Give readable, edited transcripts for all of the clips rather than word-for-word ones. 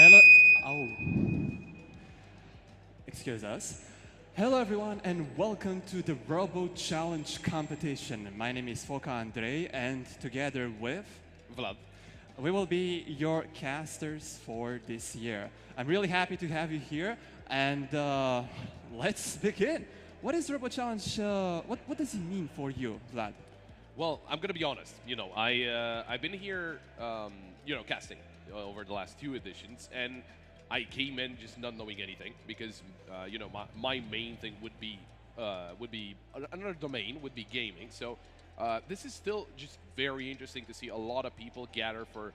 Hello. Oh, excuse us. Hello, everyone, and welcome to the Robochallenge competition. My name is Foka Andrei, and together with Vlad. we will be your casters for this year. I'm really happy to have you here, and let's begin. What is Robochallenge? What does it mean for you, Vlad? Well, I'm gonna be honest. I've been here, casting over the last two editions, and I came in just not knowing anything because my main thing would be another domain would be gaming. So this is still just very interesting to see a lot of people gather for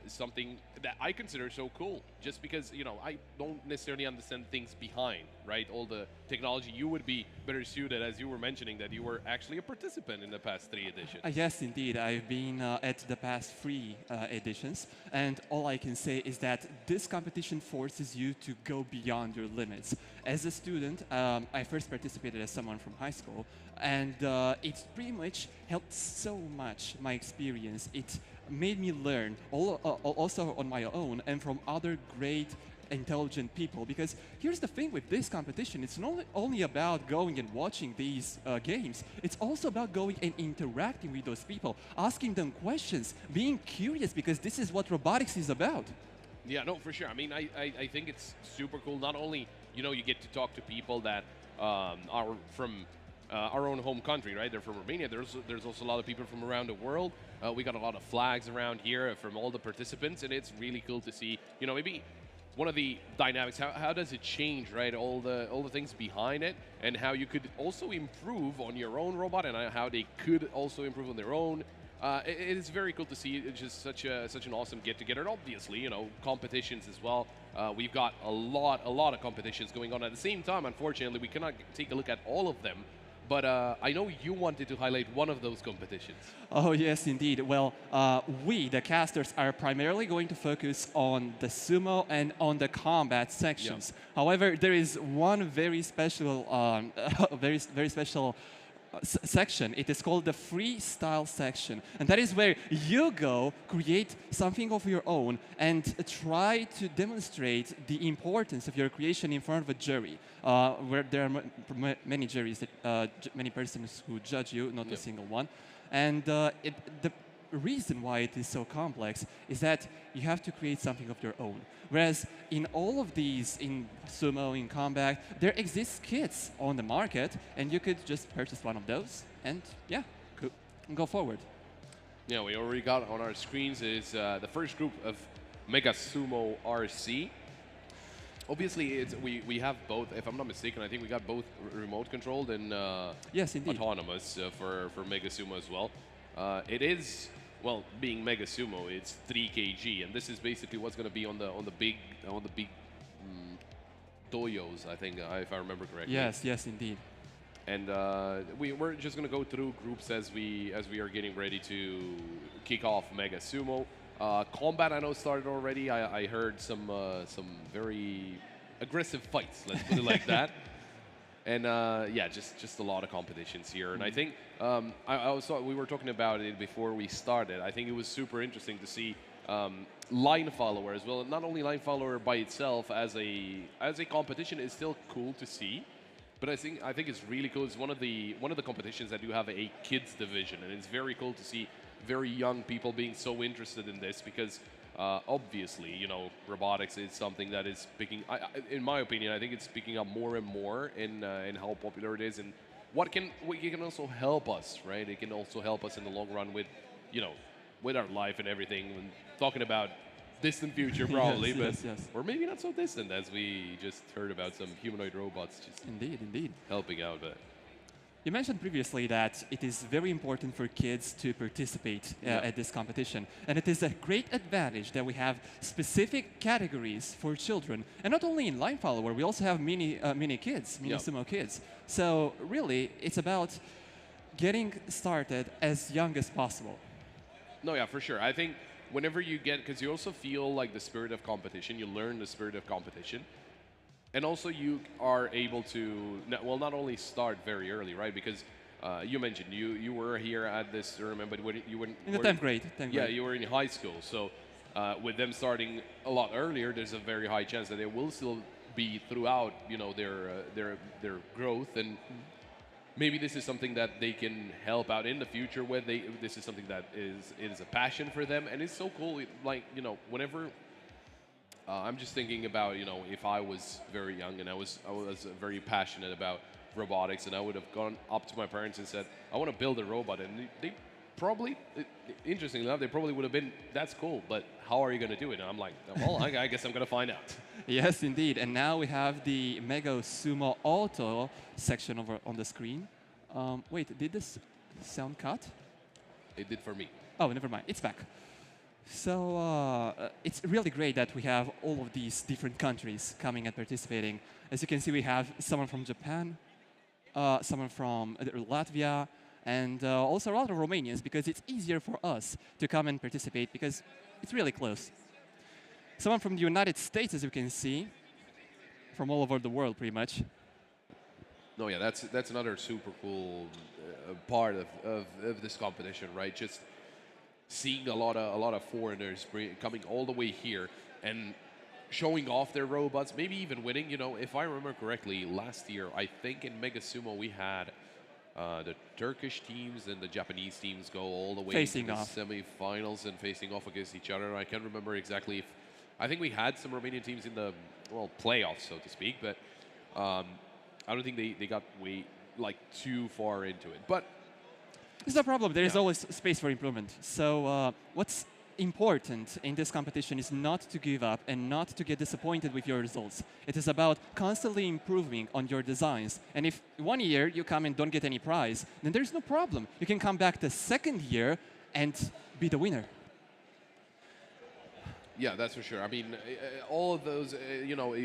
something that I consider so cool. Just because I don't necessarily understand things behind, right? All the technology. You would be better suited, as you were mentioning, that you were actually a participant in the past three editions. Yes, indeed. I've been at the past three editions, and all I can say is that this competition forces you to go beyond your limits. As a student, I first participated as someone from high school, and it pretty much helped so much my experience. It made me learn also on my own and from other great intelligent people, because here's the thing with this competition, it's not only about going and watching these games, it's also about going and interacting with those people, asking them questions, being curious, because this is what robotics is about. Yeah, no, for sure. I mean, I think it's super cool. Not only, you get to talk to people that are from our own home country, right? They're from Romania. There's also a lot of people from around the world. We got a lot of flags around here from all the participants, and it's really cool to see, maybe one of the dynamics, how does it change, right? All the things behind it, and how you could also improve on your own robot, and how they could also improve on their own. It is very cool to see. It's just such an awesome get together. And obviously, competitions as well. We've got a lot of competitions going on at the same time. Unfortunately, we cannot take a look at all of them. But I know you wanted to highlight one of those competitions. Oh, yes, indeed. Well, we, the casters, are primarily going to focus on the sumo and on the combat sections. Yeah. However, there is one very special, very special section. It is called the freestyle section, and that is where you go create something of your own and try to demonstrate the importance of your creation in front of a jury, where there are many juries, many persons who judge you, not a single one. And the reason why it is so complex is that you have to create something of your own. Whereas in all of these, in sumo, in combat, there exist kits on the market, and you could just purchase one of those and, yeah, go forward. Yeah, we already got on our screens is the first group of Mega Sumo RC. Obviously, we have both. If I'm not mistaken, I think we got both remote controlled and yes, indeed, autonomous for Mega Sumo as well. It is, well, being Mega Sumo, it's 3 kg, and this is basically what's going to be on the big doyos, I think, if I remember correctly. Yes, indeed. And we're just going to go through groups as we are getting ready to kick off Mega Sumo. Combat, I know, started already. I heard some very aggressive fights, let's put it like that. And yeah, just a lot of competitions here. And I think we were talking about it before we started. I think it was super interesting to see line follower as well. Not only line follower by itself as a competition is still cool to see, but I think it's really cool. It's one of the competitions that do have a kids division, and it's very cool to see very young people being so interested in this because. Obviously, robotics is something that is picking. In my opinion, I think it's picking up more and more in how popular it is, and what it can also help us, right? It can also help us in the long run with, with our life and everything. And talking about distant future, probably, yes, or maybe not so distant, as we just heard about some humanoid robots just indeed helping out. But you mentioned previously that it is very important for kids to participate at this competition. And it is a great advantage that we have specific categories for children. And not only in line follower, we also have mini sumo kids. So really, it's about getting started as young as possible. No, yeah, for sure. I think whenever you get, because you also feel like the spirit of competition, you learn the spirit of competition. And also you are able to, well, not only start very early, right? Because you mentioned you were here at this tournament, but you were in the 10th grade. Yeah, you were in high school. So with them starting a lot earlier, there's a very high chance that they will still be throughout, their growth, and maybe this is something that they can help out in the future with. This is something that is a passion for them, and it's so cool. Like, whenever I'm just thinking about, if I was very young and I was very passionate about robotics, and I would have gone up to my parents and said, I want to build a robot, and they probably, interestingly enough, they probably would have been, that's cool, but how are you going to do it? And I'm like, well, I guess I'm going to find out. Yes, indeed. And now we have the Mega Sumo Auto section over on the screen. Wait, did this sound cut? It did for me. Oh, never mind. It's back. So it's really great that we have all of these different countries coming and participating. As you can see, we have someone from Japan, someone from Latvia, and also a lot of Romanians, because it's easier for us to come and participate because it's really close. Someone from the United States, as you can see, from all over the world, pretty much. No, yeah, that's another super cool part of this competition, right? Just seeing a lot of foreigners coming all the way here and showing off their robots, maybe even winning. If I remember correctly, last year, I think in Mega Sumo we had the Turkish teams and the Japanese teams go all the way Facing to the off. semi-finals and facing off against each other. I can't remember exactly if I think we had some Romanian teams in the playoffs, so to speak, but I don't think they got too far into it. But It's no problem. There is always space for improvement. So what's important in this competition is not to give up and not to get disappointed with your results. It is about constantly improving on your designs. And if one year you come and don't get any prize, then there's no problem. You can come back the second year and be the winner. yeah, that's for sure. I mean, all of those,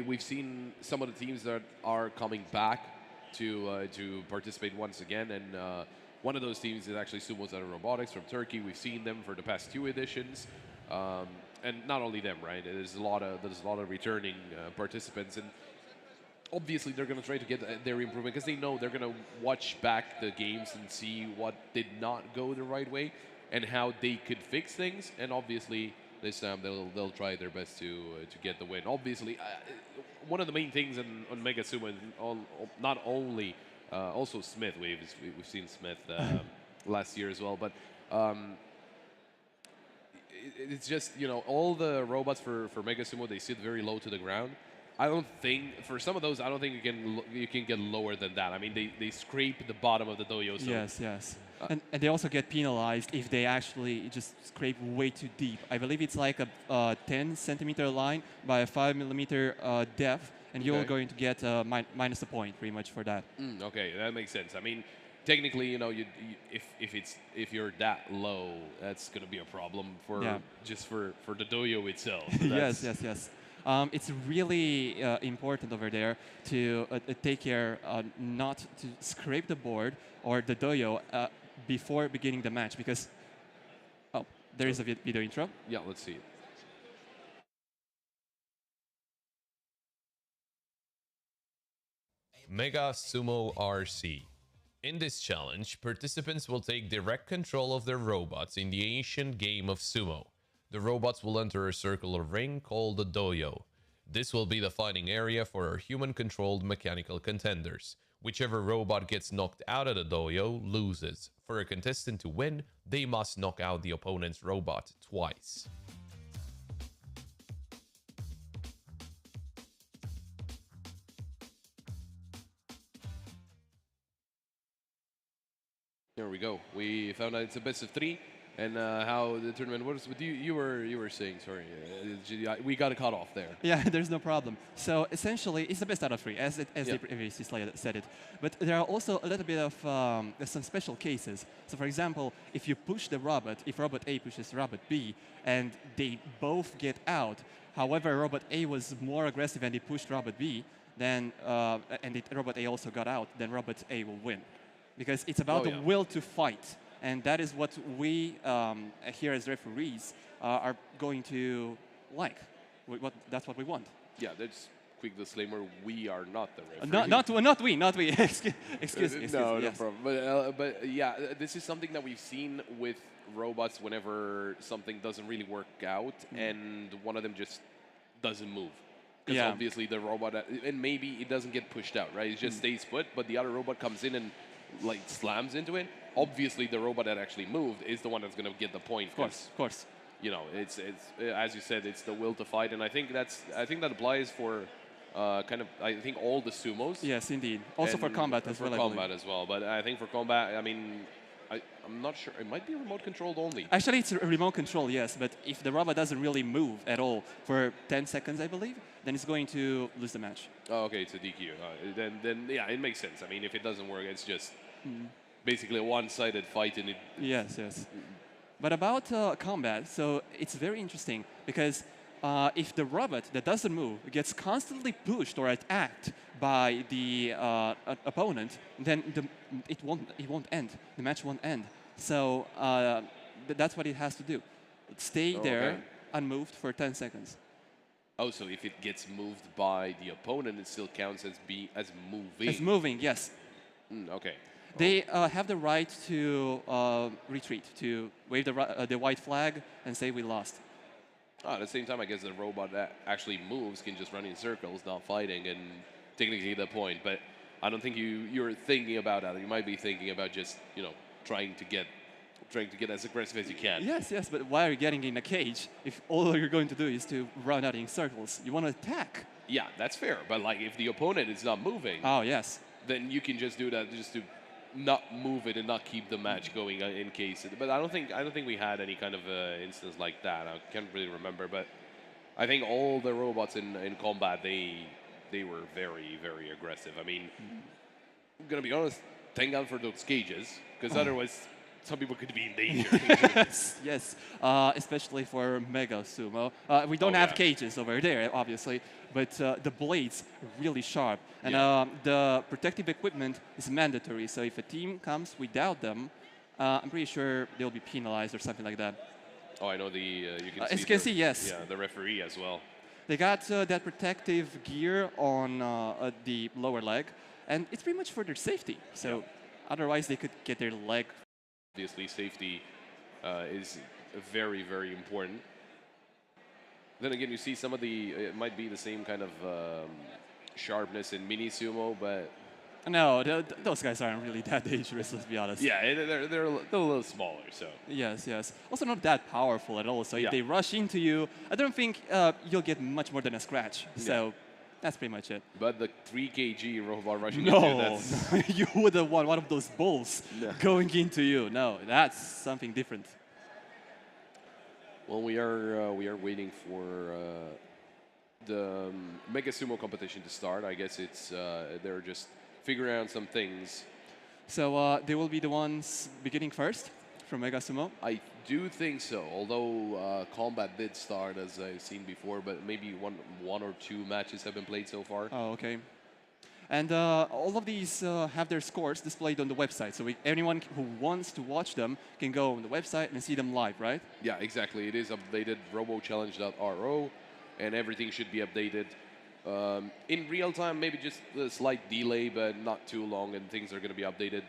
we've seen some of the teams that are coming back to participate once again, and one of those teams is actually Sumos and Robotics from Turkey. We've seen them for the past 2 editions, and not only them, right? There's a lot of returning participants, and obviously they're going to try to get their improvement because they know they're going to watch back the games and see what did not go the right way and how they could fix things, and obviously this time they'll try their best to get the win. Obviously, one of the main things on Mega Sumo, and not only also Smith. We've seen Smith last year as well, but it's just all the robots for Mega Sumo, they sit very low to the ground. I don't think for some of those, I don't think you can get lower than that. I mean, they scrape the bottom of the dojo. So Yes. And they also get penalized if they actually just scrape way too deep. I believe it's like a 10 centimeter line by a 5 millimeter depth, and you're going to get minus a point pretty much for that. Okay, that makes sense. I mean, technically, if you're that low, that's going to be a problem for the dojo itself. Yes. It's really important over there to take care not to scrape the board or the dojo before beginning the match, because there is a video intro. Yeah, let's see it. Mega Sumo RC. In this challenge, participants will take direct control of their robots in the ancient game of sumo. The robots will enter a circular ring called the dojo. This will be the fighting area for our human-controlled mechanical contenders. Whichever robot gets knocked out of the dojo loses. For a contestant to win, they must knock out the opponent's robot twice. There we go. We found out it's a best of 3, and how the tournament works. But you were saying, sorry, we got a cut off there. Yeah, there's no problem. So essentially, it's the best out of 3, as they previously said it. But there are also a little bit of some special cases. So for example, if you push the robot, if robot A pushes robot B, and they both get out, however, robot A was more aggressive and he pushed robot B, then robot A also got out, then robot A will win. Because it's about the will to fight. And that is what we here as referees are going to like. That's what we want. Yeah, that's quick disclaimer: we are not the referee. Not we. Excuse me. No, no Yes. problem. But yeah, this is something that we've seen with robots whenever something doesn't really work out and one of them just doesn't move. Because Yeah. obviously the robot, and maybe it doesn't get pushed out, right? It just stays put, but the other robot comes in and like slams into it. Obviously, the robot that actually moved is the one that's going to get the point. Of course. You know, it's as you said, it's the will to fight, and I think that applies for I think all the sumos. Yes, indeed. Also for And combat as well. For I believe. combat as well, but I think for combat, I mean, I'm not sure. It might be remote controlled only. Actually, it's a remote control, yes. But if the robot doesn't really move at all for 10 seconds, I believe, then it's going to lose the match. Oh, okay, it's a DQ. Then yeah, it makes sense. I mean, if it doesn't work, it's just basically a one-sided fight, and it. Yes. But about combat, so it's very interesting because if the robot that doesn't move gets constantly pushed or attacked by the opponent, then it won't end. The match won't end. So that's what it has to do. Stay there unmoved for 10 seconds. Oh, so if it gets moved by the opponent, it still counts as moving. It's moving, yes. Okay. They have the right to retreat, to wave the white flag and say we lost. At the same time, I guess the robot that actually moves can just run in circles, not fighting, and technically the point. But I don't think you're thinking about that. You might be thinking about just trying to get as aggressive as you can. Yes, but why are you getting in a cage if all you're going to do is to run out in circles? You want to attack. Yeah, that's fair. But like if the opponent is not moving, oh yes, then you can just do that just to not move it and not keep the match going in case. But I don't think we had any kind of instance like that. I can't really remember, but I think all the robots in combat they were very, very aggressive. I mean, I'm gonna be honest. Thank God for those cages, because otherwise some people could be in danger. yes, especially for Mega Sumo. We don't have cages over there, obviously, but the blades are really sharp. And the protective equipment is mandatory, so if a team comes without them, I'm pretty sure they'll be penalized or something like that. Oh, I know you can see. As you can see, yes. Yeah, the referee as well. They got that protective gear on the lower leg, and it's pretty much for their safety. So otherwise, they could get their leg. Obviously, safety is very, very important. Then again, you see some of it might be the same kind of sharpness in mini sumo, but no, those guys aren't really that dangerous. Let's be honest. Yeah, they're a little smaller, so. Yes. Also not that powerful at all. So if they rush into you, I don't think you'll get much more than a scratch. So that's pretty much it. But the 3 kg robot rushing into you, that's... you would have won one of those bulls going into you. No, that's something different. Well, we are waiting for the Mega Sumo competition to start. I guess it's they're just figuring out some things. So they will be the ones beginning first from Mega Sumo? I do think so, although combat did start, as I've seen before, but maybe one or two matches have been played so far. Oh, okay. And all of these have their scores displayed on the website, so anyone who wants to watch them can go on the website and see them live, right? Yeah, exactly. It is updated, robochallenge.ro, and everything should be updated. In real time, maybe just a slight delay, but not too long, and things are going to be updated.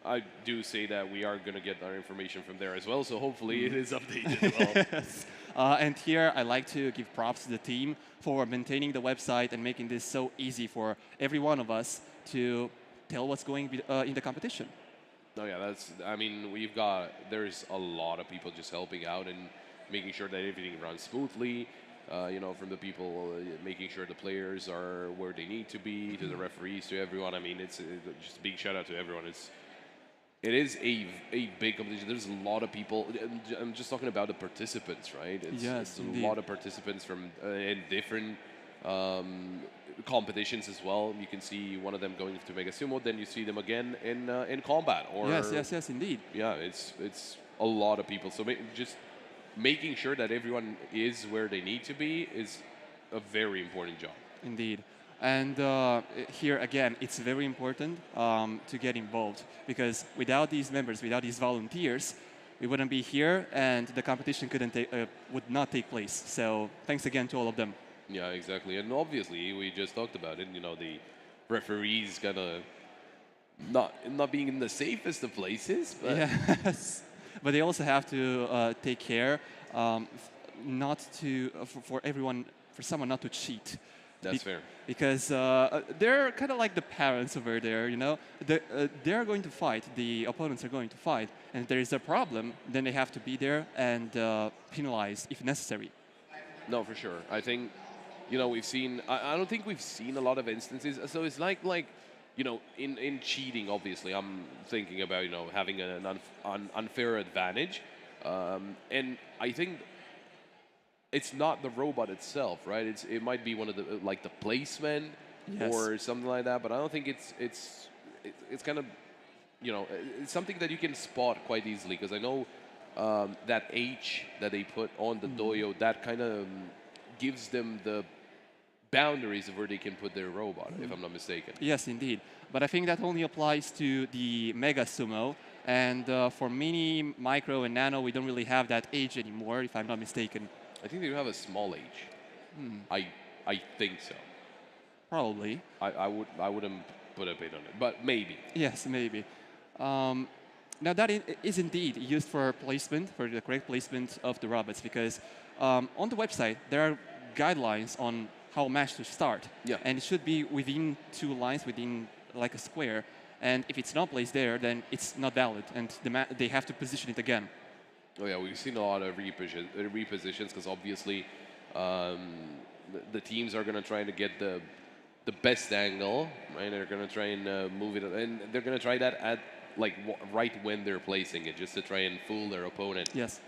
I do say that we are going to get our information from there as well, so hopefully it is updated as well. Yes. And here I like to give props to the team for maintaining the website and making this so easy for every one of us to tell what's going in the competition. Oh yeah, there's a lot of people just helping out and making sure that everything runs smoothly. From the people making sure the players are where they need to be, to the referees, to everyone. I mean, it's just a big shout out to everyone. It is a big competition. There's a lot of people. I'm just talking about the participants, right? It's a lot of participants from in different competitions as well. You can see one of them going to Mega Sumo, then you see them again in combat. Or yes, indeed. Yeah, it's a lot of people. So just making sure that everyone is where they need to be is a very important job. Indeed. And here, again, it's very important to get involved, because without these members, without these volunteers, we wouldn't be here and the competition would not take place. So thanks again to all of them. Yeah, exactly. And obviously, we just talked about it. You know, the referees gonna not being in the safest of places, but Yes, but they also have to take care not to for everyone for someone not to cheat. that's fair. Because they're kind of like the parents over there, you know. They're going to fight. The opponents are going to fight, and if there is a problem, then they have to be there and penalize if necessary. No, for sure. I think, you know, we've seen. I don't think we've seen a lot of instances. So it's like, you know, in cheating. Obviously, I'm thinking about, you know, having an unfair advantage, and I think it's not the robot itself, right? It might be one of the like the placement Yes. or something like that. But I don't think it's kind of, you know, it's something that you can spot quite easily because I know that H that they put on the doyo that kind of gives them the boundaries of where they can put their robot, if I'm not mistaken. Yes, indeed. But I think that only applies to the Mega Sumo. And for Mini, Micro, and Nano, we don't really have that age anymore, if I'm not mistaken. I think they have a small H. I think so. Probably. I wouldn't put a bit on it, but maybe. Yes, maybe. Now that is indeed used for placement, for the correct placement of the robots, because on the website there are guidelines on how a match to start. Yeah. And it should be within 2 lines, within like a square. And if it's not placed there, then it's not valid, and they have to position it again. Oh yeah, we've seen a lot of repositions because obviously the teams are going to try to get the best angle, right? They're going to try and move it, and they're going to try that at like right when they're placing it, just to try and fool their opponent. Yes.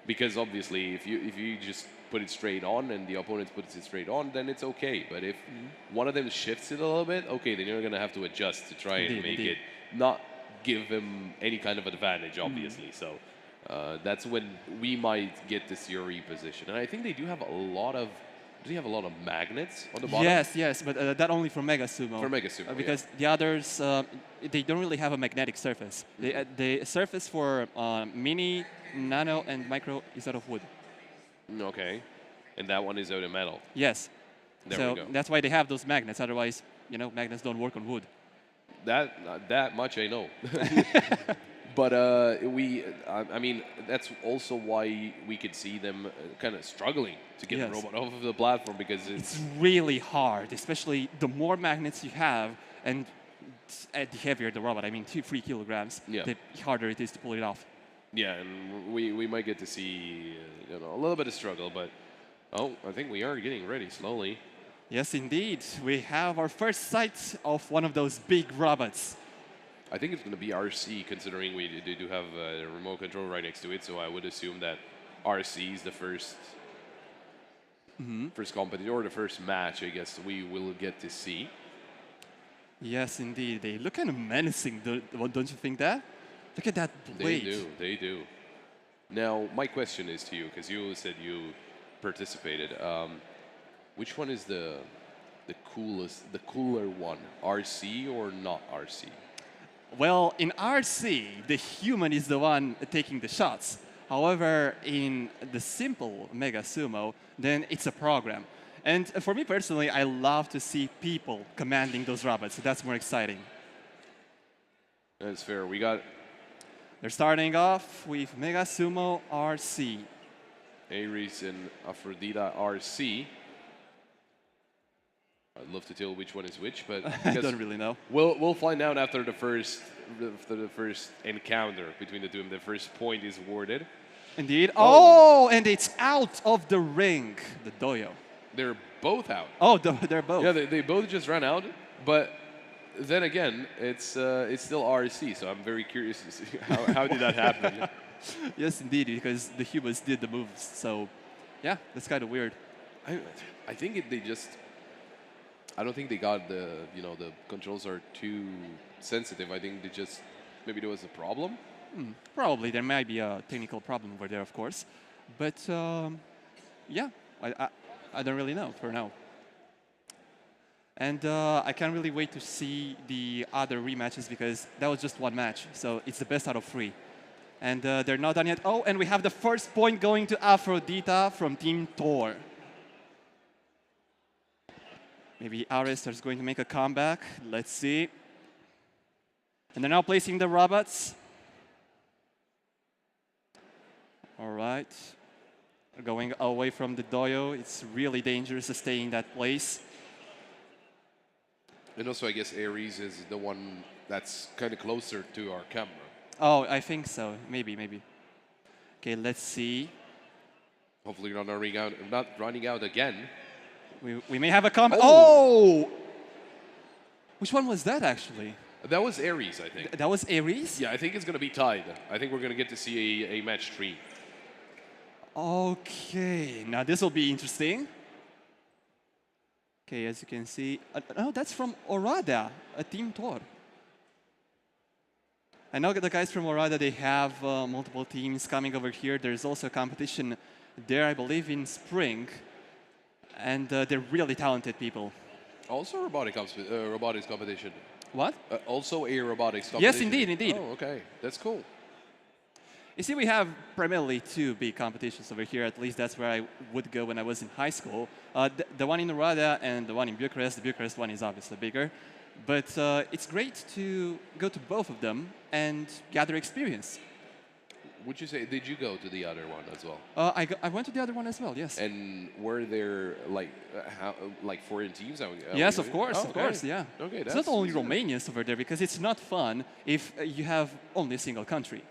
Because obviously, if you just put it straight on and the opponent puts it straight on, then it's okay. But if one of them shifts it a little bit, okay, then you're going to have to adjust to try and make it not give him any kind of advantage, obviously. So that's when we might get to see a reposition. And I think they do have a lot of. Do they have a lot of magnets on the bottom? Yes, but that only for Mega Sumo. For Mega Sumo, because the others, they don't really have a magnetic surface. The surface for Mini, Nano, and Micro is out of wood. Okay, and that one is out of metal. Yes. There we go. That's why they have those magnets. Otherwise, you know, magnets don't work on wood. That much I know. But I mean, that's also why we could see them kind of struggling to get the robot off of the platform because it's really hard, especially the more magnets you have and the heavier the robot. I mean, 3 kilograms, the harder it is to pull it off. Yeah, and we might get to see you know, a little bit of struggle, but I think we are getting ready slowly. Yes, indeed. We have our first sight of one of those big robots. I think it's going to be RC, considering they do have a remote control right next to it. So I would assume that RC is the first competition or the first match. I guess we will get to see. Yes, indeed. They look kind of menacing, don't you think that? Look at that blade. They do. Now, my question is to you, because you said you participated. Which one is the cooler one, RC or not RC? Well, in RC, the human is the one taking the shots. However, in the simple Mega Sumo, then it's a program. And for me personally, I love to see people commanding those robots. So that's more exciting. That's fair. They're starting off with Mega Sumo RC. Ares and Aphrodita RC. I'd love to tell which one is which, but I don't really know. We'll find out after the first encounter between the two. The first point is awarded. Indeed. Oh, and it's out of the ring, the doyo. They're both out. Oh, they're both. Yeah, they both just ran out, but then again, it's still RC, so I'm very curious to see how did that happen. Yes, indeed, because the humans did the moves. So, yeah, that's kind of weird. I think they just. I don't think they got the controls are too sensitive. I think maybe there was a problem. Probably there might be a technical problem over there, of course, but yeah, I don't really know for now. And I can't really wait to see the other rematches because that was just one match, so it's the best out of 3. And they're not done yet. Oh, and we have the first point going to Aphrodita from Team Thor. Maybe Ares is going to make a comeback. Let's see. And they're now placing the robots. All right. Going away from the dojo. It's really dangerous to stay in that place. And also, I guess Ares is the one that's kind of closer to our camera. Oh, I think so. Maybe. Okay, let's see. Hopefully, you're not running out again. We may have a comeback. Oh! Oh! Which one was that, actually? That was Ares, I think. That was Ares? Yeah, I think it's going to be tied. I think we're going to get to see a match 3. Okay, now this will be interesting. Okay, as you can see, no, that's from Orada, a Team Tor. I know the guys from Orada, they have multiple teams coming over here. There's also a competition there, I believe, in spring. And they're really talented people. Also robotics competition. What? Also a robotics competition. Yes, indeed. Oh, okay. That's cool. You see, we have primarily 2 big competitions over here. At least that's where I would go when I was in high school. The one in Orada and the one in Bucharest. The Bucharest one is obviously bigger. But it's great to go to both of them and gather experience. Would you say, did you go to the other one as well? I went to the other one as well, yes. And were there like foreign teams? Yes, of course, yeah. Okay, it's not only Romanians over there, because it's not fun if you have only a single country.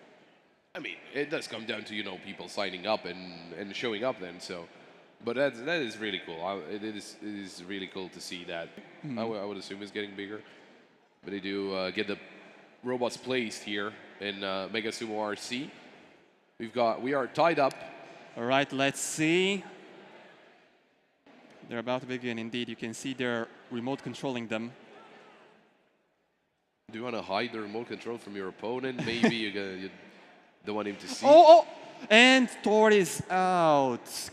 I mean, it does come down to, people signing up and showing up then, so. But that is really cool. It is really cool to see that. I would assume it's getting bigger. But they do get the robots placed here in Mega Sumo RC. We are tied up. All right, let's see. They're about to begin. Indeed, you can see they're remote controlling them. Do you want to hide the remote control from your opponent? Maybe you don't want him to see. Oh! And Tor is out.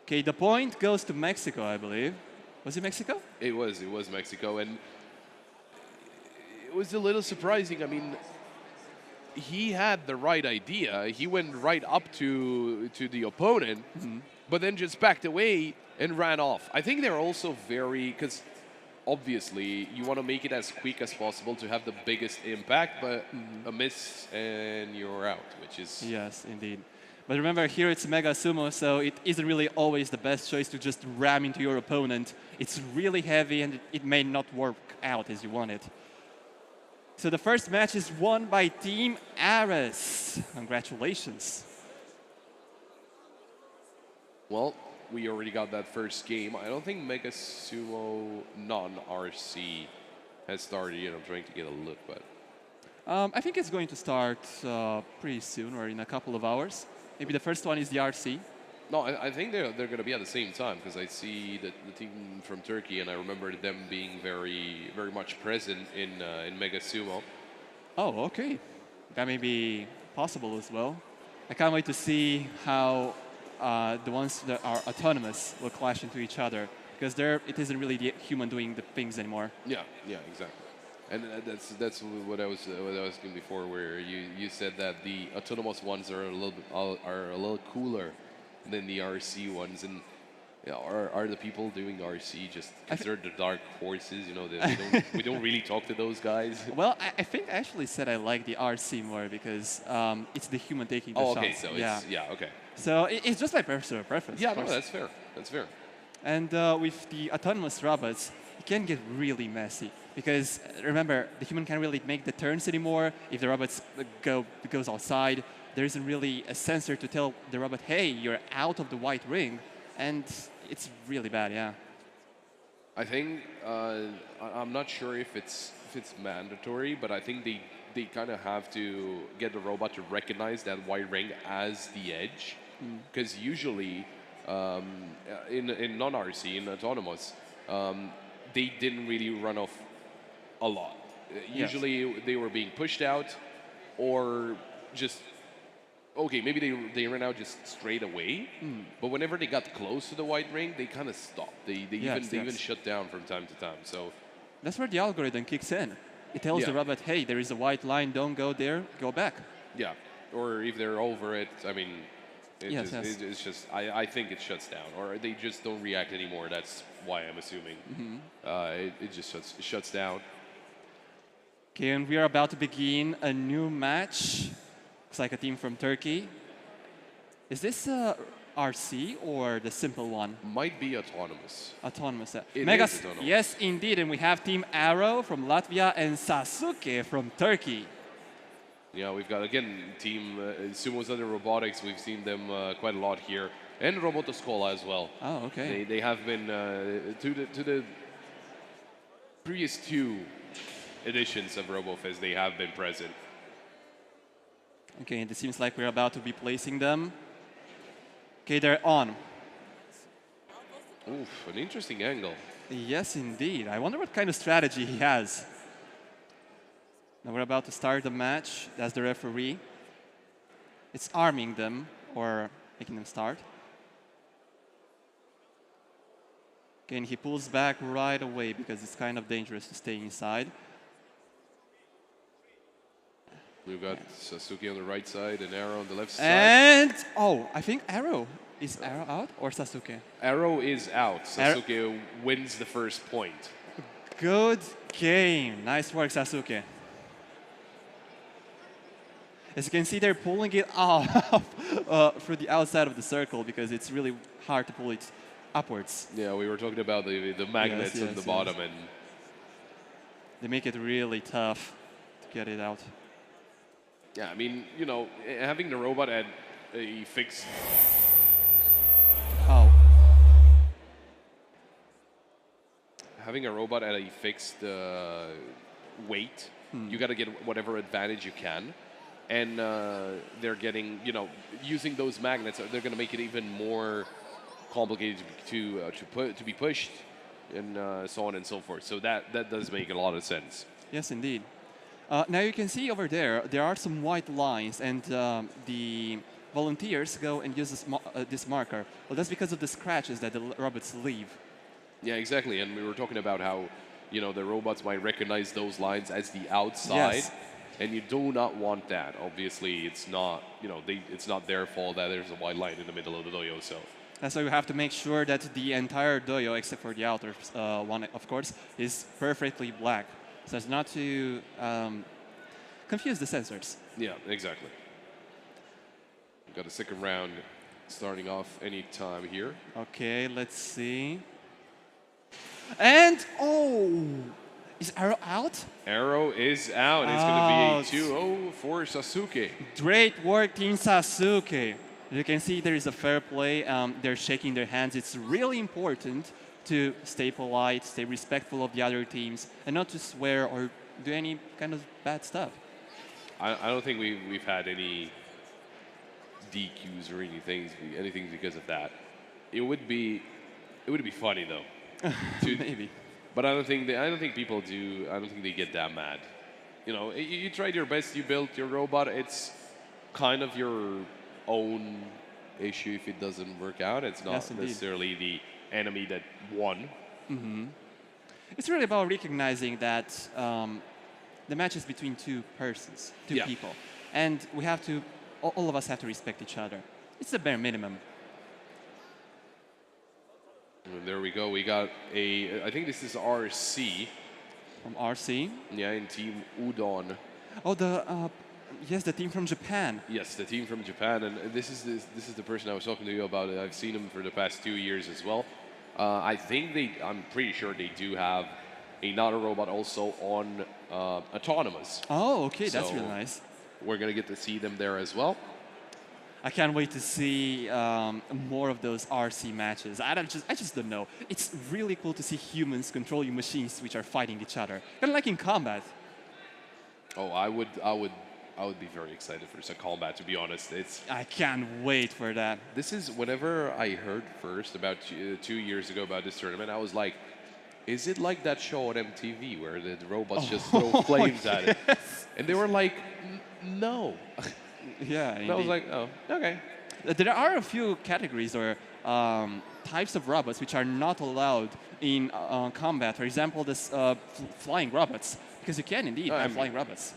Okay, the point goes to Mexico, I believe. Was it Mexico? It was Mexico, and it was a little surprising. I mean, he had the right idea. He went right up to the opponent, but then just backed away and ran off. I think they're also because obviously you want to make it as quick as possible to have the biggest impact, but a miss and you're out, which is... Yes, indeed. But remember, here it's Mega Sumo, so it isn't really always the best choice to just ram into your opponent. It's really heavy, and it may not work out as you want it. So the first match is won by Team Ares. Congratulations. Well, we already got that first game. I don't think Mega Sumo non-RC has started yet. I'm trying to get a look, but... I think it's going to start pretty soon, or in a couple of hours. Maybe the first one is the RC. No, I think they're going to be at the same time, because I see the team from Turkey, and I remember them being very much present in Mega Sumo. Oh, okay. That may be possible as well. I can't wait to see how the ones that are autonomous will clash into each other, because it isn't really the human doing the things anymore. Yeah, exactly. And that's what I was asking before, where you said that the autonomous ones are a little cooler than the RC ones, and are the people doing RC just because they're the dark horses? We don't really talk to those guys. Well, I think I actually said I like the RC more because it's the human taking the shots. Okay, so okay. So it's just my personal preference. Yeah, no, that's fair. That's fair. And with the autonomous robots, it can get really messy. Because remember, the human can't really make the turns anymore. If the robots goes outside, there isn't really a sensor to tell the robot, hey, you're out of the white ring. And it's really bad, yeah. I think, I'm not sure if it's mandatory, but I think they kind of have to get the robot to recognize that white ring as the edge. Because usually, in non-RC, in autonomous, they didn't really run off a lot. Usually they were being pushed out, or just maybe they ran out just straight away. But whenever they got close to the white ring, they kind of stopped. They even shut down from time to time. So that's where the algorithm kicks in. It tells the robot, hey, there is a white line, don't go there, go back. Yeah, or if they're over it, I mean, it's just I think it shuts down, or they just don't react anymore. That's why I'm assuming. It just shuts down. Okay, and we are about to begin a new match. Looks like a team from Turkey. Is this RC or the simple one? Might be autonomous. Autonomous. It Mega is autonomous. Yes, indeed. And we have Team Arrow from Latvia and Sasuke from Turkey. Yeah, we've got, again, Team Sumo's Under Robotics. We've seen them quite a lot here. And Robotoskola as well. Oh, okay. They have been, to the previous 2 editions of RoboFest, they have been present. Okay, and it seems like we're about to be placing them. Okay, they're on. Oof, an interesting angle. Yes, indeed. I wonder what kind of strategy he has. Now we're about to start the match. That's the referee. It's arming them or making them start. Okay, and he pulls back right away because it's kind of dangerous to stay inside. We've got Sasuke on the right side and Arrow on the left side. And, oh, I think Arrow. Is Arrow out or Sasuke? Arrow is out. Sasuke wins the first point. Good game. Nice work, Sasuke. As you can see, they're pulling it off through the outside of the circle because it's really hard to pull it upwards. Yeah, we were talking about the magnets on the bottom, and they make it really tough to get it out. Yeah, I mean, you know, having the robot at a fixed... Oh. Having a robot at a fixed weight, you got to get whatever advantage you can. And they're getting, you know, using those magnets, they're going to make it even more complicated to be pushed, and so on and so forth. So that does make a lot of sense. Yes, indeed. Now you can see over there are some white lines, and the volunteers go and use this marker. Well, that's because of the scratches that the robots leave. Yeah, exactly. And we were talking about how, you know, the robots might recognize those lines as the outside. Yes. And you do not want that. Obviously, it's not, you know, it's not their fault that there's a white line in the middle of the dojo. So that's why you have to make sure that the entire dojo, except for the outer one, of course, is perfectly black, so as not to confuse the sensors. Yeah, exactly. We've got a second round starting off any time here. Okay, let's see. And oh. Is Arrow out? Arrow is out. It's going to be 2-0 for Sasuke. Great work, Team Sasuke. You can see there is a fair play. They're shaking their hands. It's really important to stay polite, stay respectful of the other teams, and not to swear or do any kind of bad stuff. I don't think we've had any DQs or anything because of that. It would be funny though. Maybe. But I don't think people do. I don't think they get that mad. You know, you tried your best. You built your robot. It's kind of your own issue if it doesn't work out. It's not necessarily the enemy that won. Mm-hmm. It's really about recognizing that the match is between two persons, two people, and we have to. All of us have to respect each other. It's the bare minimum. And there we go. We got I think this is RC. From RC? Yeah, in Team Udon. Oh, yes, the team from Japan. Yes, the team from Japan. And this is the person I was talking to you about. I've seen him for the past 2 years as well. I'm pretty sure they do have another robot also on autonomous. Oh, okay, that's so really nice. We're going to get to see them there as well. I can't wait to see more of those RC matches. I just don't know. It's really cool to see humans controlling machines which are fighting each other, kind of like in combat. Oh, I would be very excited for some combat. To be honest, I can't wait for that. This is whenever I heard first about 2 years ago about this tournament, I was like, is it like that show on MTV where the robots just throw flames at it? And they were like, no. Yeah, and I was like, oh, okay. There are a few categories or types of robots which are not allowed in combat. For example, this flying robots, because you can indeed have flying robots.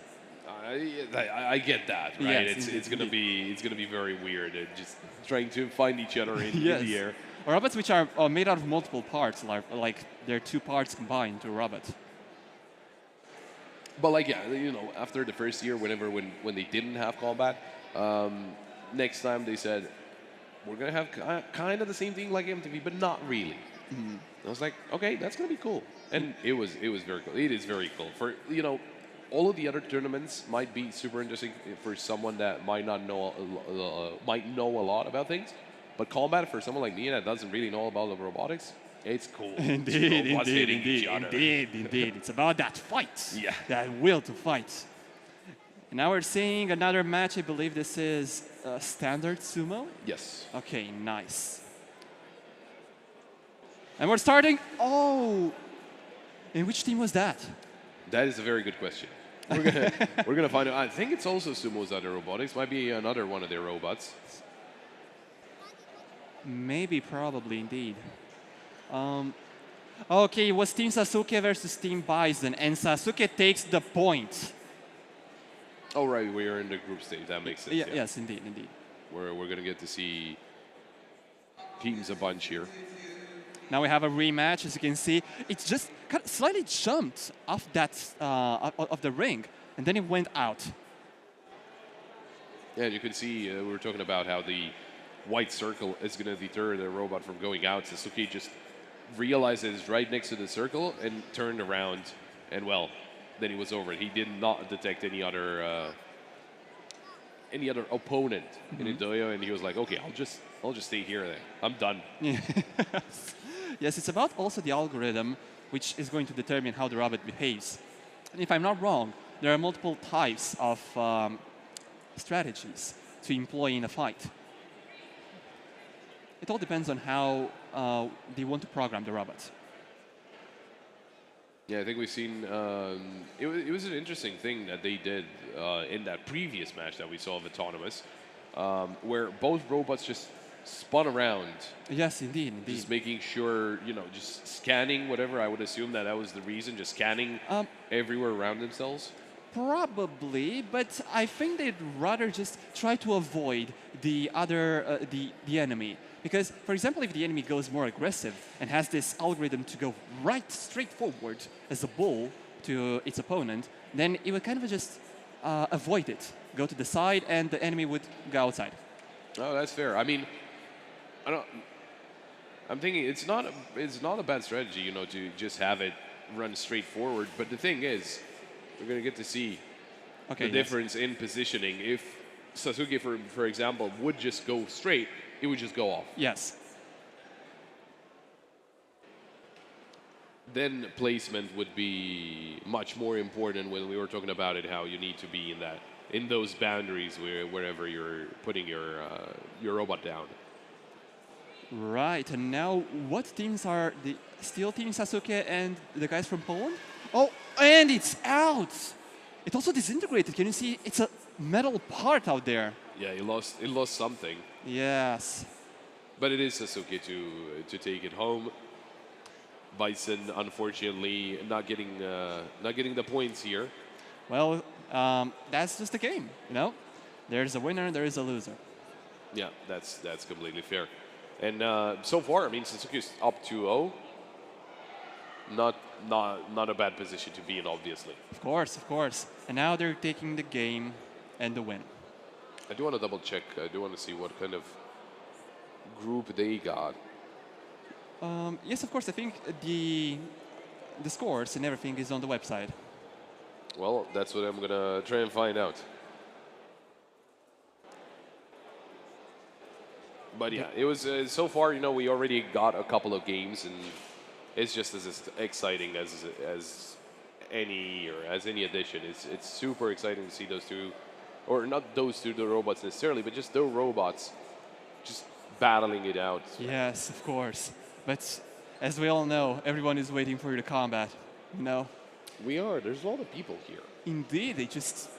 I get that, right? Yes, it's gonna be very weird, just trying to find each other in the air. robots which are made out of multiple parts, like they're two parts combined to a robot. But like, yeah, you know, after the first year, when they didn't have combat, next time they said we're gonna have kind of the same thing like MTV, but not really. I was like, okay, that's gonna be cool, and it was very cool. It is very cool for, you know, all of the other tournaments might be super interesting for someone that might not know a lot about things, but combat for someone like me that doesn't really know about the robotics, it's cool. Indeed. It's about that fight. Yeah. That will to fight. And now we're seeing another match. I believe this is standard sumo. Yes. Okay, nice. And we're starting. Oh, and which team was that? That is a very good question. We're gonna find out. I think it's also Sumo's other robotics. Might be another one of their robots. Maybe, probably, indeed. Okay, it was Team Sasuke versus Team Bison, and Sasuke takes the point. Oh right, we are in the group stage. That makes sense. Yeah. Yes, indeed. We're gonna get to see teams a bunch here. Now we have a rematch. As you can see, it's just kind of slightly jumped off that of the ring, and then it went out. Yeah, and you can see we were talking about how the white circle is going to deter the robot from going out. Sasuke just realized that it's right next to the circle and turned around, and well, then he was over it. He did not detect any other opponent in the dojo, and he was like, okay, I'll just stay here then. I'm done. Yes, it's about also the algorithm which is going to determine how the robot behaves. And if I'm not wrong, there are multiple types of strategies to employ in a fight. It all depends on how they want to program the robot. Yeah, I think we've seen, it was an interesting thing that they did in that previous match that we saw of Autonomous, where both robots just spun around. Yes, indeed. Just making sure, you know, just scanning whatever. I would assume that was the reason, just scanning everywhere around themselves. Probably, but I think they'd rather just try to avoid the other, the enemy. Because, for example, if the enemy goes more aggressive and has this algorithm to go right straight forward as a bull to its opponent, then it would kind of just avoid it, go to the side, and the enemy would go outside. Oh, that's fair. I mean, I'm thinking it's not a bad strategy, you know, to just have it run straight forward. But the thing is, we're going to get to see the difference in positioning. If Sasuke, for example, would just go straight, it would just go off. Yes. Then placement would be much more important when we were talking about it, how you need to be in those boundaries wherever you're putting your robot down. Right, and now what teams are the Steel Team Sasuke and the guys from Poland? Oh, and it's out! It also disintegrated. Can you see? It's a metal part out there. Yeah, it lost something. Yes. But it is Sasuke to take it home. Bison, unfortunately, not getting the points here. Well, that's just the game, you know? There's a winner, there is a loser. Yeah, that's completely fair. And so far, I mean, Sasuke's up 2-0. Not a bad position to be in, obviously. Of course. And now they're taking the game and the win. I do want to double check. I do want to see what kind of group they got. Yes, of course. I think the scores and everything is on the website. Well, that's what I'm gonna try and find out. But yeah, it was so far. You know, we already got a couple of games, and it's just as exciting as any addition. It's super exciting to see those two, or not those two, the robots necessarily, but just those robots, just battling it out. Yes, of course. But as we all know, everyone is waiting for the combat. You know. We are. There's a lot of people here. Indeed, they just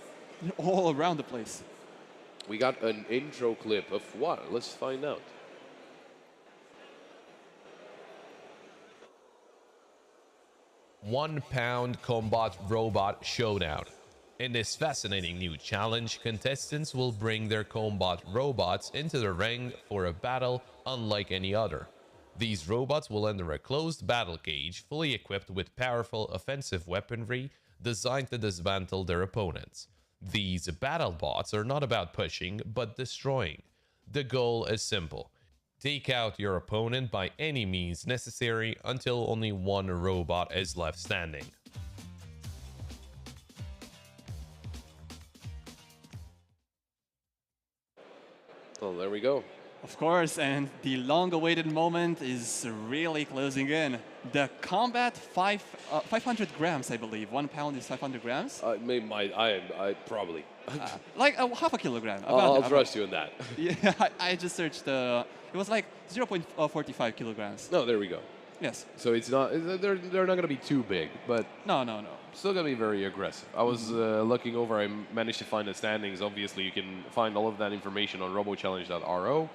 all around the place. We got an intro clip of what? Let's find out. £1 Combat Robot Showdown. In this fascinating new challenge, contestants will bring their combat robots into the ring for a battle unlike any other. These robots will enter a closed battle cage fully equipped with powerful offensive weaponry designed to dismantle their opponents. These battle bots are not about pushing, but destroying. The goal is simple. Take out your opponent by any means necessary until only one robot is left standing. Well, there we go. Of course, and the long-awaited moment is really closing in. The combat 500 grams, I believe. 1 pound is 500 grams. I probably. Like half a kilogram. I'll trust you in that. Yeah, I just searched. It was like 0.45 kilograms. No, there we go. Yes. So it's not. They're not going to be too big, but No, no, no. still going to be very aggressive. I was looking over. I managed to find the standings. Obviously, you can find all of that information on robochallenge.ro.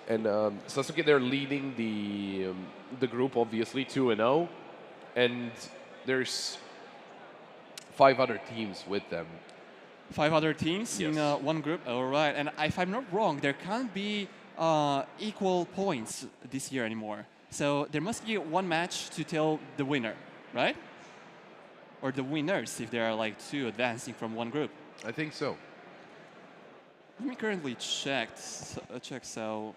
And Sasuke, they're leading the group, obviously, 2-0. And there's 5 other teams with them. 5 other teams in Yes. one group. All right. And if I'm not wrong, there can't be equal points this year anymore. So there must be one match to tell the winner, right? Or the winners, if there are like 2 advancing from one group. I think so. Let me currently check. So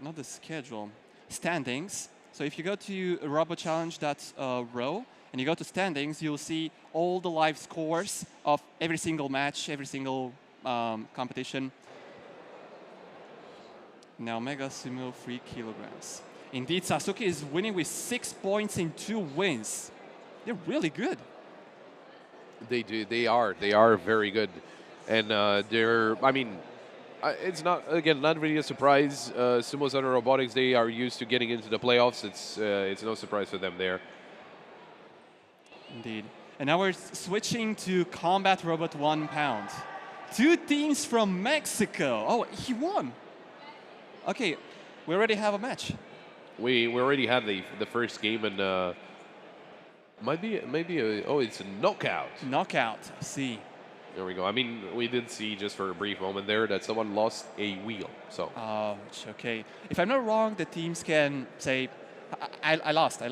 not the schedule, standings. So if you go to robochallenge.ro and you go to standings, you'll see all the live scores of every single match, every single competition. Now Mega Sumo 3 kilograms. Indeed, Sasuke is winning with 6 points in 2 wins. They're really good. They do. They are very good. And they're, I mean, it's not, again, not really a surprise. Sumo Center Robotics, they are used to getting into the playoffs. It's no surprise for them there. Indeed. And now we're switching to Combat Robot 1 pound. 2 teams from Mexico. Oh, he won. Okay, we already have a match. We already had the first game, and it's a knockout. Knockout, see. There we go. I mean, we did see just for a brief moment there that someone lost a wheel. So Ouch, okay. If I'm not wrong, the teams can say, I lost.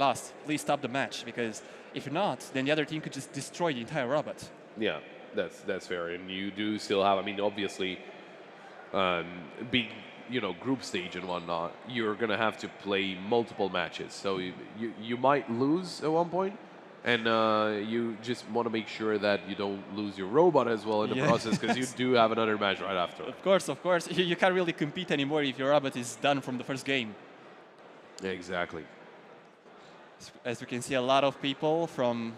Please stop the match, because if not, then the other team could just destroy the entire robot. yeah, that's fair. And you do still have, I mean, obviously, big, group stage and whatnot, you're going to have to play multiple matches. So you might lose at one point, and you just want to make sure that you don't lose your robot as well in the process, because you do have another match right after. Of course. You can't really compete anymore if your robot is done from the first game. Exactly. As we can see, a lot of people from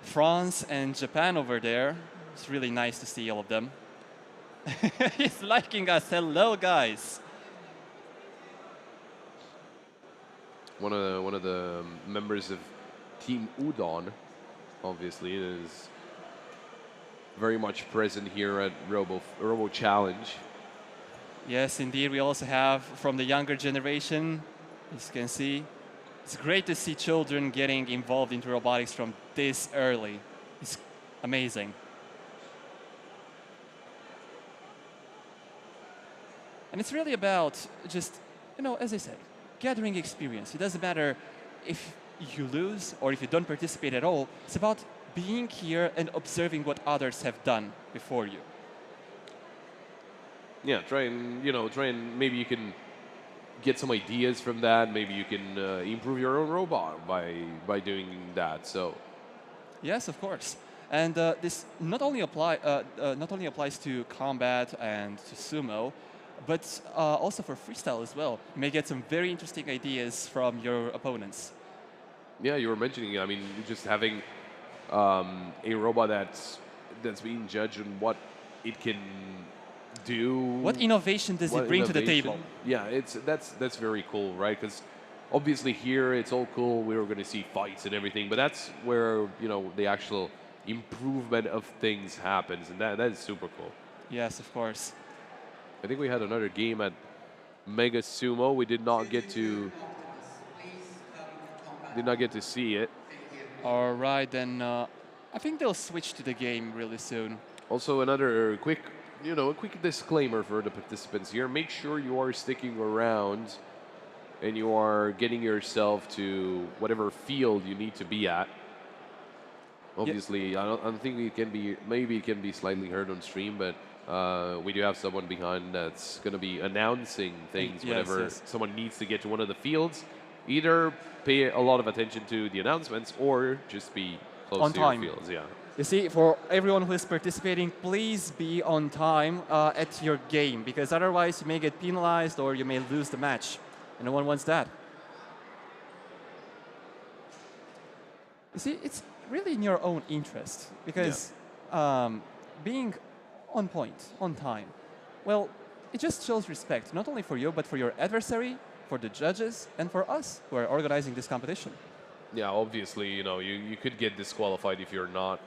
France and Japan over there. It's really nice to see all of them. He's liking us. Hello, guys. One of the members of Team Udon, obviously, is very much present here at Robochallenge. Yes, indeed. We also have from the younger generation, as you can see. It's great to see children getting involved into robotics from this early. It's amazing. And it's really about just, as I said, gathering experience. It doesn't matter if you lose or if you don't participate at all. It's about being here and observing what others have done before you. Yeah, try and maybe you can get some ideas from that. Maybe you can improve your own robot by doing that. So, yes, of course. And this not only applies to combat and to sumo, but also for freestyle as well. You may get some very interesting ideas from your opponents. Yeah, you were mentioning, I mean, just having a robot that's being judged on what it can do. What innovation does it bring to the table? Yeah, that's very cool, right? Because obviously here it's all cool. We were going to see fights and everything, but that's where the actual improvement of things happens, and that is super cool. Yes, of course. I think we had another game at Mega Sumo. We did not get to see it. All right, then I think they'll switch to the game really soon. Also, another quick disclaimer for the participants here. Make sure you are sticking around and you are getting yourself to whatever field you need to be at. Obviously, I don't think it can be. Maybe it can be slightly heard on stream, but we do have someone behind that's going to be announcing things whenever someone needs to get to one of the fields. Either pay a lot of attention to the announcements or just be close On to time. your fields. Yeah. You see, for everyone who is participating, please be on time at your game, because otherwise you may get penalized or you may lose the match. And no one wants that. You see, it's really in your own interest, because being on point, on time, well, it just shows respect, not only for you, but for your adversary, for the judges, and for us who are organizing this competition. Yeah, obviously, you could get disqualified if you're not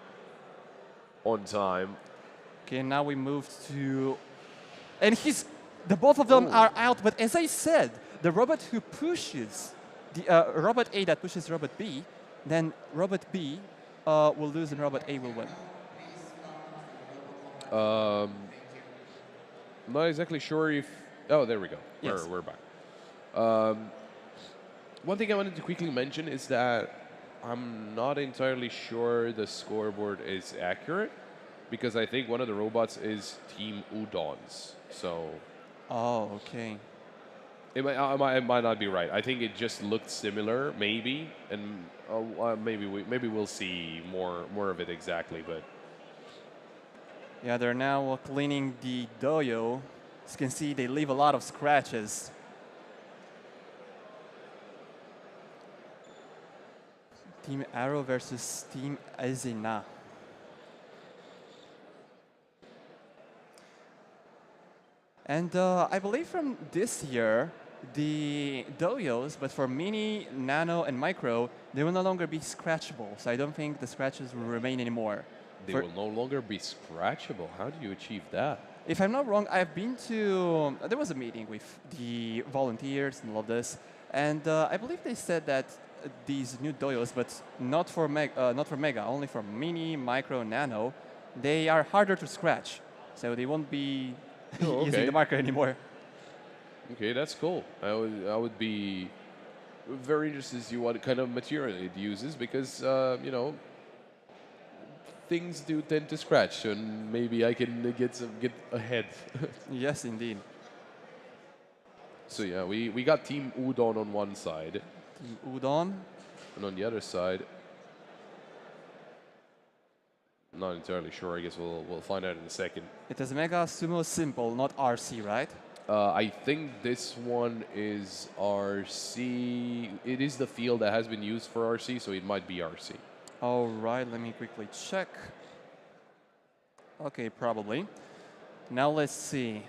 on time. Okay, now we move to, and the both of them are out. But as I said, the robot who pushes the robot A that pushes robot B, then robot B will lose and robot A will win. I'm not exactly sure if. Oh, there we go. Yes. We're back. One thing I wanted to quickly mention is that I'm not entirely sure the scoreboard is accurate, because I think one of the robots is Team Udon's. So. Oh, okay. It might not be right. I think it just looked similar, maybe, and maybe we'll see more of it exactly. But yeah, they're now cleaning the doyo. As you can see, they leave a lot of scratches. Team Arrow versus Team Azina. And I believe from this year, the doyos, but for mini, nano, and micro, they will no longer be scratchable. So I don't think the scratches will remain anymore. they will no longer be scratchable. How do you achieve that? If I'm not wrong, I've been to, there was a meeting with the volunteers and all of this, and I believe they said that these new doyos, but not for Mega, only for Mini, Micro, Nano, they are harder to scratch, so they won't be using the marker anymore. Okay, that's cool. I would be very interested to see what kind of material it uses, because things do tend to scratch, and maybe I can get ahead. Yes, indeed. So yeah, we got Team Udon on one side, Team Udon. and on the other side, not entirely sure. I guess we'll find out in a second. It is Mega Sumo Simple, not RC, right? I think this one is RC. It is the field that has been used for RC, so it might be RC. All right, let me quickly check. Okay, probably. Now let's see.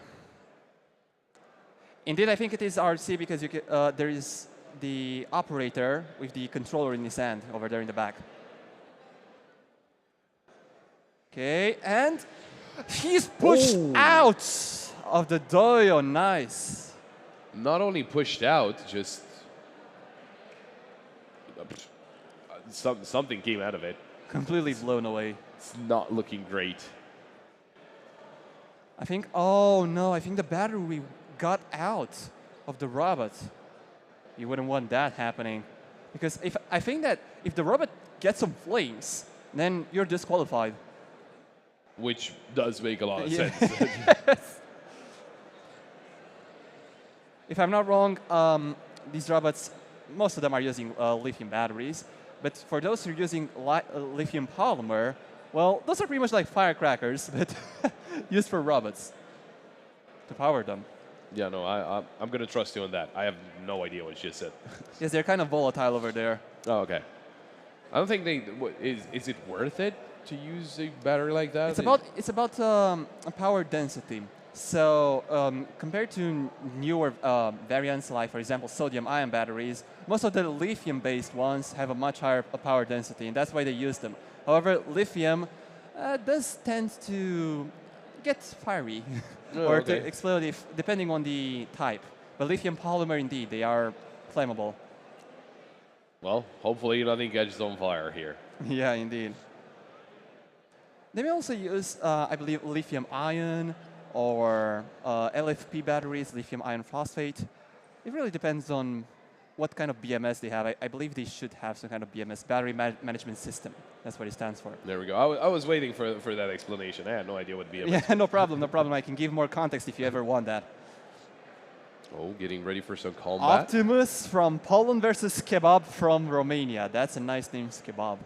Indeed, I think it is RC because you can, there is the operator with the controller in his hand over there in the back. Okay, and he's pushed out of the doyo. Nice. Not only pushed out, just something came out of it. Completely blown away. It's not looking great. I think, oh no, I think the battery got out of the robot. You wouldn't want that happening. Because I think that if the robot gets some flames, then you're disqualified. Which does make a lot of sense. If I'm not wrong, these robots, most of them are using lithium batteries. But for those who are using lithium polymer, well, those are pretty much like firecrackers, but used for robots to power them. Yeah, no, I'm going to trust you on that. I have no idea what you just said. Yes, they're kind of volatile over there. Oh, okay. I don't think is it worth it to use a battery like that? It's about power density. So compared to newer variants, like for example sodium-ion batteries, most of the lithium-based ones have a much higher power density, and that's why they use them. However, lithium does tend to get fiery or to explode depending on the type. But lithium polymer, indeed, they are flammable. Well, hopefully nothing catches on fire here. Yeah, indeed. They may also use, I believe, lithium ion or LFP batteries, lithium iron phosphate. It really depends on what kind of BMS they have. I believe they should have some kind of BMS, battery management system. That's what it stands for. There we go. I was waiting for that explanation. I had no idea what BMS. Yeah, no problem, no problem. I can give more context if you ever want that. Oh, getting ready for some combat. Optimus from Poland versus Kebab from Romania. That's a nice name, Kebab.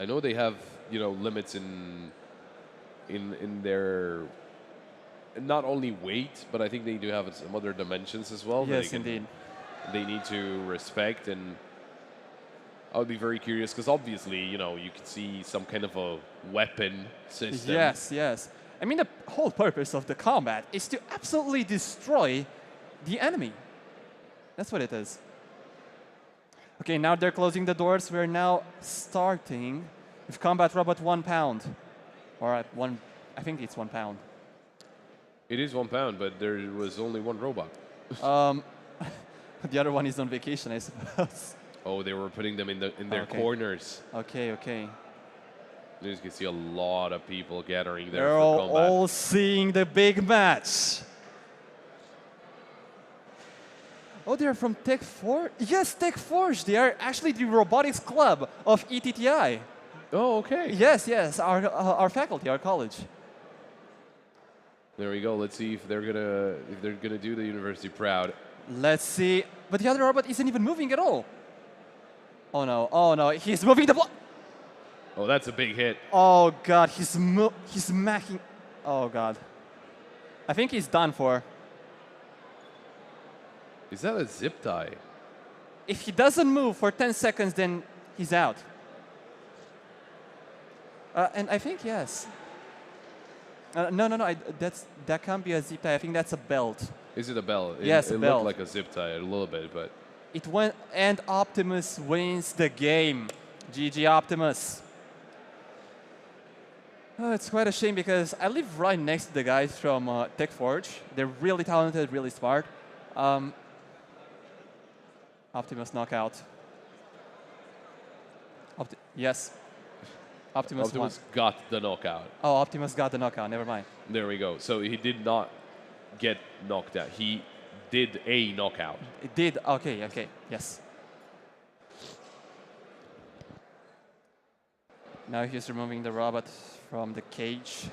I know they have, limits in their not only weight, but I think they do have some other dimensions as well. Yes, indeed. They need to respect, and I would be very curious because obviously, you can see some kind of a weapon system. Yes, yes. I mean, the whole purpose of the combat is to absolutely destroy the enemy. That's what it is. Okay, now they're closing the doors. We're now starting with Combat Robot 1 pound. Or at one, I think it's 1 pound. It is 1 pound, but there was only one robot. The other one is on vacation, I suppose. Oh, they were putting them in their corners. Okay, okay. You can see a lot of people gathering there They're for combat. all seeing the big match. Oh, they're from Tech Forge? Yes, Tech Forge. They are actually the robotics club of ETTI. Oh, okay. Yes, yes, our faculty, our college. There we go. Let's see if they're gonna do the university proud. Let's see. But the other robot isn't even moving at all. Oh no, he's moving the block. Oh, that's a big hit. Oh god, he's macking. Oh god. I think he's done for. Is that a zip tie? If he doesn't move for 10 seconds, then he's out. And I think yes. No, that can't be a zip tie. I think that's a belt. Is it a belt? Yes, a it belt. looked like a zip tie a little bit, but It went, and Optimus wins the game. GG Optimus. Oh, it's quite a shame because I live right next to the guys from Tech Forge. They're really talented, really smart. Optimus knockout. Yes. Optimus won. got the knockout. Oh, Optimus got the knockout. Never mind. There we go. So he did not get knocked out. He did a knockout. It did. Okay, okay. Yes. Now he's removing the robot from the cage.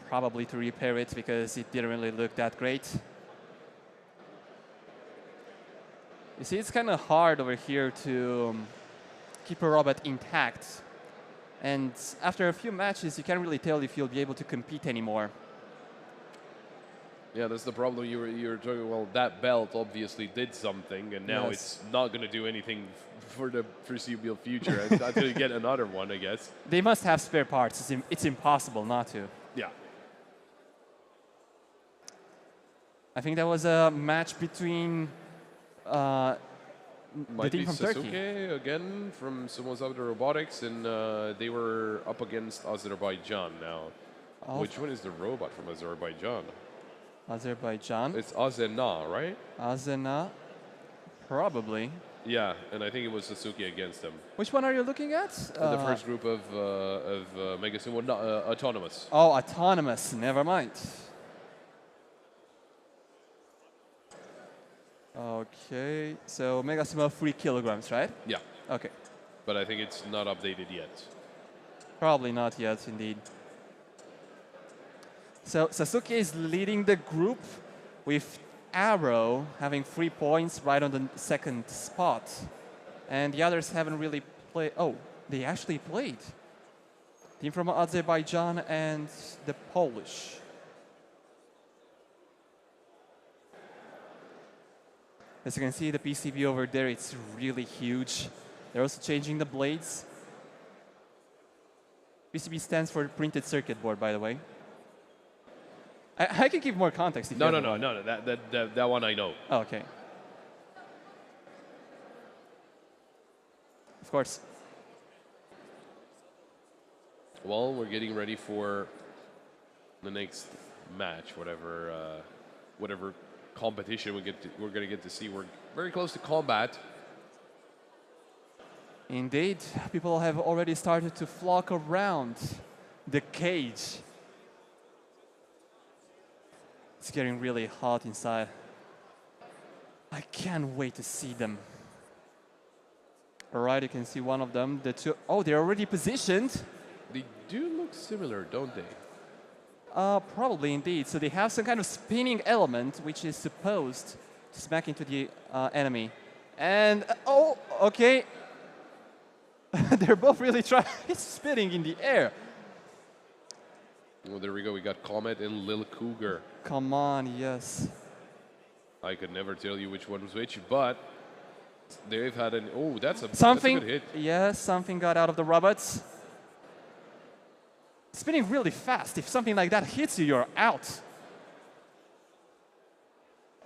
Probably to repair it because it didn't really look that great. You see, it's kind of hard over here to keep a robot intact. And after a few matches, you can't really tell if you'll be able to compete anymore. Yeah, that's the problem. You were talking. Well, that belt obviously did something, and now it's not going to do anything for the foreseeable future until you get another one, I guess. They must have spare parts. It's impossible not to. Yeah. I think that was a match between the Might team be from Sasuke Turkey. again from Someone's Other Robotics, and they were up against Azerbaijan now. Oh. Which one is the robot from Azerbaijan? Azerbaijan. It's Azena, right? Azena. Probably. Yeah, and I think it was Sasuke against them. Which one are you looking at? The first group of Mega Sumo, no, Autonomous. Oh, Autonomous. Never mind. Okay, so Mega Sumo 3 kilograms, right? Yeah, Okay. but I think it's not updated yet. Probably not yet, indeed. So Sasuke is leading the group with Arrow having 3 points right on the second spot. And the others haven't really played. Oh, they actually played. Team from Azerbaijan and the Polish. As you can see, the PCB over there, it's really huge. They're also changing the blades. PCB stands for printed circuit board, by the way. I can give more context if you No. want. That one I know. Oh, okay. Of course. Well, we're getting ready for the next match, whatever competition we're going to get to see. We're very close to combat. Indeed, people have already started to flock around the cage. It's getting really hot inside. I can't wait to see them. All right, you can see one of them. The two, oh, they're already positioned. They do look similar, don't they? Probably indeed. So they have some kind of spinning element which is supposed to smack into the enemy. And, oh, okay. They're both really trying, spinning in the air. Oh, there we go. We got Comet and Lil Cougar. Come on, yes. I could never tell you which one was which, but they've had an... Oh, that's a Something, good hit. yes, something got out of the robots. Spinning really fast. If something like that hits you, you're out.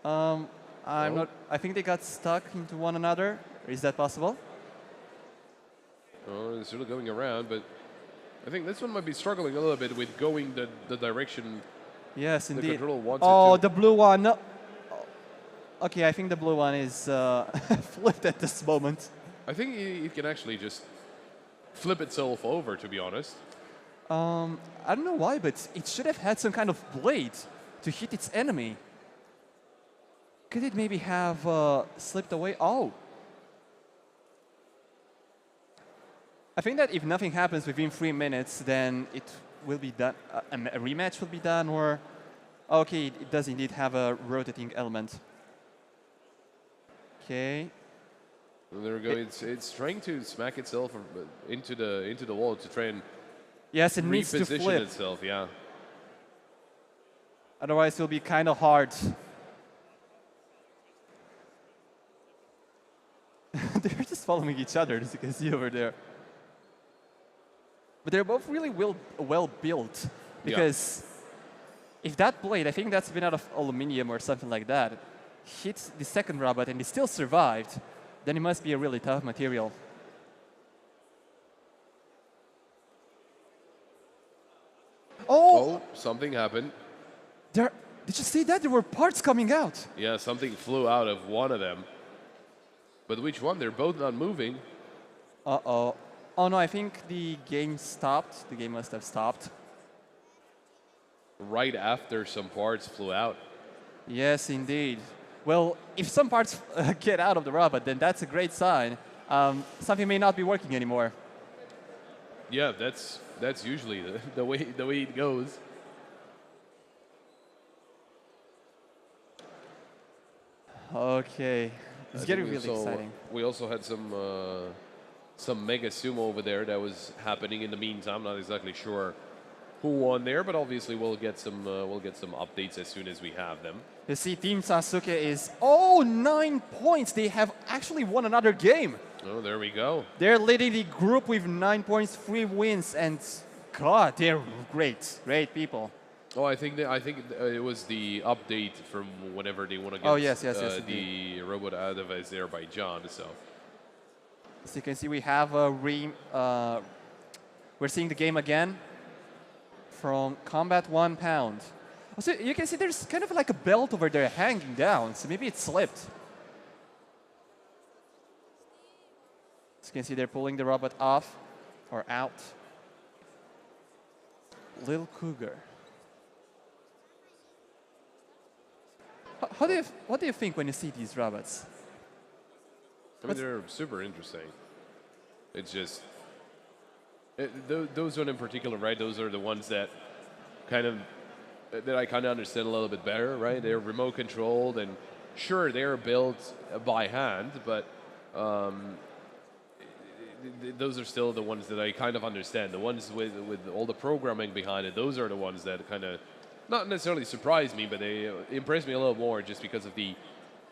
I'm not. I think they got stuck into one another. Is that possible? Oh, they're sort of going around, but I think this one might be struggling a little bit with going the direction Yes, the indeed. controller wants Oh, it to. the blue one. No. Okay, I think the blue one is flipped at this moment. I think it can actually just flip itself over, to be honest. I don't know why, but it should have had some kind of blade to hit its enemy. Could it maybe have slipped away? Oh. I think that if nothing happens within 3 minutes, then it will be done. A rematch will be done, or okay, it does indeed have a rotating element. Okay. And there we go. It's trying to smack itself into the wall to try and Yes, it needs to reposition flip. itself. Yeah. Otherwise, it will be kind of hard. They're just following each other, as you can see over there. But they're both really well built, because if that blade, I think that's been out of aluminum or something like that, hits the second robot and it still survived, then it must be a really tough material. Oh! Something happened. Did you see that? There were parts coming out. Yeah, something flew out of one of them. But which one? They're both not moving. Uh-oh. Oh no, I think the game stopped. The game must have stopped. Right after some parts flew out. Yes, indeed. Well, if some parts get out of the robot, then that's a great sign. Something may not be working anymore. Yeah, that's usually the way it goes. Okay, it's getting really exciting. We also had some Mega Sumo over there that was happening in the meantime. I'm not exactly sure who won there, but obviously we'll get some updates as soon as we have them. You see, Team Sasuke is 9 points. They have actually won another game. Oh, there we go. They're leading the group with 9 points, 3 wins, and God, they're great people. Oh, I think it was the update from whenever they won against yes, the Robot out of Azerbaijan. So as you can see, we have we're seeing the game again from Combat 1 Pound. Also, you can see there's kind of like a belt over there hanging down, so maybe it slipped. As you can see, they're pulling the robot off or out. Lil Cougar. What do you think when you see these robots? I mean, they're super interesting. It's just those one in particular, right? Those are the ones that I kind of understand a little bit better, right? They're remote controlled, and sure, they're built by hand, but those are still the ones that I kind of understand. The ones with all the programming behind it, those are the ones that kind of not necessarily surprise me, but they impress me a little more just because of the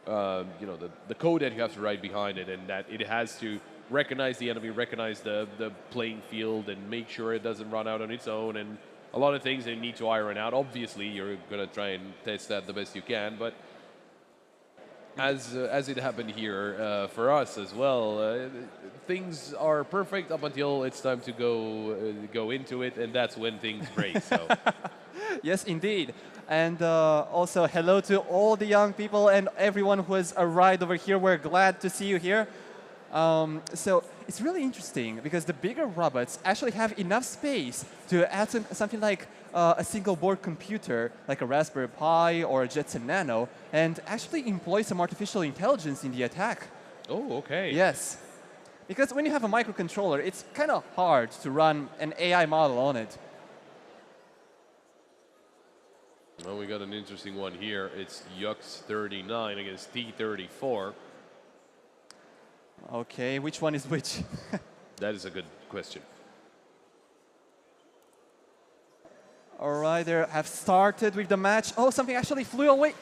the code that you have to write behind it, and that it has to recognize the enemy, recognize the playing field, and make sure it doesn't run out on its own, and a lot of things they need to iron out. Obviously, you're going to try and test that the best you can, but as it happened here for us as well, things are perfect up until it's time to go into it, and that's when things break. So. Yes, indeed. And also, hello to all the young people and everyone who has arrived over here. We're glad to see you here. So it's really interesting because the bigger robots actually have enough space to add something like a single board computer like a Raspberry Pi or a Jetson Nano and actually employ some artificial intelligence in the attack. Oh, okay. Yes. Because when you have a microcontroller, it's kind of hard to run an AI model on it. Well, we got an interesting one here. It's Yux 39 against T34. Okay, which one is which? That is a good question. All right, they have started with the match. Oh, something actually flew away.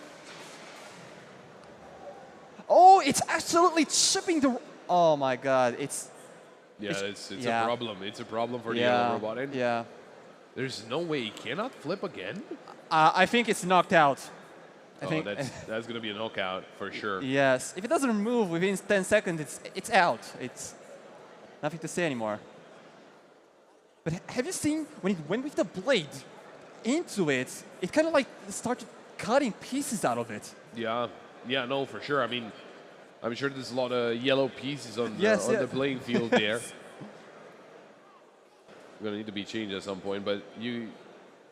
Oh, it's absolutely chipping the... Oh my God, it's... Yeah, it's yeah. a problem. It's a problem for the Yeah, yellow robot. And yeah. there's no way he cannot flip again? I think it's knocked out. I think that's going to be a knockout for sure. Yes, if it doesn't move within 10 seconds, it's out. It's nothing to say anymore. But have you seen when it went with the blade into it, it kind of like started cutting pieces out of it. Yeah, yeah, no, for sure. I mean, I'm sure there's a lot of yellow pieces on, Yes, on yeah. the playing field there. Going to need to be changed at some point, but it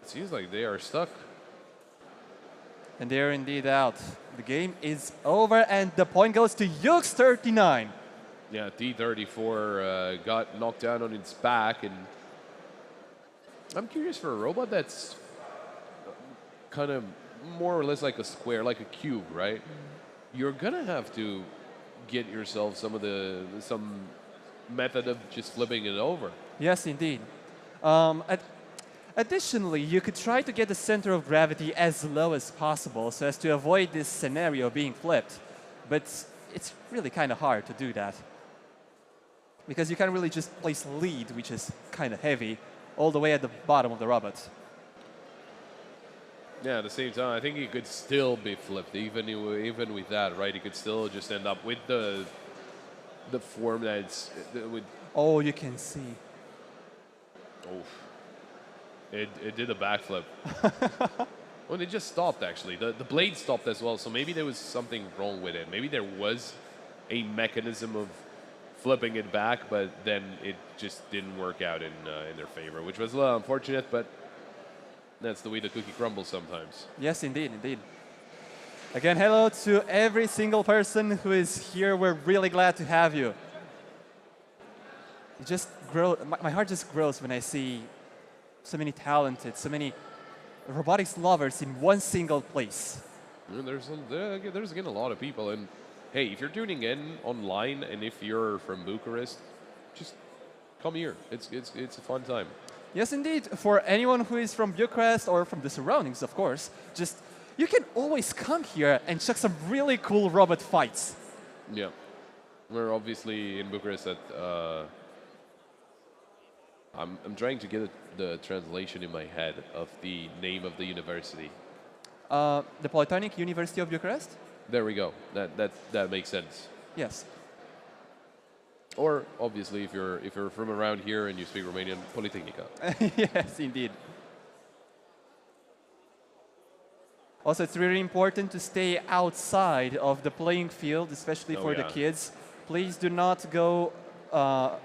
seems like they are stuck. And they're indeed out. The game is over, and the point goes to Yux 39. Yeah, T34 got knocked down on its back, and I'm curious for a robot that's kind of more or less like a square, like a cube, right? You're gonna have to get yourself some method of just flipping it over. Yes, indeed. Additionally, you could try to get the center of gravity as low as possible so as to avoid this scenario being flipped. But it's really kind of hard to do that. Because you can't really just place lead, which is kind of heavy, all the way at the bottom of the robot. Yeah, at the same time, I think it could still be flipped, even with that, right? It could still just end up with the form that's with. Oh, you can see. Oh, it did a backflip. Well, it just stopped actually. The blade stopped as well, so maybe there was something wrong with it. Maybe there was a mechanism of flipping it back, but then it just didn't work out in their favor, which was a little unfortunate, but that's the way the cookie crumbles sometimes. Yes, indeed, indeed. Again, hello to every single person who is here. We're really glad to have you. It just my heart just grows when I see so many talented, so many robotics lovers in one single place. There's again a lot of people, and hey, if you're tuning in online and if you're from Bucharest, just come here. It's a fun time. Yes, indeed. For anyone who is from Bucharest or from the surroundings, of course, you can always come here and check some really cool robot fights. Yeah, we're obviously in Bucharest at. I'm trying to get the translation in my head of the name of the university. The Polytechnic University of Bucharest? There we go. That makes sense. Yes. Or obviously, if you're from around here and you speak Romanian, Politehnica. Yes, indeed. Also, it's really important to stay outside of the playing field, especially for the kids. Please do not go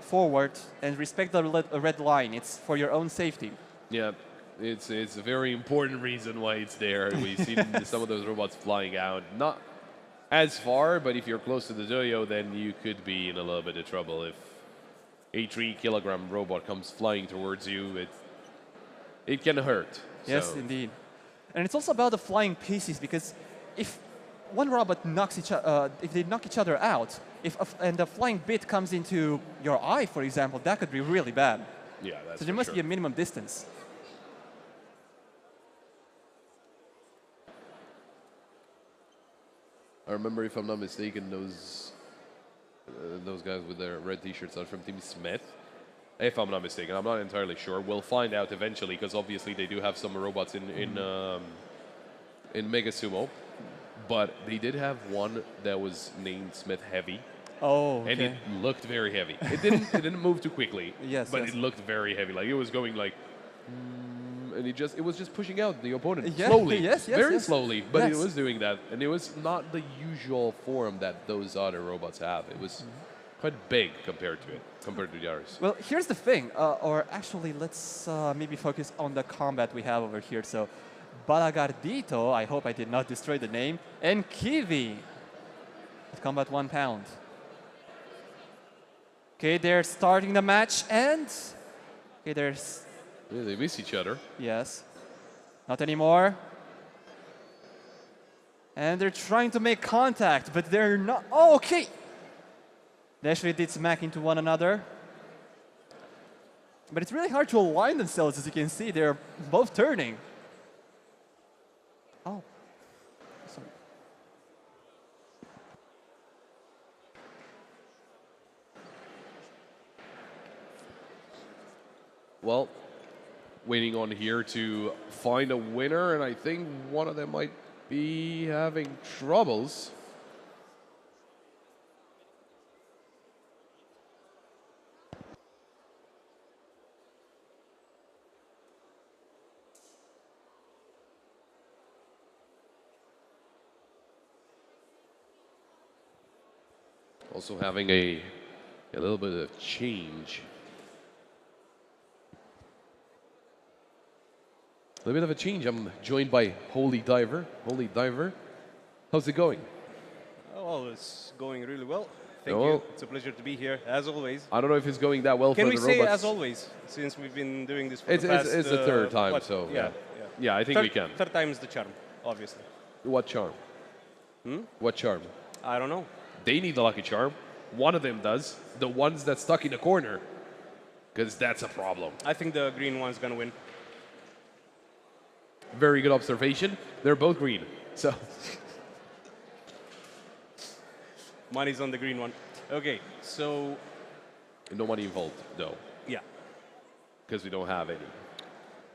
forward and respect the red line. It's for your own safety. Yeah, it's a very important reason why it's there. We've seen some of those robots flying out. Not as far, but if you're close to the dojo, then you could be in a little bit of trouble. If a 3-kilogram robot comes flying towards you, it can hurt. Yes, so. Indeed. And it's also about the flying pieces, because if one robot if they knock each other out, and the flying bit comes into your eye, for example, that could be really bad. Yeah, that's so there must be a minimum distance. I remember, if I'm not mistaken, those guys with their red T-shirts are from Team Smith. If I'm not mistaken, I'm not entirely sure. We'll find out eventually, because obviously they do have some robots in Mega Sumo, but they did have one that was named Smith Heavy. Oh, okay. And it looked very heavy. It didn't move too quickly. Yes, but yes. It looked very heavy. Like it was going like, and it was just pushing out the opponent Yeah, slowly, yes, very slowly. But Yes. it was doing that, and it was not the usual form that those other robots have. It was quite big compared to it, compared to the others. Well, here's the thing, or actually, let's maybe focus on the combat we have over here. So, Balagardito, I hope I did not destroy the name, and Kiwi at combat 1 pound. Okay, they're starting the match, and okay, there's Yeah, they miss each other. yes, not anymore. And they're trying to make contact, but they're not. Oh, okay. They actually did smack into one another. But it's really hard to align themselves, as you can see. They're both turning. Oh. Sorry. Well, waiting on here to find a winner, and I think one of them might be having troubles. Also having a little bit of change. A little bit of a change. I'm joined by Holy Diver. Holy Diver, how's it going? Oh, it's going really well. Thank Well, you. It's a pleasure to be here, as always. I don't know if it's going that well Can for we the say robots. as always, since we've been doing this for It's, the past... it's the third time, what? so Yeah, yeah, I think we can. Third time is the charm, obviously. What charm? What charm? I don't know. They need the lucky charm. One of them does. The ones that's stuck in the corner, because that's a problem. I think the green one's going to win. Very good observation. They're both green, so Money's on the green one. Okay, so, no money involved, though, yeah. because we don't have any.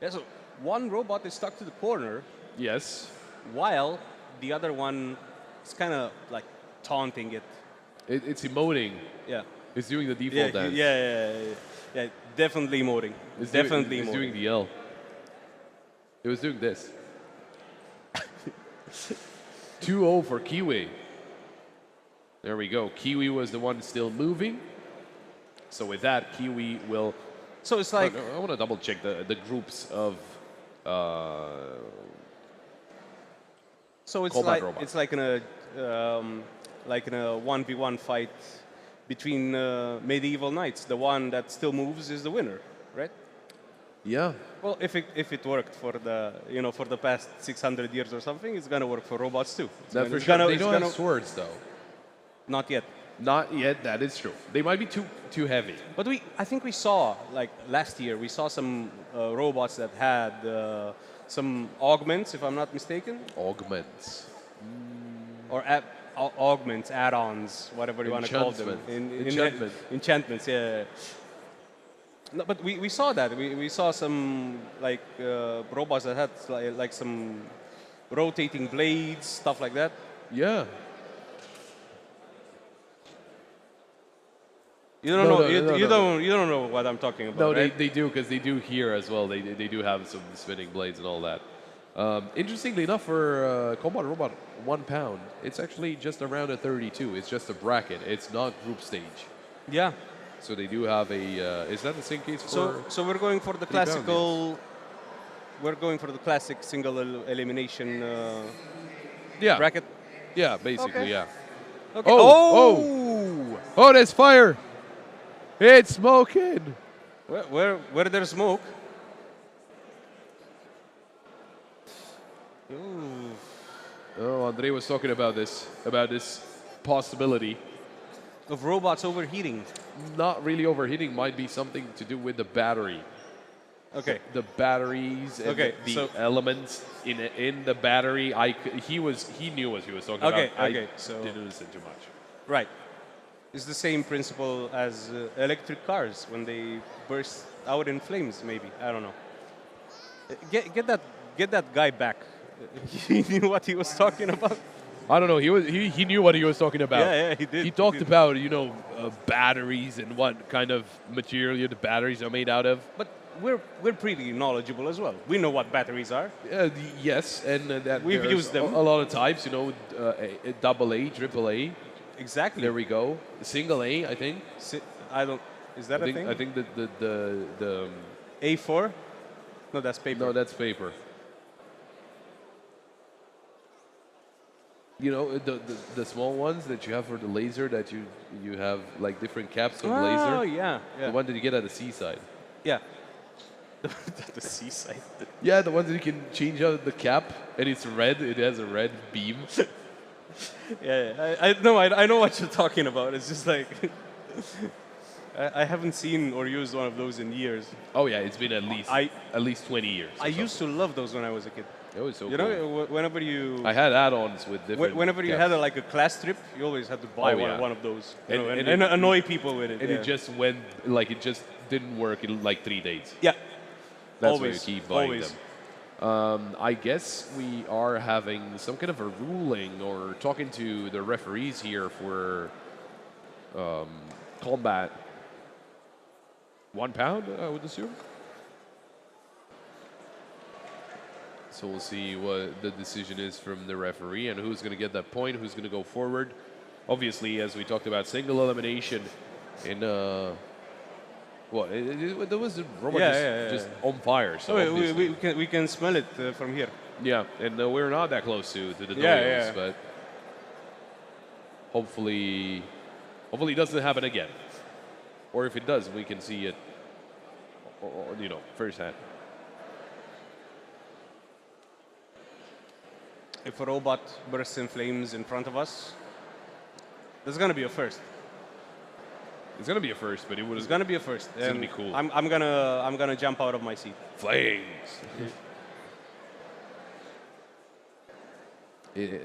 Yeah, so one robot is stuck to the corner, Yes, while the other one is kind of like taunting it. it's emoting. Yeah. It's doing the Yeah, default dance. yeah, definitely emoting. It's Definitely it's emoting. doing the L. It was doing this. 2-0 for Kiwi. There we go. Kiwi was the one still moving. So with that, Kiwi will... So it's like... I want to double check the groups of... So it's combat robots. like in a 1v1 fight between medieval knights. The one that still moves is the winner, right? Yeah. Well, if it worked for the for the past 600 years or something, it's gonna work for robots too. That's for sure. They don't have swords, though. Not yet. Not yet. That is true. They might be too heavy. But I think we saw, like last year, we saw some robots that had some augments, if I'm not mistaken. Augments. Or augments, add-ons, whatever you want to call them. Enchantment. Enchantments, yeah. No, but we saw that. We saw some like robots that had like some rotating blades, stuff like that. Yeah. You don't know. You don't know what I'm talking about. No, right? they do, because they do here as well. They do have some spinning blades and all that. Interestingly enough, for Combat Robot 1 pound, it's actually just around a 32. It's just a bracket. It's not group stage. Yeah. So they do have a. Is that the same case for? So we're going for the 3 pound, classical. We're going for the classic single elimination yeah. bracket. Yeah, basically, Okay. yeah. Okay. Oh, there's fire! It's smoking! Where there's smoke. Ooh. Oh, Andre was talking about this possibility. Of robots overheating. Not really overheating, might be something to do with the battery. Okay. The batteries and Okay, the so- elements in the battery. He knew what he was talking Okay, about. okay, I so- didn't listen too much. Right. It's the same principle as electric cars when they burst out in flames. Maybe I don't know. Get that guy back. He knew what he was talking about. I don't know. He knew what he was talking about. Yeah, he did. He talked about batteries and what kind of material the batteries are made out of. But we're pretty knowledgeable as well. We know what batteries are. Yes, and that We've there's used them. a lot of types. AA, AAA. Exactly. There we go. Single A, I think. I don't. Is that a thing? I think that the A4? No, that's paper. no, that's paper. You know the small ones that you have for the laser that you have like different caps of Oh laser. yeah, yeah, The one that you get at the seaside. yeah. The seaside. Yeah, the ones that you can change out the cap and it's red. It has a red beam. Yeah, I know. I know what you're talking about. It's just like I haven't seen or used one of those in years. Oh yeah, it's been at least 20 years. I used to love those when I was a kid. It was so You cool. know, whenever you I had add-ons with different. whenever you caps. had like a class trip, you always had to buy Oh, yeah. one of those, you And- know, and and it- annoy people with it. And yeah. it just went like it just didn't work in like 3 days. Yeah. That's Always, why you keep buying always. them. I guess we are having some kind of a ruling or talking to the referees here for combat. £1, I would assume. So we'll see what the decision is from the referee and who's going to get that point, who's going to go forward. Obviously, as we talked about, single elimination in what? There was a robot just on fire. So Oh, obviously. we can smell it from here. Yeah, and we're not that close to the Yeah, Doyos, yeah. but hopefully it doesn't happen again. Or if it does, we can see it, you know, firsthand. If a robot bursts in flames in front of us, there's gonna be a first. It's gonna be a first, but it It's was gonna be a first. gonna And be cool. I'm gonna jump out of my seat. flames.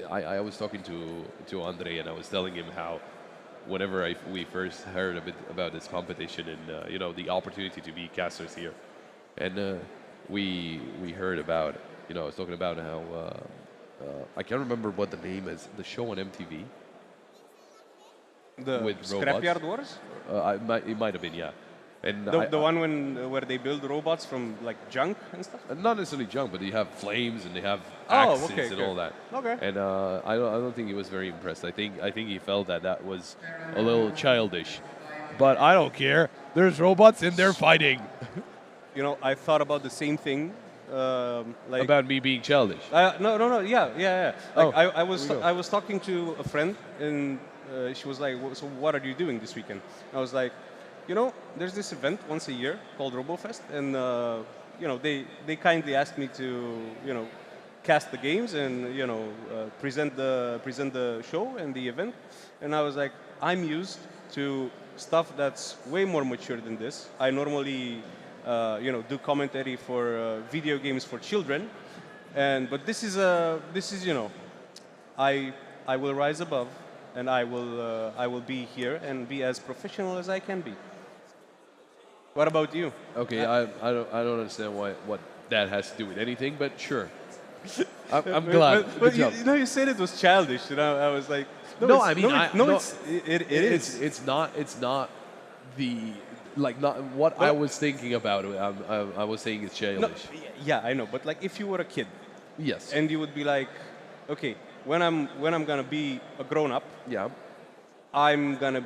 I was talking to Andre and I was telling him how whenever we first heard a bit about this competition and you know the opportunity to be casters here, and we heard about I was talking about how I can't remember what the name is, the show on MTV. The With Scrapyard robots? Wars? It might have been, yeah. And The one where they build robots from like junk and stuff? not necessarily junk, but they have flames and they have Oh, axes okay, and okay. all that. Okay. And I don't think he was very impressed. I think he felt that was a little childish. But I don't care. There's robots and they're fighting. You know, I thought about the same thing. Like About me being childish. no, yeah. Oh, Like we go. I was talking to a friend, and she was like, "So what are you doing this weekend?" I was like, "You know, there's this event once a year called RoboFest, and you know, they kindly asked me to, you know, cast the games and present the show and the event." And I was like, "I'm used to stuff that's way more mature than this. I normally do commentary for video games for children, but this is I will rise above, and I will be here and be as professional as I can be." What about you? Okay, I don't understand what that has to do with anything, but sure. I'm glad. But Good job. you said it was childish, and I was like, No, it's- I mean, it is. It's not the like not what I Well- was thinking about. I was saying it's No, childish. yeah, I know, but like if you were a kid Yes. and you would be like, okay, when I'm gonna be a grown up, Yeah. I'm gonna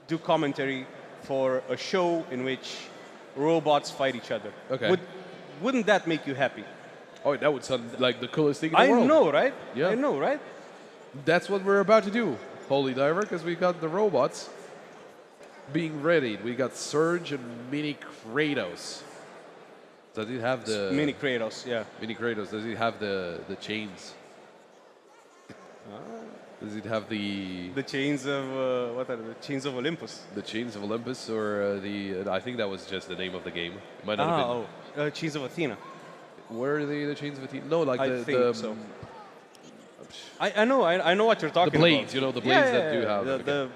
do commentary for a show in which robots fight each other. Okay. Wouldn't that make you happy? Oh, that would sound like the coolest thing in the I world. know, right? Yeah. I know, right? That's what we're about to do, Holy Diver, because we got the robots being ready. We got Surge and Mini Kratos. Does it have the Mini Kratos, yeah. Mini Kratos? Does it have the chains? Does it have The chains of what are the chains of Olympus? the chains of Olympus or I think that was just the name of the game. It might not have been. Chains of Athena. Where are the chains of Athena? No, like I the think so. I know what you're talking blades, about. you know, the blades that do have. the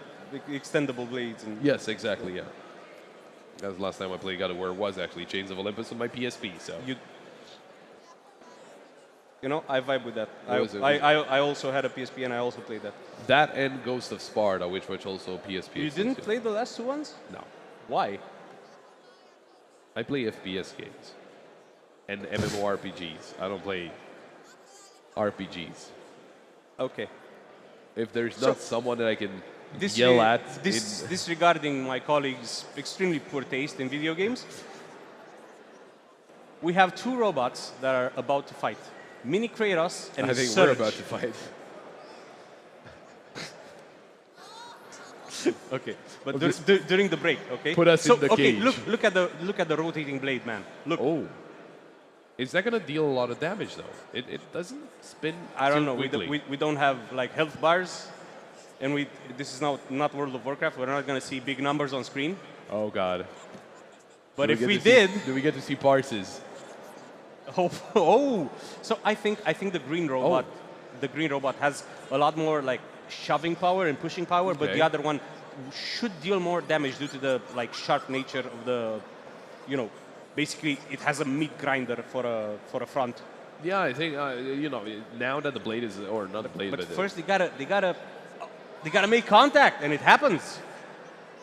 extendable blades and Yes, exactly. Yeah. That was the last time I played God of War was actually Chains of Olympus on my PSP. So you know, I vibe with that. It was- I also had a PSP and I also played that. that and Ghost of Sparta, which was also PSP. You didn't exclusive. play the last two ones? No, Why? I play FPS games and MMORPGs. I don't play RPGs. Okay. if there's not someone that I can Dis- yell at. Disregarding my colleague's extremely poor taste in video games, we have two robots that are about to fight. Mini Kratos and I think Surge. we're about to fight. Okay, but Well, just during the break, okay. put us in the okay, cage. look at the rotating blade, man. Look, Oh. Is that going to deal a lot of damage, though? It doesn't spin I don't too know. quickly. We don't have like health bars, and this is not World of Warcraft. We're not gonna see big numbers on screen. Oh, God. But Do if get we to see- did, do we get to see parses? oh, so I think the green robot, the green robot has a lot more like shoving power and pushing power, but Okay. the other one should deal more damage due to the like sharp nature of the, you know, basically it has a meat grinder for a front. Yeah, I think, you know, now that the blade is, or not the blade, But but first they gotta make contact, and it happens.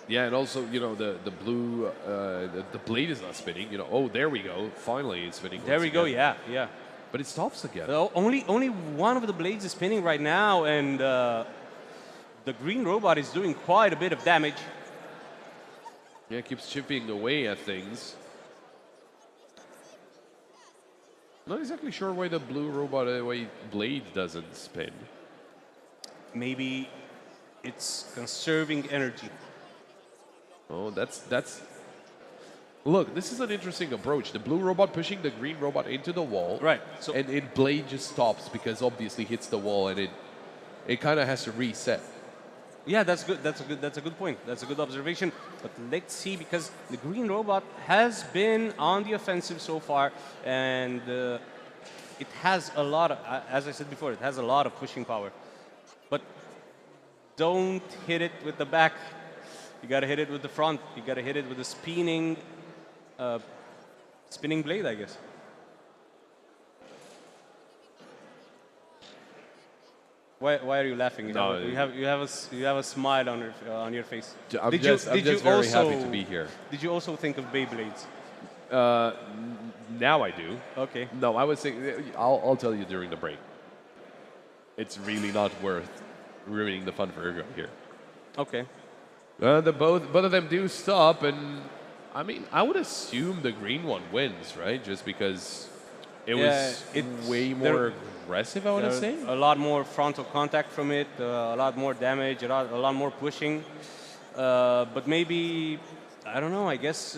yeah, and also, you know, the blue, the blade is not spinning. You know, oh, there we go. Finally, it's spinning. There once we go. again. Yeah. But it stops again. Only one of the blades is spinning right now, and the green robot is doing quite a bit of damage. Yeah, it keeps chipping away at things. Not exactly sure why the blue robot, why blade doesn't spin. Maybe it's conserving energy. Oh, that's. Look, this is an interesting approach. The blue robot pushing the green robot into the wall. Right. So And it blade just stops because obviously hits the wall and it kind of has to reset. yeah, that's good. That's a good point. That's a good observation. But let's see, because the green robot has been on the offensive so far, and it has a lot of, as I said before, it has a lot of pushing power. But don't hit it with the back. You gotta hit it with the front. You gotta hit it with the spinning blade, I guess. Why are you laughing? No, You have a smile on your face. I'm Did just very happy to be here. Did you also think of Beyblades? Now I do. Okay. No, I was saying, I'll tell you during the break. It's really not worth ruining the fun for everyone here. Okay. Both of them do stop, and I mean, I would assume the green one wins, right? Just because it was way more aggressive, I want to There's say. a lot more frontal contact from it, a lot more damage, a lot more pushing. But maybe, I don't know, I guess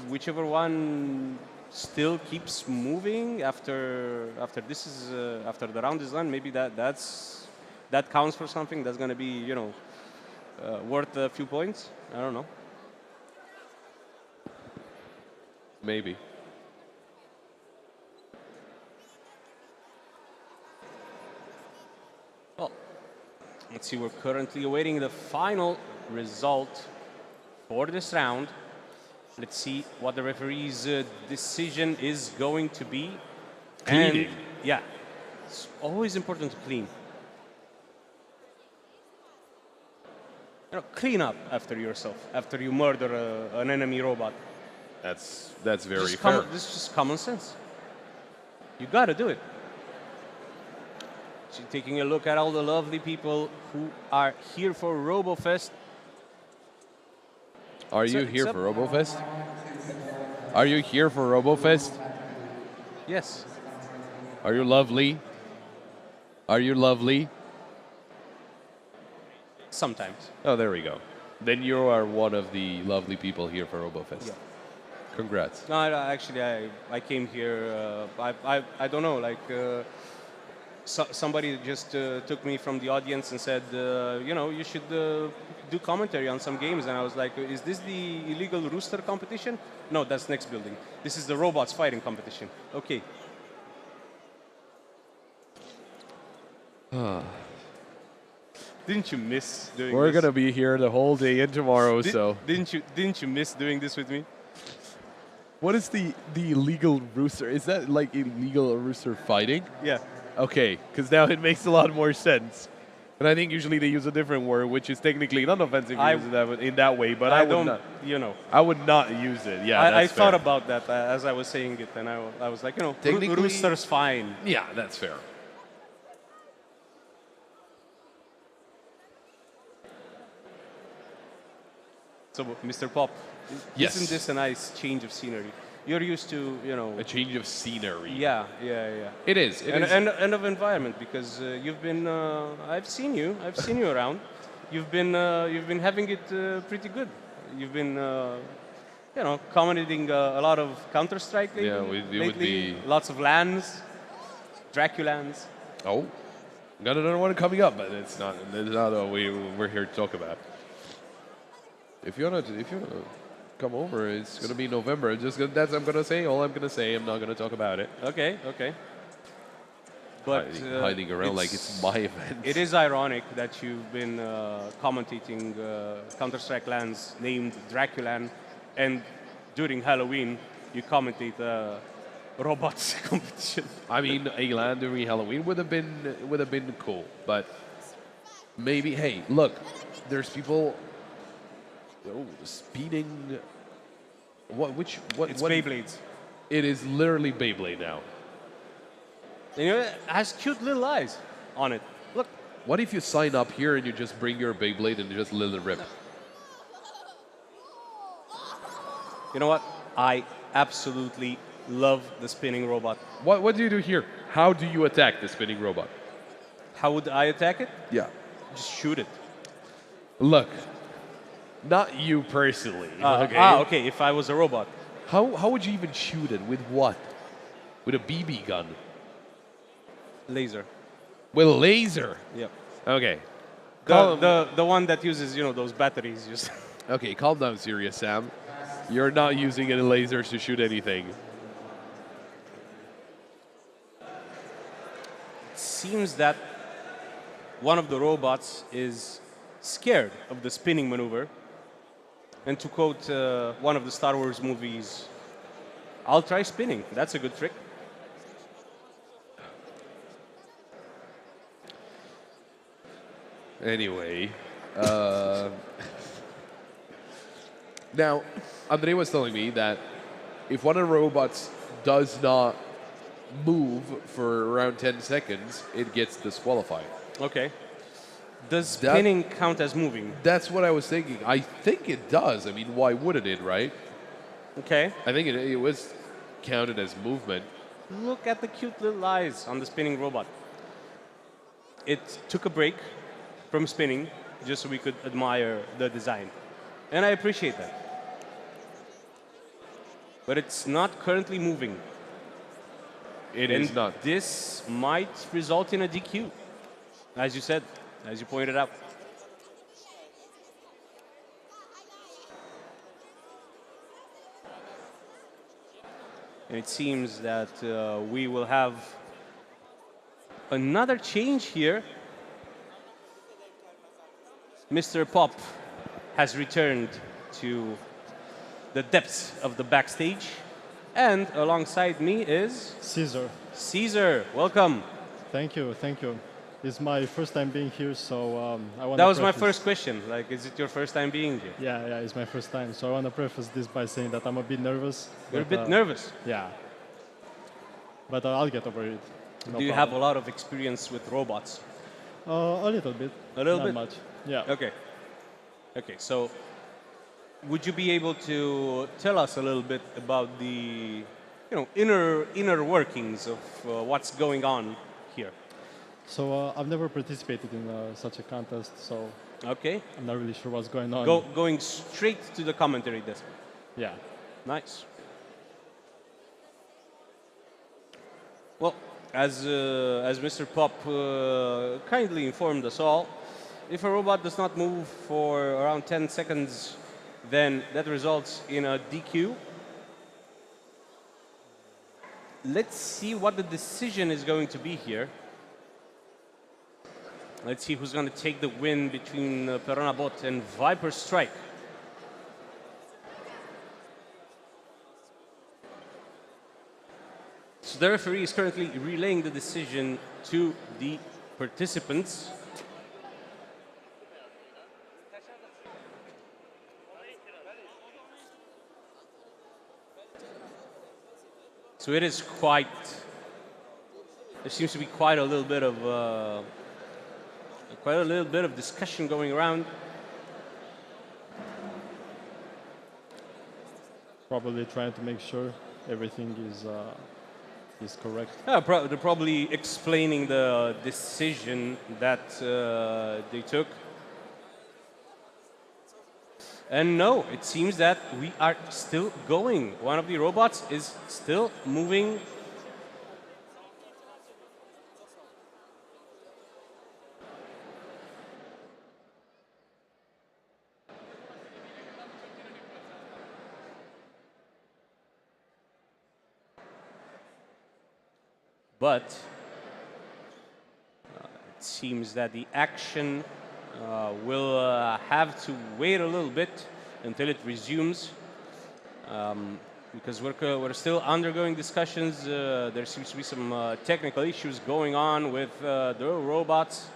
whichever one still keeps moving after the round is done, maybe that counts for something. That's going to be, you know, worth a few points. I don't know. Maybe. Well, let's see. We're currently awaiting the final result for this round. Let's see what the referee's decision is going to be. Cleaning. And, yeah, it's always important to clean. You know, clean up after yourself, after you murder an enemy robot. That's very Just fair. this is just common sense. You got to do it. So taking a look at all the lovely people who are here for RoboFest. Are you Except- here except- for RoboFest? Are you here for RoboFest? Yes. Are you lovely? Are you lovely? Sometimes. Oh, there we go. Then you are one of the lovely people here for RoboFest. Yeah. Congrats. No, actually, I came here. I don't know. Like somebody just took me from the audience and said, you know, you should do commentary on some games. And I was like, is this the illegal rooster competition? No, that's next building. This is the robots fighting competition. Okay. Didn't you miss doing We're this? gonna be here the whole day and tomorrow, so. Didn't you miss doing this with me? What is the illegal rooster? Is that like illegal rooster fighting? Yeah. Okay, because now it makes a lot more sense. And I think usually they use a different word, which is technically not offensive I- in that way, but I would don't, not. you know. I would not use it. Yeah, I that's thought fair. about that as I was saying it, and I was like, you know, Technically- rooster's fine. Yeah, that's fair. So, Mr. Pop, Yes. isn't this a nice change of scenery? You're used to, A change of scenery. yeah, yeah, yeah. It is. It and, is. and of environment because you've been, I've seen you around. You've been having it pretty good. You've been, commentating a lot of Counter-Strike lately. Yeah, we would be- Lots of lands, Draculans. Oh, got another one coming up, but it's not what we're here to talk about. If you wanna come over, it's gonna be November. That's I'm gonna say. All I'm gonna say. I'm not gonna talk about it. Okay, okay. But Hiding around like it's my event. It is ironic that you've been commentating Counter-Strike lands named Draculan, and during Halloween you commentate robots competition. I mean, a land during Halloween would have been cool, but maybe. Hey, look, there's people. Oh, speeding. What? It's Beyblades. It is literally Beyblade now. You know, it has cute little eyes on it. Look, What if you sign up here and you just bring your Beyblade and just let it rip? you know what? I absolutely love the spinning robot. What do you do here? How do you attack the spinning robot? How would I attack it? Yeah. Just shoot it. Look, not you personally. Okay. Okay. If I was a robot, How would you even shoot it? With what? With a BB gun? laser. With a laser? Yep. Okay. The one that uses those batteries. Just Okay, calm down, Serious Sam. You're not using any lasers to shoot anything. It seems that one of the robots is scared of the spinning maneuver. And to quote one of the Star Wars movies, I'll try spinning. That's a good trick. Anyway, now Andre was telling me that if one of the robots does not move for around 10 seconds, it gets disqualified. Okay. Does That- spinning count as moving? That's what I was thinking. I think it does. I mean, why wouldn't it, right? Okay. I think it was counted as movement. Look at the cute little eyes on the spinning robot. It took a break from spinning just so we could admire the design. And I appreciate that. But it's not currently moving. It is And not. This might result in a DQ, as you said, as you pointed out. And it seems that we will have another change here. Mr. Pop has returned to the depths of the backstage. And alongside me is Caesar. Caesar. Welcome. Thank you, thank you. It's my first time being here, so I want That was my first question. Like, is it your first time being here? Yeah, it's my first time. So I want to preface this by saying that I'm a bit nervous. You're a but, bit nervous. Yeah. But I'll get over it. No Do you have a problem. lot of experience with robots? A little bit. A little Not bit? much. Yeah. Okay. Okay, so would you be able to tell us a little bit about the inner workings of what's going on here? So I've never participated in such a contest, so Okay. I'm not really sure what's going on. Going straight to the commentary desk. Yeah. Nice. Well, as Mr. Pop kindly informed us all, if a robot does not move for around 10 seconds, then that results in a DQ. Let's see what the decision is going to be here. Let's see who's going to take the win between Perona Bot and Viper Strike. So the referee is currently relaying the decision to the participants. So it is quite. There seems to be quite a little bit of discussion going around. Probably trying to make sure everything is correct. Yeah, they're probably explaining the decision that they took. And no, it seems that we are still going. One of the robots is still moving. But it seems that the action will have to wait a little bit until it resumes. Because we're still undergoing discussions. There seems to be some technical issues going on with the robots.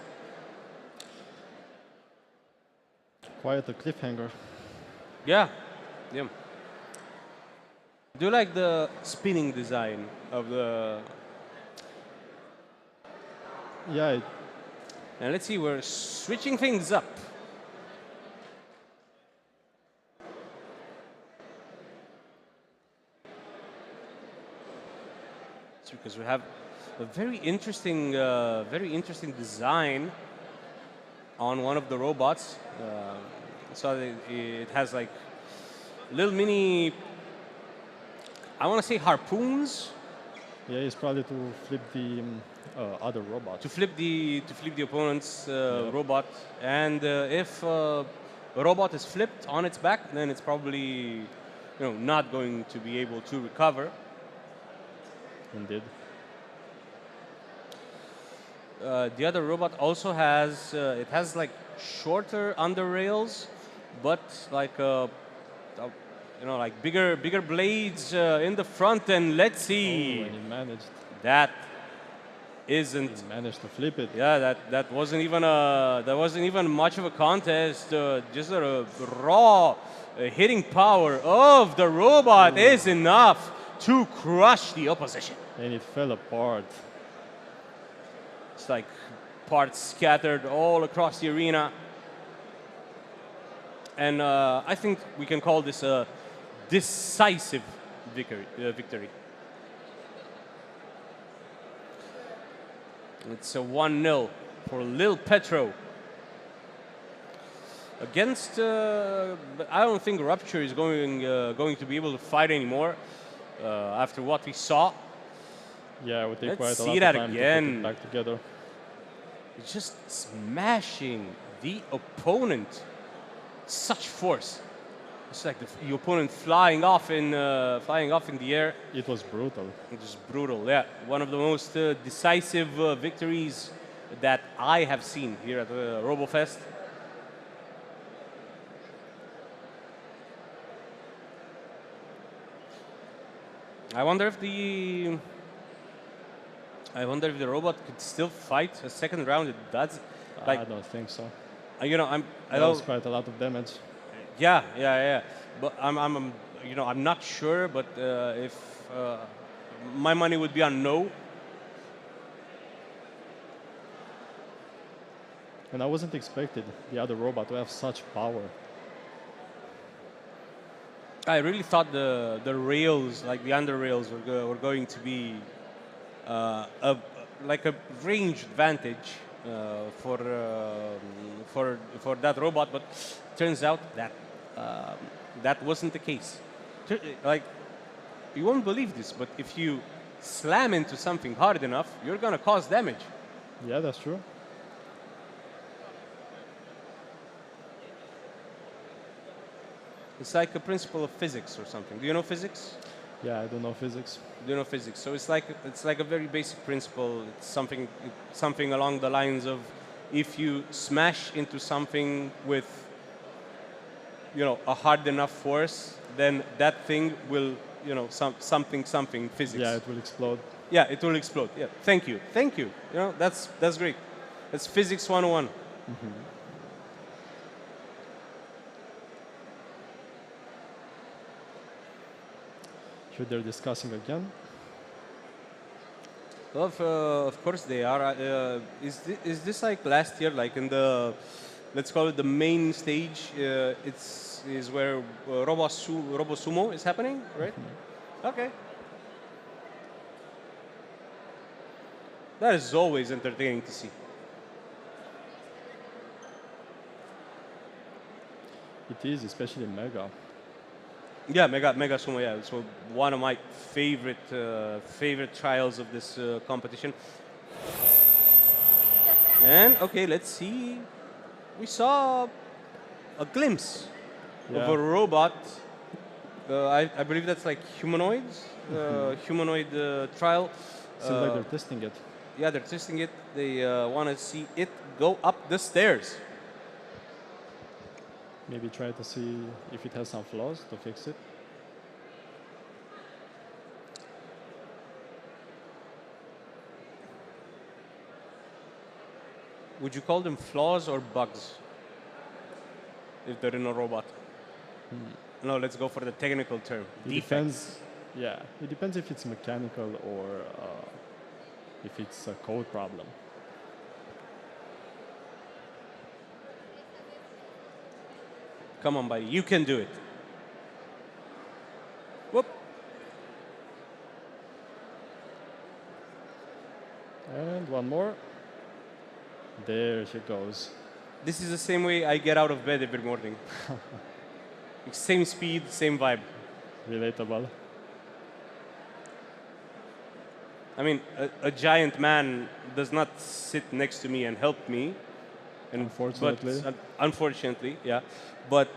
Quite a cliffhanger. Yeah, yeah. Do you like the spinning design of the? Yeah, And let's see, we're switching things up. It's because we have a very interesting design on one of the robots. So it has like little mini, I want to say harpoons yeah, it's probably to flip the other robot. to flip the opponent's robot. And if a robot is flipped on its back, then it's probably not going to be able to recover. Indeed. The other robot also has it has like shorter under rails, but like like bigger blades in the front. And let's see, Oh, and he managed. that He isn't. managed to flip it. Yeah, that wasn't even much of a contest. Just a raw hitting power of the robot is enough to crush the opposition. And it fell apart. It's like parts scattered all across the arena. And I think we can call this a decisive victory. It's a 1-0 for Lil Petro. Against, I don't think Rupture is going to be able to fight anymore after what we saw. Yeah, it would take Let's quite a see lot that of time to again. put it back together. It's just smashing the opponent. Such force. It's like the opponent flying off in the air. It was brutal. It was brutal. Yeah, one of the most decisive victories that I have seen here at the RoboFest. I wonder if the robot could still fight a second round. It does. I don't think so. I That was quite a lot of damage. Yeah. But I'm not sure. But if my money would be on no. And I wasn't expected the other robot to have such power. I really thought the rails, like the under rails, were going to be like a range advantage for that robot, but turns out that that wasn't the case. Like, you won't believe this, but if you slam into something hard enough, you're gonna cause damage. Yeah, that's true. It's like a principle of physics or something. Do you know physics? Yeah, I don't know physics. Do you know physics? So it's like a very basic principle. It's something along the lines of, if you smash into something with a hard enough force, then that thing will something physics. Yeah, it will explode. Yeah, it will explode. Yeah, thank you. That's great. That's physics 101. Sure, they're discussing again. Of course they are. Is this like last year, like in the let's call it the main stage. It's is where Robo Sumo is happening, right? Okay. That is always entertaining to see. It is, especially Mega. Yeah, Mega Sumo. Yeah, it's one of my favorite trials of this competition. And okay, let's see. We saw a glimpse of a robot. I believe that's like humanoids, humanoid trial. Seems like they're testing it. Yeah, they're testing it. They want to see it go up the stairs. Maybe try to see if it has some flaws to fix it. Would you call them flaws or bugs? If they're in a robot. No, let's go for the technical term. It Defects. depends. Yeah, it depends if it's mechanical or if it's a code problem. Come on, buddy. You can do it. Whoop. And one more. There she goes. This is the same way I get out of bed every morning. Same speed, same vibe. Relatable. I mean, a giant man does not sit next to me and help me. And, Unfortunately. But, unfortunately, yeah. But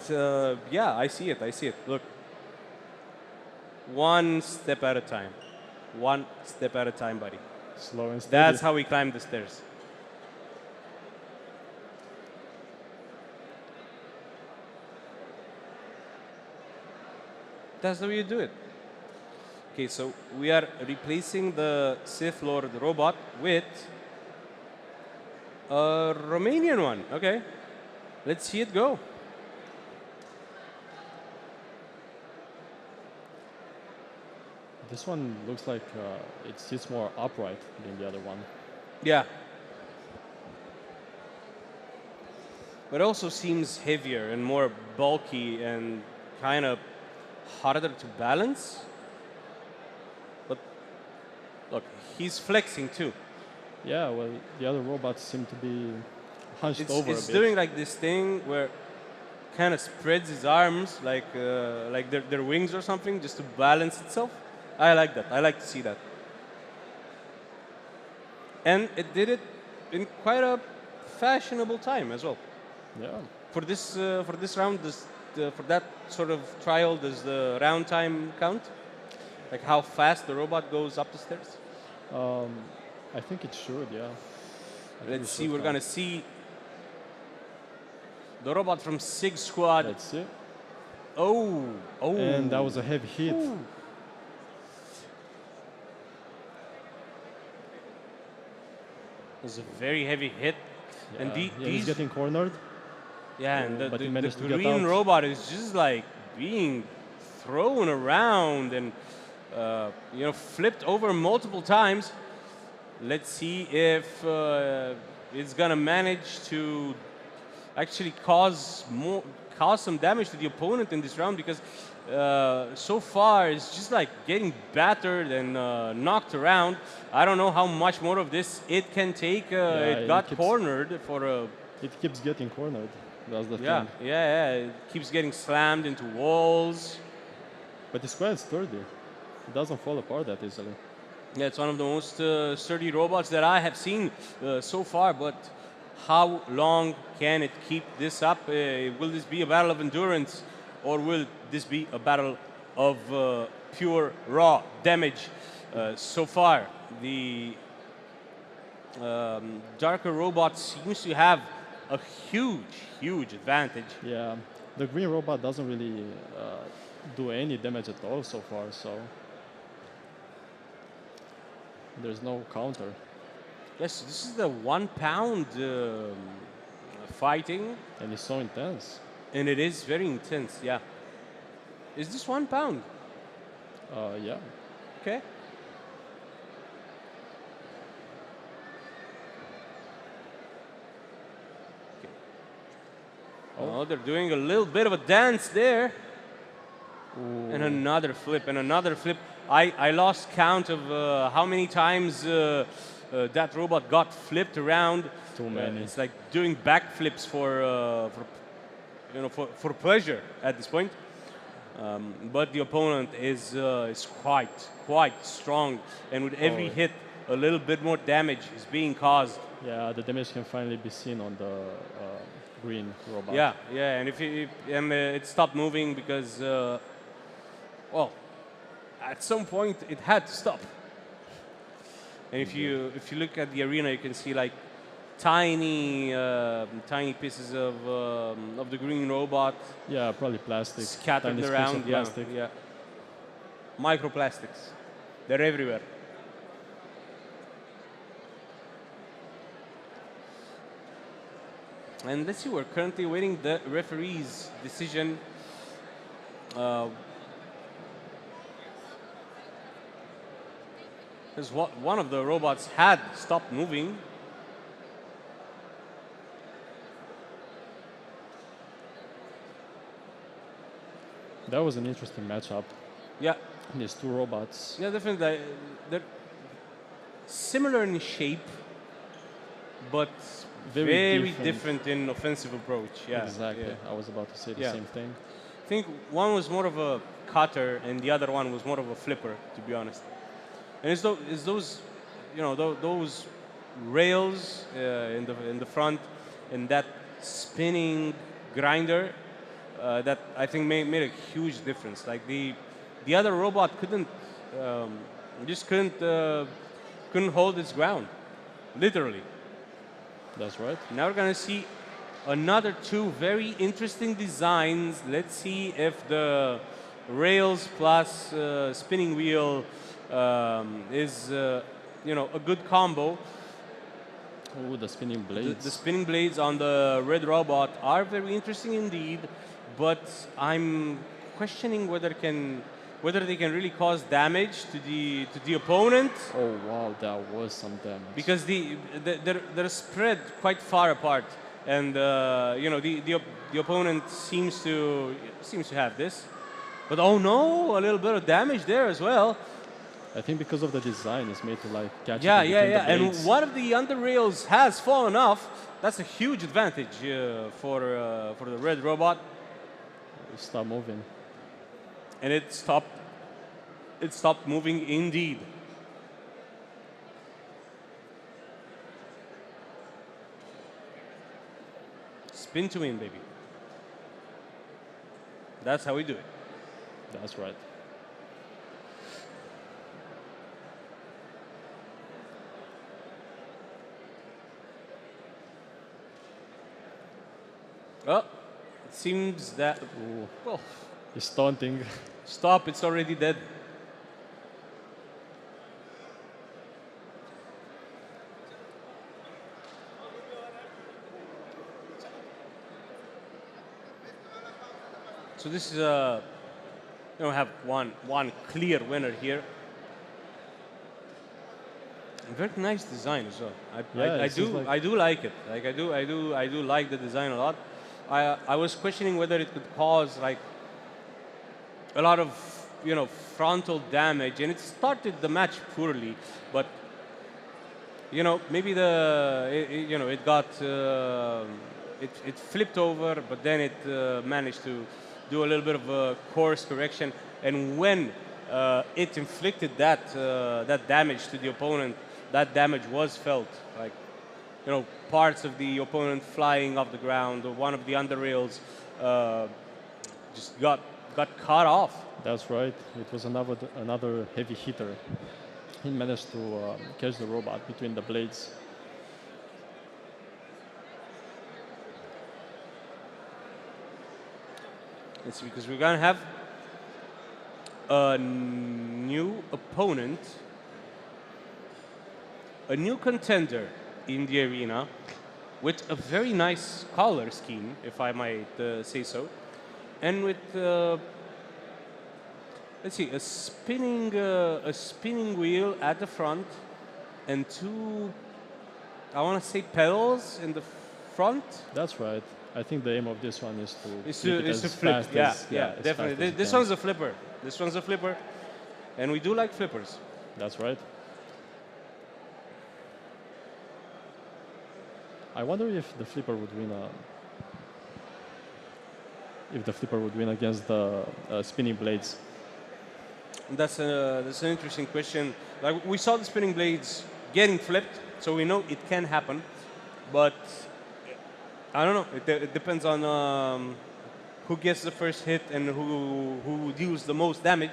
yeah, I see it. I see it. Look. One step at a time. One step at a time, buddy. Slow and steady. That's how we climb the stairs. That's the way you do it. Okay, so we are replacing the Sith Lord robot with a Romanian one. Okay, let's see it go. This one looks like it sits more upright than the other one. Yeah. But it also seems heavier and more bulky and kind of harder to balance. But look, he's flexing too. Yeah, well, the other robots seem to be hunched over a It's bit. doing like this thing where kind of spreads his arms like their wings or something just to balance itself. I like that. I like to see that. And it did it in quite a fashionable time as well. Yeah. For this round, for that sort of trial, does the round time count? Like how fast the robot goes up the stairs? I think it should, yeah. Let's see. We're gonna see the robot from Sig Squad. Let's see. Oh. And that was a heavy hit. Ooh. It was a very heavy hit. Yeah, And yeah, he's these, getting cornered. yeah, and but he the managed to get green out. robot is just like being thrown around and flipped over multiple times. Let's see if it's gonna manage to actually cause some damage to the opponent in this round, because so far it's just like getting battered and knocked around. I don't know how much more of this it can take. It got cornered for a. It keeps getting cornered. That's the Yeah, thing. yeah. It keeps getting slammed into walls. But it's quite sturdy. It doesn't fall apart that easily. Yeah, it's one of the most sturdy robots that I have seen so far, but how long can it keep this up? Will this be a battle of endurance, or will this be a battle of pure raw damage? So far, the darker robot seems to have a huge advantage. Yeah, the green robot doesn't really do any damage at all so far, so there's no counter. Yes, this is the 1 pound fighting. And it's so intense. And it is very intense, yeah. Is this 1 pound? Yeah. Okay. Oh, they're doing a little bit of a dance there. And another flip, and another flip. I lost count of how many times that robot got flipped around. Too many. It's like doing backflips for pleasure at this point. But the opponent is quite strong, and with every hit, a little bit more damage is being caused. Yeah, the damage can finally be seen on the green robot. Yeah, and if it stopped moving because, well, at some point it had to stop. And if you look at the arena, you can see like tiny pieces of the green robot. Yeah, probably plastic. Scattered Tiny around. space of plastic. Yeah. Microplastics. They're everywhere. And let's see, we're currently waiting the referee's decision. Because one of the robots had stopped moving. That was an interesting matchup. Yeah. These two robots. Yeah, definitely. They're similar in shape, but very different in offensive approach. Yeah, Exactly. yeah. I was about to say the Yeah. same thing. I think one was more of a cutter, and the other one was more of a flipper, to be honest. And it's those, those rails in the front, and that spinning grinder that I think made a huge difference. Like the other robot couldn't hold its ground, literally. That's right. Now we're gonna see another two very interesting designs. Let's see if the rails plus spinning wheel is a good combo. Oh, the spinning blades. The spinning blades on the red robot are very interesting indeed, but I'm questioning whether they can really cause damage to the opponent. Oh wow, that was some damage. Because they're spread quite far apart, and the opponent seems to have this, but oh no, a little bit of damage there as well. I think because of the design, it's made to like catch. Yeah, it in between the and blades. one of the under rails has fallen off. That's a huge advantage for the red robot, Stop moving. and it stopped. It stopped moving indeed. Spin to win, baby. That's how we do it. That's right. Oh, it seems that. Ooh, Well, it's taunting. stop, it's already dead. So this is have one clear winner here. Very nice design as well. Yeah, it seems like- I do like it. Like I do like the design a lot. I was questioning whether it could cause like a lot of frontal damage, and it started the match poorly, but maybe it got it flipped over, but then it managed to do a little bit of a course correction, and when it inflicted that damage to the opponent, that damage was felt. Like parts of the opponent flying off the ground, or one of the under rails just got cut off. That's right. It was another heavy hitter. He managed to catch the robot between the blades. It's because we're gonna have a new opponent, a new contender in the arena with a very nice color scheme, if I might say so, and with let's see, a spinning wheel at the front, and two, I want to say pedals in the front. That's right. I think the aim of this one is to Is flip to, it is to as flip. fast Yeah, as, yeah, as fast definitely. as you This can. one's a flipper. This one's a flipper, and we do like flippers. That's right. I wonder if the flipper would win. If the flipper would win against the spinning blades. That's an interesting question. Like we saw the spinning blades getting flipped, so we know it can happen, but I don't know. It depends on who gets the first hit and who deals the most damage.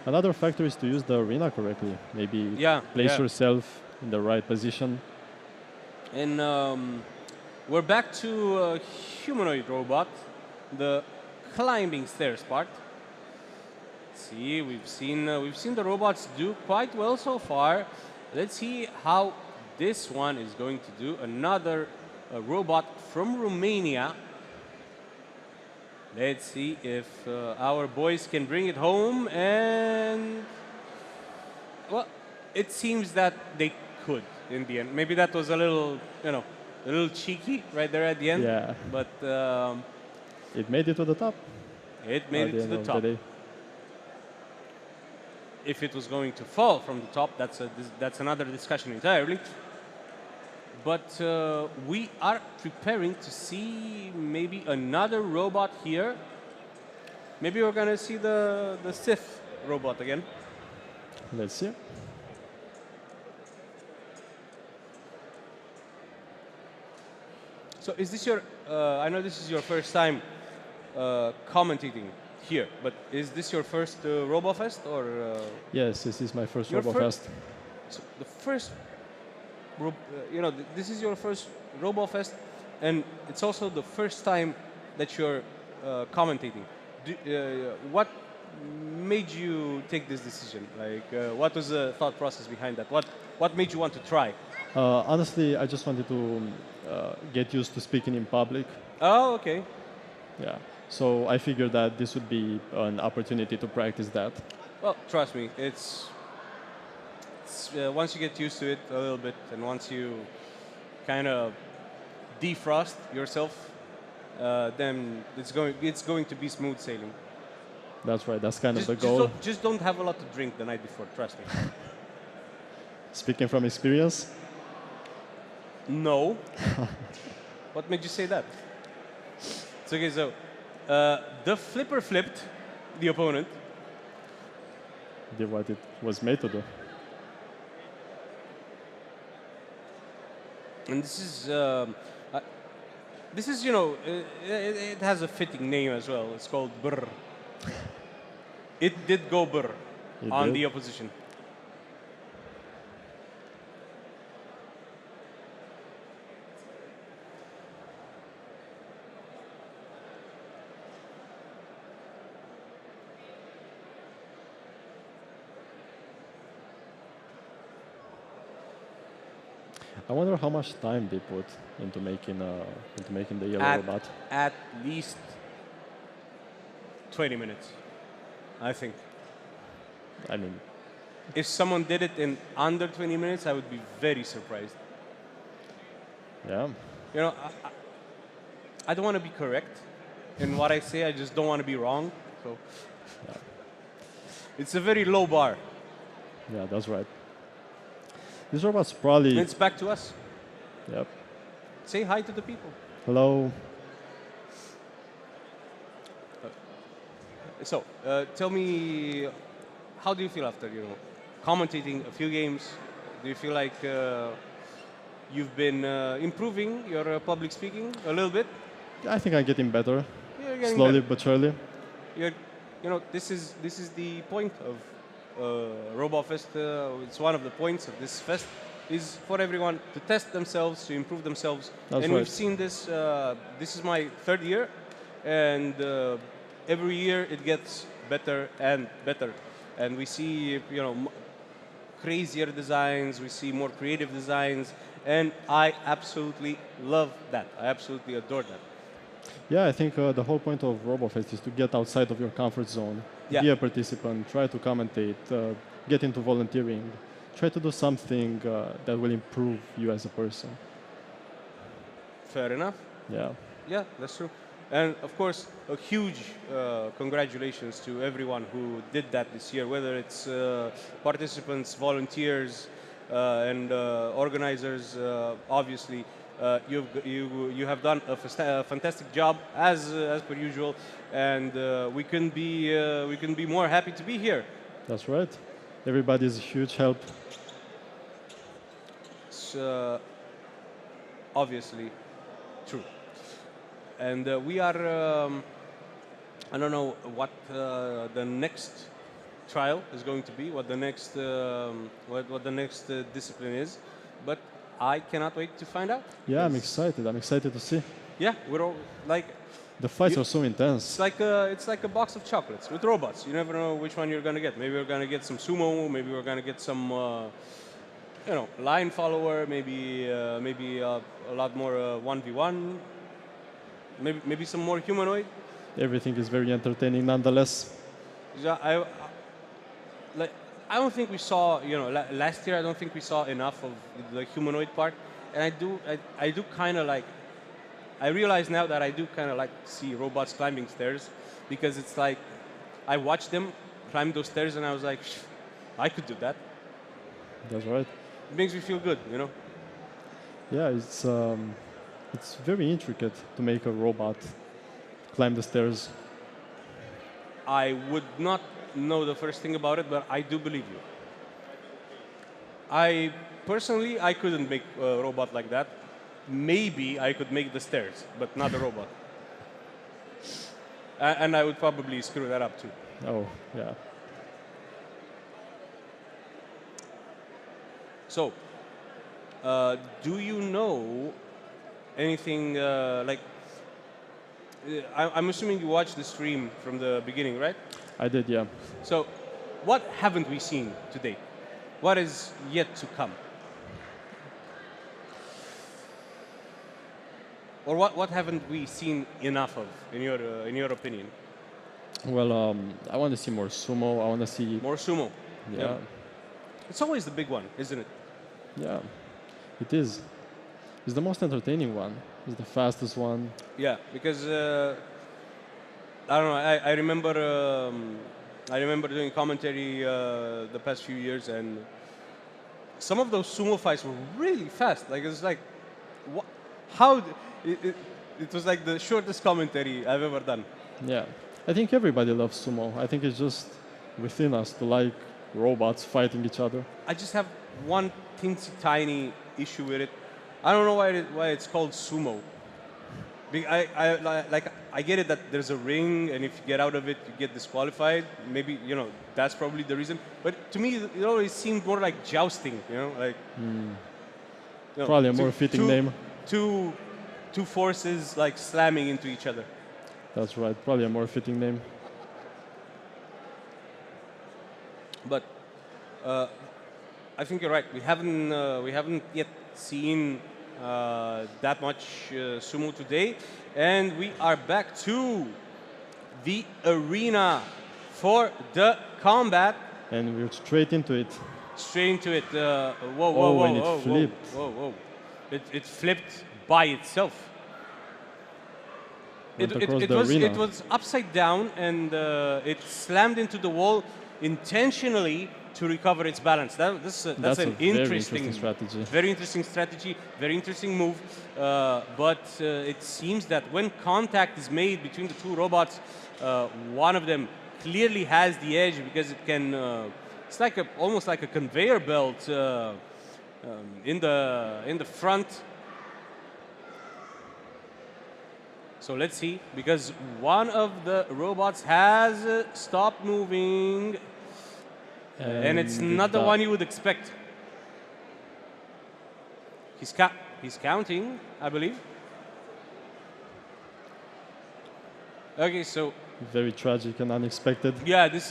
Another factor is to use the arena correctly. Maybe Yeah, place yeah. yourself in the right position. And we're back to a humanoid robot, the climbing stairs part. See, we've seen the robots do quite well so far. Let's see how this one is going to do. Another robot from Romania. Let's see if our boys can bring it home. And well, it seems that they could in the end. Maybe that was a little, a little cheeky right there at the end. Yeah. But It made it to the top. it made at it to end the of top. day. If it was going to fall from the top, that's another discussion entirely. But we are preparing to see maybe another robot here. Maybe we're gonna see the Sith robot again. Let's see. So is this your? I know this is your first time commentating here, but is this your first RoboFest or? Yes, this is my first Your RoboFest. So the first, this is your first RoboFest, and it's also the first time that you're commentating. What made you take this decision? Like, what was the thought process behind that? What made you want to try? Honestly, I just wanted to get used to speaking in public. Oh, okay. Yeah. So I figured that this would be an opportunity to practice that. Well, trust me, it's once you get used to it a little bit, and once you kind of defrost yourself, then it's going to be smooth sailing. That's right. That's kind Just, of the goal. just don't have a lot to drink the night before. Trust me. Speaking from experience. No. What made you say that? It's okay. So the flipper flipped the opponent. Did what it was made to do. And this is it has a fitting name as well. It's called Brr. It did go Brr It on did? the opposition. I wonder how much time they put into making the yellow robot. At least 20 minutes, I think. I mean, If someone did it in under 20 minutes, I would be very surprised. yeah. You know, I don't want to be correct in what I say. I just don't want to be wrong. So it's a very low bar. Yeah, that's right. This robot's probably. And it's back to us. Yep. Say hi to the people. Hello. So, tell me, how do you feel after commentating a few games? Do you feel like you've been improving your public speaking a little bit? I think I'm getting better. You're getting Slowly better. but surely. This is the point of RoboFest. It's one of the points of this fest is for everyone to test themselves, to improve themselves. That's and right. we've seen this. This is my third year, and every year it gets better and better. And we see, crazier designs. We see more creative designs, and I absolutely love that. I absolutely adore that. Yeah, I think the whole point of RoboFest is to get outside of your comfort zone, Yeah. be a participant, try to commentate, get into volunteering. try to do something that will improve you as a person. Fair enough. Yeah. Yeah, that's true. And of course, a huge congratulations to everyone who did that this year, whether it's participants, volunteers, and organizers. Obviously, you have done a fantastic job as per usual, and we couldn't be more happy to be here. That's right. Everybody's a huge help. It's obviously true. And we are, I don't know what the next trial is going to be, what the next, what the next discipline is, but I cannot wait to find out. Yeah, I'm excited. I'm excited to see. Yeah, we're all like, The fights are so intense. it's like a box of chocolates with robots. You never know which one you're gonna get. Maybe we're gonna get some sumo. Maybe we're gonna get some, you know, line follower. Maybe a lot more 1v1. Maybe some more humanoid. Everything is very entertaining nonetheless. Yeah, like I don't think we saw, you know, last year I don't think we saw enough of the humanoid part, and I do kind of like. I realize now that I do kind of like to see robots climbing stairs, because it's like I watched them climb those stairs and I was like, I could do that. That's right. It makes me feel good, you know. Yeah, it's very intricate to make a robot climb the stairs. I would not know the first thing about it, but I do believe you. I personally, I couldn't make a robot like that. Maybe I could make the stairs, but not the robot. And I would probably screw that up too. Oh, yeah. So, do you know anything like? I'm assuming you watched the stream from the beginning, right? I did, yeah. So, what haven't we seen today? What is yet to come? Or what haven't we seen enough of, in your opinion? Well, I want to see more sumo. I want to see. More sumo. Yeah. It's always the big one, isn't it? Yeah. It is. It's the most entertaining one. It's the fastest one. Yeah, because I don't know. I remember doing commentary the past few years, and some of those sumo fights were really fast. Like it's like, how? It was like the shortest commentary I've ever done. Yeah. I think everybody loves sumo. I think it's just within us to like robots fighting each other. I just have one teensy tiny issue with it. I don't know why it's called sumo. I get it that there's a ring, and if you get out of it, you get disqualified. Maybe, you know, that's probably the reason. But to me, it always seemed more like jousting. You know, like you know, Probably a more fitting name. Two forces like slamming into each other. That's right. Probably a more fitting name. But I think you're right. We haven't yet seen that much sumo today, and we are back to the arena for the combat. And we're straight into it. Straight into it. And it flipped. Whoa. It flipped by itself. Went across the arena. It was upside down, and it slammed into the wall intentionally to recover its balance. That's an very interesting strategy. Very interesting strategy, very interesting move. But it seems that when contact is made between the two robots, one of them clearly has the edge because it can. It's like almost like a conveyor belt in the front. So let's see, because one of the robots has stopped moving, and it's not the one you would expect. He's counting, I believe. Okay, so Very tragic and unexpected. yeah, this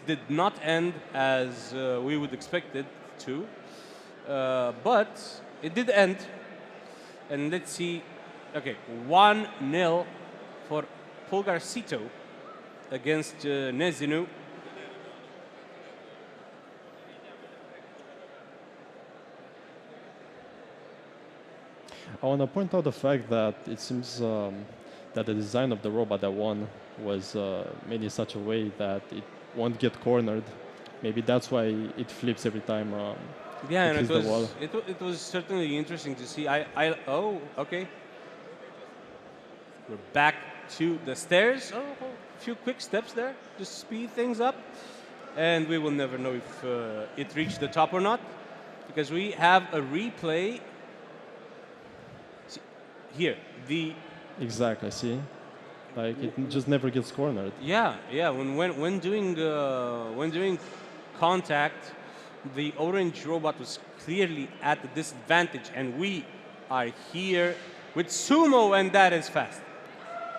did not end as we would expect it to, but it did end. And let's see. Okay, 1-0 for Pulgarcito against Nezinu. I want to point out the fact that it seems that the design of the robot that won was made in such a way that it won't get cornered. Maybe that's why it flips every time Yeah, it and hits the wall. it was certainly interesting to see. Oh, okay. We're back to the stairs. Oh, a few quick steps there, just speed things up, and we will never know if it reached the top or not, because we have a replay. See, here, the Exactly. See, like it just never gets cornered. yeah, yeah. When doing contact, the orange robot was clearly at a disadvantage, and we are here with Sumo, and that is fast.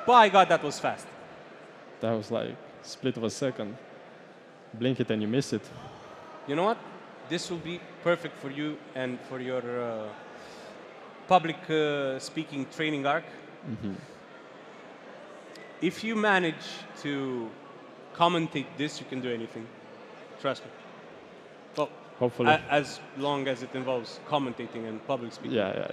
By God, that was fast. That was like split of a second. Blink it and you miss it. You know what? This will be perfect for you and for your public speaking training arc. If you manage to commentate this, you can do anything. Trust me. Well, Hopefully. as long as it involves commentating and public speaking. Yeah.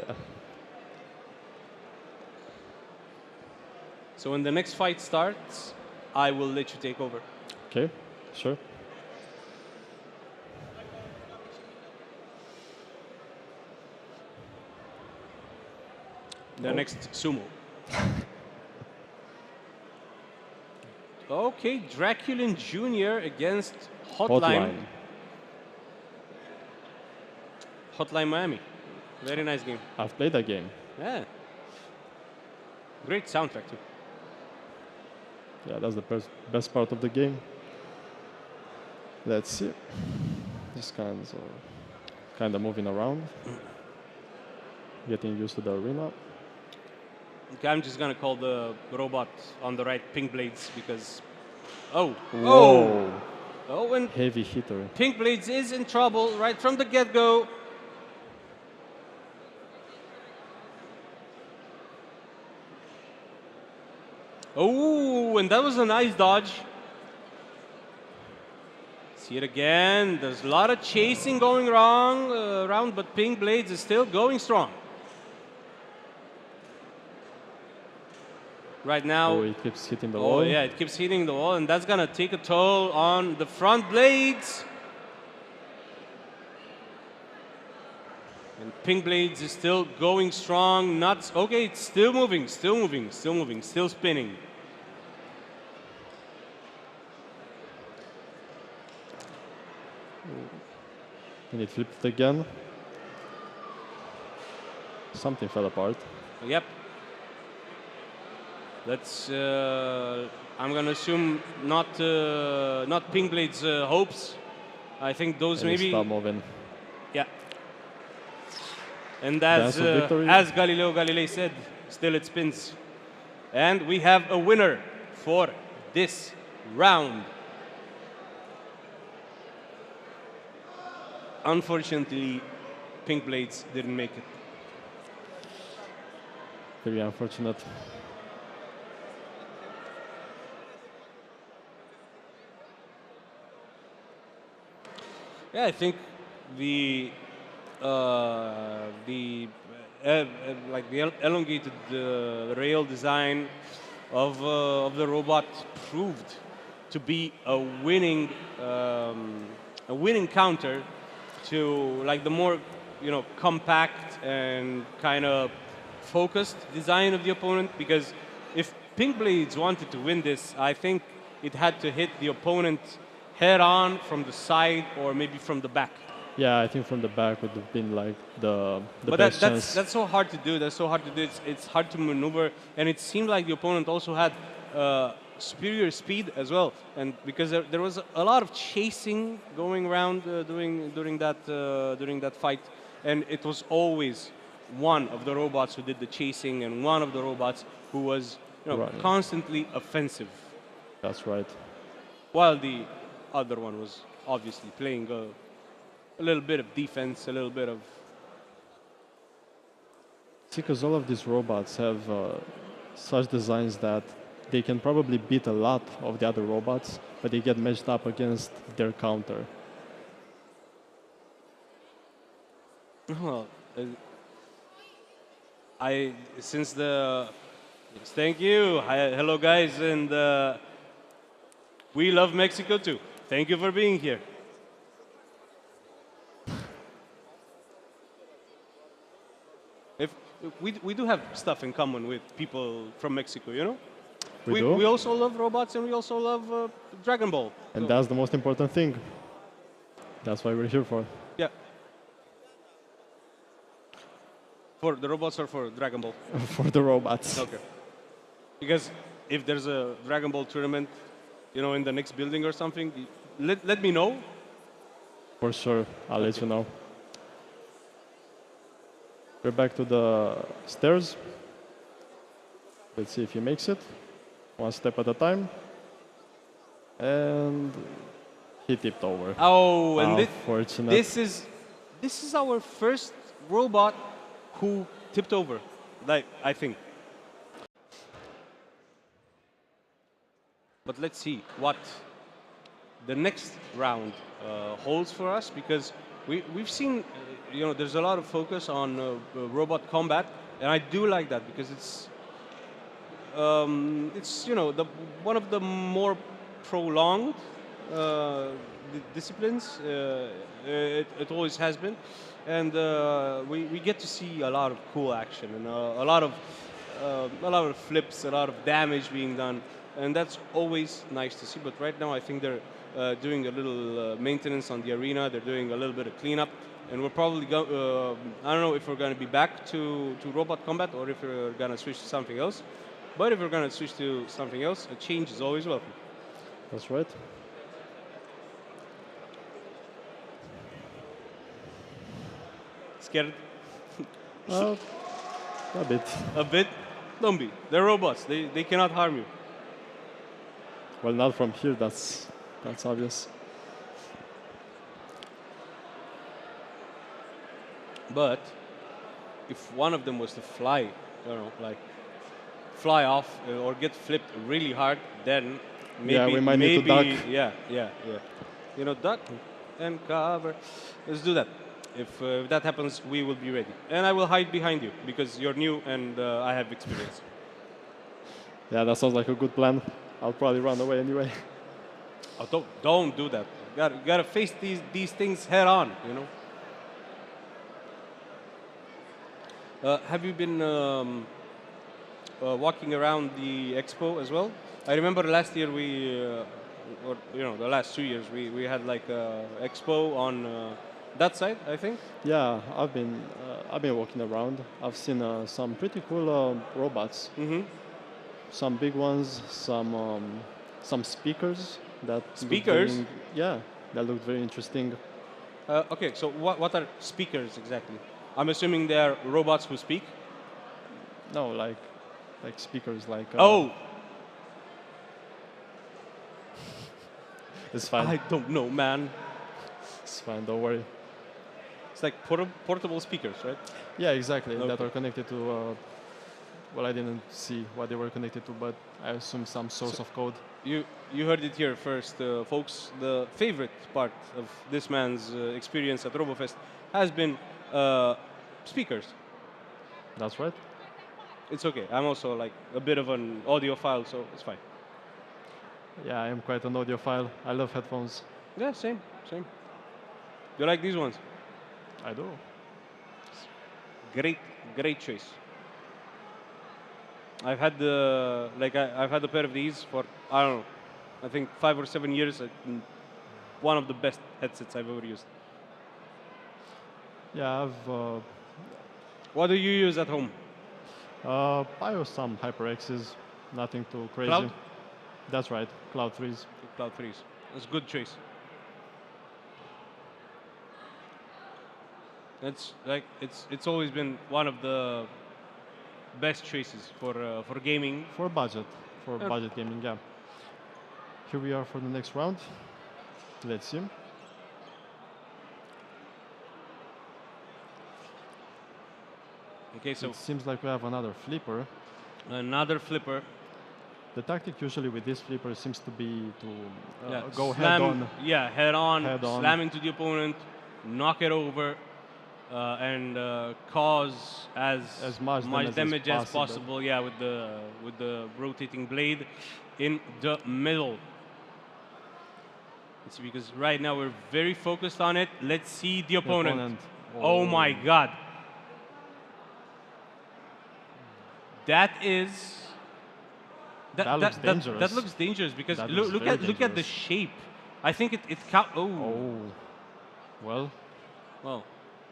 So when the next fight starts, I will let you take over. Okay, sure. The next sumo. Okay, Draculin Jr. against Hotline. Hotline Miami. Very nice game. I've played that game. Yeah. Great soundtrack too. Yeah, that's the best part of the game. Let's see. Just kind of moving around. Getting used to the arena. Okay, I'm just gonna call the robot on the right Pink Blades because. Oh! Whoa! Oh, and Heavy hitter. Pink Blades is in trouble right from the get-go. Oh, and that was a nice dodge. See it again. There's a lot of chasing going wrong around, but Pink Blades is still going strong. Right now. Oh, it keeps hitting the Oh, wall. yeah, it keeps hitting the wall, and that's gonna take a toll on the front blades. And Pink Blades is still going strong. Okay, it's still moving, still spinning. And it flipped again. Something fell apart. Yep. Let's. I'm gonna assume not Pink Blade's hopes. I think those And maybe. stop moving. Yeah. And Dance of victory. as Galileo Galilei said, still it spins. And we have a winner for this round. Unfortunately, Pink Blades didn't make it. Very unfortunate. Yeah, I think the like the elongated rail design of the robot proved to be a winning counter to like the more compact and kind of focused design of the opponent. Because if Pink Blades wanted to win this, I think it had to hit the opponent head on from the side or maybe from the back. Yeah, I think from the back would have been like the But best chance. that's so hard to do. It's hard to maneuver, and it seemed like the opponent also had superior speed as well. And because there was a lot of chasing going around during that fight, and it was always one of the robots who did the chasing and one of the robots who was Right. constantly offensive, That's right. while the other one was obviously playing a little bit of defense, a little bit of. See, because all of these robots have such designs that they can probably beat a lot of the other robots, but they get matched up against their counter. Well, Since the yes, thank you. Hi, hello guys, and we love Mexico too. Thank you for being here. If we do have stuff in common with people from Mexico, you know. We do. We also love robots and we also love Dragon Ball. And So, that's the most important thing. That's what we're here for. yeah. For the robots or for Dragon Ball? For the robots. Okay. Because if there's a Dragon Ball tournament, you know, in the next building or something, let me know. For sure. I'll let you know. We're back to the stairs. Let's see if he makes it. One step at a time. And he tipped over. Oh, and Unfortunate. this is our first robot who tipped over. Like, I think. But let's see what the next round holds for us, because we've seen, you know, there's a lot of focus on robot combat, and I do like that because it's you know, one of the more prolonged disciplines. It always has been, and we get to see a lot of cool action and a lot of flips, a lot of damage being done, and that's always nice to see. But right now, I think they're doing a little maintenance on the arena. They're doing a little bit of cleanup, and we're probably I don't know if we're going to be back to robot combat or if we're going to switch to something else. But if we're going to switch to something else, a change is always welcome. That's right. Scared? A bit. A bit? Don't be. They're robots. They cannot harm you. Well, not from here. That's obvious. But if one of them was to fly, you know, like fly off or get flipped really hard, then maybe Yeah, we might need to duck. Yeah. You know, duck and cover. Let's do that. If that happens, we will be ready. And I will hide behind you because you're new and I have experience. Yeah, that sounds like a good plan. I'll probably run away anyway. Oh, don't do that. You gotta face these things head on, you know. Have you been walking around the expo as well? I remember last year or you know, the last 2 years we had like a expo on that side, I think. Yeah, I've been walking around. I've seen some pretty cool robots. Mm-hmm. Some big ones, some speakers that Speakers? that looked very interesting. Okay, so what are speakers exactly? I'm assuming they are robots who speak. No, like speakers, like. Oh, It's fine. I don't know, man. It's fine. Don't worry. It's like portable speakers, right? Yeah, exactly. That Okay. are connected to. Well, I didn't see what they were connected to, but I assume some source of code. You heard it here first, folks. The favorite part of this man's experience at RoboFest has been speakers. That's right. It's okay. I'm also like a bit of an audiophile, so it's fine. Yeah, I am quite an audiophile. I love headphones. Yeah, same. You like these ones? I do. Great choice. I've had I've had a pair of these for, I don't know, I think 5 or 7 years. One of the best headsets I've ever used. Yeah, I've. What do you use at home? I use some HyperX's. Nothing too crazy. Cloud? That's right. Cloud 3s. Cloud 3s. That's a good choice. It's always been one of the best choices for gaming. For budget. For budget gaming, yeah. Here we are for the next round. Let's see. Okay, so It seems like we have another flipper. another flipper. The tactic usually with this flipper seems to be to go slam, head on. Yeah, head on, Head on. slam into the opponent, knock it over. and cause As much damage as as possible. Yeah, with the rotating blade in the middle. Let's see, because right now we're very focused on it. Let's see the opponent. Oh my God. That is. That looks dangerous. That looks dangerous because That looks look very at the dangerous. shape. I think it count. Oh. Oh, well, Well.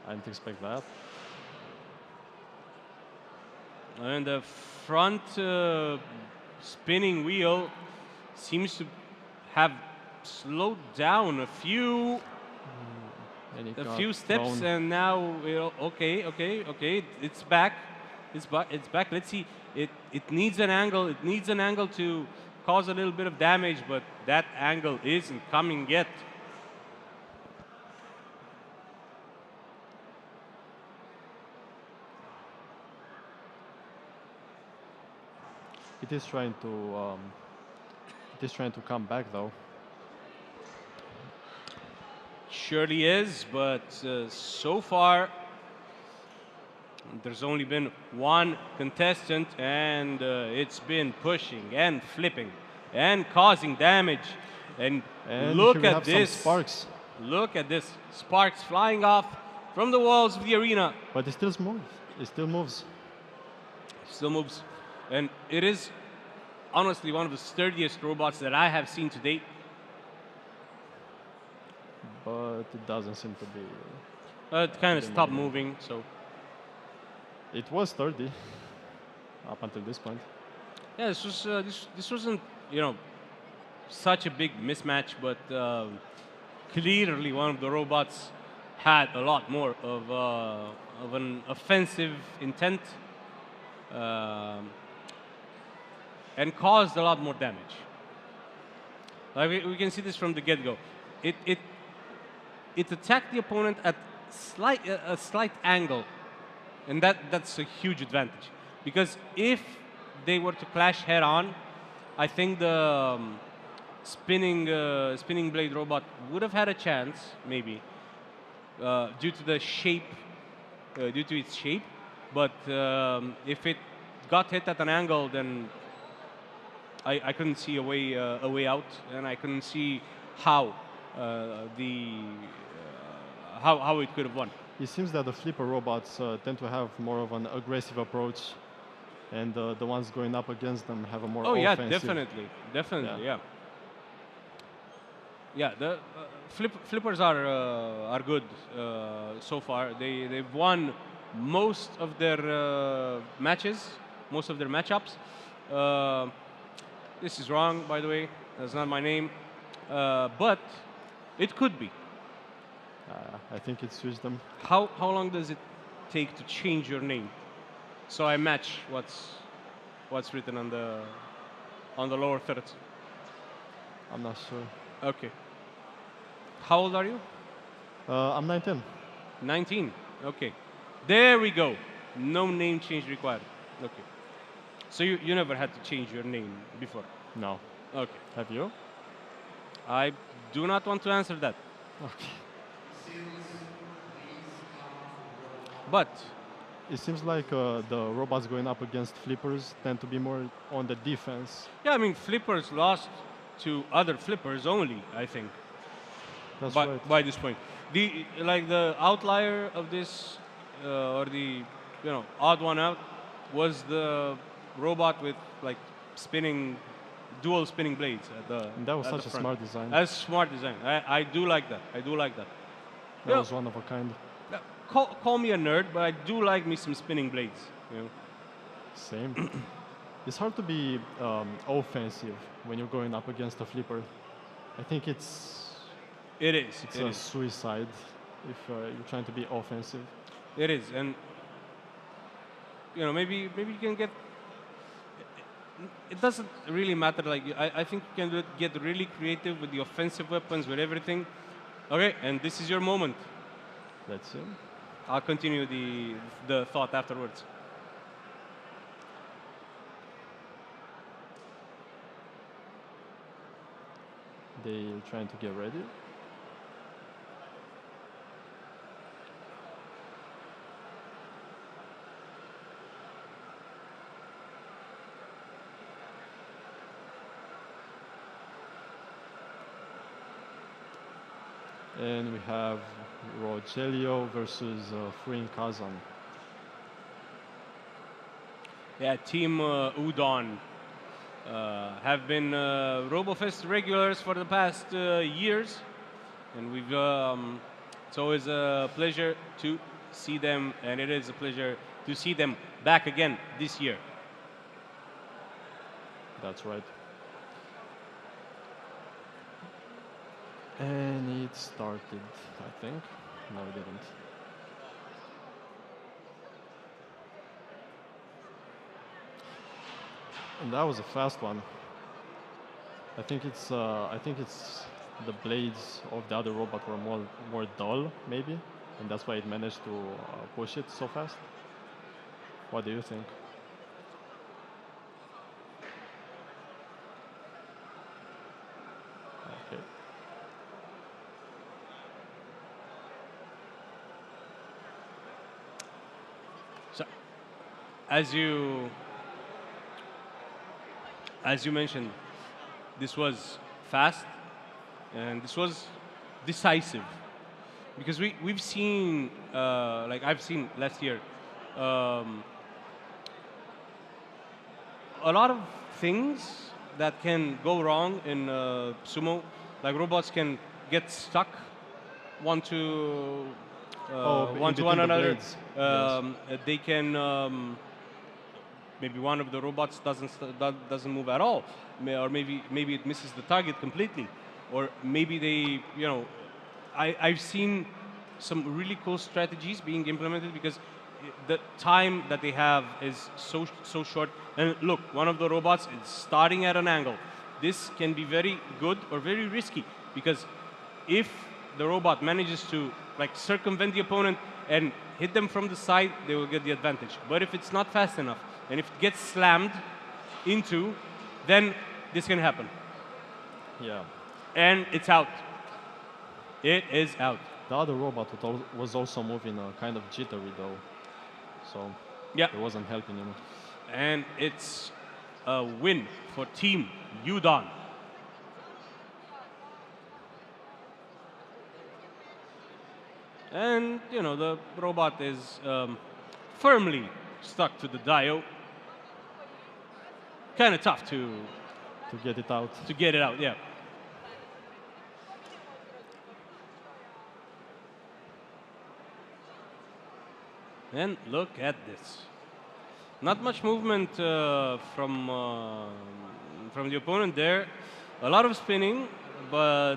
I didn't expect that. And the front spinning wheel seems to have slowed down a few And it a got few steps, thrown. and now okay, it's back. It's back. Let's see. It needs an angle. It needs an angle to cause a little bit of damage, but that angle isn't coming yet. It is trying to. It is trying to come back though. Surely is, but so far there's only been one contestant, and it's been pushing and flipping and causing damage. And And look here we at have this. some sparks, Look at this. Sparks flying off from the walls of the arena. but it still moves. It still moves. Still moves. And it is honestly one of the sturdiest robots that I have seen to date. But it doesn't seem to be. It kind of Didn't stopped move. moving, so It was sturdy up until this point. yeah, this wasn't, you know, such a big mismatch, but clearly one of the robots had a lot more of an offensive intent, and caused a lot more damage. Like we can see this from the get-go. It attacked the opponent at a slight angle, and that's a huge advantage. Because if they were to clash head-on, I think the spinning blade robot would have had a chance, maybe, due to the shape, due to its shape. But if it got hit at an angle, then I couldn't see a way out, and I couldn't see how how it could have won. It seems that the flipper robots tend to have more of an aggressive approach, and the ones going up against them have a more Oh yeah, offensive. definitely, Yeah. yeah. The flippers are good so far. They've won most of their matches, most of their matchups. This is wrong, by the way. That's not my name, but it could be. I think it switched them. How long does it take to change your name? So I match what's written on the lower third. I'm not sure. Okay. How old are you? I'm 19. 19. Okay. There we go. No name change required. Okay. So you never had to change your name before? No. Okay. Have you? I do not want to answer that. Okay. But It seems like the robots going up against flippers tend to be more on the defense. yeah, I mean, flippers lost to other flippers only, I think, That's by, right. by this point. The outlier of this, or the odd one out, was the robot with like dual spinning blades at the. And that was at such the a front. smart design. That's smart design. I do like that. I do like that. That Yeah. was one of a kind. Call me a nerd, but I do like me some spinning blades. You know? Same. It's hard to be offensive when you're going up against a flipper. I think it's It is. it's It a is. suicide if you're trying to be offensive. It is, and maybe you can get. It doesn't really matter. Like I think you can get really creative with the offensive weapons, with everything. Okay, and this is your moment. Let's see. I'll continue the thought afterwards. They're trying to get ready. And we have Rogelio versus Freeing Kazan. Yeah, Team Udon have been RoboFest regulars for the past years, and we've. It's always a pleasure to see them, and it is a pleasure to see them back again this year. That's right. And it started, I think. No, it didn't. And that was a fast one. I think it's the blades of the other robot were more dull, maybe, and that's why it managed to push it so fast. What do you think? Okay. So, as you mentioned, this was fast and this was decisive because we've seen like I've seen last year a lot of things that can go wrong in sumo, like robots can get stuck one to one to one another. Yes. They can maybe one of the robots doesn't move at all, or maybe it misses the target completely, or maybe they I've seen some really cool strategies being implemented because the time that they have is so short. And look, one of the robots is starting at an angle. This can be very good or very risky because if the robot manages to like circumvent the opponent and hit them from the side, they will get the advantage. But if it's not fast enough and if it gets slammed into, then this can happen. Yeah. And it's out. It is out. The other robot was also moving kind of jittery though, so Yeah. it wasn't helping him. And it's a win for Team Udon. And, the robot is firmly stuck to the dio. Kind of tough to get it out. To get it out, yeah. And look at this. Not much movement from the opponent there. A lot of spinning, but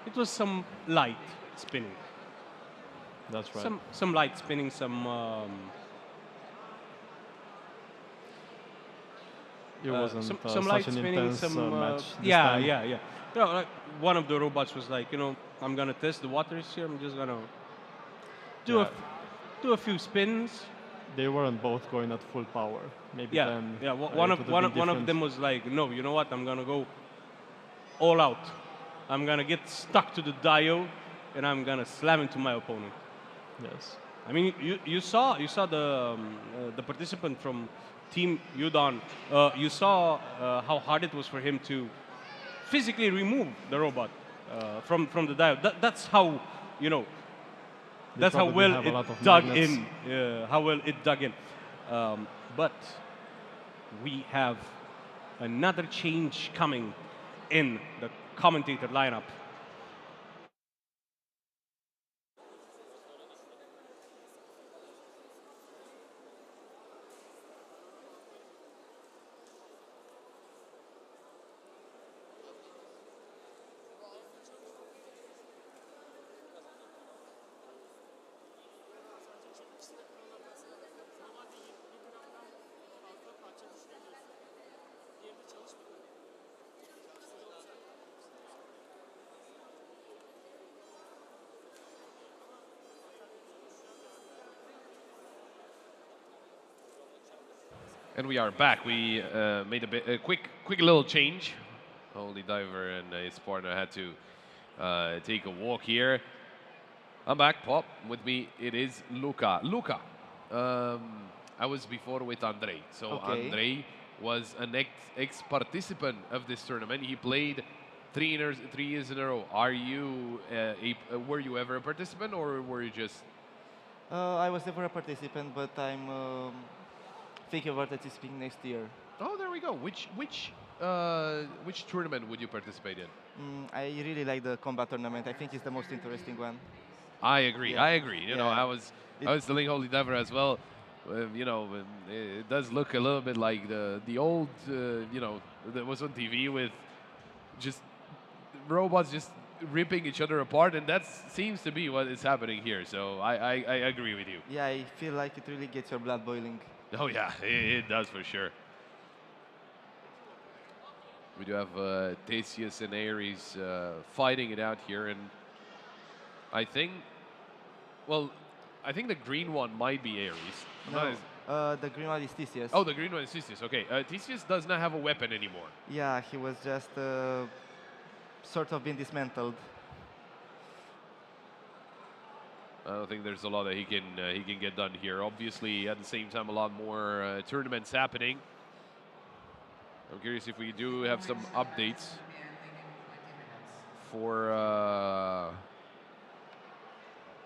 it was some light spinning. That's right. Some light spinning, it wasn't some such light an spinning, intense match this yeah, time. yeah. Like one of the robots was like, I'm gonna test the waters here. I'm just gonna do a few spins. They weren't both going at full power. Maybe Yeah, then. yeah. One of them was like, no, you know what? I'm gonna go all out. I'm gonna get stuck to the dio, and I'm gonna slam into my opponent. Yes. I mean, you saw the participant from Team Udon. You saw how hard it was for him to physically remove the robot from the dio. That's how that's how well it dug in. How well it dug in. But we have another change coming in the commentator lineup. And we are back. We made a quick little change. Holy Diver and his partner had to take a walk here. I'm back, Pop. With me, it is Luca. Luca, I was before with Andrei. So Okay. Andrei was an ex-participant of this tournament. He played 3 years in a row. Are you were you ever a participant, or were you just? I was never a participant, but I'm thinking about participating next year. Oh, there we go. Which tournament would you participate in? I really like the combat tournament. I think it's the most interesting one. I agree. Yeah. I agree. You know, Yeah. I was telling Holy Diver as well. You know, it does look a little bit like the old, you know, that was on TV with just robots just ripping each other apart, and that seems to be what is happening here. So I agree with you. Yeah, I feel like it really gets your blood boiling. Oh yeah, it does for sure. We do have Theseus and Ares fighting it out here, and I think, well, I think the green one might be Ares. I'm not No, as- the green one is Theseus. Oh, the green one is Theseus. Okay, Theseus does not have a weapon anymore. Yeah, he was just sort of being dismantled. I don't think there's a lot that he can get done here. Obviously, at the same time, a lot more tournaments happening. I'm curious if we do have some updates for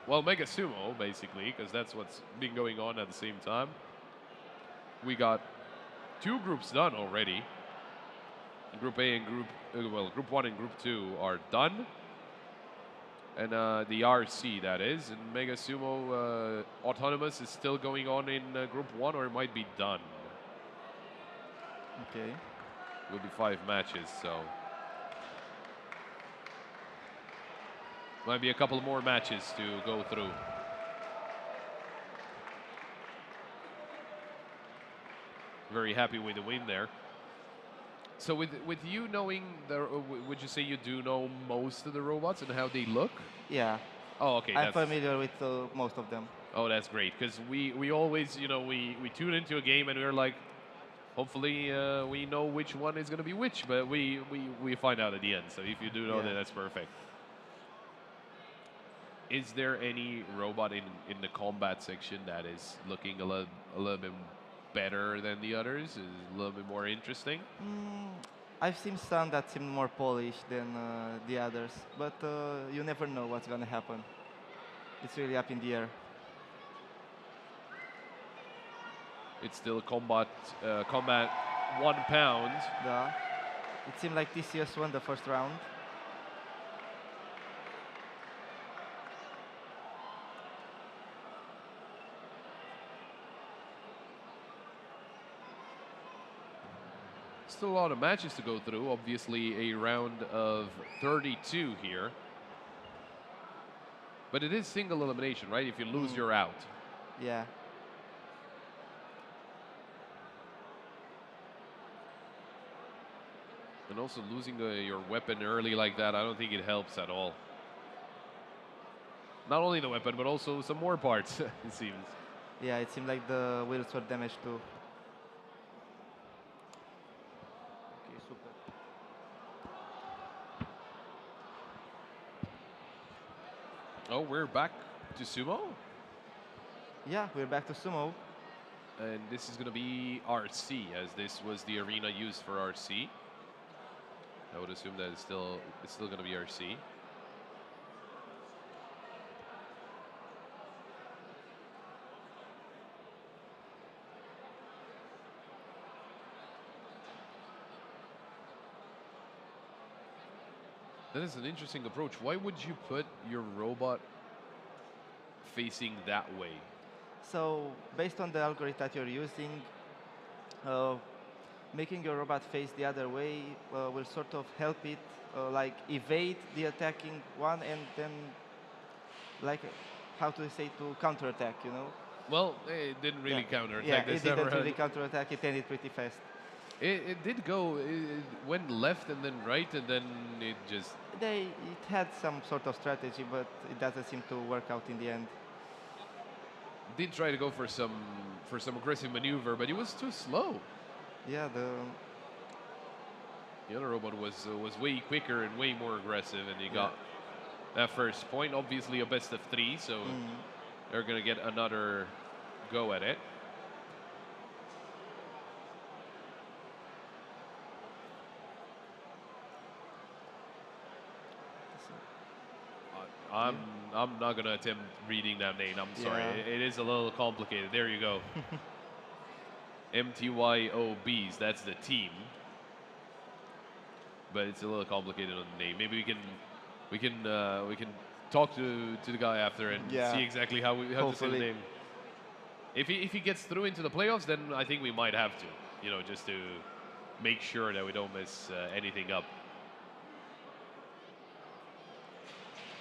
well, Mega Sumo basically, because that's what's been going on at the same time. We got 2 groups done already. Group A and Group 1 and Group 2 are done. And the RC, that is. And Mega Sumo Autonomous is still going on in Group 1, or it might be done. Okay. Will be 5 matches, so. Might be a couple more matches to go through. Very happy with the win there. So with you knowing would you say you do know most of the robots and how they look? Yeah, Oh, okay. I'm familiar with most of them. Oh, that's great. Because we always, you know, we tune into a game and we're like, hopefully we know which one is going to be which, but we find out at the end. So if you do know that, that's perfect. Is there any robot in the combat section that is looking a little bit better than the others? Is a little bit more interesting? I've seen some that seem more polished than the others, but you never know what's gonna happen. It's really up in the air. It's still combat 1 pound. Yeah. It seemed like TCS won the first round. Still a lot of matches to go through. Obviously, a round of 32 here. But it is single elimination, right? If you lose, you're out. Yeah. And also losing your weapon early like that, I don't think it helps at all. Not only the weapon, but also some more parts, it seems. Yeah, it seemed like the wheels were damaged too. Okay, super. Oh, we're back to sumo. Yeah, we're back to sumo. And this is going to be RC, as this was the arena used for RC. I would assume that it's still going to be RC. That is an interesting approach. Why would you put your robot facing that way? So, based on the algorithm that you're using, making your robot face the other way will sort of help it like evade the attacking one and then like how to say to counterattack, you know? Well, it didn't really counterattack. Yeah, This it didn't never really had- counterattack. It ended pretty fast. It did go. It went left and then right, and then it just. It had some sort of strategy, but it doesn't seem to work out in the end. Did try to go for some aggressive maneuver, but it was too slow. Yeah, The other robot was way quicker and way more aggressive, and he got that first point. Obviously, a best of 3, so they're gonna get another go at it. I'm not gonna attempt reading that name. I'm sorry. Yeah. It is a little complicated. There you go. MTYOBs. That's the team, but it's a little complicated on the name. Maybe we can talk to the guy after and Yeah. see exactly how to say the Hopefully. name. If he gets through into the playoffs, then I think we might have to, just to make sure that we don't mess anything up.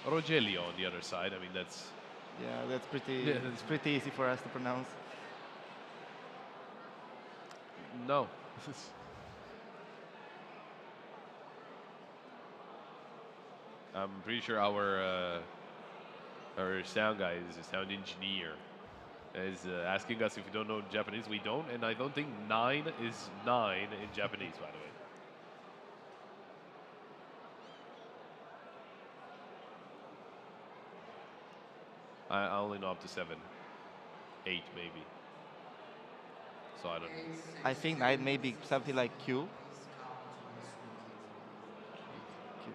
Rogelio on the other side. I mean, that's Yeah, that's pretty. Yeah, It's pretty easy for us to pronounce. no. I'm pretty sure our sound guy is a sound engineer. Is asking us if we don't know Japanese. We don't, and I don't think 9 is 9 in Japanese, by the way. I only know up to 7, 8 maybe. So I don't know. I think I maybe something like Q. Q.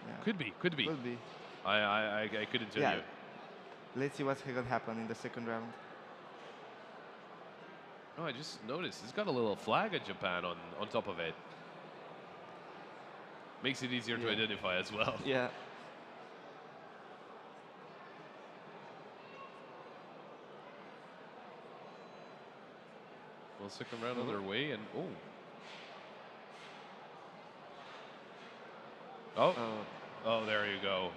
Yeah. Could be. Could be. I couldn't tell Yeah. you. Let's see what's gonna happen in the second round. Oh, I just noticed it's got a little flag of Japan on top of it. Makes it easier to Yeah. identify as well. Yeah. Well, second round underway, and oh, there you go.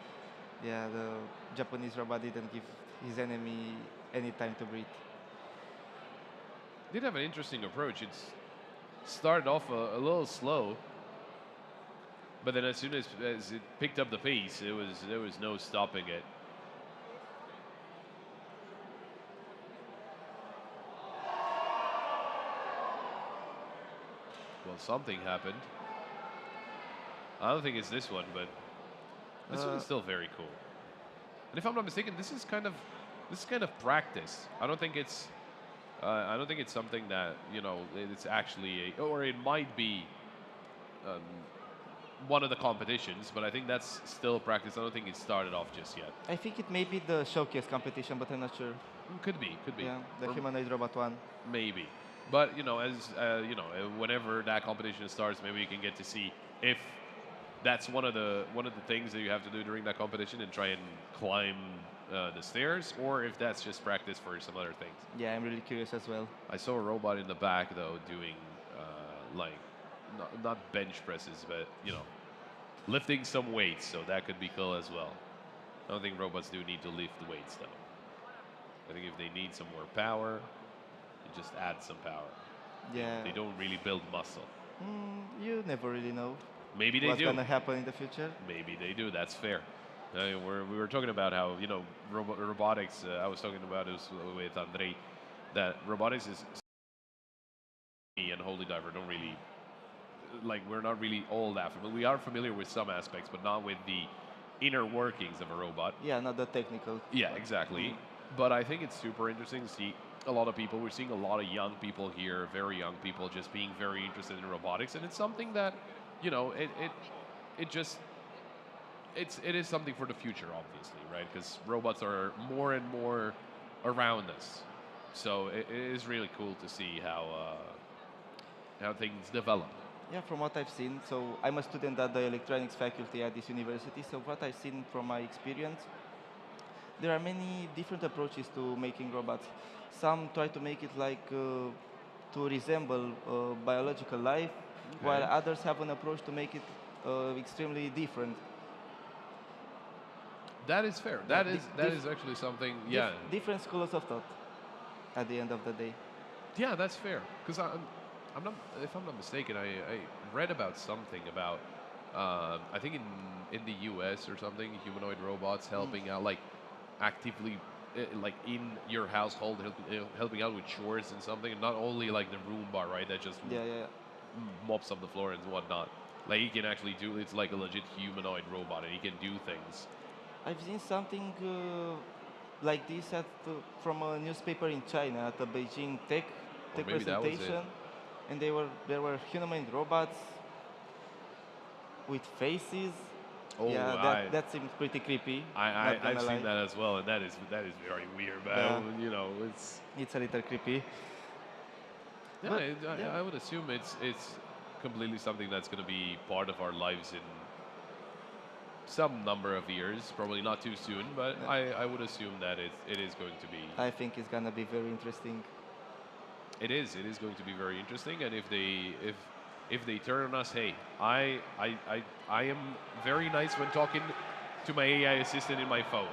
Yeah, the Japanese robot didn't give his enemy any time to breathe. Did have an interesting approach. It's started off a little slow, but then as soon as it picked up the pace, there was no stopping it. Well, something happened. I don't think it's this one, but this one is still very cool. And if I'm not mistaken, this is kind of practice. I don't think it's something that it's actually or it might be one of the competitions, but I think that's still practice. I don't think it started off just yet. I think it may be the showcase competition, but I'm not sure. Could be. Yeah, the Or humanoid robot one. maybe. But whenever that competition starts, maybe you can get to see if that's one of the things that you have to do during that competition and try and climb the stairs, or if that's just practice for some other things. Yeah, I'm really curious as well. I saw a robot in the back though doing not bench presses, but lifting some weights. So that could be cool as well. I don't think robots do need to lift weights though. I think if they need some more power, you just add some power. Yeah. They don't really build muscle. You never really know Maybe they what's do. gonna happen in the future. Maybe they do. That's fair. We were talking about how robotics. I was talking about this with Andrei, that robotics is me and Holy Diver don't really we're not really all that familiar. We are familiar with some aspects, but not with the inner workings of a robot. Yeah, not the technical. Yeah, exactly. But I think it's super interesting to see a lot of people. We're seeing a lot of young people here, very young people, just being very interested in robotics, and it's something that it is something for the future, obviously, right? Because robots are more and more around us, so it is really cool to see how things develop. Yeah, from what I've seen, so I'm a student at the electronics faculty at this university, so what I've seen from my experience, there are many different approaches to making robots. Some try to make it to resemble biological life, while others have an approach to make it extremely different. That is fair. That is actually something. Yeah. Different schools of thought at the end of the day. Yeah, that's fair. Because I'm not, if I'm not mistaken, I read about something about I think in the U.S. or something, humanoid robots helping out, actively, in your household, helping out with chores and something, and not only like the Roomba, right? That just mops up the floor and whatnot. Like he can actually do. It's like a legit humanoid robot, and he can do things. I've seen something like this from a newspaper in China at the Beijing Tech maybe that was it. presentation, and there were humanoid robots with faces, Oh, Yeah, I, that seems pretty creepy. I, Not I've gonna seen lie. that as well, and that is very weird. But Yeah. you know, it's It's a little creepy. yeah. But yeah, I would assume it's completely something that's going to be part of our lives in some number of years. Probably not too soon, but yeah. I would assume that it is going to be. I think it's gonna be very interesting. It is. It is going to be very interesting, and if they turn on us, hey, I am very nice when talking to my AI assistant in my phone.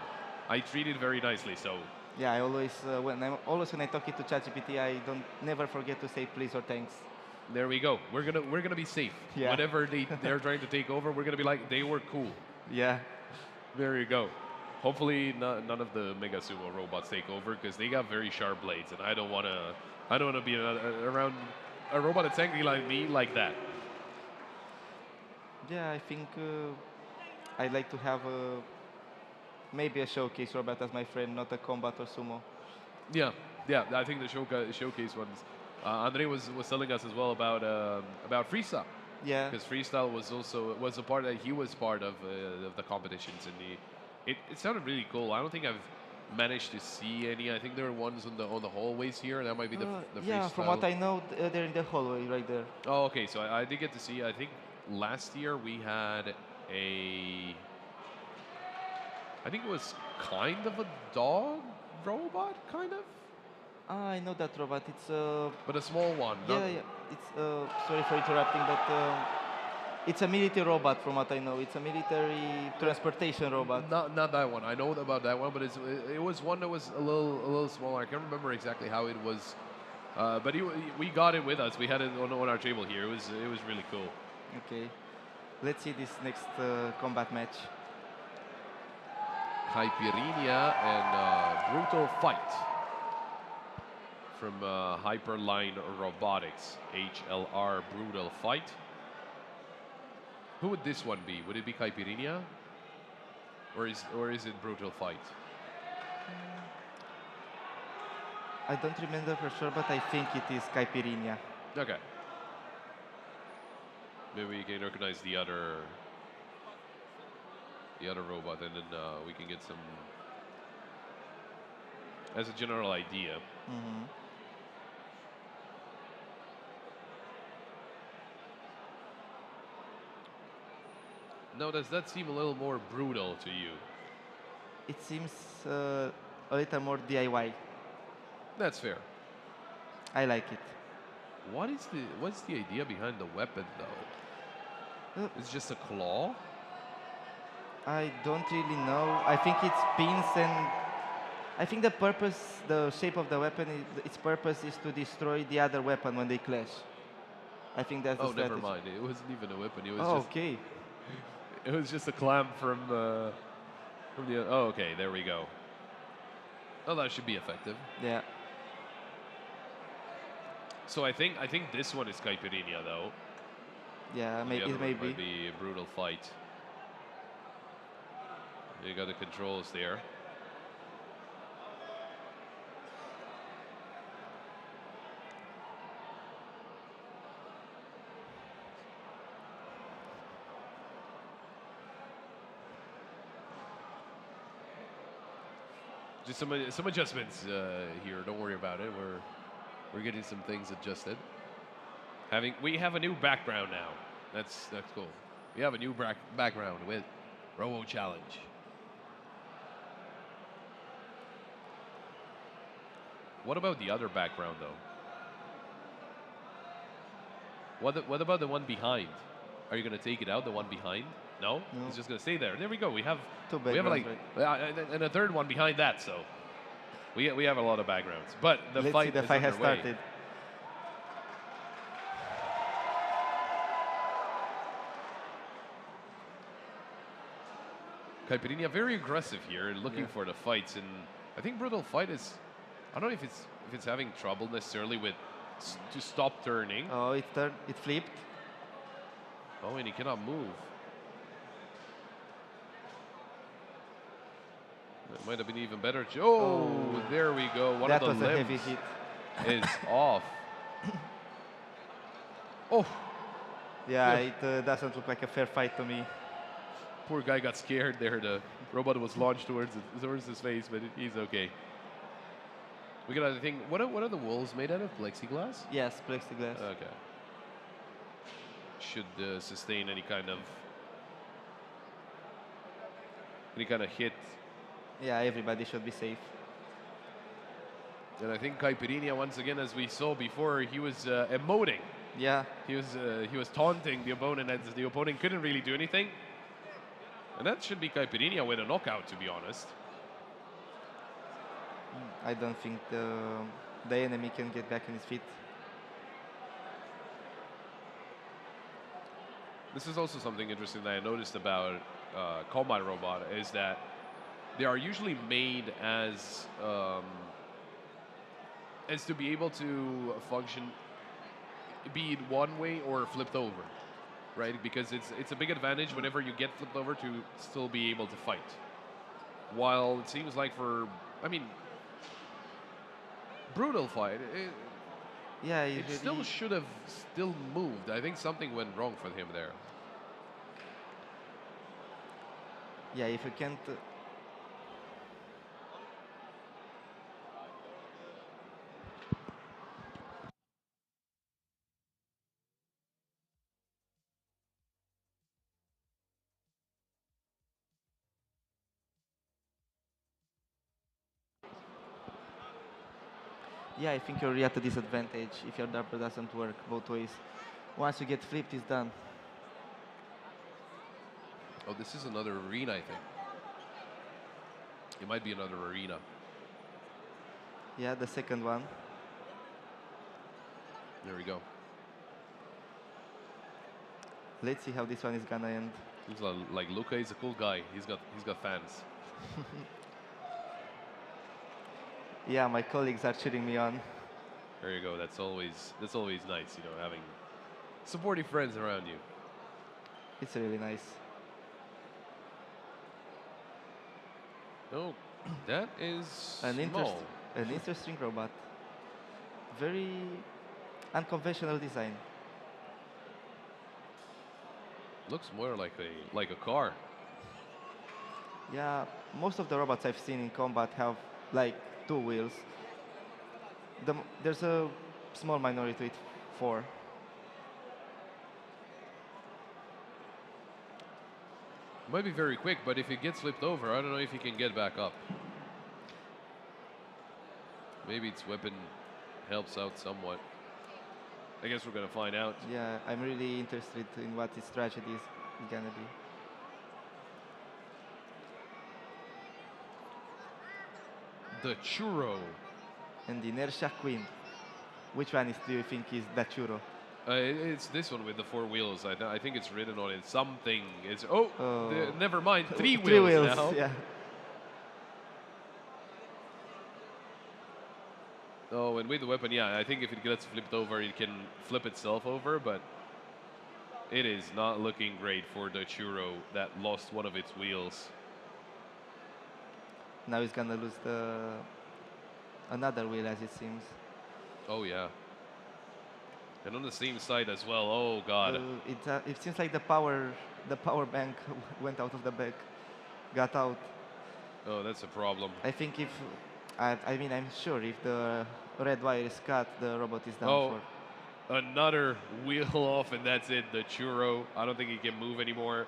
I treat it very nicely. So Yeah, I always when I talk it to ChatGPT, I don't never forget to say please or thanks. there we go. We're gonna be safe. Yeah. Whenever they're trying to take over, we're gonna be like they were cool. Yeah. There you go. Hopefully, none of the Mega Sumo robots take over because they got very sharp blades, and I don't wanna be around a robot that's angry like me like that. Yeah, I think I'd like to have maybe a showcase robot as my friend, not a combat or sumo. Yeah, yeah. I think the showcase ones. Andre was telling us as well about freestyle Yeah. because freestyle was a part that he was part of the competitions, and it sounded really cool. I don't think I've managed to see any. I think there are ones on the hallways here. That might be the Yeah, freestyle. from what I know, they're in the hallway right there. Oh, okay. So I did get to see. I think last year we had a. I think it was kind of a dog robot, kind of, Ah, I know that robot. It's but a small one. yeah, yeah. It's sorry for interrupting, but it's a military robot from what I know. It's a military transportation robot. Not that one. I know about that one, but it was one that was a little smaller. I can't remember exactly how it was, but we got it with us. We had it on our table here. It was really cool. Okay, let's see this next combat match. Caipirinha and Brutal Fight from Hyperline Robotics, HLR Brutal Fight. Who would this one be? Would it be Caipirinha? Or is it Brutal Fight? I don't remember for sure, but I think it is Caipirinha. Okay. Maybe we can recognize the other robot, and then we can get some as a general idea. Hmm. Now, does that seem a little more brutal to you? It seems a little more DIY. That's fair. I like it. What's the idea behind the weapon, though? Uh, It's just a claw? I don't really know. I think it's pins, and I think the shape of the weapon, its purpose is to destroy the other weapon when they clash. I think that's the Oh, strategy. never mind. It wasn't even a weapon. It was Oh, just okay. it was just a clamp from the. Oh, okay. There we go. Oh, that should be effective. Yeah. So I think this one is Caipirinha, though. Yeah, The maybe other it may one be. might be a Brutal Fight. You got the controls there. Just some adjustments here. Don't worry about it. We're getting some things adjusted. We have a new background now. That's cool. We have a new background with Robochallenge. What about the other background though? What about the one behind? Are you gonna take it out? The one behind? No, No. it's just gonna stay there. There we go. We have Two we have like backgrounds, and a third one behind that. So we have a lot of backgrounds. But the Let's fight see, the is fight has underway. started. Caipirinha very aggressive here and looking Yeah. for the fights, and I think Brutal Fight is. I don't know if it's having trouble necessarily with to stop turning. Oh, it turned. It flipped. Oh, and he cannot move. That might have been even better. Oh, there we go. One That of was the a heavy limbs hit. is off. Oh, Yeah, it doesn't look like a fair fight to me. Poor guy got scared there. The robot was launched towards his face, but he's okay. We got another thing. What are the walls made out of? Plexiglass? Yes, plexiglass. Okay. Should sustain any kind of hit. Yeah, everybody should be safe. And I think Caipirinha, once again, as we saw before, he was emoting. Yeah, He was taunting the opponent, as the opponent couldn't really do anything. And that should be Caipirinha with a knockout, to be honest. I don't think the enemy can get back on his feet. This is also something interesting that I noticed about Combat Robot is that they are usually made as to be able to function, be it one way or flipped over, right? Because it's a big advantage whenever you get flipped over to still be able to fight. While it seems like brutal fight, Yeah, it usually, still should have still moved. I think something went wrong for him there. yeah, if you can't. Yeah, I think you're at a disadvantage if your double doesn't work both ways. Once you get flipped, it's done. Oh, this is another arena, I think. It might be another arena. Yeah, the second one. There we go. Let's see how this one is gonna end. Looks like Luca is a cool guy. He's got fans. Yeah, my colleagues are cheering me on. There you go. That's always nice, having supportive friends around you. It's really nice. Oh, that is An small. interesting robot. Very unconventional design. Looks more like a car. Yeah, most of the robots I've seen in combat have like 2 wheels. There's a small minority with 4. Might be very quick, but if it gets flipped over, I don't know if he can get back up. Maybe its weapon helps out somewhat. I guess we're gonna find out. Yeah, I'm really interested in what his strategy is gonna be. The churro. And the Inertia Queen. Which one do you think is the churro? It's this one with the 4 wheels. I think it's written on it. Something is. Oh, Oh. never mind. 3 3 wheels wheels, now. yeah. Oh, and with the weapon, yeah, I think if it gets flipped over, it can flip itself over, but it is not looking great for the churro that lost one of its wheels. Now he's gonna lose another wheel, as it seems. Oh yeah. And on the same side as well. Oh god. It seems like the power bank went out of the back, got out. Oh, that's a problem. I think if, I'm sure if the red wire is cut, the robot is done Oh, for. another wheel off, and that's it. The churro. I don't think he can move anymore.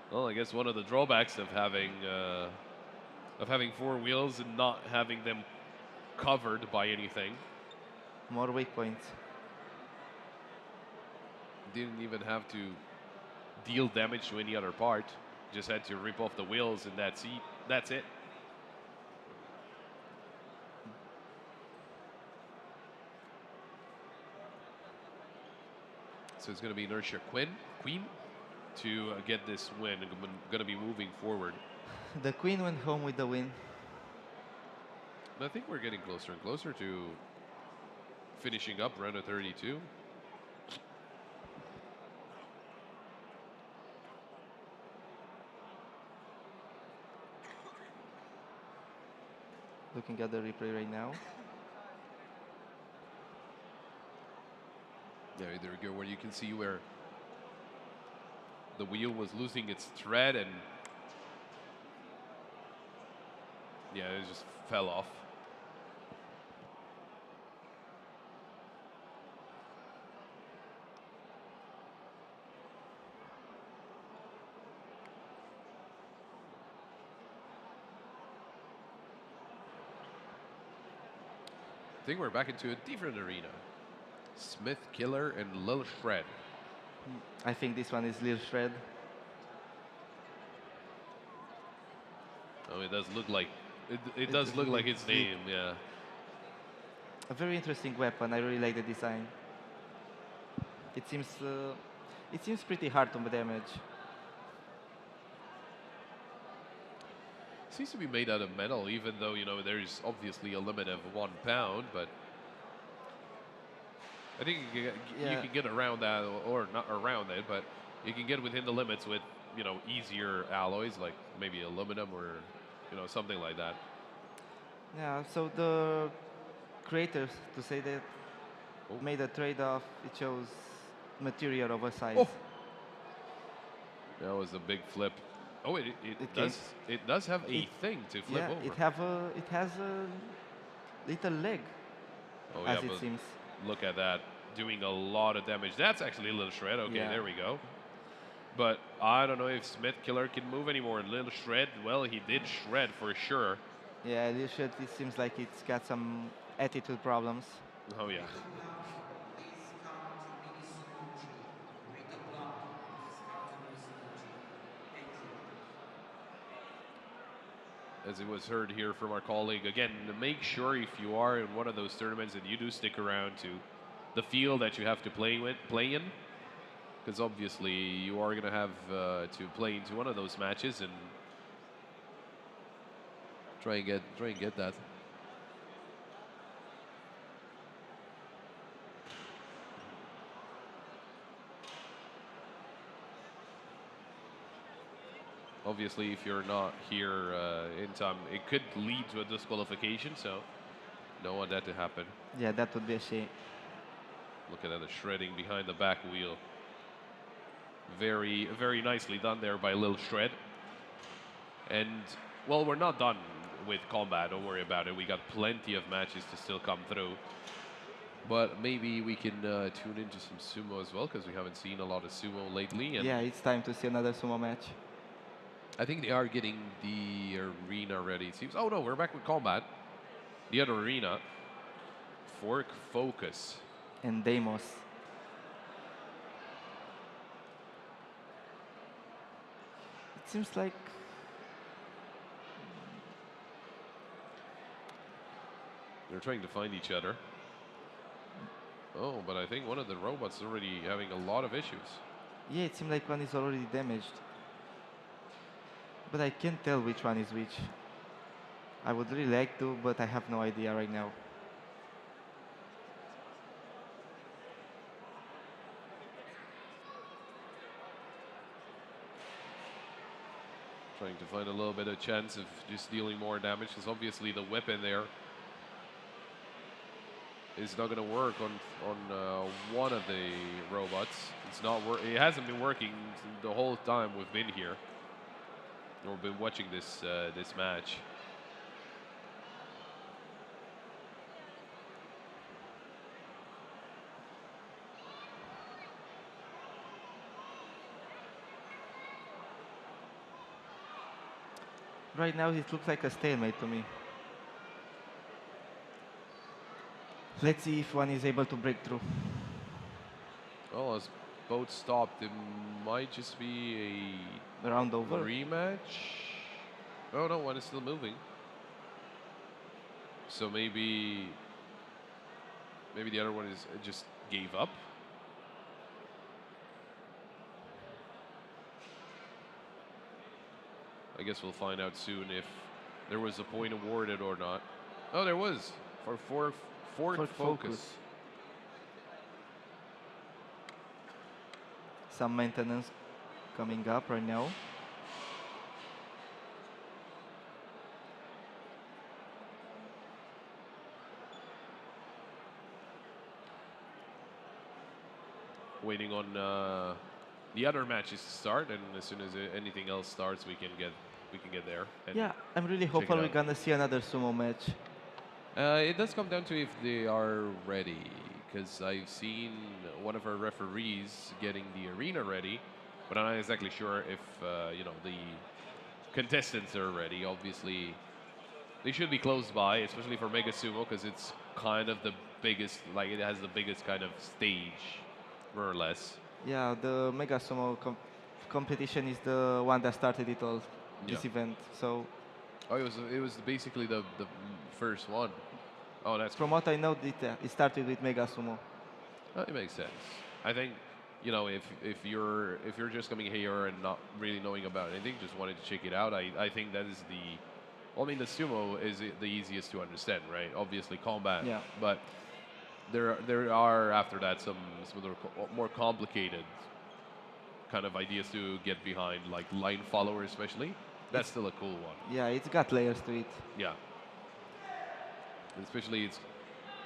Well, I guess one of the drawbacks of having 4 wheels and not having them covered by anything. More weak points. Didn't even have to deal damage to any other part. Just had to rip off the wheels, and that's it. So it's going to be Inertia Queen to get this win. And going to be moving forward. The queen went home with the win. And I think we're getting closer and closer to finishing up round of 32. Looking at the replay right now. Yeah, there we go, where you can see where The wheel was losing its thread, and yeah, it just fell off. I think we're back into a different arena. Smith Killer and Lil Shred. I think this one is Lil Shred. Oh, it does look like it does look like its name, yeah. A very interesting weapon. I really like the design. It seems pretty hard to damage. Seems to be made out of metal, even though there's obviously a limit of 1 pound, but I think you can get around that, or not around it, but you can get within the limits with easier alloys like maybe aluminum or something like that. Yeah. So the creators, to say that, made a trade-off. It chose material over size. Oh. That was a big flip. Oh, it does have a thing to flip over. It has a little leg, Oh as yeah, it but seems. look at that, doing a lot of damage. That's actually a Little Shred. Okay, Yeah. there we go. But I don't know if Smith Killer can move anymore. Little Shred, well, he did shred for sure. Yeah, Lil Shred, it seems like it's got some attitude problems. Oh yeah. As it was heard here from our colleague, again, make sure if you are in one of those tournaments that you do stick around to the field that you have to play in, because obviously you are going to have to play into one of those matches and try and get that. Obviously, if you're not here in time, it could lead to a disqualification, so don't want that to happen. Yeah, that would be a shame. Look at that, the shredding behind the back wheel. Very, very nicely done there by Lil Shred. And, well, we're not done with combat, don't worry about it. We got plenty of matches to still come through. But maybe we can tune into some sumo as well, because we haven't seen a lot of sumo lately. And Yeah, it's time to see another sumo match. I think they are getting the arena ready, it seems. Oh no, we're back with combat. The other arena. Fork Focus. And Deimos. It seems like They're trying to find each other. Oh, but I think one of the robots is already having a lot of issues. yeah, it seems like one is already damaged. But I can't tell which one is which. I would really like to, but I have no idea right now. Trying to find a little bit of chance of just dealing more damage, because obviously the weapon there is not going to work on one of the robots. It's not it hasn't been working the whole time we've been here. We've been watching this this match. Right now it looks like a stalemate to me. Let's see if one is able to break through. Well, as both stopped, it might just be A round a over. rematch. Oh no, one is still moving. So maybe the other one is just gave up. I guess we'll find out soon if there was a point awarded or not. Oh, there was for Fork Fork Focus. Focus. Some maintenance coming up right now. Waiting on the other matches start, and as soon as anything else starts, we can get there. And Yeah, I'm really check it hopeful we're out. gonna see another sumo match. It does come down to if they are ready, because I've seen one of our referees getting the arena ready, but I'm not exactly sure if the contestants are ready. Obviously, they should be close by, especially for Mega Sumo, because it's kind of the biggest, like it has the biggest kind of stage, more or less. Yeah, the Mega Sumo competition is the one that started it all, Yeah. this event. So Oh, it was basically the first one. Oh, that's from what I know, it started with Mega Sumo. It makes sense. I think, if you're just coming here and not really knowing about anything, just wanted to check it out. I think that is the. Well, I mean, the sumo is the easiest to understand, right? Obviously, combat. Yeah. But there are after that some other more complicated kind of ideas to get behind, like line follower especially. That's still a cool one. Yeah, it's got layers to it. Yeah. And especially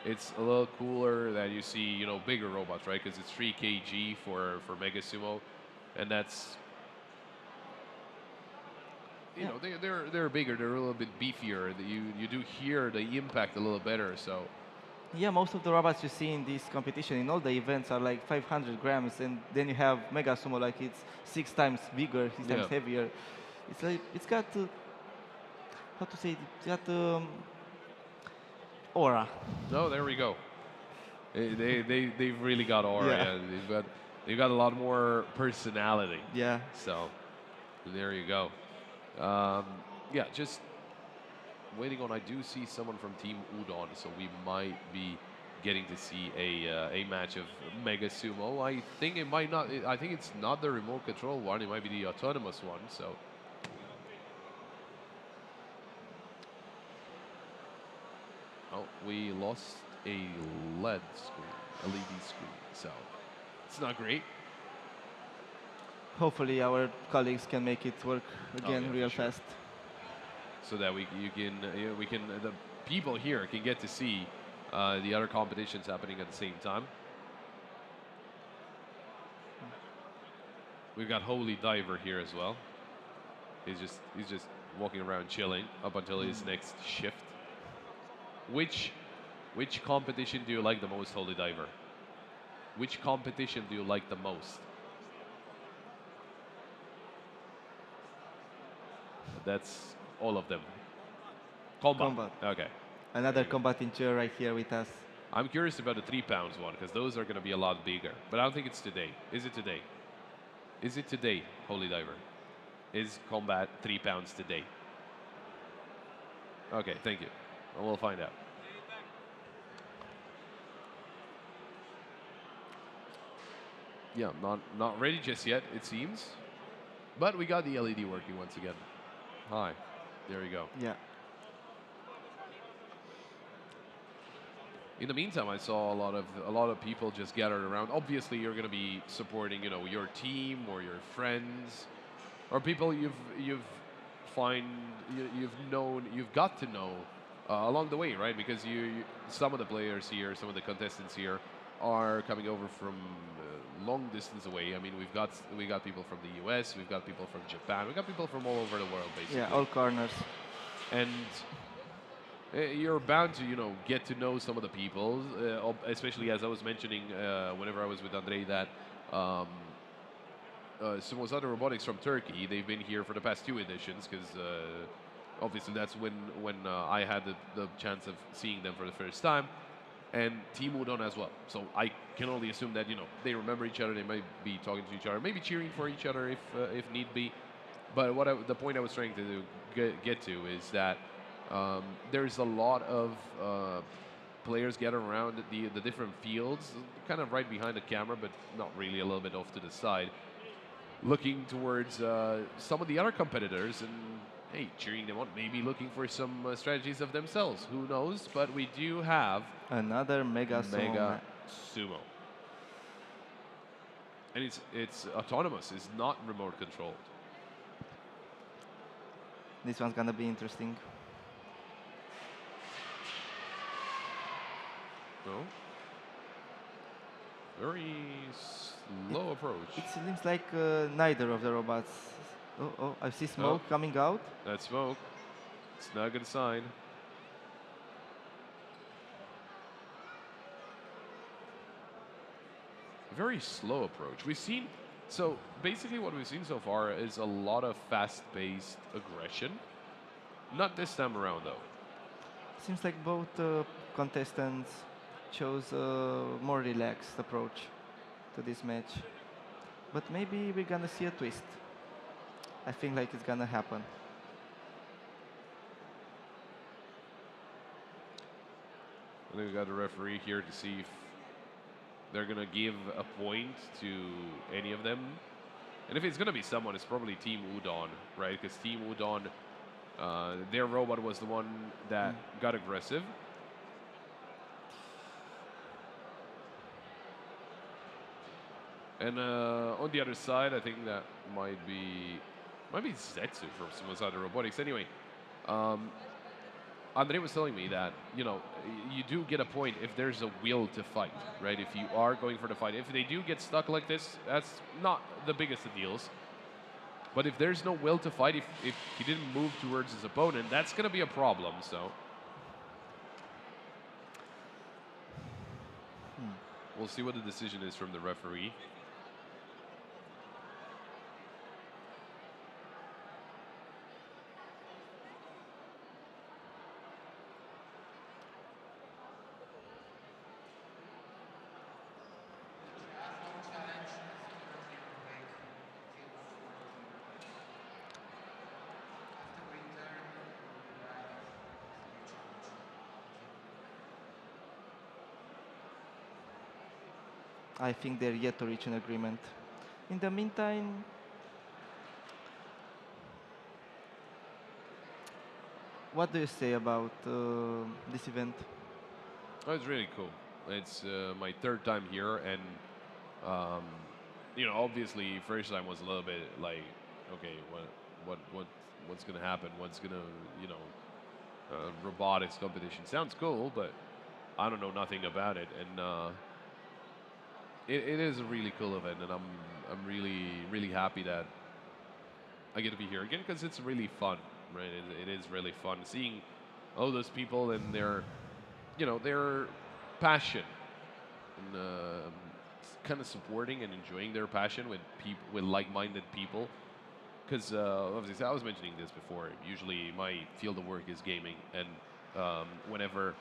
it's a little cooler that you see, bigger robots, right? Because it's 3 kg for Mega Sumo, and that's, they're bigger, they're a little bit beefier. You do hear the impact a little better. So Yeah, most of the robots you see in this competition, in all the events, are like 500 grams, and then you have Mega Sumo, like it's 6 times bigger, 6 times Yeah. heavier. It's like it's got how to say it? It's got aura. no, there we go. They've really got aura. Yeah. Yeah. They've got a lot more personality. Yeah. So there you go. Yeah, just waiting on. I do see someone from Team Udon, so we might be getting to see a match of Mega Sumo. I think it might not. I think it's not the remote control one. It might be the autonomous one. So. Oh, we lost a LED screen. So it's not great. Hopefully our colleagues can make it work again yeah, real for sure. fast. So that we can the people here can get to see the other competitions happening at the same time. We've got Holy Diver here as well. He's just walking around chilling up until his next shift. Which competition do you like the most, Holy Diver? Which competition do you like the most? That's all of them. Combat. Okay. Another combating chair right here with us. I'm curious about the 3 pounds one, because those are going to be a lot bigger. But I don't think it's today. Is it today? Is it today, Holy Diver? Is combat 3 pounds today? Okay, thank you. Well, we'll find out. Yeah, not ready just yet, it seems. But we got the LED working once again. Hi. There you go. Yeah. In the meantime, I saw a lot of people just gathered around. Obviously, you're going to be supporting, your team or your friends, or people you've got to know along the way, right? Because some of the players here, some of the contestants here, are coming over from long distance away. I mean, we got people from the U.S., we've got people from Japan, we got people from all over the world, basically. Yeah, all corners. And you're bound to, get to know some of the people, especially as I was mentioning whenever I was with Andrei that Sumo Zada Robotics from Turkey, they've been here for the past 2 editions because obviously that's when I had the chance of seeing them for the first time, and Team Udon as well. So I can only assume that, they remember each other, they might be talking to each other, maybe cheering for each other if need be. But the point I was trying to get to is that there's a lot of players gathered around the different fields, kind of right behind the camera, but not really, a little bit off to the side, looking towards some of the other competitors and, hey, cheering them on, maybe looking for some strategies of themselves. Who knows? But we do have Another Mega Sumo. Sumo. And it's autonomous, it's not remote controlled. This one's gonna be interesting. No. Very Slow approach. It seems like neither of the robots. Oh, oh, I see smoke Oh. coming out. That smoke. It's not a good sign. Very slow approach. We've seen, so basically what we've seen so far is a lot of fast-paced aggression. Not this time around though. Seems like both contestants chose a more relaxed approach to this match. But maybe we're gonna see a twist. I think like it's gonna happen. And then we got the referee here to see if they're gonna give a point to any of them. And if it's gonna be someone, it's probably Team Udon, right? Because Team Udon, their robot was the one that got aggressive. And on the other side, I think that might be Zetsu from Suicide Robotics. Anyway, Andre was telling me that, you know, you do get a point if there's a will to fight, right? If you are going for the fight. If they do get stuck like this, that's not the biggest of deals. But if there's no will to fight, if he didn't move towards his opponent, that's going to be a problem, so. We'll see what the decision is from the referee. I think they're yet to reach an agreement. In the meantime, what do you say about this event? Oh, it's really cool. It's my third time here, and you know, obviously, first time was a little bit like, okay, what's gonna happen? What's gonna, you know, robotics competition sounds cool, but I don't know nothing about it, and it is a really cool event, and I'm really happy that I get to be here again because it's really fun, right? It is really fun seeing all those people and their, you know, their passion, and kind of supporting and enjoying their passion with people, with like-minded people. Because obviously, I was mentioning this before. Usually, my field of work is gaming, and whenever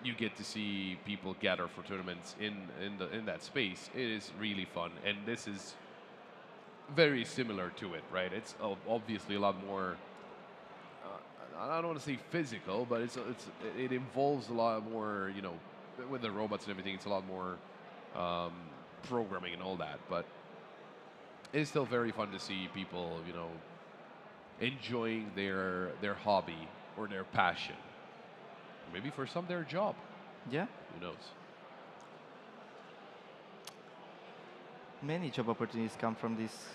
you get to see people gather for tournaments in that space, it is really fun. And this is very similar to it, right? It's obviously a lot more. I don't want to say physical, but it involves a lot more. You know, with the robots and everything, it's a lot more programming and all that. But it's still very fun to see people, you know, enjoying their hobby or their passion. Maybe for some, their job. Yeah, Who knows? many job opportunities come from this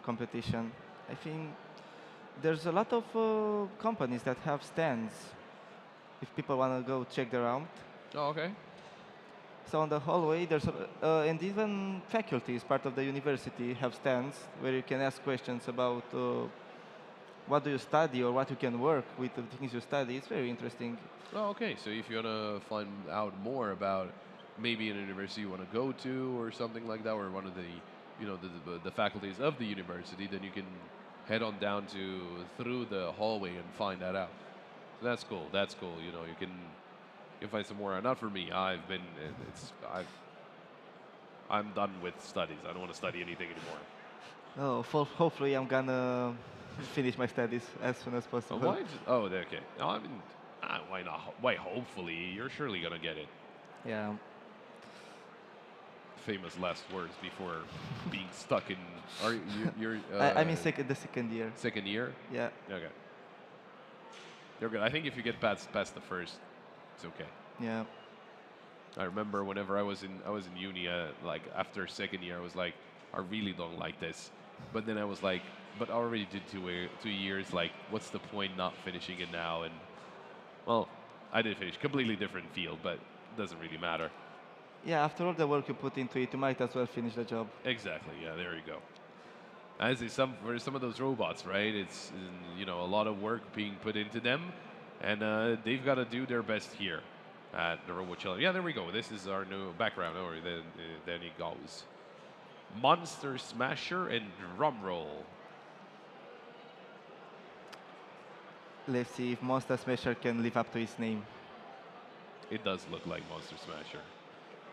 competition. I think there's a lot of companies that have stands if people want to go check them out. Oh, okay. So on the hallway, there's and even faculties, part of the university, have stands where you can ask questions about what do you study or what you can work with the things you study. It's very interesting. Oh, okay. So if you want to find out more about maybe an university you want to go to or something like that, or one of the, you know, the faculties of the university, then you can head on down to through the hallway and find that out. So that's cool. That's cool. You know, you can find some more. Not for me. I'm done with studies. I don't want to study anything anymore. Oh, hopefully I'm gonna finish my studies as soon as Oh, possible. why? Oh, okay. No, I mean, why not? Why? Hopefully, you're surely gonna get it. Yeah. Famous last words before being stuck in. Are you? You're. I'm in the second year. Second year. Yeah. Okay. You're good. I think if you get past the first, it's okay. Yeah. I remember whenever I was in uni, like after second year, I was like, I really don't like this. But then I was like, but I already did 2 years. Like, what's the point not finishing it now? And well, I did finish. Completely different field, but it doesn't really matter. Yeah, after all the work you put into it, you might as well finish the job. Exactly. Yeah, there you go. As is some for some of those robots, right? It's you know a lot of work being put into them, and they've got to do their best here at the Robochallenge. Yeah, there we go. This is our new background. Oh, then he goes. Monster Smasher and drum roll. Let's see if Monster Smasher can live up to his name. It does look like Monster Smasher.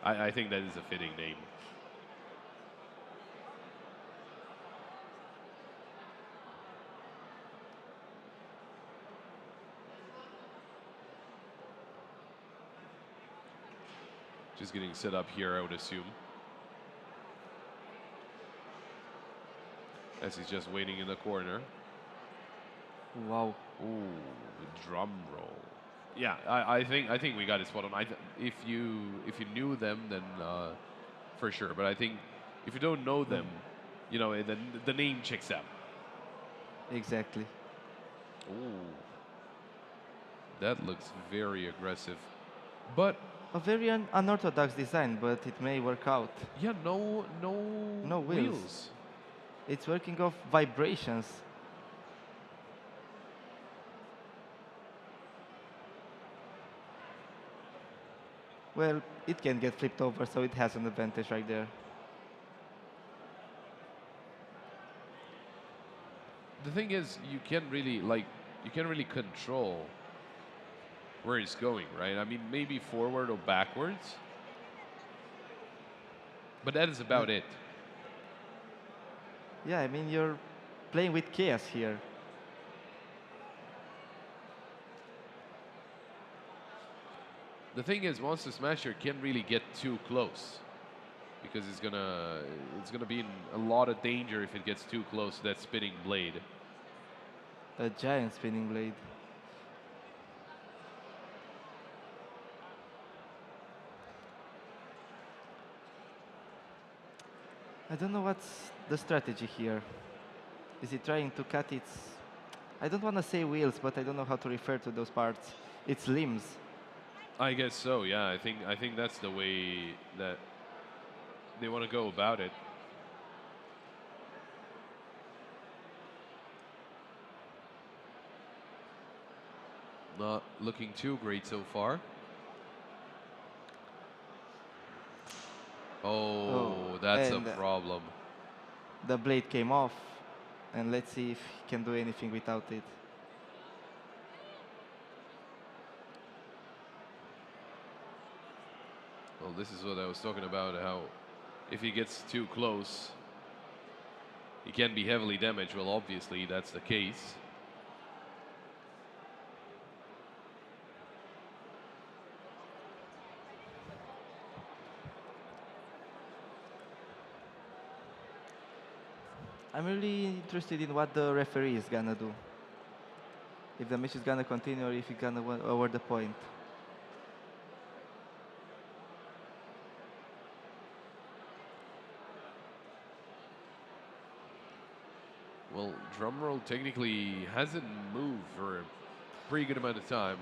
I think that is a fitting name. Just getting set up here, I would assume. As he's just waiting in the corner. Wow. Ooh, drum roll. Yeah, I think we got it spot on. If you knew them, then for sure. But I think if you don't know them, you know, then the name checks out. Exactly. Ooh, that looks very aggressive. But A very unorthodox design, but it may work out. yeah, no No wheels. It's working off vibrations. Well, it can get flipped over, so it has an advantage right there. The thing is, you can't really control where it's going, right? I mean, maybe forward or backwards, but that is about it. Yeah, I mean, you're playing with chaos here. The thing is, Monster Smasher can't really get too close because it's gonna be in a lot of danger if it gets too close to that spinning blade. A giant spinning blade. I don't know what's the strategy here. Is he trying to cut its... I don't want to say wheels, but I don't know how to refer to those parts. Its limbs. I guess so. Yeah, I think that's the way that they want to go about it. Not looking too great so far. Oh, that's a and problem. the blade came off. And let's see if he can do anything without it. Well, this is what I was talking about, how if he gets too close, he can be heavily damaged. Well, obviously, that's the case. I'm really interested in what the referee is gonna do. If the match is gonna continue or if he's gonna award the point. Well, drumroll technically hasn't moved for a pretty good amount of time.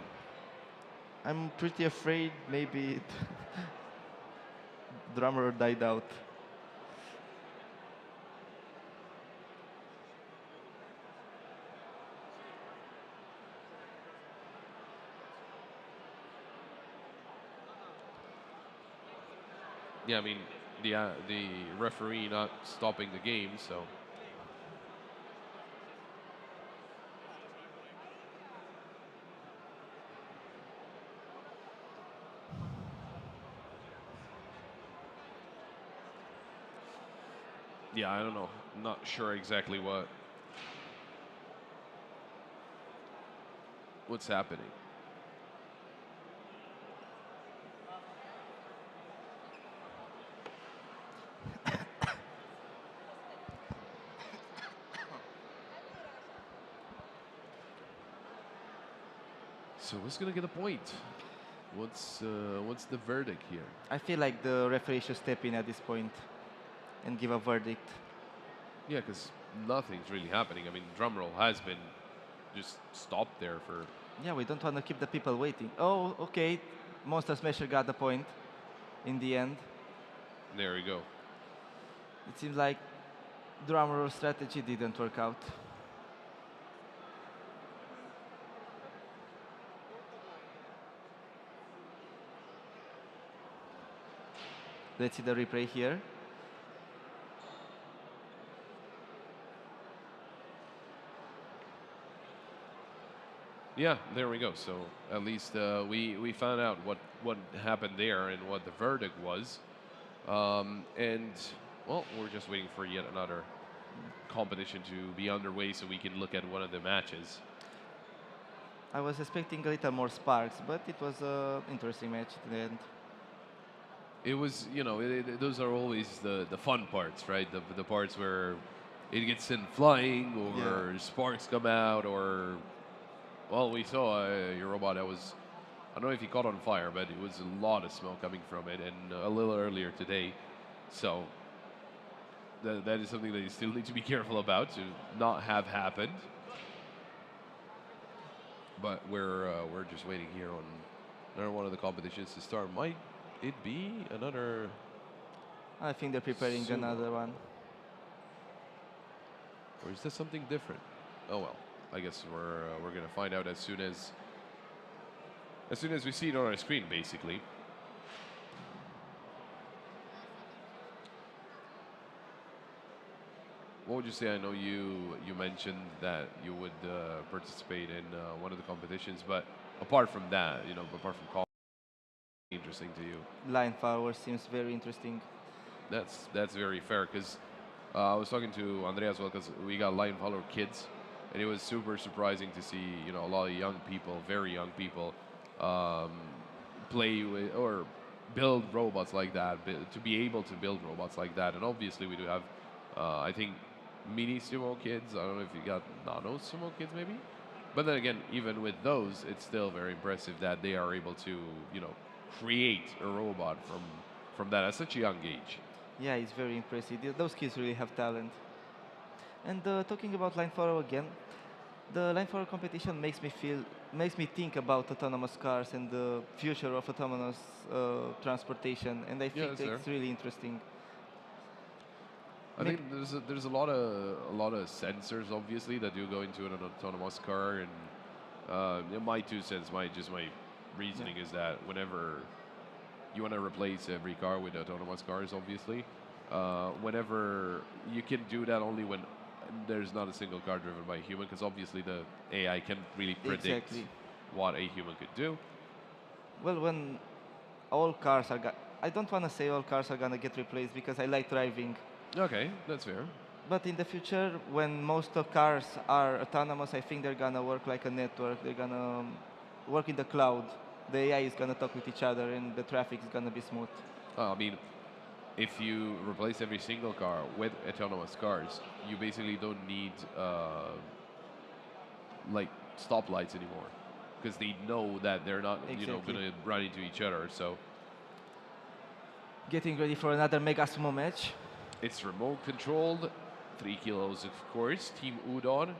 I'm pretty afraid maybe drummer died out. Yeah, I mean, the referee not stopping the game, so. Yeah, I don't know. Not sure exactly what's happening. So who's gonna get a point? What's the verdict here? I feel like the referee should step in at this point and give a verdict. Yeah, because nothing's really happening. I mean, drumroll has been just stopped there for. Yeah, we don't want to keep the people waiting. Oh, okay. Monster Smasher got the point. in the end. There we go. It seems like drum roll strategy didn't work out. Let's see the replay here. Yeah, there we go. So at least we found out what happened there and what the verdict was. And well, we're just waiting for yet another competition to be underway so we can look at one of the matches. I was expecting a little more sparks, but it was an interesting match in the end. It was, those are always the fun parts, right? The parts where it gets sent flying or sparks come out or, well, we saw your robot that was, I don't know if he caught on fire, but it was a lot of smoke coming from it and a little earlier today. So that is something that you still need to be careful about to not have happened. But we're just waiting here on another one of the competitions to start. Might it be another? I think they're preparing Sumo. another one. Or is this something different? Oh well, I guess we're gonna find out as soon as we see it on our screen, basically. What would you say? I know you mentioned that you would participate in one of the competitions, but apart from that, apart from call, interesting to you. Line follower seems very interesting. That's very fair because I was talking to Andrea as well because we got line follower kids, and it was super surprising to see a lot of young people, very young people, play with or build robots like that. To be able to build robots like that, and obviously we do have, I think, mini sumo kids. I don't know if you got nano sumo kids maybe, but then again, even with those, it's still very impressive that they are able to create a robot from that at such a young age. Yeah, it's very impressive. Those kids really have talent. And talking about line follower again, the line follower competition makes me think about autonomous cars and the future of autonomous transportation, and I think that's fair. it's really interesting. I think there's a lot of sensors obviously that do go into an autonomous car, and my 2 cents, my reasoning is that whenever you want to replace every car with autonomous cars, obviously, whenever you can do that only when there's not a single car driven by a human, because obviously the AI can really predict Exactly. what a human could do. Well, when all cars are, I don't want to say all cars are gonna get replaced because I like driving. Okay, that's fair. But in the future, when most of cars are autonomous, I think they're gonna work like a network. They're gonna work in the cloud. The AI is gonna talk with each other, and the traffic is gonna be smooth. I mean, if you replace every single car with autonomous cars, you basically don't need like stoplights anymore because they know that they're not, Exactly. going to run into each other. So Getting ready for another Mega Sumo match. it's remote controlled, 3 kilos of course. Team Udon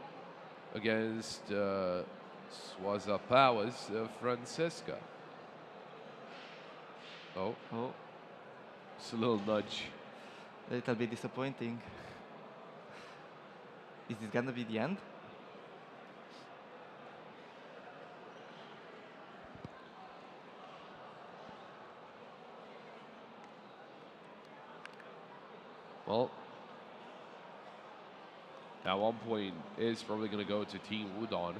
against Swaza Powers Francesca. Oh, Oh, it's a little nudge. a little bit disappointing. Is this gonna be the end? Well, at one point it's probably going to go to Team Udon.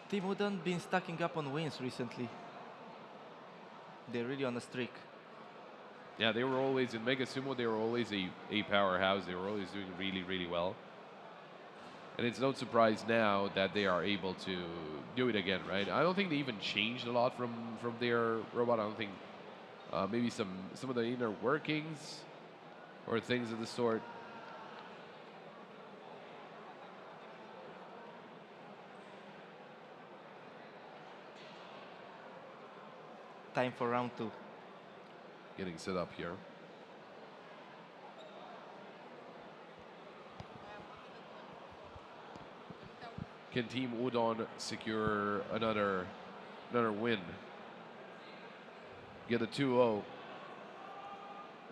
Team Udon been stacking up on wins recently. They're really on a streak. Yeah, they were always in Mega Sumo. They were always a powerhouse. They were always doing really, really well. And it's no surprise now that they are able to do it again, right? I don't think they even changed a lot from their robot. I don't think maybe some of the inner workings or things of the sort. Time for round 2. Getting set up here. Can Team Udon secure another win? get a 2-0.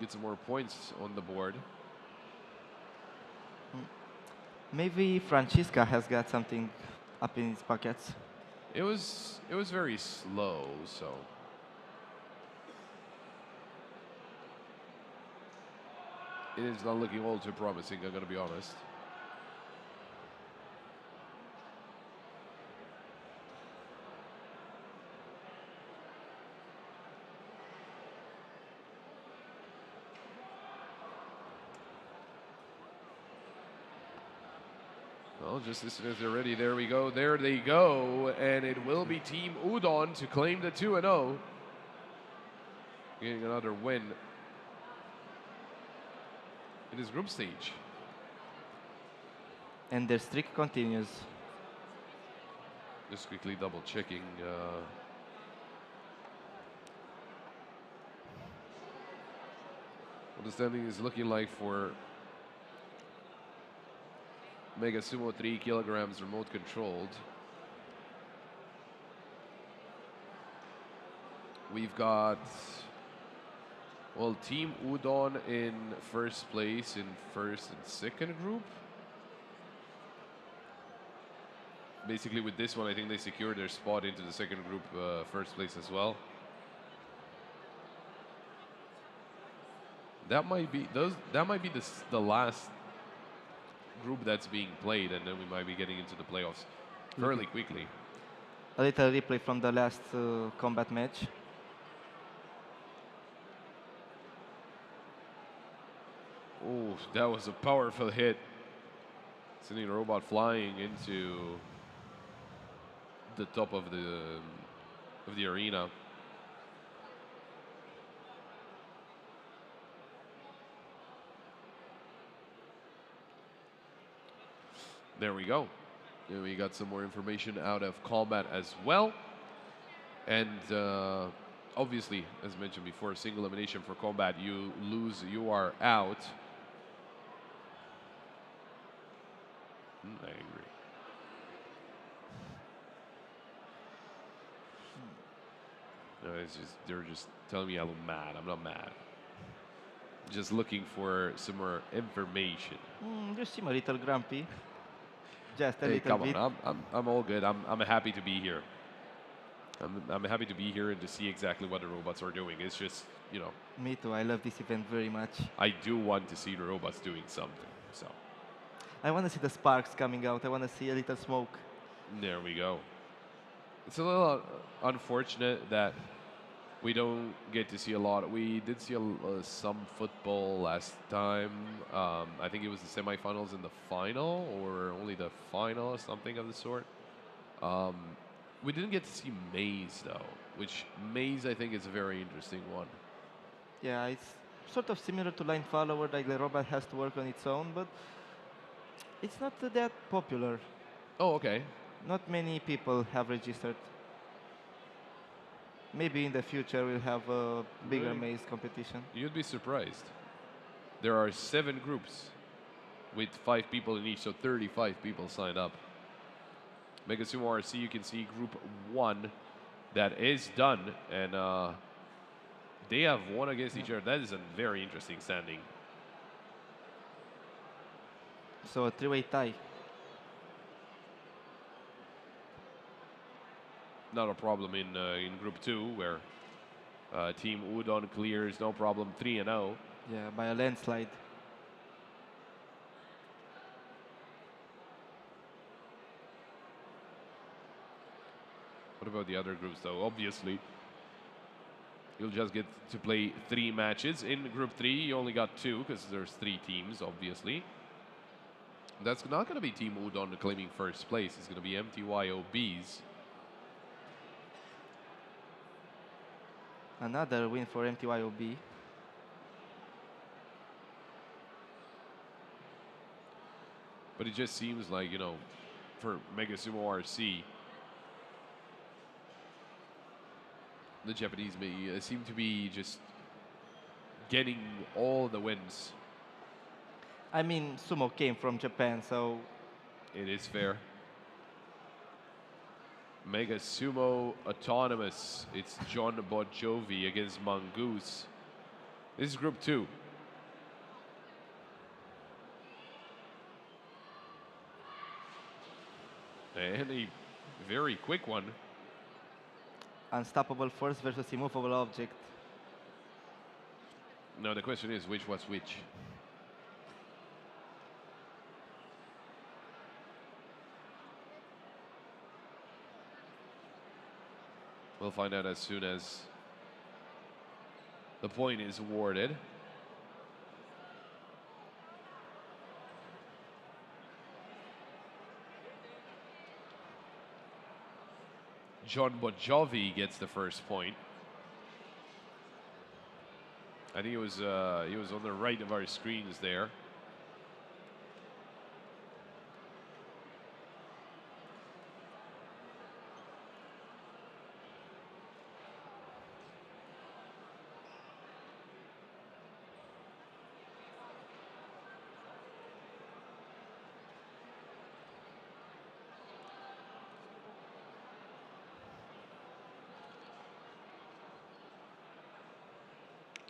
Get some more points on the board. Maybe Francisca has got something up in his pockets. It was very slow, so it is not looking all too promising, I'm gonna be honest. Well, just as soon as they're ready, there we go. There they go. And it will be Team Udon to claim the 2-0. Getting another win in this group stage. And their streak continues. Just quickly double checking. What the standing is looking like for Mega Sumo 3 kilograms remote controlled. We've got, well, Team Udon in first place in first and second group. Basically with this one, I think they secured their spot into the second group first place as well. That might be the last group that's being played, and then we might be getting into the playoffs fairly quickly. A little replay from the last combat match. Oh, that was a powerful hit. Sending a robot flying into the top of the arena. There we go. And we got some more information out of combat as well. And obviously, as mentioned before, single elimination for combat. You lose, you are out. Angry. No, it's just, they're just telling me I look mad. I'm not mad. Just looking for some more information. You seem a little grumpy. Just a Hey, little come bit. on, I'm all good. I'm happy to be here. I'm happy to be here and to see exactly what the robots are doing. It's just, you know, Me too. I love this event very much. I do want to see the robots doing something. So I want to see the sparks coming out. I want to see a little smoke. there we go. It's a little unfortunate that we don't get to see a lot. We did see some football last time. I think it was the semifinals and the final, or only the final, or something of the sort. We didn't get to see Maze though, which Maze I think is a very interesting one. Yeah, it's sort of similar to Line Follower, like the robot has to work on its own, but it's not that popular. Oh, okay. Not many people have registered. Maybe in the future we'll have a bigger Really? maze competition. You'd be surprised. There are 7 groups with 5 people in each, so 35 people signed up. Mega Sumo RC, you can see Group 1 that is done, and they have won against each other. That is a very interesting standing. So a three-way tie. Not a problem in Group 2, where Team Udon clears no problem 3-0. Yeah, by a landslide. What about the other groups, though? Obviously, you'll just get to play 3 matches. In Group 3, you only got 2, because there's 3 teams, obviously. That's not going to be Team Udon claiming first place. It's going to be MTYOBs. Another win for MTYOB. But it just seems like, you know, for Mega Sumo RC, the Japanese seem to be just getting all the wins. I mean, Sumo came from Japan, so It is fair. Mega Sumo Autonomous. It's John Bon Jovi against Mongoose. This is Group 2. And a very quick one. Unstoppable force versus immovable object. Now the question is, which was which? We'll find out as soon as the point is awarded. John Bon Jovi gets the first point. I think he was on the right of our screens there.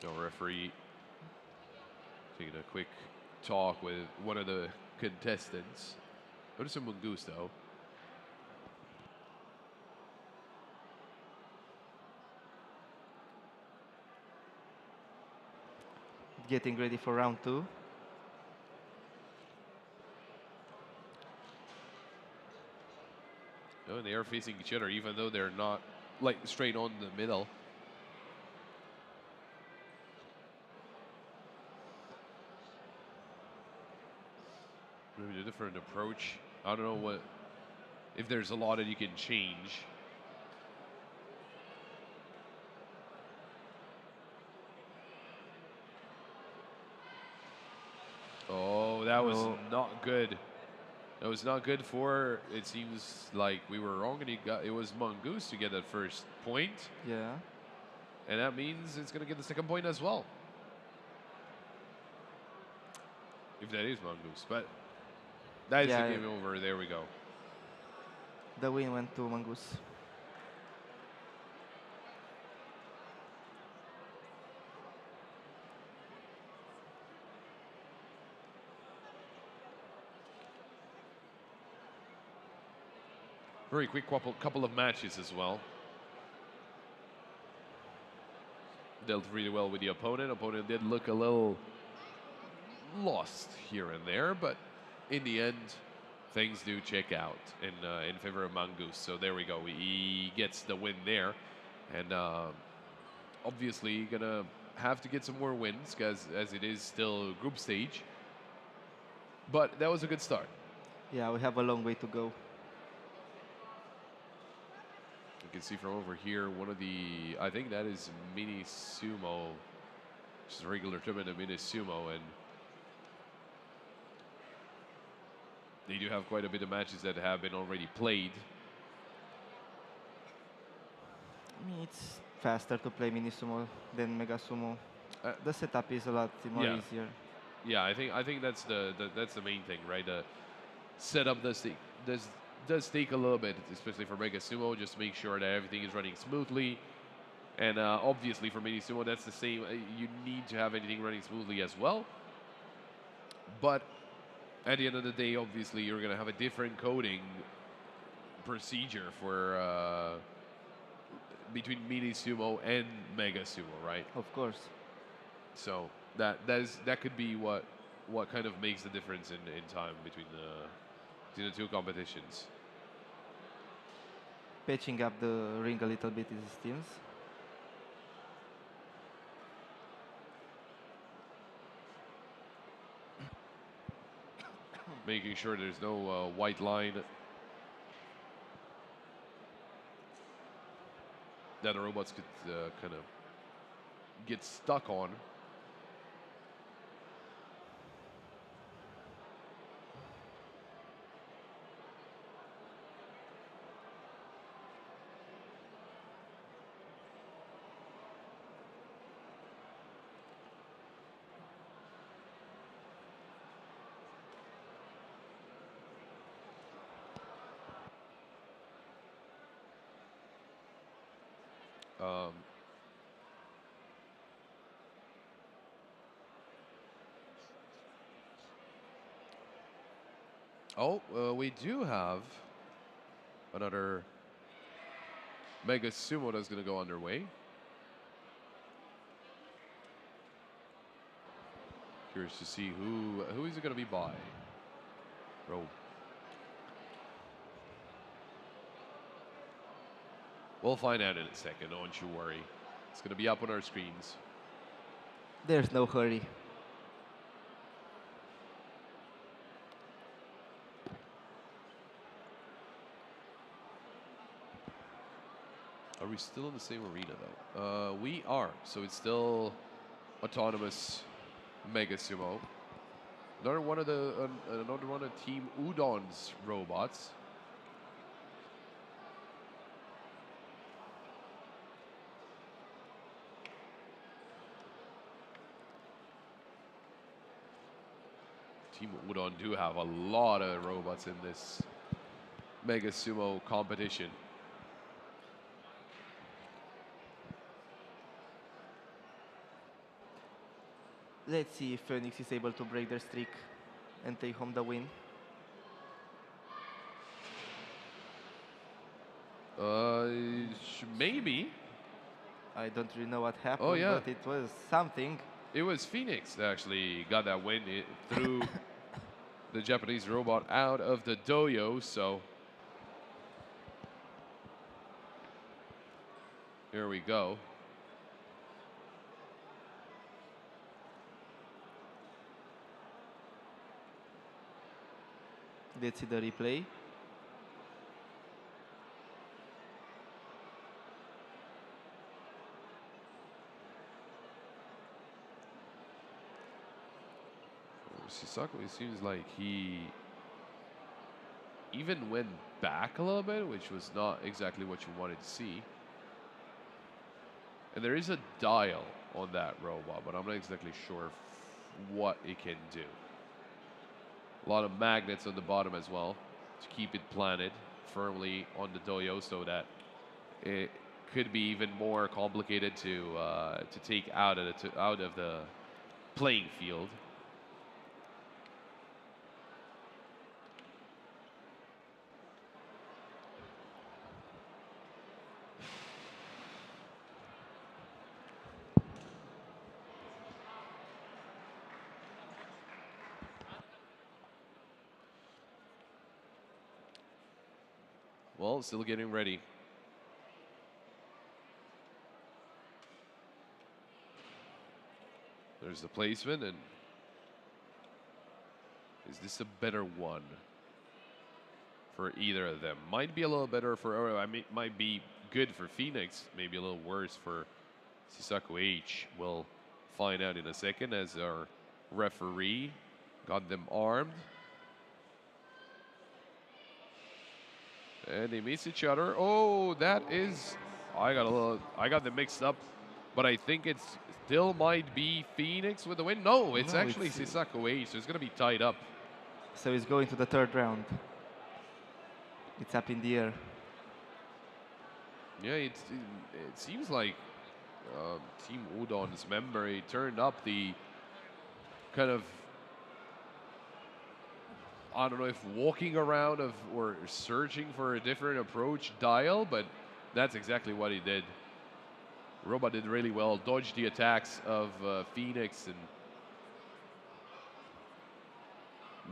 The referee taking a quick talk with one of the contestants. Notice a Mongoose though. Getting ready for round 2. Oh, they are facing each other even though they're not like straight on the middle. Maybe a different approach. I don't know if there's a lot that you can change. Oh, that was not good. That was not good for, it seems like we were wrong and it was Mongoose to get that first point. Yeah. And that means it's going to get the second point as well. If that is Mongoose. But that is the game over. There we go. The win went to Mongoose. Very quick couple of matches as well. Dealt really well with the opponent. Opponent did look a little lost here and there, but in the end, things do check out in favor of Mongoose. So there we go. He gets the win there, and obviously gonna have to get some more wins because as it is still group stage. But that was a good start. Yeah, we have a long way to go. You can see from over here one of the, I think that is mini sumo, which is a regular tournament of mini sumo, and they do have quite a bit of matches that have been already played. I mean, it's faster to play mini sumo than mega sumo. The setup is a lot more easier. Yeah, I think that's the main thing, right? Setup does take a little bit, especially for Mega Sumo, just to make sure that everything is running smoothly. And obviously for Mini Sumo, that's the same. You need to have anything running smoothly as well. But at the end of the day, obviously, you're going to have a different coding procedure for between Mini Sumo and Mega Sumo, right? Of course. So that could be what kind of makes the difference in time between the two competitions. Patching up the ring a little bit, it seems. Making sure there's no white line that the robots could kind of get stuck on. We do have another Mega Sumo that's going to go underway. Curious to see who is it going to be by. We'll find out in a second, don't you worry. It's going to be up on our screens. There's no hurry. Are we still in the same arena, though? We are. So it's still autonomous Mega Sumo. Another one of Team Udon's robots. Team Udon do have a lot of robots in this Mega Sumo competition. Let's see if Phoenix is able to break their streak and take home the win. Maybe. I don't really know what happened, Oh, yeah. but it was something. It was Phoenix that actually got that win. It threw the Japanese robot out of the dojo, so here we go. Let's see the replay. Sisako, it seems like he even went back a little bit, which was not exactly what you wanted to see. And there is a dial on that robot, but I'm not exactly sure what it can do. A lot of magnets on the bottom as well to keep it planted firmly on the dojo, so that it could be even more complicated to take out of the playing field. Well, still getting ready. There's the placement, and is this a better one for either of them? Might be a little better for, might be good for Phoenix, maybe a little worse for Sisako H. We'll find out in a second as our referee got them armed. And they miss each other. Oh, that is, I got them mixed up, but I think it still might be Phoenix with the win. No, it's actually Sisako H, so it's going to be tied up. So it's going to the third round. It's up in the air. Yeah, it seems like Team Udon's member, he turned up the kind of, I don't know if walking around or searching for a different approach dial, but that's exactly what he did. Robot did really well, dodged the attacks of Phoenix and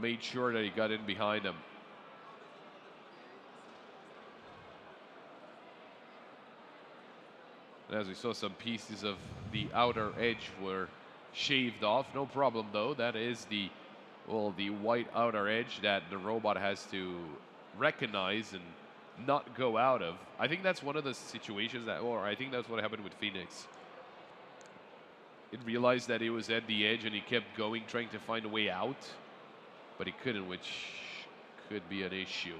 made sure that he got in behind him. And as we saw, some pieces of the outer edge were shaved off. No problem though, that is the white outer edge that the robot has to recognize and not go out of. I think that's one of the situations I think that's what happened with Phoenix. It realized that it was at the edge and he kept going, trying to find a way out, but he couldn't, which could be an issue.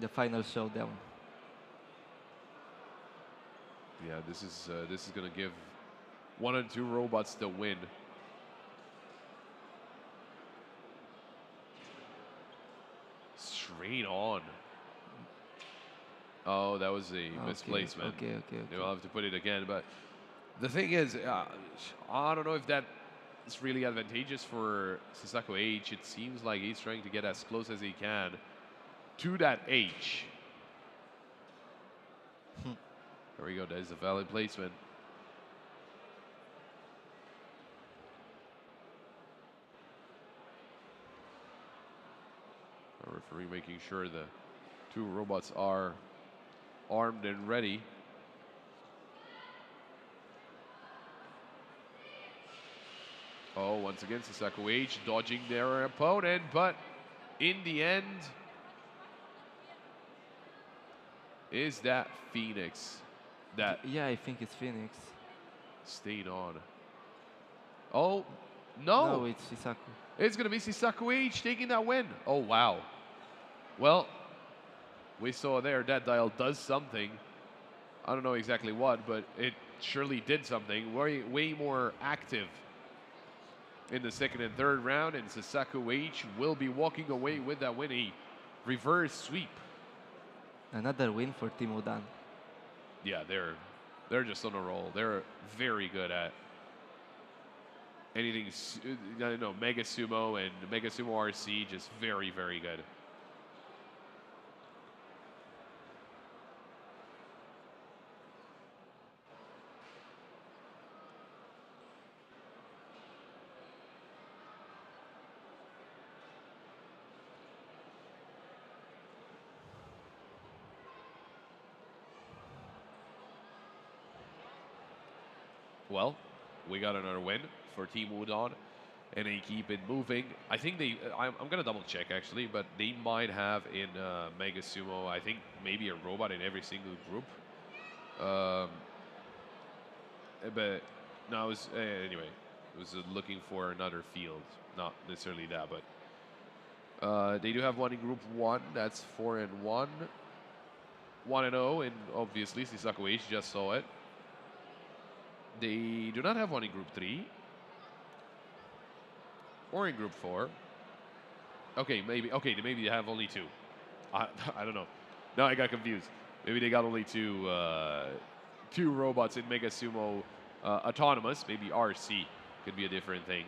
The final showdown. Yeah, this is going to give one or two robots the win. Straight on. Oh, that was a misplacement. Okay. They'll have to put it again. But the thing is, I don't know if that is really advantageous for Sasako H. It seems like he's trying to get as close as he can to that H. There we go. There's a valid placement. Our referee making sure the two robots are armed and ready. Oh, once again, Sasako H dodging their opponent, but in the end, is that Phoenix that Yeah, I think it's Phoenix. stayed on? Oh, no. No, it's Shisaku. It's going to be Sasako H taking that win. Oh, wow. Well, we saw there that dial does something. I don't know exactly what, but it surely did something. Way more active in the second and third round, and Sasako H will be walking away with that win. A reverse sweep. Another win for Team Udan. Yeah, they're just on a roll. They're very good at anything. I don't know, Mega Sumo and Mega Sumo RC, just very, very good. Well, we got another win for Team Udon, and they keep it moving. I think they, I'm going to double check actually, but they might have in Mega Sumo, I think maybe a robot in every single group. But no, I was, anyway, I was looking for another field, not necessarily that, but they do have one in Group 1, that's 4-1. 1-0, and obviously Sasako H just saw it. They do not have one in Group 3 or in Group 4. Okay, maybe they have only 2. I don't know. Now I got confused. Maybe they got only two robots in Mega Sumo Autonomous. Maybe RC could be a different thing.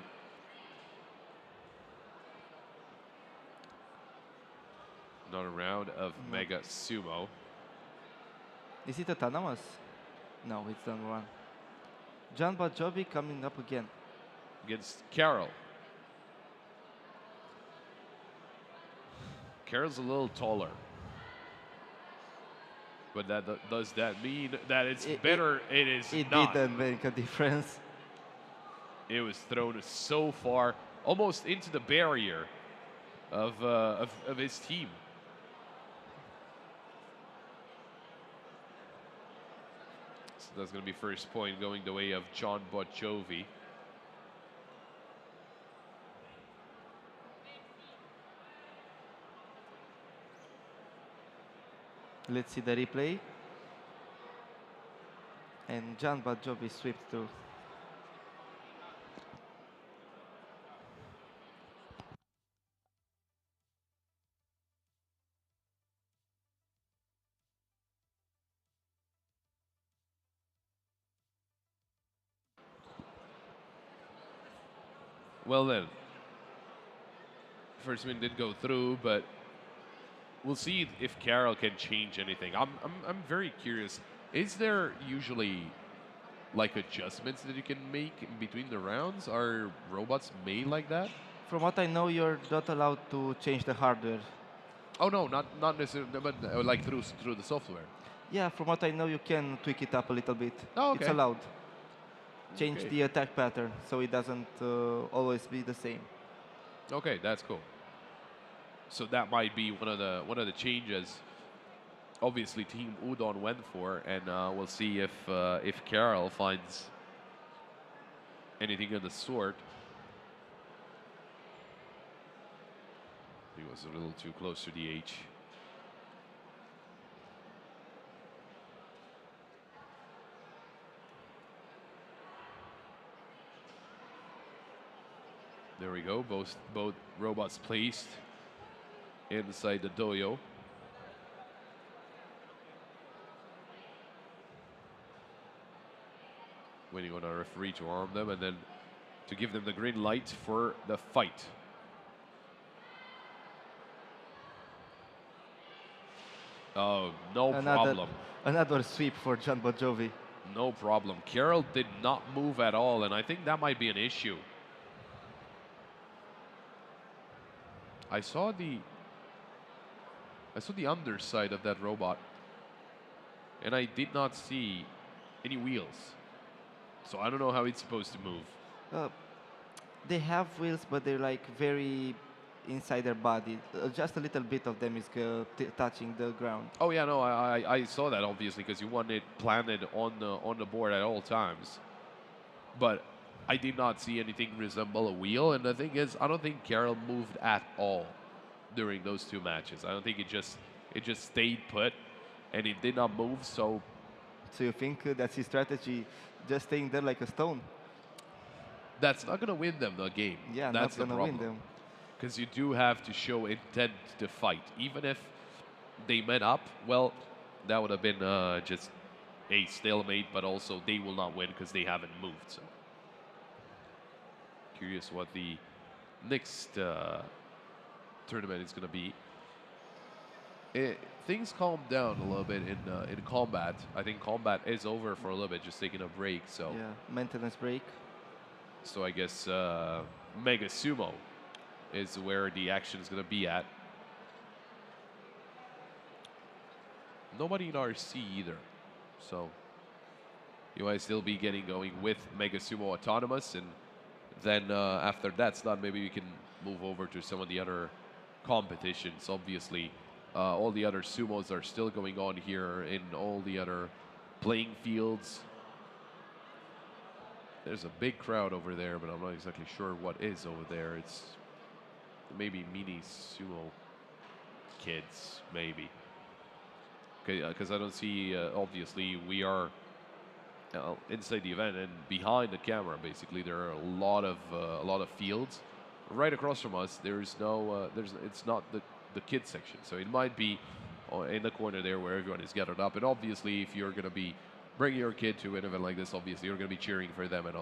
Another round of Mega Sumo. Is it autonomous? No, it's done one. John Bajobi coming up again. Against Carol. Carol's a little taller. But does that mean that it's better? It is not. It didn't make a difference. It was thrown so far, almost into the barrier of his team. So that's going to be first point going the way of John Botjovi. Let's see the replay. And John Bajobi swept through. Well then, first win did go through, but we'll see if Carol can change anything. I'm very curious. Is there usually like adjustments that you can make in between the rounds? Are robots made like that? From what I know, you're not allowed to change the hardware. Oh no, not necessarily, but like through the software. Yeah, from what I know, you can tweak it up a little bit. Oh, okay. It's allowed. Change Okay. the attack pattern so it doesn't always be the same. Okay, that's cool. So that might be one of the changes. Obviously, Team Udon went for, and we'll see if Carol finds anything of the sort. He was a little too close to the H. There we go. Both robots placed. inside the dojo. Waiting on a referee to arm them and then to give them the green light for the fight. Oh, no problem. Another sweep for John Bon Jovi. No problem. Carroll did not move at all, and I think that might be an issue. I saw the underside of that robot, and I did not see any wheels. So I don't know how it's supposed to move. They have wheels, but they're like very inside their body. Just a little bit of them is touching the ground. Oh yeah, no, I saw that obviously because you want it planted on the board at all times. But I did not see anything resemble a wheel, and the thing is, I don't think Carroll moved at all during those two matches. I don't think it just stayed put, and it did not move. So you think that's his strategy, just staying there like a stone? that's not going to win them the game. Yeah, that's not the gonna problem. win them. Because you do have to show intent to fight. Even if they met up, well, that would have been just a stalemate, but also they will not win because they haven't moved. So, curious what the next tournament is going to be. Things calmed down a little bit in combat. I think combat is over for a little bit, just taking a break. So, Yeah, maintenance break. so I guess Mega Sumo is where the action is going to be at. Nobody in RC either. So you might still be getting going with Mega Sumo Autonomous. And then after that's done, maybe we can move over to some of the other competitions. Obviously, all the other sumos are still going on here in all the other playing fields. There's a big crowd over there, but I'm not exactly sure what is over there. It's maybe mini sumo kids, maybe. Because I don't see, obviously, we are inside the event and behind the camera, basically, there are a lot of fields. Right across from us, there's no, it's not the kids section. So it might be in the corner there where everyone is gathered up. And obviously, if you're going to be bringing your kid to an event like this, obviously, you're going to be cheering for them and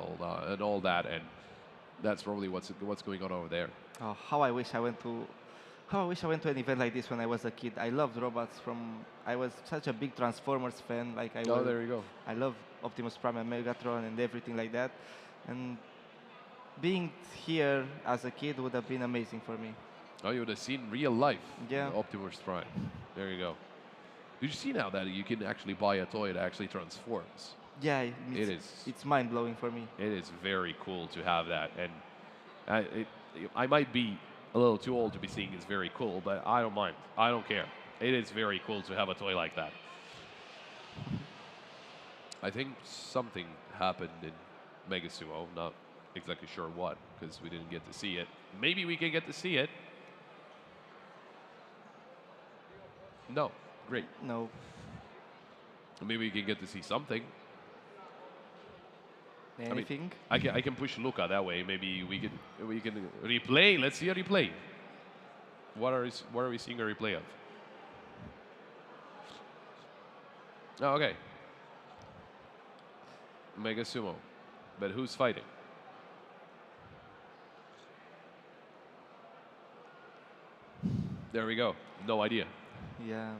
all that. And that's probably what's going on over there. Oh, how I wish I went to an event like this when I was a kid. I loved robots I was such a big Transformers fan. There you go. I love Optimus Prime and Megatron and everything like that. And being here as a kid would have been amazing for me. Oh, you would have seen real life. Yeah. Optimus Prime. There you go. Did you see now that you can actually buy a toy that actually transforms? Yeah, it's mind blowing for me. It is very cool to have that, and I might be a little too old to be seeing it's very cool, but I don't mind. I don't care. It is very cool to have a toy like that. I think something happened in Mega Sumo. Not exactly sure what, because we didn't get to see it. Maybe we can get to see it. No. Great. No. Maybe we can get to see something. Anything? I can push Luca that way. Maybe we can replay. Let's see a replay. What are we seeing a replay of? Oh, okay. Mega Sumo. But who's fighting? There we go. No idea. Yeah.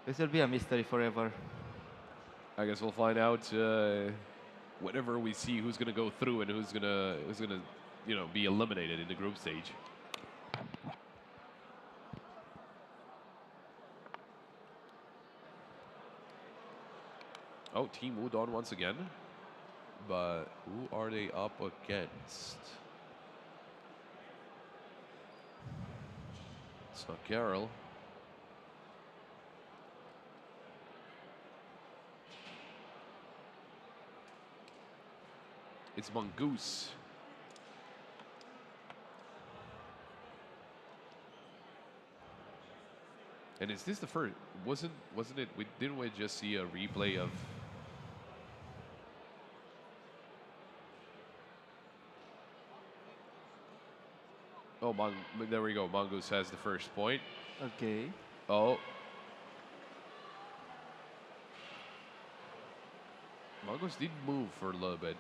This will be a mystery forever. I guess we'll find out whenever we see who's going to go through and who's gonna be eliminated in the group stage. Oh, Team Udon once again. But who are they up against? It's not Carroll. It's Mongoose. And is this the first? Wasn't it? Didn't we just see a replay of? Oh, there we go. Mongoose has the first point. Okay. Oh. Mongoose did move for a little bit.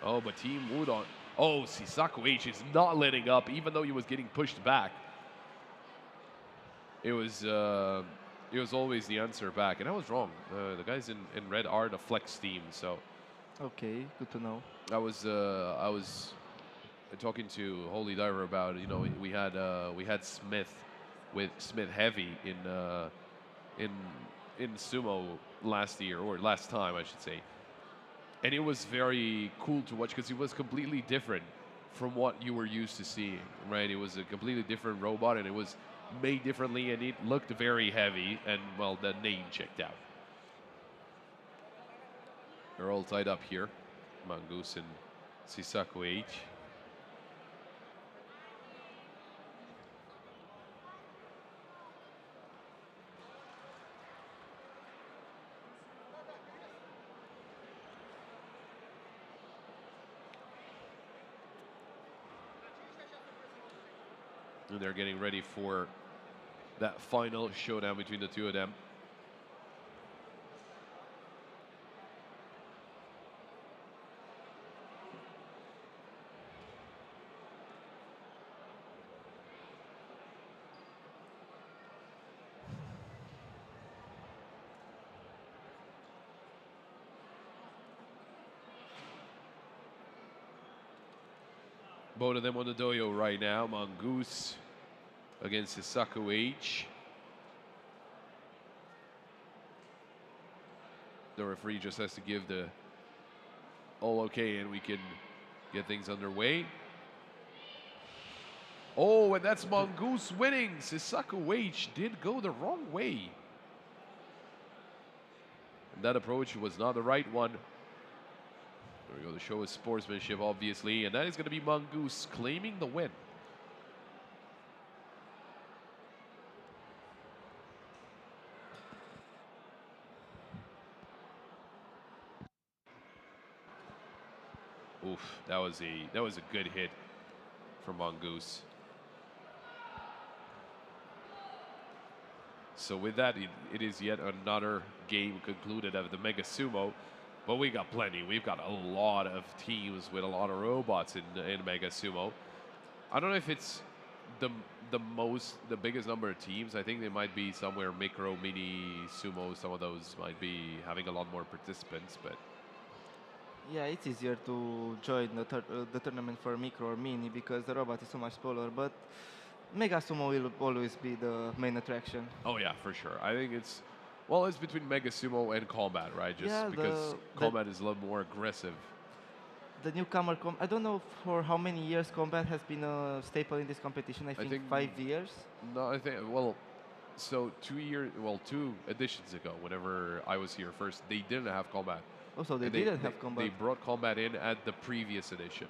Oh, but Team Udon. Oh, Sisaku H is not letting up, even though he was getting pushed back. It was always the answer back, and I was wrong. The guys in red are the flex team, so. Okay, good to know. I was talking to Holy Diver about we had Smith with Smith Heavy in sumo last year, or last time I should say, and it was very cool to watch because it was completely different from what you were used to seeing, right? It was a completely different robot, and it was made differently, and it looked very heavy, and well, the name checked out. They're all tied up here, Mongoose and Sisaku H. And they're getting ready for that final showdown between the two of them. Both of them on the dojo right now. Mongoose against Sisaku H. The referee just has to give the all okay, and we can get things underway. Oh, and that's Mongoose winning. Sisaku H did go the wrong way. And that approach was not the right one. There we go, the show is sportsmanship, obviously, and that is going to be Mongoose claiming the win. Oof, that was a good hit from Mongoose. So with that, it is yet another game concluded of the Mega Sumo. But we got plenty. We've got a lot of teams with a lot of robots in Mega Sumo. I don't know if it's the biggest number of teams. I think they might be somewhere micro, mini, sumo. Some of those might be having a lot more participants, but Yeah, it's easier to join the tournament for micro or mini because the robot is so much smaller. But Mega Sumo will always be the main attraction. oh yeah, for sure. I think it's between Mega Sumo and Combat, right? Just Yeah, because Combat is a little more aggressive. The newcomer, I don't know for how many years Combat has been a staple in this competition. I think 5 years. No, I think, so 2 editions ago, whenever I was here first, they didn't have Combat. Also, they And didn't have Combat. They brought Combat in at the previous edition.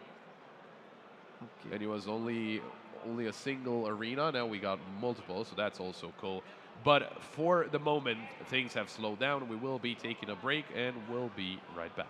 Okay. And it was only a single arena. Now we got multiple, so that's also cool. But for the moment, things have slowed down. We will be taking a break, and we'll be right back.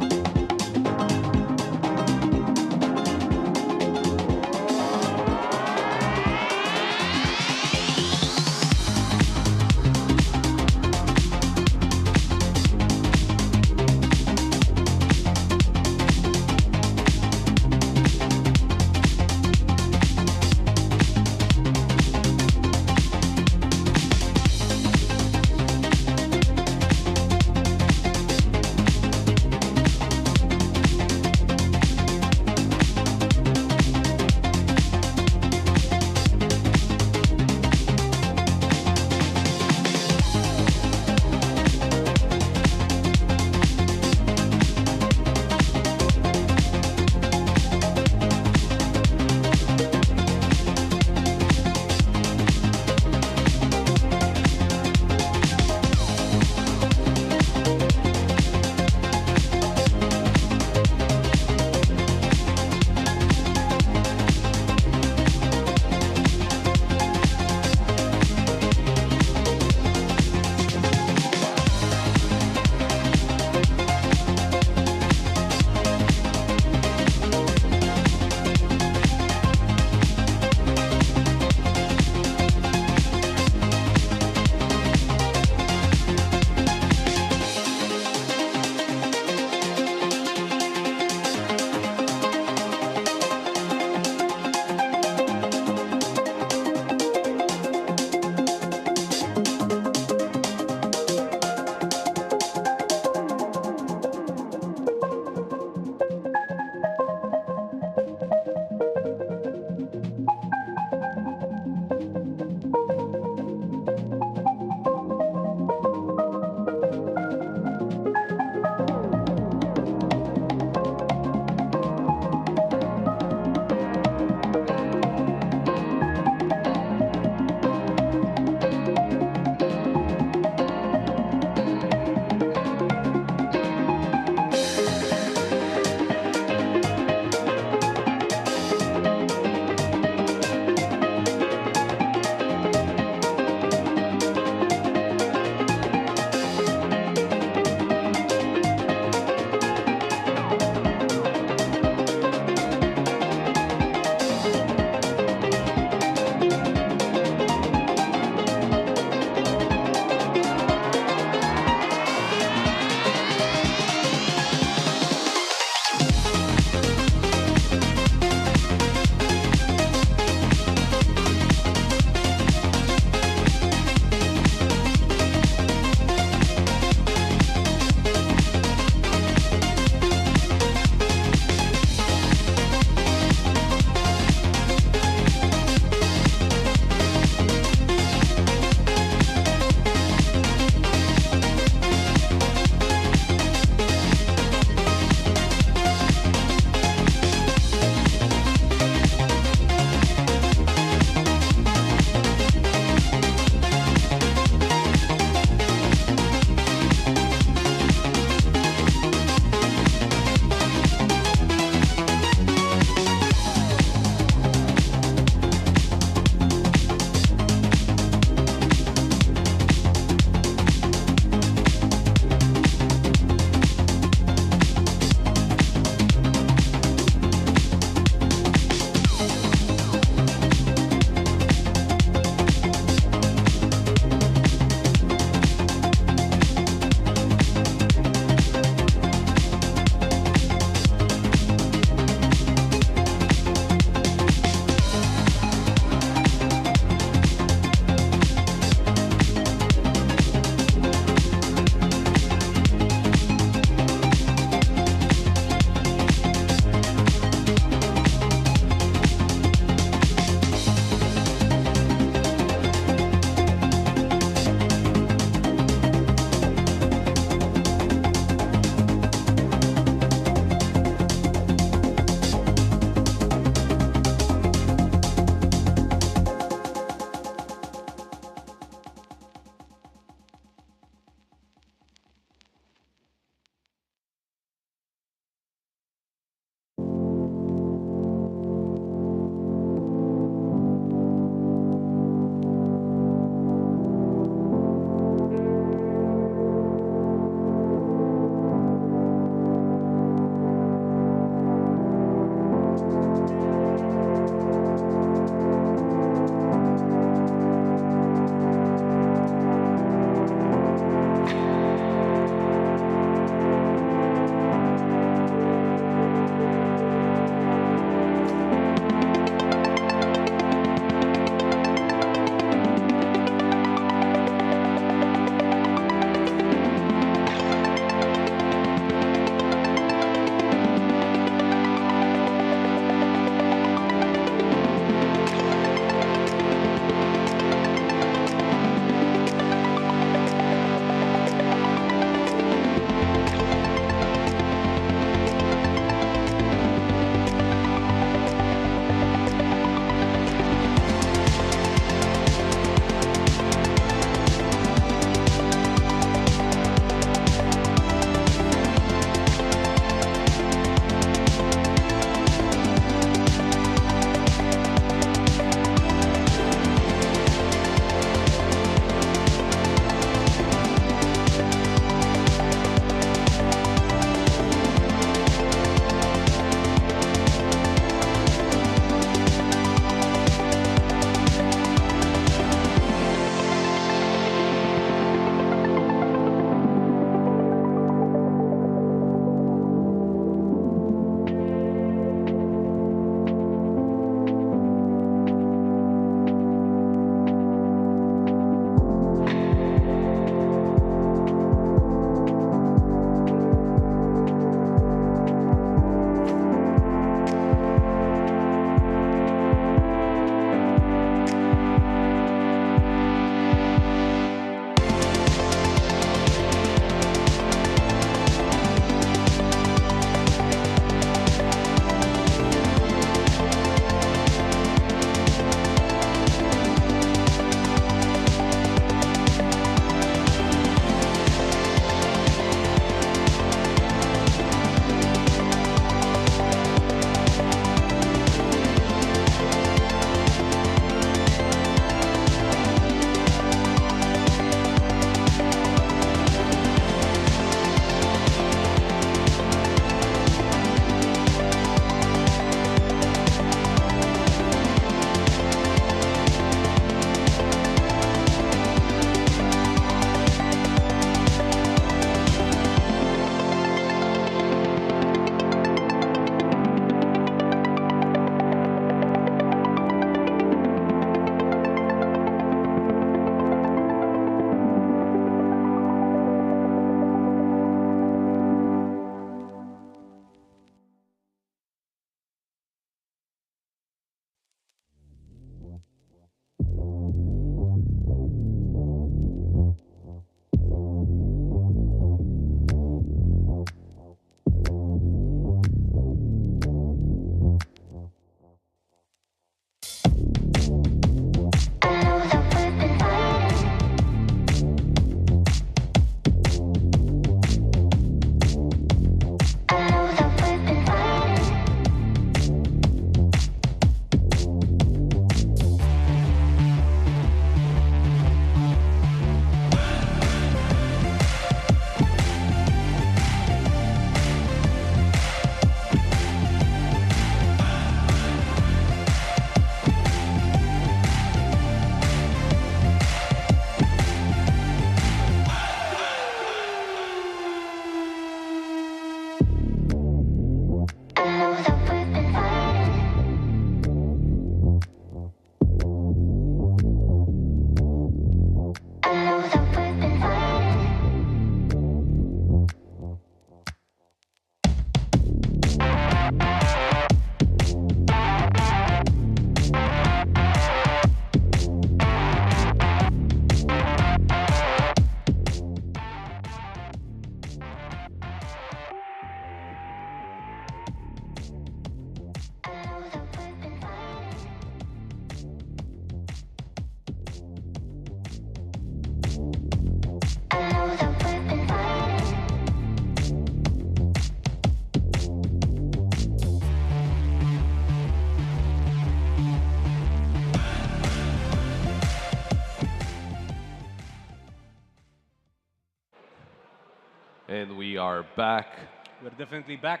are back. We're definitely back.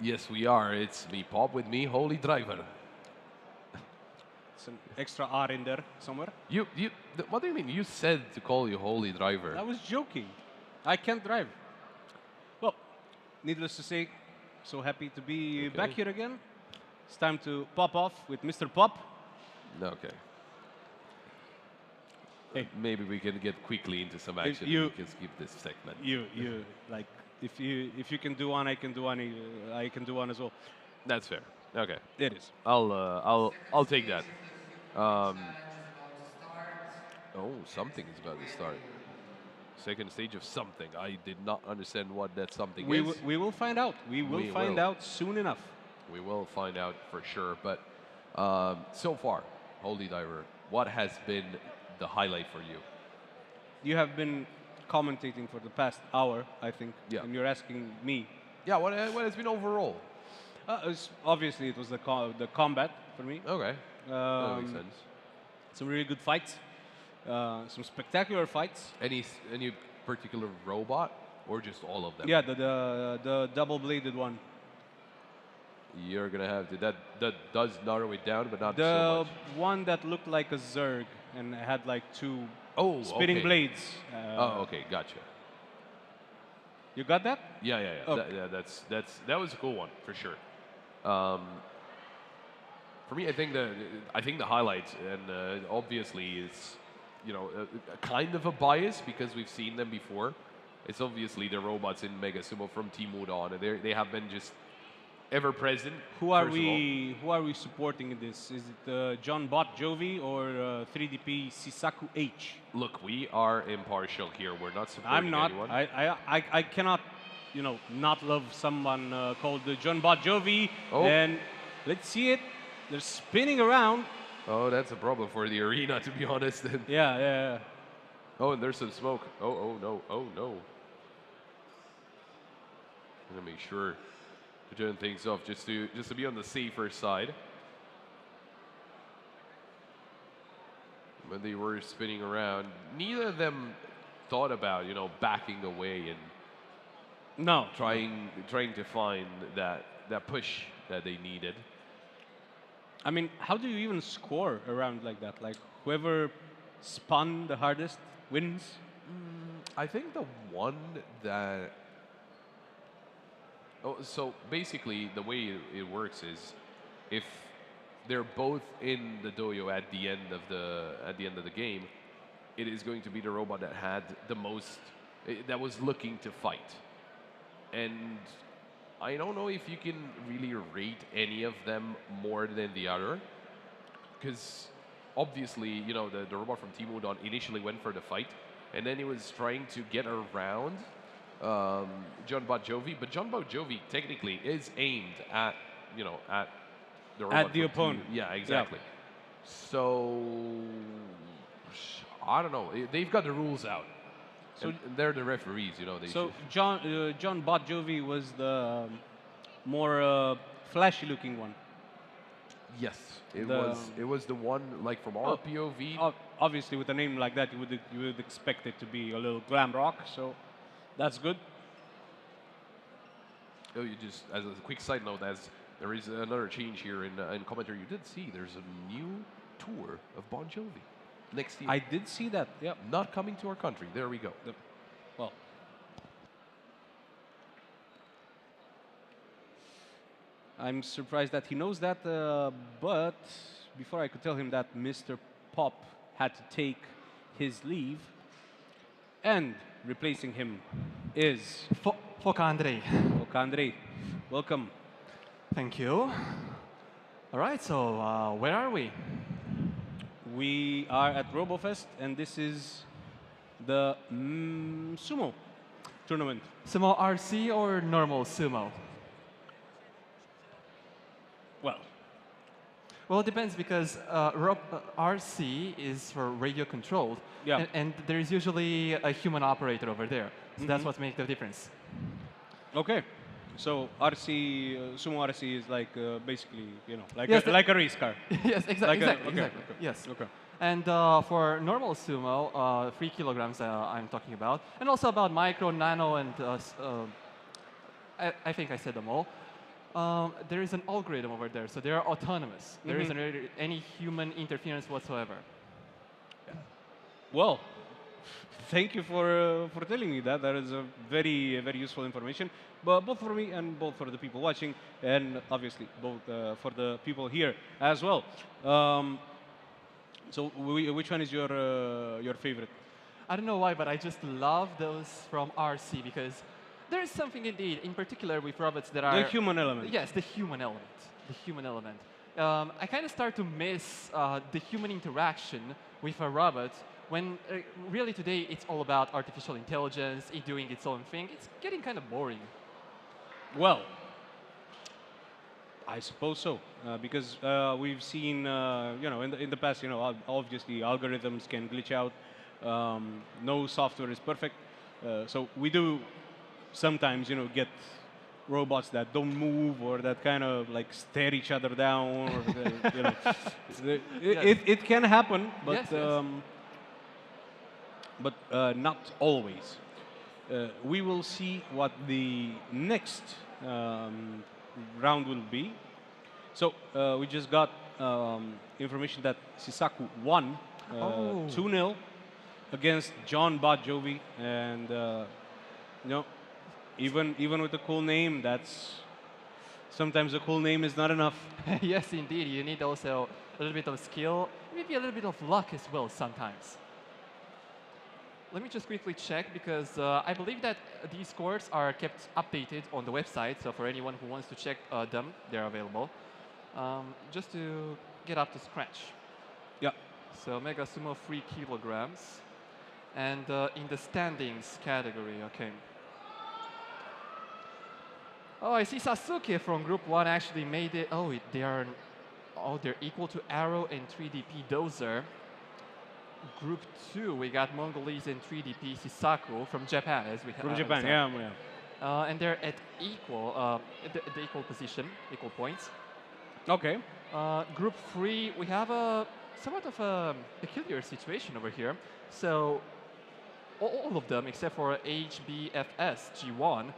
Yes, we are. It's me, Pop, with me, Holy Driver. It's an extra R in there somewhere. What do you mean? You said to call you Holy Driver. I was joking. I can't drive. Well, needless to say, so happy to be back here again. It's time to pop off with Mr. Pop. Okay. Hey. Maybe we can get quickly into some action and we can skip this segment. Like, if you can do one, I can do one. I can do one as well. That's fair. Okay. It is. I'll take that. Oh, something is about to start. Second stage of something. I did not understand what that something is. We will find out. We will find out soon enough. We will find out for sure. But so far, Holy Diver, what has been the highlight for you? You have been commentating for the past hour, I think, and you're asking me. Yeah, what has been overall? Obviously, it was the combat for me. Okay, that makes sense. Some really good fights, some spectacular fights. Any particular robot, or just all of them? Yeah, the double-bladed one. You're gonna have to. That does narrow it down, but not so much. The one that looked like a Zerg and had like two spinning okay. blades. Okay, gotcha. You got that? Yeah. Okay. That was a cool one for sure. For me, I think the highlights, and obviously it's a kind of a bias because we've seen them before. It's obviously the robots in Mega Sumo from Team Udon, and they have been just ever present. Who are we supporting in this? Is it John Bot Jovi or 3DP Sisaku H? Look, we are impartial here. We're not supporting I'm not. anyone. I cannot, not love someone called John Bot Jovi. Oh. And let's see it. They're spinning around. Oh, that's a problem for the arena, to be honest. Yeah. Oh, and there's some smoke. Oh no. I'm gonna make sure to turn things off just to be on the safer side. When they were spinning around, neither of them thought about backing away and trying to find that push that they needed. I mean, how do you even score around like that? Like whoever spun the hardest wins? I think the one that... Oh, so basically the way it works is if they're both in the dojo at the end of the game, it is going to be the robot that had the most, that was looking to fight. And I don't know if you can really rate any of them more than the other, because obviously, the robot from Team Udon initially went for the fight, and then he was trying to get around John Bot Jovi, but John Bot Jovi technically is aimed at the robot at the opponent. Yeah, exactly. Yeah. So I don't know. They've got the rules out. So they're the referees, So John Bot Jovi was the more flashy-looking one. Yes, it was the one like from our POV. Obviously, with a name like that, you would expect it to be a little glam rock. So that's good. Oh, you just as a quick side note, as there is another change here in commentary. You did see there's a new tour of Bon Jovi next year. I did see that. Yeah. Not coming to our country. There we go. Well. I'm surprised that he knows that, but before I could tell him that, Mr. Pop had to take his leave, and replacing him is Focandre. Focandre. Welcome. Thank you. All right, so where are we? We are at RoboFest, and this is the sumo tournament. Sumo RC or normal sumo? Well, it depends because RC is for radio controlled, and there is usually a human operator over there. So that's what makes the difference. Okay. So RC, sumo RC is like basically, like a race car. Yes, exactly. Okay. Yes. Okay. And for normal sumo, 3 kilograms I'm talking about, and also about micro, nano, and I think I said them all. There is an algorithm over there, so they are autonomous. There isn't really any human interference whatsoever. Well, thank you for telling me that. That is a very useful information, but both for me and both for the people watching, and obviously both for the people here as well. So, which one is your favorite? I don't know why, but I just love those from RC because there is something indeed, in particular with robots that are The human element. Yes, the human element. The human element. I kind of start to miss the human interaction with a robot when really today it's all about artificial intelligence, it doing its own thing. It's getting kind of boring. Well, I suppose so, because we've seen, in the past, obviously algorithms can glitch out. No software is perfect, so we do sometimes, get robots that don't move or that kind of like stare each other down. Or, it can happen, but Yes. not always. We will see what the next round will be. So we just got information that Sisaku won Oh. 2-0 against John Bon Jovi, and even with a cool name, that's sometimes a cool name is not enough. Yes, indeed. You need also a little bit of skill, maybe a little bit of luck as well sometimes. Let me just quickly check because I believe that these scores are kept updated on the website. So for anyone who wants to check them, they're available. Just to get up to scratch. Yeah. So Mega Sumo 3 kilograms. And in the standings category, okay. Oh, I see Sasuke from Group 1 actually made it. Oh, they're equal to Arrow and 3DP Dozer. Group 2, we got Mongolese and 3DP Sisaku from Japan, as we have. From Japan, yeah. And they're at the equal position, equal points. Okay. Group 3, we have a somewhat of a peculiar situation over here. So all of them, except for HBFS G1,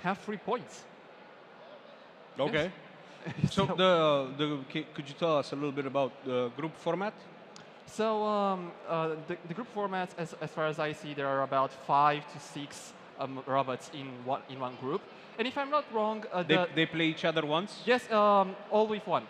have 3 points. Okay. Yes. So could you tell us a little bit about the group format? So the group formats, as far as I see, there are about 5 to 6 robots in one group. And if I'm not wrong, They play each other once? yes, all with one.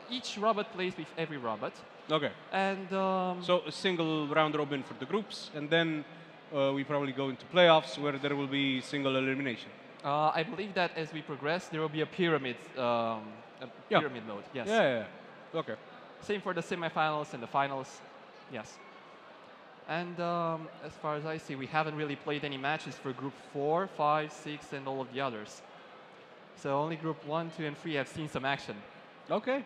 Each robot plays with every robot. Okay. And So a single round robin for the groups, and then we probably go into playoffs where there will be single elimination. I believe that as we progress, there will be a pyramid, pyramid mode. Yes. Yeah. Okay. Same for the semifinals and the finals. Yes. And as far as I see, we haven't really played any matches for Group 4, 5, 6, and all of the others. So only Group 1, 2, and 3 have seen some action. Okay.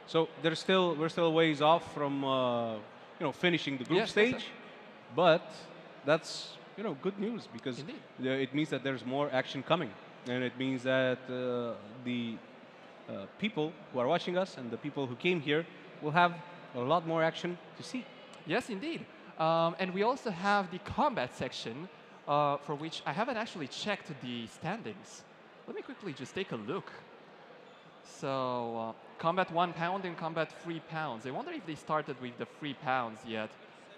So we're still ways off from finishing the group Yes, stage, but that's good news because Indeed. it means that there's more action coming, and it means that the people who are watching us and the people who came here will have a lot more action to see. Yes, indeed. And we also have the combat section, for which I haven't actually checked the standings. Let me quickly just take a look. So, combat 1 pound and combat 3 pounds. I wonder if they started with the 3 pounds yet.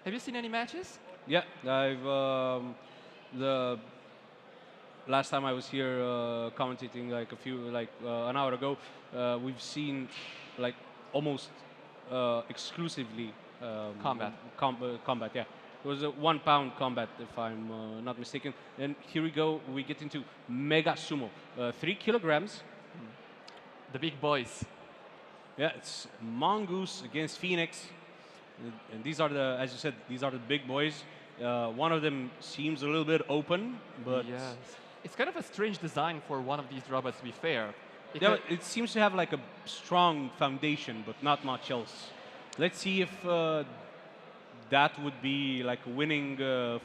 Have you seen any matches? Yeah, I've the last time I was here commentating an hour ago, we've seen like almost exclusively Combat. Combat, yeah. It was a 1 pound combat, if I'm not mistaken. And here we go. We get into Mega Sumo, 3 kilograms. The big boys. Yeah, it's Mongoose against Phoenix. And these are as you said, these are the big boys. One of them seems a little bit open, but Yes. It's kind of a strange design for one of these robots, to be fair. yeah, it seems to have like a strong foundation, but not much else. Let's see if that would be like a winning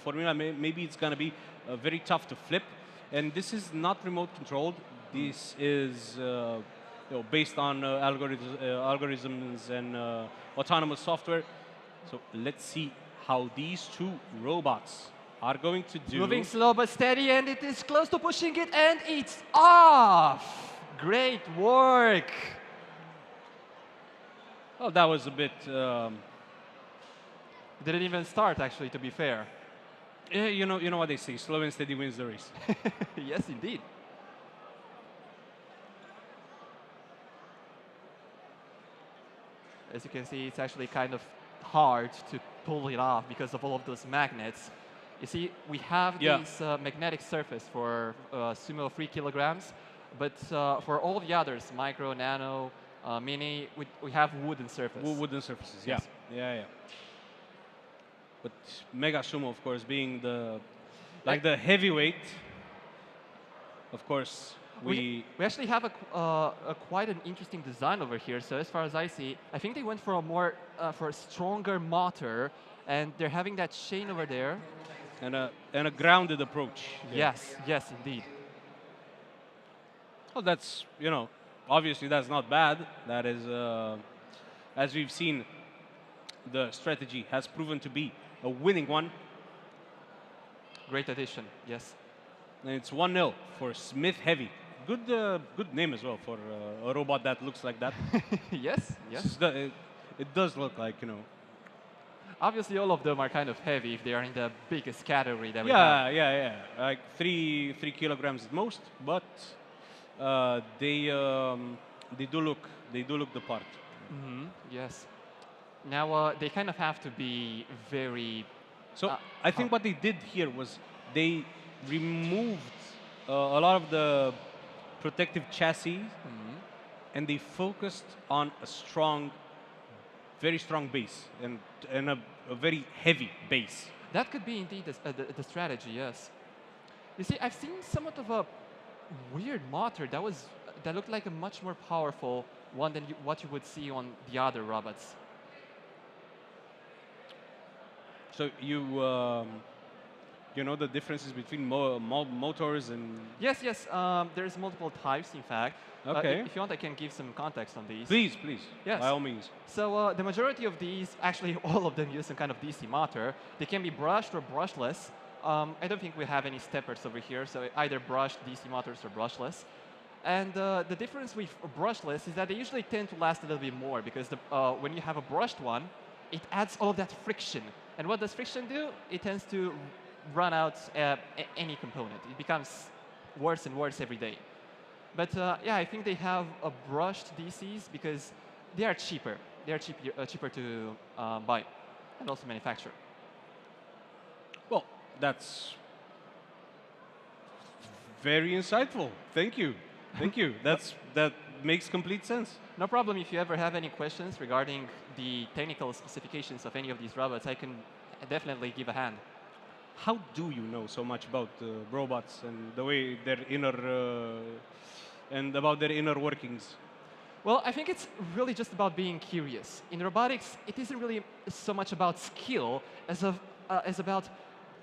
formula. Maybe it's gonna be very tough to flip. And this is not remote controlled. This is based on algorithms and autonomous software. So let's see how these two robots are going to do. Moving slow but steady, and it is close to pushing it, and it's off. Great work. Well, that was a bit. Didn't even start, actually, to be fair. You know what they say: slow and steady wins the race. Yes, indeed. As you can see, it's actually kind of hard to pull it off because of all of those magnets. You see, we have Yeah. this magnetic surface for Sumo 3 kilograms, but for all the others, micro, nano, mini, we have wooden surface. Wooden surfaces. Yes. Yeah. But Mega Sumo, of course, being the heavyweight. Of course, We actually have a quite an interesting design over here. So as far as I see, I think they went for a more for a stronger motor, and they're having that chain over there. and a grounded approach. Yes, indeed. Well, that's obviously that's not bad. That is, as we've seen, the strategy has proven to be a winning one, Great addition. Yes. and it's 1-0 for Smith Heavy. Good name as well for a robot that looks like that. Yes. It does look like Obviously, all of them are kind of heavy if they are in the biggest category that we have. Yeah. Like 3 kilograms at most, but they do look the part. Yes. Now they kind of have to be very. So I think what they did here was they removed a lot of the protective chassis, and they focused on a very strong base and a very heavy base. That could be indeed the strategy. Yes. You see, I've seen somewhat of a weird motor that looked like a much more powerful one than what you would see on the other robots. So you know the differences between motors and. Yes. There's multiple types, in fact. Okay. If you want, I can give some context on these. Please, Yes. by all means. So the majority of these, actually all of them use some kind of DC motor. They can be brushed or brushless. I don't think we have any steppers over here, so either brushed DC motors or brushless. And the difference with brushless is that they usually tend to last a little bit more because when you have a brushed one, it adds all of that friction. And what does friction do? It tends to run out any component. It becomes worse and worse every day. But yeah, I think they have a brushed DCs because they are cheaper. They are cheaper to buy and also manufacture. Well, that's very insightful. Thank you. That makes complete sense. No problem. If you ever have any questions regarding the technical specifications of any of these robots, I can definitely give a hand. How do you know so much about robots and the way about their inner workings? Well, I think it's really just about being curious. In robotics, it isn't really so much about skill as about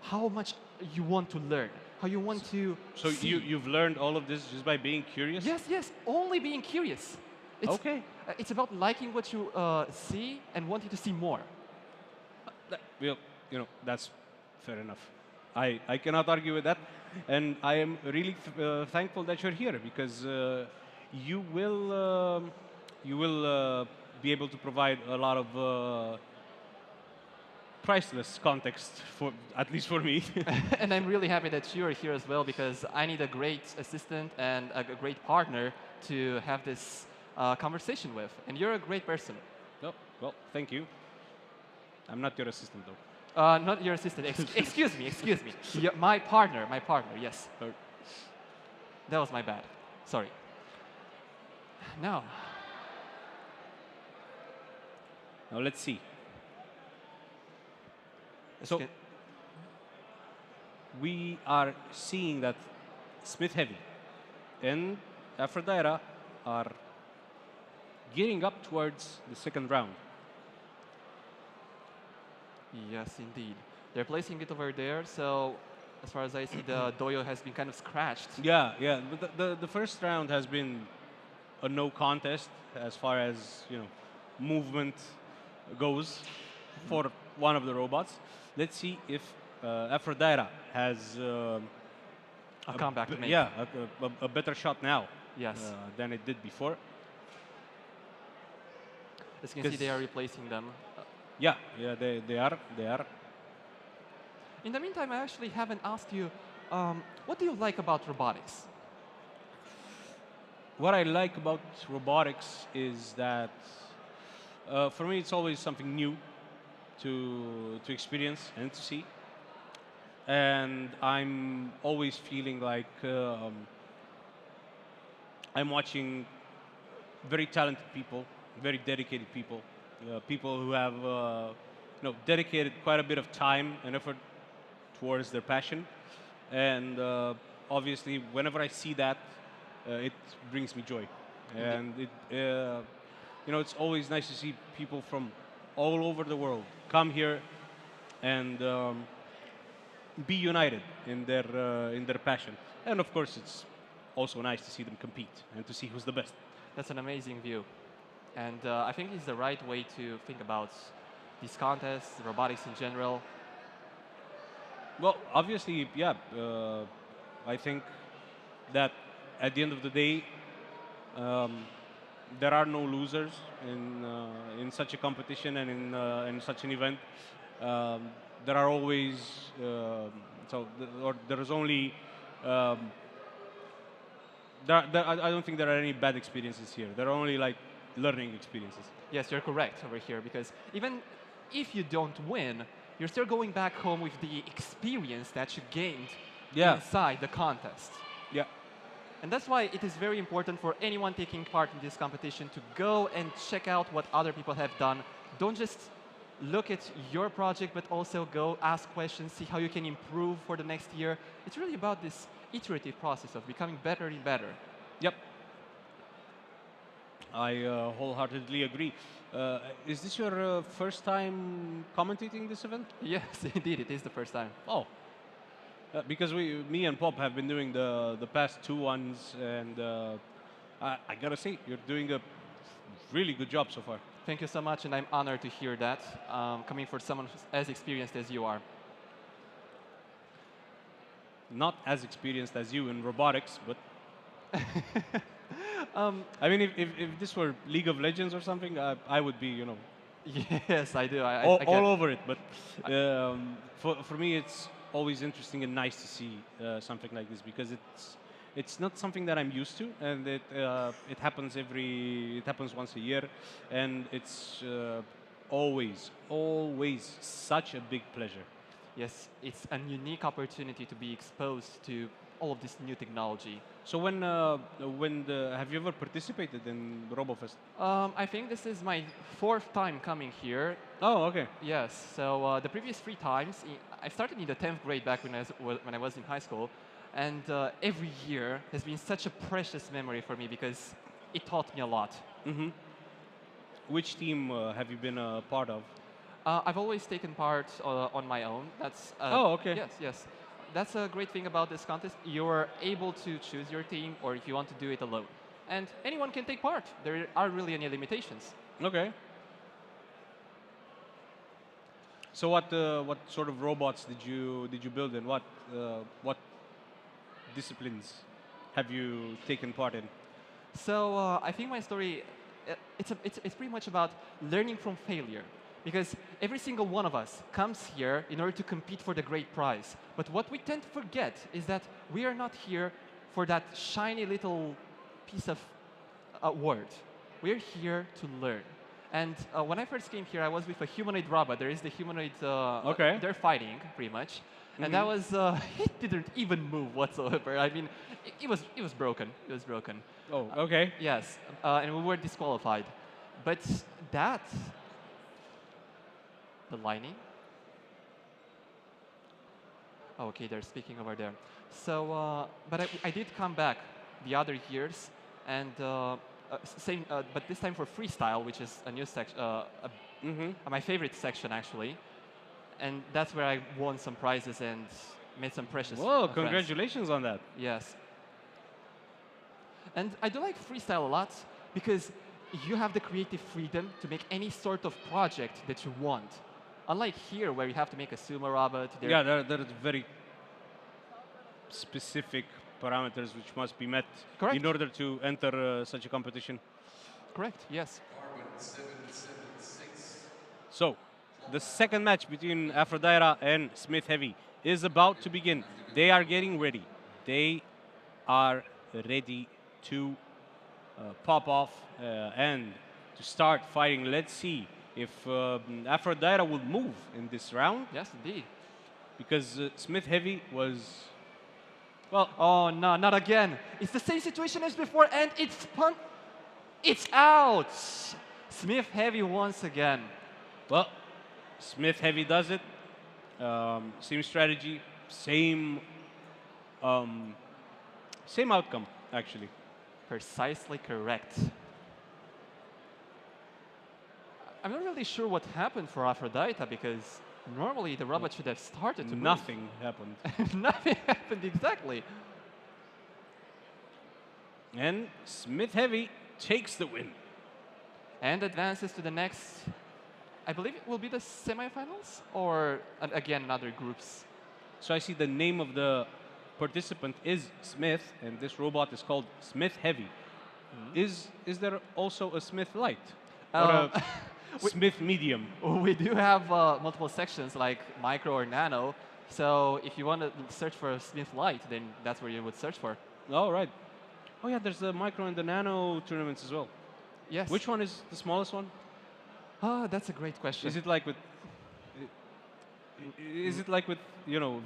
how much you want to learn, how you want to So see. you've learned all of this just by being curious? Yes, only being curious. Okay. It's about liking what you see and wanting to see more. Well, that's fair enough. I cannot argue with that, and I am really thankful that you're here because you will be able to provide a lot of priceless context for at least for me. And I'm really happy that you're here as well because I need a great assistant and a great partner to have this conversation with. And you're a great person. Oh, well, thank you. I'm not your assistant though. Not your assistant. Excuse me. My partner. Yes. That was my bad. Sorry. Now, Let's see. let's So get- we are seeing that Smith Heavy and Aphrodite are gearing up towards the second round. yes, indeed. They're placing it over there. So, as far as I see, the doyo has been kind of scratched. Yeah. But the first round has been a no contest as far as movement goes for one of the robots. Let's see if Aphrodite has A comeback to make. yeah, a better shot now Yes. than it did before. As you can see, they 'cause- are replacing them. Yeah, yeah, they are, they are. In the meantime, I actually haven't asked you, what do you like about robotics? What I like about robotics is that for me it's always something new to experience and to see, and I'm always feeling like I'm watching very talented people, very dedicated people, people who have dedicated quite a bit of time and effort towards their passion, and obviously whenever I see that, it brings me joy, and it's always nice to see people from all over the world come here and be united in their passion, and of course it's also nice to see them compete and to see who's the best. That's an amazing view. And I think it's the right way to think about these contests, robotics in general. Well, obviously, yeah. I think that at the end of the day, um, there are no losers in such a competition and in such an event. Um, there are always or there is only. I don't think there are any bad experiences here. There are only like learning experiences. Yes, you're correct over here, because even if you don't win, you're still going back home with the experience that you gained Yeah. inside the contest. Yeah. And that's why it is very important for anyone taking part in this competition to go and check out what other people have done. Don't just look at your project, but also go ask questions, see how you can improve for the next year. It's really about this iterative process of becoming better and better. Yep. I wholeheartedly agree. Is this your first time commentating this event? Yes, indeed, it is the first time. Oh. Because me and Pop have been doing the past two ones, and I gotta say, you're doing a really good job so far. Thank you so much, and I'm honored to hear that, coming from someone who's as experienced as you are. Not as experienced as you in robotics, but I mean, if this were League of Legends or something, I would be, Yes, I do. all, I all get. over it. But for me, it's always interesting and nice to see something like this, because it's not something that I'm used to, and it happens once a year, and it's always such a big pleasure. Yes, it's a unique opportunity to be exposed to all of this new technology. So have you ever participated in RoboFest? I think this is my fourth time coming here. Oh, okay. Yes, so the previous three times, I started in the 10th grade back when I was in high school, and every year has been such a precious memory for me because it taught me a lot. Hmm. Which team have you been a part of? I've always taken part on my own. That's Oh, okay. Yes, yes. That's a great thing about this contest. You're able to choose your team, or if you want to do it alone, and anyone can take part. There aren't really any limitations. Okay. So what sort of robots did you build, and what disciplines have you taken part in? So I think my story, it's pretty much about learning from failure. Because every single one of us comes here in order to compete for the great prize. But what we tend to forget is that we are not here for that shiny little piece of word. We're here to learn. And when I first came here, I was with a humanoid robot. There is the humanoid. Okay. They're fighting pretty much, and that was it didn't even move whatsoever. I mean, it was broken. It was broken. Oh, okay. Yes, and we were disqualified. But that, the lining. Oh, okay, they're speaking over there. So, but I did come back the other years, and same, but this time for freestyle, which is a new section, my favorite section actually, and that's where I won some prizes and made some precious. Whoa! friends. Congratulations on that. Yes. And I do like freestyle a lot because you have the creative freedom to make any sort of project that you want. Unlike here, where you have to make a sumo robot. Yeah, there are very specific parameters which must be met Correct. in order to enter such a competition. Correct. Yes. So, the second match between Aphrodite and Smith Heavy is about to begin. They are getting ready. They are ready to pop off and to start fighting. Let's see if Aphrodite will move in this round, Yes, indeed. because Smith Heavy was, well, Oh no, not again. It's the same situation as before, and it's out. Smith Heavy once again. well, Smith Heavy does it. Same strategy, same outcome, actually. Precisely correct. I'm not really sure what happened for Aphrodite because normally the robot should have started to Nothing happened. move. Nothing happened exactly. And Smith Heavy takes the win. And advances to the next. I believe it will be the semifinals or again another groups. So I see the name of the participant is Smith, and this robot is called Smith Heavy. Is there also a Smith Light or Um, a Smith Medium? We do have multiple sections like micro or nano. So if you want to search for a Smith Light, then that's where you would search for. All right. Oh yeah, there's the micro and the nano tournaments as well. Yes. Which one is the smallest one? Ah, that's a great question. Is it like with? Is it like with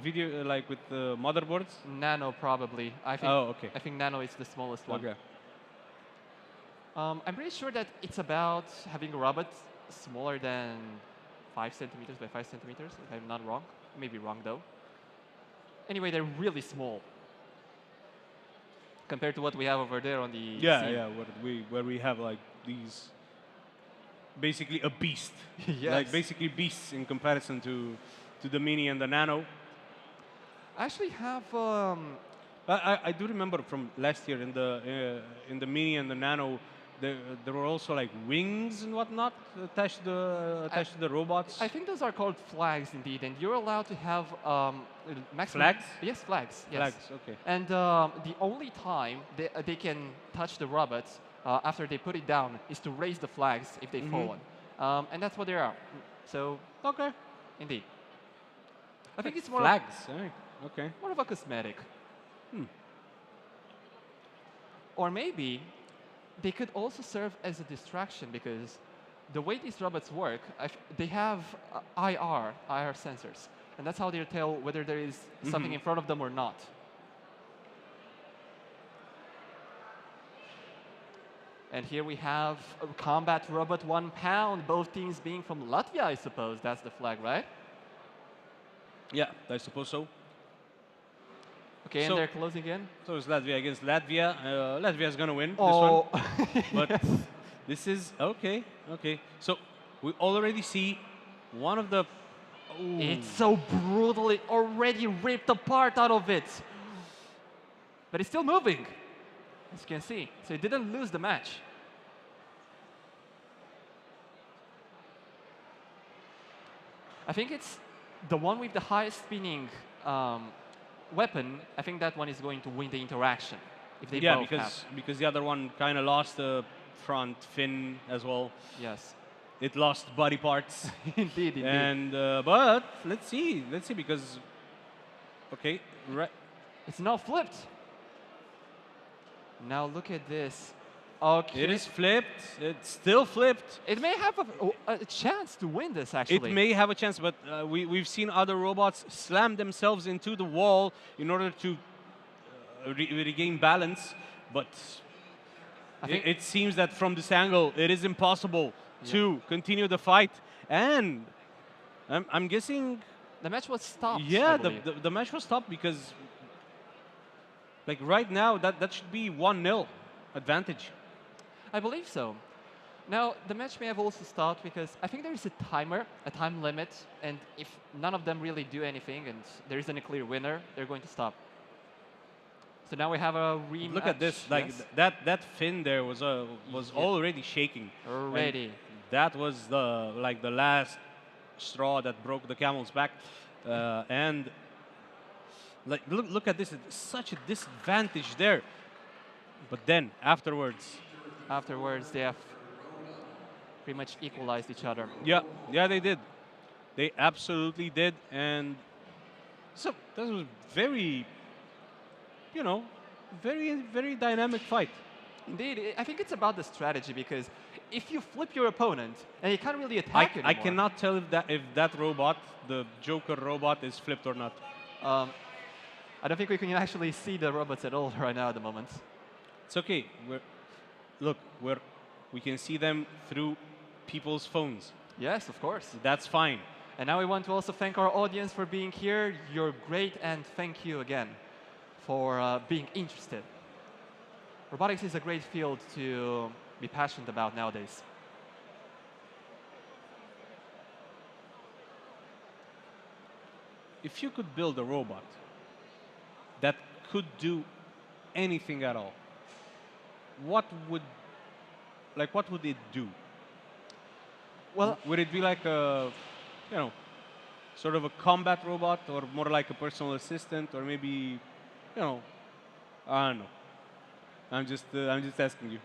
video like with the motherboards? Nano probably. I think. Oh, okay. I think Nano is the smallest one. Okay. I'm pretty sure that it's about having a robot smaller than 5 centimeters by 5 centimeters, if I'm not wrong. I may be wrong though. Anyway, they're really small compared to what we have over there on the Yeah, scene. yeah. Where we have like these, basically a beast. Yes. Like basically beasts in comparison to the mini and the nano. I actually have. I do remember from last year in the mini and the nano, there were also like wings and whatnot attached to the robots. I think those are called flags indeed, and you're allowed to have maximum. Flags? Yes, flags. Yes. Flags, okay. And the only time they can touch the robots after they put it down is to raise the flags if they've fallen, and that's what they are. So Okay. indeed, I think it's more Flags. Okay. more of a cosmetic. Or maybe they could also serve as a distraction because the way these robots work, they have IR sensors, and that's how they tell whether there is something in front of them or not. And here we have a combat robot 1 pound, both teams being from Latvia, I suppose. That's the flag, right? Yeah, I suppose so. Okay, So- and they're closing in. So it's Latvia against Latvia. Latvia is gonna win this Oh, one. But this is okay. Okay. So we already see one of the. Ooh. it's so brutal, it already ripped a part out of it. But it's still moving, as you can see. So it didn't lose the match. I think it's the one with the highest spinning weapon. I think that one is going to win the interaction. If they Yeah, both because the other one kind of lost the front fin as well. have. Yes. It lost body parts. Indeed, indeed. And but let's see because okay, right. It's now flipped. Now look at this. Okay. It is flipped. It's still flipped. It may have a chance to win this, actually. It may have a chance, but we've seen other robots slam themselves into the wall in order to regain balance. But I think it seems that from this angle, it is impossible to continue the fight. And I'm guessing, the match was stopped. yeah, I believe. the match was stopped because, like right now, that should be 1-0 advantage. I believe so. Now, the match may have also stopped because I think there is a timer, a time limit, and if none of them really do anything and there isn't a clear winner, they're going to stop. So now we have a rematch. Look at this, like yes. that fin there was already shaking. Already. And that was the last straw that broke the camel's back. And like, look at this, it's such a disadvantage there. But then afterwards, Afterwards, they have pretty much equalized each other. yeah, they did. They absolutely did. And so that was very, you know, very dynamic fight. Indeed, I think it's about the strategy because if you flip your opponent and he can't really attack I anymore. cannot tell if that robot, the Joker robot, is flipped or not. I don't think we can actually see the robots at all right now at the moment. It's okay. We can see them through people's phones. Yes, of course. That's fine. And now we want to also thank our audience for being here. You're great, and thank you again for being interested. Robotics is a great field to be passionate about nowadays. If you could build a robot that could do anything at all, what would it do? Well, Would it be like a, sort of a combat robot, or more like a personal assistant, or maybe, I don't know. I'm just asking you.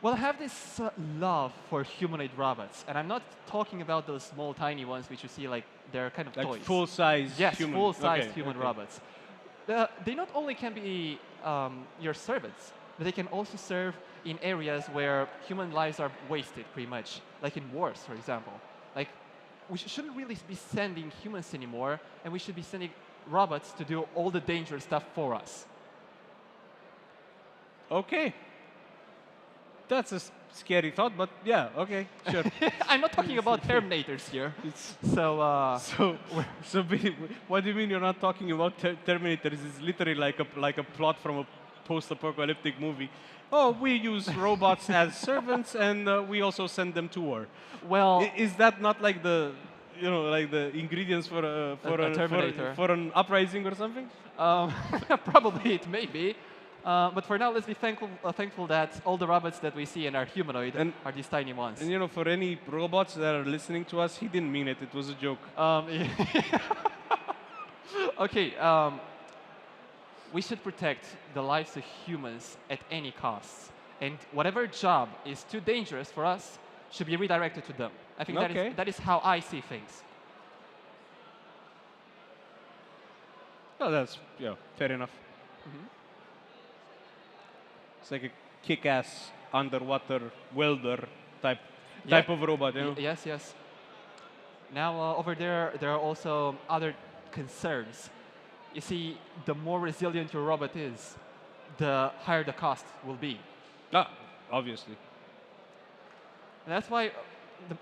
well, I have this love for humanoid robots, and I'm not talking about those small, tiny ones which you see like they're kind of Like toys. full-size Yes, human. full-sized Okay, human okay. robots. They not only can be your servants, but they can also serve in areas where human lives are wasted, pretty much, like in wars, for example. Like, we shouldn't really be sending humans anymore, and we should be sending robots to do all the dangerous stuff for us. Okay. That's a scary thought, but yeah, okay, sure. I'm not talking about Terminators here. So, What do you mean you're not talking about Terminators? It's literally like a plot from a post-apocalyptic movie. Oh, we use robots as servants, and we also send them to war. well, Is that not like the, like the ingredients for A Terminator. for an uprising or something? probably it may be. But for now, let's be thankful that all the robots that we see and are humanoid And- are these tiny ones. And for any robots that are listening to us, he didn't mean it. It was a joke. Okay, we should protect the lives of humans at any cost. And whatever job is too dangerous for us should be redirected to them. I think Okay. that is how I see things. Oh, that's fair enough. It's like a kick-ass underwater welder type of robot, Yes, yes. Now, over there are also other concerns. You see, the more resilient your robot is, the higher the cost will be. Ah, obviously. And that's why,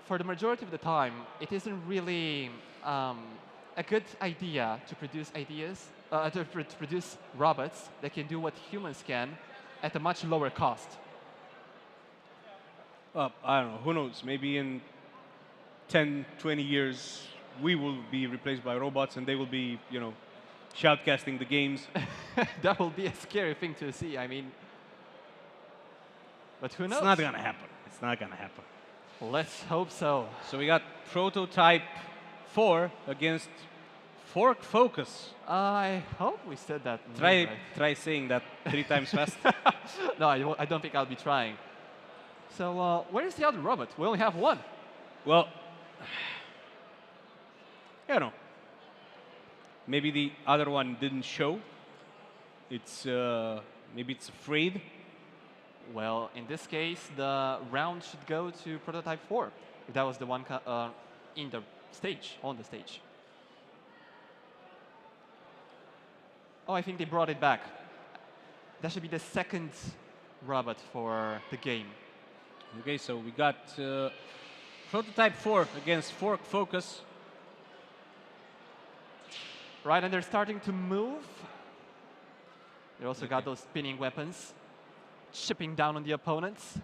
for the majority of the time, it isn't really a good idea to produce to produce robots that can do what humans can at a much lower cost. I don't know. Who knows? Maybe in 10, 20 years, we will be replaced by robots, and they will be, shoutcasting the games. That will be a scary thing to see. I mean, but who knows? It's not gonna happen. It's not gonna happen. Let's hope so. So we got prototype 4 against Fork Focus. I hope we said that. Try right. try saying that 3 times fast. No, I don't think I'll be trying. So where is the other robot? We only have one. Well, maybe the other one didn't show. It's maybe it's afraid. Well, in this case, the round should go to prototype 4. If that was the one in the stage, on the stage. Oh, I think they brought it back. That should be the second robot for the game. Okay, so we got prototype 4 against Fork Focus. Right, and they're starting to move. They also got those spinning weapons, chipping down on the opponents.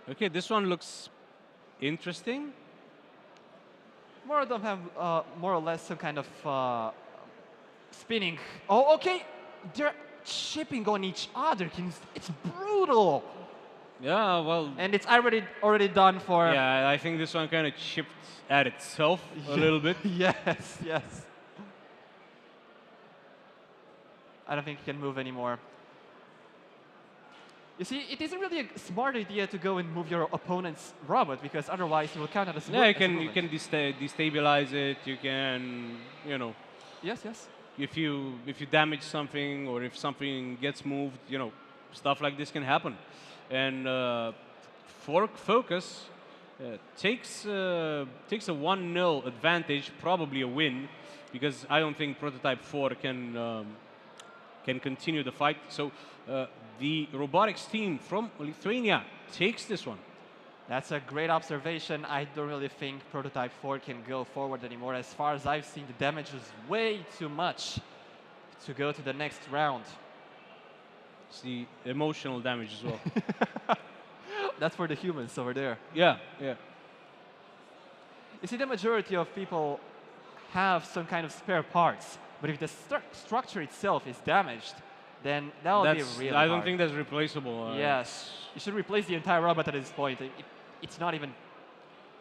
Okay, this one looks interesting. More of them have more or less some kind of spinning. Oh, okay. They're chipping on each other. It's brutal. Yeah, well, And it's already done for. yeah, I think this one kind of chipped at itself a little bit. Yes, yes. I don't think he can move anymore. You see, it isn't really a smart idea to go and move your opponent's robot because otherwise you will count it as Yeah, as you can destabilize it. You can, you know, Yes, yes. if you damage something or if something gets moved, you know, stuff like this can happen. And Fork Focus takes a 1-0 advantage, probably a win, because I don't think Prototype 4 can continue the fight. So the robotics team from Lithuania takes this one. That's a great observation. I don't really think Prototype 4 can go forward anymore. As far as I've seen, the damage is way too much to go to the next round. It's the emotional damage as well. That's for the humans over there. Yeah, yeah. You see, the majority of people have some kind of spare parts, but if the structure itself is damaged, then that will be really I don't hard. think that's replaceable. Yes, you should replace the entire robot at this point. It's not even.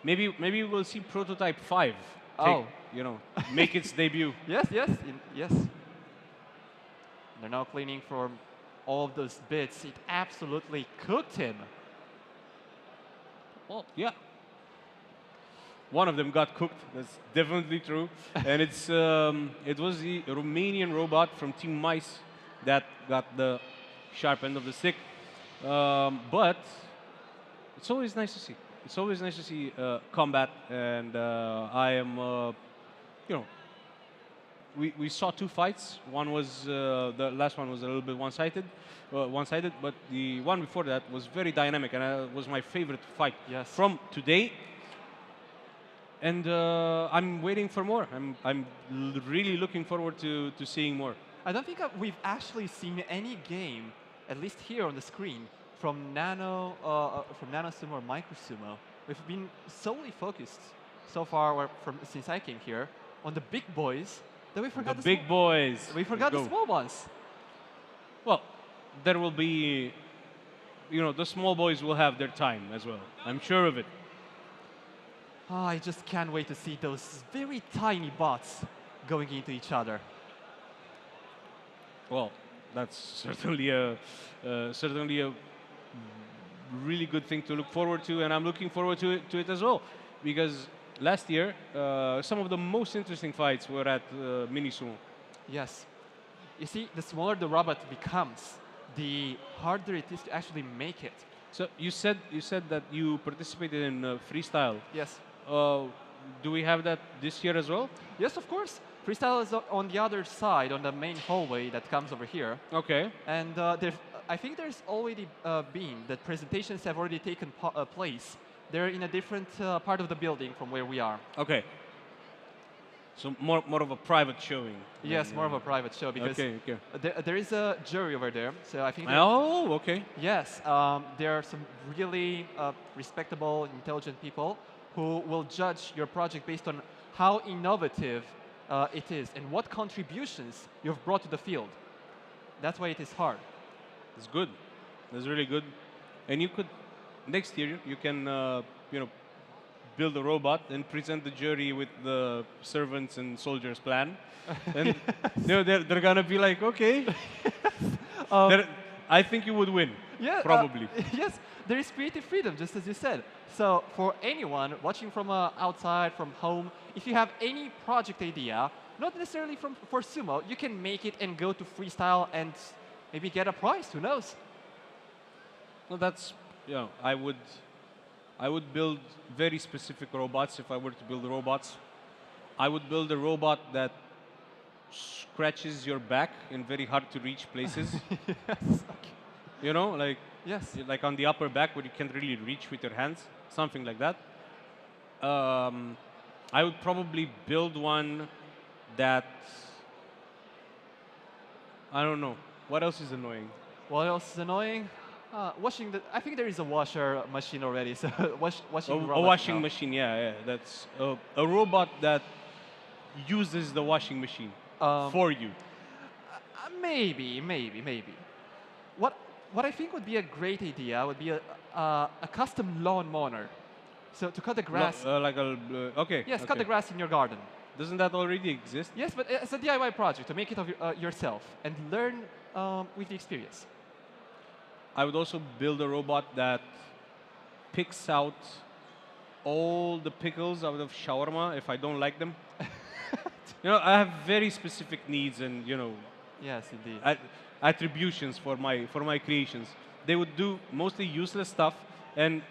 Maybe we'll see Prototype 5 Oh. you know, make its debut. Yes, yes, yes. They're now cleaning for all of those bits. It absolutely cooked him. Well, yeah. One of them got cooked. That's definitely true. And it was the Romanian robot from Team Mice that got the sharp end of the stick. But it's always nice to see. It's always nice to see combat, and I am, you know, we saw 2 fights. One was the last one was a little bit one-sided, but the one before that was very dynamic, and was my favorite fight from today. And I'm waiting for more. I'm really looking forward to seeing more. I don't think we've actually seen any game, at least here on the screen, from Nano Sumo or Micro Sumo. We've been solely focused so far, or since I came here, on the big boys. That we forgot the big boys. We forgot the small ones. Well, there will be, you know, the small boys will have their time as well. I'm sure of it. Oh, I just can't wait to see those very tiny bots going into each other. Well, that's certainly a really good thing to look forward to, and I'm looking forward to it as well, because last year some of the most interesting fights were at Mini Sumo. Yes. You see, the smaller the robot becomes, the harder it is to actually make it. So you said that you participated in freestyle. Yes. Do we have that this year as well? Yes, of course. Freestyle is on the other side, on the main hallway that comes over here. Okay. And I think there's already been, that presentations have already taken place. They're in a different part of the building from where we are. Okay. So more of a private showing. Yes, more of a private show, because there is a jury over there. So I think. Oh, okay. Yes, there are some really respectable, intelligent people who will judge your project based on how innovative it is and what contributions you've brought to the field. That's why it is hard. It's good. That's really good. And you could, next year, you can, you know, build a robot and present the jury with the servants and soldiers plan. And you know, they're gonna be like, okay, I think you would win. Yeah, probably. Yes, there is creative freedom, just as you said. So for anyone watching from outside, from home, if you have any project idea, not necessarily for sumo, you can make it and go to freestyle and maybe get a prize. Who knows? Well, that's, you know, I would build very specific robots if I were to build robots. I would build a robot that scratches your back in very hard to reach places. Yes. Okay. You know, like yes, like on the upper back where you can't really reach with your hands, something like that. I would probably build one that, I don't know. What else is annoying? What else is annoying? Washing the. I think there is a washer machine already. So washing. A washing machine, yeah. That's a robot that uses the washing machine for you. Maybe. what I think would be a great idea would be a custom lawn mower. So to cut the grass. Okay. Yes, cut okay. the grass in your garden. Doesn't that already exist? Yes, but it's a DIY project to make it of yourself and learn with the experience. I would also build a robot that picks out all the pickles out of shawarma if I don't like them. I have very specific needs and Yes, indeed. attributions for my creations. They would do mostly useless stuff, and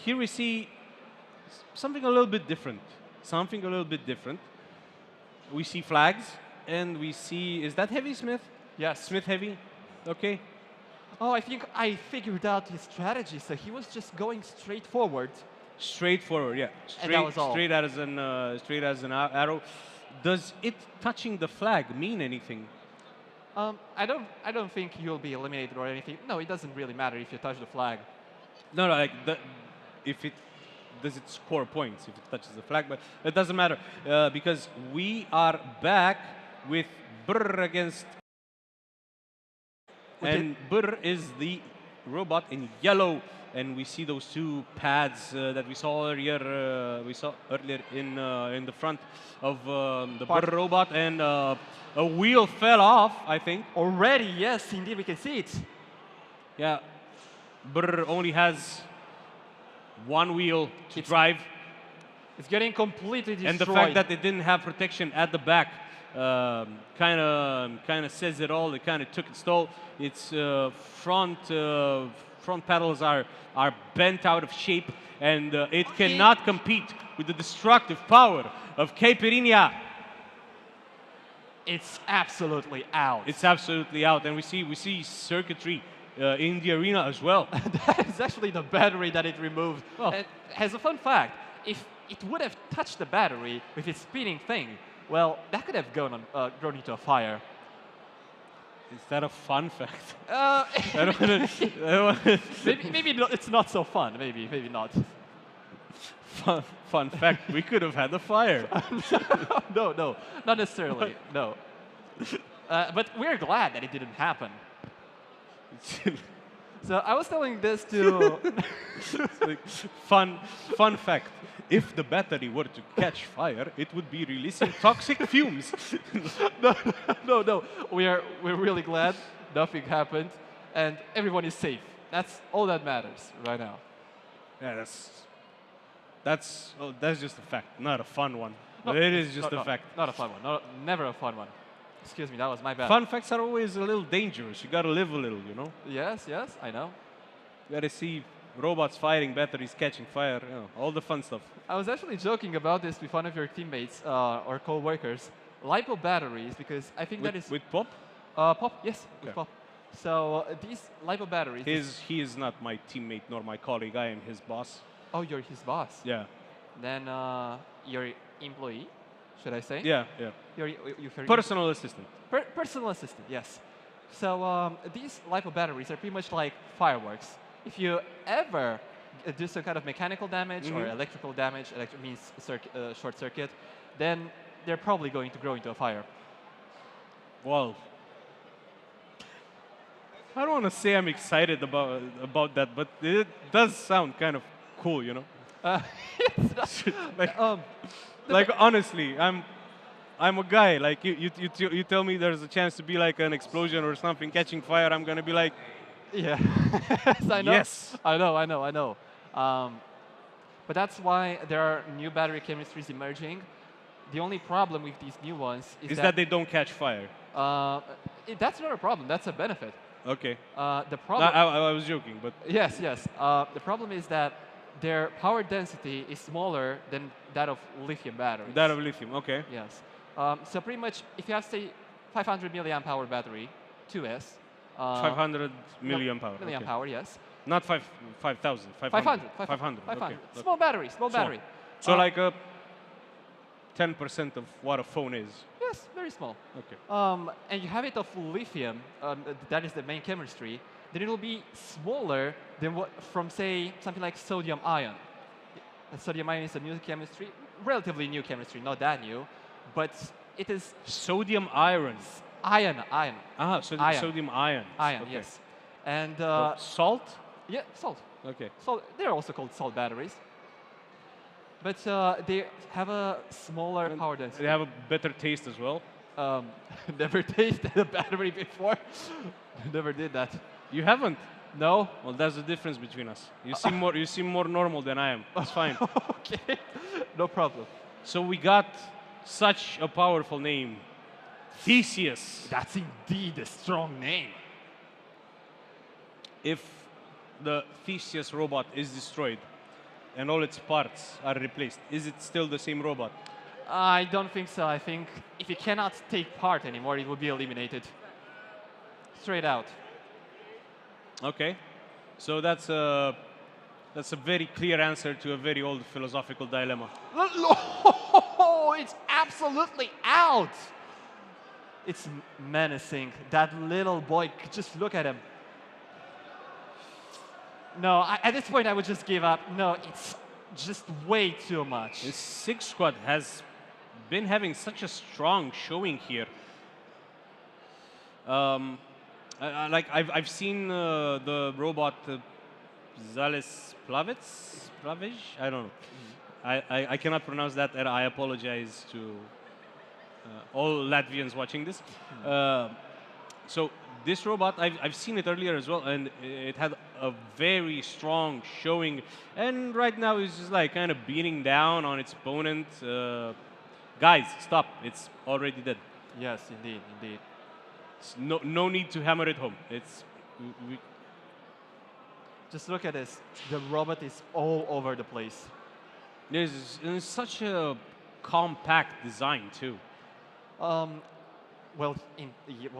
here we see something a little bit different. Something a little bit different. We see flags, and we see, is that Heavy Smith? Yes. Smith Heavy? Okay. Oh, I think I figured out his strategy. So he was just going straight forward. Straight forward, yeah. And that was all. Straight as an arrow. Does it touching the flag mean anything? I don't think you'll be eliminated or anything. No, it doesn't really matter if you touch the flag. No, like if it does it score points if it touches the flag, but it doesn't matter because we are back with Brr against, and Brr is the robot in yellow, and we see those two pads that we saw earlier. We saw earlier in the front of the Brr robot, and a wheel fell off. I think Already, yes, indeed, we can see it. yeah, Brr only has one wheel to drive. It's getting completely destroyed. And the fact that it didn't have protection at the back kind of says it all. It kind of took its toll. Its front pedals are bent out of shape, and it cannot compete with the destructive power of Caipirinha. It's absolutely out. It's absolutely out, and we see circuitry in the arena as well. That is actually the battery that it removed. Oh. And as a fun fact, if it would have touched the battery with its spinning thing, well, that could have grown into a fire. Is that a fun fact? Maybe it's not so fun. Maybe not. Fun fact, we could have had a fire. No, not necessarily. No. But we're glad that it didn't happen. So I was telling this to Fun fact. If the battery were to catch fire, it would be releasing toxic fumes. no. We're really glad nothing happened and everyone is safe. That's all that matters right now. Yeah, that's just a fact, not a fun one. No, It is just a fact. Not a fun one. No, never a fun one. Excuse me, that was my bad. Fun facts are always a little dangerous. You gotta live a little, Yes, I know. You gotta see robots fighting, batteries catching fire, all the fun stuff. I was actually joking about this with one of your teammates or co-workers. LiPo batteries, because I think that is... With Pop? Pop, yes, with Okay. Pop. So these LiPo batteries... He is not my teammate nor my colleague. I am his boss. Oh, you're his boss. Yeah. Then your employee, should I say? Yeah. Your Personal assistant. Personal assistant, yes. So these LiPo batteries are pretty much like fireworks. If you ever do some kind of mechanical damage or electrical damage, electric means short circuit, then they're probably going to grow into a fire. Well, I don't want to say I'm excited about that, but it does sound kind of cool, It's not, like honestly, I'm a guy. Like you tell me there's a chance to be like an explosion or something catching fire, I'm gonna be like, yeah, yes, I know. Yes. I know. But that's why there are new battery chemistries emerging. The only problem with these new ones is that they don't catch fire. that's not a problem. That's a benefit. Okay. The problem. I was joking, but Yes. The problem is that their power density is smaller than that of lithium batteries. that of lithium. Okay. Yes. So pretty much, if you have, say, 500 milliamp hour battery, 2S. 500 milliamp power. Milliamp okay. power, yes. Not 5,000. 500. 500. 500. Okay. Small battery. Small battery. So like 10% of what a phone is. Yes, very small. Okay. And you have it of lithium, that is the main chemistry, then it will be smaller than what from, say, something like sodium ion. Sodium ion is a new chemistry, relatively new chemistry, not that new, but it is Sodium iron. ion. Ah, so Ion. sodium ion. Ion, Okay. yes. And Salt? yeah, salt. Okay. Salt. They're also called salt batteries. But they have a smaller power density. They have a better taste as well. Never tasted a battery before. Never did that. You haven't? No? Well, that's the difference between us. You seem more normal than I am. It's fine. Okay. No problem. So we got such a powerful name. Theseus. That's indeed a strong name. If the Theseus robot is destroyed and all its parts are replaced, is it still the same robot? I don't think so. I think if it cannot take part anymore, it will be eliminated. Straight out. Okay. So that's a very clear answer to a very old philosophical dilemma. Oh, it's absolutely out. It's menacing. That little boy, just look at him. No, at this point I would just give up. No, it's just way too much. This Sig Squad has been having such a strong showing here. Like I've seen the robot Zales Plavej? I don't know. I cannot pronounce that, and I apologize to all Latvians watching this. So this robot, I've seen it earlier as well, and it had a very strong showing. And right now it's just like kind of beating down on its opponent. Guys, stop! It's already dead. Yes, indeed, indeed. No need to hammer it home. It's Just look at this. The robot is all over the place. there's such a compact design too. Well,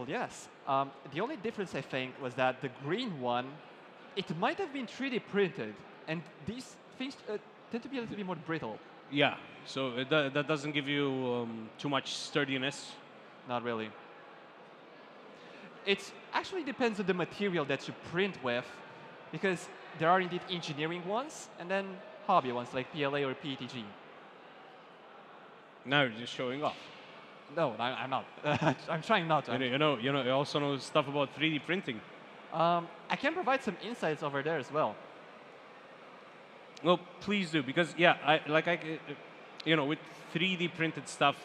yes. The only difference I think was that the green one, it might have been 3D printed, and these things tend to be a little bit more brittle. Yeah, so that doesn't give you too much sturdiness. Not really. It actually depends on the material that you print with, because there are indeed engineering ones and then hobby ones like PLA or PETG. Now you're just showing off. No, I'm not. I'm trying not to. You also know stuff about 3D printing. I can provide some insights over there as well. Well, please do, because yeah, with 3D printed stuff,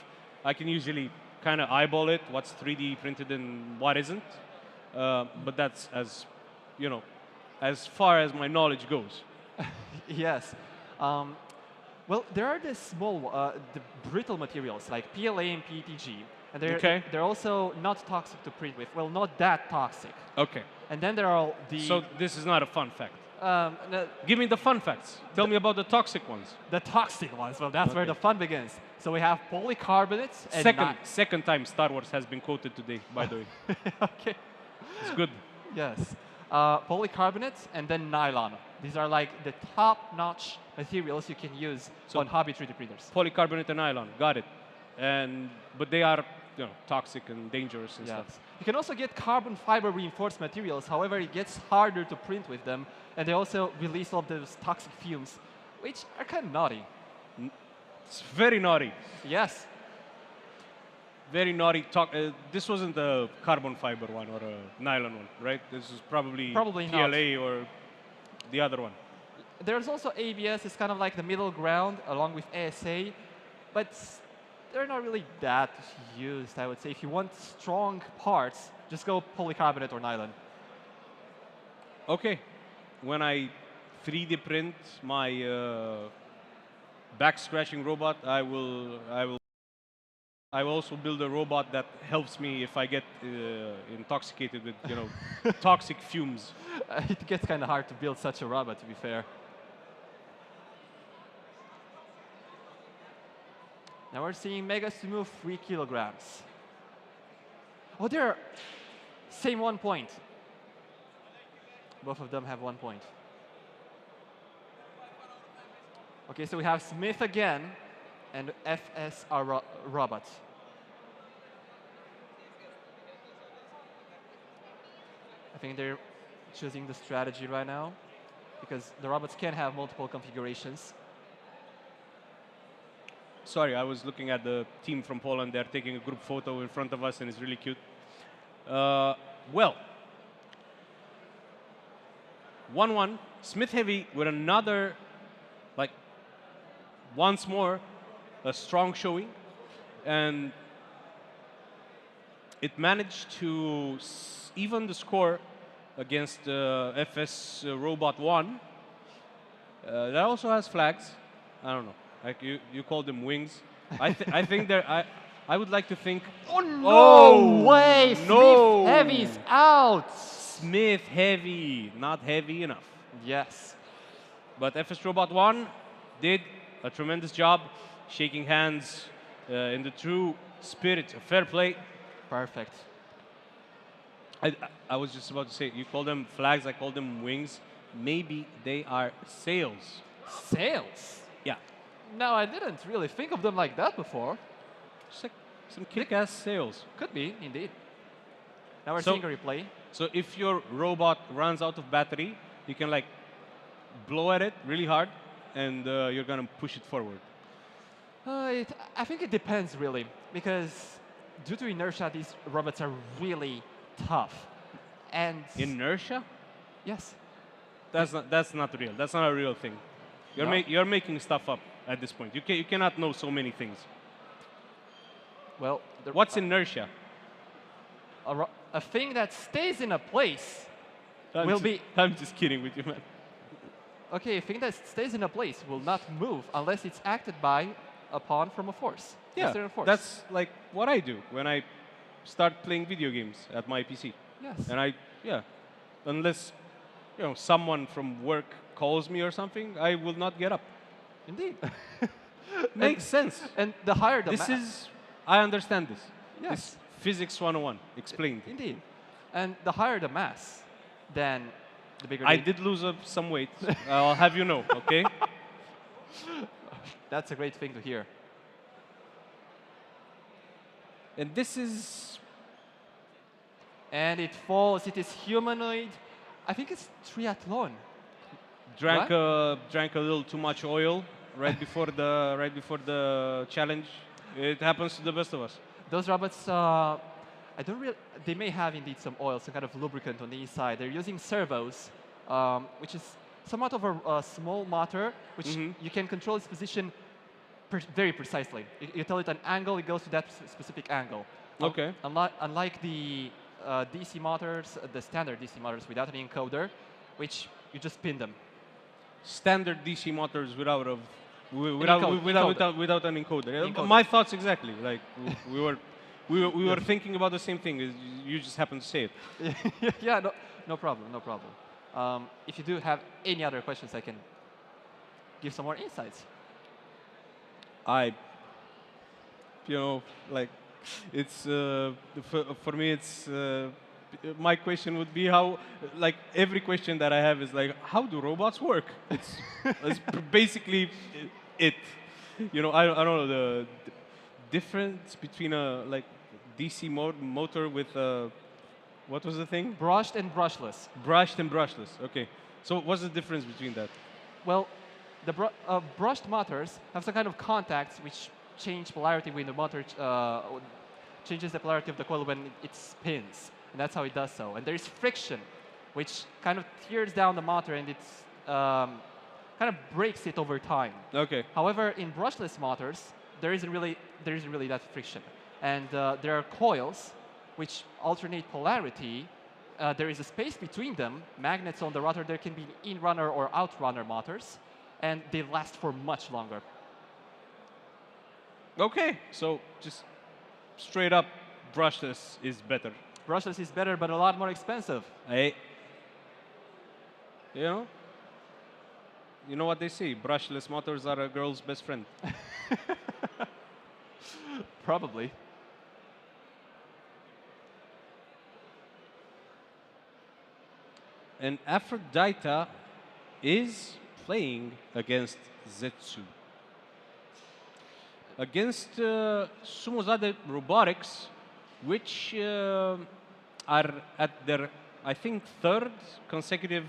I can usually kind of eyeball it, what's 3D printed and what isn't. But that's as far as my knowledge goes. Yes. Well, there are the small, the brittle materials like PLA and PETG, and they're also not toxic to print with. Well, not that toxic. Okay. And then there are the. So this is not a fun fact. No, Give me the fun facts. Tell me about the toxic ones. the toxic ones. Well, that's where the fun begins. So we have polycarbonates and Second time Star Wars has been quoted today, by the way. Okay. It's good. Yes. Polycarbonates and then nylon. These are like the top-notch materials you can use on hobby 3D printers. Polycarbonate and nylon, got it. But they are toxic and dangerous and Yes. stuff. You can also get carbon fiber reinforced materials. However, it gets harder to print with them, and they also release all those toxic fumes, which are kind of naughty. It's very naughty. Yes. Very naughty. This wasn't a carbon fiber one or a nylon one, right? This is probably PLA or the other one. There's also ABS. It's kind of like the middle ground along with ASA, but they're not really that used, I would say. If you want strong parts, just go polycarbonate or nylon. Okay. When I 3D print my back scratching robot, I will also build a robot that helps me if I get intoxicated with toxic fumes. It gets kind of hard to build such a robot, to be fair. Now we're seeing Mega Sumo 3 kilograms. Oh, they're same 1 point. Both of them have 1 point. Okay, so we have Smith again and FSR robot. I think they're choosing the strategy right now because the robots can have multiple configurations. Sorry, I was looking at the team from Poland. They're taking a group photo in front of us, and it's really cute. Well, 1-1. Smith Heavy with another, like, once more, a strong showing. And it managed to even the score against FS Robot 1. That also has flags. I don't know. Like you call them wings. I think they're. I would like to think. Oh no Oh, way! no. Smith Heavy's out. Smith Heavy, not heavy enough. Yes. But FS Robot 1 did a tremendous job, shaking hands in the true spirit of fair play. Perfect. I was just about to say, you call them flags, I call them wings. Maybe they are sails. Sails. Yeah, No, I didn't really think of them like that before. just like some kick-ass sails. Could be, indeed. Now we're So- seeing a replay. So if your robot runs out of battery, you can like blow at it really hard, and you're gonna push it forward. I think it depends, really, because due to inertia, these robots are really tough. And Inertia? yes, That's not real. That's not a real thing. No? You're making stuff up at this point. You cannot know so many things. well, What's inertia? a thing that stays in a place I'm will just, be I'm just kidding with you, man. okay. A thing that stays in a place will not move unless it's acted by a pawn from a force. Yeah, external force. that's like what I do when I start playing video games at my PC. yes. And unless someone from work calls me or something, I will not get up. Indeed. Makes sense. And the higher the This ma- is, I understand this. Yes. This physics 101 explained. Indeed. And the higher the mass, then the bigger. I the- did lose some weight. I'll have you know, okay? That's a great thing to hear. And this is, And it falls. It is humanoid. I think it's triathlon. drank a little too much oil right before the challenge. It happens to the best of us. Those robots, I don't really. They may have indeed some oil, some kind of lubricant on the inside. They're using servos, which is somewhat of a small motor, which you can control its position very precisely. You tell it an angle, it goes to that specific angle. Okay. Unlike the DC motors, the standard DC motors without an encoder, which you just pin them. Standard DC motors without an encoder. Encoder. My thoughts exactly. Like we were thinking about the same thing. You just happened to say it. Yeah, no problem, no problem. If you do have any other questions, I can give some more insights. Like it's for me. It's my question would be how. Like every question that I have is like, how do robots work? It's basically it. I don't know the difference between a like DC motor with what was the thing? Brushed and brushless. Brushed and brushless. Okay. So what's the difference between that? Well, the brushed motors have some kind of contacts which change polarity when the motor changes the polarity of the coil when it spins, and that's how it does so. And there is friction, which kind of tears down the motor and it's kind of breaks it over time. Okay. However, in brushless motors, there isn't really that friction, and there are coils which alternate polarity. There is a space between them, magnets on the rotor. There can be in-runner or out-runner motors, and they last for much longer. Okay. So just straight up, brushless is better. Brushless is better, but a lot more expensive. Hey. You know what they say? Brushless motors are a girl's best friend. Probably. And Aphrodite is playing against Zetsu. Against Sumozade Robotics, which are at their, I think, third consecutive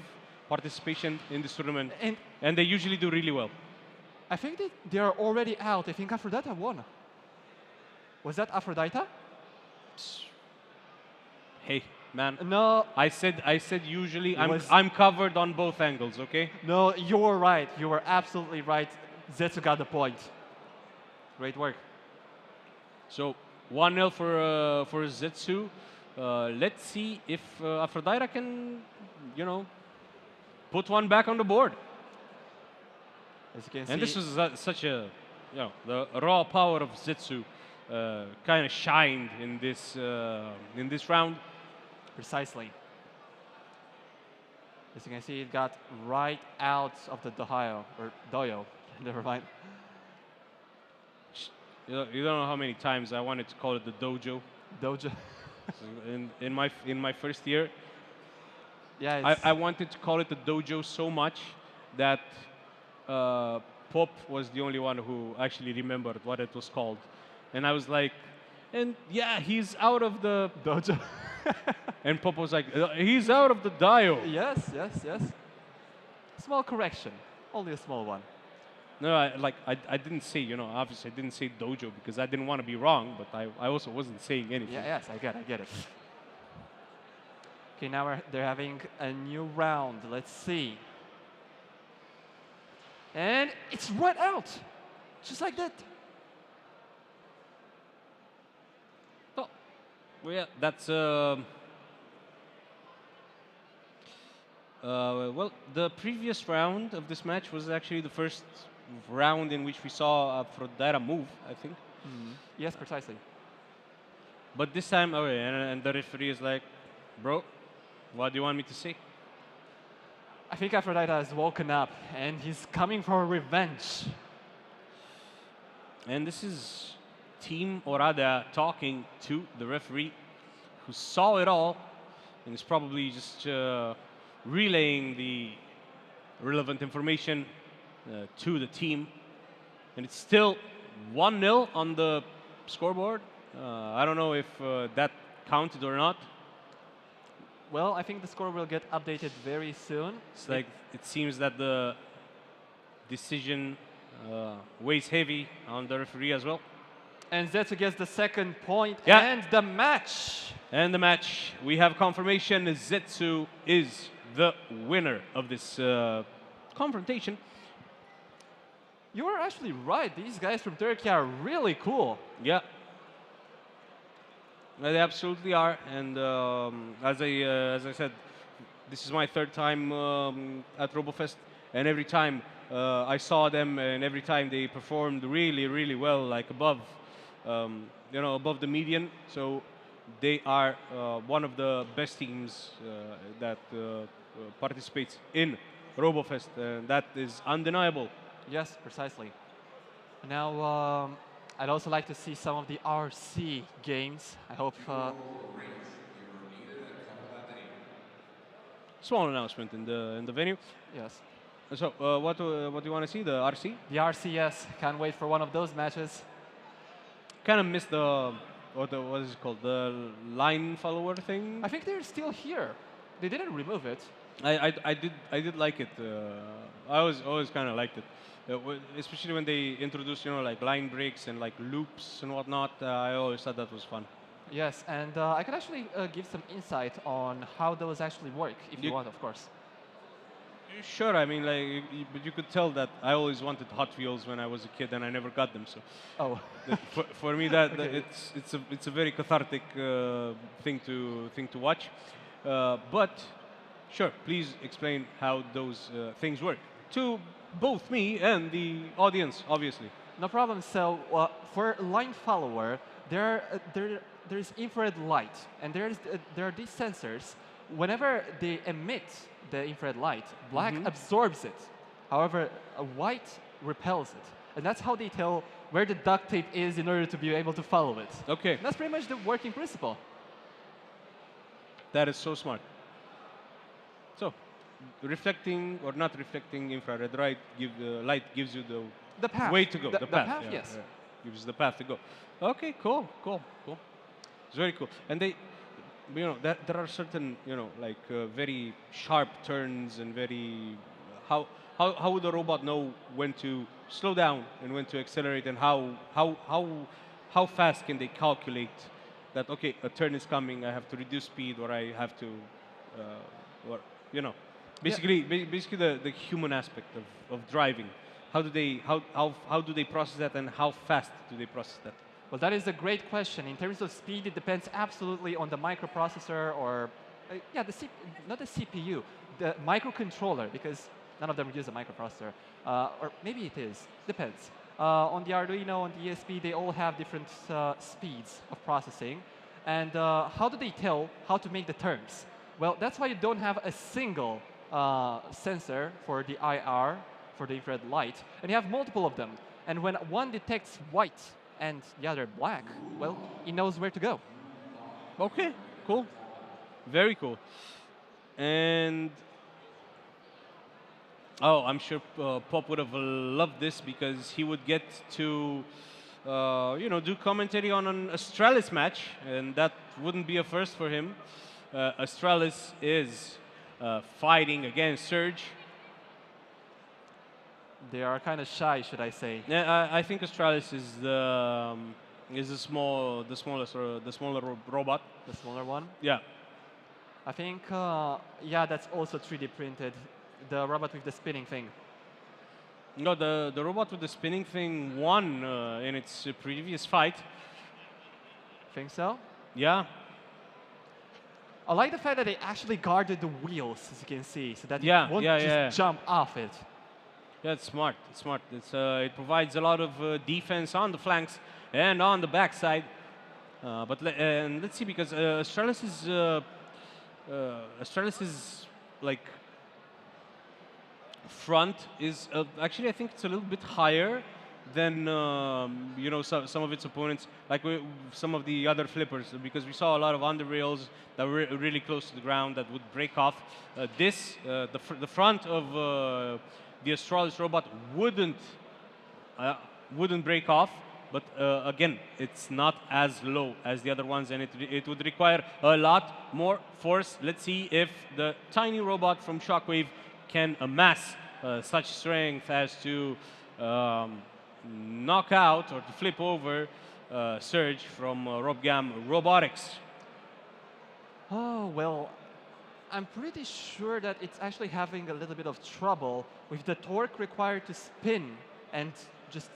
participation in this tournament. And they usually do really well. I think they are already out. I think Aphrodite won. Was that Aphrodite? Hey, man. No, I said usually. was- I'm covered on both angles. Okay. no, you were right. You were absolutely right. Zetsu got the point. Great work. So 1-0 for Zetsu. Let's see if Aphrodite can, put one back on the board. As you can And see, this was such a, the raw power of Zetsu kind of shined in this round. precisely. As you can see, it got right out of the doyo. Never mind. You don't know how many times I wanted to call it the dojo. Dojo. In my first year, Yeah, it's, I wanted to call it the dojo so much that Pop was the only one who actually remembered what it was called, and I was like, and yeah, he's out of the. dojo. And Pop was like, he's out of the dio. Yes, yes, yes. Small correction. Only a small one. No, I didn't say, obviously I didn't say dojo because I didn't want to be wrong, but I also wasn't saying anything. Yeah, yes, I get it. Okay, now they're having a new round. Let's see. And it's right out. Just like that. Oh, well, yeah, that's well, the previous round of this match was actually the first round in which we saw Aphrodite move, I think. Yes, precisely. But this time, okay, and the referee is like, bro, what do you want me to say? I think Aphrodite has woken up and he's coming for revenge. And this is Team Orada talking to the referee who saw it all and is probably just relaying the relevant information to the team. And it's still 1-0 on the scoreboard. I don't know if that counted or not. Well, I think the score will get updated very soon. It's like it seems that the decision weighs heavy on the referee as well. And Zetsu gets the second point Yeah. and the match. And the match, we have confirmation Zetsu is the winner of this confrontation. You are actually right. These guys from Turkey are really cool. Yeah. They absolutely are. And as I said, this is my third time at RoboFest. And every time I saw them and every time they performed really, really well, like above, above the median. So they are one of the best teams that participates in RoboFest. And that is undeniable. Yes, precisely. Now, I'd also like to see some of the RC games. I hope. Small announcement in the venue. Yes. So what do you want to see? The RC? The RCS. Can't wait for one of those matches. Kind of missed what is it called? The line follower thing. I think they're still here. They didn't remove it. I did like it. I always kind of liked it, especially when they introduced like line breaks and like loops and whatnot. I always thought that was fun. Yes, and I could actually give some insight on how those actually work, if you want, of course. Sure, I mean, but you could tell that I always wanted Hot Wheels when I was a kid, and I never got them. So, Oh, for me, Okay. it's a very cathartic thing to watch. But sure, please explain how those things work to both me and the audience, obviously. no problem. So for line follower, there's infrared light, and there are these sensors. Whenever they emit the infrared light, black absorbs it. However, white repels it. And that's how they tell where the duct tape is in order to be able to follow it. Okay, That's pretty much the working principle. that is so smart. So, reflecting or not reflecting infrared light gives you The path. way to go. The path, yeah, yes. yeah. Gives you the path to go. Okay, cool. It's very cool. And they, there are certain, very sharp turns and very. How would the robot know when to slow down and when to accelerate, and how fast can they calculate that okay, a turn is coming, I have to reduce speed, or I have to, or you know, basically the human aspect of driving. How do they process that, and how fast do they process that? Well, that is a great question. In terms of speed, it depends absolutely on the microprocessor or, yeah, not the CPU, the microcontroller, because none of them use a microprocessor. Or maybe it is, depends. On the Arduino, on the ESP, they all have different speeds of processing. And how do they tell how to make the turns? Well, that's why you don't have a single sensor for the IR, for the infrared light, and you have multiple of them. And when one detects white and the other black, well, he knows where to go. Okay, cool, very cool. And oh, I'm sure Pop would have loved this because he would get to, do commentary on an Astralis match, and that wouldn't be a first for him. Astralis is fighting against Surge. They are kind of shy, should I say. Yeah, I think Astralis is the smaller robot. The smaller one. Yeah. I think, yeah, that's also 3D printed. The robot with the spinning thing. No, the robot with the spinning thing won in its previous fight. Think so? Yeah. I like the fact that they actually guarded the wheels, as you can see, so that Yeah, it won't yeah, just yeah. jump off it. Yeah, it's smart. It's smart. It provides a lot of defense on the flanks and on the backside. But let's see, because Astralis is like front is actually, I think it's a little bit higher than some of its opponents, like some of the other flippers, because we saw a lot of under rails that were really close to the ground that would break off. The front of the Astralis robot wouldn't break off, but again, it's not as low as the other ones, and it would require a lot more force. Let's see if the tiny robot from Shockwave can amass such strength as to knock out or to flip over Surge from Robgam Robotics. Oh, well, I'm pretty sure that it's actually having a little bit of trouble with the torque required to spin and just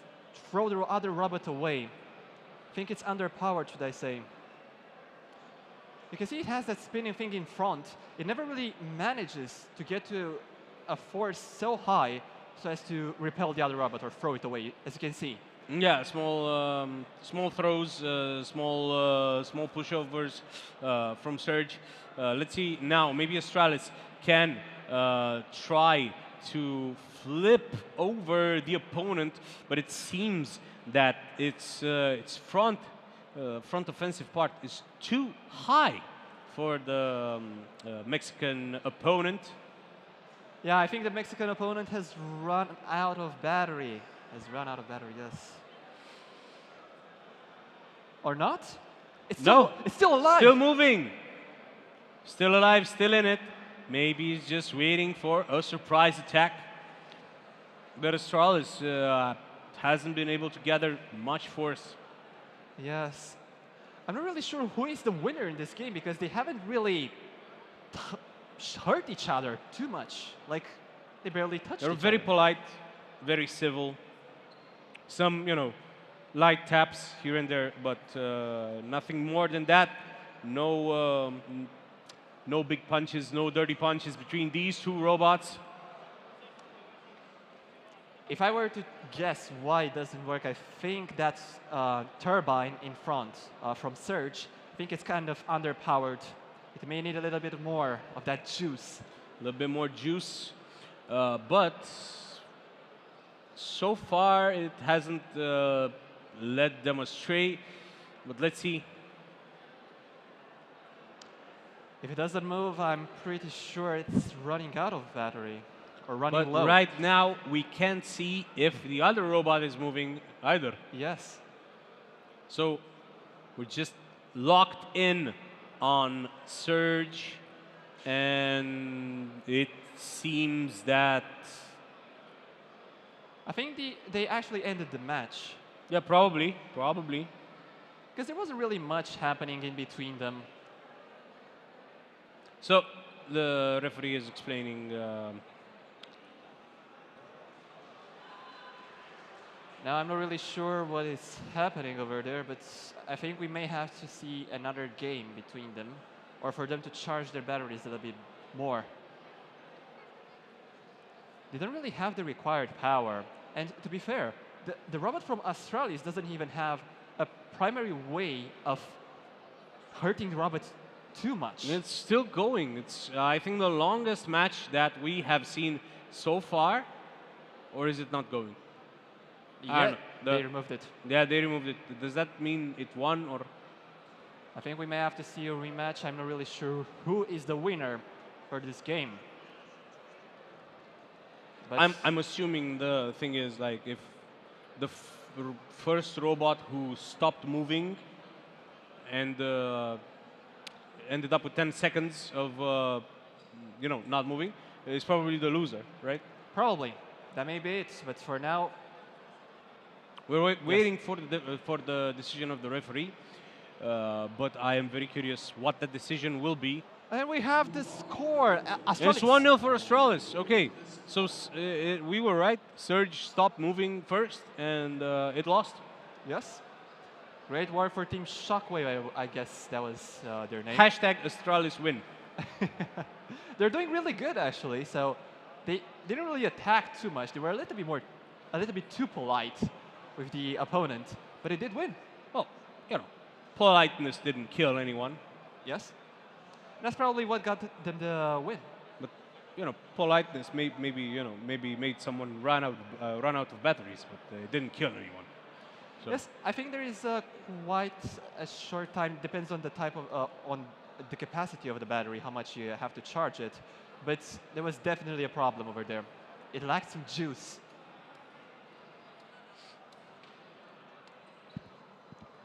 throw the other robot away. I think it's underpowered, should I say. You can see it has that spinning thing in front. It never really manages to get to a force so high so as to repel the other robot or throw it away, as you can see. Yeah, small throws, small pushovers from Surge. Let's see now. Maybe Astralis can try to flip over the opponent, but it seems that its front offensive part is too high for the Mexican opponent. Yeah, I think the Mexican opponent has run out of battery. Yes. Or not? It's still alive. Still moving. Still alive, still in it. Maybe he's just waiting for a surprise attack. But Astralis hasn't been able to gather much force. Yes. I'm not really sure who is the winner in this game because they haven't really hurt each other too much. Like, they barely touched each other. They're very polite, very civil. Some, light taps here and there, but nothing more than that. No big punches, no dirty punches between these two robots. If I were to guess why it doesn't work, I think that turbine in front from Surge, I think it's kind of underpowered. It may need a little bit more of that juice. A little bit more juice, but so far it hasn't led them astray. But let's see. If it doesn't move, I'm pretty sure it's running out of battery or running But low. right now, we can't see if the other robot is moving either. Yes. So we're just locked in on Surge, and it seems that... I think they actually ended the match. Yeah, probably. because there wasn't really much happening in between them. So the referee is explaining. Now I'm not really sure what is happening over there, but I think we may have to see another game between them, or for them to charge their batteries a little bit more. They don't really have the required power. And to be fair, the robot from Australis doesn't even have a primary way of hurting the robot too much. It's still going. It's I think the longest match that we have seen so far, or is it not going? I Yeah, don't know. they removed it. Yeah, they removed it. Does that mean it won or? I think we may have to see a rematch. I'm not really sure who is the winner for this game. But I'm assuming the thing is like if the first robot who stopped moving and ended up with 10 seconds of not moving is probably the loser, right? probably that may be it. But for now, We're waiting for the decision of the referee, but I am very curious what the decision will be. and we have the score. It's 1-0 for Australis. Okay, so we were right. Surge stopped moving first, and it lost. Yes. Great work for Team Shockwave. I guess that was their name. Hashtag Australis win. They're doing really good actually. So they didn't really attack too much. They were a little bit too polite with the opponent, but it did win. Well, politeness didn't kill anyone, Yes. That's probably what got them the win. but politeness maybe made someone run out of batteries, but it didn't kill anyone. So. Yes, I think there is quite a short time. Depends on the type of on the capacity of the battery, how much you have to charge it. But there was definitely a problem over there. It lacked some juice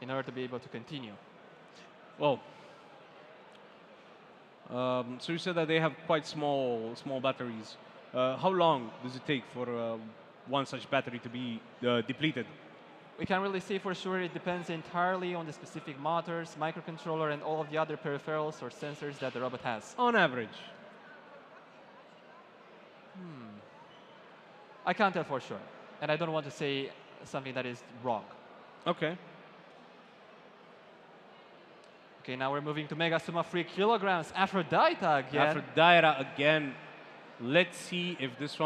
in order to be able to continue. Well, so you said that they have quite small batteries. How long does it take for one such battery to be depleted? We can't really say for sure. It depends entirely on the specific motors, microcontroller, and all of the other peripherals or sensors that the robot has. On average. I can't tell for sure, and I don't want to say something that is wrong. Okay. Okay, now we're moving to Mega Sumo 3 kilograms. Aphrodite again. Aphrodite again. Let's see if this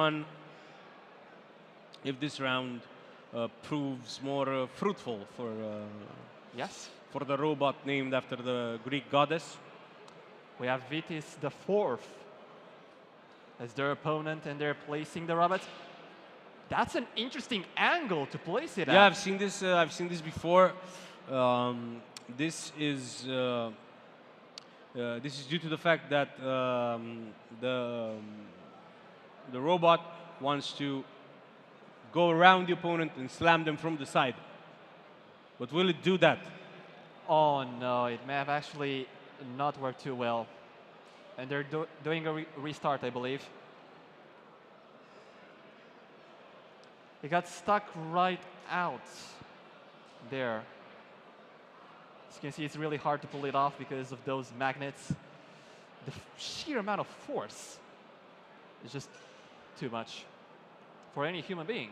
round proves more fruitful Yes. for the robot named after the Greek goddess. We have Vitis the fourth as their opponent, and they're placing the robot. That's an interesting angle to place it at. Yeah, I've seen this before. This is due to the fact that the robot wants to go around the opponent and slam them from the side. But will it do that? Oh no, it may have actually not worked too well. And they're doing a restart, I believe. It got stuck right out there. As you can see, it's really hard to pull it off because of those magnets. The sheer amount of force is just too much for any human being.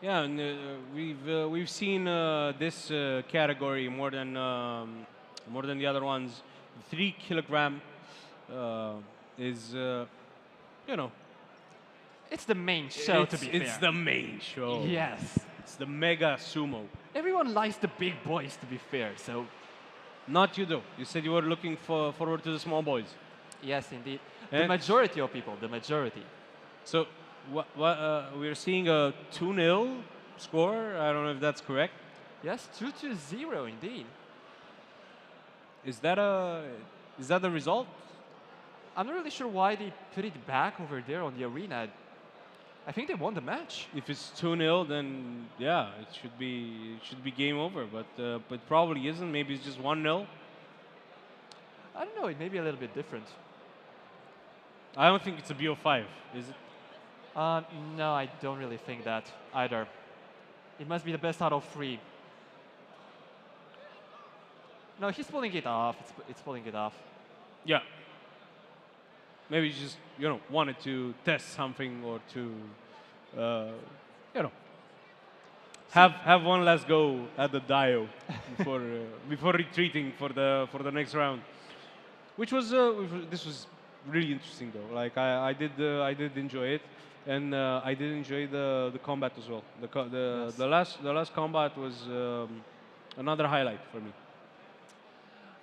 Yeah, and we've seen this category more than the other ones. 3 kilogram is It's the main show, to be fair. It's the main show. Yes. It's the mega sumo. Everyone likes the big boys, to be fair, so... Not you, though. You said you were looking forward to the small boys. Yes, indeed. The And- majority of people, the majority. So we're seeing a 2-0 score. I don't know if that's correct. Yes, 2-0, indeed. Is that the result? I'm not really sure why they put it back over there on the arena. I think they won the match. If it's 2-0, then yeah, it should be game over. But probably isn't. Maybe it's just 1-0. I don't know, it may be a little bit different. I don't think it's a BO5, is it? No, I don't really think that either. It must be the best out of 3. No, he's pulling it off. It's pulling it off. Yeah. Maybe he just wanted to test something or to you know have one last go at the Dio before retreating for the next round, this was really interesting though. Like I did enjoy it, and I did enjoy the combat as well. Yes. The last combat was another highlight for me.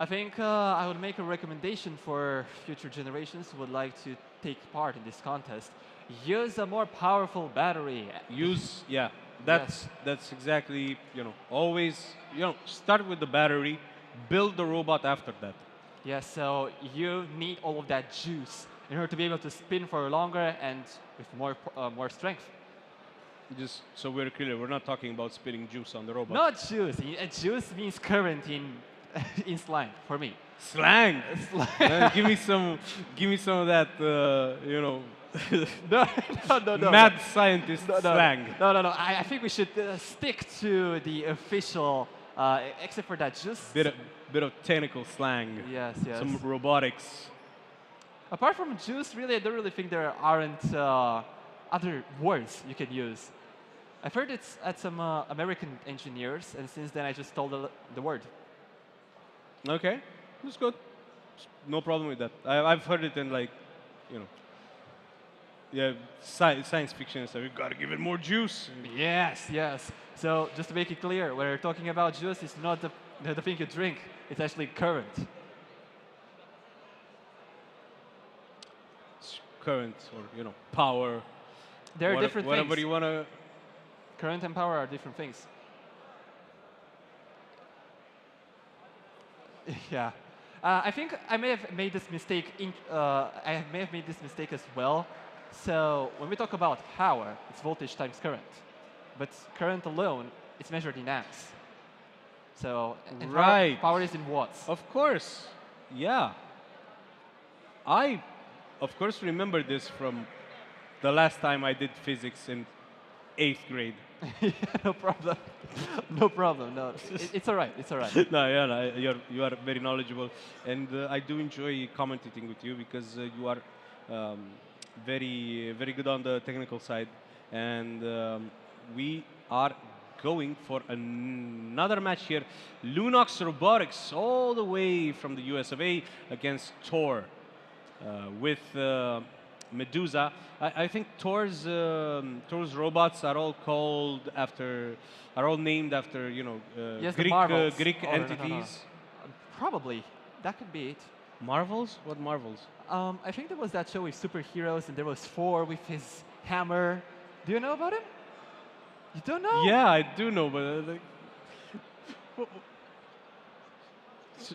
I think I would make a recommendation for future generations who would like to take part in this contest. Use a more powerful battery. Yeah, that's exactly, always, start with the battery, build the robot after that. Yes, so you need all of that juice in order to be able to spin for longer and with more strength. Just so we're clear, we're not talking about spitting juice on the robot. Not juice. Juice means current in in slang for me. Slang. Give me some of that, No. mad scientist slang. No. I think we should stick to the official, except for that juice. Bit of technical slang. Yes. Some robotics. Apart from juice, really, I don't really think there aren't other words you can use. I've heard it at some American engineers, and since then I just stole the word. Okay, that's good. No problem with that. I've heard it in science fiction and stuff. You gotta give it more juice. Yes. So just to make it clear, when we're talking about juice, it's not the thing you drink. It's actually current. It's current or power. There are different whatever things. you wanna. Current and power are different things. Yeah. I think I may have made this mistake. I may have made this mistake as well. So when we talk about power, it's voltage times current. But current alone, it's measured in amps. So and Right. power is in watts. Of course, yeah. I, of course, remember this from the last time I did physics in 8th grade. No problem. No problem. No, it's all right. It's all right. No, you are very knowledgeable, and I do enjoy commentating with you because you are very good on the technical side, and we are going for another match here. Lunox Robotics, all the way from the US of A, against Tor with Medusa. I think Tor's robots are all named after Yes, the Greek Marvels. Greek Oh, no. entities. Probably. That could be it. Marvels? What Marvels? I think there was that show with superheroes, and there was Thor with his hammer. Do you know about him? You don't know? Yeah, I do know, but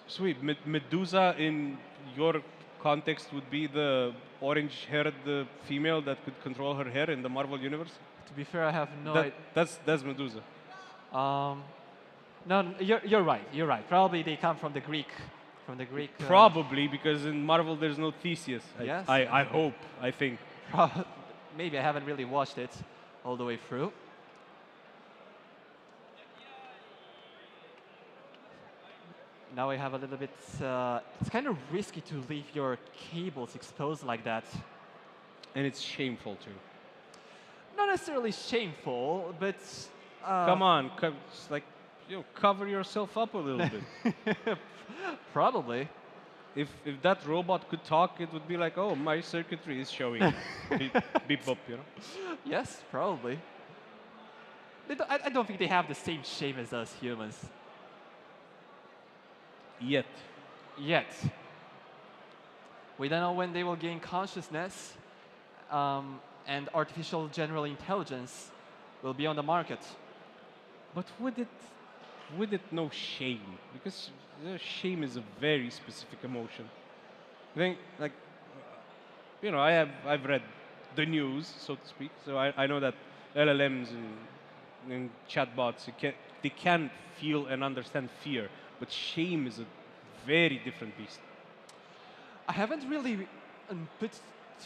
sweet. Medusa in your context would be the orange-haired female that could control her hair in the Marvel universe. To be fair, I have no idea. That's Medusa. No, you're right. You're right. Probably they come from the Greek. Probably because in Marvel there's no Theseus. Yes. I hope. I think. Maybe I haven't really watched it all the way through. Now I have a little bit. It's kind of risky to leave your cables exposed like that. And it's shameful too. Not necessarily shameful, but. Come on, it's like cover yourself up a little bit. Probably. If that robot could talk, it would be like, oh, my circuitry is showing. Beep bop, Yes, probably. I don't think they have the same shame as us humans. Yet. We don't know when they will gain consciousness, and artificial general intelligence will be on the market. But would it know shame? Because shame is a very specific emotion. I think, like, I've read the news, so to speak. So I know that LLMs and chatbots they can feel and understand fear, but shame is a very different beast. I haven't really put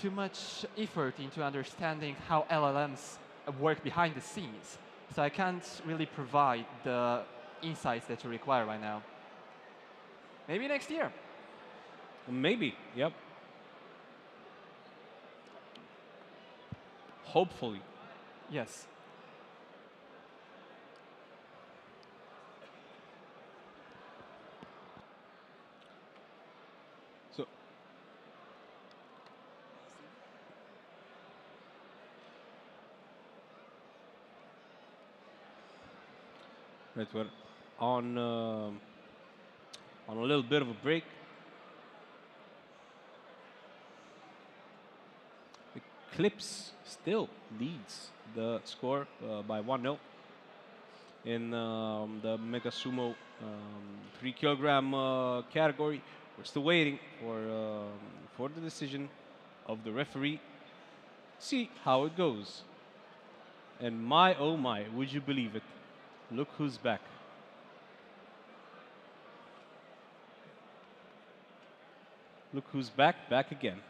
too much effort into understanding how LLMs work behind the scenes, so I can't really provide the insights that you require right now. Maybe next year. Maybe, yep. Hopefully. Yes. So, right, we're on a little bit of a break. Eclipse still leads the score by 1-0 in the Mega Sumo 3 kilogram category. We're still waiting for the decision of the referee. See how it goes. And my oh my, would you believe it? Look who's back. Look who's back, back again.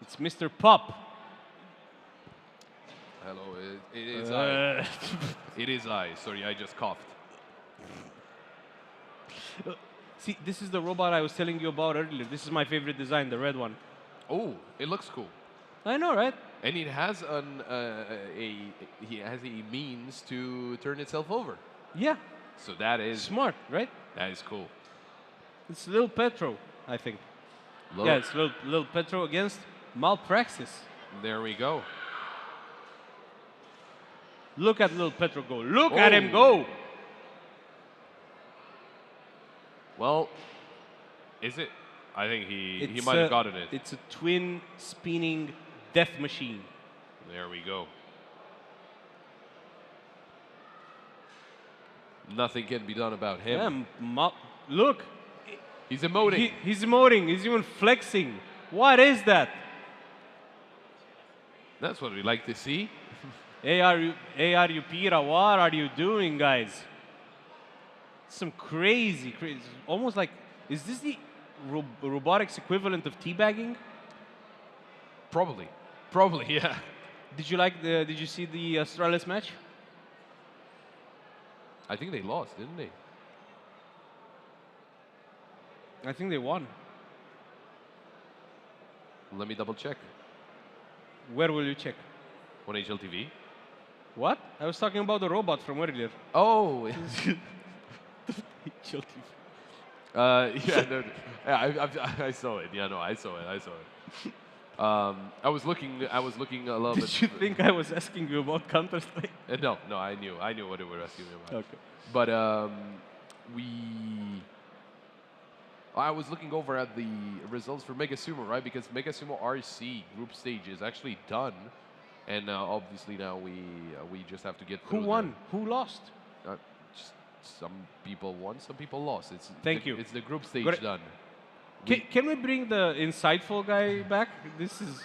It's Mr. Pop. Hello, it is I. It is I. Sorry, I just coughed. See, this is the robot I was telling you about earlier. This is my favorite design, the red one. Oh, it looks cool. I know, right? And it has he has a means to turn itself over. Yeah, So that is smart, right? that is cool. It's Lil Petro, I think. Look, Yeah, it's Lil Petro against Malpraxis. there we go. Look at Lil Petro go. Look at him Oh. go. Well, is it? I think he It's might have gotten it. It's a twin spinning death machine. There we go. Nothing can be done about him. Yeah, look. He's emoting. He's emoting. He's even flexing. What is that? That's what we like to see. ARUPira, what are you doing, guys? Some crazy. Almost like, is this the robotics equivalent of teabagging? Probably, yeah. Did you see the Astralis match? I think they lost, didn't they? I think they won. Let me double check. Where will you check? On HLTV. What? I was talking about the robot from earlier. Oh. HLTV. Yeah, no, yeah, I saw it. Yeah, no, I saw it. I was looking a little bit. Did you think I was asking you about Counter-Strike? No, I knew what they were asking me about. Okay. But I was looking over at the results for Mega Sumo, right? Because Mega Sumo RC group stage is actually done, and obviously now we just have to get Who through. won? Who lost? Just some people won, some people lost. Thank you. It's the group stage Great. done. Can we bring the insightful guy back? This is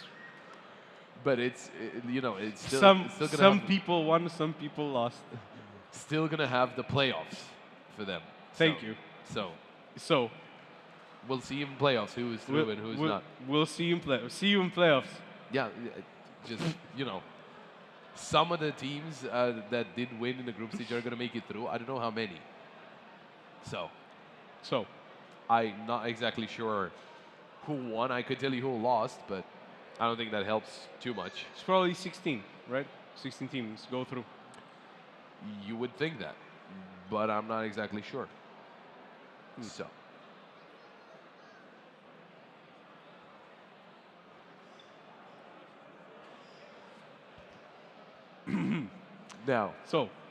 But it's it's still some still gonna some have, people won, some people lost. still gonna have the playoffs for them. Thank you. So So we'll see in playoffs who is through and who's not. We'll see you in play. See you in playoffs. Yeah, just some of the teams that did win in the group stage are gonna make it through. I don't know how many. So I'm not exactly sure who won. I could tell you who lost, but I don't think that helps too much. It's probably 16, right? 16 teams go through. You would think that, but I'm not exactly sure. So.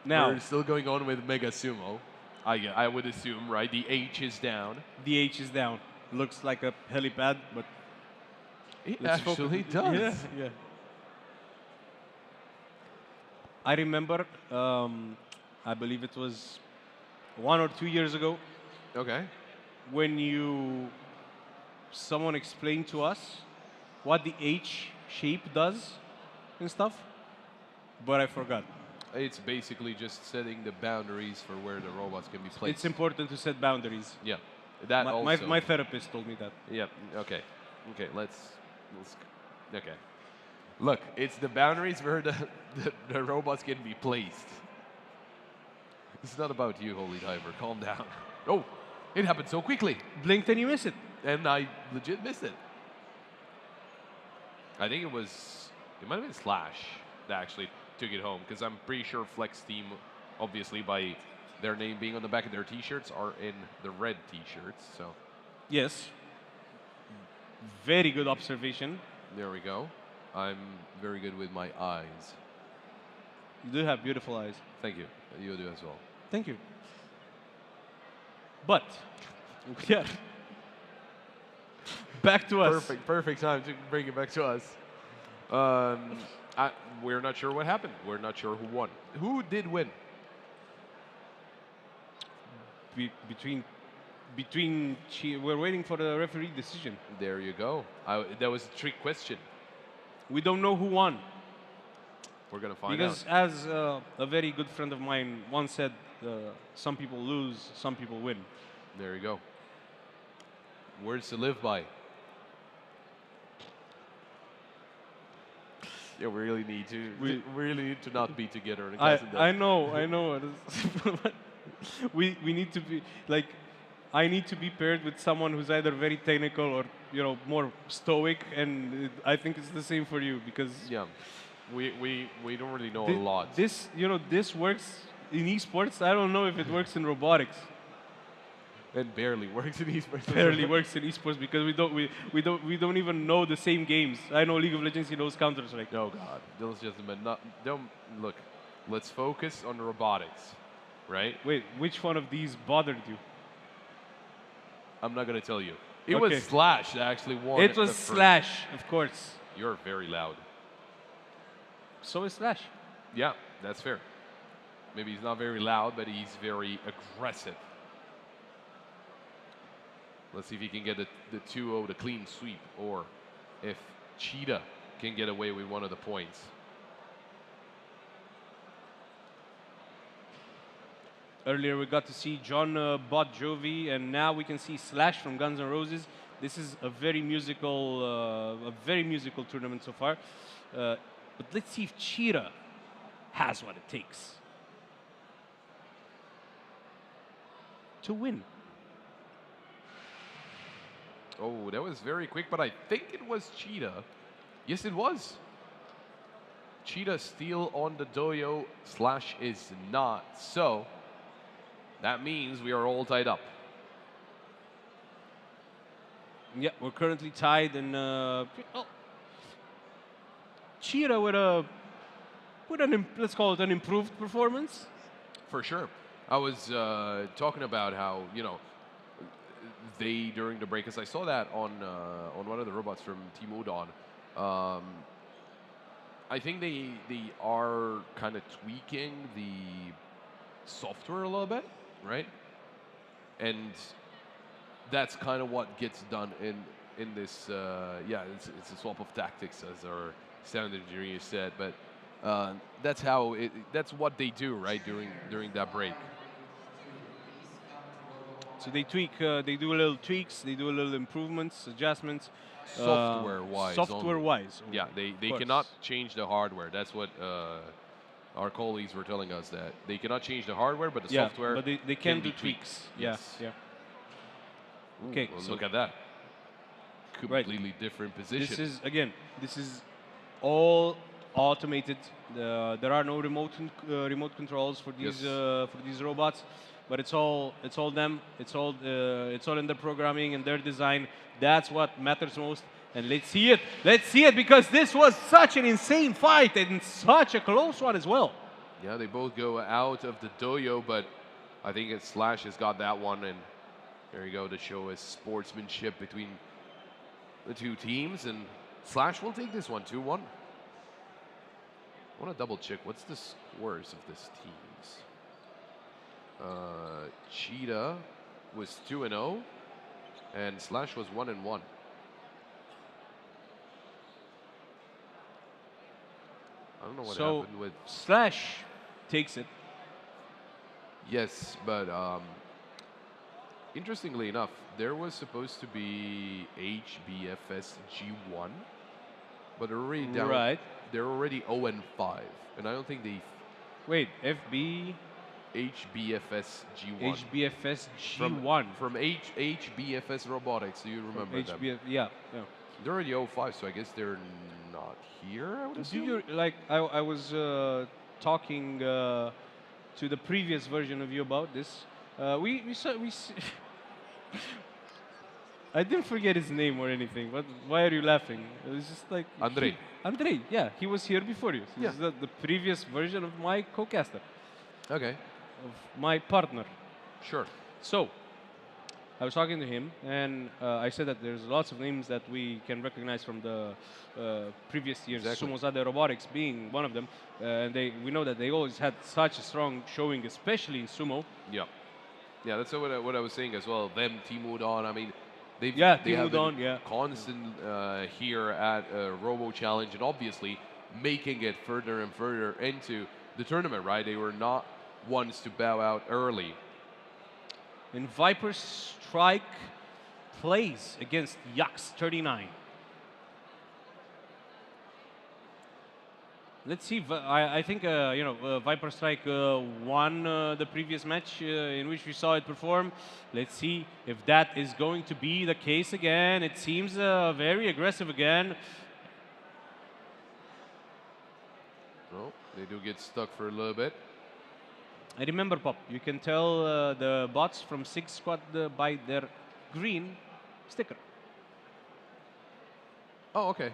Now, we're still going on with Mega Sumo. I would assume, right? The H is down. The H is down. Looks like a helipad, but It let's actually focus. does. Yeah, yeah. I remember, I believe it was 1 or 2 years ago, Okay. when someone explained to us what the H shape does and stuff, but I forgot. It's basically just setting the boundaries for where the robots can be placed. It's important to set boundaries. Yeah. That also. My therapist told me that. Yeah. Okay. Okay. Let's. Okay. Look, it's the boundaries where the robots can be placed. It's not about you, Holy Diver. Calm down. Oh, It happened so quickly, Blinked and you miss it. and I legit missed it. I think it might have been Slash that actually took it home, because I'm pretty sure Flex Team, obviously by their name being on the back of their T-shirts, are in the red T-shirts. So Yes. Very good observation. there we go. I'm very good with my eyes. You do have beautiful eyes. Thank you. You do as well. Thank you. But, yeah. Back to us. Perfect time to bring it back to us. We're not sure what happened. We're not sure who won. Who did win? We're waiting for the referee decision. There you go. That was a trick question. We don't know who won. We're gonna find Because out. as a very good friend of mine once said, some people lose, some people win. There you go. Words to live by. Yeah, we really need to. We really need to not be together. In I know. we need to be like, I need to be paired with someone who's either very technical or more stoic, and I think it's the same for you because Yeah, we don't really know a lot. This works in esports. I don't know if it works in robotics. It barely works in esports. Barely works in esports because we don't even know the same games. I know League of Legends, he knows Counter Strike. Oh God, those just don't look. Let's focus on the robotics, right? Wait, which one of these bothered you? I'm not gonna tell you. It Okay. was Slash that actually won. It was the first. Slash, of course. You're very loud. So is Slash. Yeah, that's fair. Maybe he's not very loud, but he's very aggressive. Let's see if he can get the 2-0, the clean sweep, or if Cheetah can get away with one of the points. Earlier we got to see John Bon Jovi, and now we can see Slash from Guns N' Roses. This is a very musical tournament so far. But let's see if Cheetah has what it takes to win. Oh, that was very quick, but I think it was Cheetah. Yes, it was. Cheetah still on the doyo. Slash is not. So that means we are all tied up. Yeah, we're currently tied, and Cheetah with let's call it an improved performance. For sure. I was talking about how, they, during the break, because I saw that on one of the robots from Team Udon, I think they are kind of tweaking the software a little bit, right? And that's kind of what gets done in this, it's a swap of tactics, as our sound engineer said, but that's what they do, right, during that break. So they tweak, they do a little tweaks, they do a little improvements, adjustments. Software-wise. Software-wise. Yeah, they cannot change the hardware. That's what our colleagues were telling us, that they cannot change the hardware, but the software but they can be do tweaks. Yes. Yeah. Ooh, Okay, well, so look at that. Completely different position. This is all automated. There are no remote controls for these robots, but it's all them. It's all in their programming and their design. That's what matters most. And let's see it. Let's see it, because this was such an insane fight and such a close one as well. Yeah, they both go out of the doyo, but I think Slash has got that one, and there you go to show his sportsmanship between the two teams, and Slash will take this one 2-1. I want to double check what's the scores of this teams. Cheetah was 2-0, and Slash was 1-1. I don't know what happened with Slash takes it. Yes, but interestingly enough, there was supposed to be HBFS G1, but they're already down. Right. They're already 0-5, and I don't think they. Wait, FB. HBFS G1. HBFS From, G1. from HBFS Robotics. Do you remember them? Yeah, yeah. They're already 05, so I guess they're not here, I would Do assume? you like? I was talking to the previous version of you about this. We saw I didn't forget his name or anything. But why are you laughing? It was just like Andrei. Andrei, yeah, he was here before you. This Yeah. is the previous version of my co-caster, Okay, of my partner. sure. So, I was talking to him, and I said that there's lots of names that we can recognize from the previous years, Exactly. Sumozade Robotics being one of them. And we know that they always had such a strong showing, especially in sumo. Yeah. Yeah, that's what I was saying as well. Them, Team Udon, I mean, they Team have been Udon, yeah. constant here at Robochallenge, and obviously making it further and further into the tournament, right? They were not ones to bow out early. And Viper Strike plays against Yaks 39. Let's see. I think Viper Strike won the previous match in which we saw it perform. Let's see if that is going to be the case again. It seems very aggressive again. Well, they do get stuck for a little bit. I remember, Pop. You can tell the bots from Sig Squad by their green sticker. Oh, okay,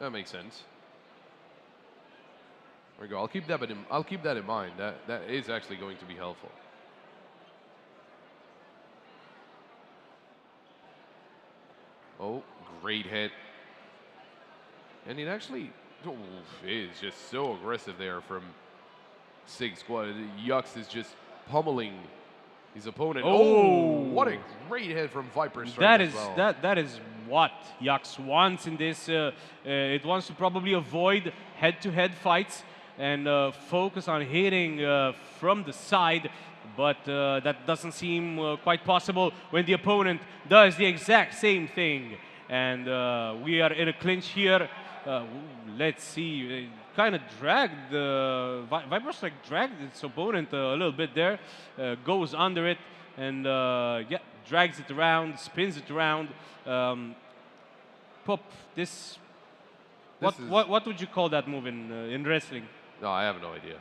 that makes sense. There we go. I'll keep that in mind. That is actually going to be helpful. Oh, great hit. And it actually is just so aggressive there from Sig Squad. Yux is just pummeling his opponent. Oh, what a great hit from Viper Strike That as is well. that is what Yaks wants in this. It wants to probably avoid head-to-head fights and focus on hitting from the side, but that doesn't seem quite possible when the opponent does the exact same thing. And we are in a clinch here. Let's see. Kind of dragged Viper Strike dragged its opponent a little bit there. Goes under it and yeah, drags it around, spins it around. Pop, This is- what would you call that move in wrestling? No, I have no idea.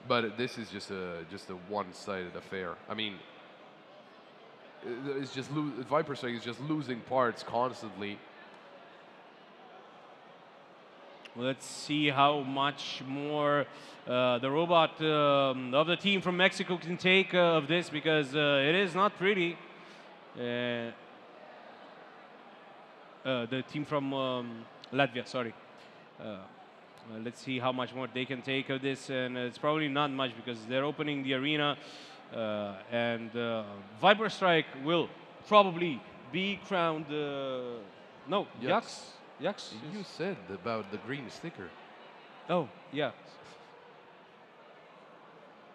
But this is just a one-sided affair. I mean, it's just Viper Strike is just losing parts constantly. Let's see how much more the robot of the team from Mexico can take of this, because it is not pretty. The team from Latvia, sorry. Let's see how much more they can take of this, and it's probably not much because they're opening the arena, and Viper Strike will probably be crowned. No, Yaks. Yaks. You said about the green sticker. Oh, yeah.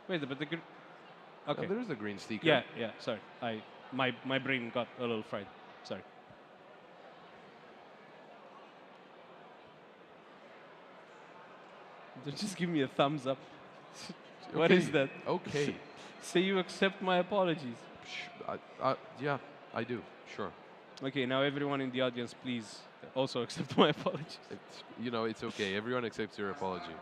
Wait, but the okay. There's a green sticker. Yeah, yeah. Sorry, my brain got a little fried. Sorry. Just give me a thumbs up. What is that? Okay. Say you accept my apologies. Yeah, I do. Sure. Okay, now everyone in the audience, please also accept my apologies. It's okay. Everyone accepts your apology.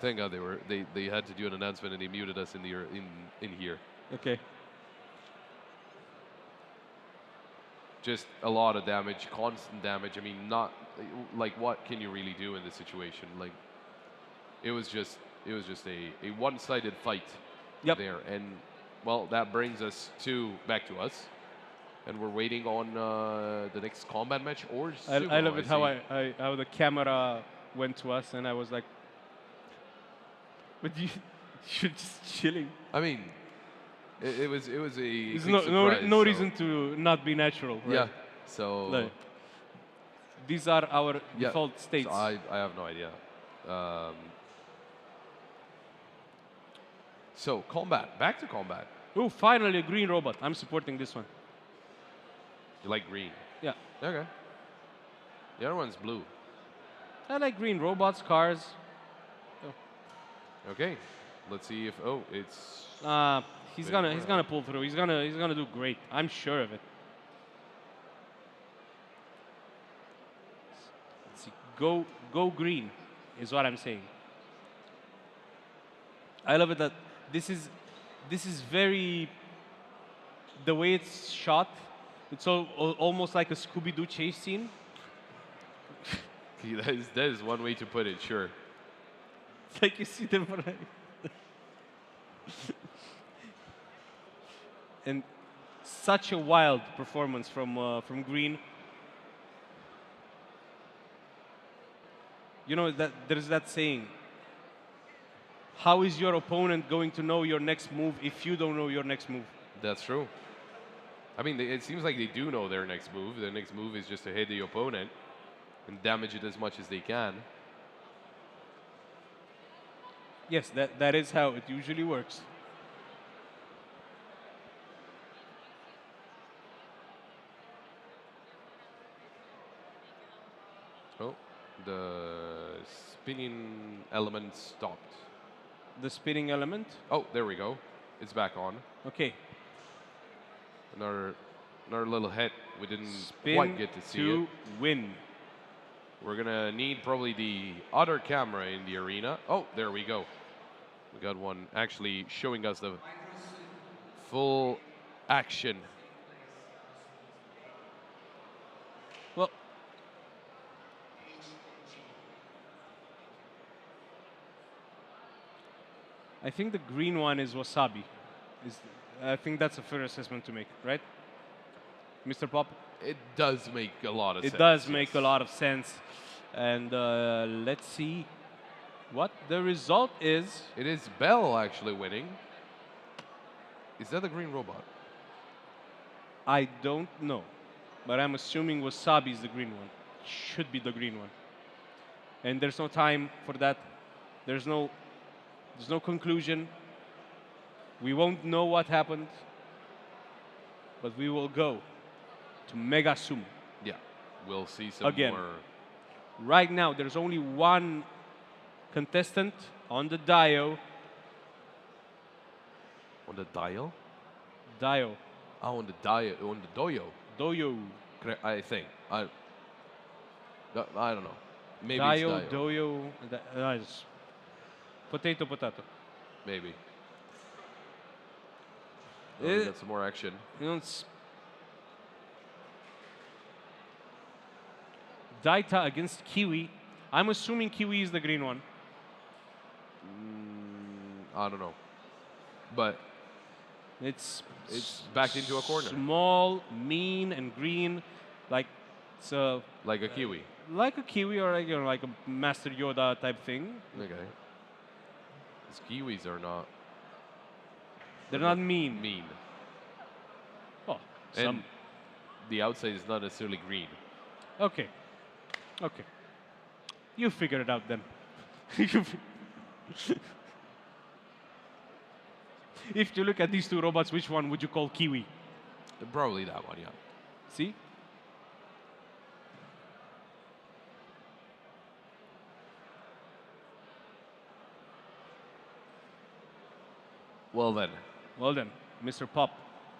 Thank God they had to do an announcement and they muted us in here. Okay. Just a lot of damage, constant damage. I mean, not like what can you really do in this situation? Like, it was just a one-sided fight there, and well, that brings us back to us, and we're waiting on the next combat match or sumo, I love it how see. how the camera went to us, and I was like, but you're just chilling. I mean, it was a There's big no surprise, reason to not be natural. Right? Yeah. So Like, these are our default states. So I have no idea. So combat, back to combat. Oh, finally a green robot. I'm supporting this one. You like green? Yeah. Okay. The other one's blue. I like green robots, cars. Okay. Let's see if, oh, it's, He's Bit gonna more he's gonna pull through. He's gonna do great. I'm sure of it. Let's see. Go green, is what I'm saying. I love it that this is very the way it's shot. It's almost like a Scooby-Doo chase scene. that is one way to put it, sure. It's like you see them right. And such a wild performance from Green. You know that there's that saying. How is your opponent going to know your next move if you don't know your next move? That's true. I mean, it seems like they do know their next move. Their next move is just to hit the opponent and damage it as much as they can. Yes, that is how it usually works. Oh, the spinning element stopped. The spinning element. Oh, there we go. It's back on. Okay. Another little hit. We didn't Spin quite get to see to it. win. We're gonna need probably the other camera in the arena. Oh, there we go. We got one actually showing us the full action. Well, I think the green one is wasabi. I think that's a fair assessment to make, right? Mr. Pop? It does make a lot of sense. It does make yes. a lot of sense. And let's see what the result is. It is Bell actually winning. Is that the green robot? I don't know, but I'm assuming wasabi is the green one. Should be the green one. And there's no time for that. There's no conclusion. We won't know what happened, but we will go to Mega Sumo. Yeah, we'll see some Again. more. Right now, there's only one contestant on the Dio. On the dial? Dio. Oh, on the dial, on the doyo. Doyo. I think. I don't know. Maybe Dio, it's Dio. Doyo. It's potato. Maybe. Oh, Eh, we got some more action. You know, it's Daita against Kiwi. I'm assuming Kiwi is the green one. I don't know. But It's it's backed into a corner. Small, mean, and green, like it's Like a kiwi. like a Kiwi or like a Master Yoda type thing. Okay. These kiwis are not They're not mean. mean. Oh, And some. the outside is not necessarily green. Okay. You figure it out then. If you look at these two robots, which one would you call Kiwi? Probably that one, yeah. See? Well then, Mr. Pop,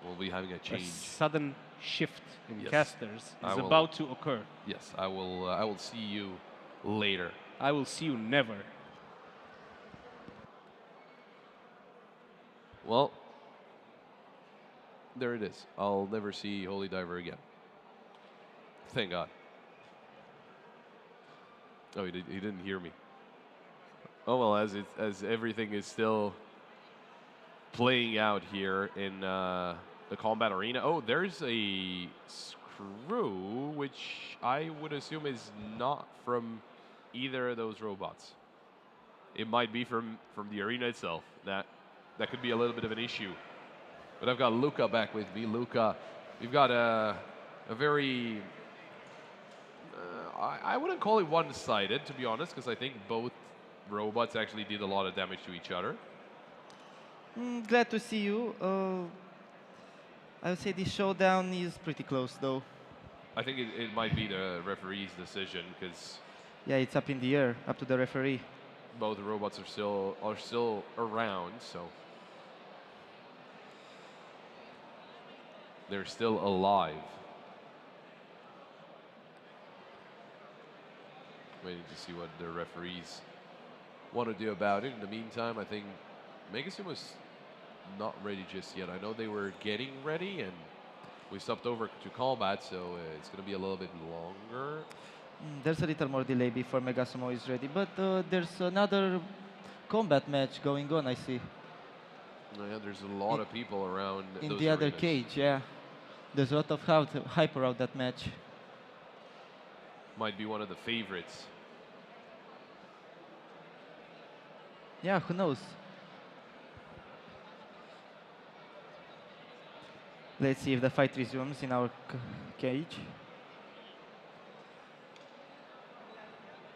we'll be having a a change. sudden shift in Yes. casters I is will- about to occur. Yes, I will see you later. I will see you never. Well, there it is. I'll never see Holy Diver again. Thank God. Oh, he didn't hear me. Oh well, as everything is still playing out here in the combat arena. Oh, there's a screw, which I would assume is not from either of those robots. It might be from the arena itself. That could be a little bit of an issue. But I've got Luca back with me. Luca, we've got a very I wouldn't call it one-sided, to be honest, because I think both robots actually did a lot of damage to each other. Glad to see you. I would say this showdown is pretty close, though. I think it might be the referee's decision, because Yeah, it's up in the air, up to the referee. Both robots are still around, so they're still alive. Waiting to see what the referees want to do about it. In the meantime, I think Megasumo's not ready just yet. I know they were getting ready, and we stopped over to combat, so it's going to be a little bit longer. There's a little more delay before Megasumo is ready, but there's another combat match going on, I see. Yeah, there's a lot of people around In those the other arenas. cage, yeah. There's a lot of hype around that match. Might be one of the favorites. Yeah, who knows? Let's see if the fight resumes in our cage.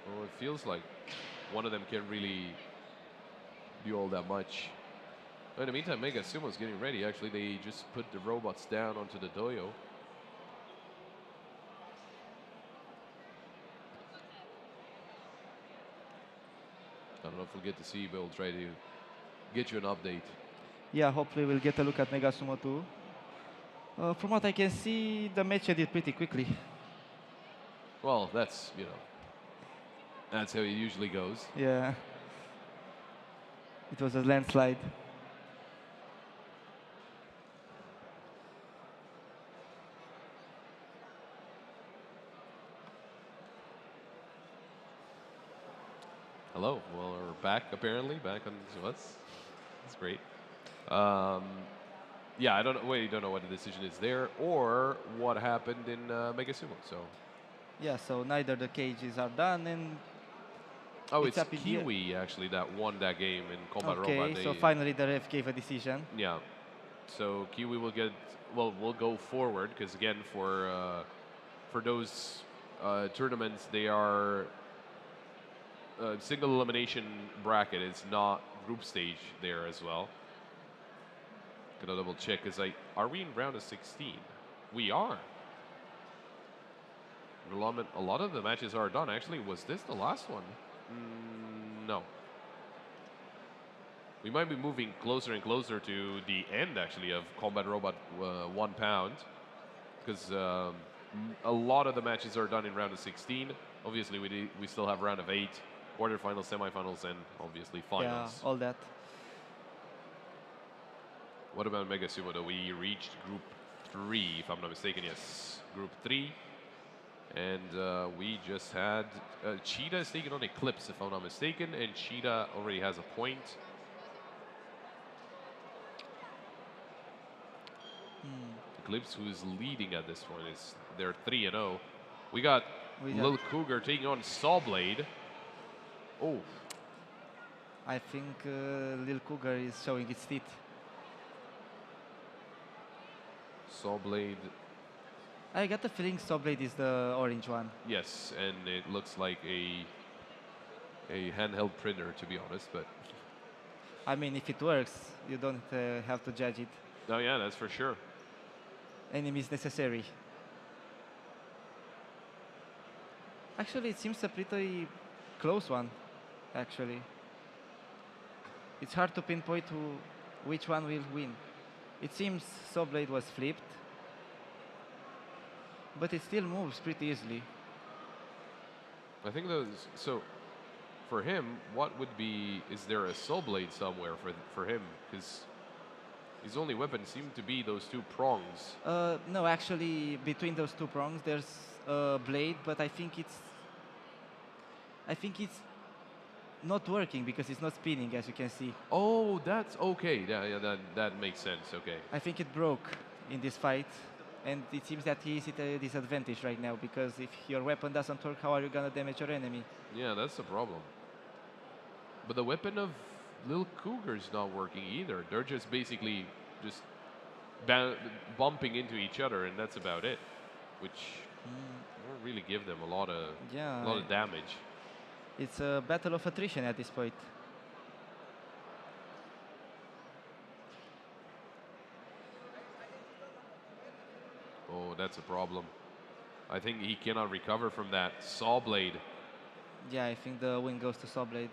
Well, it feels like one of them can't really do all that much. But in the meantime, Megasumo's getting ready. Actually, they just put the robots down onto the dojo. I don't know if we'll get to see, but we'll try to get you an update. Yeah, hopefully we'll get a look at Megasumo too. From what I can see, the match ended pretty quickly. Well, that's, you know, that's how it usually goes. Yeah. It was a landslide. Hello. Well, we're back, apparently. Back on what's? That's great. Yeah, I don't know. Wait, don't know what the decision is there or what happened in Megasumo. So, Yeah, so neither the cages are done, and oh, It's it's up in the air. Kiwi actually that won that game in Combat okay, Robot. so finally the ref gave a decision. Yeah. So Kiwi will get. Well, we'll go forward because again, for those tournaments, they are single elimination bracket. It's not group stage there as well. Gonna double check. Are we in round of 16? We are. A lot of the matches are done. Actually, was this the last one? No. We might be moving closer and closer to the end, actually, of Combat Robot 1 pound. Because a lot of the matches are done in round of 16. Obviously, we still have round of 8, quarterfinals, semifinals, and obviously finals. Yeah, all that. What about Megasumo, though? We reached Group 3, if I'm not mistaken. Yes, Group 3. And we just had... Cheetah is taking on Eclipse, if I'm not mistaken. And Cheetah already has a point. Eclipse, who is leading at this point, they're 3-0. We got Lil Cougar taking on Sawblade. Oh. I think Lil Cougar is showing its teeth. Sawblade. I got the feeling Sawblade is the orange one. Yes, and it looks like a handheld printer, to be honest, but... I mean, if it works, you don't have to judge it. Oh yeah, that's for sure. Enemy is necessary. Actually, it seems a pretty close one, actually. It's hard to pinpoint which one will win. It seems Sawblade was flipped, but it still moves pretty easily. I think those... So, for him, what would be... Is there a Sawblade somewhere for him? Because his only weapon seemed to be those two prongs. No, actually, between those two prongs, there's a blade, but I think it's not working because it's not spinning, as you can see. Oh, that's okay. Yeah, that makes sense. Okay. I think it broke in this fight, and it seems that he is at a disadvantage right now because if your weapon doesn't work, how are you gonna damage your enemy? Yeah, that's the problem. But the weapon of Lil Cougar's not working either. They're just basically just bumping into each other, and that's about it. Which won't really give them a lot of damage. It's a battle of attrition at this point. Oh, that's a problem. I think he cannot recover from that Sawblade. Yeah, I think the win goes to Sawblade.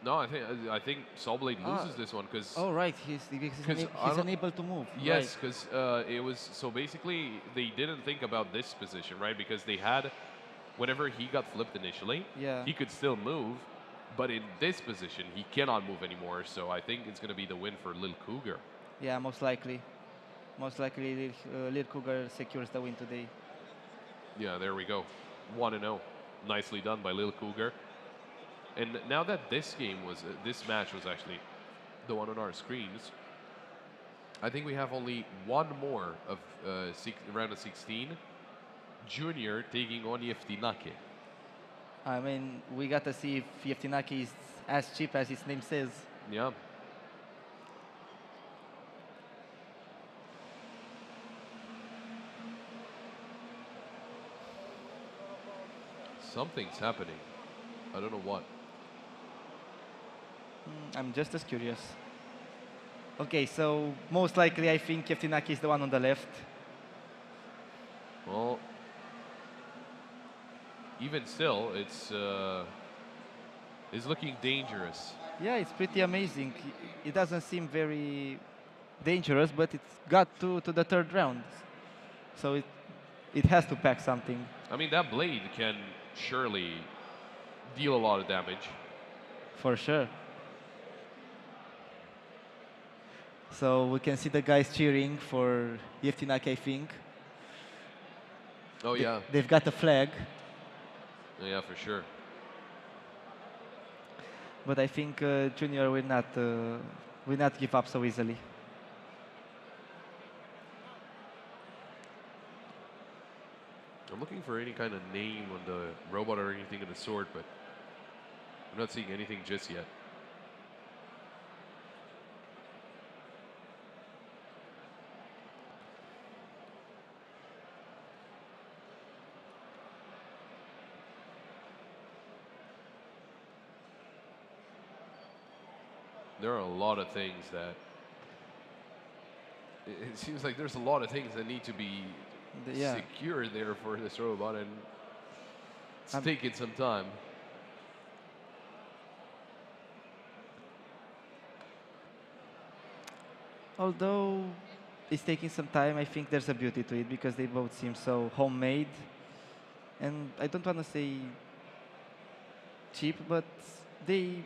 No, I think Soulblade loses this one because Oh, right. He's, 'Cause I he's don't- unable to move. yes, Right. because it was so basically they didn't think about this position, right? Because they had whenever he got flipped initially, Yeah. he could still move, but in this position he cannot move anymore. So I think it's going to be the win for Lil Cougar. Yeah, most likely. Most likely, Lil Cougar secures the win today. Yeah, there we go, 1-0, nicely done by Lil Cougar. And now that this match was actually the one on our screens, I think we have only one more of round of 16. Junior taking on Yeftinake. I mean, we got to see if Yeftinaki is as cheap as his name says. Yeah. Something's happening. I don't know what. I'm just as curious. Okay, so most likely I think Yeftinaki is the one on the left. Well, even still, it's looking dangerous. Yeah, it's pretty amazing. It doesn't seem very dangerous, but it's got to the third round. So it has to pack something. I mean, that blade can surely deal a lot of damage. For sure. So we can see the guys cheering for Yeftinaki, I think. Oh yeah, They've got a flag, yeah, for sure. but I think Junior will not give up so easily. I'm looking for any kind of name on the robot or anything in the sword, but I'm not seeing anything just yet. There are a lot of things that it seems like there's a lot of things that need to be Yeah. secure there for this robot, and it's Um, taking some time. Although it's taking some time, I think there's a beauty to it because they both seem so homemade. And I don't want to say cheap, but they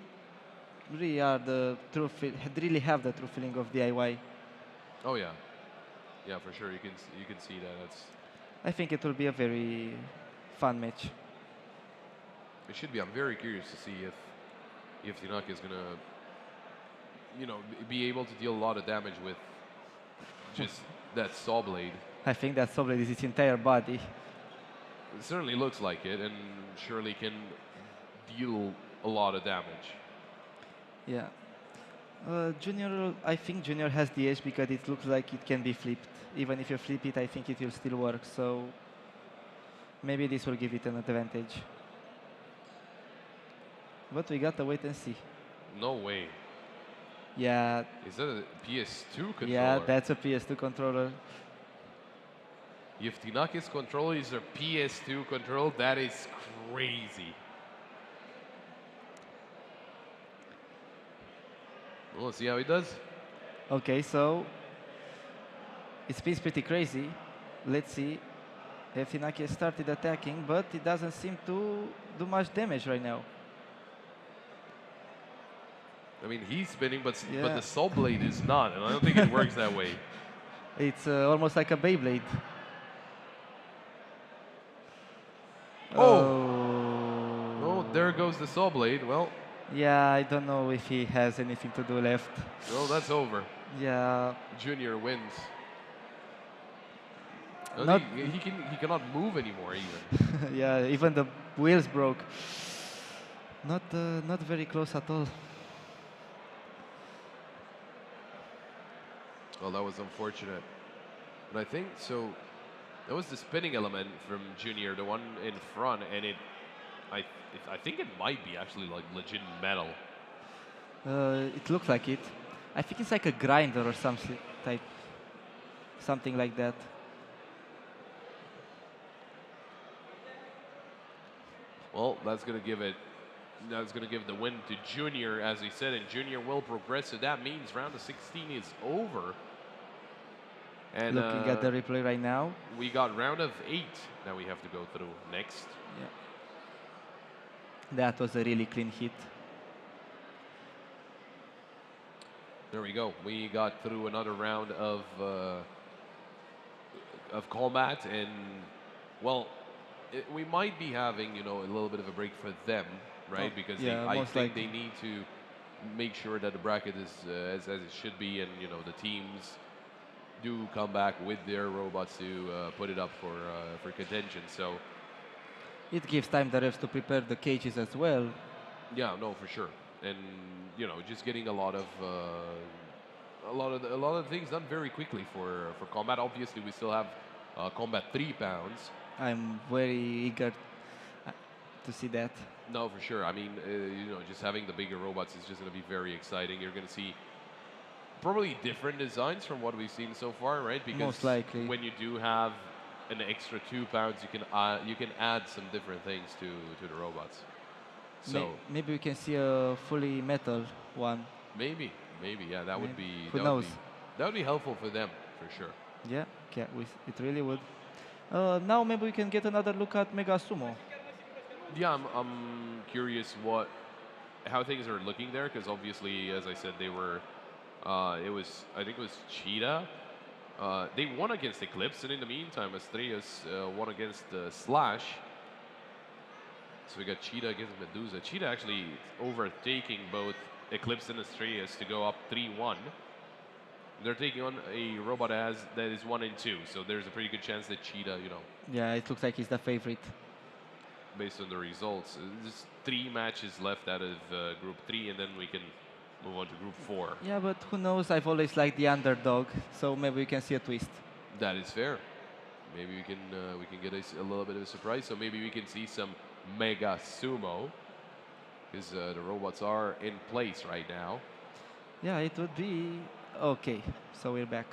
really are the true really have the true feeling of DIY. Oh yeah, yeah, for sure. You can see that. I think it will be a very fun match. It should be. I'm very curious to see if Tanaka is gonna, be able to deal a lot of damage with just that saw blade. I think that Sobled is its entire body. It certainly looks like it, and surely can deal a lot of damage. Yeah. Junior, I think Junior has the edge because it looks like it can be flipped. Even if you flip it, I think it will still work. So maybe this will give it an advantage. But we got to wait and see. No way. Yeah, Is that a PS2 controller? yeah, that's a PS2 controller. If Tinaki's controller is a PS2 controller, that is crazy. Well, let's see how he does. Okay, so it spins pretty crazy. Let's see. Finaki started attacking, but it doesn't seem to do much damage right now. I mean, he's spinning, but Yeah. the Soul Blade is not, and I don't think it works that way. It's almost like a Beyblade. Oh, there goes the Soul Blade. Well, Yeah, I don't know if he has anything to do left. that's over. Yeah, Junior wins. Not- He cannot move anymore even. yeah, even the wheels broke. Not very close at all. Well, that was unfortunate. But I think so. That was the spinning element from Junior, the one in front, and I think it might be actually like legit metal. It looks like it. I think it's like a grinder or something type, something like that. Well, that's gonna give it That's going to give the win to Junior, as he said, and Junior will progress. So that means round of 16 is over. And Looking at the replay right now. we got round of 8 that we have to go through next. Yeah. That was a really clean hit. There we go. We got through another round of combat, and well, we might be having a little bit of a break for them, right? Oh, Because yeah, I most think likely. they need to make sure that the bracket is as it should be, and the teams do come back with their robots to put it up for contention. So It gives time the refs to prepare the cages as well. yeah, no, for sure, and just getting a lot of things done very quickly for combat. Obviously, we still have combat 3 pounds. I'm very eager to see that. No, for sure. I mean, just having the bigger robots is just going to be very exciting. You're going to see probably different designs from what we've seen so far, right? Because Most likely. when you do have an extra 2 pounds, you can add some different things to the robots. So Maybe we can see a fully metal one. maybe, yeah, that would be Who that knows? that would be helpful for them for sure. Yeah, it really would. Now maybe we can get another look at Mega Sumo. Yeah, I'm curious how things are looking there, because obviously, as I said, they were. I think it was Cheetah. They won against Eclipse, and in the meantime, Estrellas won against Slash. So we got Cheetah against Medusa. Cheetah actually overtaking both Eclipse and Estrellas to go up 3-1. They're taking on a robot that is 1 and 2, so there's a pretty good chance that Cheetah, Yeah, it looks like he's the favorite. based on the results. There's 3 matches left out of Group 3, and then we can move on to Group 4. Yeah, but who knows? I've always liked the underdog, so maybe we can see a twist. That is fair. Maybe we can get a little bit of a surprise. So maybe we can see some Mega Sumo, because the robots are in place right now. Yeah, it would be okay. So we're back.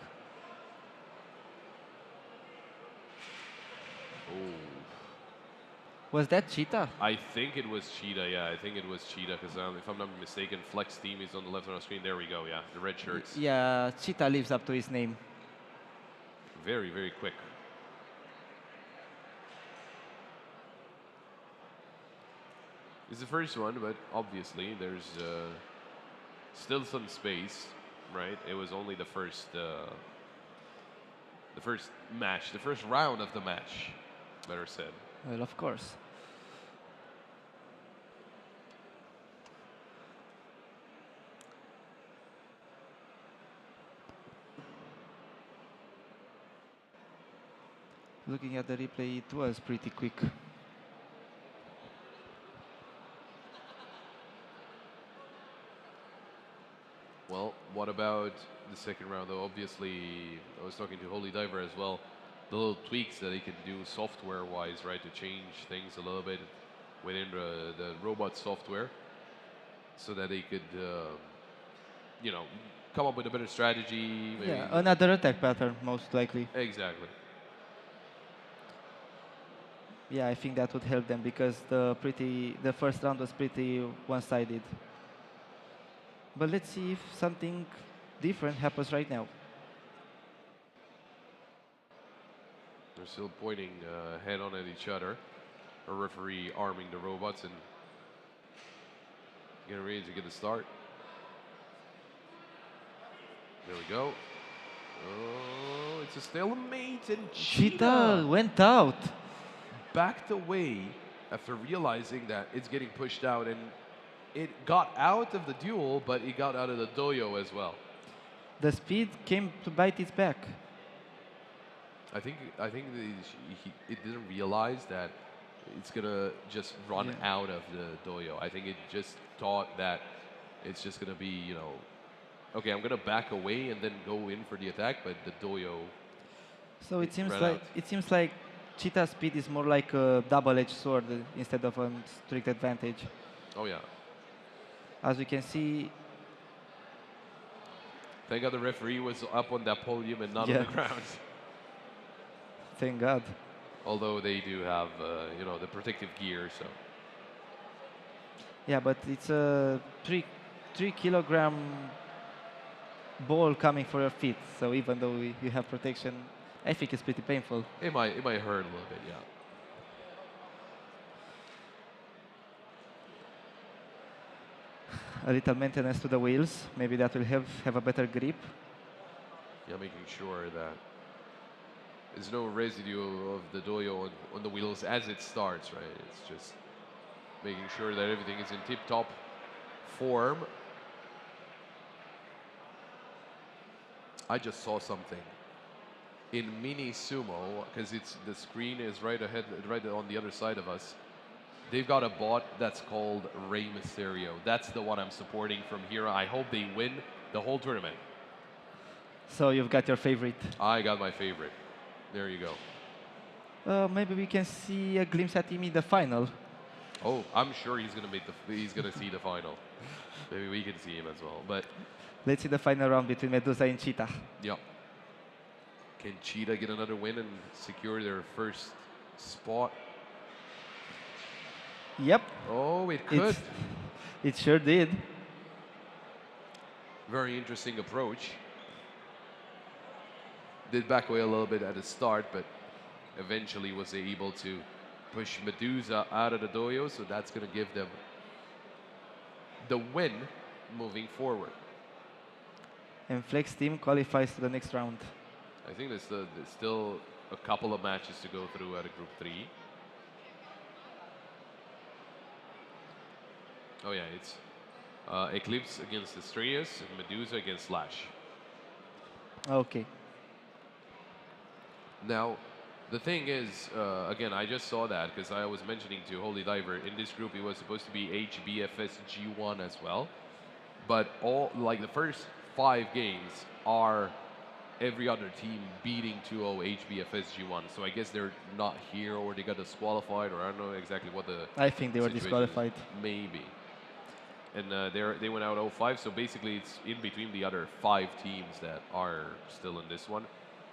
Oh. Was that Cheetah? I think it was Cheetah, yeah. I think it was Cheetah, because if I'm not mistaken, Flex Team is on the left on the screen. There we go, yeah. The red shirts. Yeah, Cheetah lives up to his name. Very, very quick. It's the first one, but obviously there's still some space, right? It was only the first match, the first round of the match, better said. Well, of course. Looking at the replay, it was pretty quick. Well, what about the second round, though? Obviously, I was talking to Holy Diver as well. The little tweaks that he can do software-wise, right, to change things a little bit within the robot software, so that they could, come up with a better strategy. Maybe. Yeah, another attack pattern, most likely. Exactly. Yeah, I think that would help them because the first round was pretty one-sided. But let's see if something different happens right now. They're still pointing head-on at each other. A referee arming the robots and getting ready to get the start. There we go. Oh, it's a stalemate, and Cheetah went out. backed away after realizing that it's getting pushed out, and it got out of the duel, but it got out of the dojo as well. The speed came to bite its back. I think it didn't realize that it's gonna just run out of the dojo. I think it just thought that it's just gonna be, okay, I'm gonna back away and then go in for the attack, but the dojo. So it seems ran like out. Cheetah's speed is more like a double-edged sword instead of a strict advantage. Oh yeah. As we can see, Thank God the referee was up on that podium and not on Yeah. the ground. thank God. Although they do have, the protective gear, so. Yeah, but it's a 3 kilogram ball coming for your feet. So even though you have protection, I think it's pretty painful. It might hurt a little bit, yeah. A little maintenance to the wheels. Maybe that will have a better grip. Yeah, making sure that there's no residue of the doyo on the wheels as it starts, right? It's just making sure that everything is in tip-top form. I just saw something in mini sumo because the screen is right ahead, right on the other side of us. They've got a bot that's called Rey Mysterio. That's the one I'm supporting from here. I hope they win the whole tournament. So you've got your favorite. I got my favorite. There you go. Maybe we can see a glimpse at him in the final. Oh, I'm sure he's gonna see the final. Maybe we can see him as well. But Let's see the final round between Medusa and Cheetah. yeah, can Cheetah get another win and secure their first spot? Yep, Oh, it could. it sure did. Very interesting approach. Did back away a little bit at the start, but eventually was able to push Medusa out of the dojo, so that's going to give them the win moving forward. And Flex team qualifies to the next round. I think there's still a couple of matches to go through out of Group 3. Oh yeah, it's Eclipse against Astraeus and Medusa against Slash. Okay. Now, the thing is, again, I just saw that because I was mentioning to Holy Diver, in this group it was supposed to be HBFS G1 as well. But the first 5 games are every other team beating 2-0 HBFS G1. So I guess they're not here or they got disqualified or I don't know exactly what the I think they were situation is. disqualified. Maybe. And they went out 0-5, so basically it's in between the other 5 teams that are still in this one.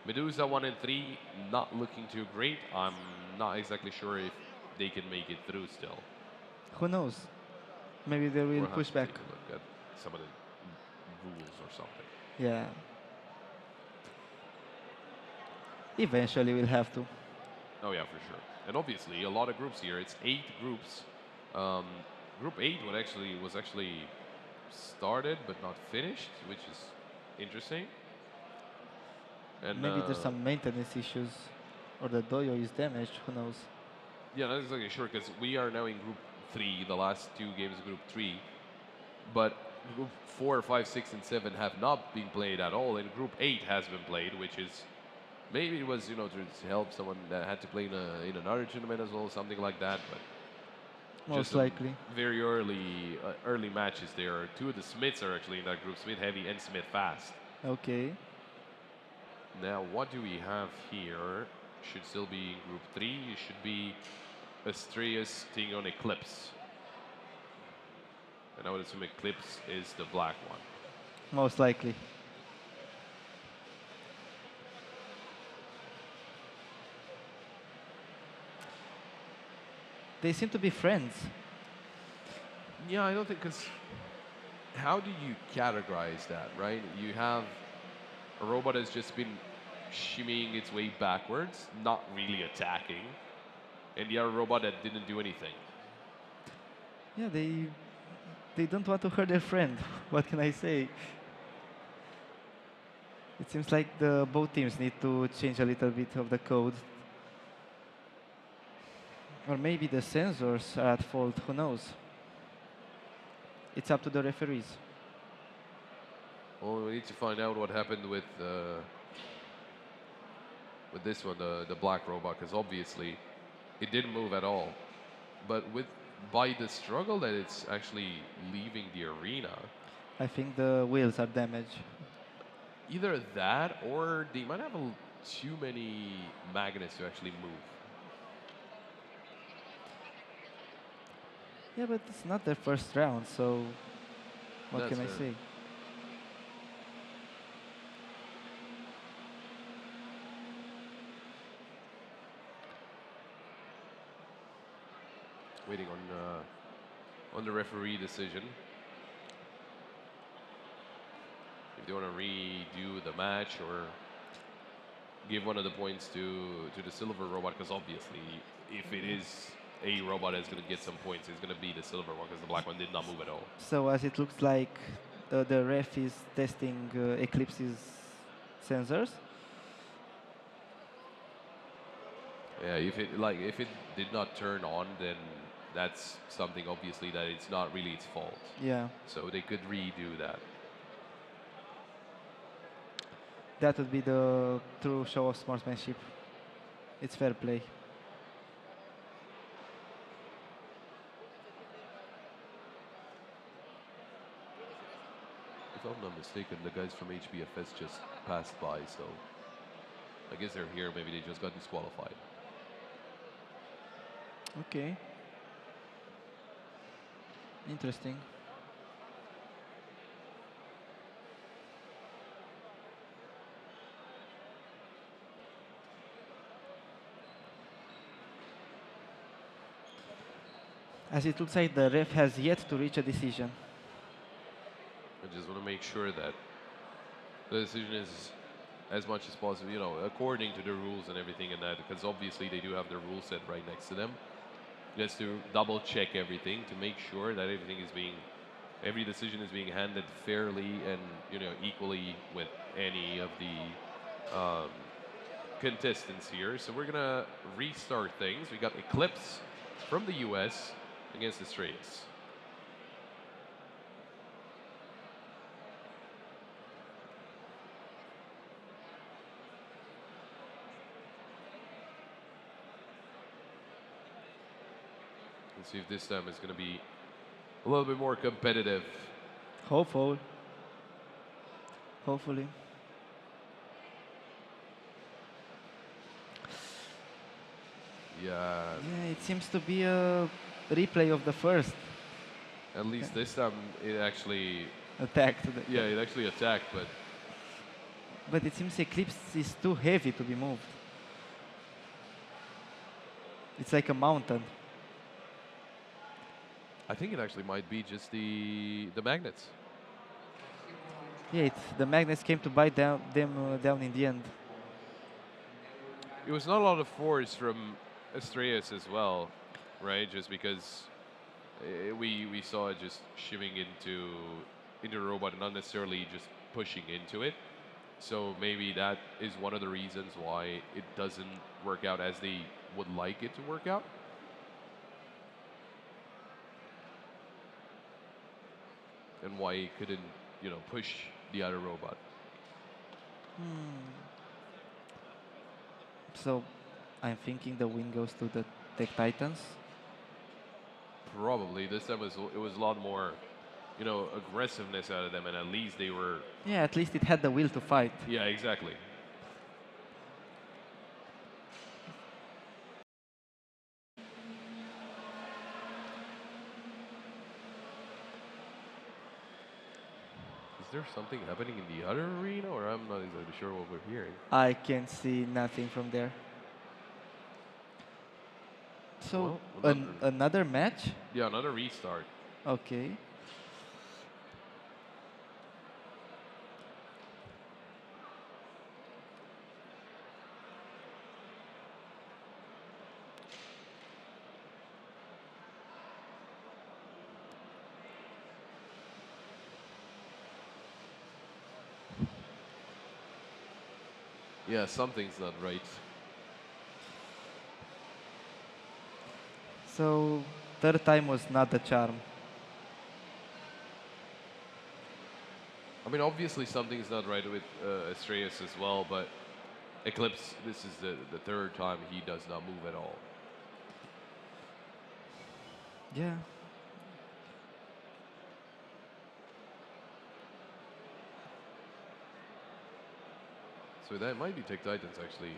Medusa 1-3, not looking too great. I'm not exactly sure if they can make it through still. Who knows? Maybe they will We'll have push to back. take a look at some of the rules or something. Yeah. Eventually we'll have to. Oh yeah, for sure. And obviously a lot of groups here. It's 8 groups. Group 8 was actually started but not finished, which is interesting. And Maybe there's some maintenance issues or the dojo is damaged, who knows? yeah, not exactly sure because we are now in Group 3, the last 2 games of Group 3. But Group 4, 5, 6, and 7 have not been played at all, and Group 8 has been played, which is maybe it was to help someone that had to play in another tournament as well, something like that. But Most just some likely. very early matches there. 2 of the Smiths are actually in that group, Smith Heavy and Smith Fast. Okay. Now, what do we have here? Should still be in Group 3. It should be Astraeus taking on Eclipse. And I would assume Eclipse is the black one. Most likely. They seem to be friends. Yeah, I don't think, because how do you categorize that, right? You have a robot that's just been shimmying its way backwards, not really attacking, and the other robot that didn't do anything. Yeah, they don't want to hurt their friend. What can I say? It seems like both teams need to change a little bit of the code. Or maybe the sensors are at fault, who knows? It's up to the referees. Well, we need to find out what happened with this one, the black robot, because obviously it didn't move at all. But by the struggle that it's actually leaving the arena, I think the wheels are damaged. either that or they might have too many magnets to actually move. Yeah, but it's not their first round, so what That's can I fair. say? Waiting on the referee decision. If they want to redo the match or give one of the points to the silver robot, because obviously, if it is a robot that's going to get some points, it's going to be the silver one, because the black one did not move at all. So as it looks like the ref is testing Eclipse's sensors. Yeah, if it did not turn on, then that's something obviously that it's not really its fault. Yeah, So they could redo that. that would be the true show of sportsmanship. It's fair play. If I'm not mistaken, the guys from HBFS just passed by, so I guess they're here. Maybe they just got disqualified. Okay. Interesting. As it looks like the ref has yet to reach a decision. I just want to make sure that the decision is as much as possible, according to the rules and everything and that, because obviously they do have the rule set right next to them. Just to double check everything to make sure that every decision is being handed fairly and equally with any of the contestants here. So we're gonna restart things. We got Eclipse from the US against Estrellas. Let's see if this time it's going to be a little bit more competitive. Hopefully. Hopefully. Yeah, Yeah, it seems to be a replay of the first at least this time it actually, attack. it actually attacked, But it seems Eclipse is too heavy to be moved. It's like a mountain. I think it actually might be just the magnets. Yeah, the magnets came to bite them down in the end. It was not a lot of force from Estrellas as well, right? Just because we saw it just shivving into the robot and not necessarily just pushing into it. So maybe that is one of the reasons why it doesn't work out as they would like it to work out. And why it couldn't, push the other robot. So I'm thinking the win goes to the Tech Titans. Probably this time it was a lot more, aggressiveness out of them, and at least they were. Yeah, at least it had the will to fight. Yeah, exactly. Is there something happening in the other arena, or I'm not exactly sure what we're hearing? I can see nothing from there. So Well, another match? Yeah, another restart. Okay. Yeah, something's not right. So third time was not the charm. I mean, obviously something's not right with Estrellas as well, but Eclipse, this is the third time he does not move at all. Yeah. So that might be Tech Titans actually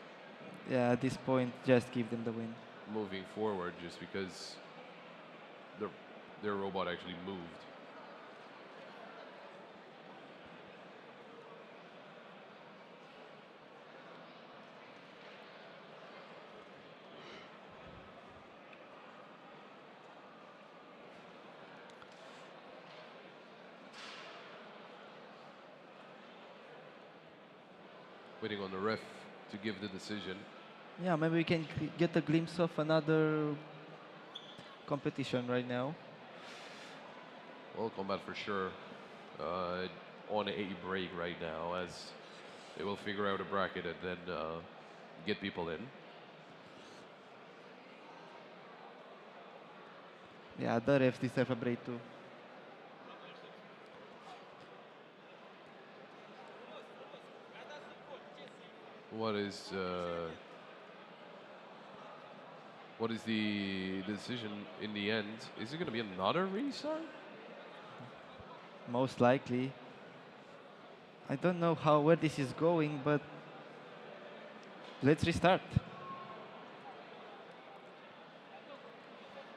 Yeah, at this point, just give them the win. moving forward just because their robot actually moved. Waiting on the ref to give the decision. Yeah, maybe we can get a glimpse of another competition right now. Well, Combat for sure on a break right now as they will figure out a bracket and then get people in. Yeah, the refs deserve a break too. What is the decision in the end? Is it going to be another restart? Most likely. I don't know where this is going, but let's restart.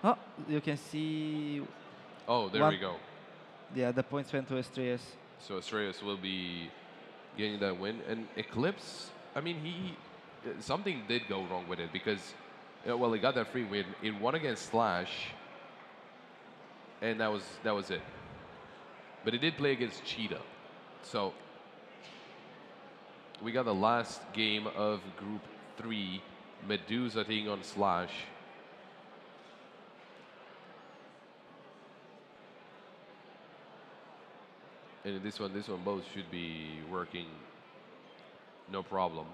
Oh, you can see. Oh, there we go. Yeah, the points went to Estrellas. So Estrellas will be getting that win. And Eclipse, I mean, something did go wrong with it because, well, he got that free win. It won against Slash, and that was it. But it did play against Cheetah. So we got the last game of Group 3, Medusa taking on Slash. And in this one both should be working no problem.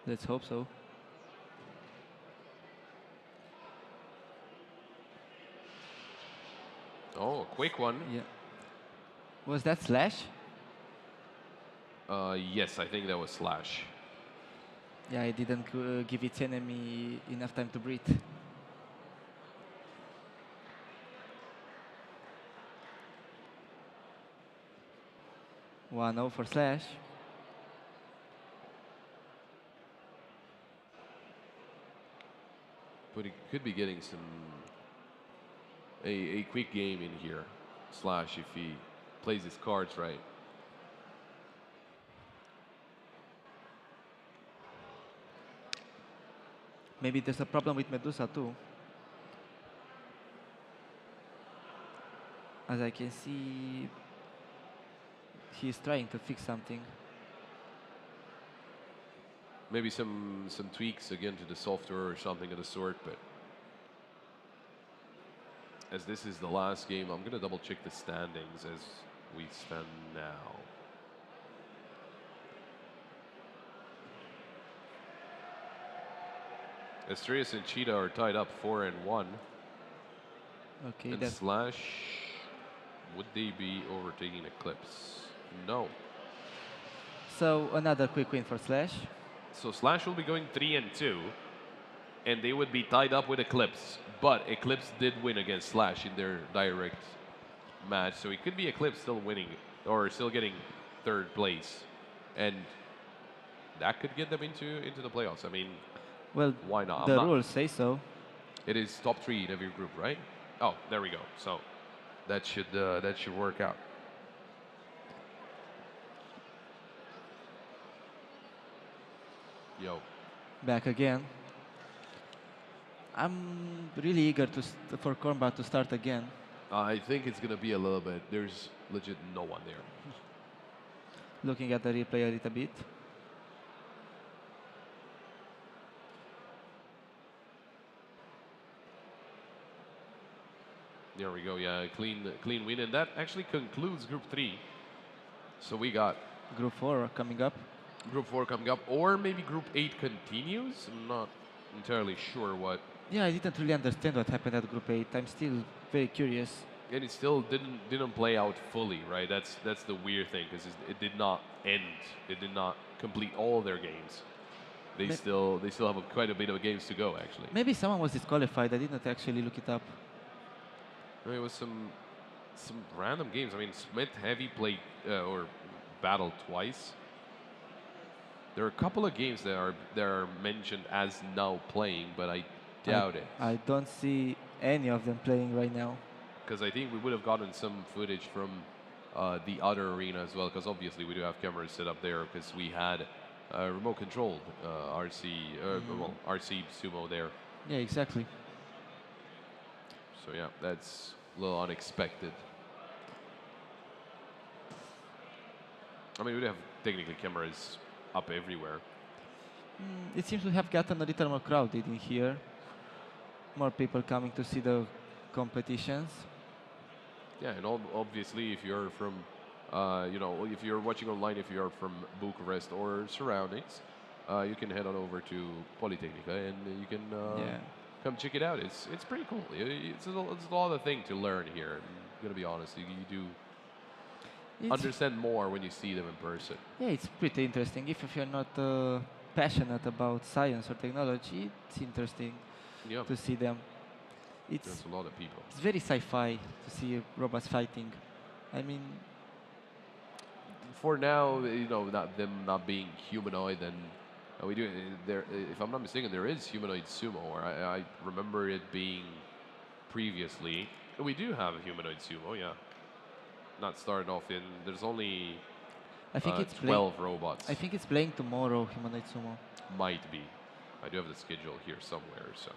Let's hope so. Oh, a quick one. Yeah. Was that Slash? Yes, I think that was Slash. Yeah, it didn't give its enemy enough time to breathe. One 0 for Slash. But he could be getting a quick game in here, Slash, if he plays his cards right. Maybe there's a problem with Medusa too. As I can see, he's trying to fix something. Maybe some tweaks again to the software or something of the sort, but as this is the last game, I'm gonna double check the standings as we stand now. Estrellas and Cheetah are tied up 4-1. Okay, And that's Slash, would they be overtaking Eclipse? No. so another quick win for Slash. So Slash will be going 3-2, and they would be tied up with Eclipse. But Eclipse did win against Slash in their direct match, so it could be Eclipse still winning or still getting third place, and that could get them into the playoffs. I mean, Well, why not? the rules say so. It is top 3 in every group, right? Oh, there we go. So that should work out. Yo. Back again. I'm really eager for Combat to start again. I think it's gonna be a little bit. There's legit no one there. Looking at the replay a little bit. There we go. Yeah, clean win, and that actually concludes Group 3. So we got Group 4 coming up. Group 4 coming up, or maybe Group 8 continues. I'm not entirely sure what. Yeah, I didn't really understand what happened at Group 8. I'm still very curious. And it still didn't play out fully, right? That's the weird thing because it did not end. It did not complete all their games. They still have quite a bit of games to go actually. Maybe someone was disqualified. I didn't actually look it up. It was some random games. I mean, Smith Heavy played or battled twice. There are a couple of games that are mentioned as now playing, but I doubt it. I don't see any of them playing right now. Because I think we would have gotten some footage from the other arena as well, because obviously we do have cameras set up there, because we had remote controlled RC Sumo there. Yeah, exactly. So yeah, that's a little unexpected. I mean, we do have technically cameras up everywhere. It seems to have gotten a little more crowded in here. More people coming to see the competitions. Yeah, and obviously, if you're from, if you're watching online, if you're from Bucharest or surroundings, you can head on over to Politehnica and you can come check it out. It's pretty cool. It's a lot of thing to learn here. I'm gonna be honest, you do understand more when you see them in person. Yeah, it's pretty interesting. If you're not passionate about science or technology, it's interesting to see them. There's a lot of people. It's very sci-fi to see robots fighting. I mean, for now, not being humanoid, and we do there. If I'm not mistaken, there is humanoid sumo, or I remember it being previously. We do have a humanoid sumo, yeah. Not started off in. There's only I think it's 12 robots. I think it's playing tomorrow, humanoid sumo. Might be. I do have the schedule here somewhere, so.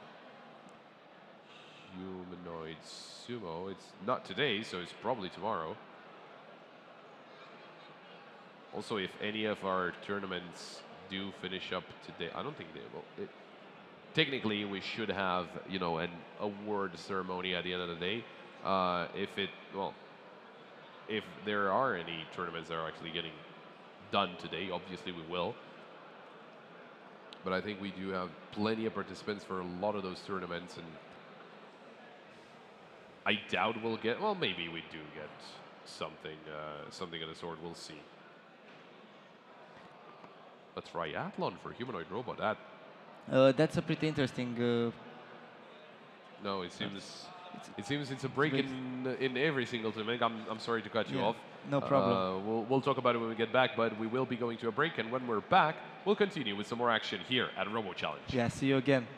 Humanoid sumo. It's not today, so it's probably tomorrow. Also, if any of our tournaments do finish up today, I don't think they will. Technically, we should have, an award ceremony at the end of the day. If there are any tournaments that are actually getting done today, obviously we will. But I think we do have plenty of participants for a lot of those tournaments, and I doubt we'll get. Well, maybe we do get something of the sort. We'll see. A triathlon for humanoid robot. That's a pretty interesting. No, it seems it's a break in every single tournament. I'm sorry to cut you off. No problem. We'll talk about it when we get back, but we will be going to a break, and when we're back, we'll continue with some more action here at Robochallenge. Yeah, see you again.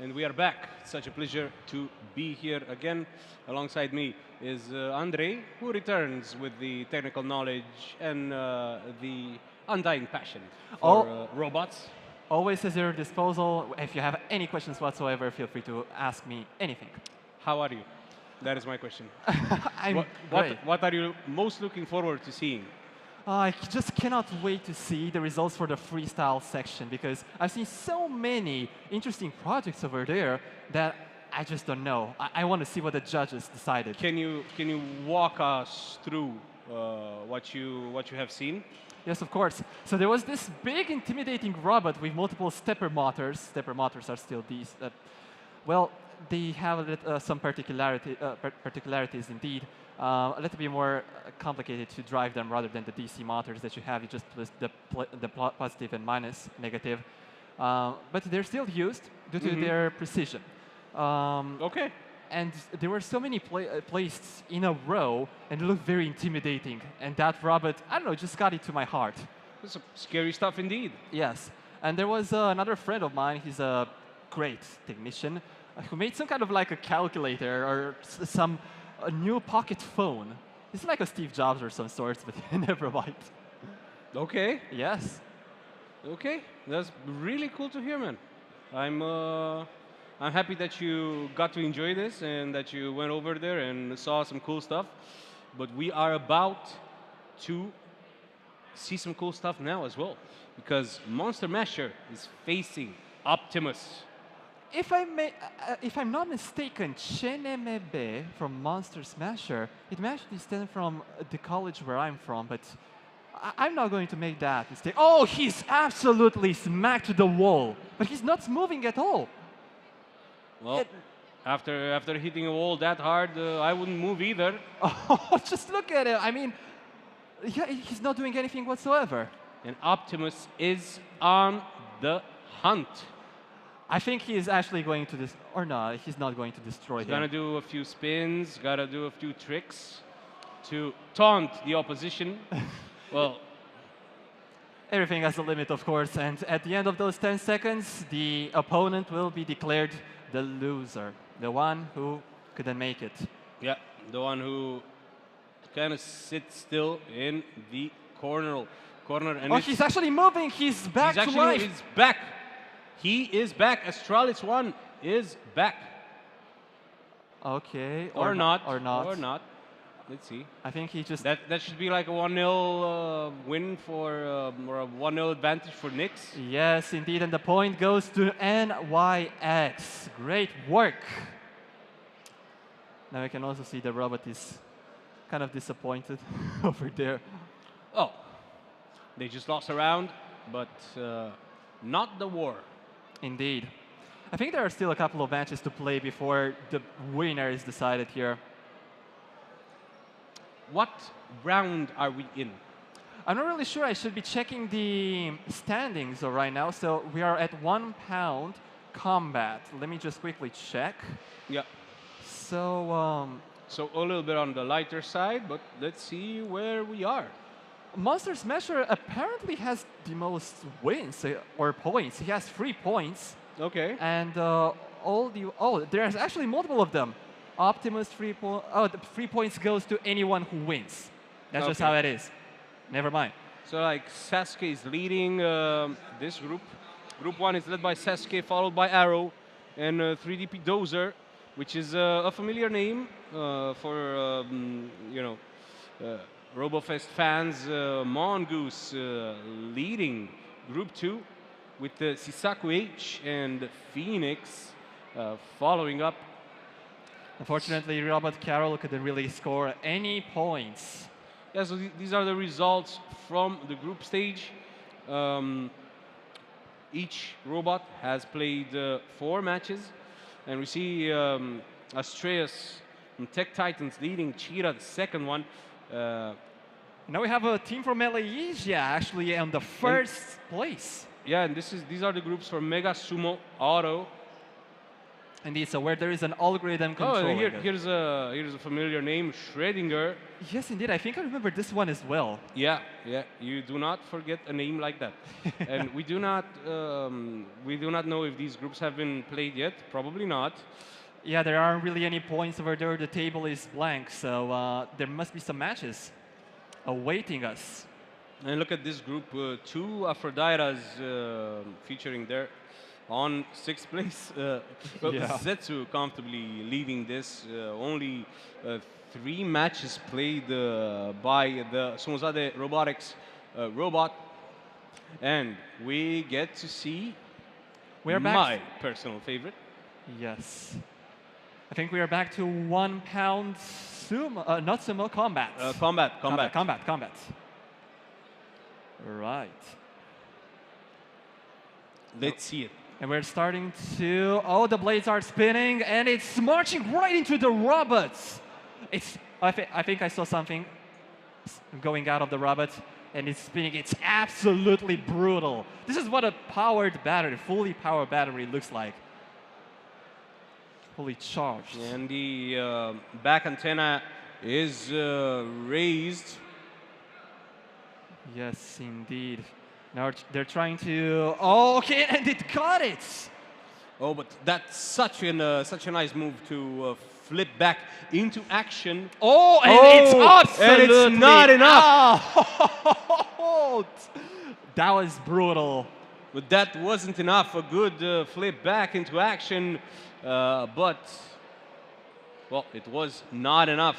And we are back. It's such a pleasure to be here again. Alongside me is Andre, who returns with the technical knowledge and the undying passion for robots. Always at your disposal. If you have any questions whatsoever, feel free to ask me anything. How are you? That is my question. I'm great. What are you most looking forward to seeing? I just cannot wait to see the results for the freestyle section because I've seen so many interesting projects over there that I just don't know. I want to see what the judges decided. Can you walk us through what you have seen? Yes, of course. So there was this big, intimidating robot with multiple stepper motors. Stepper motors are still these. Well, they have some particularities indeed. A little bit more complicated to drive them rather than the DC motors that you have. You just plus the positive and minus negative. But they're still used due to their precision. Okay. And there were so many placed in a row, and it looked very intimidating. And that robot, I don't know, just got into my heart. That's some scary stuff indeed. Yes. And there was another friend of mine, he's a great technician, who made some kind of like a calculator or a new pocket phone. It's like a Steve Jobs or some sorts, but never mind. Okay. Yes. Okay. That's really cool to hear, man. I'm happy that you got to enjoy this and that you went over there and saw some cool stuff. But we are about to see some cool stuff now as well, because Monster Masher is facing Optimus. If I'm not mistaken, Chenemebe from Monster Smasher, it actually stands from the college where I'm from, but I'm not going to make that mistake. Oh, he's absolutely smacked to the wall, but he's not moving at all. Well, after hitting a wall that hard, I wouldn't move either. Oh, just look at him. I mean, yeah, he's not doing anything whatsoever. And Optimus is on the hunt. I think he is actually going to or no, he's not going to destroy him. He's gonna do a few spins, gotta do a few tricks to taunt the opposition. Well, everything has a limit, of course, and at the end of those 10 seconds, the opponent will be declared the loser, the one who couldn't make it. yeah, the one who kind of sits still in the corner. And Oh, he's actually moving. He's back to life. He's back. He is back. Astralis 1 is back. Okay. Or not. Or not. Or not. Let's see. I think he just... That should be like a 1-0 win for, or a 1-0 advantage for Nyx. Yes, indeed. And the point goes to NYX. Great work. Now we can also see the robot is kind of disappointed over there. Oh, they just lost a round, but not the war. Indeed. I think there are still a couple of matches to play before the winner is decided here. What round are we in? I'm not really sure. I should be checking the standings right now. So we are at 1 pound combat. Let me just quickly check. Yeah. So, So a little bit on the lighter side, but let's see where we are. Monster Smasher apparently has the most wins or points. He has 3 points. Okay. And there's actually multiple of them. Optimus 3 points. Oh, the 3 points goes to anyone who wins. That's just how it is. Never mind. So like Sasuke is leading this group. Group 1 is led by Sasuke, followed by Arrow and 3DP Dozer, which is a familiar name for RoboFest fans. Mongoose leading Group 2 with Sisaku H and Phoenix following up. Unfortunately, Robot Carol couldn't really score any points. Yeah, so these are the results from the group stage. Each robot has played 4 matches, and we see Astreus and Tech Titans leading Cheetah, the second one. Now we have a team from Malaysia actually on the first place. Yeah, and these are the groups for Mega Sumo Auto. Indeed, so where there is an algorithm controlling it. here's a familiar name, Schrödinger. Yes, indeed. I think I remember this one as well. Yeah, yeah. You do not forget a name like that. And we do not know if these groups have been played yet. Probably not. Yeah, there aren't really any points over there. The table is blank, so there must be some matches awaiting us. And look at this group, two Aphroditas featuring there on sixth place. Yeah. Zetsu comfortably leading this. Only 3 matches played by the Sumozade Robotics robot. And we get to see We're back. my personal favorite. Yes. I think we are back to 1 pound sumo, not sumo, combat. Combat. Right. Let's see it. And we're starting to, oh, the blades are spinning and it's marching right into the robots. I think I saw something going out of the robot and it's spinning. It's absolutely brutal. This is what a powered battery, fully powered battery looks like. Fully charged. And the back antenna is raised. Yes, indeed. Now they're trying to, oh, okay, and it got it. Oh, but that's such a nice move to flip back into action. Oh, and it's absolutely and it's not enough. out. That was brutal. But that wasn't enough. A good flip back into action, but well, it was not enough.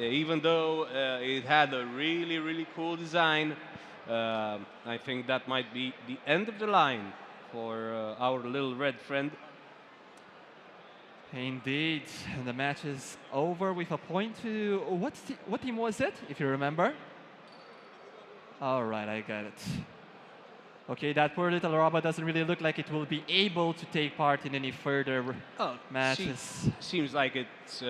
Even though it had a really cool design, I think that might be the end of the line for our little red friend. Indeed, and the match is over with a point to what team was it, if you remember? All right, I got it. Okay, that poor little robot doesn't really look like it will be able to take part in any further matches. Seems like it's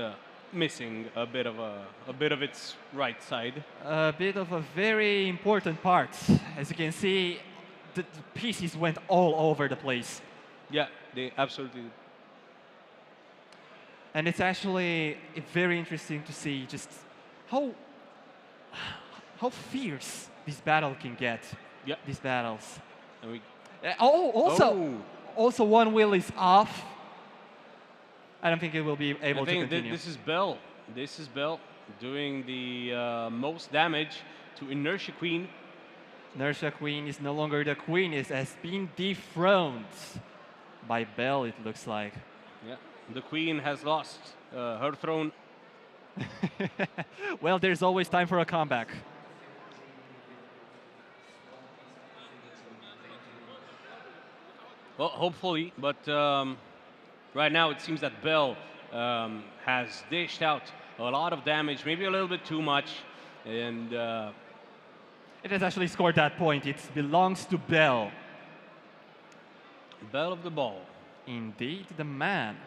missing a bit of its right side. A bit of a very important part. As you can see, the pieces went all over the place. Yeah, they absolutely did. And it's actually very interesting to see just how fierce this battle can get. Yeah. These battles. And we, also one wheel is off. I don't think it will be able to I think continue. this is Bell. This is Bell doing the most damage to Inertia Queen. Inertia Queen is no longer the queen. It has been dethroned by Bell, it looks like. Yeah, the Queen has lost her throne. Well, there's always time for a comeback. Well, hopefully, but right now it seems that Bell has dished out a lot of damage, maybe a little bit too much, and It has actually scored that point. It belongs to Bell. Bell of the ball. Indeed, the man.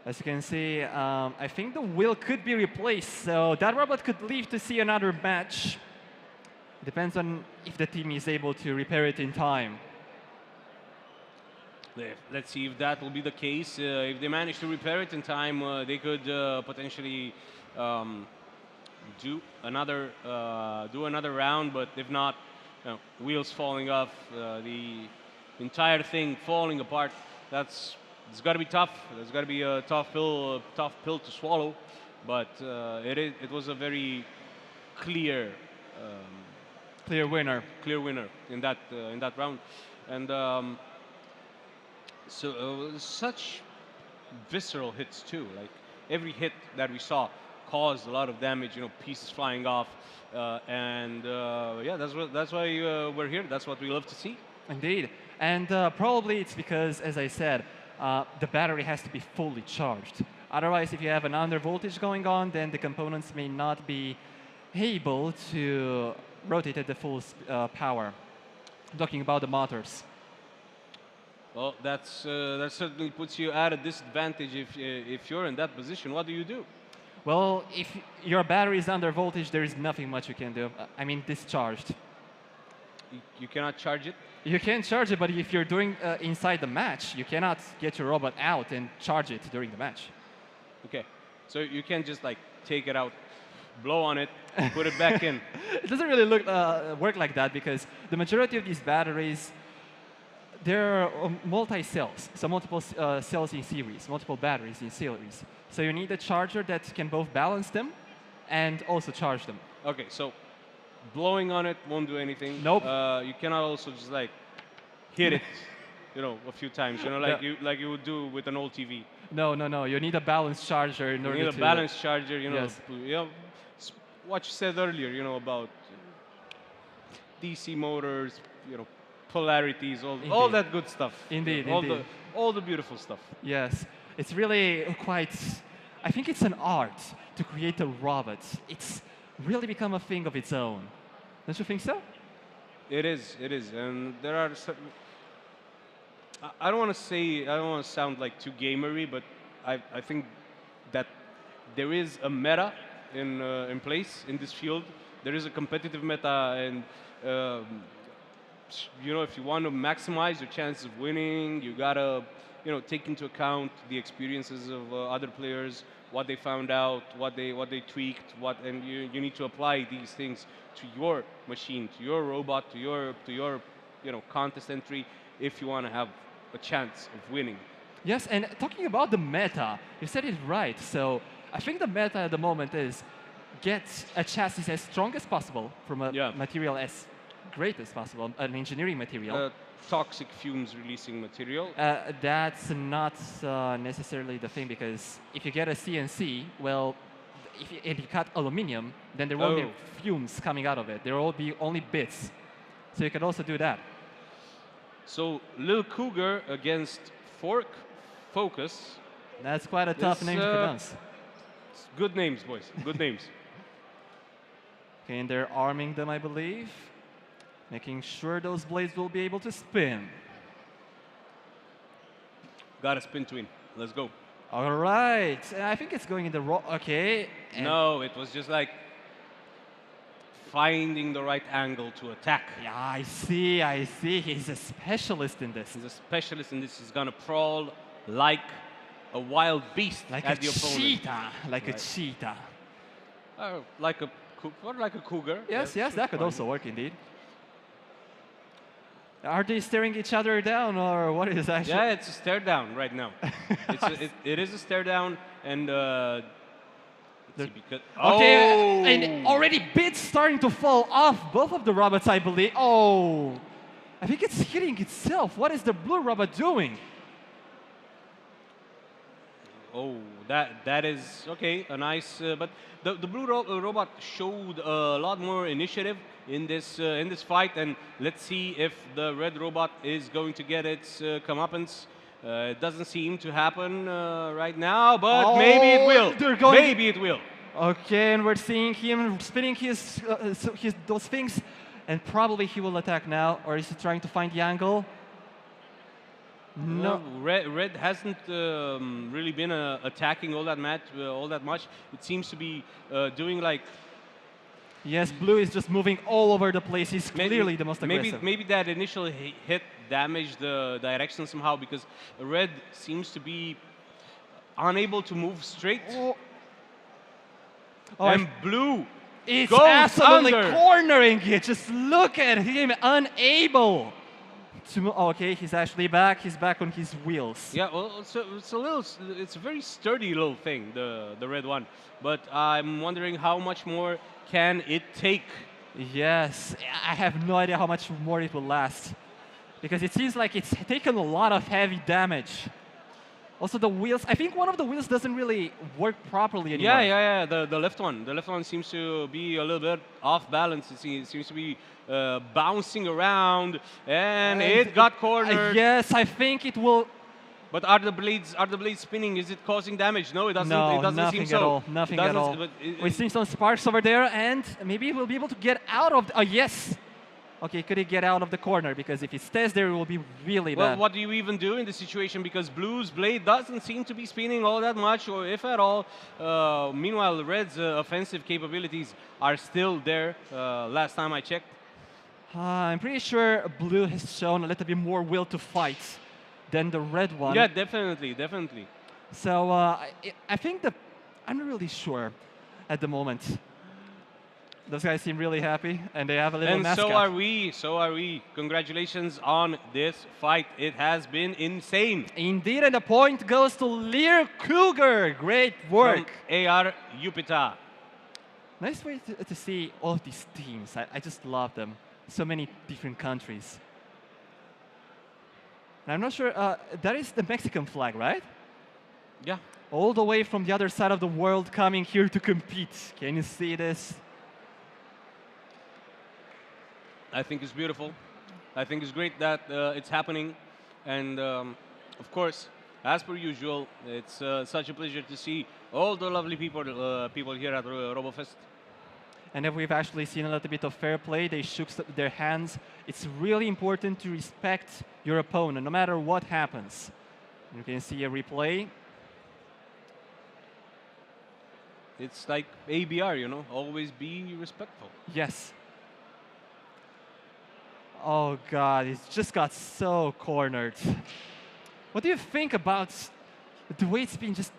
As you can see, I think the wheel could be replaced, so that robot could leave to see another match. Depends on if the team is able to repair it in time. Let's see if that will be the case. If they manage to repair it in time, they could potentially do another round. But if not, wheels falling off, the entire thing falling apart. It's got to be tough. It's got to be a tough pill to swallow. But it was a very clear Clear winner in that round, and. So such visceral hits too. Like every hit that we saw caused a lot of damage. Pieces flying off, and yeah, that's why we're here. That's what we love to see. Indeed. And probably it's because, as I said, the battery has to be fully charged. Otherwise, if you have an under voltage going on, then the components may not be able to rotate at the full power. I'm talking about the motors. Well, that certainly puts you at a disadvantage if you're in that position. What do you do? Well, if your battery is under voltage, there is nothing much you can do. I mean, discharged. You cannot charge it? You can charge it, but if you're doing inside the match, you cannot get your robot out and charge it during the match. Okay. So you can't just like take it out, blow on it, put it back in. It doesn't really work like that because the majority of these batteries, they're multi-cells, so multiple cells in series, multiple batteries in series. So you need a charger that can both balance them and also charge them. Okay, so blowing on it won't do anything. Nope. You cannot also just like hit it, a few times. Like you would do with an old TV. No. You need a balanced charger in order You need to. a balanced charger. Yes. What you said earlier. About DC motors. Polarities. All that good stuff. Indeed. All the beautiful stuff. Yes, it's really quite. I think it's an art to create a robot. It's really become a thing of its own. Don't you think so? It is, and there are certain. I don't want to sound like too gamery, but I think that there is a meta in place in this field. There is a competitive meta, and if you want to maximize your chances of winning, you gotta take into account the experiences of other players, what they found out, what they tweaked, and you need to apply these things to your machine, to your robot, to your contest entry if you want to have a chance of winning. Yes, and talking about the meta, you said it right. So I think the meta at the moment is get a chassis as strong as possible from a material as great as possible, an engineering material. Toxic fumes releasing material. That's not necessarily the thing, because if you get a CNC, well, if you cut aluminum, then there won't be fumes coming out of it. There will be only bits. So you can also do that. So Lil Cougar against Fork Focus. That's quite a tough name to pronounce. Good names, boys. Good names. Okay, and they're arming them, I believe. Making sure those blades will be able to spin. Got a spin twin. Let's go. All right. I think it's going in the wrong. Okay. No, it was just like finding the right angle to attack. Yeah, I see. He's a specialist in this. He's a specialist in this. He's gonna crawl like a wild beast at the opponent. Cheetah. Like a cheetah. Like a cougar. Yes, that could also work indeed. Are they staring each other down, or what is actually? Yeah, it's a stare down right now. It is a stare down, and and already bits starting to fall off both of the robots, I believe. Oh, I think it's hitting itself. What is the blue robot doing? Oh, that is okay. A nice, but the blue robot showed a lot more initiative in this fight, and let's see if the red robot is going to get its comeuppance. It doesn't seem to happen right now, but maybe it will. Maybe it will. Okay, and we're seeing him spinning those things, and probably he will attack now, or is he trying to find the angle? No, red hasn't really been attacking all that much. It seems to be doing like. Yes, blue is just moving all over the place. He's clearly the most aggressive. Maybe that initial hit damaged the direction somehow, because red seems to be unable to move straight. And blue is goes absolutely under. Cornering it. Just look at him, unable. Okay, he's actually back. He's back on his wheels. Yeah, well, it's a very sturdy little thing, the red one. But I'm wondering how much more can it take? Yes, I have no idea how much more it will last, because it seems like it's taken a lot of heavy damage. Also, the wheels. I think one of the wheels doesn't really work properly anymore. Yeah. The left one seems to be a little bit off balance. It seems to be bouncing around, and it got cornered. Yes, I think it will. But are the blades spinning? Is it causing damage? No, it doesn't. No, it doesn't nothing seem so. At all. Nothing at all. We see some sparks over there, and maybe we'll be able to get out of. Yes. Okay, could he get out of the corner? Because if he stays there, it will be really bad. Well, what do you even do in this situation? Because blue's blade doesn't seem to be spinning all that much, or if at all. Meanwhile, red's offensive capabilities are still there. Last time I checked. I'm pretty sure blue has shown a little bit more will to fight than the red one. Yeah, definitely, definitely. So I think that I'm not really sure at the moment. Those guys seem really happy, and they have a little And mascot. so are we. So are we. Congratulations on this fight. It has been insane. Indeed, and the point goes to Lear Cougar. Great work. From AR Jupiter. Nice way to see all of these teams. I just love them. So many different countries. And I'm not sure, that is the Mexican flag, right? Yeah. All the way from the other side of the world coming here to compete. Can you see this? I think it's beautiful. I think it's great that it's happening. And of course, as per usual, it's such a pleasure to see all the lovely people here at RoboFest. And then we've actually seen a little bit of fair play. They shook their hands. It's really important to respect your opponent, no matter what happens. You can see a replay. It's like ABR, you know, always be respectful. Yes. Oh, God, it just got so cornered. What do you think about the way it's been just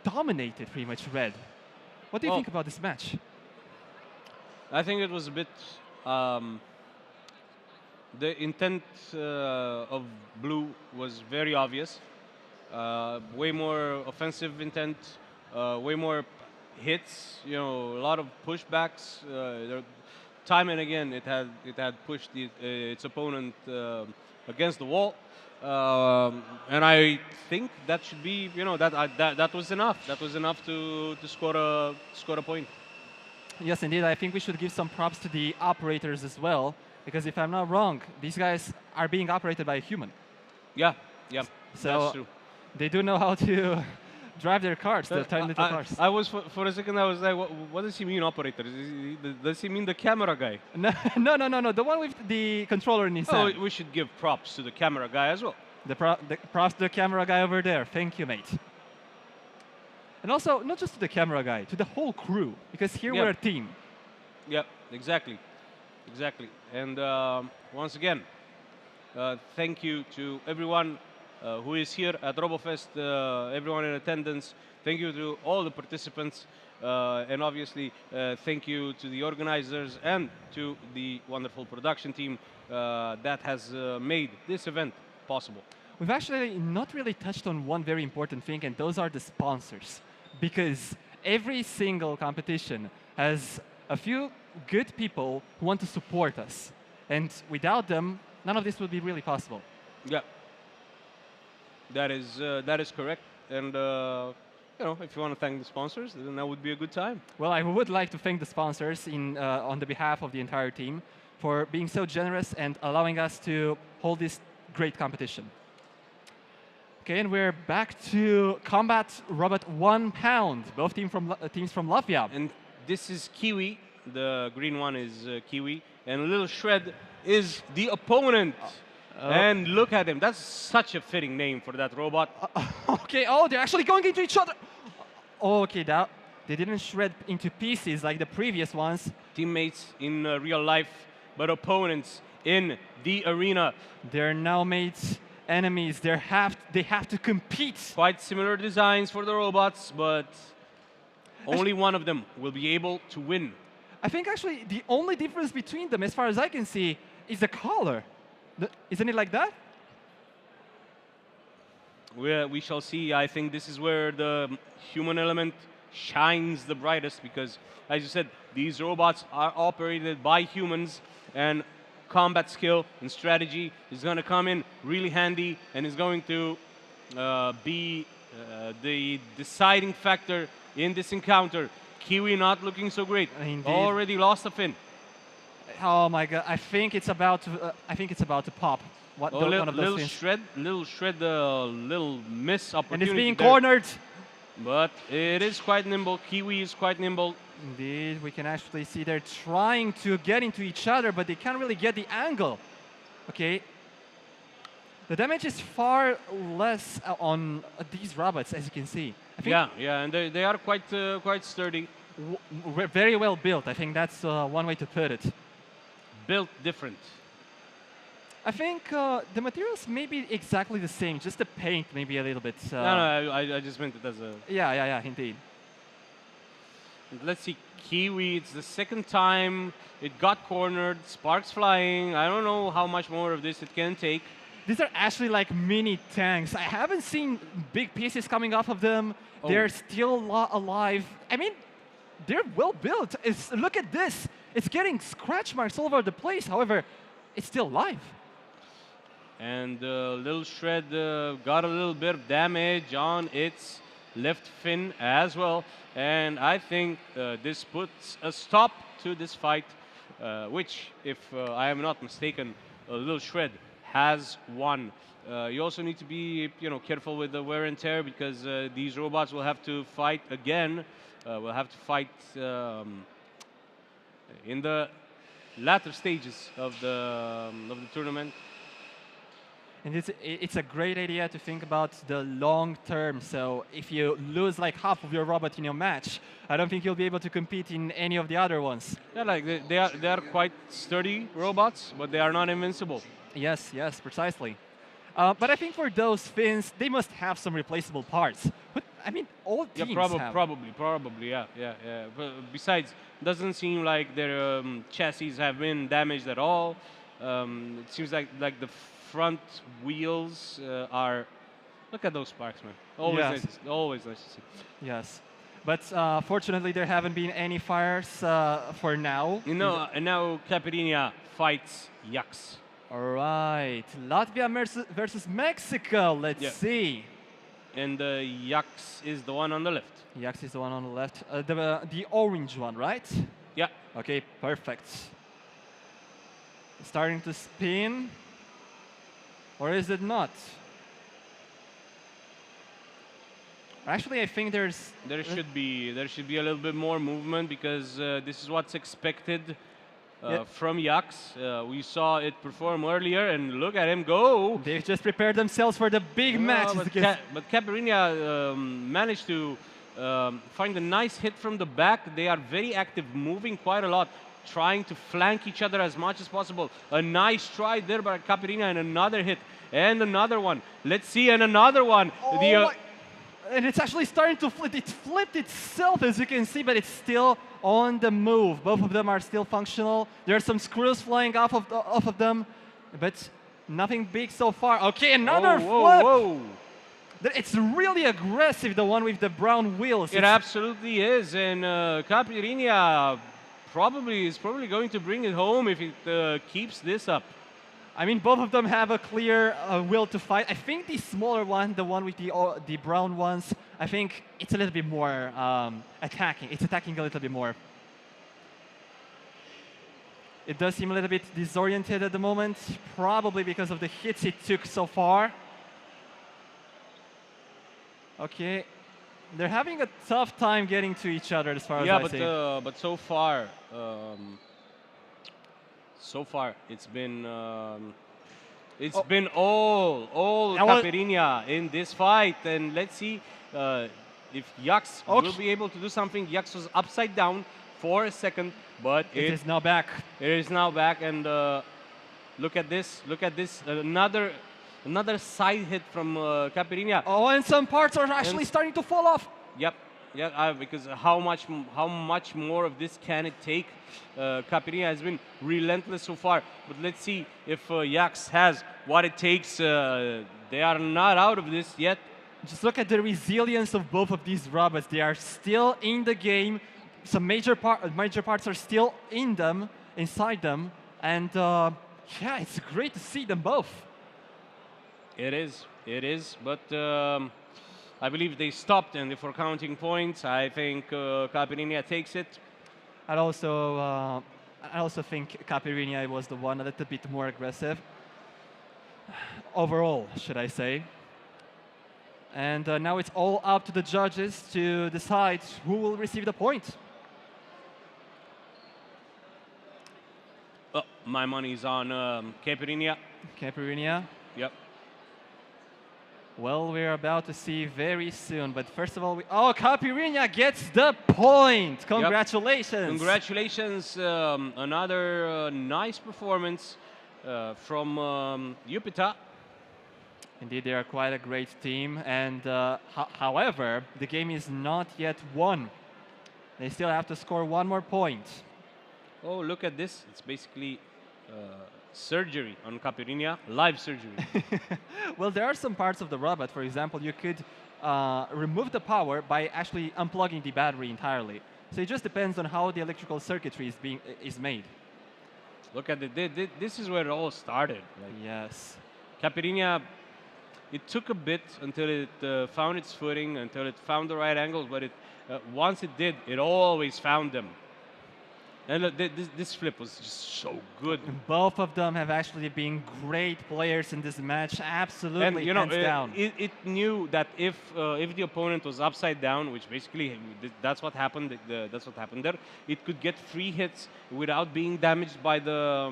dominated, pretty much, red? What do you think about this match? I think it was a bit. The intent of blue was very obvious. Way more offensive intent, way more hits. You know, a lot of pushbacks. Time and again, it had pushed its opponent against the wall. And I think that should be, you know, that was enough. That was enough to score a point. Yes, indeed. I think we should give some props to the operators as well, because if I'm not wrong, these guys are being operated by a human. Yeah, So that's true. they do know how to drive their cars, the tiny little cars. I was for a second. I was like, what does he mean, operator? Does he mean the camera guy? No. The one with the controller in his hand. Oh, we should give props to the camera guy as well. The props to the camera guy over there. Thank you, mate. And also, not just to the camera guy, to the whole crew, because here we're a team. Yep, exactly. And once again, thank you to everyone who is here at RoboFest, everyone in attendance. Thank you to all the participants, and obviously thank you to the organizers and to the wonderful production team that has made this event possible. We've actually not really touched on one very important thing, and those are the sponsors. Because every single competition has a few good people who want to support us. And without them, none of this would be really possible. Yeah, that is correct. And you know, if you want to thank the sponsors, then that would be a good time. Well, I would like to thank the sponsors on the behalf of the entire team for being so generous and allowing us to hold this great competition. Okay, and we're back to Combat Robot 1 Pound, both teams from Latvia. And this is Kiwi. The green one is Kiwi. And Little Shred is the opponent. And look at him. That's such a fitting name for that robot. Okay, oh, they're actually going into each other. Okay, they didn't shred into pieces like the previous ones. Teammates in real life, but opponents in the arena. They're now mates. Enemies, they have to compete. Quite similar designs for the robots, but only one of them will be able to win. I think actually the only difference between them, as far as I can see, is the color. Isn't it like that? We shall see. I think this is where the human element shines the brightest because, as you said, these robots are operated by humans, and combat skill and strategy is going to come in really handy and is going to be the deciding factor in this encounter. Kiwi not looking so great. Indeed. Already lost a fin. Oh my God! I think it's about to pop. One of those little fins. shred, little miss opportunity. And it's being there. cornered. But it is quite nimble. Kiwi is quite nimble. Indeed, we can actually see they're trying to get into each other, but they can't really get the angle. Okay. The damage is far less on these robots, as you can see. I think Yeah, and they are quite sturdy. very well built. I think that's one way to put it. built different? I think the materials may be exactly the same, just the paint maybe a little bit. No, I just meant it as a... Yeah, indeed. Let's see, Kiwi, it's the second time it got cornered, sparks flying. I don't know how much more of this it can take. These are actually like mini tanks. I haven't seen big pieces coming off of them. Oh. They're still alive. I mean, they're well built. Look at this. It's getting scratch marks all over the place. However, it's still alive. And Little Shred got a little bit of damage on its left fin as well. And I think this puts a stop to this fight, which, if I am not mistaken, Little Shred has won. You also need to be, careful with the wear and tear, because these robots will have to fight again. Will have to fight in the latter stages of the tournament. And it's a great idea to think about the long term. So if you lose like half of your robot in your match, I don't think you'll be able to compete in any of the other ones. Yeah, like they are quite sturdy robots, but they are not invincible. Yes, precisely. But I think for those fins, they must have some replaceable parts. But I mean, all teams have. Probably, yeah. But besides, doesn't seem like their chassis have been damaged at all. It seems like the front wheels are. Look at those sparks, man. Always nice to see. Yes. But fortunately, there haven't been any fires for now. And now Caipirinha fights Yaks. All right, Latvia versus Mexico. Let's see. And Yaks is the one on the left. Yaks is the one on the left. The orange one, right? Yeah. Okay, perfect. Starting to spin. Or is it not? Actually, I think there should be a little bit more movement, because this is what's expected from Yaks. We saw it perform earlier, and look at him go. They've just prepared themselves for the big match. But Caipirinha managed to find a nice hit from the back. They are very active, moving quite a lot, trying to flank each other as much as possible. A nice try there by Caipirinha, and another hit, and another one. Let's see, and another one. And it's actually starting to flip. It flipped itself, as you can see, but it's still on the move. Both of them are still functional. There are some screws flying off of them, but nothing big so far. Okay, another flip. Whoa. It's really aggressive, the one with the brown wheels. It absolutely is, and Caipirinha is probably going to bring it home if it keeps this up. I mean, both of them have a clear will to fight. I think the smaller one, the one with the brown ones, I think it's a little bit more attacking. It's attacking a little bit more. It does seem a little bit disoriented at the moment, probably because of the hits it took so far. Okay. They're having a tough time getting to each other, as far as I see. But so far, it's been all Caipirinha in this fight, and let's see if Yaks will be able to do something. Yaks was upside down for a second, but it is now back. It is now back, and look at this! Another side hit from Caipirinha. Oh, and some parts are actually starting to fall off. Yep. Yeah, because how much more of this can it take? Caipirinha has been relentless so far, but let's see if Yaks has what it takes. They are not out of this yet. Just look at the resilience of both of these robots. They are still in the game. Some major parts are still inside them, and yeah, it's great to see them both. It is, but I believe they stopped, and if we're counting points, I think Caipirinha takes it. I also think Caipirinha was the one a little bit more aggressive. Overall, should I say. And now it's all up to the judges to decide who will receive the point. Oh, my money's on Caipirinha. Caipirinha? Yep. Well, we're about to see very soon, but first of all, oh, Caipirinha gets the point! Congratulations! Congratulations, another nice performance from Jupiter. Indeed, they are quite a great team, and however, the game is not yet won. They still have to score one more point. Oh, look at this. It's basically surgery on Caipirinha, live surgery. Well, there are some parts of the robot. For example, you could remove the power by actually unplugging the battery entirely. So it just depends on how the electrical circuitry is made. Look at it. This is where it all started. Like, Yes. Caipirinha, it took a bit until it found its footing, until it found the right angles, but once it did, it always found them. And look, this flip was just so good. Both of them have actually been great players in this match. Absolutely, And you know, hands down. it knew that if the opponent was upside down, which basically that's what happened. That's what happened there. It could get free hits without being damaged by the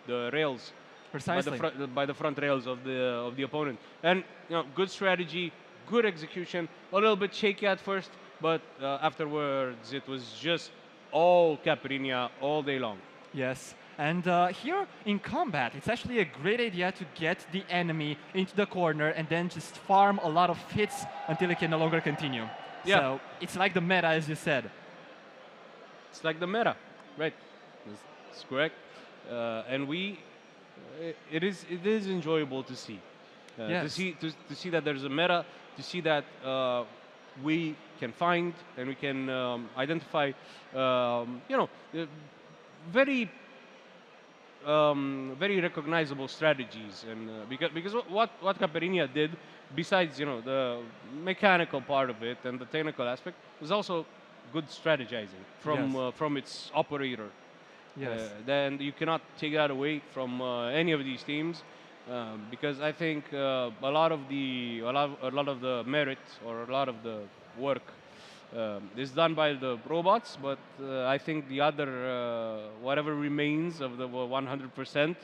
the rails. Precisely. By the front rails of the opponent. And you know, good strategy, good execution. A little bit shaky at first, but afterwards it was just all Caipirinha all day long. Yes. And here in combat, it's actually a great idea to get the enemy into the corner and then just farm a lot of hits until it can no longer continue. Yeah. So it's like the meta, as you said. It's like the meta, right? That's correct. And it is enjoyable to see. Yes. To see that there's a meta, to see that we can find and we can identify, very very recognizable strategies. And because what Caipirinha did, besides the mechanical part of it and the technical aspect, was also good strategizing from its operator. Yes. Then you cannot take that away from any of these teams, because I think a lot of the merit or a lot of the work is done by the robots, but I think the other whatever remains of the 100%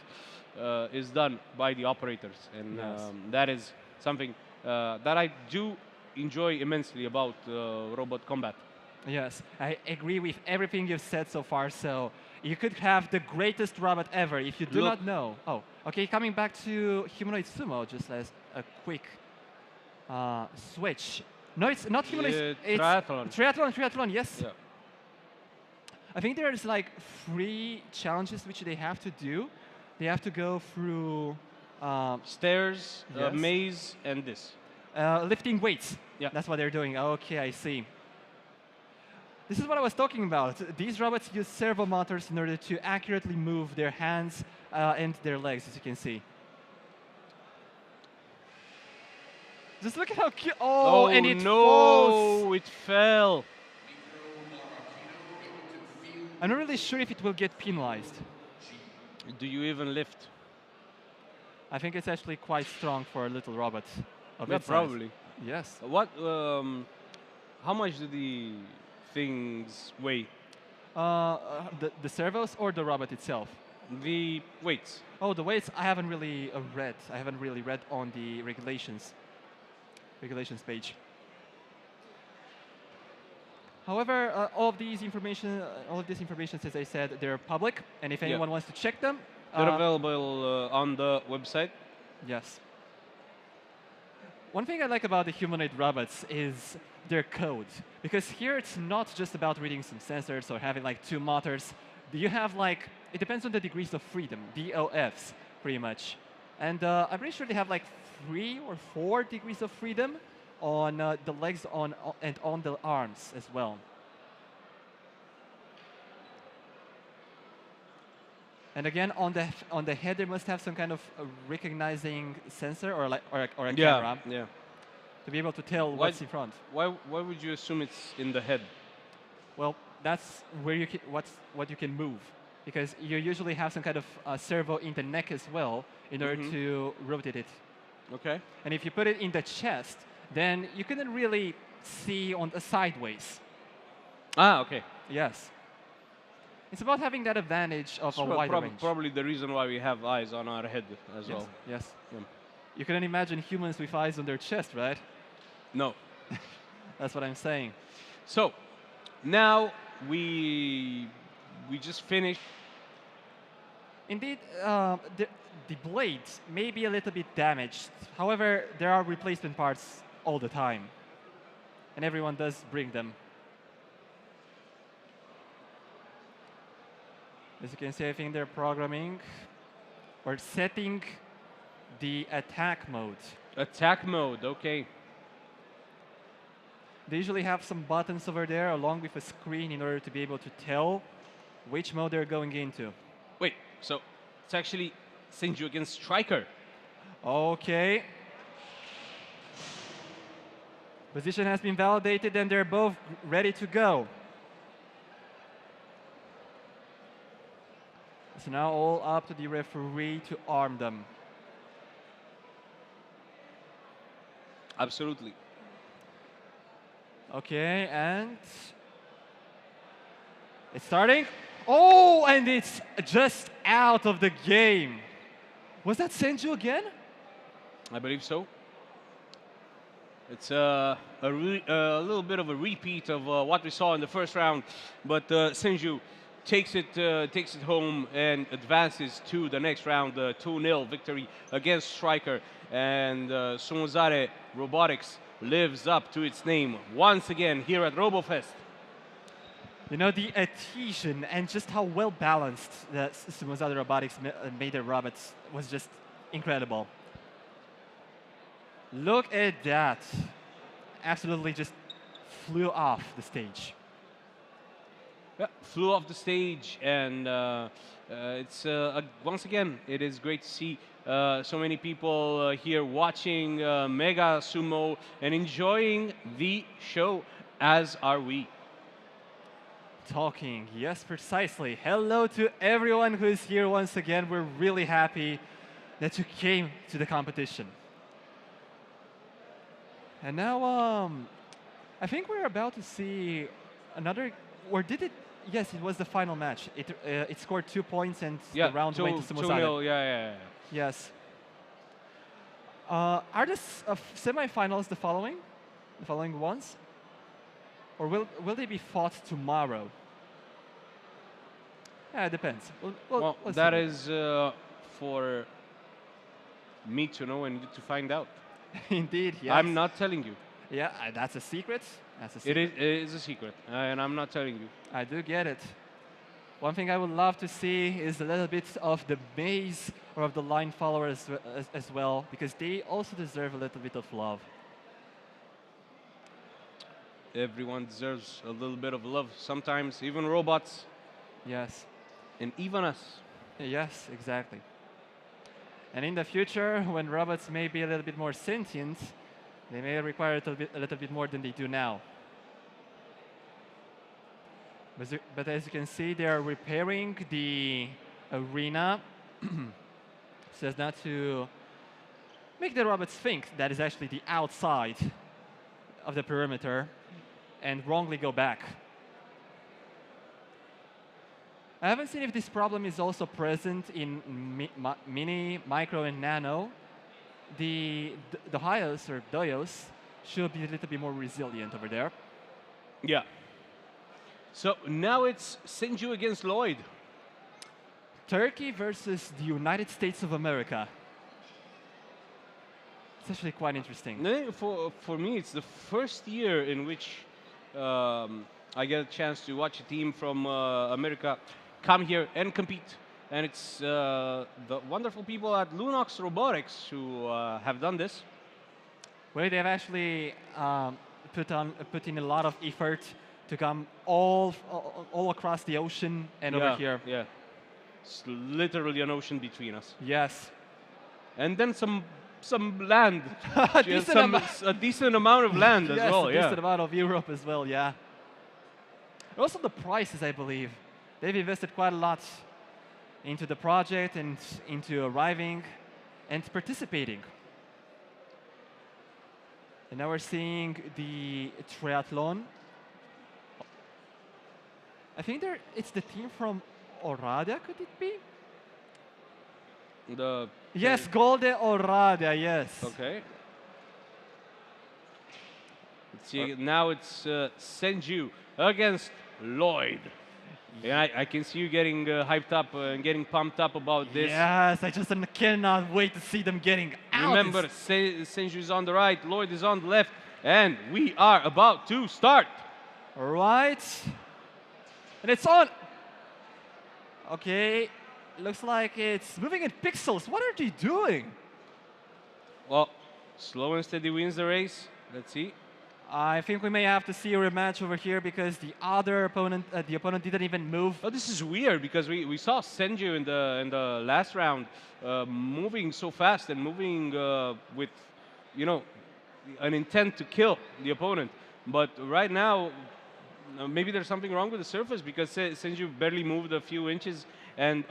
is done by the operators, and Yes. that is something that I do enjoy immensely about robot combat. Yes, I agree with everything you've said so far. So you could have the greatest robot ever if you do Look. not know. Oh, okay. Coming back to humanoid sumo, just as a quick switch. No, it's not humanoid. It's triathlon. Triathlon. Yes. Yeah. I think there's like 3 challenges which they have to do. They have to go through Stairs, Yes. maze, and this. lifting weights. Yeah. That's what they're doing. Okay, I see. This is what I was talking about. These robots use servo motors in order to accurately move their hands and their legs, as you can see. Just look at how cute. Oh, and it no, falls. it fell. I'm not really sure if it will get penalized. Do you even lift? I think it's actually quite strong for a little robot of Yeah, its size. probably. Yes. What? How much do the things weigh? The servos or the robot itself? The weights. Oh, the weights I haven't really read. I haven't really read on the regulations page. However, all of this information, as I said, they're public, and if anyone wants to check them, They're available on the website. yes. One thing I like about the humanoid robots is their code, because here it's not just about reading some sensors or having like 2 motors. You have like, it depends on the degrees of freedom, DOFs, pretty much. And I'm pretty sure they have like 3 or 4 degrees of freedom on the legs and on the arms as well. And again, on the head, they must have some kind of recognizing sensor or a camera Yeah. to be able to tell what's in front. Why would you assume it's in the head? Well, that's where what you can move, because you usually have some kind of servo in the neck as well in order to rotate it. Okay. And if you put it in the chest, then you couldn't really see on the sideways. Ah, okay. Yes. It's about having that advantage of a wider range. Probably the reason why we have eyes on our head as well. Yes. Yeah. You couldn't imagine humans with eyes on their chest, right? No. That's what I'm saying. So now we just finished. Indeed, the blades may be a little bit damaged. However, there are replacement parts all the time. And everyone does bring them. As you can see, I think they're programming or setting the attack mode. Attack mode, okay. They usually have some buttons over there along with a screen in order to be able to tell which mode they're going into. Wait, so it's actually Senju against Striker. Okay. Position has been validated and they're both ready to go. It's now all up to the referee to arm them. Absolutely. Okay, and it's starting. Oh, and it's just out of the game. Was that Senju again? I believe so. It's a little bit of a repeat of what we saw in the first round, but Senju takes it home and advances to the next round, 2-0 victory against Striker, and Sumozare Robotics lives up to its name once again here at RoboFest. You know, the adhesion and just how well balanced the Sumozare Robotics made their robots was just incredible. Look at that. Absolutely just flew off the stage. Yeah, flew off the stage, and it's once again, it is great to see so many people here watching Mega Sumo and enjoying the show, as are we. Talking, yes, precisely. Hello to everyone who is here once again. We're really happy that you came to the competition. And now, I think we're about to see another, or did it? Yes, it was the final match. It scored 2 points and the round went to Sumozare. 2-0, yeah. Yes. Are the semifinals the following ones? Or will they be fought tomorrow? Yeah, it depends. Well, let's that see. is for me to know and you to find out. Indeed, yes. I'm not telling you. Yeah, that's a secret. That's a It secret. is a secret, and I'm not telling you. I do get it. One thing I would love to see is a little bit of the maze or of the line followers as well, because they also deserve a little bit of love. Everyone deserves a little bit of love. Sometimes even robots, Yes. and even us. Yes, exactly. And in the future, when robots may be a little bit more sentient, they may require a little bit more than they do now. But as you can see, they are repairing the arena so as not to make the robots think that is actually the outside of the perimeter and wrongly go back. I haven't seen if this problem is also present in Mini, Micro, and Nano. The Hyos or Doyos should be a little bit more resilient over there. Yeah. So now it's Senju against Lloyd. Turkey versus the United States of America. It's actually quite interesting. For me, it's the first year in which I get a chance to watch a team from America come here and compete. And it's the wonderful people at Lunox Robotics who have done this. Where they've actually put in a lot of effort to come all across the ocean and over here. Yeah. It's literally an ocean between us. Yes. And then some land. A decent amount of land as well, a decent amount of Europe as well, yeah. Also the prices, I believe. They've invested quite a lot into the project and into arriving and participating. And now we're seeing the triathlon. I think it's the team from Oradea, could it be? Yes, Golde or Radia, yes. Okay. Let's see. Now it's Senju against Lloyd. And I can see you getting hyped up and getting pumped up about this. Yes, I just cannot wait to see them getting out. Remember, Senju is on the right, Lloyd is on the left, and we are about to start. All right. And it's on. Okay. Looks like it's moving in pixels. What are they doing? Well, slow and steady wins the race. Let's see. I think we may have to see a rematch over here because the opponent didn't even move. Oh, this is weird because we saw Senju in the last round moving so fast and moving with, you know, an intent to kill the opponent. But right now, maybe there's something wrong with the surface because Senju barely moved a few inches. And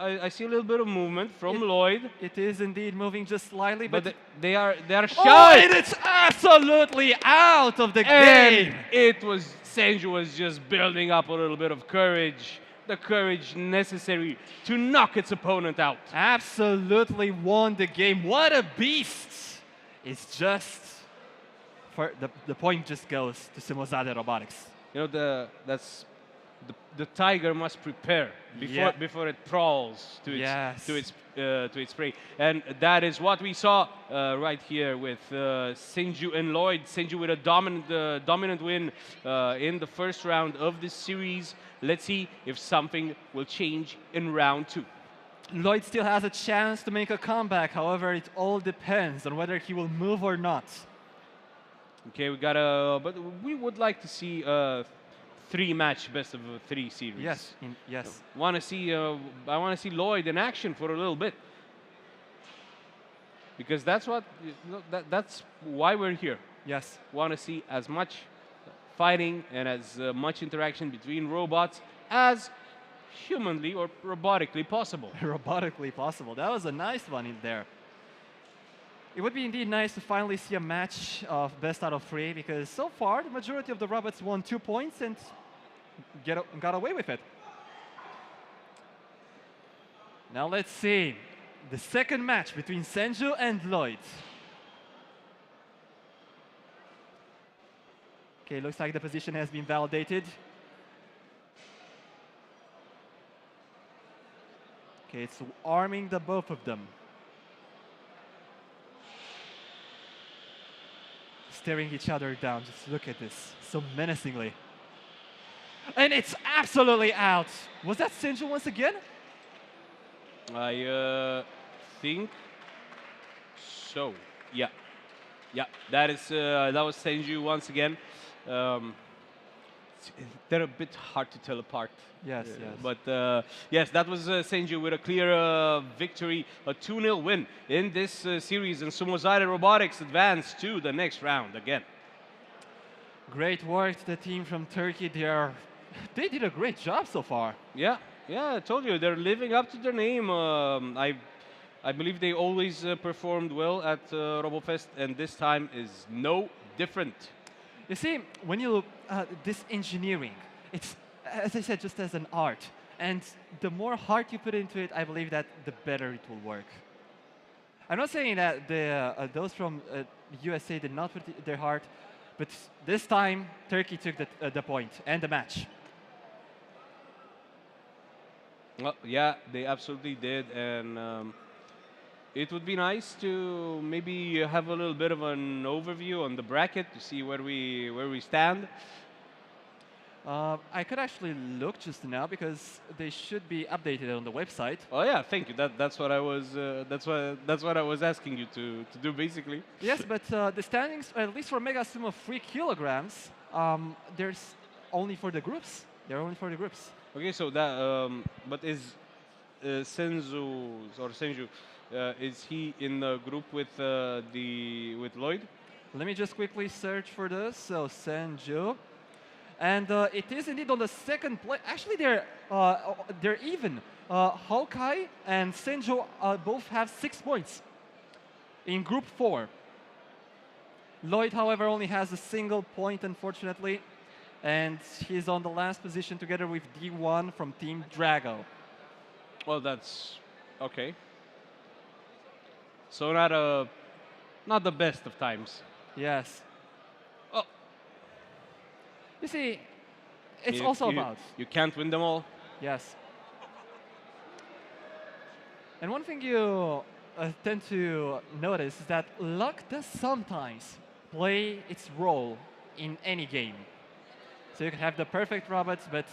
I see a little bit of movement from Lloyd. It is indeed moving just slightly, but they are shy. Oh, and it's absolutely out of the game. Senju was just building up a little bit of courage, the courage necessary to knock its opponent out. Absolutely won the game. What a beast! It's just for the point just goes to Sumozade Robotics. You know the tiger must prepare before it crawls to its prey, and that is what we saw right here with Senju and Lloyd. Senju with a dominant win in the first round of this series. Let's see if something will change in round 2. Lloyd still has a chance to make a comeback. However, it all depends on whether he will move or not. Okay, but we would like to see 3-match best of 3 series. Yes, yes. I want to see Lloyd in action for a little bit because that's why we're here. Yes. Want to see as much fighting and as much interaction between robots as humanly or robotically possible. Robotically possible. That was a nice one in there. It would be indeed nice to finally see a match of best out of 3 because so far the majority of the robots won 2 points and got away with it. Now let's see the second match between Senju and Lloyd. Okay, looks like the position has been validated. Okay, it's arming the both of them. Staring each other down. Just look at this, so menacingly. And it's absolutely out. Was that Senju once again? I think so. Yeah. That was Senju once again. They're a bit hard to tell apart. Yes, yes. But yes, that was Senju with a clear victory, a 2-0 win in this series, and Sumozade Robotics advance to the next round again. Great work to the team from Turkey. They did a great job so far. Yeah, I told you, they're living up to their name. I believe they always performed well at RoboFest, and this time is no different. You see, when you look at this engineering, it's, as I said, just as an art. And the more heart you put into it, I believe that the better it will work. I'm not saying that those from USA did not put their heart, but this time, Turkey took the point and the match. Well, yeah, they absolutely did, and it would be nice to maybe have a little bit of an overview on the bracket to see where we stand. I could actually look just now because they should be updated on the website. Oh yeah, thank you. That's what I was asking you to do basically. Yes, but the standings, at least for Mega Sumo 3 kilograms, there's only for the groups. They're only for the groups. Okay, so that but is Senju, is he in the group with Lloyd? Let me just quickly search for this. So Senju, and it is indeed on the second place. Actually, they're even. Hawkeye and Senju both have 6 points in Group 4. Lloyd, however, only has a single point, unfortunately, and he's on the last position together with D1 from Team Drago. Well, that's okay. So not the best of times. Yes. Oh, You see, it's you, also you, about. you can't win them all. Yes. And one thing you tend to notice is that luck does sometimes play its role in any game. So you can have the perfect robots, but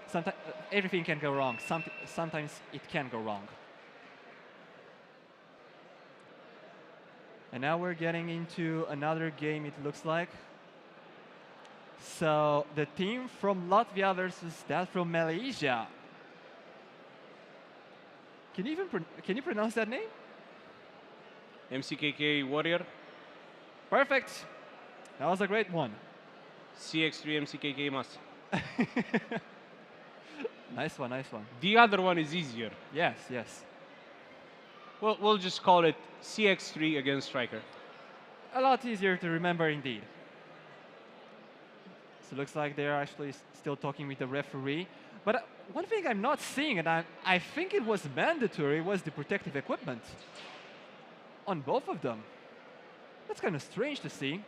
sometimes everything can go wrong. Sometimes it can go wrong. And now we're getting into another game, it looks like. So the team from Latvia versus that from Malaysia. Can you pronounce that name? MCKK Warrior, Perfect. That was a great one. CX3 MCKK Mas. Nice one, nice one. The other one is easier. Yes, yes. Well, we'll just call it CX3 against Striker. A lot easier to remember indeed. So it looks like they're actually still talking with the referee. But one thing I'm not seeing, and I think it was mandatory, was the protective equipment on both of them. That's kind of strange to see.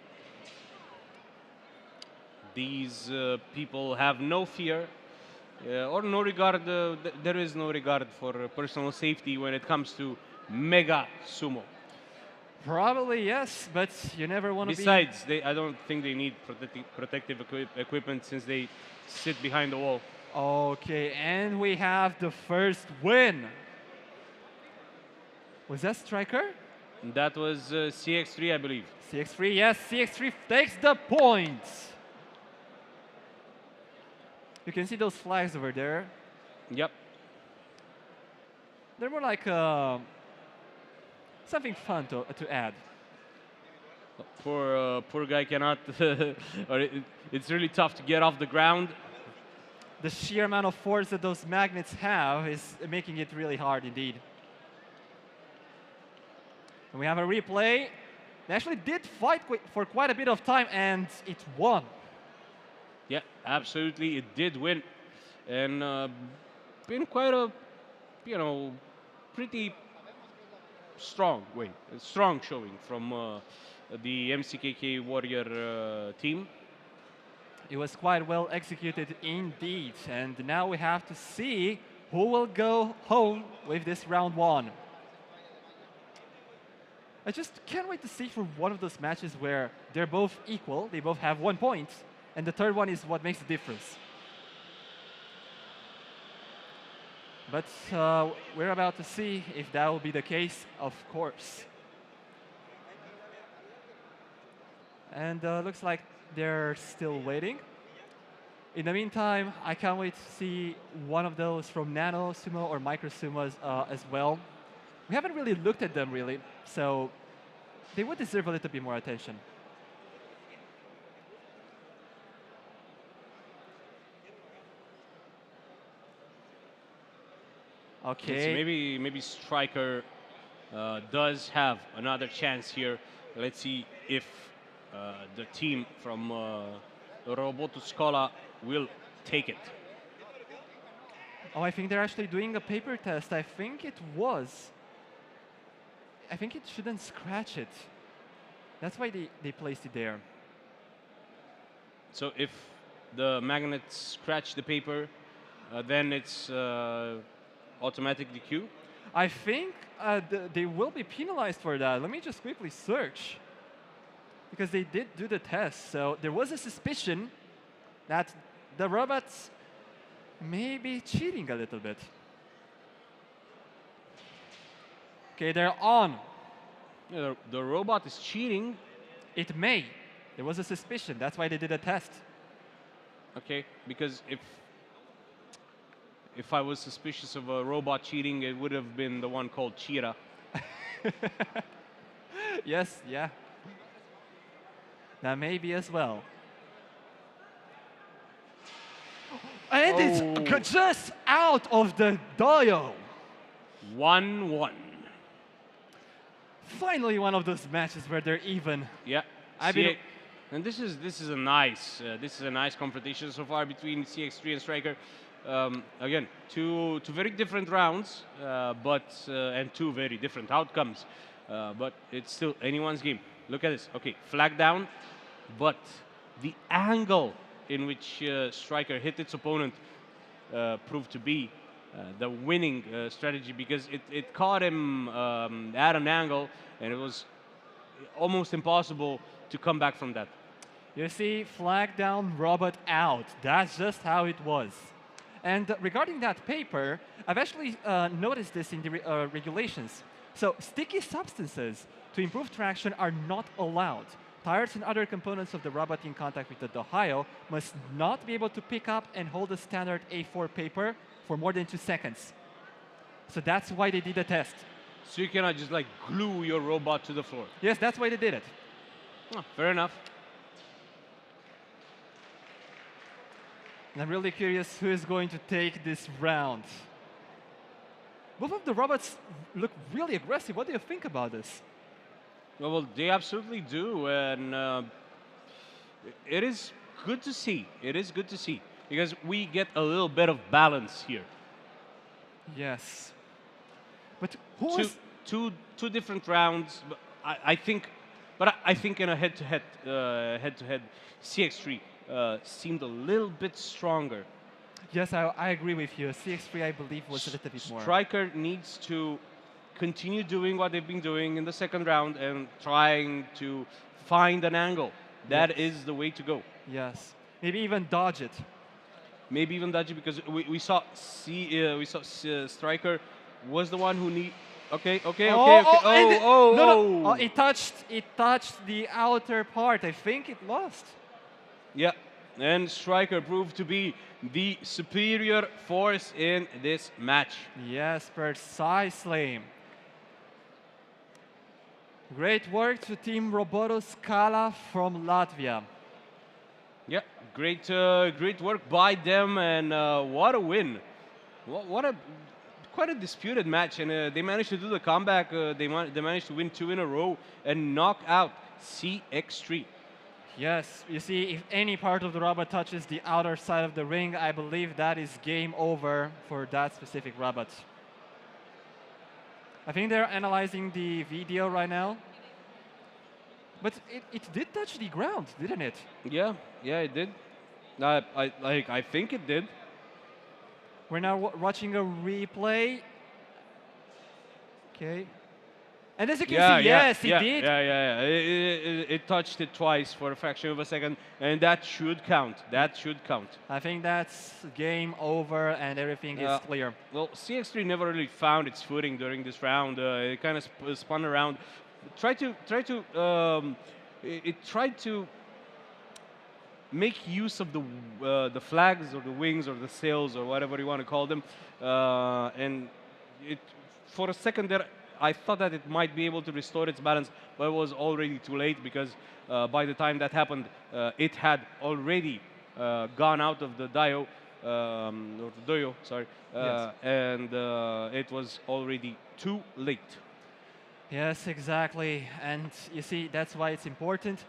These people have no fear or no regard. There is no regard for personal safety when it comes to mega sumo. Probably yes, but you never want to be... Besides, I don't think they need protective equipment since they sit behind the wall. Okay, and we have the first win. Was that Striker? That was CX3, I believe. CX3, yes, CX3 takes the points. You can see those flags over there. Yep. They're more like something fun to add. Poor guy cannot, or it's really tough to get off the ground. The sheer amount of force that those magnets have is making it really hard indeed. And we have a replay. They actually did fight for quite a bit of time, and it won. Yeah, absolutely, it did win, and been quite a, pretty strong showing from the MCKK Warrior team. It was quite well executed indeed, and now we have to see who will go home with this round one. I just can't wait to see for one of those matches where they're both equal, they both have 1 point, and the third one is what makes the difference. But we're about to see if that will be the case, of course. And looks like they're still waiting. In the meantime, I can't wait to see one of those from Nano Sumo or Micro Sumo as well. We haven't really looked at them really, so they would deserve a little bit more attention. Okay. So maybe Striker does have another chance here. Let's see if the team from Robochallenge will take it. Oh, I think they're actually doing a paper test. I think it shouldn't scratch it. That's why they placed it there. So if the magnets scratch the paper, then it's automatic DQ. I think they will be penalized for that. Let me just quickly search. Because they did do the test, so there was a suspicion that the robots may be cheating a little bit. Okay, they're on. Yeah, the robot is cheating. It may. There was a suspicion. That's why they did a test. Okay, because if I was suspicious of a robot cheating, it would have been the one called Chira. Yes, yeah. That may be as well. And it's just out of the dial. 1-1. Finally, one of those matches where they're even. Yeah. And this is a nice competition so far between CX3 and Striker. Again, two very different rounds, and two very different outcomes. but it's still anyone's game. Look at this. Okay, flag down, but the angle in which Striker hit its opponent proved to be the winning strategy because it caught him at an angle, and it was almost impossible to come back from that. You see, flag down, robot out. That's just how it was. And regarding that paper, I've actually noticed this in the regulations. So sticky substances to improve traction are not allowed. Tires and other components of the robot in contact with the Ohio must not be able to pick up and hold a standard A4 paper for more than 2 seconds. So that's why they did the test. So you cannot just like glue your robot to the floor. Yes, that's why they did it. Oh, fair enough. And I'm really curious who is going to take this round. Both of the robots look really aggressive. What do you think about this? Well, they absolutely do, and it is good to see. It is good to see because we get a little bit of balance here. Yes. But who Two, was... two different rounds. But I think, I think in a head-to-head, CX3 seemed a little bit stronger. Yes, I agree with you. CX3, I believe, was a little bit more. Striker needs to continue doing what they've been doing in the second round and trying to find an angle. That is the way to go. Yes. Maybe even dodge it. Maybe even dodge it because we saw Striker was the one who need. Okay. No. It touched the outer part. I think it lost. Yeah, and Striker proved to be the superior force in this match. Yes, precisely. Great work to Team Robochallenge from Latvia. Yeah, great work by them, and what a win! Quite a disputed match, and they managed to do the comeback. They managed to win 2 in a row and knock out CX3. Yes, you see, if any part of the robot touches the outer side of the ring, I believe that is game over for that specific robot. I think they're analyzing the video right now. But it did touch the ground, didn't it? Yeah, it did. I think it did. We're now watching a replay. Okay. And as you can see, yes, it did. Yeah. It touched it twice for a fraction of a second, and that should count. I think that's game over and everything is clear. Well, CX3 never really found its footing during this round. It kind of spun around. It tried to make use of the flags or the wings or the sails or whatever you want to call them, and for a second there, I thought that it might be able to restore its balance, but it was already too late because by the time that happened, it had already gone out of the dio, or the doyo, sorry, and it was already too late. Yes, exactly. And you see, that's why it's important.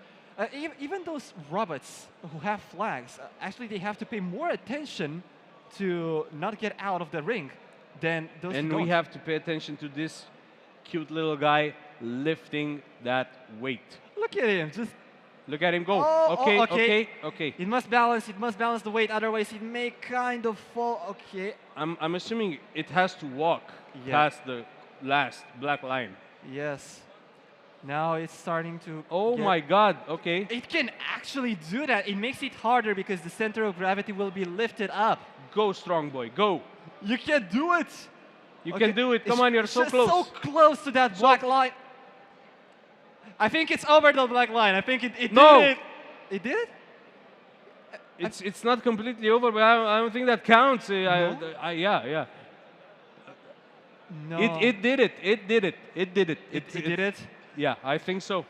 Even those robots who have flags, actually they have to pay more attention to not get out of the ring than those who And don't. we have to pay attention to this cute little guy lifting that weight. Look at him, just... Look at him go. Okay. Okay. It must balance the weight, otherwise it may kind of fall. Okay. I'm assuming it has to walk past the last black line. Yes. Now it's starting to... Oh my God, okay. It can actually do that. It makes it harder because the center of gravity will be lifted up. Go, strong boy, go. You can do it. You can do it. Come on, you're so close. So close to that black line. I think it's over the black line. I think it did it. It did it? It's not completely over, but I don't think that counts. No? Yeah. No. It did it. It did it. Yeah, I think so.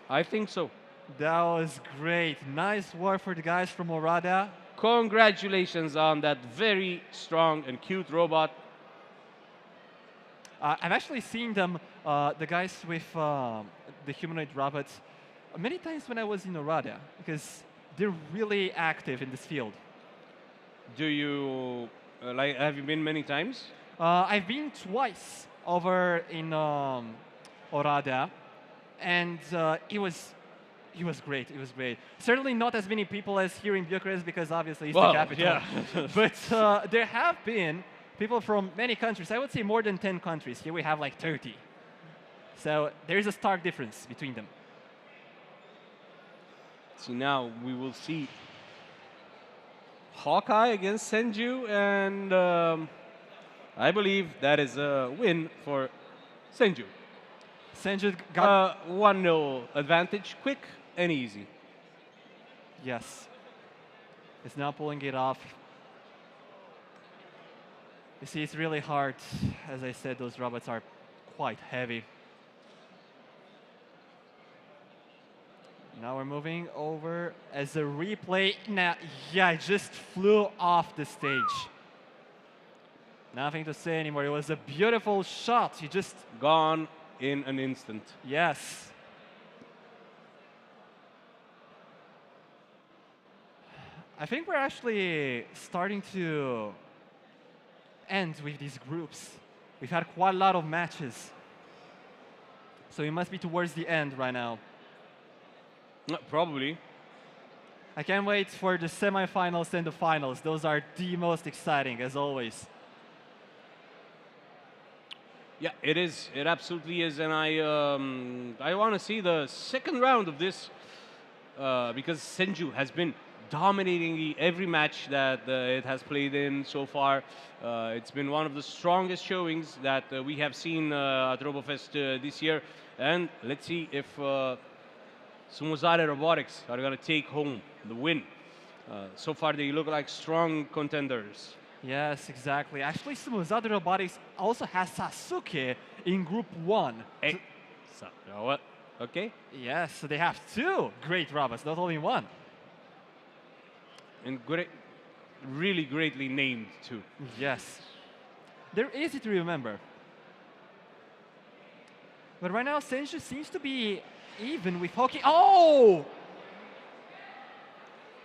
That was great. Nice work for the guys from Orada. Congratulations on that very strong and cute robot. I've actually seen them, the guys with the humanoid robots, many times when I was in Orada, because they're really active in this field. Do you, have you been many times? I've been twice over in Orada, and he was great. It was great. Certainly not as many people as here in Bucharest because obviously it's Well, the capital. yeah. But there have been people from many countries. I would say more than 10 countries. Here we have like 30. So there is a stark difference between them. So now we will see Hawkeye against Senju, and I believe that is a win for Senju. Senju got 1-0 advantage, quick and easy. yes. It's now pulling it off. You see, it's really hard. As I said, those robots are quite heavy. Now we're moving over as a replay. Now, yeah, it just flew off the stage. Nothing to say anymore. It was a beautiful shot. He just, Gone in an instant. yes. I think we're actually starting to end with these groups. We've had quite a lot of matches. So we must be towards the end right now. Probably. I can't wait for the semifinals and the finals. Those are the most exciting, as always. Yeah, it is. It absolutely is, and I want to see the second round of this because Senju has been dominating every match that it has played in so far. It's been one of the strongest showings that we have seen at RoboFest this year, and let's see if Sumozade Robotics are going to take home the win. So far, they look like strong contenders. Yes, exactly. Actually, Sumozade Robotics also has Sasuke in Group 1. Hey, so, you know what? Okay. Yes, so they have two great robots, not only one. And great, really greatly named too. Yes. They're easy to remember. But right now, Senju seems to be even with Hoki. Oh!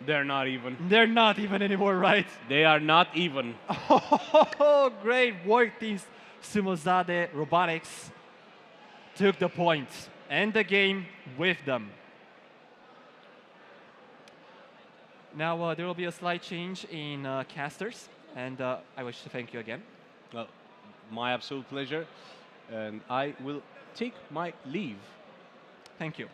They're not even. They're not even anymore, right? They are not even. Oh, great work, teams. Sumozade Robotics took the point and the game with them. Now, there will be a slight change in casters, and I wish to thank you again. Well, my absolute pleasure. And I will take my leave. Thank you.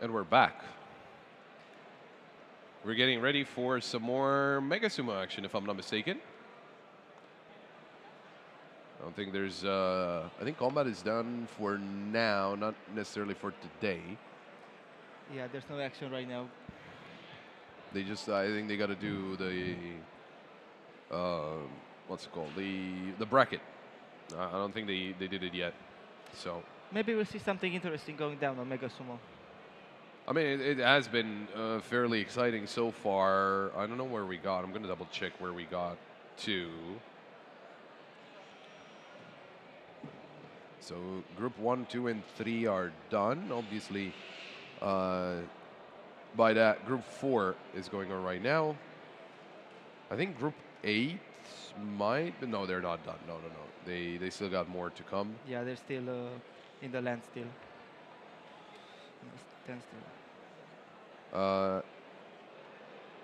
And we're back. We're getting ready for some more Mega Sumo action, if I'm not mistaken. I don't think there's... I think combat is done for now, not necessarily for today. Yeah, there's no action right now. They just... I think they got to do the... what's it called? The bracket. I don't think they did it yet. So... Maybe we'll see something interesting going down on Mega Sumo. I mean, it has been fairly exciting so far. I don't know where we got. I'm going to double check where we got to. So group 1, 2, and 3 are done. Obviously, by that, group 4 is going on right now. I think group 8 might, but no, they're not done. No. They still got more to come. Yeah, they're still in the land still. Stand still.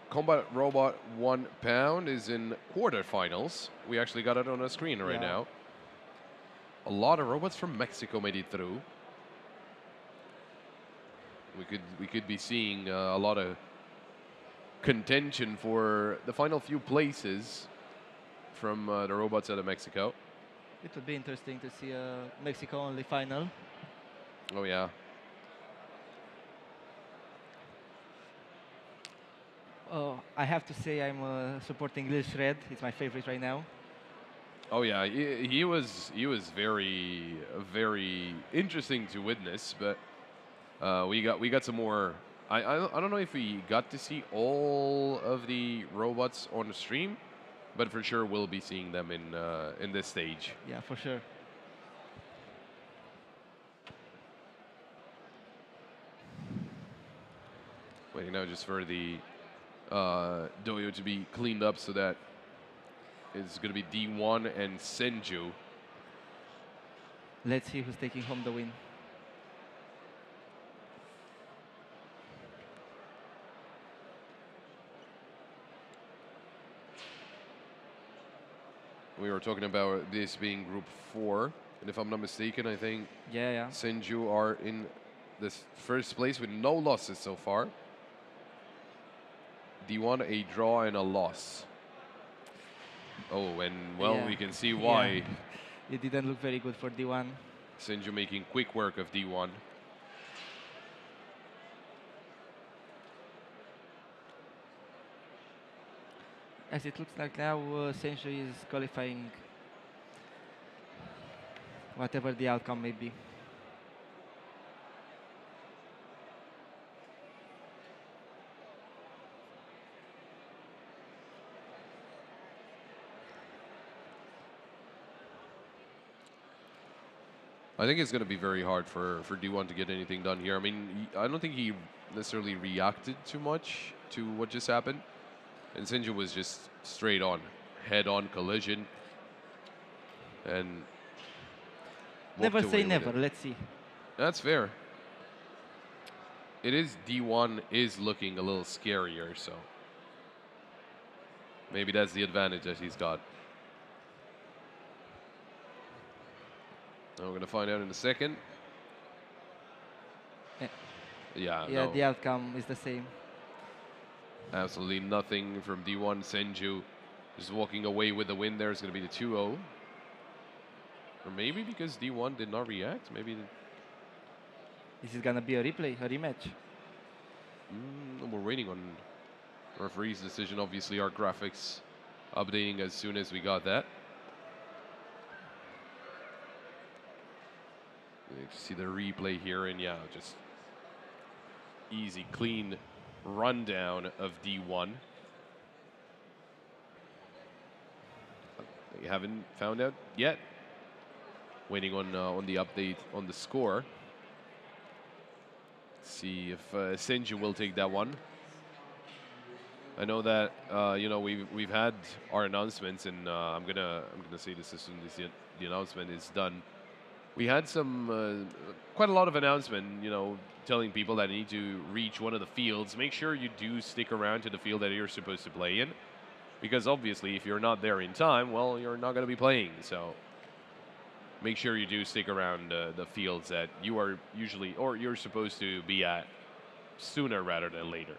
Combat Robot 1 Pound is in quarterfinals. We actually got it on the screen right Yeah. now. A lot of robots from Mexico made it through. We could be seeing a lot of contention for the final few places from the robots out of Mexico. It would be interesting to see a Mexico-only final. Oh yeah. Oh, I have to say I'm supporting Lil Shred. It's my favorite right now. Oh yeah, he was very interesting to witness, but we got some more. I don't know if we got to see all of the robots on the stream, but for sure we'll be seeing them in this stage. Yeah, for sure. Waiting now just for the doyo to be cleaned up so that it's going to be D1 and Senju. Let's see who's taking home the win. We were talking about this being Group 4, and if I'm not mistaken, I think Yeah, yeah. Senju are in this first place with no losses so far. D1, a draw and a loss. Oh, and well, Yeah. we can see Yeah. why. It didn't look very good for D1. Senju making quick work of D1. As it looks like now, Senju is qualifying whatever the outcome may be. I think it's going to be very hard for D1 to get anything done here. I mean, I don't think he necessarily reacted too much to what just happened. And Senju was just straight on, head-on collision. And Never walked say away with never. it. Let's see. That's fair. It is D1 is looking a little scarier, so maybe that's the advantage that he's got. Now we're gonna find out in a second. Eh, Yeah, Yeah, no, the outcome is the same. absolutely nothing from D1. Senju just walking away with the win there is gonna be the 2-0. Or maybe because D1 did not react, maybe This is gonna be a replay, a rematch. we're waiting on referee's decision. Obviously, our graphics updating as soon as we got that. You can see the replay here, and yeah, just easy, clean rundown of D1. They haven't found out yet. Waiting on the update on the score. See if Senju will take that one. I know that you know we've had our announcements, and I'm gonna say this as soon as the announcement is done. We had some quite a lot of announcement, you know, telling people that need to reach one of the fields. Make sure you do stick around to the field that you're supposed to play in, because obviously if you're not there in time, well, you're not going to be playing. So make sure you do stick around the fields that you are usually or you're supposed to be at sooner rather than later.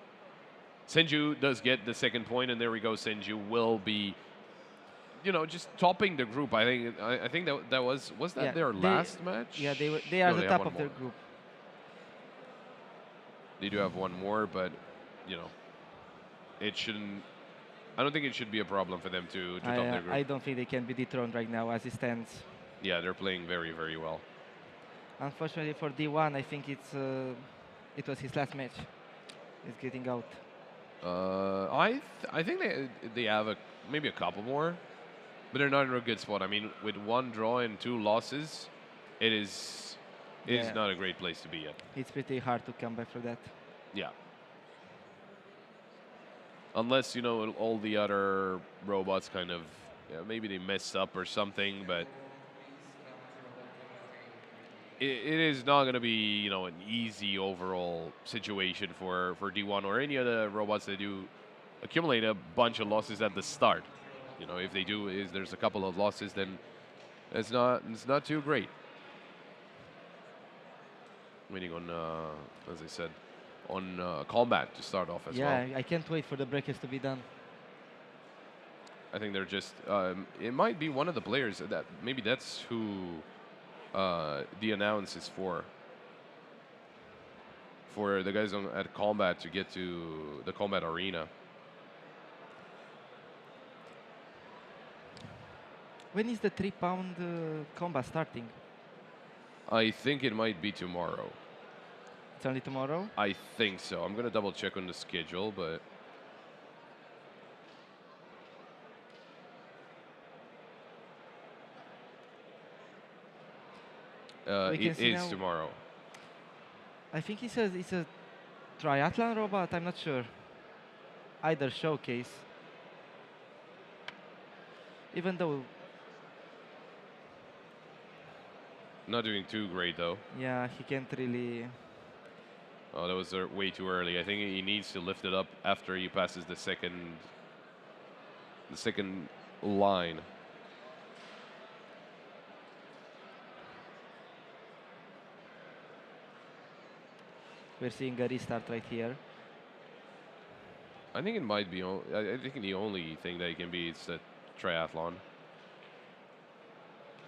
Senju does get the second point, and there we go. Senju will be, you know, just topping the group. I think that was that Yeah, their they- last match? Yeah, they No, are they the have top one of their more. group. They do have one more, but you know, it shouldn't. I don't think it should be a problem for them to top their group. I don't think they can be dethroned right now as it stands. Yeah, they're playing very, very well. Unfortunately for D1, I think it was his last match. He's getting out. I think they have maybe a couple more, but they're not in a good spot. I mean, with one draw and 2 losses, it is Yeah. not a great place to be at. It's pretty hard to come back for that. Yeah. Unless, you know, all the other robots kind of, yeah, maybe they messed up or something, but it is not going to be, you know, an easy overall situation for D1 or any of the robots that do accumulate a bunch of losses at the start. You know, if they do, is there's a couple of losses, then it's not too great. Waiting on, as I said, on combat to start off as well. Yeah, I can't wait for the breakers to be done. I think they're just. It might be one of the players that maybe that's who the announce is for. For the guys at combat to get to the combat arena. When is the 3-pound combat starting? I think it might be tomorrow. It's only tomorrow? I think so. I'm gonna double check on the schedule, but. It is tomorrow. I think it's a triathlon robot. I'm not sure. Either showcase. Even though, Not doing too great though. yeah, he can't really. Oh, that was way too early. I think he needs to lift it up after he passes the second line. We're seeing a restart right here. I think it might be. I think the only thing that it can be is the triathlon.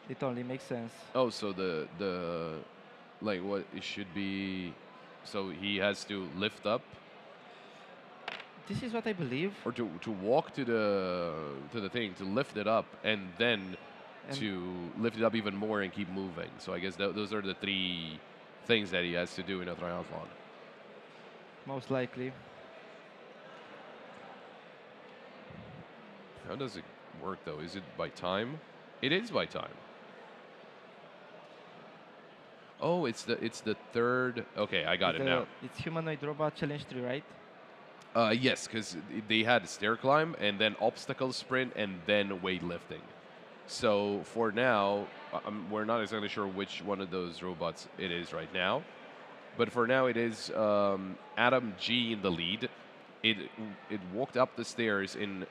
It only makes sense. Oh, so the like what it should be. So he has to lift up, This is what I believe. or to walk to the thing to lift it up, and then And- to lift it up even more and keep moving. So I guess those are the three things that he has to do in a triathlon. Most likely. How does it work though? Is it by time? It is by time. Oh, it's the third. Okay, I got it now. It's humanoid robot challenge 3, right? Yes, because they had stair climb and then obstacle sprint and then weightlifting. So for now, we're not exactly sure which one of those robots it is right now. But for now, it is Adam G in the lead. It walked up the stairs in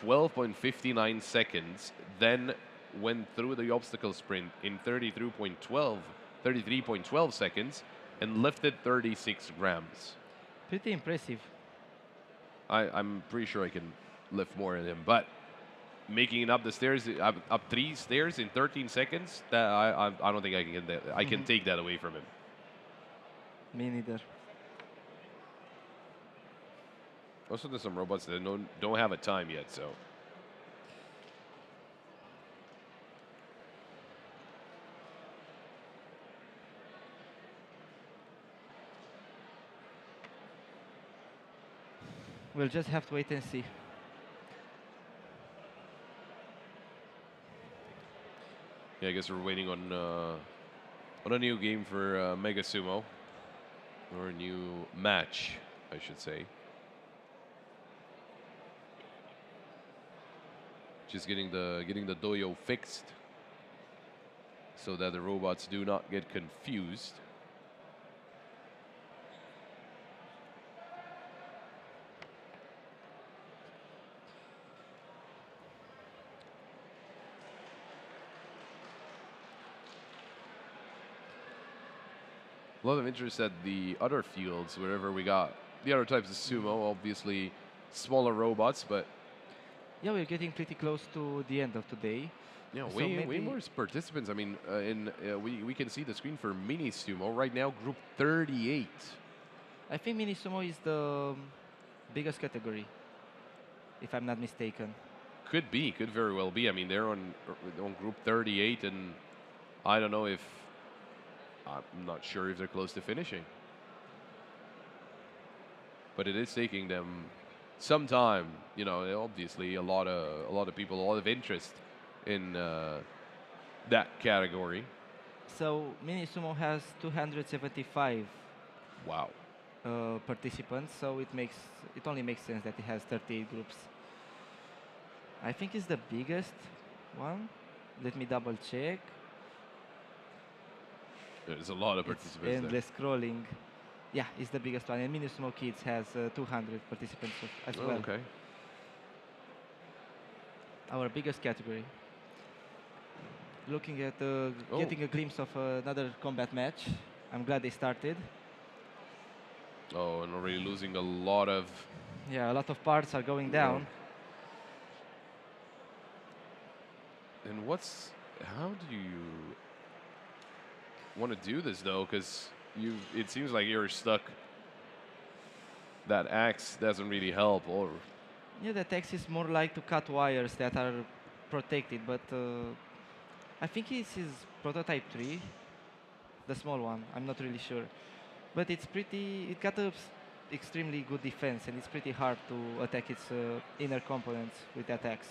12.59 seconds, then went through the obstacle sprint in 33.12 seconds, and lifted 36 grams. Pretty impressive. I'm pretty sure I can lift more than him, but making it up the stairs, up 3 stairs in 13 seconds, that I don't think I can get that. I can take that away from him. Me neither. Also, there's some robots that don't have a time yet, so. We'll just have to wait and see. Yeah, I guess we're waiting on a new game for Mega Sumo, or a new match, I should say. Just getting the doyo fixed, so that the robots do not get confused. A lot of interest at the other fields, wherever we got the other types of sumo, obviously smaller robots, but Yeah, we're getting pretty close to the end of today. yeah, So way maybe- more participants. I mean, we can see the screen for mini sumo right now, group 38. I think mini sumo is the biggest category, if I'm not mistaken. Could very well be. I mean, they're on group 38, and I don't know if I'm not sure if they're close to finishing. But it is taking them some time. You know, obviously a lot of people, a lot of interest in that category. So mini sumo has 275 Wow. participants, so it only makes sense that it has 38 groups. I think it's the biggest one. Let me double check. There's a lot of It's participants there. endless scrolling. Yeah, it's the biggest one. And Mini Sumo Kids has 200 participants as Oh, well. okay. our biggest category. Looking at Oh. getting a glimpse of another combat match. I'm glad they started. Oh, and already losing a lot of. Yeah, a lot of parts are going down. And what's. How do you want to do this though? Because it seems like you're stuck. That axe doesn't really help, or Yeah, the text is more like to cut wires that are protected, but I think it's his prototype 3, the small one. I'm not really sure, but it's pretty. It got a extremely good defense, and it's pretty hard to attack its inner components with that axe.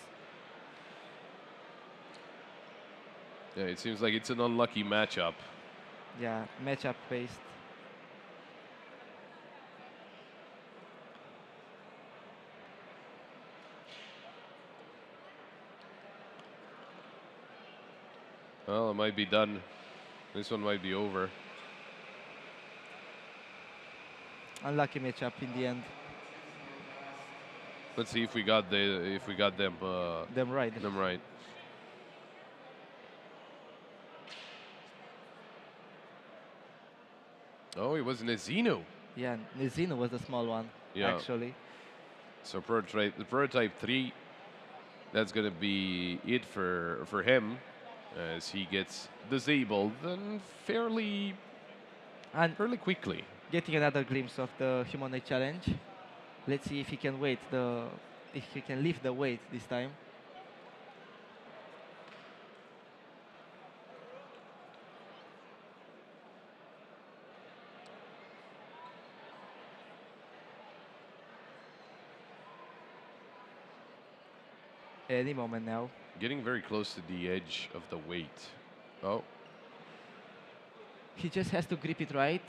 yeah, it seems like it's an unlucky matchup. Yeah, matchup based. Well, it might be done. This one might be over. Unlucky matchup in the end. Let's see if we got them Them right. them right. Oh, it was Nezino. Yeah, Nizino was the small one, Yeah. actually. So the prototype 3, that's gonna be it for him, as he gets disabled and fairly And quickly. getting another glimpse of the humanoid challenge. Let's see if he can if he can lift the weight this time. Any moment now. Getting very close to the edge of the weight. Oh, He just has to grip it right.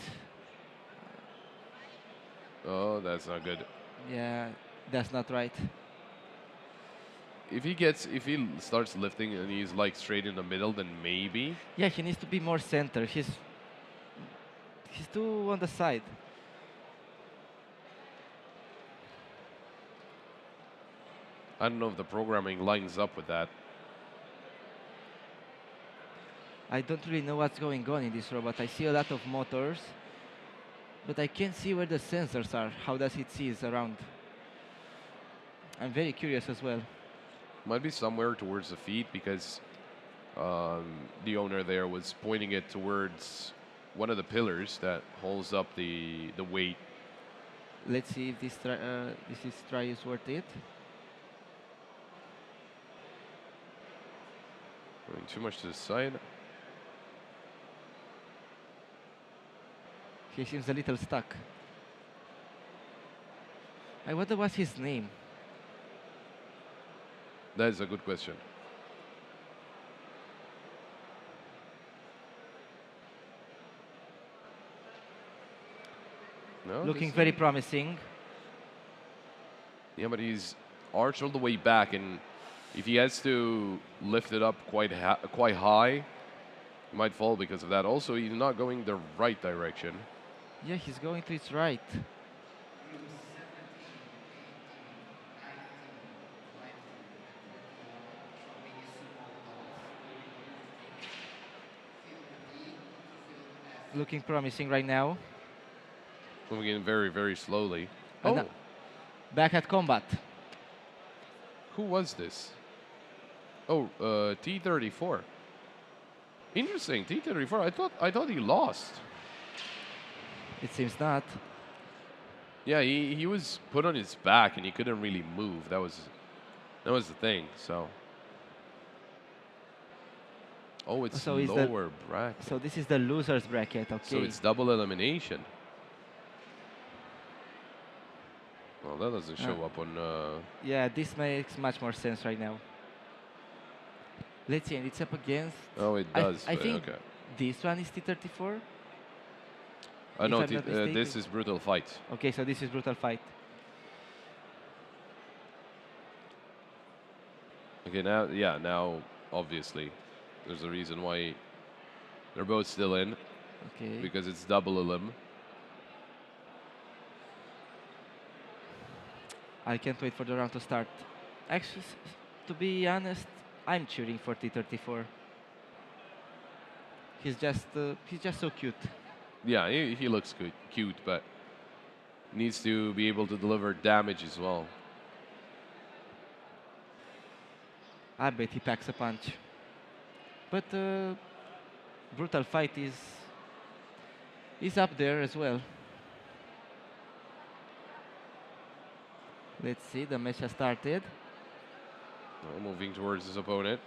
oh, that's not good. Yeah, that's not right. If he starts lifting and he's like straight in the middle, then maybe. Yeah, he needs to be more center. He's too on the side. I don't know if the programming lines up with that. I don't really know what's going on in this robot. I see a lot of motors, but I can't see where the sensors are. How does it see it around? I'm very curious as well. Might be somewhere towards the feet, because the owner there was pointing it towards one of the pillars that holds up the weight. Let's see if this try is worth it. Going too much to the side. He seems a little stuck. I wonder what's his name. That is a good question. No, Looking this- very promising. Yeah, but he's arched all the way back, and if he has to lift it up quite high, he might fall because of that. Also, he's not going the right direction. Yeah, he's going to its right. Looking promising right now. Moving in very, very slowly. And Oh, now- Back at combat. who was this? Oh, T34. Interesting, T34. I thought he lost. It seems not. Yeah, he was put on his back and he couldn't really move. That was the thing. So. Oh, it's So is the- lower bracket. So this is the losers bracket, okay? So it's double elimination. Well, that doesn't show up on. Yeah, this makes much more sense right now. Let's see, and it's up against. Oh, it does. I but think okay. this one is T34. No, if I'm not this mistaken. is brutal fight. Okay, so this is brutal fight. Okay, now obviously, there's a reason why they're both still in, Okay. because it's double elim. I can't wait for the round to start. Actually, to be honest, I'm cheering for T-34. He's just so cute. Yeah, he looks good, cute, but needs to be able to deliver damage as well. I bet he packs a punch. But brutal fight is up there as well. Let's see, the match has started. Moving towards his opponent.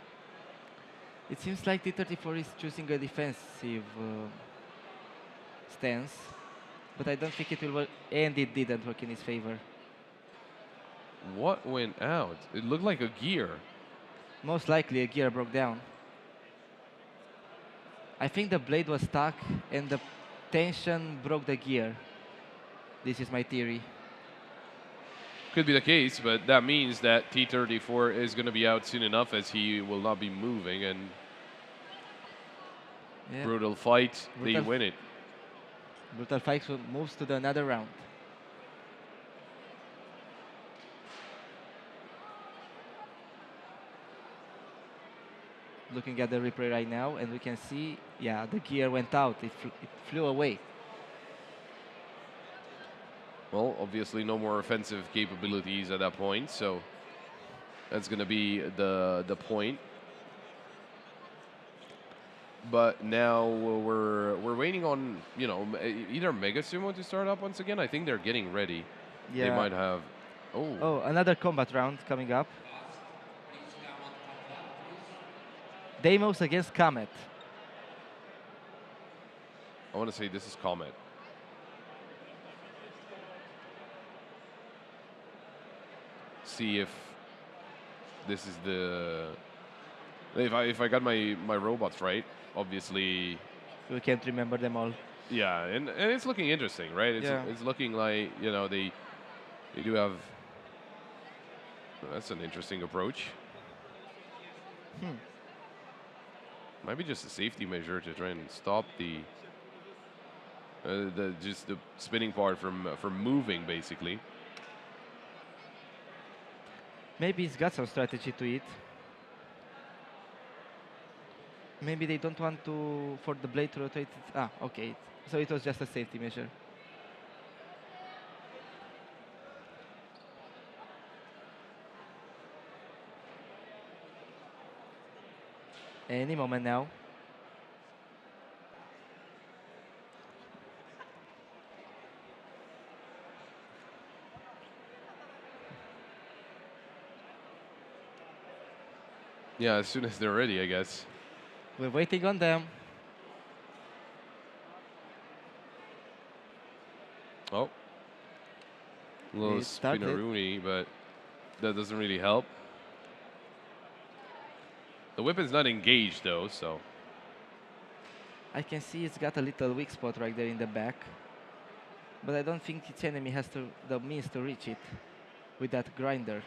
It seems like T-34 is choosing a defensive stance, but I don't think it will work, and it didn't work in his favor. What went out? It looked like a gear. Most likely a gear broke down. I think the blade was stuck and the tension broke the gear. This is my theory. Could be the case, but that means that T-34 is going to be out soon enough as he will not be moving, and Yeah. brutal fight, they Brutal win it. Brutal Fight moves to the another round. Looking at the replay right now, and we can see, yeah, the gear went out. It flew away. Well, obviously no more offensive capabilities at that point, so that's going to be the point. But now we're waiting on, you know, either Mega Sumo to start up once again. I think they're getting ready. Yeah. They might have. Oh. Oh, another combat round coming up. Deimos against Comet. I want to say this is Comet. See if this is the. If I got my robots right, obviously. We can't remember them all. Yeah, and it's looking interesting, right? It's looking like, you know, they do have. That's an interesting approach. Might be just a safety measure to try and stop the spinning part from moving, basically. Maybe he's got some strategy to it. Maybe they don't want for the blade to rotate. Ah, okay. So it was just a safety measure. Any moment now. Yeah, as soon as they're ready, I guess. We're waiting on them. Oh. A little It started. spinneroonie, but that doesn't really help. The weapon's not engaged, though, so. I can see it's got a little weak spot right there in the back. But I don't think its enemy has the means to reach it with that grinder.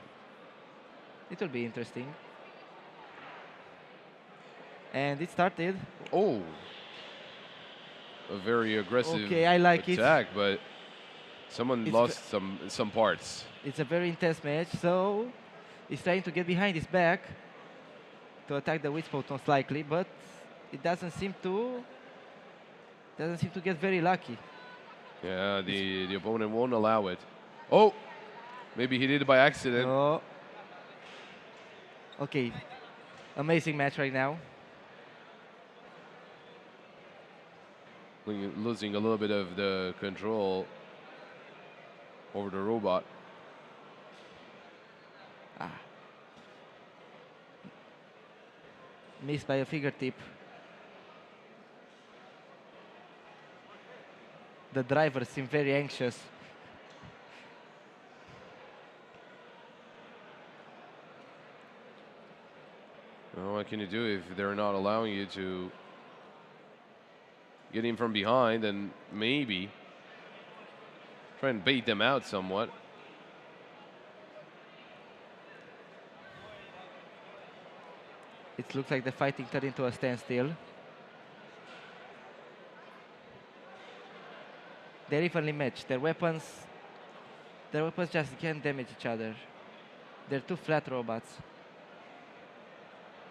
It will be interesting. And it started. Oh. A very aggressive Okay, I like it. attack, but someone It's lost some parts. It's a very intense match, so he's trying to get behind his back to attack the weak spot most likely, but it doesn't seem to get very lucky. Yeah, the opponent won't allow it. Oh, maybe he did it by accident. Oh. Okay, amazing match right now. Losing a little bit of the control over the robot. Missed by a fingertip. The drivers seem very anxious. Well, what can you do if they're not allowing you to get in from behind and maybe try and bait them out somewhat? It looks like the fighting turned into a standstill. They're evenly matched. Their weapons just can't damage each other. They're two flat robots.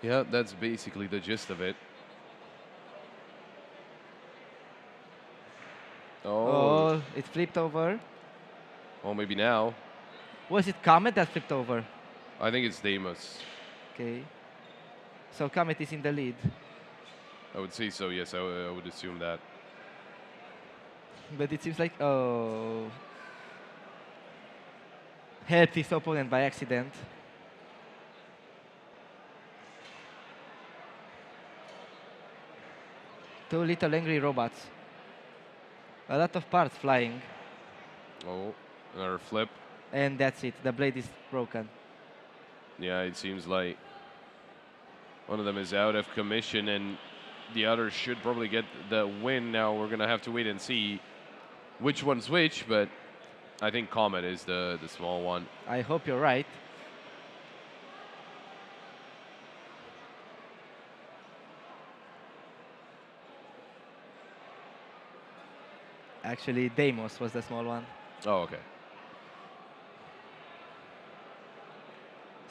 Yeah, that's basically the gist of it. Oh, Oh, it flipped over. well, maybe now. Was it Comet that flipped over? I think it's Deimos. Okay. So Comet is in the lead. I would say so, yes, I would assume that. But it seems like, oh. Helped his opponent by accident. Two little angry robots. A lot of parts flying. Oh, another flip. And that's it. The blade is broken. Yeah, it seems like one of them is out of commission and the other should probably get the win. Now we're going to have to wait and see which one's which, but I think Comet is the small one. I hope you're right. Actually, Deimos was the small one. Oh, okay.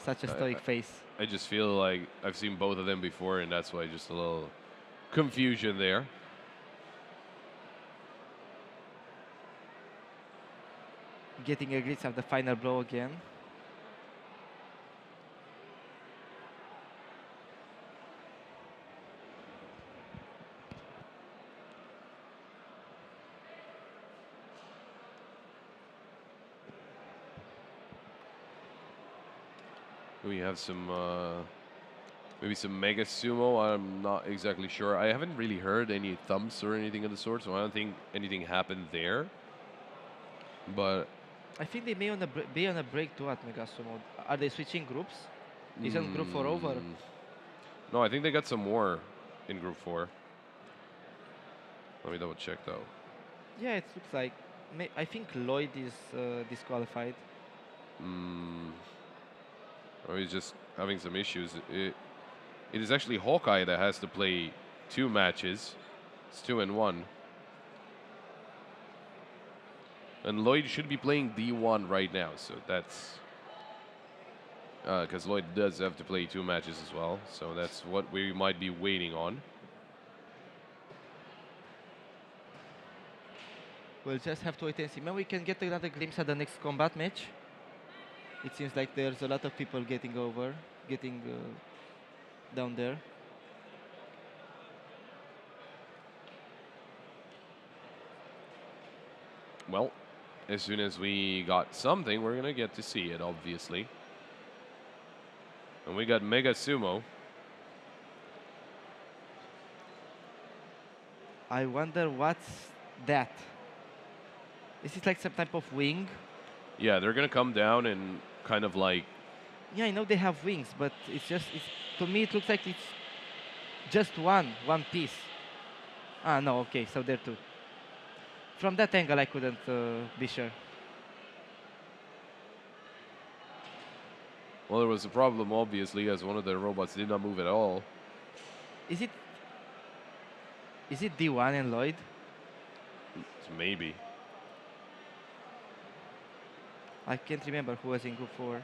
Such a stoic face. I just feel like I've seen both of them before, and that's why just a little confusion there. Getting a glimpse of the final blow again. We have some, maybe some Mega Sumo. I'm not exactly sure. I haven't really heard any thumps or anything of the sort, so I don't think anything happened there. But I think they may be on a break too at Mega Sumo. Are they switching groups? Isn't Group 4 over? no, I think they got some more in Group 4. Let me double check though. Yeah, it looks like. I think Lloyd is disqualified. Or he's just having some issues. It is actually Hawkeye that has to play 2 matches. It's 2-1. And Lloyd should be playing D1 right now, so that's because Lloyd does have to play 2 matches as well, so that's what we might be waiting on. We'll just have to wait and see. Maybe we can get another glimpse at the next combat match. It seems like there's a lot of people getting down there. Well, as soon as we got something, we're gonna get to see it, obviously. And we got Mega Sumo. I wonder what's that. Is it like some type of wing? Yeah, they're gonna come down and kind of like. Yeah, I know they have wings, but to me it looks like it's just one piece. Ah, no, okay, so there too. From that angle, I couldn't be sure. Well, there was a problem, obviously, as one of the robots did not move at all. Is it D1 and Lloyd? Maybe. I can't remember who was in Group 4.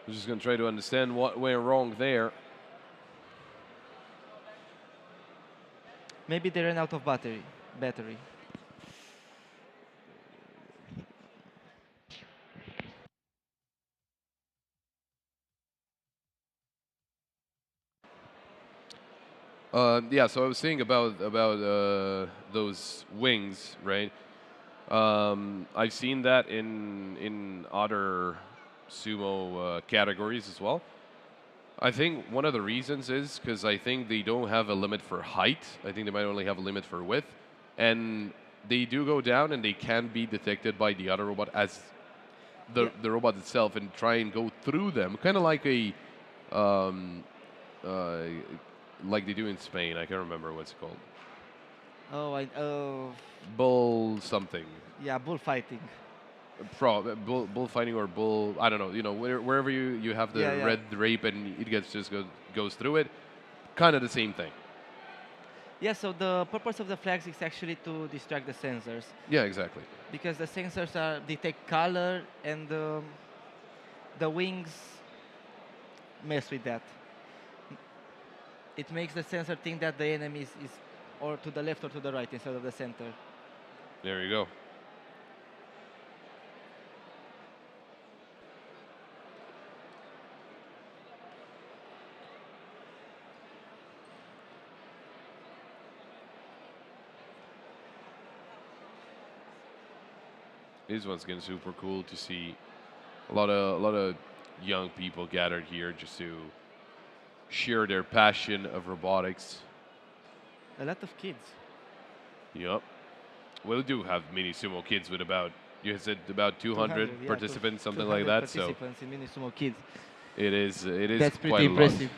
I'm just going to try to understand what went wrong there. Maybe they ran out of battery. Yeah, so I was saying about those wings, right? I've seen that in other sumo categories as well. I think one of the reasons is because I think they don't have a limit for height. I think they might only have a limit for width, and they do go down and they can be detected by the other robot as the robot itself and try and go through them, kind of like a like they do in Spain. I can't remember what it's called. Oh, Bull something. yeah, bullfighting. bullfighting or bull. I don't know. You know, wherever you have the Yeah, yeah. red drape and it goes through it. Kind of the same thing. Yeah, so the purpose of the flags is actually to distract the sensors Yeah, exactly. because the sensors detect color and the wings mess with that. It makes the sensor think that the enemy is or to the left or to the right instead of the center. There you go. This one's getting super cool to see a lot of young people gathered here just to share their passion of robotics. A lot of kids. Yep. We do have mini sumo kids with about, you said about 200 yeah, participants, something 200 like that. So participants in mini sumo kids. it is That's quite pretty a lot. impressive.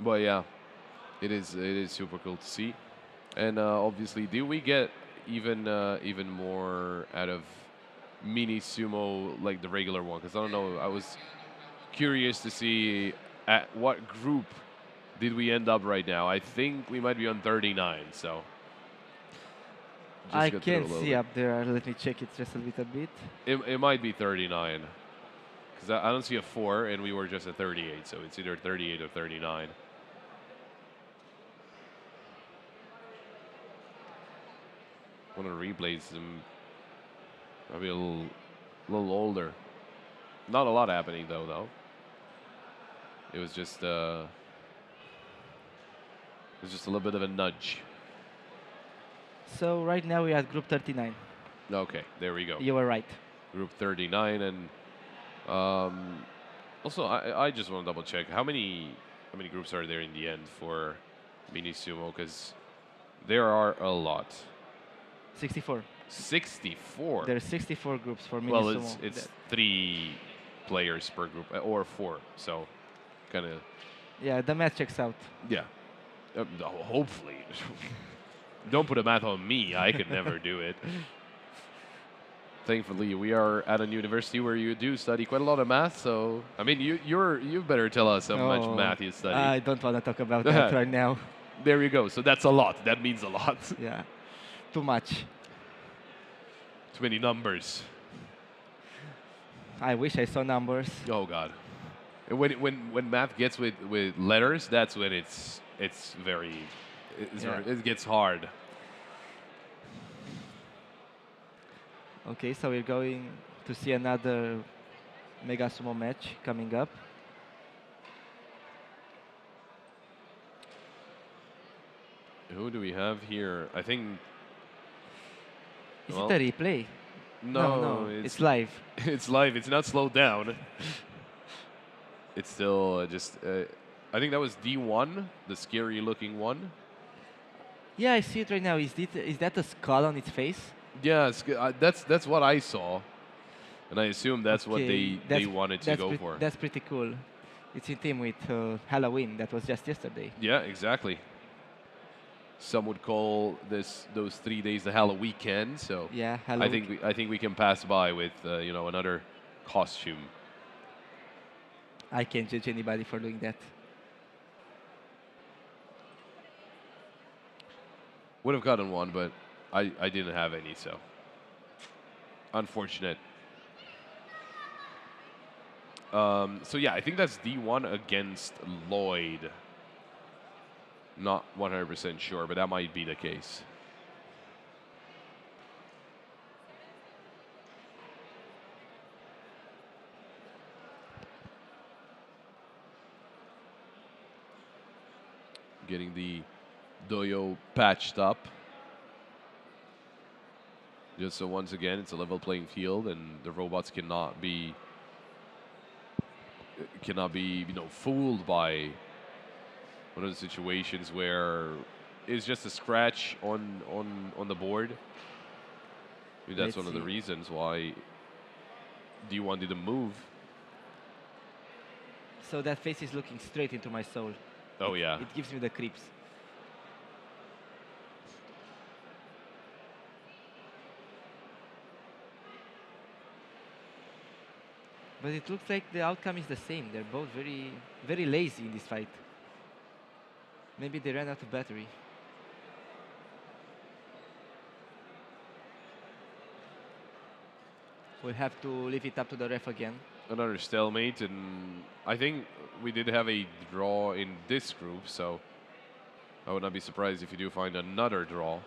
But yeah, it is super cool to see, and obviously, do we get even more out of mini sumo like the regular one? Because I don't know, I was curious to see at what group did we end up right now. I think we might be on 39. So just I go through a can't little see bit. up there. Let me check it just a little bit. It might be 39 because I don't see a 4, and we were just at 38. So it's either 38 or 39. One of the replays maybe a little older. Not a lot happening though. It was just a little bit of a nudge. So right now we're at group 39. Okay, there we go. You were right. Group 39, and also I just want to double check how many groups are there in the end for mini sumo, because there are a lot. 64. 64. There's 64 groups for mini Well, sumo. it's 3 players per group, or 4. So kind of, Yeah, the math checks out. yeah. Hopefully. Don't put a math on me. I could never do it. Thankfully, we are at a university where you do study quite a lot of math. So, I mean, you better tell us how much Oh, math you study. I don't want to talk about that right now. There you go. So that's a lot. That means a lot. Yeah, too much. Too many numbers. I wish I saw numbers. Oh God. And when math gets with letters, that's when it's very Yeah. it gets hard. Okay, so we're going to see another Mega Sumo match coming up. Who do we have here? I think. Is well, it a replay? No, it's live. It's live. It's not slowed down. It's still just. I think that was D1, the scary-looking one. Yeah, I see it right now. Is that a skull on its face? Yeah, that's what I saw, and I assume that's what Okay, they wanted to go for. That's pretty cool. It's in theme with Halloween. That was just yesterday. Yeah, exactly. Some would call those 3 days the Halloween weekend. So Yeah, I Halloween. think we can pass by with another costume. I can't judge anybody for doing that. Would have gotten one, but I didn't have any, so unfortunate. So yeah, I think that's D1 against Lloyd. Not 100% sure, but that might be the case. Getting the doyo patched up. Just so once again, it's a level playing field, and the robots cannot be fooled by one of the situations where it's just a scratch on the board. Maybe that's Let's one of the see. reasons why D1 didn't move. So that face is looking straight into my soul. Oh, yeah. It gives me the creeps. But it looks like the outcome is the same. They're both very lazy in this fight. Maybe they ran out of battery. We'll have to leave it up to the ref again. Another stalemate, and I think we did have a draw in this group, so I would not be surprised if you do find another draw.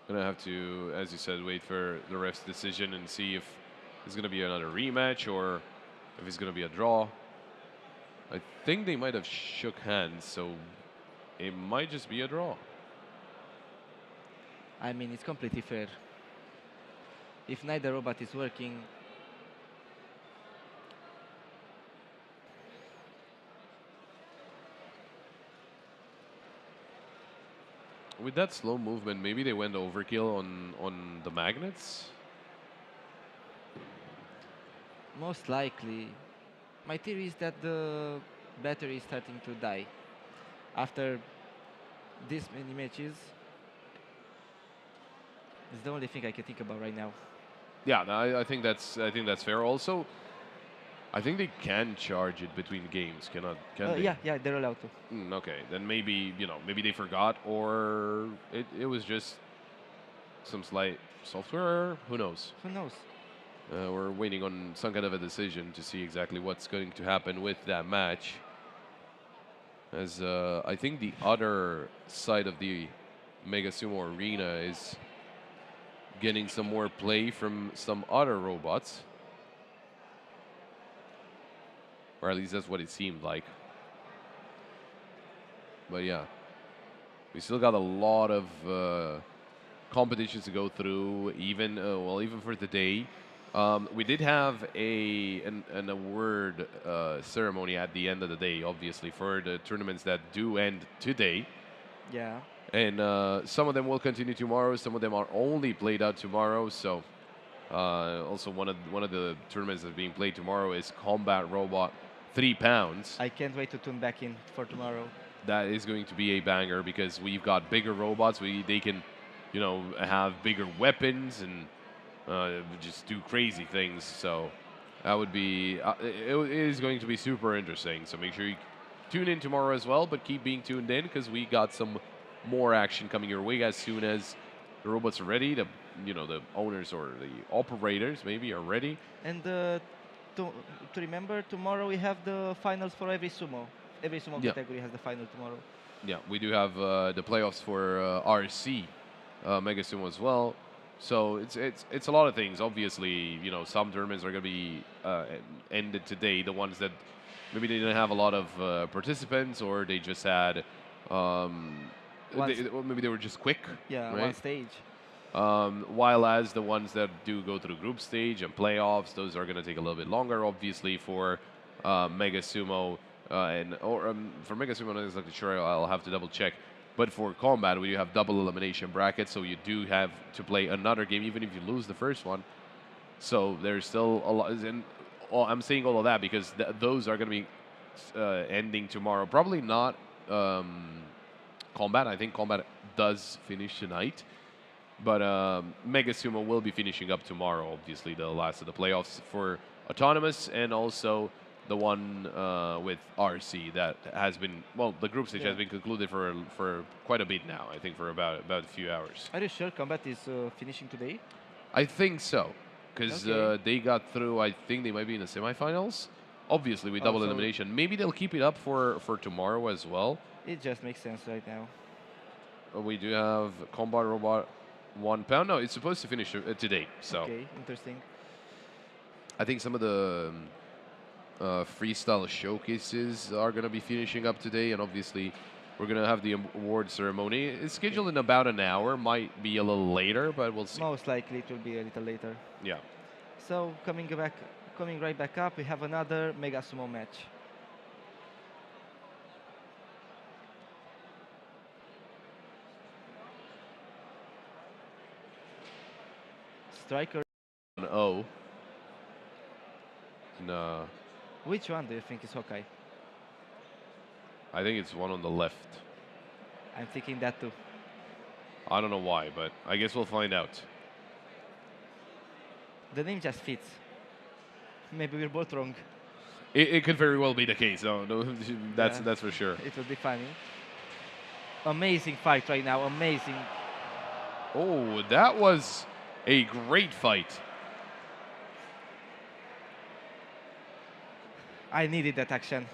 Gonna have to, as you said, wait for the ref's decision and see if it's gonna be another rematch or if it's gonna be a draw. I think they might have shook hands, so it might just be a draw. I mean, it's completely fair. If neither robot is working, With that slow movement, maybe they went overkill on the magnets. most likely, my theory is that the battery is starting to die. After this many matches, it's the only thing I can think about right now. Yeah, no, I think that's fair. Also, I think they can charge it between games. Can they? Yeah, they're allowed to. Okay, then maybe maybe they forgot, or it was just some slight software error. Who knows? Who knows? We're waiting on some kind of a decision to see exactly what's going to happen with that match. As I think the other side of the Mega Sumo Arena is getting some more play from some other robots. Or at least that's what it seemed like. But yeah, we still got a lot of competitions to go through, even even for today. We did have an award ceremony at the end of the day, obviously, for the tournaments that do end today. Yeah. And some of them will continue tomorrow. Some of them are only played out tomorrow. So also one of the tournaments that's being played tomorrow is Combat Robot 3 pounds. I can't wait to tune back in for tomorrow. That is going to be a banger because we've got bigger robots. They can, have bigger weapons and just do crazy things. So that would be it is going to be super interesting. So make sure you tune in tomorrow as well. But keep being tuned in because we got some more action coming your way as soon as the robots are ready. The owners or the operators maybe are ready. And to remember, tomorrow we have the finals for every sumo. Every sumo Yeah. category has the final tomorrow. Yeah, we do have the playoffs for RC Mega Sumo as well. So it's a lot of things. Obviously, some tournaments are going to be ended today. The ones that maybe they didn't have a lot of participants, or they just had maybe they were just quick. Yeah, right? one stage. While as the ones that do go through group stage and playoffs, those are going to take a little bit longer, obviously, for Mega Sumo. For Mega Sumo, I'm not exactly sure. I'll have to double check. But for combat, we do have double elimination brackets, so you do have to play another game, even if you lose the first one. So there's still a lot. And I'm saying all of that because those are going to be ending tomorrow. Probably not combat. I think combat does finish tonight. But Mega Sumo will be finishing up tomorrow, obviously, the last of the playoffs for Autonomous and also the one with RC that has been, the group stage has been concluded for quite a bit now, I think for about a few hours. Are you sure combat is finishing today? I think so, because they got through, I think they might be in the semifinals, obviously with double elimination. Maybe they'll keep it up for tomorrow as well. It just makes sense right now. We do have Combat Robot 1 pound. No, it's supposed to finish today, so. Okay, interesting. I think some of the freestyle showcases are going to be finishing up today, and obviously we're going to have the award ceremony. It's scheduled in about an hour, might be a little later, but we'll see. Most likely it will be a little later. Yeah. So coming right back up, we have another Mega Sumo match. Striker. An O. And, Which one do you think is Hawkeye? I think it's one on the left. I'm thinking that too. I don't know why, but I guess we'll find out. The name just fits. Maybe we're both wrong. It could very well be the case. No, that's Yeah. that's for sure. It would be funny. Amazing fight right now. Amazing. Oh, that was a great fight. I needed that action.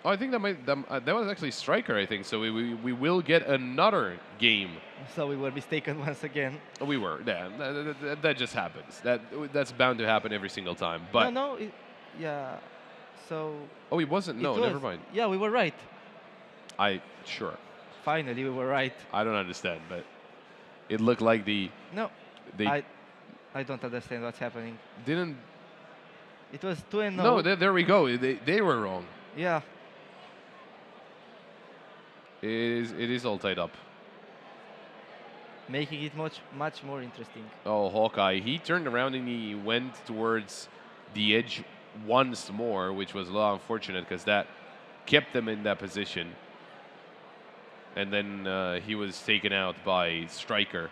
Oh, I think that was actually Striker. I think so. We will get another game. So we were mistaken once again. We were. Yeah, that just happens. That's bound to happen every single time. But no. Yeah. So. oh, he wasn't. No, it was. never mind. Yeah, we were right. Sure. Finally, we were right. I don't understand, but it looked like No. they I don't understand what's happening. didn't. It was 2-0. No, there we go. They were wrong. Yeah. It is all tied up. Making it much more interesting. Oh, Hawkeye. He turned around and he went towards the edge once more, which was a lot unfortunate because that kept them in that position. And then he was taken out by Striker.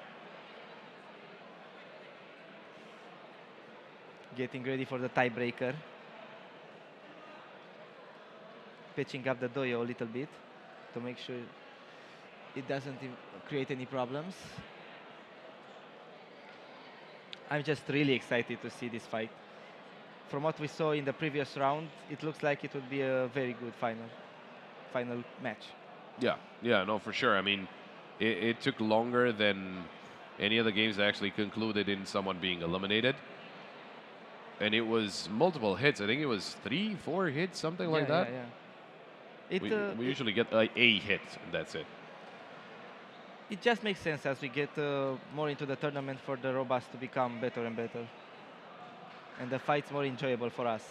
Getting ready for the tiebreaker. Pitching up the doyo a little bit to make sure it doesn't create any problems. I'm just really excited to see this fight. From what we saw in the previous round, it looks like it would be a very good final match. Yeah, no, for sure. I mean, it took longer than any of the games that actually concluded in someone being eliminated. And it was multiple hits. I think it was 3, 4 hits, something like that. Yeah. We usually get like a hit, and that's it. It just makes sense as we get more into the tournament for the robots to become better and better. And the fight's more enjoyable for us.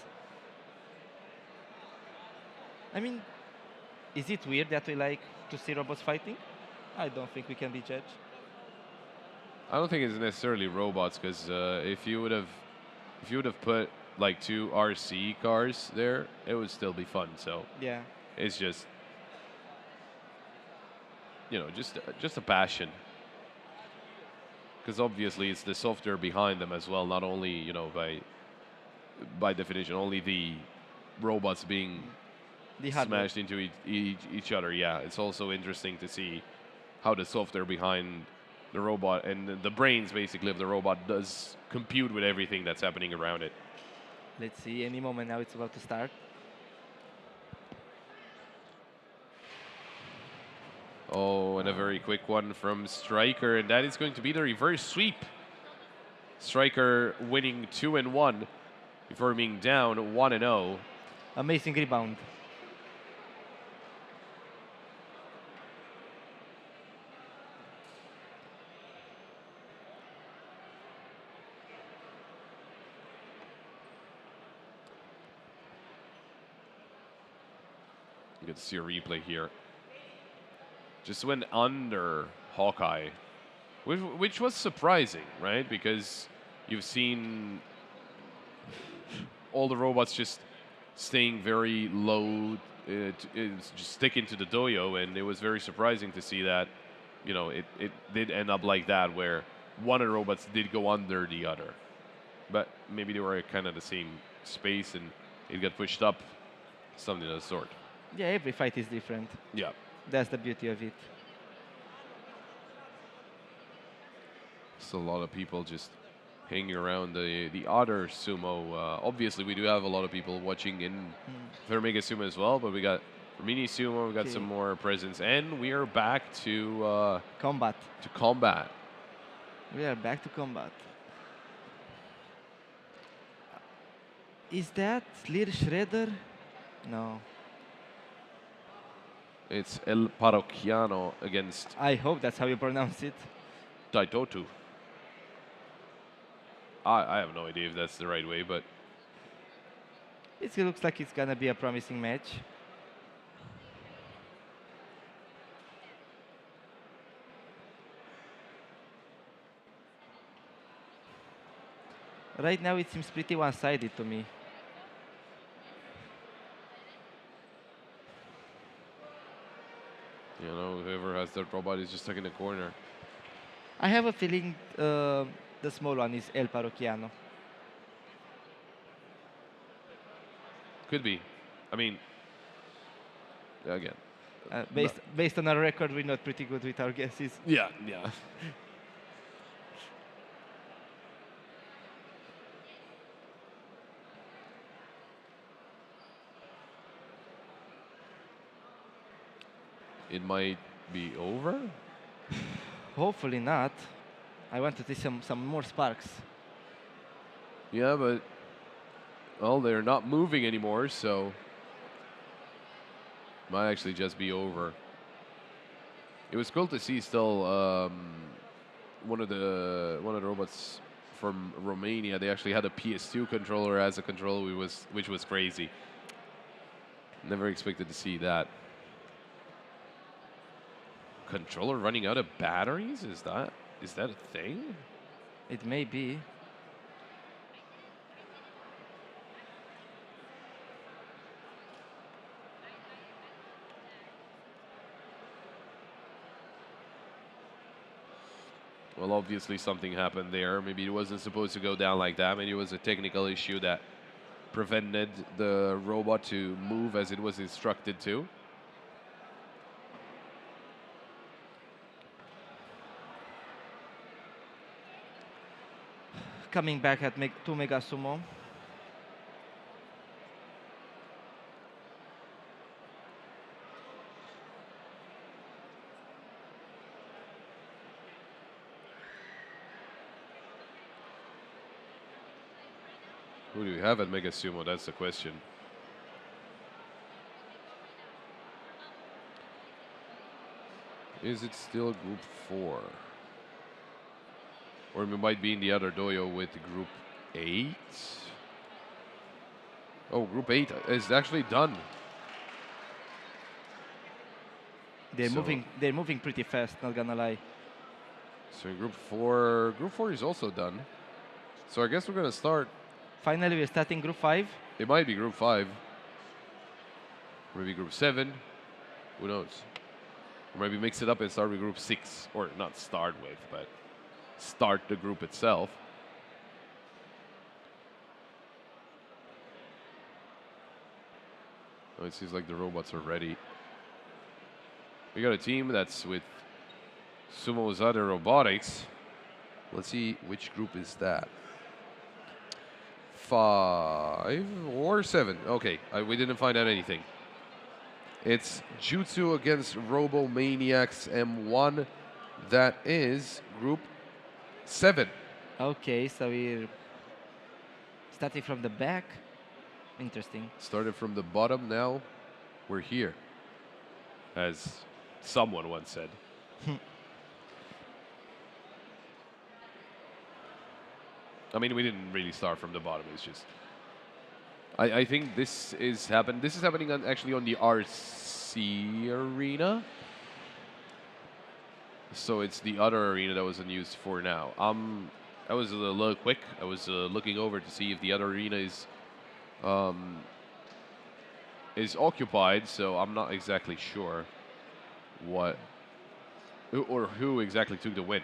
I mean, is it weird that we like to see robots fighting? I don't think we can be judged. I don't think it's necessarily robots, because if you would have put like 2 RC cars there, it would still be fun. So Yeah. it's just, just a passion. Because obviously it's the software behind them as well, not only, by definition, only the robots being The hardware. smashed into each other. Yeah, it's also interesting to see how the software behind the robot and the brains basically of the robot does compute with everything that's happening around it. Let's see, any moment now it's about to start. Oh, and a very quick one from Striker, and that is going to be the reverse sweep. Striker winning 2-1 before being down 1-0. Amazing rebound. You get to see a replay here. Just went under Hawkeye, which was surprising, right? Because you've seen all the robots just staying very low, just sticking to the doyo, and it was very surprising to see that, it did end up like that, where one of the robots did go under the other. But maybe they were kind of the same space, and it got pushed up, something of the sort. Yeah, every fight is different. Yeah. That's the beauty of it. So a lot of people just hanging around the other sumo. Obviously, we do have a lot of people watching in Vermega Sumo as well, but we got Mini Sumo, we got some more presence, and we are back to combat. We are back to combat. Is that Little Shredder? No. It's El Parroquiano against I hope that's how you pronounce it. Taitotu. I have no idea if that's the right way, but It looks like it's gonna be a promising match. Right now, it seems pretty one-sided to me. You know, whoever has that robot is just stuck in the corner. I have a feeling the small one is El Parroquiano. Could be. I mean, again. Based on our record, we're not pretty good with our guesses. Yeah, yeah. It might be over. Hopefully not. I want to see some more sparks. Yeah, but well, they're not moving anymore, so might actually just be over. It was cool to see still one of the robots from Romania. They actually had a PS2 controller as a controller, which was crazy. Never expected to see that. Controller running out of batteries? Is that a thing? It may be. Well, obviously something happened there. Maybe it wasn't supposed to go down like that. Maybe it was a technical issue that prevented the robot to move as it was instructed to. Coming back at 2 Mega Sumo. Who do we have at Mega Sumo? That's the question. Is it still Group 4? Or we might be in the other dojo with Group 8? Oh, Group 8 is actually done. They're moving pretty fast, not gonna lie. So in Group 4 is also done. So I guess we're gonna start. Finally, we're starting Group 5. It might be Group 5. Maybe Group 7. Who knows? Or maybe mix it up and start with Group 6. Or not start with, but start the group itself. Oh, it seems like the robots are ready. We got a team that's with Sumo Zada Robotics. Let's see which group is that. 5 or 7. Okay, we didn't find out anything. It's Jutsu against Robo Maniacs M1. That is Group 7. Okay, so we're starting from the back. Interesting. Started from the bottom, now we're here. As someone once said. I mean, we didn't really start from the bottom. It's just, I think this is happening actually on the RC arena. So it's the other arena that was in use for now. I was a little quick. I was looking over to see if the other arena is occupied. So I'm not exactly sure what or who exactly took the win.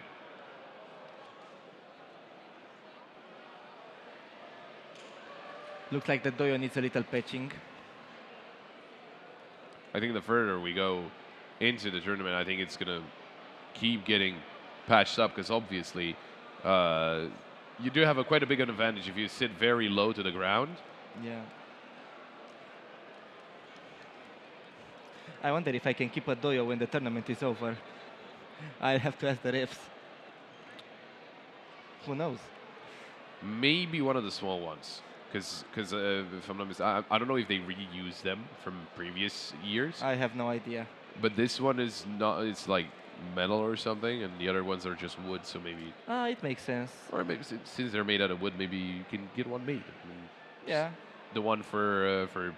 Looks like the dojo needs a little patching. I think the further we go into the tournament, I think it's going to keep getting patched up because obviously you do have quite a big advantage if you sit very low to the ground. Yeah. I wonder if I can keep a dojo when the tournament is over. I'll have to ask the refs. Who knows? Maybe one of the small ones. Because if I'm not mistaken, I don't know if they reuse them from previous years. I have no idea. But this one is not, it's like metal or something, and the other ones are just wood, so maybe... It makes sense. Or maybe since they're made out of wood, maybe you can get one made. I mean, Yeah. The one for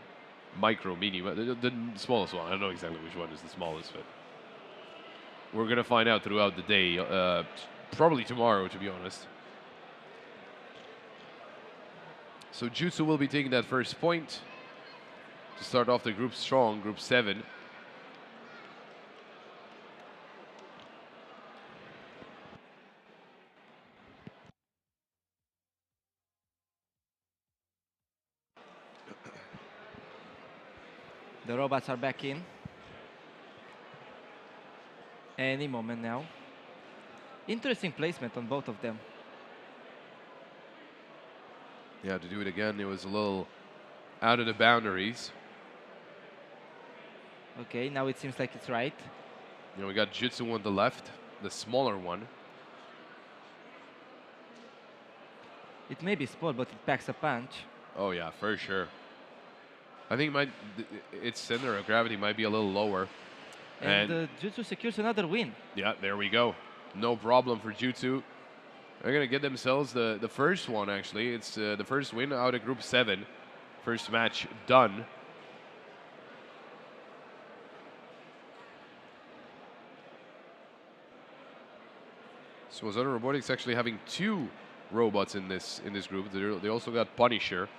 micro, mini, the smallest one. I don't know exactly which one is the smallest, but... We're going to find out throughout the day, probably tomorrow, to be honest. So Jutsu will be taking that first point to start off the group strong, group 7. The robots are back in. Any moment now. Interesting placement on both of them. Yeah, to do it again, it was a little out of the boundaries. Okay, now it seems like it's right. You know, we got Jutsu on the left, the smaller one. It may be small, but it packs a punch. Oh yeah, for sure. I think its center of gravity might be a little lower. And Jutsu secures another win. Yeah, there we go. No problem for Jutsu. They're going to get themselves the first one, actually. It's the first win out of Group 7. First match done. So Ozona Robotics actually having 2 robots in this group. They also got Punisher.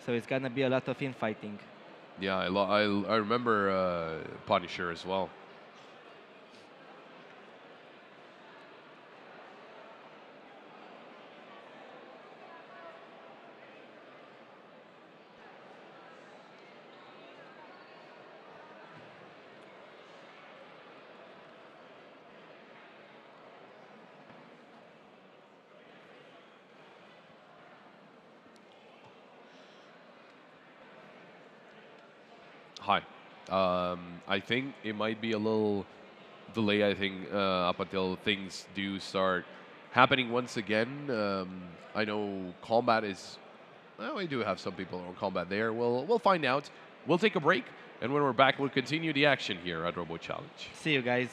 So it's gonna be a lot of infighting. Yeah, I remember Punisher as well. Hi. I think it might be a little delay, I think, up until things do start happening once again. I know combat is... Well, we do have some people on combat there. We'll find out. We'll take a break, and when we're back, we'll continue the action here at Robochallenge. See you guys.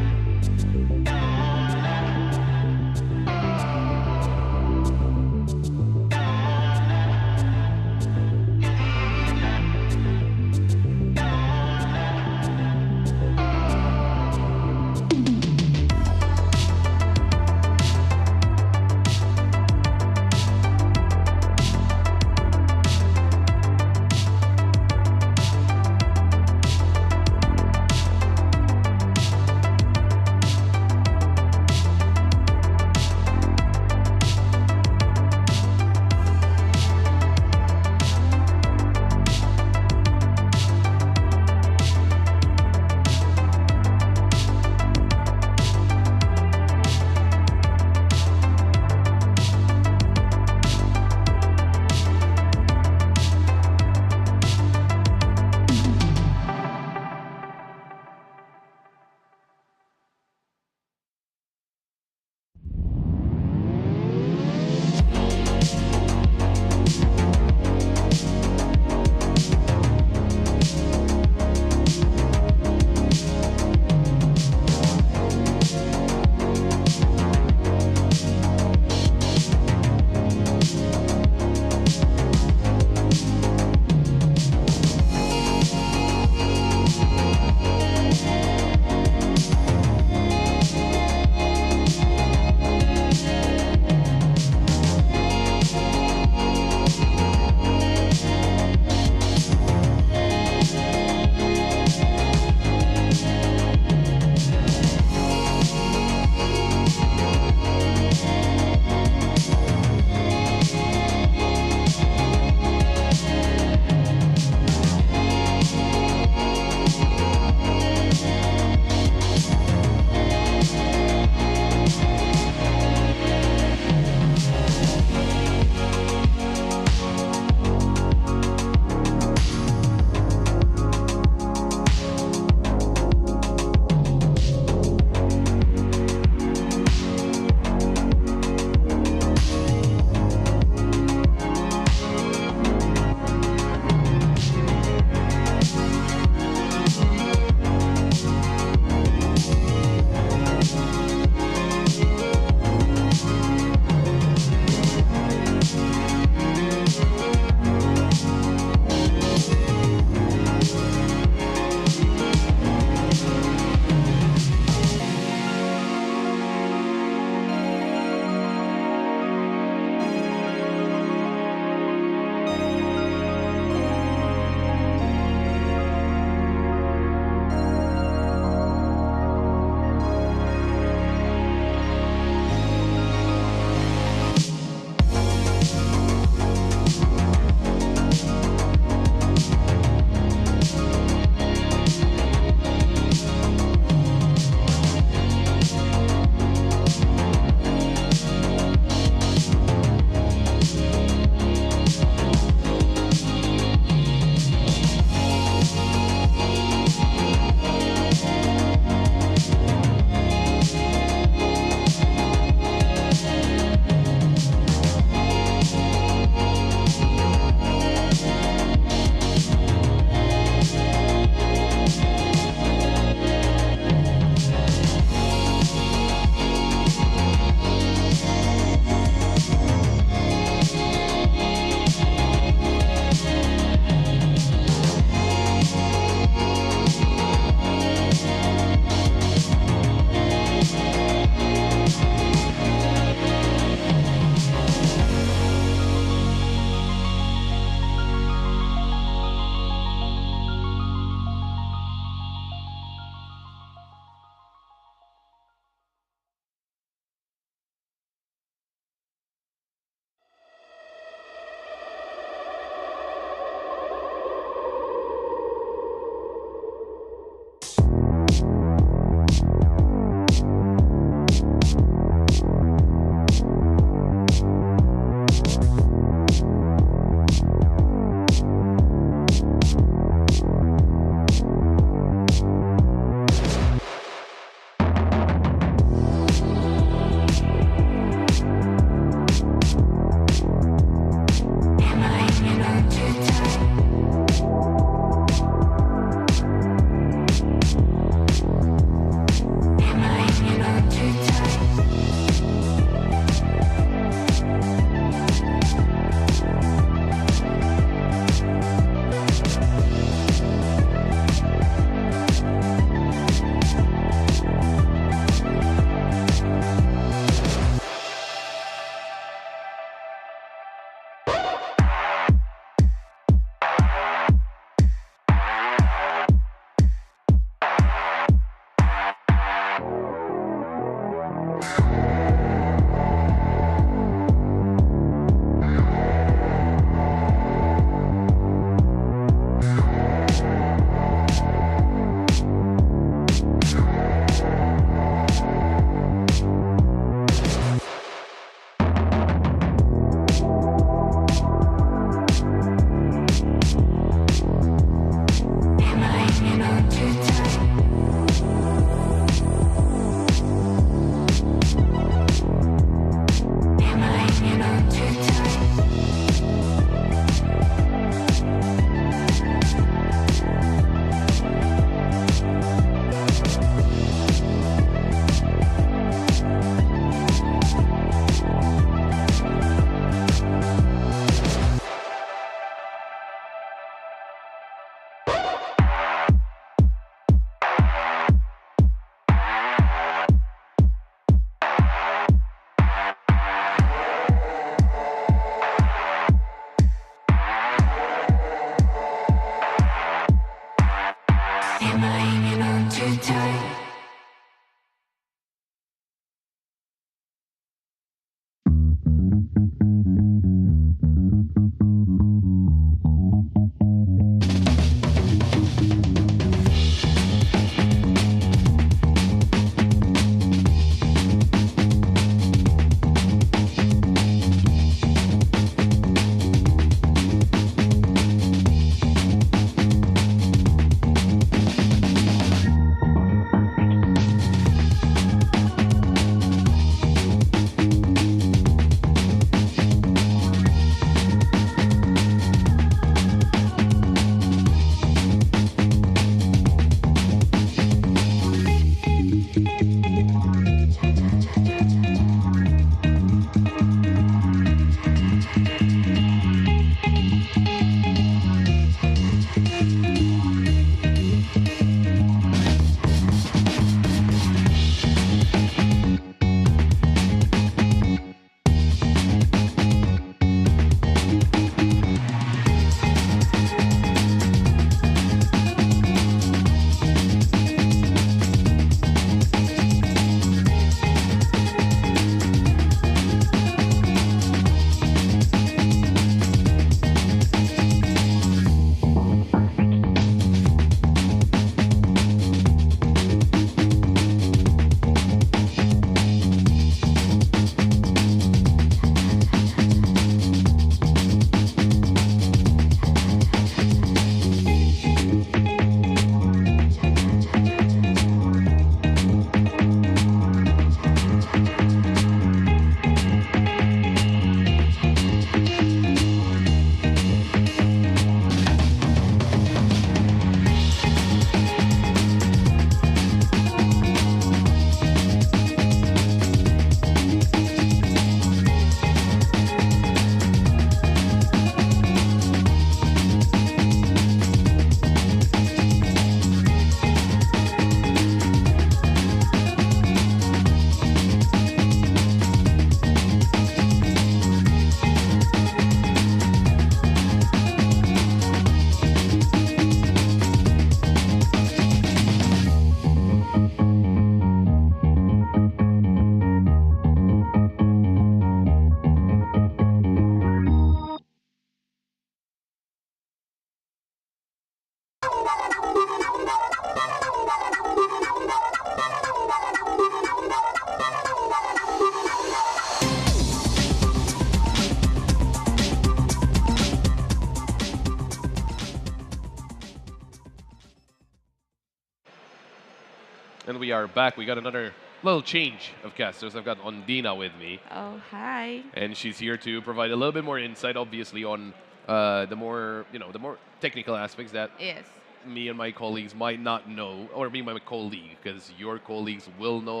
we are back. We got another little change of casters. I've got Ondina with me, Oh, hi. and she's here to provide a little bit more insight, obviously, on the more the more technical aspects that Yes. me and my colleagues might not know, or me and my colleague, because your colleagues will know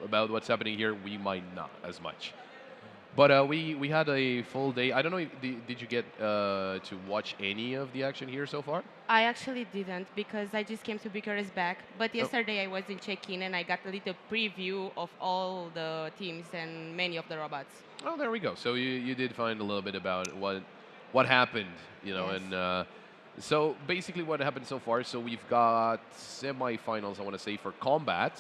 about what's happening here. We might not as much. But we had a full day. I don't know. Did you get to watch any of the action here so far? I actually didn't because I just came to Bucharest back. But Oh. yesterday I was in check-in and I got a little preview of all the teams and many of the robots. Oh, there we go. So you did find a little bit about what happened, Yes. and so basically what happened so far. So we've got semifinals. I want to say for combat.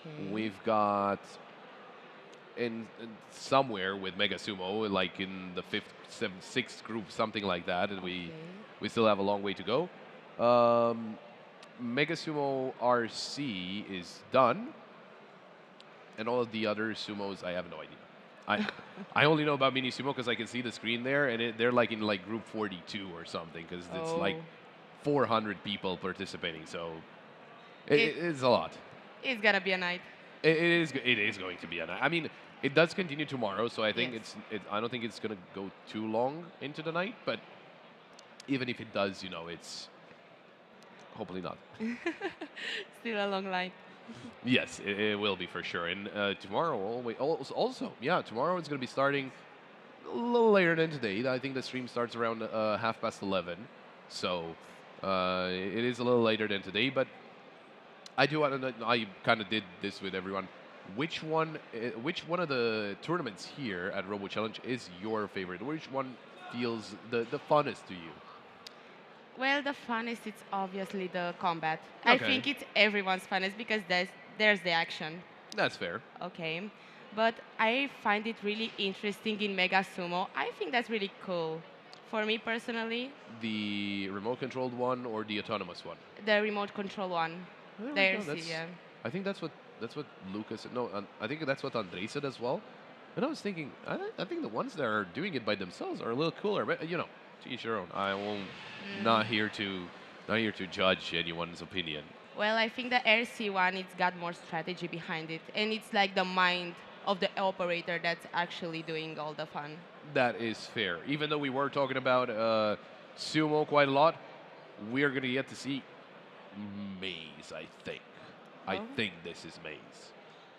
Okay. We've got in somewhere with Mega Sumo, like in the fifth, seventh, sixth group, something like that, and Okay. we still have a long way to go. Mega Sumo RC is done, and all of the other sumos, I have no idea. I only know about Mini Sumo because I can see the screen there, and they're like in like group 42 or something, because it's like Oh. 400 people participating, so It- it's a lot. It's gonna be a night. It is going to be a night. I mean, it does continue tomorrow, so I think Yes. I don't think it's going to go too long into the night. But even if it does, it's hopefully not. Still a long line. Yes, it will be for sure. And tomorrow, also, yeah, tomorrow it's going to be starting a little later than today. I think the stream starts around 11:30. So it is a little later than today, but I do want to. I kind of did this with everyone. Which one of the tournaments here at Robochallenge is your favorite? Which one feels the funnest to you? Well, the funnest it's obviously the combat. I Okay. think it's everyone's funnest because there's the action. That's fair. Okay. But I find it really interesting in Mega Sumo. I think that's really cool. For me personally, The remote-controlled one or the autonomous one? the remote control one. There we There's go, yeah. I think that's what Lucas. No, I think that's what Andre said as well. And I was thinking, I think the ones that are doing it by themselves are a little cooler. But to each their own. I won't. Not here to judge anyone's opinion. Well, I think the RC one, it's got more strategy behind it. And it's like the mind of the operator that's actually doing all the fun. That is fair. Even though we were talking about sumo quite a lot, we're gonna get to see Maze. I think. I Oh. think this is Maze.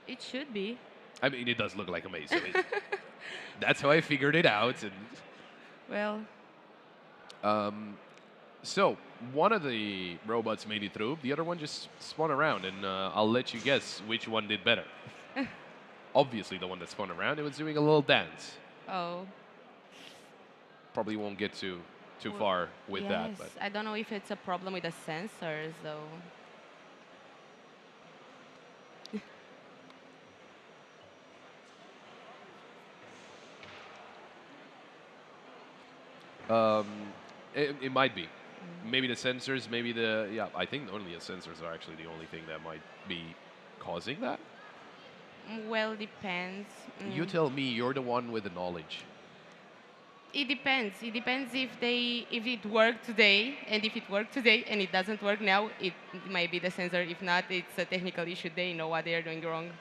It should be. I mean, it does look like a maze. That's how I figured it out. And Well, so one of the robots made it through. The other one just spun around, and I'll let you guess which one did better. Obviously, the one that spun around, it was doing a little dance. oh. Probably won't get too Well, far with yes. that. But I don't know if it's a problem with the sensors, though. it might be. Maybe the sensors, maybe I think only the sensors are actually the only thing that might be causing that. Well, depends. You tell me, you're the one with the knowledge. It depends. It depends if it worked today, and if it worked today and it doesn't work now, it might be the sensor. If not, it's a technical issue. They know what they are doing wrong.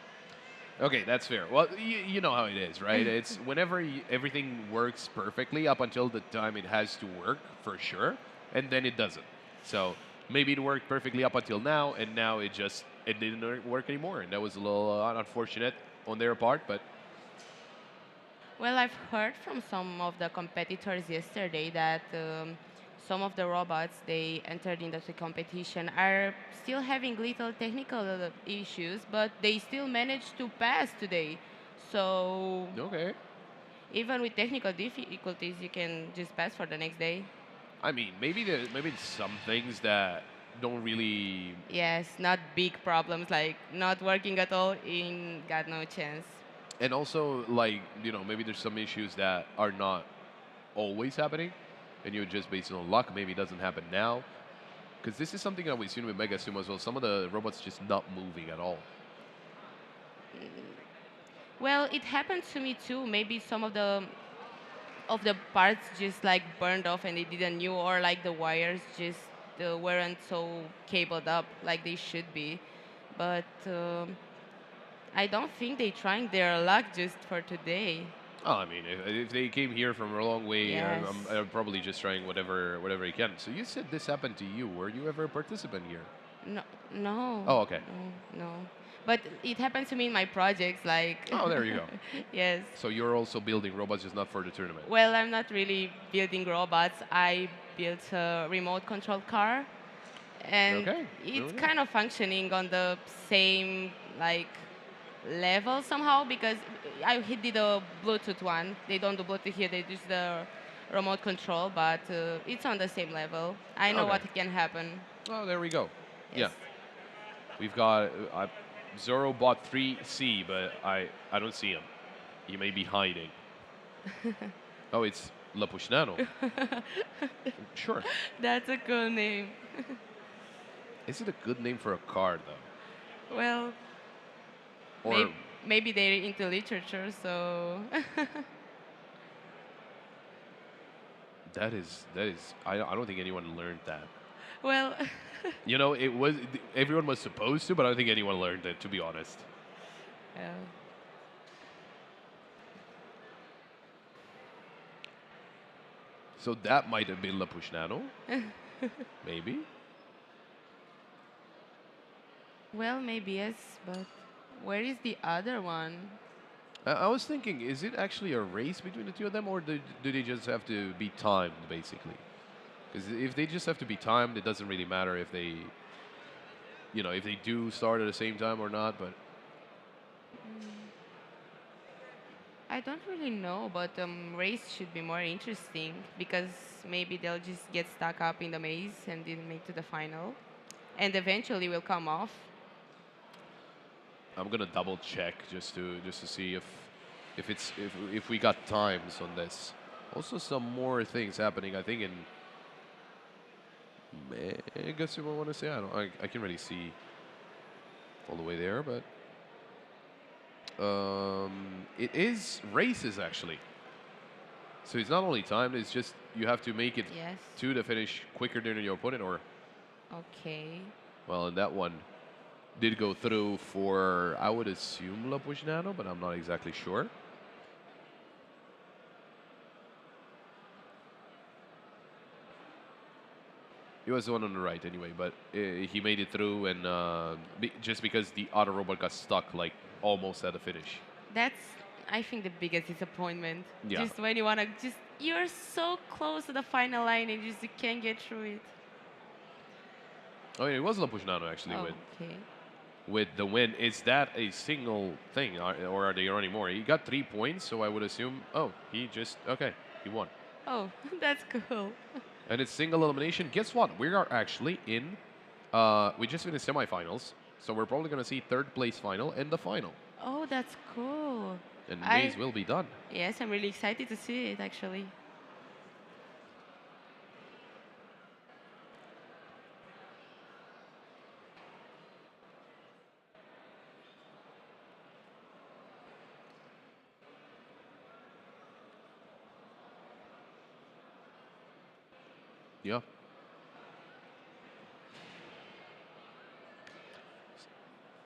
Okay, that's fair. Well, you know how it is, right? It's whenever everything works perfectly up until the time it has to work, for sure, and then it doesn't. So maybe it worked perfectly up until now, and now it didn't work anymore, and that was a little unfortunate on their part, but Well, I've heard from some of the competitors yesterday that some of the robots they entered into the competition are still having little technical issues, but they still managed to pass today. So okay. even with technical difficulties, you can just pass for the next day. I mean, maybe some things that don't really. Yes, not big problems like not working at all. In got no chance. And also, like, maybe there's some issues that are not always happening, and you're just based on luck. Maybe it doesn't happen now. Because this is something that we've seen with Mega Sumo as well. Some of the robots just not moving at all. Well, it happened to me too. Maybe some of the parts just like burned off and they didn't knew, or like the wires just weren't so cabled up like they should be. but I don't think they're trying their luck just for today. Oh, I mean, if they came here from a long way, Yes. I'm probably just trying whatever he can. So you said this happened to you. Were you ever a participant here? No, no. Oh, okay. No, no. But it happens to me in my projects, like. Oh, there you go. Yes. So you're also building robots, just not for the tournament. Well, I'm not really building robots. I built a remote controlled car, and Okay, it's really? kind of functioning on the same like level somehow because he did a Bluetooth one. They don't do Bluetooth here. They use the remote control, but it's on the same level. I know Okay. what can happen. Oh, there we go. Yes. Yeah. We've got Zoro bought 3C, but I don't see him. He may be hiding. Oh, it's Lapushnano. Sure. That's a cool name. Is it a good name for a car, though? Well, Or maybe they're into literature, so. that is I don't think anyone learned that. Well. You know, everyone was supposed to, but I don't think anyone learned it, to be honest. Yeah. So that might have been Lapushnano. Maybe. Well, maybe yes, but where is the other one? I was thinking, is it actually a race between the two of them, or do they just have to be timed, basically? Because if they just have to be timed, it doesn't really matter if they, if they do start at the same time or not, but... I don't really know, but race should be more interesting because maybe they'll just get stuck up in the maze and didn't make to the final, and eventually will come off. I'm gonna double check just to see if we got times on this. Also, some more things happening. I think in I guess you want to say I can really see all the way there, but it is races actually. So it's not only time; it's just you have to make it Yes. to the finish quicker than your opponent, or Okay. well, and that one did go through for, I would assume, Lapushnano, but I'm not exactly sure. He was the one on the right anyway, but he made it through, and just because the other robot got stuck, like, almost at the finish. That's, I think, the biggest disappointment. Yeah. Just when you wanna you're so close to the final line and you can't get through it. Oh, yeah, it was Lapushnano, actually, Oh, with okay. the win. Is that a single thing, or are they running more? He got 3 points, so I would assume, okay, he won. Oh, that's cool. And it's single elimination. Guess what? We are actually in, we just finished semifinals, so we're probably going to see third place final and the final. Oh, that's cool. And Maze will be done. Yes, I'm really excited to see it, actually. Yeah.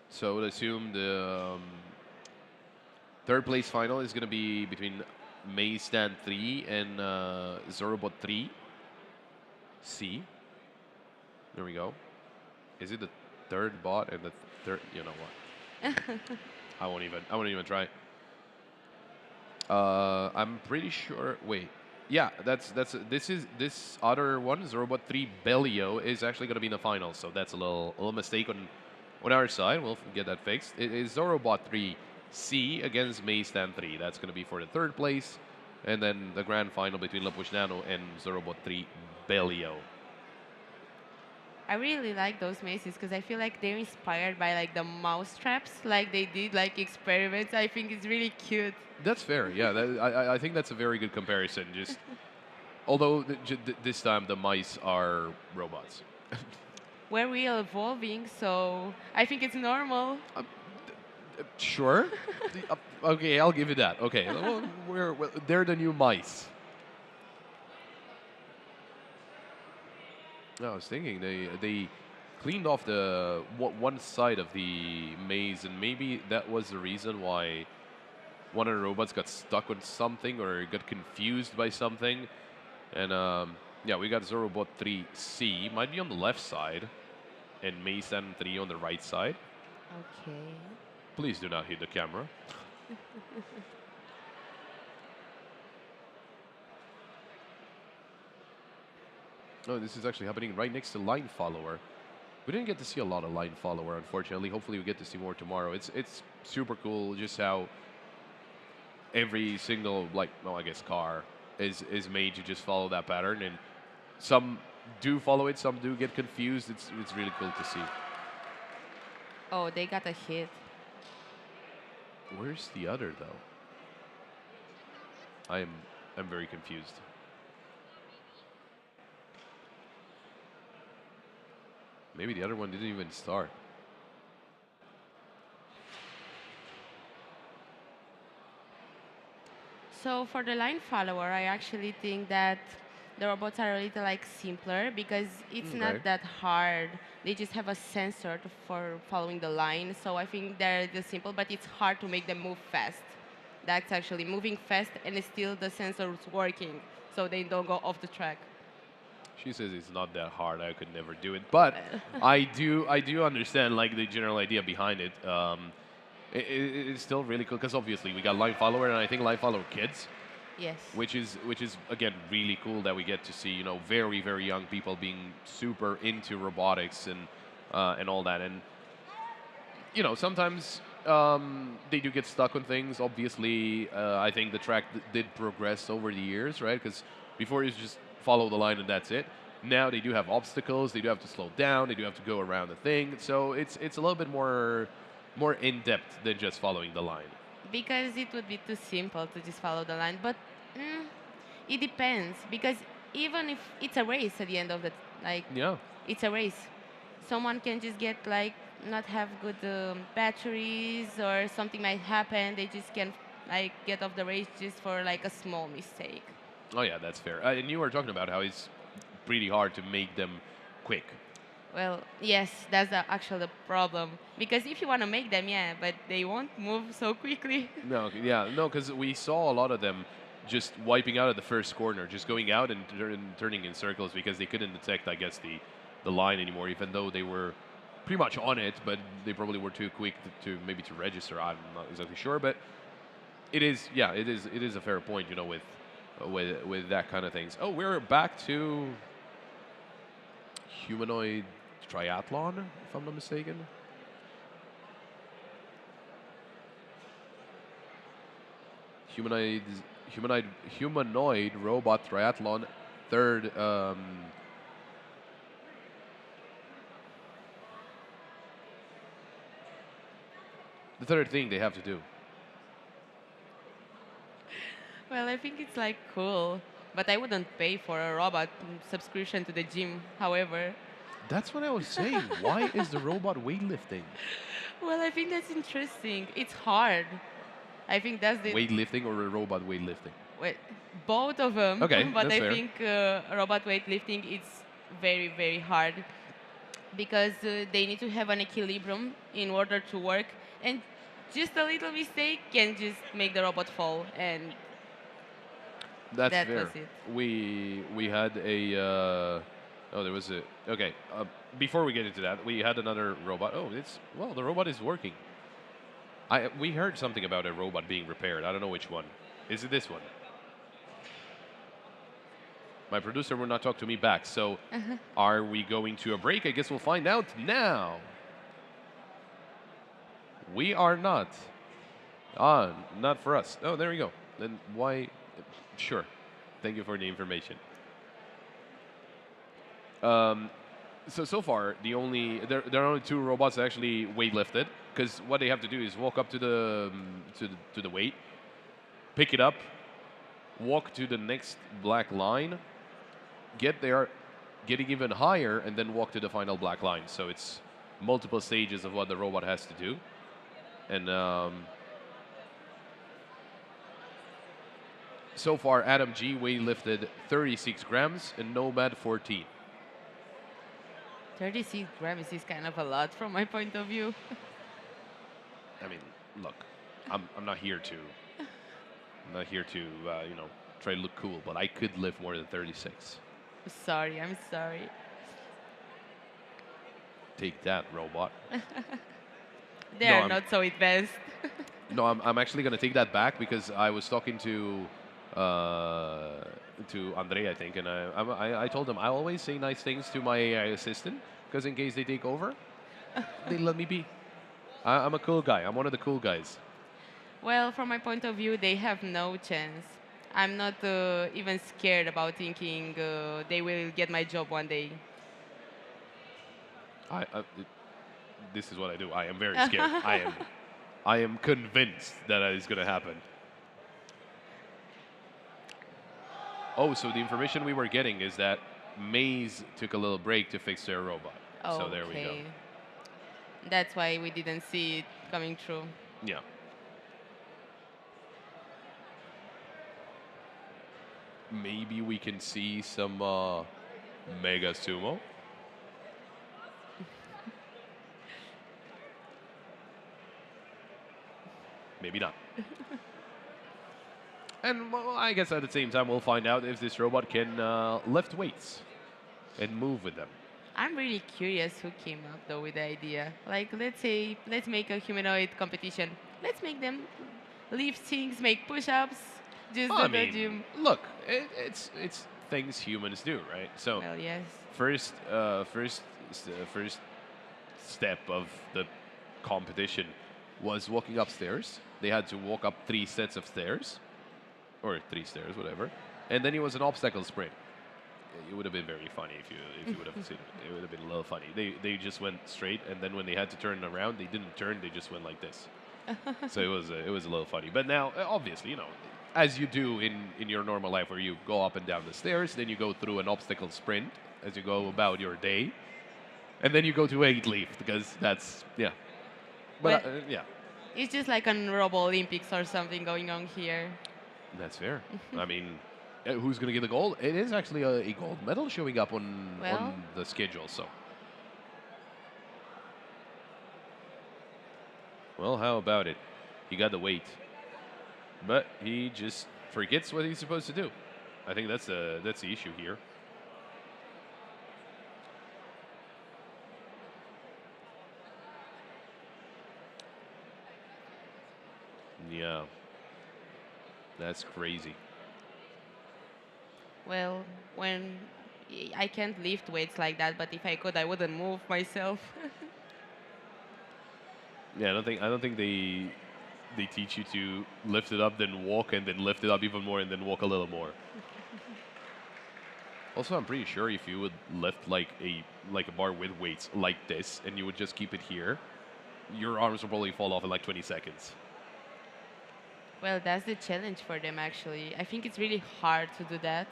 So I would assume the third place final is going to be between Maze Stand 3 and Zorobot 3. C. There we go. Is it the third bot and the third? You know what? I won't even try. I'm pretty sure. Wait. Yeah, this other one, Zorobot 3 Bellio, is actually going to be in the final. So that's a little mistake on our side. We'll get that fixed. It is Zorobot 3 C against Maze Stand 3. That's going to be for the third place, and then the grand final between Lapushnano and Zorobot 3 Bellio. I really like those mazes because I feel like they're inspired by like the mouse traps, like they did like experiments. I think it's really cute. That's fair. Yeah, I think that's a very good comparison. Just although this time the mice are robots. We're real evolving, so I think it's normal. Sure. Okay, I'll give you that. Okay, well, they're the new mice. I was thinking they cleaned off the one side of the maze, and maybe that was the reason why one of the robots got stuck on something or got confused by something. And yeah, we got Zorobot 3C, might be on the left side, and Maze 3 on the right side. Okay. Please do not hit the camera. Oh, this is actually happening right next to Line Follower. We didn't get to see a lot of Line Follower, unfortunately. Hopefully we get to see more tomorrow. It's super cool just how every single, like, no, I guess car is made to just follow that pattern. And some do follow it, some do get confused. It's really cool to see. Oh, they got a hit. Where's the other, though? I'm very confused. Maybe the other one didn't even start. So for the line follower, I actually think that the robots are a little like simpler because it's Okay. not that hard. They just have a sensor for following the line. So I think they're the simple, but it's hard to make them move fast. That's actually moving fast and it's still the sensors working, so they don't go off the track. She says it's not that hard. I could never do it, but I do understand like the general idea behind it. It's still really cool because obviously we got Line Follower and I think Line Follower Kids, Yes. which is again really cool that we get to see very young people being super into robotics and all that. And sometimes they do get stuck on things. Obviously, I think the track did progress over the years, right? Because before it was just follow the line and that's it. Now they do have obstacles. They do have to slow down. They do have to go around the thing. So it's a little bit more in depth than just following the line. Because it would be too simple to just follow the line. But it depends because even if it's a race at the end of the like Yeah. it's a race, someone can just get like not have good batteries or something might happen. They just can like get off the race just for like a small mistake. Oh yeah, that's fair. And you were talking about how it's pretty hard to make them quick. Well, yes, that's actually the problem. Because if you want to make them, yeah, but they won't move so quickly. No, yeah, no, because we saw a lot of them just wiping out at the first corner, just going out and turning in circles because they couldn't detect, I guess, the line anymore, even though they were pretty much on it, but they probably were too quick to maybe to register. I'm not exactly sure, but it is a fair point, with that kind of things. Oh, we're back to humanoid triathlon, if I'm not mistaken. Humanoid robot triathlon, third. The third thing they have to do. Well, I think it's like cool, but I wouldn't pay for a robot subscription to the gym. However, That's what I was saying. Why is the robot weightlifting? well, I think that's interesting. It's hard. I think that's the Weightlifting or a robot weightlifting? wait, both of them. Okay, but that's I fair. think robot weightlifting is very hard because they need to have an equilibrium in order to work, and just a little mistake can just make the robot fall, and That's that fair. was it. We had a there was a okay. Before we get into that, we had another robot. Oh, the robot is working. We heard something about a robot being repaired. I don't know which one. Is it this one? My producer will not talk to me back. So, are we going to a break? I guess we'll find out now. We are not. Not for us. Oh, there we go. Then why? Sure. Thank you for the information. So far, there are only two robots that actually weightlifted because what they have to do is walk up to the weight, pick it up, walk to the next black line, get there, getting even higher, and then walk to the final black line. So it's multiple stages of what the robot has to do, and so far Adam G weightlifted 36 grams and Nomad 14. 36 grams is kind of a lot from my point of view. I mean, look, I'm not here to you know, try to look cool, but I could lift more than 36. Sorry, I'm sorry. Take that, robot. They No, are I'm- not so advanced. No, I'm actually going to take that back because I was talking to Andre, I think, and I told him I always say nice things to my assistant because in case they take over, they let me be. I'm a cool guy. I'm one of the cool guys. Well, from my point of view, they have no chance. I'm not even scared about thinking they will get my job one day. This is what I do. I am very scared. I am convinced that is going to happen. Oh, so the information we were getting is that Maze took a little break to fix their robot. So there we go. Okay. That's why we didn't see it coming through. Yeah. Maybe we can see some Mega Sumo. Maybe not. And well, I guess at the same time, we'll find out if this robot can lift weights and move with them. I'm really curious who came up though with the idea. Like, let's make a humanoid competition. Let's make them lift things, make push-ups, just Well, I do the mean, gym. look, it's things humans do, right? So Well, yes. first step of the competition was walking upstairs. They had to walk up 3 sets of stairs, or 3 stairs, whatever. And then it was an obstacle sprint. It would have been very funny if you would have seen it. It would have been a little funny. They just went straight, and then when they had to turn around, they didn't turn. They just went like this. So it was a little funny. But now, obviously, you know, as you do in your normal life, where you go up and down the stairs, then you go through an obstacle sprint as you go about your day, and then you go to weight lift because that's yeah. But Well- yeah, It's just like an Robo Olympics or something going on here. that's fair. I mean, who's going to get the gold? It is actually a gold medal showing up on Well- the schedule. So, well, how about it? He got the weight, but he just forgets what he's supposed to do. I think that's the issue here. Yeah, that's crazy. Well, when I can't lift weights like that, but if I could, I wouldn't move myself. Yeah, I don't think they teach you to lift it up, then walk, and then lift it up even more, and then walk a little more. Also, I'm pretty sure if you would lift like a bar with weights like this, and you would just keep it here, your arms will probably fall off in like 20 seconds. Well, that's the challenge for them, actually. I think it's really hard to do that.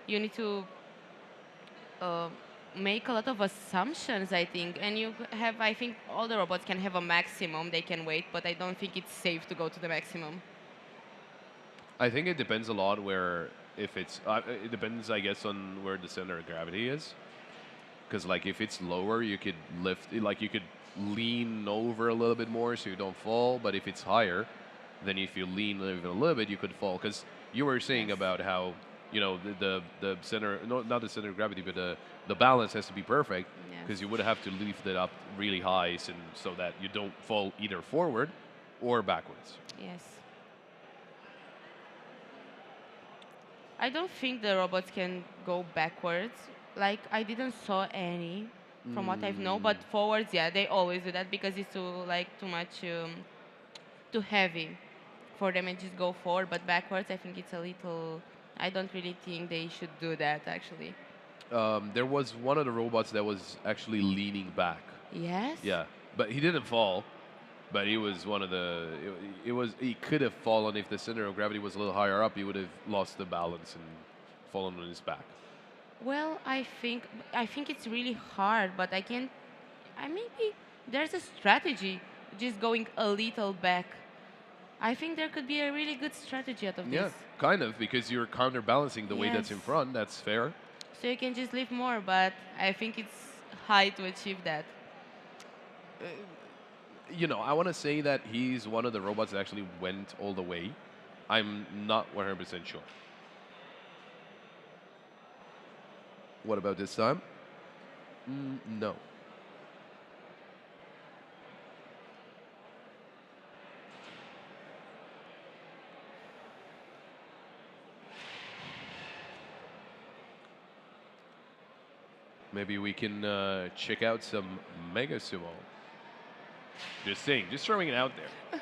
You need to make a lot of assumptions, I think. And you have, I think, all the robots can have a maximum they can weight, but I don't think it's safe to go to the maximum. I think it depends a lot where if it's it depends, I guess, on where the center of gravity is. Because like if it's lower, you could lift, like you could lean over a little bit more so you don't fall. But if it's higher, then if you lean even a little bit, you could fall. Because you were saying Yes. about how the center, no, not the center of gravity, but the balance has to be perfect. Yes. Because you would have to lift it up really high, so that you don't fall either forward or backwards. Yes. I don't think the robots can go backwards. Like, I didn't saw any from what I know, but forwards, yeah, they always do that because it's too much, too heavy for them and just go forward. But backwards, I think it's a little. I don't really think they should do that actually. There was one of the robots that was actually leaning back. Yes. Yeah, but he didn't fall. But he was one of the. He could have fallen if the center of gravity was a little higher up. He would have lost the balance and fallen on his back. Well, I think it's really hard, but I can't. Maybe there's a strategy, just going a little back. I think there could be a really good strategy out of Yeah, this. kind of, because you're counterbalancing the weight that's in Yes. front. That's fair. so you can just live more. But I think it's high to achieve that. You know, I want to say that he's one of the robots that actually went all the way. I'm not 100% sure. What about this time? No. Maybe we can check out some Mega Sumo. Just saying, just throwing it out there.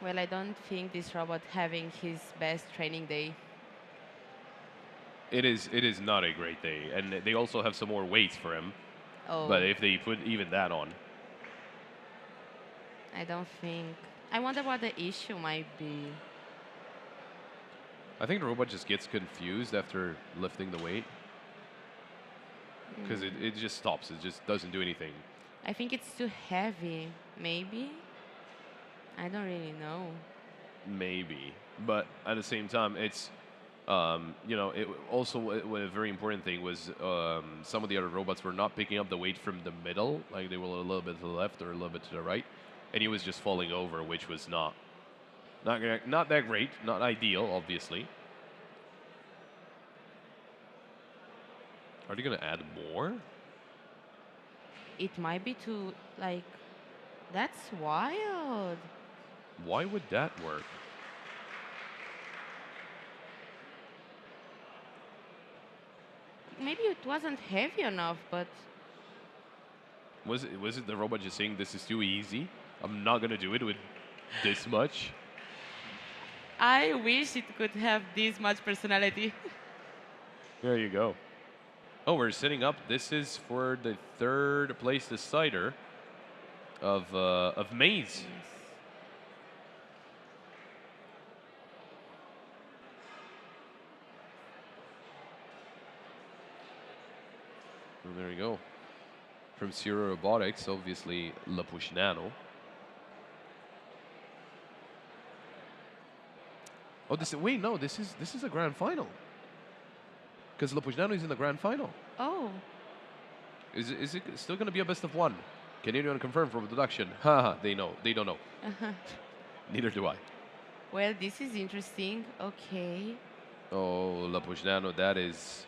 Well, I don't think this robot having his best training day. It is not a great day, and they also have some more weights for him. Oh, But if they put even that on, I don't think. I wonder what the issue might be. I think the robot just gets confused after lifting the weight because it just stops. It just doesn't do anything. I think it's too heavy, maybe? I don't really know. Maybe, but at the same time, it's you know, it also a very important thing was some of the other robots were not picking up the weight from the middle, like they were a little bit to the left or a little bit to the right, and he was just falling over, which was not that great, not ideal, obviously. Are they gonna add more? It might be too, like, that's wild. Why would that work? Maybe it wasn't heavy enough, but Was it the robot just saying this is too easy? I'm not gonna do it with this much. I wish it could have this much personality. There you go. Oh, we're setting up. This is for the third place decider of Maze. Well, there you go. From Zero Robotics, obviously Lapush-Nano. Oh, wait, no, this is a grand final. Because Lapush-Nano is in the grand final. Oh, Is it still going to be a best of one? Can anyone confirm from production? Haha, they know. They don't know. Neither do I. well, this is interesting. Okay. Oh, Lapush-Nano, that is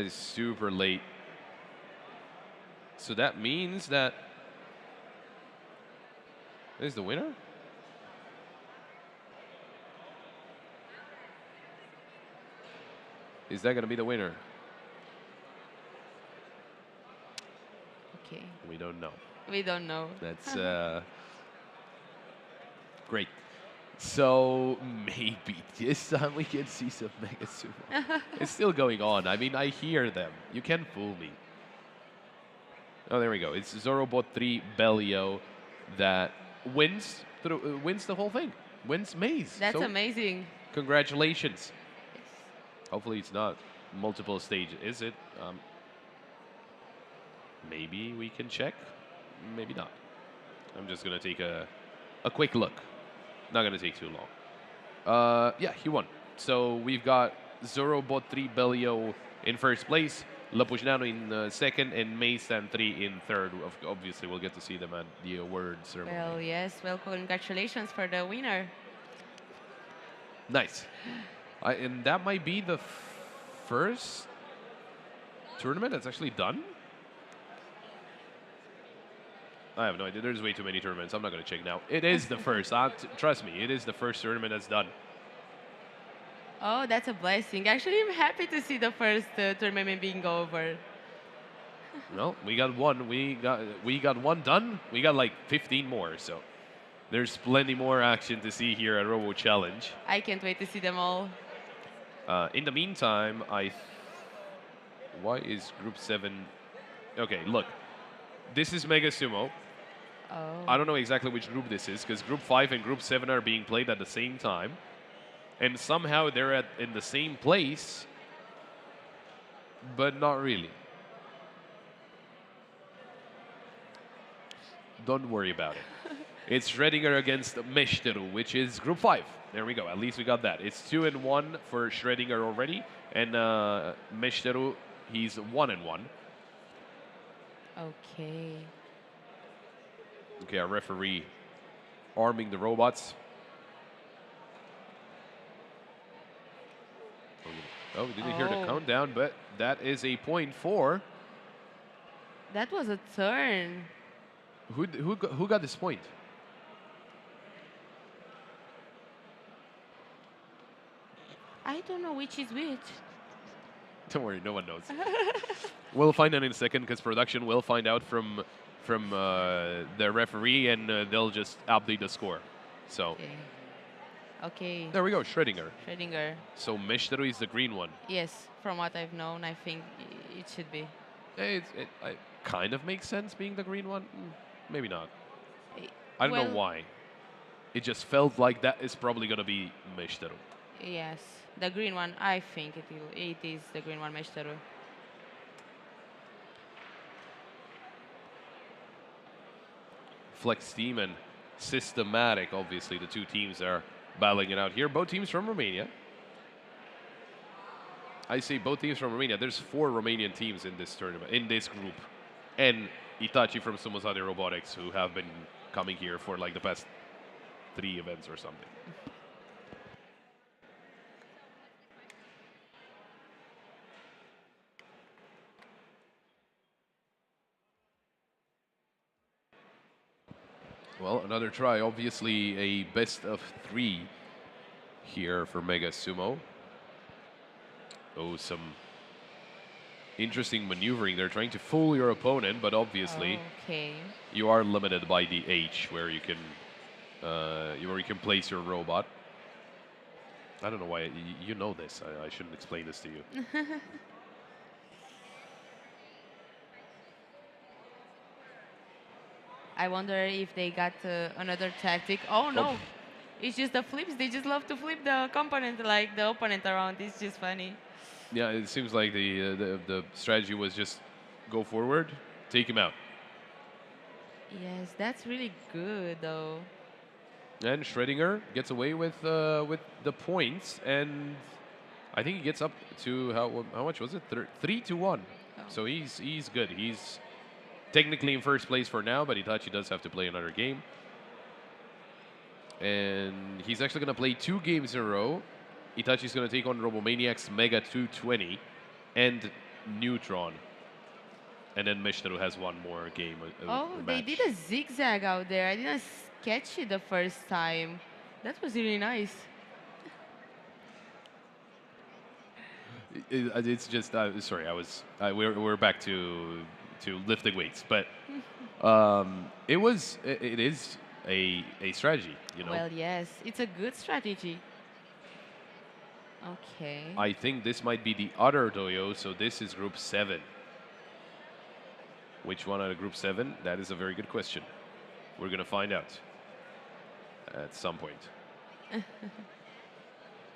super late. So that means that is the winner? Is that going to be the winner? Okay. We don't know. We don't know. That's great. So maybe this time we can see some Mega Sumo. It's still going on. I mean, I hear them. You can't fool me. Oh, there we go. It's Zorobot 3 Bellio that wins the whole thing. Wins Maze. That's So amazing. congratulations. Hopefully it's not multiple stages. Is it? Maybe we can check. Maybe not. I'm just going to take a quick look. Not going to take too long. Yeah, he won. So we've got Zorobot 3 Bellio in first place, Lapush-Nano in second, and Maystan 3 in third. Obviously, we'll get to see them at the award ceremony. Well, yes. Well, congratulations for the winner. Nice. And that might be the first tournament that's actually done? I have no idea. There's way too many tournaments. I'm not going to check now. It is the first. Trust me, it is the first tournament that's done. Oh, that's a blessing. Actually, I'm happy to see the first tournament being over. Well, we got one. We got one done. We got like 15 more. So there's plenty more action to see here at Robochallenge. I can't wait to see them all. In the meantime, why is Group 7... Okay, look. This is Mega Sumo. Oh. I don't know exactly which group this is because Group 5 and Group 7 are being played at the same time. And somehow they're in the same place, but not really. Don't worry about it. It's Schrödinger against Meshtaru, which is Group 5. There we go. At least we got that. It's 2-1 for Schrödinger already. And Meshtaru, he's 1-1. Okay. Okay, our referee arming the robots. Oh, we didn't hear the countdown, but that is a point for... That was a turn. Who got this point? I don't know which is which. Don't worry, no one knows. We'll find out in a second because production will find out from the referee and they'll just update the score. So Okay. there we go, Schrödinger. Schrödinger. So Meshtaru is the green one. Yes, from what I've known, I think it should be. It kind of makes sense being the green one. Maybe not. Eh, I don't know well, why. It just felt like that is probably going to be Meshtaru. Yes, the green one. I think it is the green one, Meshtaru. Flex Team and Systematic, obviously, the two teams are battling it out here. Both teams from Romania. I say both teams from Romania. There's 4 Romanian teams in this tournament, in this group. And Itachi from Sumozade Robotics, who have been coming here for like the past 3 events or something. Well, another try. Obviously, a best of 3 here for Mega Sumo. Oh, some interesting maneuvering. They're trying to fool your opponent, but obviously you are limited by the H, where you can place your robot. I don't know why you know this. I shouldn't explain this to you. I wonder if they got another tactic. Oh no, it's just the flips. They just love to flip the component, like the opponent around. It's just funny. Yeah, it seems like the strategy was just go forward, take him out. Yes, that's really good though. And Schrödinger gets away with the points, and I think he gets up to how much was it? 3-1. Oh. So he's good. He's technically in first place for now, but Itachi does have to play another game. And he's actually going to play 2 games in a row. Itachi's going to take on Robomaniacs Mega 220 and Neutron. And then Meshtaru has one more game. They did a zigzag out there. I didn't catch it the first time. That was really nice. It's just sorry. We're back to lifting weights, but it is a strategy, you know. Well, yes, it's a good strategy. Okay. I think this might be the other doyo, so this is Group 7. Which one out of Group 7? That is a very good question. We're going to find out at some point.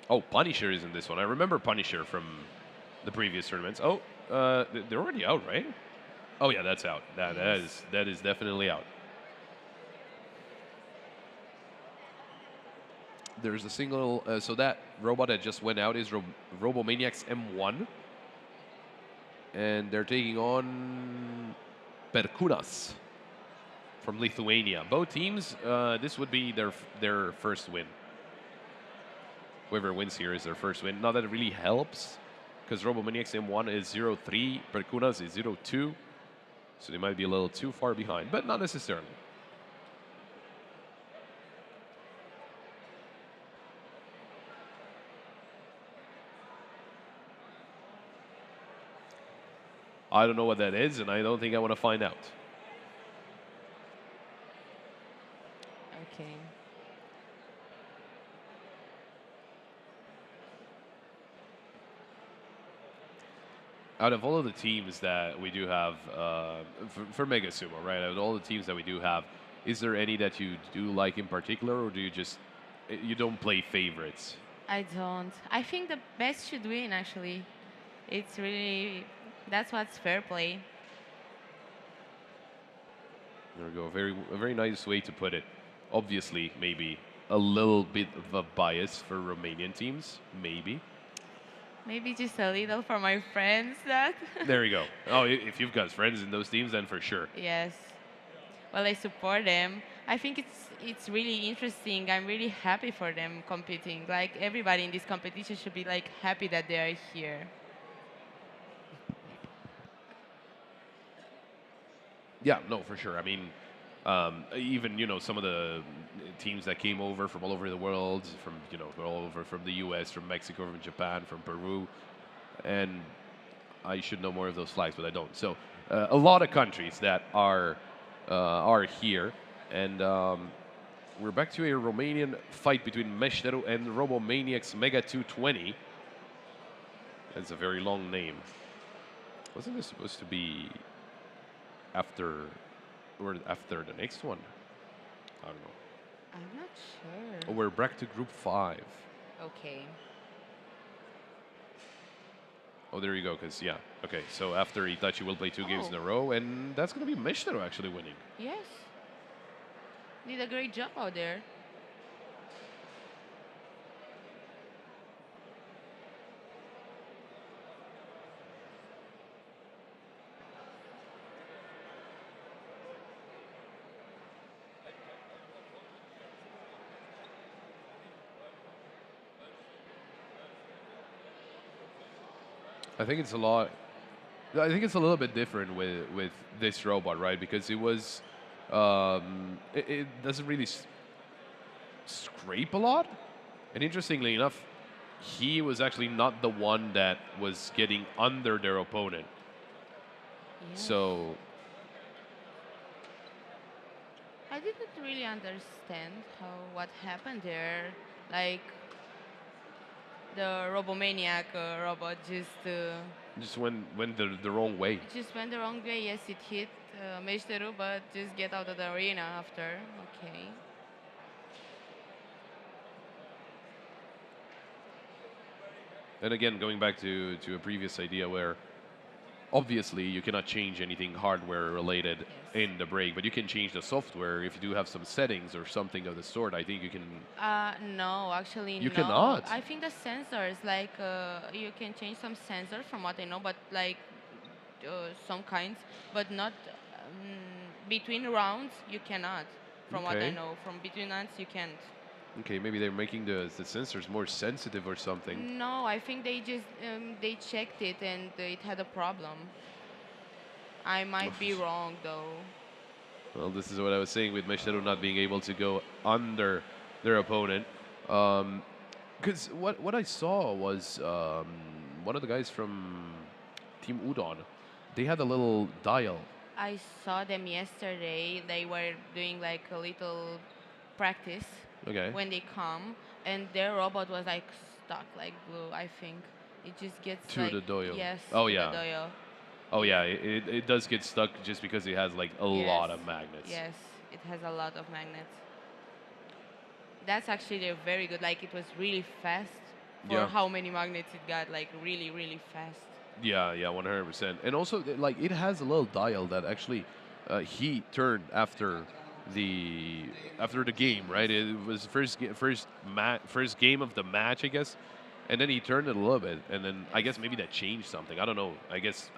Oh, Punisher is in this one. I remember Punisher from the previous tournaments. Oh, they're already out, right? Oh, yeah, that's out. That is definitely out. There's a single, so that robot that just went out is Robomaniacs M1. And they're taking on Perkūnas from Lithuania. Both teams, this would be their first win. Whoever wins here is their first win. Not that it really helps, because Robomaniacs M1 is 0-3, Perkūnas is 0-2. So they might be a little too far behind, but not necessarily. I don't know what that is, and I don't think I want to find out. Okay. out of all of the teams that we do have for Mega Sumo, right? Out of all the teams that we do have, is there any that you do like in particular, or do you just you don't play favorites? I don't. I think the best should win, actually. It's really, that's what's fair play. There we go. A very nice way to put it. Obviously, maybe a little bit of a bias for Romanian teams, maybe. Maybe just a little for my friends that. There you go. Oh, if you've got friends in those teams, then for sure. Yes. Well, I support them. I think it's really interesting. I'm really happy for them competing. Like everybody in this competition should be like happy that they are here. Yeah, no, for sure. I mean, even some of the teams that came over from all over the world, from all over from the U.S., from Mexico, from Japan, from Peru, and I should know more of those flags, but I don't. So a lot of countries that are here, and we're back to a Romanian fight between Meshtaru and Robomaniacs Mega 220. That's a very long name. Wasn't this supposed to be after the next one? I don't know. I'm not sure. Oh, we're back to Group 5. Okay. Oh, there you go, because, yeah. Okay, so after Itachi will play 2 games in a row, and that's going to be Meshtaru actually winning. Yes. Did a great job out there. I think it's a lot. I think it's a little bit different with this robot, right? Because it was, it doesn't really scrape a lot. And interestingly enough, he was actually not the one that was getting under their opponent. Yes. So I didn't really understand what happened there. Like the Robomaniac robot just went the wrong way. just went the wrong way. Yes, it hit Meshtaru, but just get out of the arena after. Okay. And again, going back to a previous idea where obviously you cannot change anything hardware related in the break, but you can change the software if you do have some settings or something of the sort. I think you can. No, actually, You no. cannot. I think the sensors, like, you can change some sensors from what I know, but like some kinds, but not between rounds. You cannot. From what I Okay. know, from between rounds you can't. Okay, maybe they're making the sensors more sensitive or something. No, I think they just they checked it and it had a problem. I might be wrong though. Well, this is what I was saying with Meshtaru not being able to go under their opponent. Because what I saw was one of the guys from Team Udon, they had a little dial. I saw them yesterday. They were doing like a little practice Okay. when they come, and their robot was like stuck like glue. I think it just gets To like the doyo. yes. Oh, to yeah. The doyo. Oh yeah, it does get stuck just because it has like a lot of magnets. Yes, it has a lot of magnets. That's actually a very good. Like it was really fast for Yeah. how many magnets it got. Like really, really fast. Yeah, 100%. And also, like, it has a little dial that actually he turned after the game, right? It was first game of the match, I guess, and then he turned it a little bit, and then I guess maybe that changed something. I don't know. I guess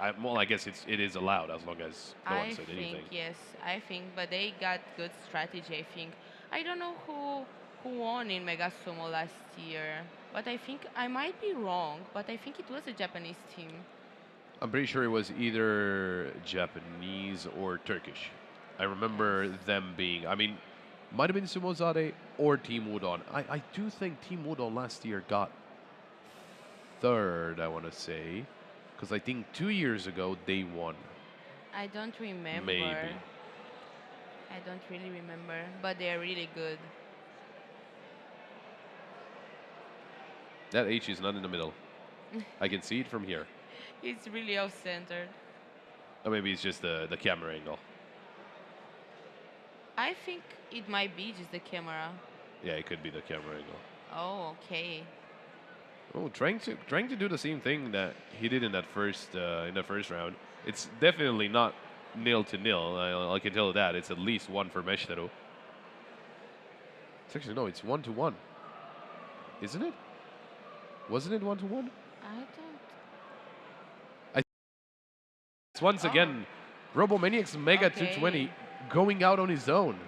it is allowed as long as no one I said think anything. yes, I think, but they got good strategy. I think I don't know who won in Mega Sumo last year, but I think I might be wrong. But I think it was a Japanese team. I'm pretty sure it was either Japanese or Turkish. I remember them being. I mean, might have been Sumozade or Team Udon. I do think Team Udon last year got third, I want to say, because I think 2 years ago they won. I don't remember. Maybe. I don't really remember, but they are really good. That H is not in the middle. I can see it from here. It's really off-centered. Or maybe it's just the camera angle. I think it might be just the camera. Yeah, it could be the camera angle. Oh, okay. Oh, trying to do the same thing that he did in that first round. It's definitely not 0-0. I can tell you that. It's at least one for Meshiteru. It's actually no, it's 1-1. Isn't it? Wasn't it 1-1? I don't. It's once Oh. again Robomaniacs Mega Okay. 220 going out on his own.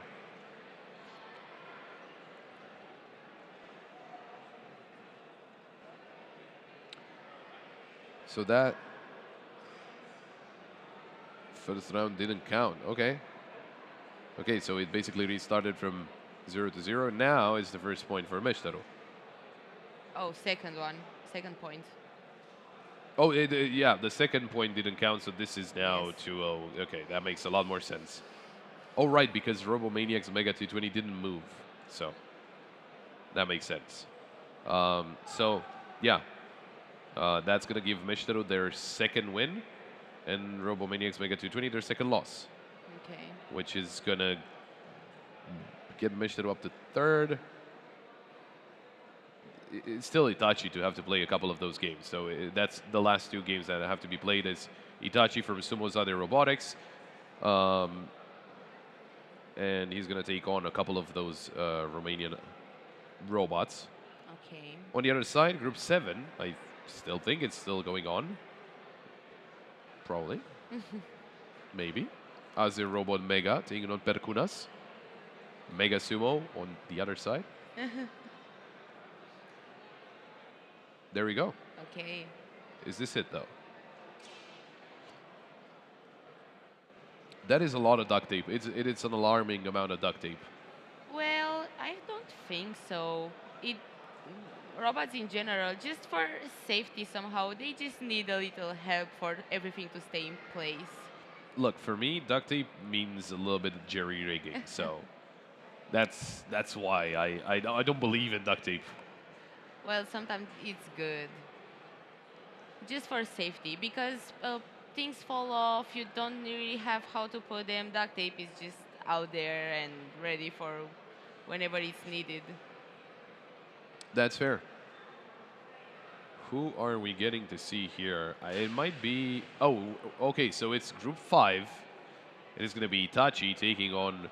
So that first round didn't count. Okay. Okay, so it basically restarted from 0-0. Now it's the first point for Meshitaru. Oh, second one. Second point. Oh, yeah, the second point didn't count, so this is now Yes. 2-0. Okay, that makes a lot more sense. Oh, right, because Robomaniacs Mega 220 didn't move, so that makes sense. So, yeah, that's going to give Meshiteru their second win, and Robomaniacs Mega 220 their second loss, Okay. which is going to get Meshiteru up to third. It's still Itachi to have to play a couple of those games. So that's the last two games that have to be played is Itachi from Sumozade Robotics. And he's going to take on a couple of those Romanian robots. Okay. On the other side, Group 7, I still think it's still going on. Probably. Maybe. Azer Robot Mega taking on Perkunas. Mega Sumo on the other side. There we go. Okay. Is this it, though? That is a lot of duct tape. It's an alarming amount of duct tape. Well, I don't think so. Robots in general, just for safety somehow, they just need a little help for everything to stay in place. Look, for me, duct tape means a little bit of jerry rigging. So that's why I don't believe in duct tape. Well, sometimes it's good. Just for safety, because things fall off, you don't really have how to put them. Duct tape is just out there and ready for whenever it's needed. That's fair. Who are we getting to see here? It might be... Oh, okay, so it's Group 5. It is going to be Itachi taking on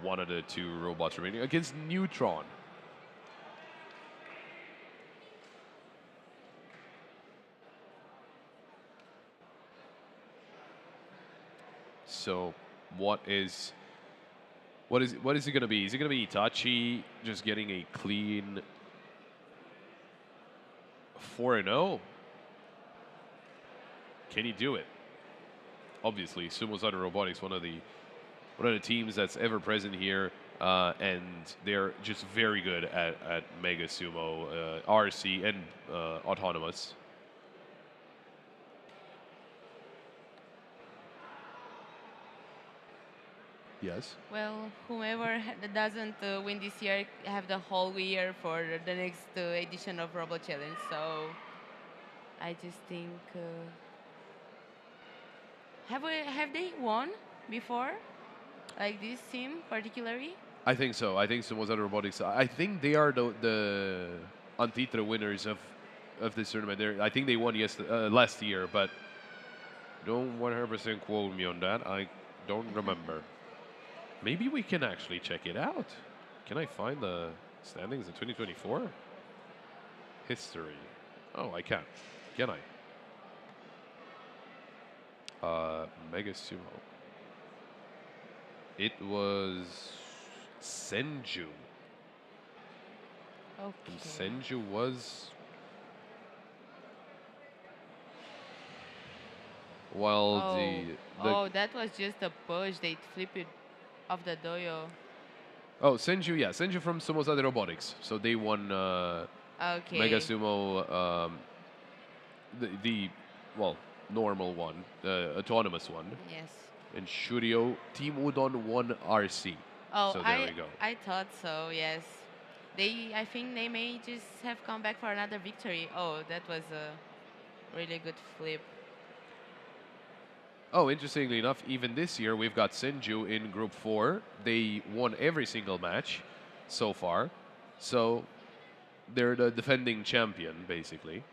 one of the two robots remaining against Neutron. So, what is it going to be? Is it going to be Itachi just getting a clean 4-0? Can he do it? Obviously, Sumozada Robotics, one of the teams that's ever present here, and they're just very good at Mega Sumo, RC, and Autonomous. Yes. Well, whomever doesn't win this year have the whole year for the next edition of Robochallenge. So I just think have they won before, like this team particularly? I think so. I think Sumozada Robotics. I think they are the Antitra winners of this tournament. I think they won last year, but don't 100% quote me on that. I don't remember. Maybe we can actually check it out. Can I find the standings in 2024? History. Oh, I can. Can I? Mega Sumo. It was Senju. Okay. And Senju was... While oh, that was just a push. They flipped it off the doyo. Oh, Senju, yeah. Senju from Sumozade Robotics. So they won Okay. Mega Sumo, the normal one, the autonomous one. Yes. And Shuryo, Team Udon won RC. Oh, So there we go. I thought so. Yes. I think they may just have come back for another victory. Oh, that was really good flip. Oh, interestingly enough, even this year we've got Senju in Group 4. They won every single match so far. So they're the defending champion, basically.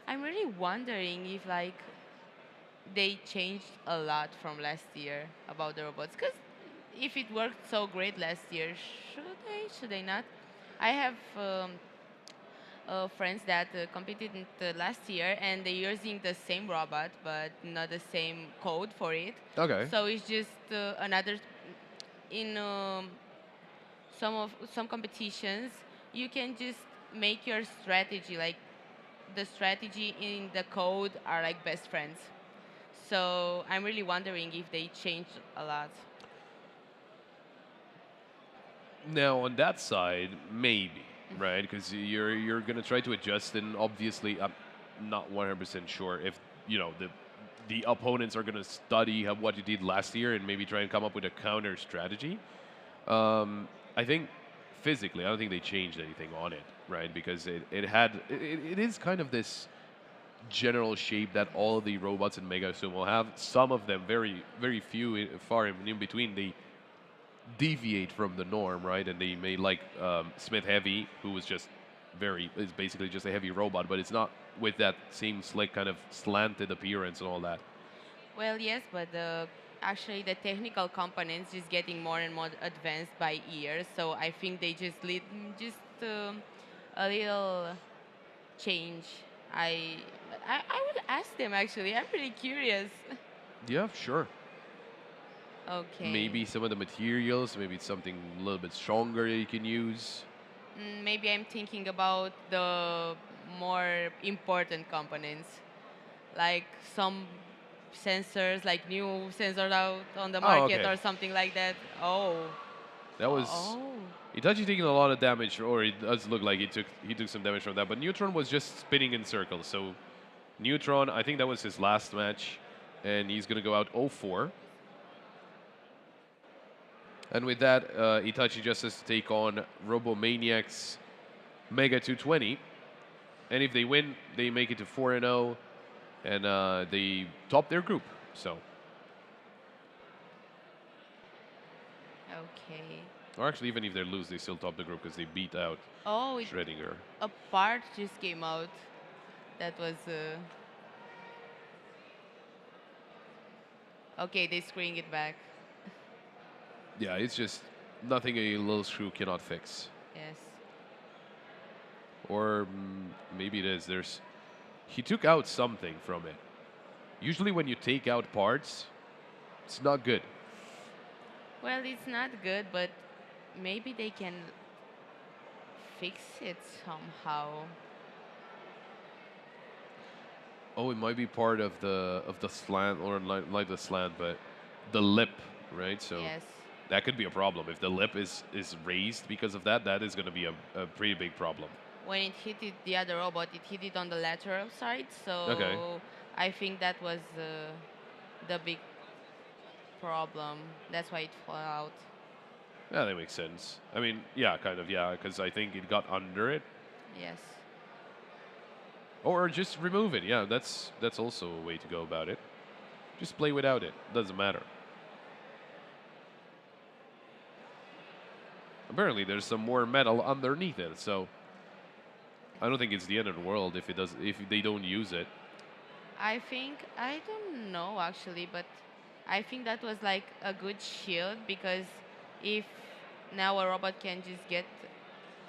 I'm really wondering if like they changed a lot from last year about the robots. Because if it worked so great last year, should they? Should they not? I have friends that competed in the last year, and they're using the same robot, but not the same code for it. Okay. So it's just another. In some competitions, you can just make your strategy like the strategy in the code are like best friends. So I'm really wondering if they changed a lot. Now on that side, maybe, right? Because you're gonna try to adjust, and obviously, I'm not 100% sure if the opponents are gonna study what you did last year and maybe try and come up with a counter strategy. I think physically, I don't think they changed anything on it, right? Because it is kind of this general shape that all of the robots in Mega Sumo have. Some of them, very few, far in between, they deviate from the norm, right? And they made like Smith Heavy, who was is basically just a heavy robot, but it's not with that same slick kind of slanted appearance and all that. Well, yes, but actually the technical components is getting more and more advanced by year. So I think they just lead just a little change. I, I will ask them actually. I'm really curious. Yeah, sure. Okay. Maybe some of the materials, maybe it's something a little bit stronger that you can use. Maybe I'm thinking about the more important components, like some sensors, like new sensors out on the Oh, market okay. or something like that. Oh. That was Oh. Itachi taking a lot of damage, or it does look like he took some damage from that. But Neutron was just spinning in circles. So Neutron, I think that was his last match, and he's gonna go out 0-4. And with that, Itachi just has to take on Robomaniacs Mega 220. And if they win, they make it to 4-0, and they top their group. So, Okay. or actually, even if they lose, they still top the group because they beat out Oh, Schrödinger. a part just came out. That was. Okay, they screwing it back. Yeah, it's just nothing a little screw cannot fix. Yes. Or maybe it is. He took out something from it. Usually, when you take out parts, it's not good. Well, it's not good, but maybe they can fix it somehow. Oh, it might be part of the slant, or like the slant, but the lip, right? So Yes. that could be a problem. If the lip is raised because of that, that is going to be a pretty big problem. When it hit the other robot, it hit it on the lateral side, so Okay. I think that was the big problem. That's why it fell out. Yeah, that makes sense. I mean, yeah, kind of, yeah, because I think it got under it. Yes. Or just remove it. Yeah, that's also a way to go about it. Just play without it. Doesn't matter. Apparently, there's some more metal underneath it, so I don't think it's the end of the world if they don't use it. I don't know actually, but I think that was like a good shield because if now a robot can just get,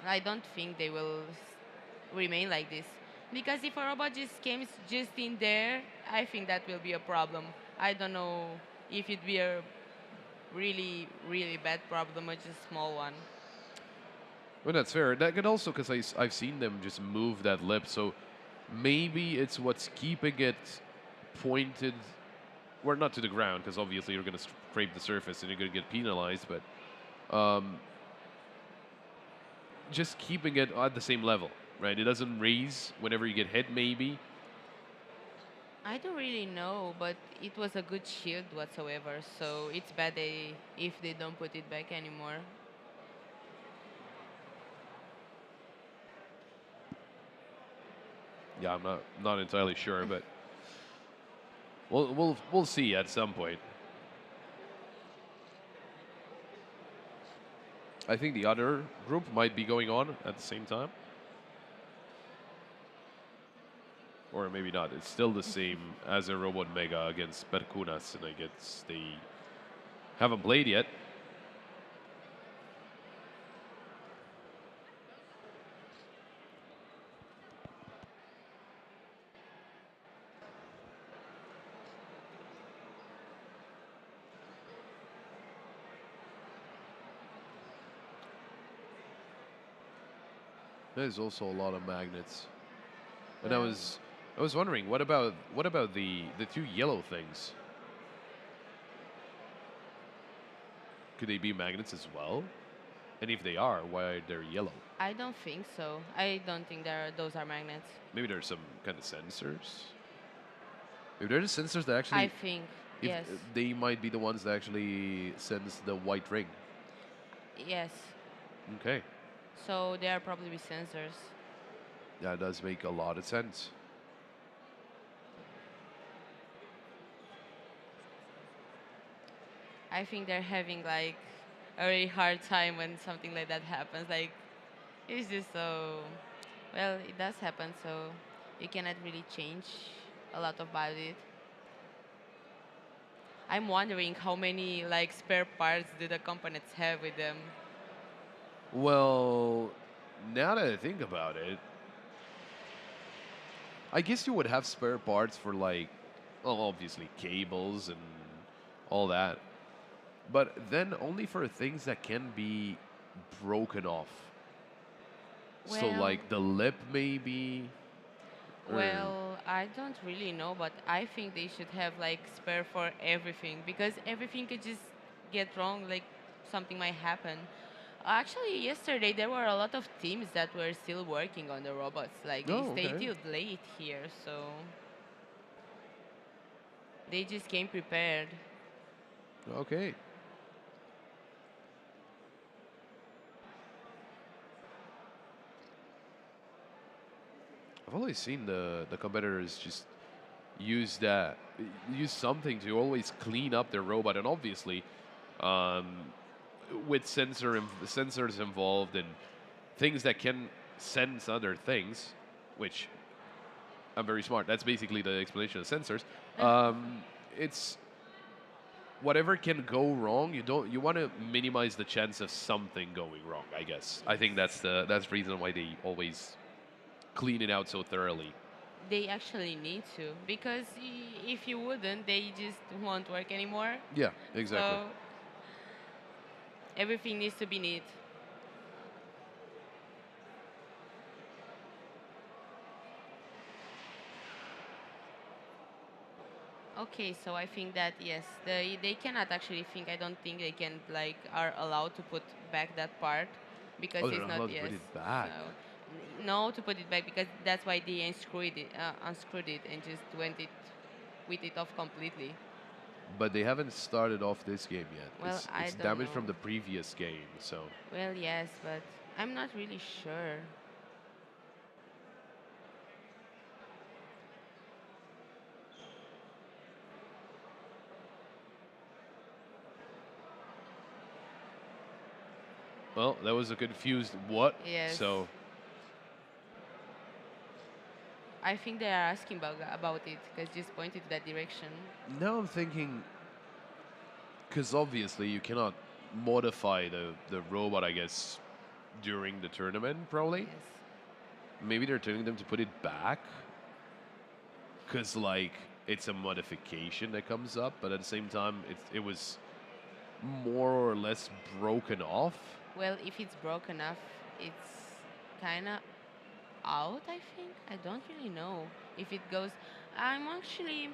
I don't think they will remain like this. Because if a robot just came just in there, I think that will be a problem. I don't know if it'd be a really, really bad problem or just a small one. Well, that's fair. That could also, because I've seen them just move that lip, so maybe it's what's keeping it pointed, well, not to the ground, because obviously you're going to scrape the surface and you're going to get penalized, but just keeping it at the same level, right? It doesn't raise whenever you get hit, maybe. I don't really know, but it was a good shield whatsoever, so it's bad if they don't put it back anymore. Yeah, I'm not entirely sure, but we'll see at some point. I think the other group might be going on at the same time. Or maybe not. It's still the same as a Robot Mega against Perkunas, and I guess they haven't played yet. There's also a lot of magnets. And I was wondering, what about the two yellow things? Could they be magnets as well? And if they are, why are they yellow? I don't think so. I don't think those are magnets. Maybe there's some kind of sensors. Maybe they're the sensors that I actually, think, if yes. they might be the ones that actually sense the white ring. Yes. Okay, So they are probably sensors. that does make a lot of sense. I think they're having like a really hard time when something like that happens. Like it's just so well, it does happen, so you cannot really change a lot about it. I'm wondering how many like spare parts do the components have with them. Well, now that I think about it, I guess you would have spare parts for like, well, obviously cables and all that, but then only for things that can be broken off. So Well, like the lip maybe. Or well, I don't really know, but I think they should have like spare for everything because everything could just get wrong, like something might happen. Actually, yesterday there were a lot of teams that were still working on the robots. Like they oh, stayed okay. till late here, so they just came prepared. Okay. I've always seen the competitors just use that use something to always clean up their robot, and obviously, um, with sensors involved and things that can sense other things, which I'm very smart. That's basically the explanation of sensors. It's whatever can go wrong. You want to minimize the chance of something going wrong. I guess. I think that's the reason why they always clean it out so thoroughly. They actually need to because if you wouldn't, they just won't work anymore. Yeah, exactly. So everything needs to be neat. Okay, so I think that yes, they cannot actually think. I don't think they can like are allowed to put back that part because Oh, they're it's not not allowed to yes. put it back. So no to put it back because that's why they unscrewed it and just went it with it off completely. But they haven't started off this game yet. Well, I It's don't damage from know. the previous game, so. Well, yes, but I'm not really sure. Well, that was a confused what? Yes. So, I think they are asking about it because just pointed to that direction. now I'm thinking, because obviously you cannot modify the robot, I guess, during the tournament, probably. Yes. Maybe they're telling them to put it back, because, like, it's a modification that comes up, but at the same time, it was more or less broken off. Well, if it's broken off, it's kind of out, I think. I don't really know if it goes. I'm actually.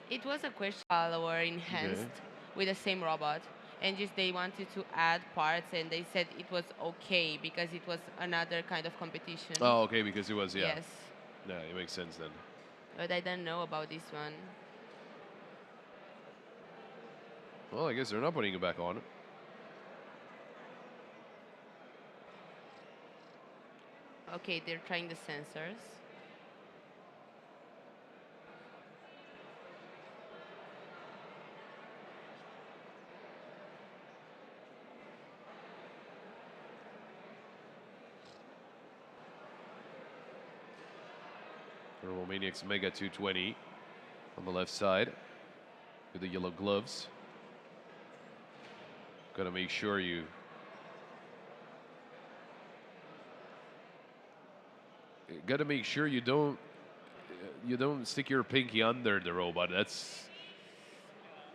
It was a question or enhanced with the same robot, and just they wanted to add parts, and they said it was okay because it was another kind of competition. Oh, okay, because it was, yeah. Yes, Yeah, it makes sense then. but I don't know about this one. Well, I guess they're not putting it back on. Okay, they're trying the sensors. Romaniacs Mega 220 on the left side with the yellow gloves. Gotta make sure you don't stick your pinky under the robot. That's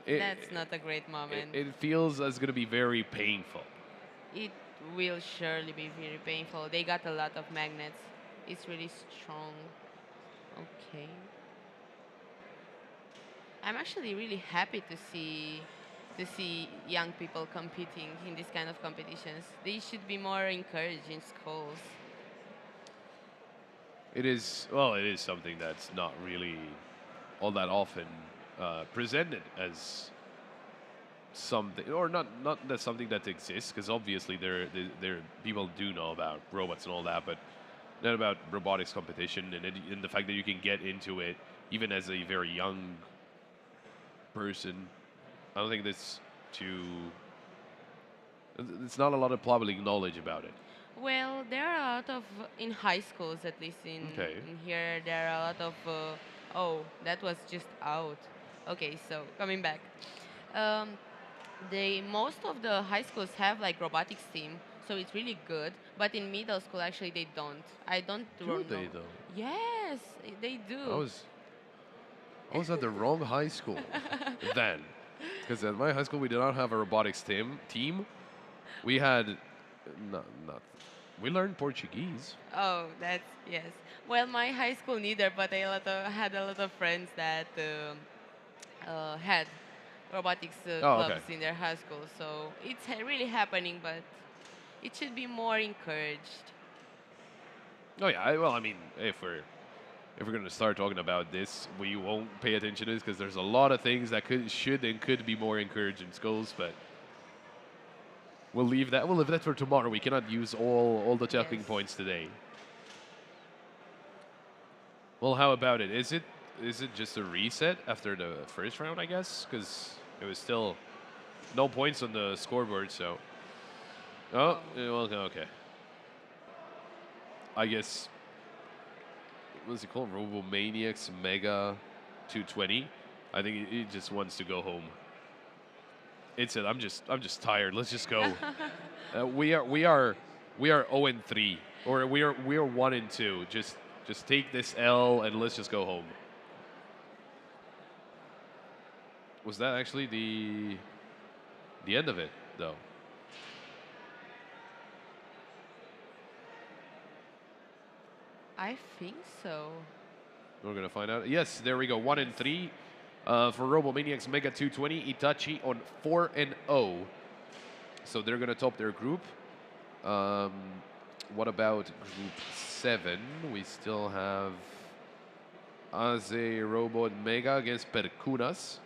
That's not a great moment. it feels as gonna be very painful. It will surely be very painful. They got a lot of magnets. It's really strong. Okay. I'm actually really happy to see young people competing in this kind of competitions. They should be more encouraged in schools. It is something that's not really all that often presented as something, or not that something that exists, because obviously there people do know about robots and all that, but not about robotics competition and the fact that you can get into it even as a very young person. I don't think that's too. It's not a lot of public knowledge about it. Well, there are a lot of, in high schools at least Okay. in here, there are a lot of, oh, that was just out. Okay, so coming back. Um, most of the high schools have like robotics team, so it's really good. But in middle school, actually, they don't. I don't Do know. they though? Yes, they do. I was at the wrong high school then, because at my high school we did not have a robotics team. We had not. We learned Portuguese. Oh, that's yes. Well, my high school neither, but had a lot of friends that had robotics Oh, clubs okay. in their high school. So it's really happening, but it should be more encouraged. Oh yeah. Well, I mean, if we're gonna start talking about this, we won't pay attention to this because there's a lot of things that could be more encouraged in schools, but we'll leave that. We'll leave that for tomorrow. We cannot use all the talking Yes. points today. Well, how about it? Is it just a reset after the first round? I guess because it was still no points on the scoreboard. So, oh, well, okay. I guess what's it called? Robomaniacs Mega 220. I think he just wants to go home. It said, I'm just tired. Let's just go. We are 0 and 3, or we are 1 and 2. Just take this L and let's just go home. Was that actually the end of it though? I think so. We're gonna find out. Yes, there we go. 1 and 3 for Robomaniacs Mega 220. Itachi on 4 and 0. So they're gonna top their group. What about group 7? We still have Aze Robo and Mega against Perkunas.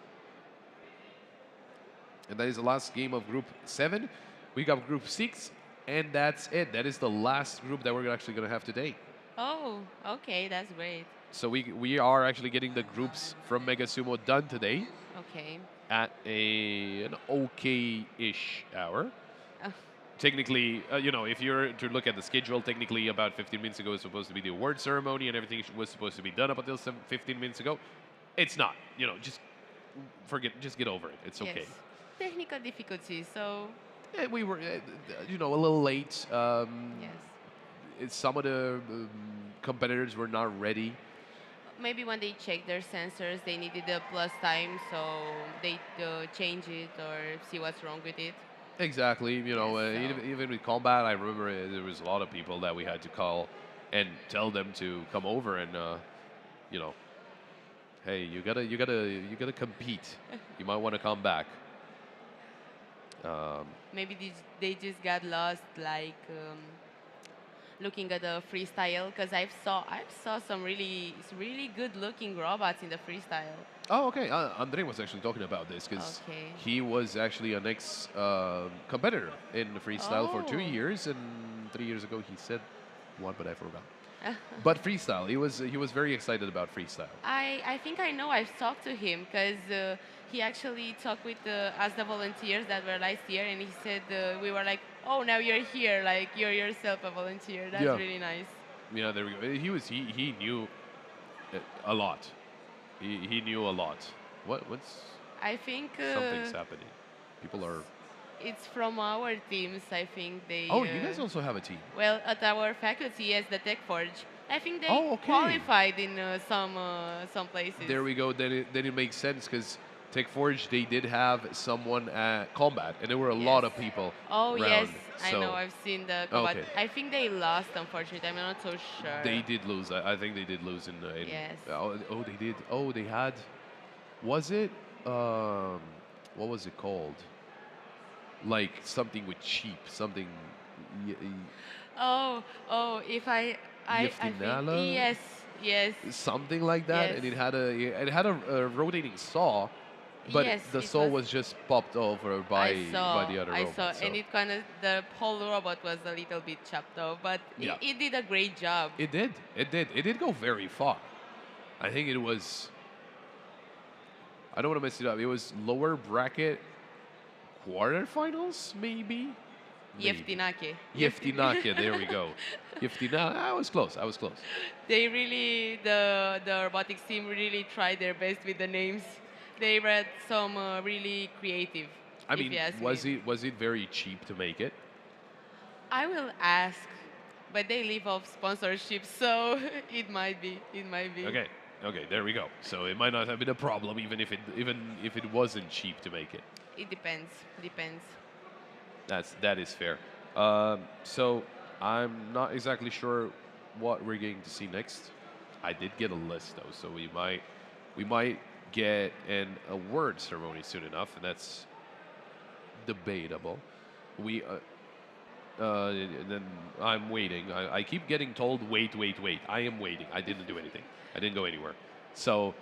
And that is the last game of group 7. We got group 6, and that's it. That is the last group that we're actually gonna have today. Oh, okay, that's great. So we are actually getting the groups from Mega Sumo done today Okay. at an okay-ish hour. Oh, Technically, if you're to look at the schedule, technically about 15 minutes ago was supposed to be the award ceremony and everything was supposed to be done up until 15 minutes ago. It's not. Just just get over it. It's okay. yes. Technical difficulties. So Yeah, we were, a little late. yes. Some of the competitors were not ready. Maybe when they checked their sensors, they needed a plus time, so they change it or see what's wrong with it. Exactly. Yes, Even with combat, I remember there was a lot of people that we had to call and tell them to come over and, hey, you gotta compete. You might want to come back. Maybe they just got lost, like looking at the freestyle, because I saw some really good looking robots in the freestyle. Oh, okay. Andre was actually talking about this because Okay. he was actually an ex competitor in freestyle for 2 Oh. years, and 3 years ago he said one, but I forgot. But freestyle, he was very excited about freestyle. I think I know. I've talked to him because he actually talked with us, the volunteers that were last year, and he said we were like, oh, now you're here, like you're yourself a volunteer. That's Yeah. really nice. Yeah, there we go. He A lot. He knew a lot. What's I think something's happening? People are. it's from our teams. I think they. Oh, you guys also have a team. Well, at our faculty, yes, the Tech Forge. I think they Oh, okay. qualified in some places. There we go. Then it makes sense because Tech Forge they did have someone at combat, and there were a lot of people Oh around. yes, I so know. I've seen the combat. Okay. I think they lost, unfortunately. I'm not so sure. They did lose. I think they did lose in Yes. oh, they did. Oh, they had. Was it? What was it called? Like something with cheap. Something. Oh, if I think Yeftinala? yes. Something like that, Yes. and it had a rotating saw, but Yes, the it saw was- was just popped over by the other I robot. saw, so and it kind of the whole robot was a little bit chopped off, but Yeah. it did a great job. it did go very far. I think it was. I don't want to mess it up. It was lower bracket quarterfinals, maybe. Yeftinake. Yeftinake, there we go. Yeftinake, I was close. They really, the robotics team really tried their best with the names. They were some really creative. I if mean, you ask was me. it very cheap to make it? I will ask, but they live off sponsorship, so it might be. It might be. Okay, there we go. So it might not have been a problem, even if it wasn't cheap to make it. It depends. Depends. That is fair. So I'm not exactly sure what we're going to see next. I did get a list though, so we might get an award ceremony soon enough, and that's debatable. We then I'm waiting. I keep getting told wait. I am waiting. I didn't do anything. I didn't go anywhere. So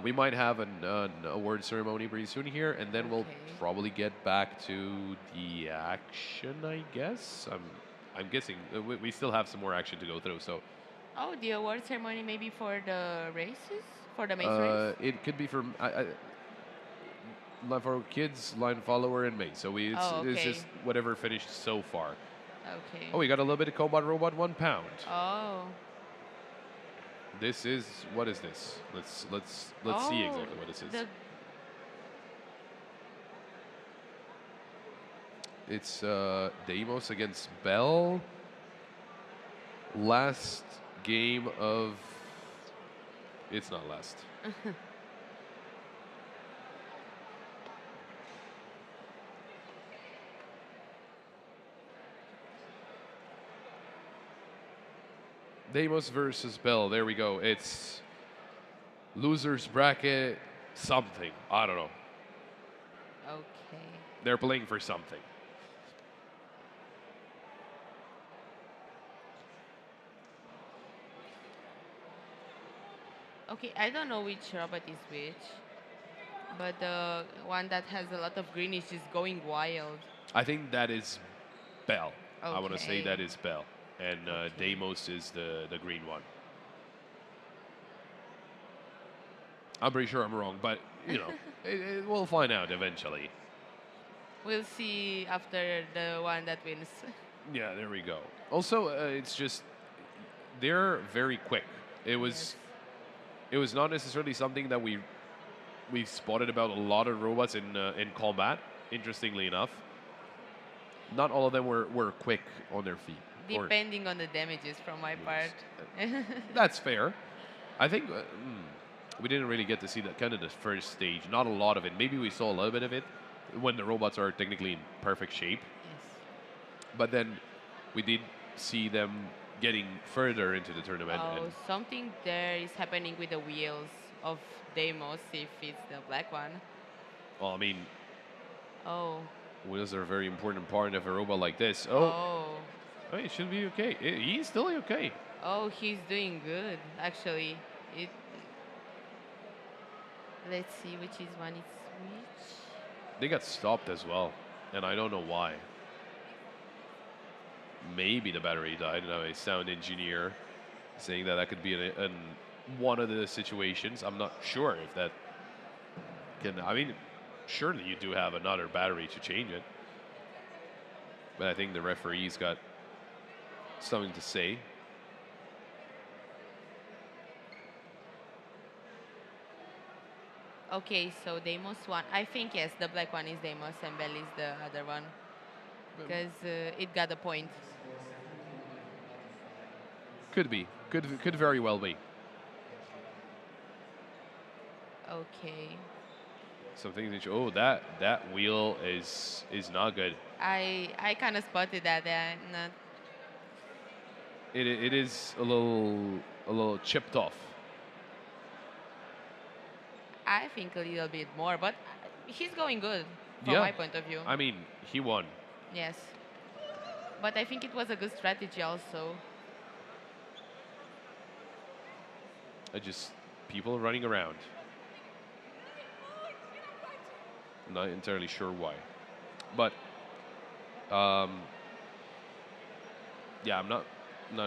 we might have an award ceremony pretty soon here, and then we'll probably get back to the action. I guess. I'm guessing we still have some more action to go through. So Oh, the award ceremony maybe for the races, for the maze race. it could be for for kids, line follower, and me. So it's Okay. just whatever finished so far. Okay. Oh, we got a little bit of Cobot Robot 1 pound. Oh. This is what is this? Let's see exactly what this is. The It's Deimos against Bell. Last game of. It's not last. Deimos versus Bell. There we go. It's losers bracket something. I don't know. Okay. They're playing for something. Okay, I don't know which robot is which, but the one that has a lot of greenish is going wild. I think that is Bell. I want to say Okay. that is Bell. And Deimos is the green one. I'm pretty sure I'm wrong, but, you know, we'll find out eventually. We'll see after the one that wins. Yeah, there we go. Also, it's just, they're very quick. It was not necessarily something that we've spotted about a lot of robots in combat, interestingly enough. Not all of them were quick on their feet. Or- Depending on the damages from my part. That's fair. I think we didn't really get to see that kind of the first stage. Not a lot of it. Maybe we saw a little bit of it when the robots are technically in perfect shape. Yes. But then we did see them getting further into the tournament. Oh, And something there is happening with the wheels of Deimos if it's the black one. well, I mean, Oh. wheels are a very important part of a robot like this. Oh. Oh, it should be okay. He's still okay. Oh, he's doing good, actually. Let's see which is one it's which. They got stopped as well, and I don't know why. Maybe the battery died. And a sound engineer saying that could be in one of the situations. I'm not sure if that can. I mean, surely you do have another battery to change it, but I think the referee's got something to say. Okay, so Deimos one. I think yes, the black one is Deimos and Bell is the other one. Because it got a point. Could be. Could very well be. Okay. Something that oh that wheel is not good. I kind of spotted that. Not, It is a little chipped off. I think a little bit more, but he's going good from Yeah. my point of view. I mean, he won. Yes. But I think it was a good strategy also. Just people running around. I'm not entirely sure why, but yeah, I'm not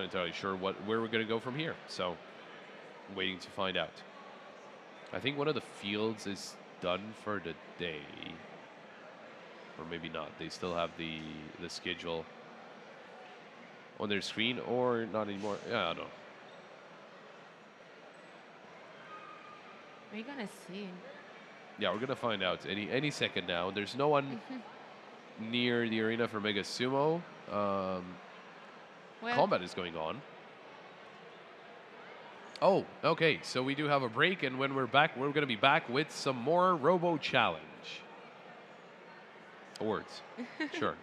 entirely sure where we're gonna go from here. So, waiting to find out. I think one of the fields is done for the day, or maybe not. They still have the schedule on their screen, or not anymore. Yeah, I don't know. We're gonna see. Yeah, we're gonna find out any second now. There's no one near the arena for Mega Sumo. Well, Combat is going on. Oh, okay. So we do have a break, and when we're back, we're gonna be back with some more Robochallenge awards. Sure.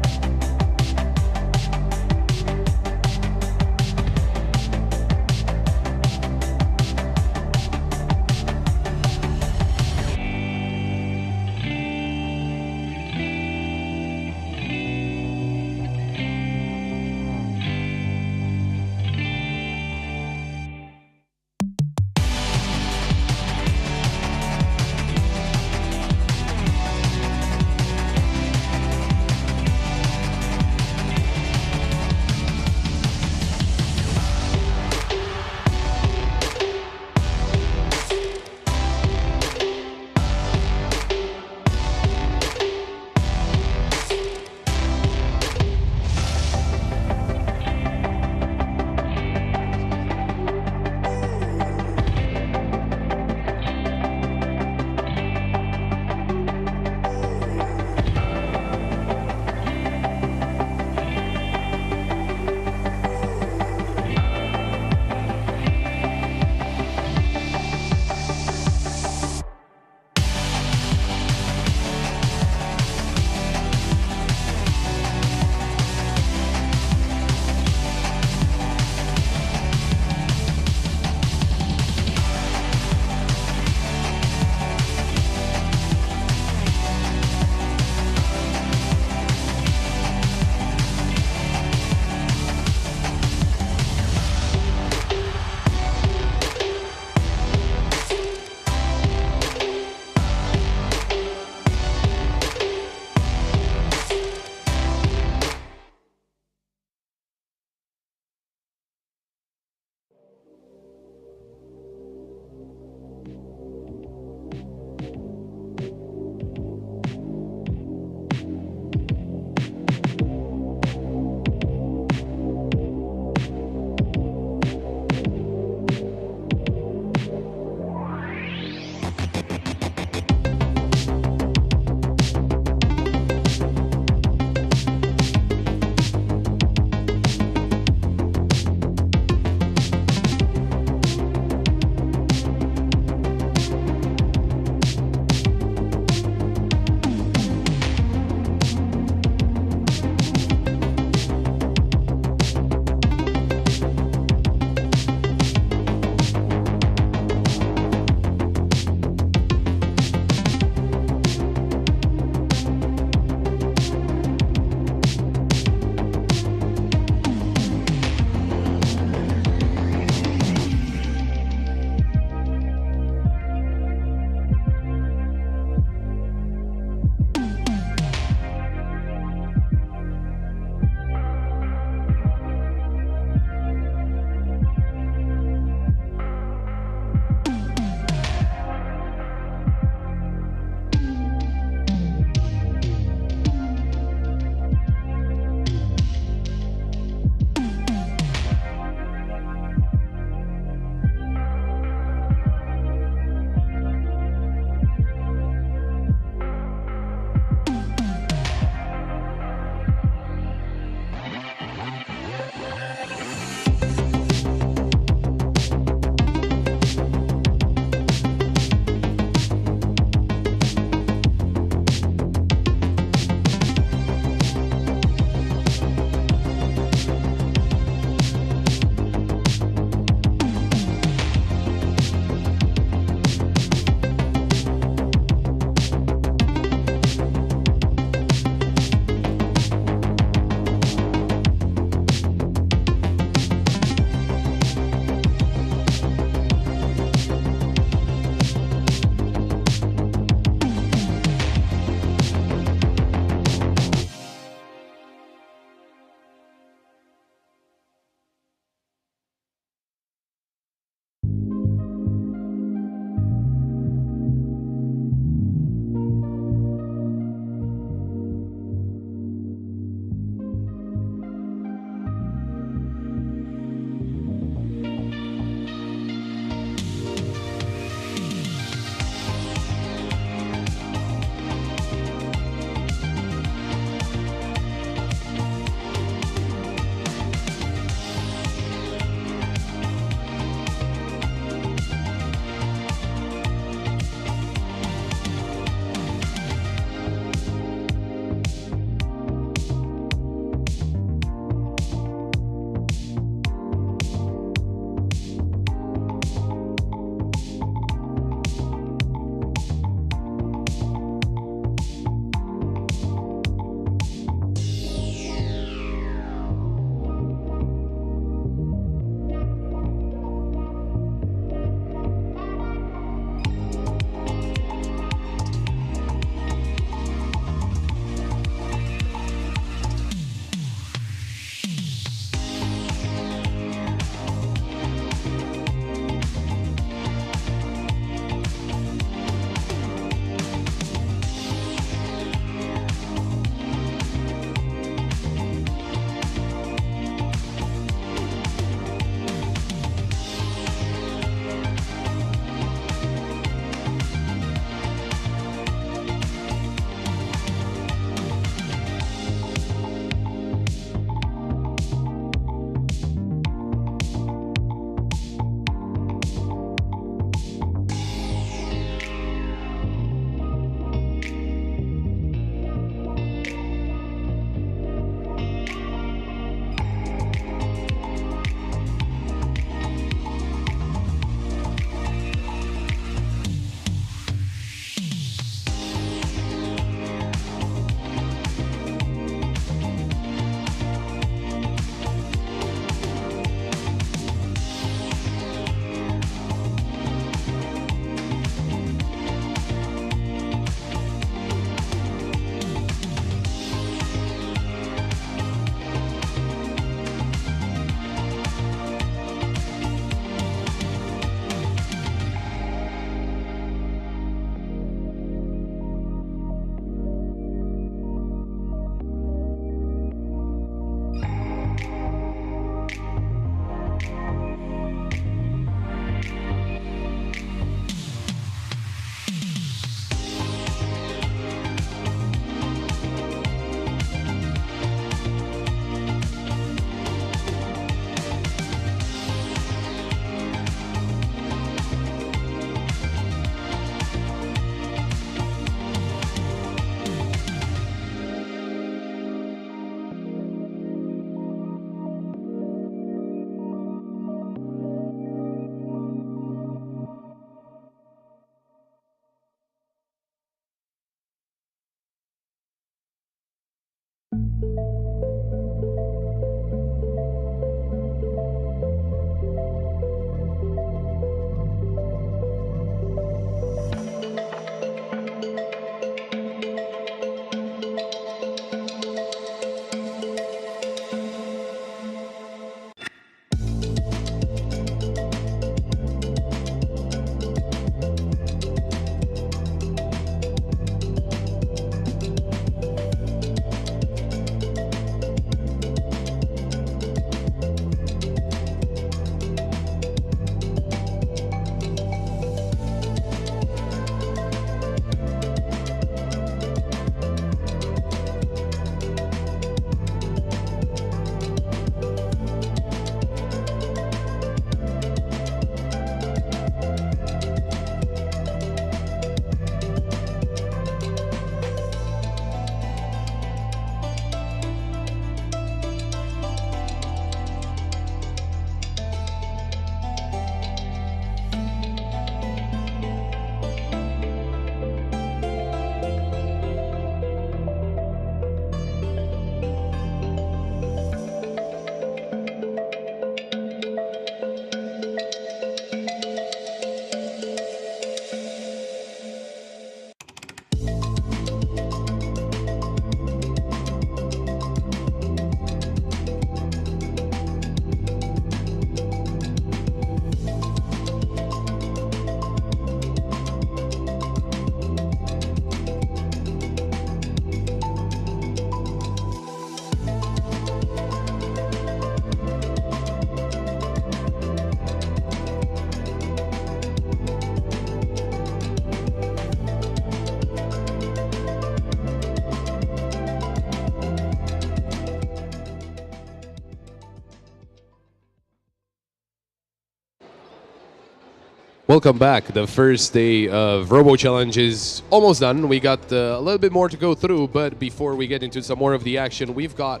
Welcome back. The first day of Robochallenge is almost done. We got a little bit more to go through, but before we get into some more of the action, we've got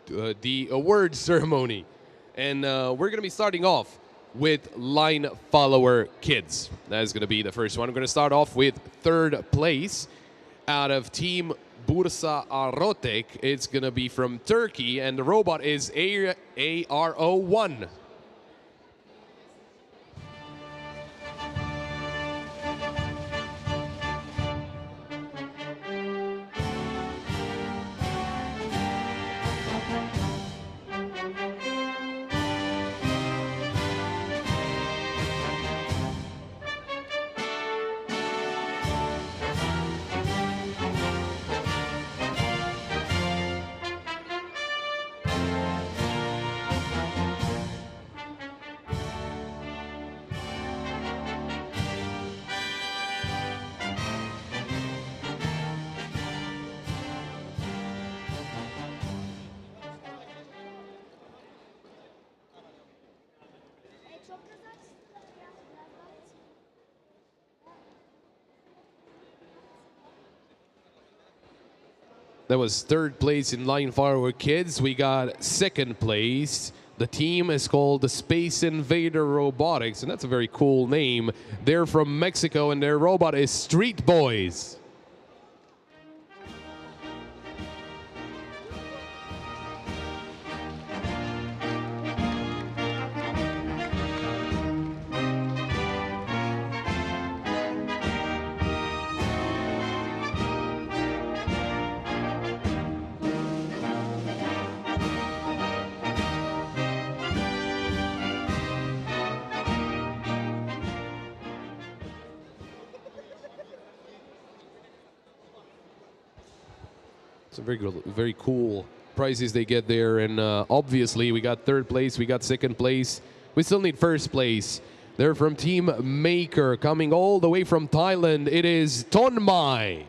the award ceremony. And we're going to be starting off with Line Follower Kids. That is going to be the first one. I'm going to start off with third place out of Team Bursa Arotek. It's going to be from Turkey, and the robot is ARO1. That was third place in Line Follower Kids. We got second place. The team is called the Space Invader Robotics, and that's a very cool name. They're from Mexico, and their robot is Street Boys. Some very cool prizes they get there, and obviously we got third place, we got second place, we still need first place. They're from Team Maker, coming all the way from Thailand. It is Tonmai.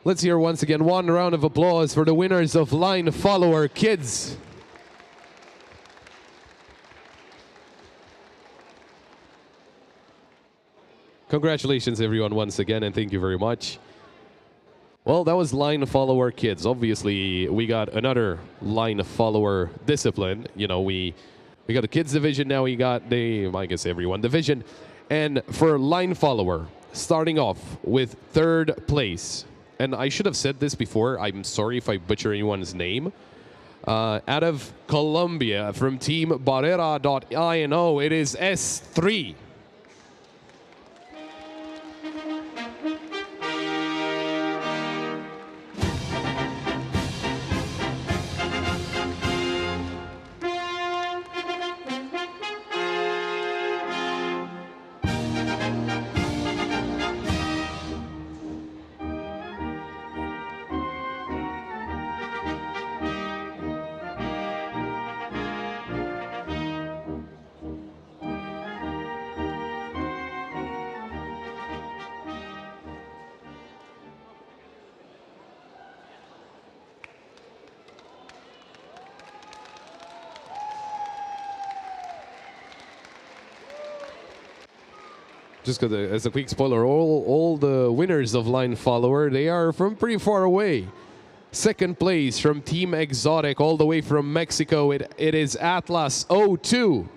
Let's hear once again one round of applause for the winners of Line Follower Kids. Congratulations everyone once again, and thank you very much. Well, that was Line Follower Kids. Obviously, we got another Line Follower discipline. You know, we got the kids division, now we got the, I guess, everyone division. And for Line Follower, starting off with third place. And I should have said this before. I'm sorry if I butcher anyone's name. Out of Colombia, from Team Barrera.ino, it is S3. just as a quick spoiler, all the winners of Line Follower, they are from pretty far away. Second place from Team Exotic, all the way from Mexico, it is Atlas 02.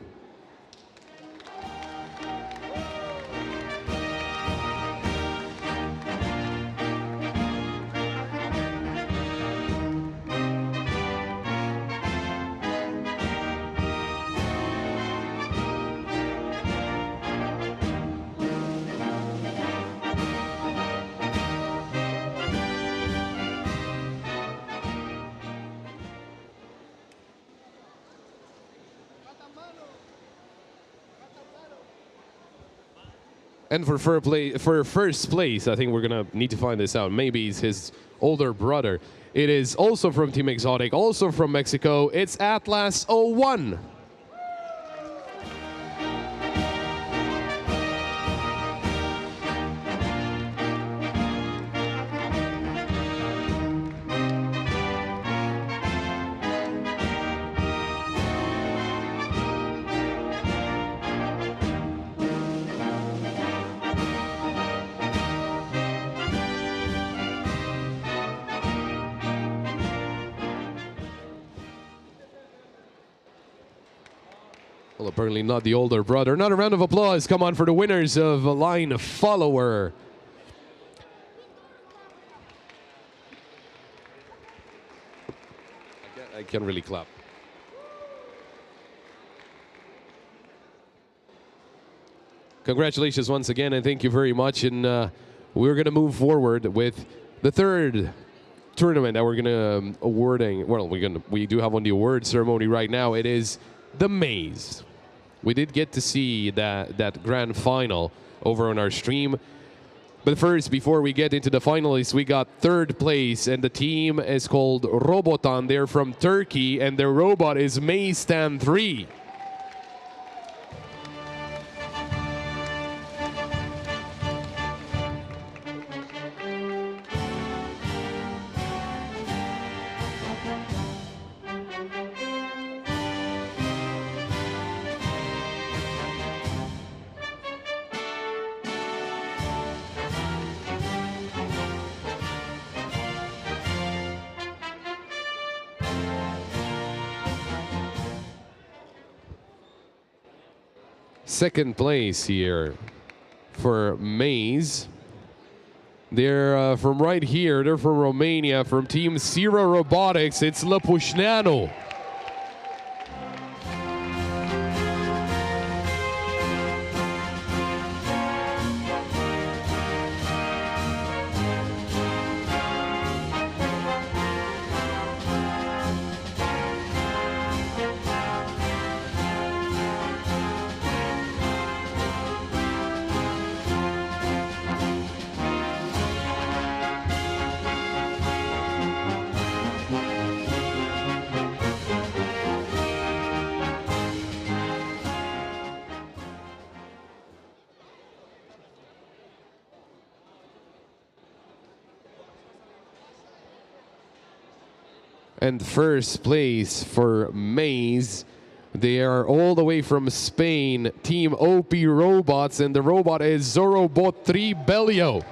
And for first place, I think we're going to need to find this out. Maybe it's his older brother. It is also from Team Exotic, also from Mexico. It's Atlas 01. Well, apparently not the older brother. Another round of applause. Come on for the winners of Line Follower. I can't really clap. Congratulations once again, and thank you very much. And we're going to move forward with the third tournament that we're going to awarding. Well, we do have on the award ceremony right now. It is the Maze. We did get to see that grand final over on our stream. But first, before we get into the finalists, we got third place, and the team is called Robotan. They're from Turkey, and their robot is Maze Stand 3. Second place here for Maze. They're from right here. They're from Romania, from Team Sierra Robotics. It's Lăpușneanu. And first place for Maze. They are all the way from Spain, Team OP Robots, and the robot is Zorobot 3 Bellio.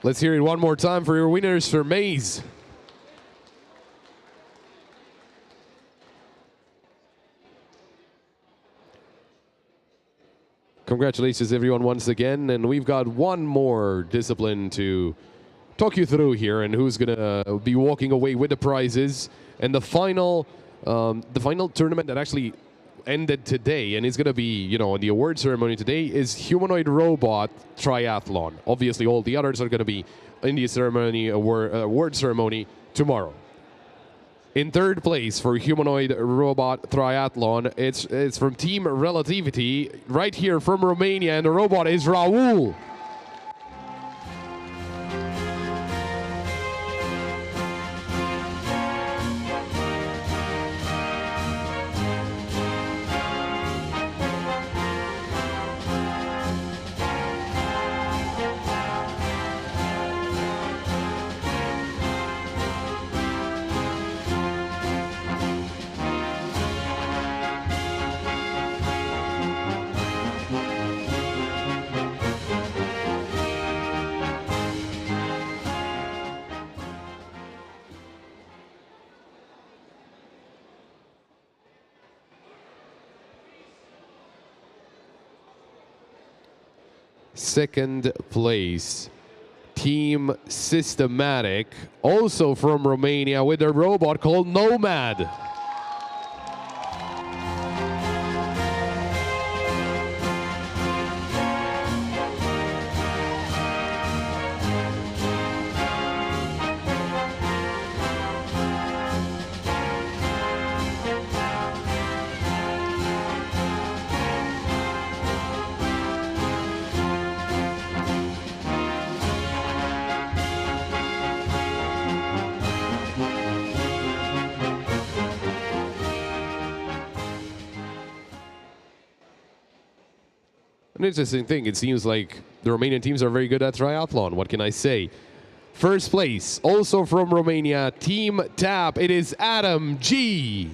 Let's hear it one more time for your winners for Maze. Congratulations, everyone, once again. And we've got one more discipline to talk you through here, and who's going to be walking away with the prizes. And the final tournament that actually ended today and is going to be, in the award ceremony today is Humanoid Robot Triathlon. Obviously, all the others are going to be in the ceremony award ceremony tomorrow. In third place for humanoid robot triathlon, it's from Team Relativity, right here from Romania, and the robot is Raul. Second place, Team Systematic, also from Romania, with a robot called Nomad. An interesting thing, it seems like the Romanian teams are very good at triathlon. What can I say? First place, also from Romania, Team TAP, it is Adam G.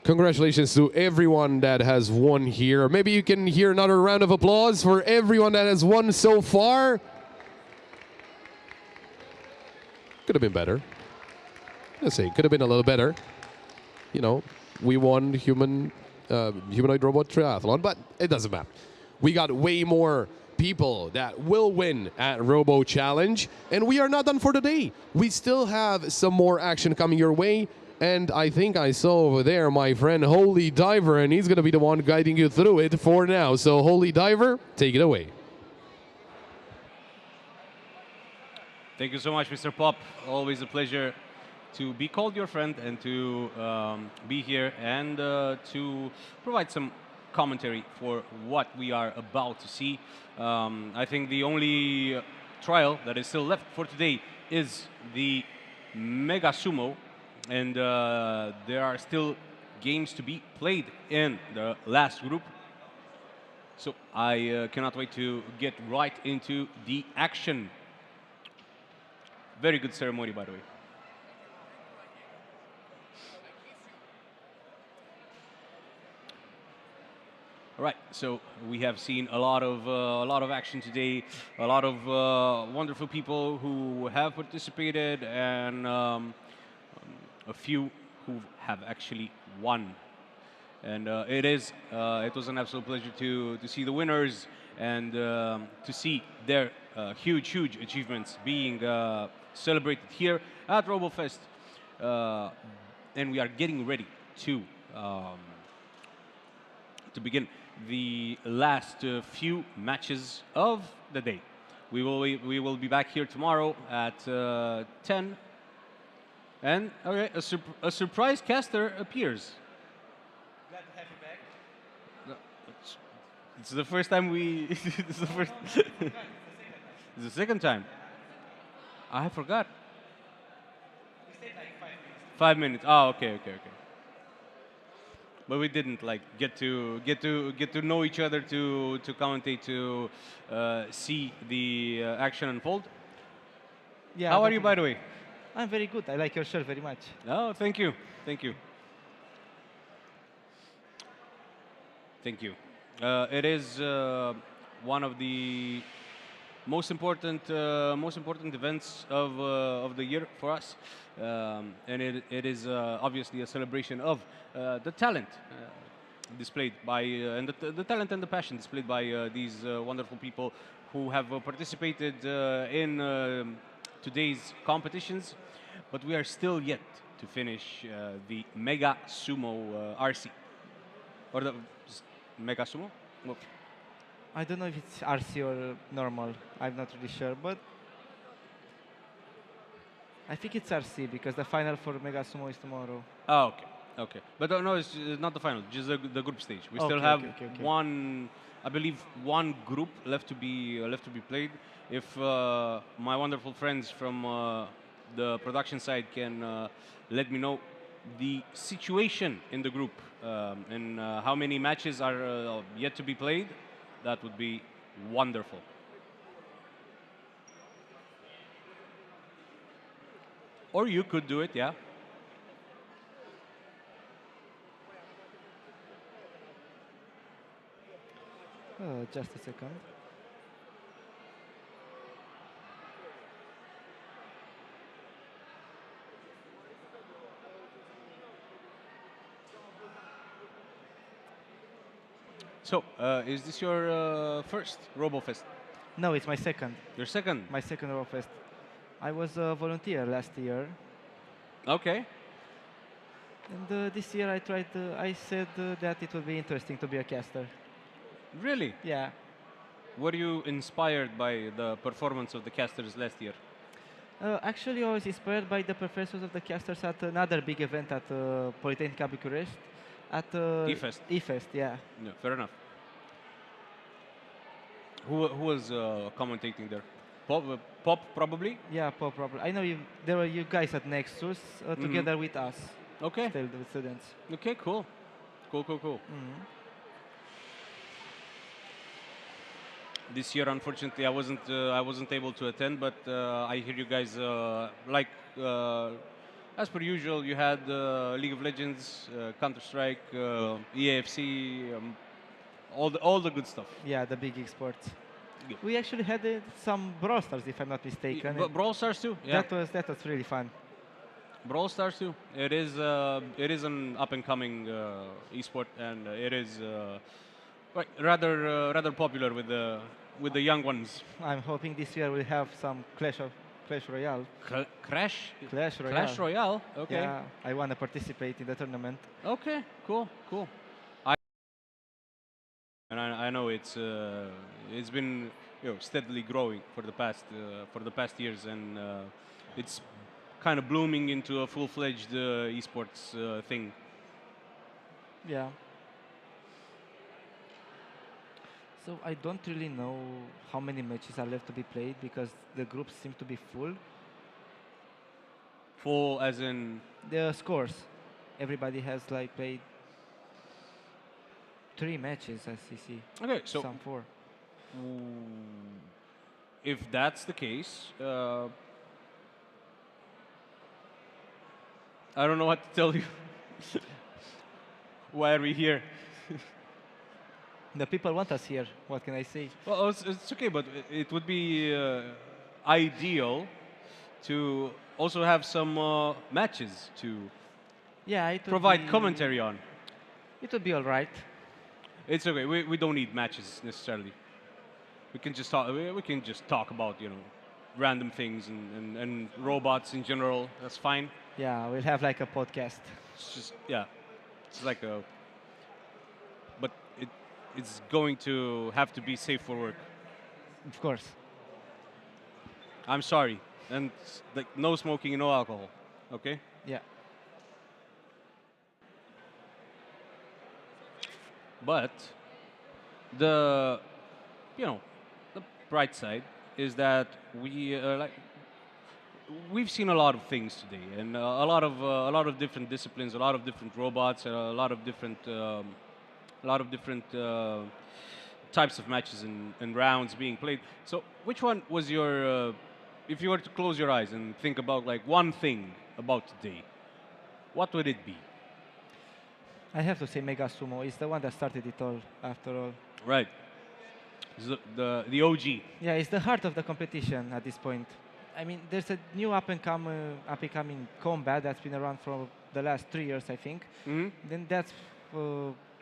Congratulations to everyone that has won here. Maybe you can hear another round of applause for everyone that has won so far. Could have been better. Let's say, could have been a little better. You know, we won humanoid robot triathlon, but it doesn't matter. We got way more people that will win at Robochallenge, and we are not done for the day. We still have some more action coming your way. And I think I saw over there my friend Holy Diver, and he's going to be the one guiding you through it for now. So Holy Diver, take it away. Thank you so much, Mr. Pop. Always a pleasure to be called your friend and to be here and to provide some commentary for what we are about to see. I think the only trial that is still left for today is the Mega Sumo. And there are still games to be played in the last group. So I cannot wait to get right into the action. Very good ceremony, by the way. All right, so we have seen a lot of action today, a lot of wonderful people who have participated, and a few who have actually won. And it was an absolute pleasure to see the winners and to see their huge achievements being celebrated here at RoboFest. And we are getting ready to begin the last few matches of the day. We will be back here tomorrow at 10. And okay, a surprise caster appears. Glad to have you back. No, it's the first time we. It's the first. It's the second time. I forgot. We stayed like 5 minutes. 5 minutes. Oh, okay. but we didn't like get to know each other to commentate to see the action unfold. Yeah. How are you, by definitely. the way? I'm very good. I like your shirt very much. Oh, thank you, thank you, thank you. It is one of the most important events of the year for us, and it is obviously a celebration of the talent displayed by and the talent and the passion displayed by these wonderful people who have participated in today's competitions, but we are still yet to finish the Mega Sumo RC or the Mega Sumo. Well, I don't know if it's RC or normal. I'm not really sure, but I think it's RC because the final for Mega Sumo is tomorrow. oh, okay, okay. But no, it's not the final, just the group stage. We still Okay, have okay. one, I believe, one group left to be played. If my wonderful friends from the production side can let me know the situation in the group and how many matches are yet to be played, that would be wonderful. Or you could do it, yeah. Just a second. So, is this your first RoboFest? No, it's my second. Your second? My second Eurofest. I was a volunteer last year, Okay. and this year I tried. I said that it would be interesting to be a caster. Really? Yeah. Were you inspired by the performance of the casters last year? Actually, I was inspired by the performance of the casters at another big event at Politehnica Bucharest, at E-Fest. E-Fest, yeah. Yeah, fair enough. Who was commentating there? Pop probably. Yeah, Pop probably. I know you. There were you guys at Nexus together with us, Okay. still the students. Okay. Cool. Cool. Mhm. This year, unfortunately, I wasn't able to attend, but I hear you guys like as per usual. You had League of Legends, Counter Strike, EAFC, all the good stuff. Yeah, the big exports. Yeah. We actually had some Brawl Stars, if I'm not mistaken. and Brawl Stars too. Yeah. That was really fun. Brawl Stars too. It is an up and coming esport, and it is rather popular with the young ones. I'm hoping this year we'll have some Clash Royale. Crash Clash Royale. Clash Royale. Okay. Yeah, I want to participate in the tournament. Okay. Cool. I know it's been steadily growing for the past years, and it's kind of blooming into a full-fledged esports thing. Yeah. So I don't really know how many matches are left to be played because the groups seem to be full. Full as in The scores, everybody has like played 3 matches as you see. okay. So Some 4. if that's the case, I don't know what to tell you. Why are we here? The people want us here. What can I say? Well, it's okay, but it would be ideal to also have some matches to Yeah, it would provide be, commentary on. It would be all right. It's okay. We don't need matches necessarily. We can just talk. We can just talk about random things and robots in general. That's fine. Yeah, we'll have like a podcast. It's just it's like a. But it's going to have to be safe for work. Of course. I'm sorry, and like no smoking and no alcohol. Okay. Yeah. But the the bright side is that we we've seen a lot of things today, and a lot of different disciplines, a lot of different robots, a lot of different types of matches and rounds being played. So, which one was your, if you were to close your eyes and think about like one thing about today, what would it be? I have to say Mega Sumo is the one that started it all, after all. Right. The OG. Yeah, it's the heart of the competition at this point. I mean, there's a new up-and-coming combat that's been around for the last 3 years, I think. Hmm. Then that's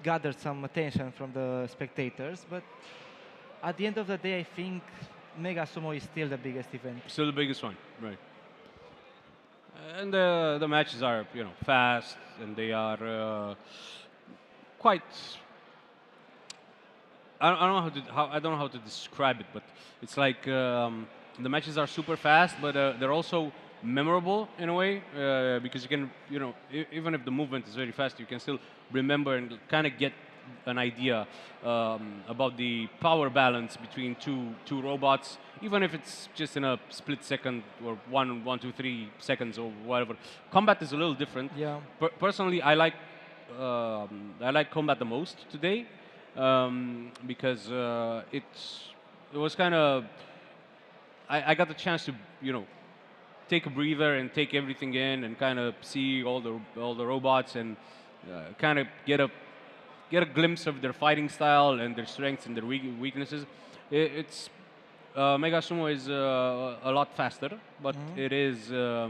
gathered some attention from the spectators. But at the end of the day, I think Mega Sumo is still the biggest event. Still the biggest one, right? And the matches are, fast, and they are quite. I don't know how to describe it, but it's like the matches are super fast, but they're also memorable in a way because you can, even if the movement is very fast, you can still remember and kind of get an idea about the power balance between two robots, even if it's just in a split second or 1, 2, 3 seconds or whatever. Combat is a little different. Yeah. Personally, I like combat the most today because it was kind of I got the chance to take a breather and take everything in and kind of see all the robots and kind of get a glimpse of their fighting style and their strengths and their weaknesses. It's Mega Sumo is a lot faster, but it is I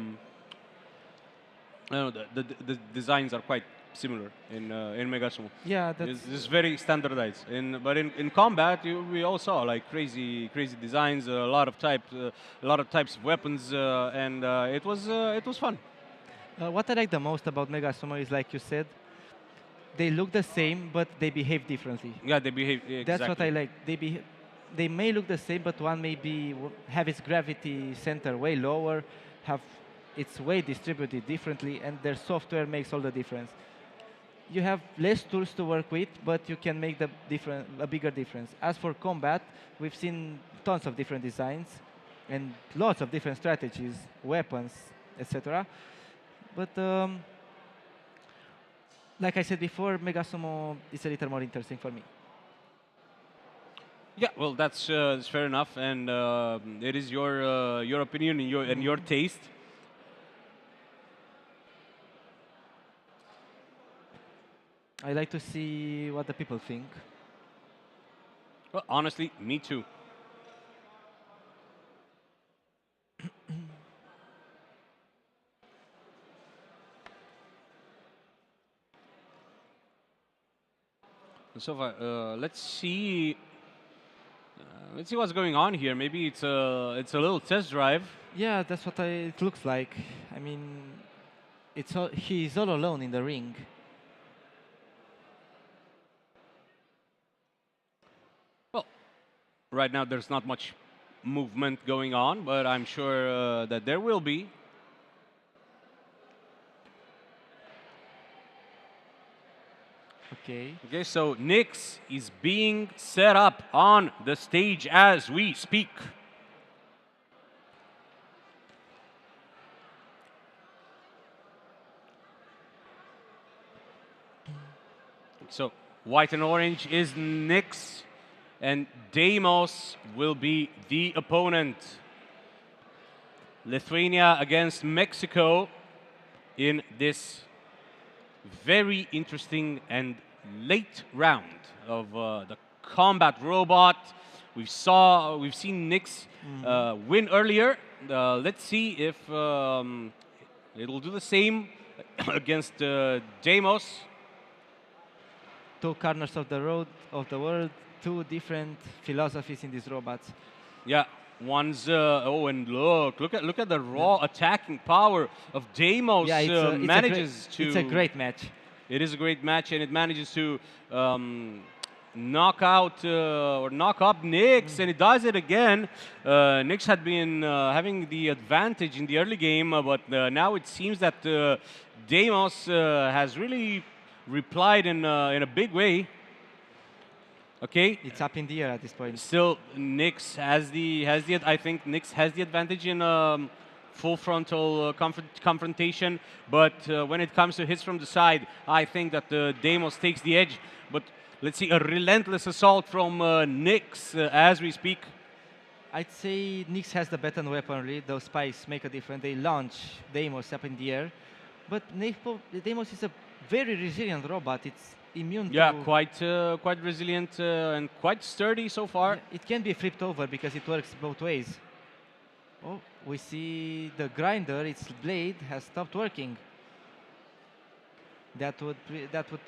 don't know, the designs are quite similar in Mega Sumo. Yeah, that's It's very standardized. But in combat, we all saw like crazy designs, a lot of types of weapons, and it was fun. what I like the most about Mega Sumo is, like you said, they look the same, but they behave differently. Yeah, they behave exactly. That's what I like. They may look the same, but one may have its gravity center way lower, have its weight distributed differently, and their software makes all the difference. You have less tools to work with, but you can make a bigger difference. As for combat, we've seen tons of different designs and lots of different strategies, weapons, etc. But like I said before, Mega Sumo is a little more interesting for me. Yeah, well, that's fair enough, and it is your opinion and your taste. I like to see what the people think. Well, honestly, me too. So let's see. Let's see what's going on here. Maybe it's a little test drive. Yeah, that's what it looks like. I mean, he's all alone in the ring. Well, right now there's not much movement going on, but I'm sure that there will be. Okay, so Nyx is being set up on the stage as we speak. So white and orange is Nyx, and Deimos will be the opponent. Lithuania against Mexico in this very interesting and late round of the combat robot. We've seen Nyx win earlier. Let's see if it'll do the same against Deimos. Two corners of the world, two different philosophies in these robots. Yeah. One's and look at the raw attacking power of Deimos. Yeah, It's a great match. It is a great match, and it manages to knock out or knock up Nyx, and it does it again. Nyx had been having the advantage in the early game, but now it seems that Deimos has really replied in a big way. Okay, it's up in the air at this point. Still, Nyx has the I think Nyx has the advantage in full frontal confrontation. But when it comes to hits from the side, I think that Deimos takes the edge. But let's see, a relentless assault from Nyx as we speak. I'd say Nyx has the better weaponry. Those spikes make a difference. They launch Deimos up in the air. But Deimos is a very resilient robot. It's immune Yeah, to... quite resilient and quite sturdy so far. Yeah, it can be flipped over because it works both ways. Oh, we see the grinder, its blade has stopped working. That would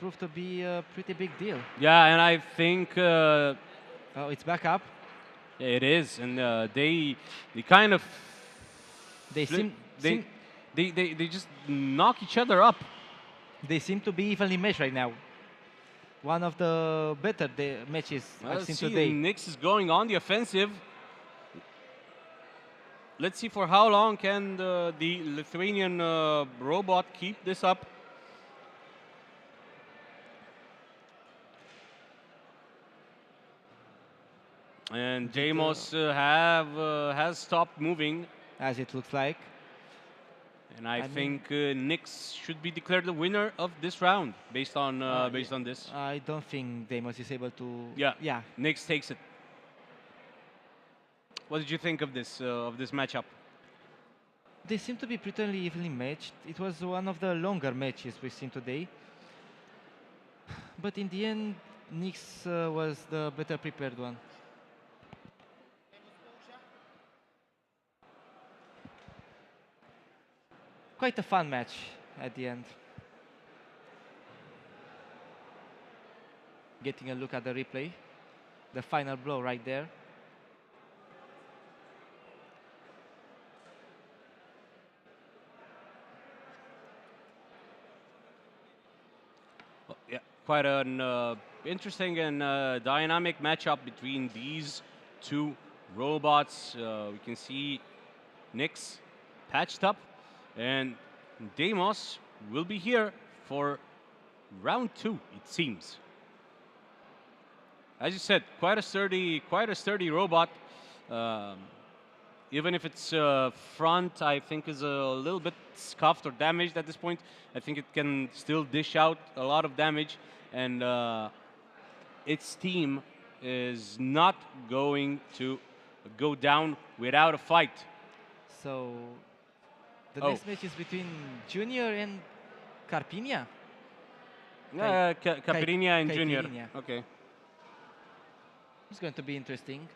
prove to be a pretty big deal. Yeah, and I think oh, it's back up. It is, and they kind of they just knock each other up. They seem to be evenly matched right now. One of the better matches I've seen today. Nyx is going on the offensive. Let's see for how long can the Lithuanian robot keep this up. And Deimos has stopped moving, as it looks like. And I think Nyx should be declared the winner of this round based on this. I don't think Deimos is able to. Yeah. Nyx takes it. What did you think of this matchup? They seem to be pretty evenly matched. It was one of the longer matches we've seen today. But in the end, Nyx was the better prepared one. Quite a fun match at the end. Getting a look at the replay. The final blow right there. Well, yeah, quite an interesting and dynamic matchup between these two robots. We can see Nyx patched up. And Deimos will be here for round 2, it seems. As you said, quite a sturdy robot. Even if its front, I think, is a little bit scuffed or damaged at this point, I think it can still dish out a lot of damage. And its team is not going to go down without a fight. So the next match is between Junior and Carpinia? Caipirinha and Junior. Okay. It's going to be interesting.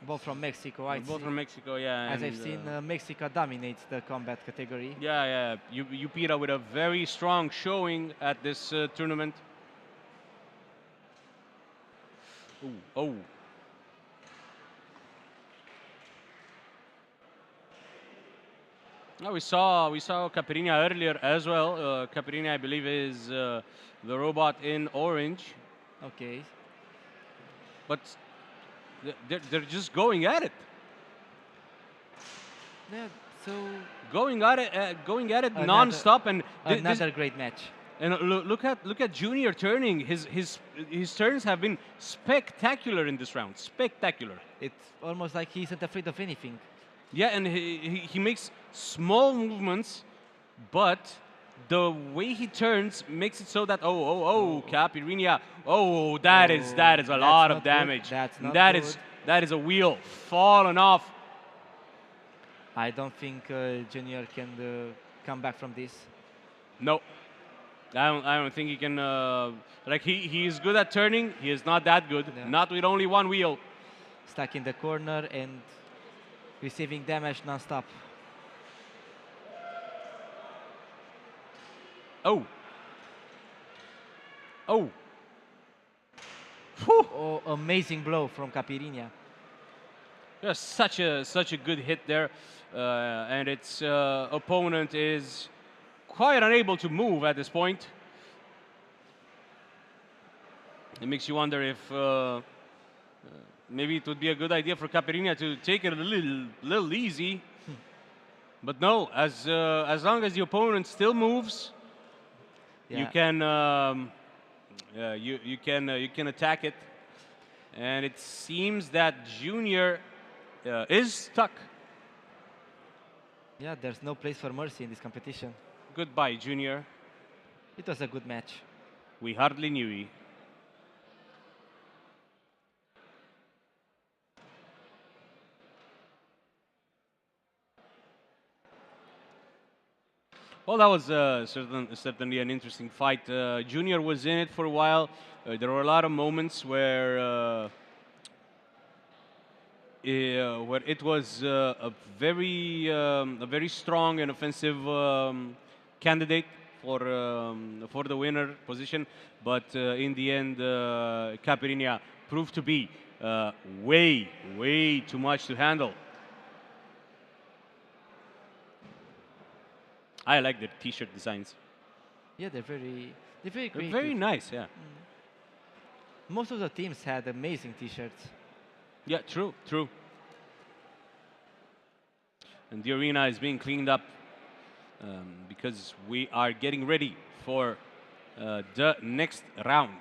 Both from Mexico, Both from Mexico, yeah. As I've seen, Mexico dominates the combat category. Yeah. Upira with a very strong showing at this tournament. Oh. We saw Caipirinha earlier as well. Caipirinha, I believe, is the robot in orange. Okay. But they're just going at it. Yeah, so going at it non-stop, and another great match. And look at Junior turning. His turns have been spectacular in this round. Spectacular. It's almost like he isn't afraid of anything. Yeah, and he makes small movements, but the way he turns makes it so that Caipirinha, that is a lot of damage. That is a wheel falling off. I don't think Junior can come back from this. No, I don't think he can. He is good at turning. He is not that good. No. Not with only one wheel. Stuck in the corner and receiving damage non-stop. Oh, amazing blow from Caipirinha. Just such a good hit there, and its opponent is quite unable to move at this point. It makes you wonder if maybe it would be a good idea for Caipirinha to take it a little easy. But no, as long as the opponent still moves, you can you can attack it. And it seems that Junior is stuck. Yeah, there's no place for mercy in this competition. Goodbye, Junior. It was a good match. We hardly knew you. Well, that was certainly an interesting fight. Junior was in it for a while. There were a lot of moments where it was a very strong and offensive candidate for the winner position, but in the end, Caipirinha proved to be way too much to handle. I like the T-shirt designs. Yeah, they're very They're creative. very nice, yeah. Most of the teams had amazing T-shirts. Yeah, true. And the arena is being cleaned up because we are getting ready for the next round.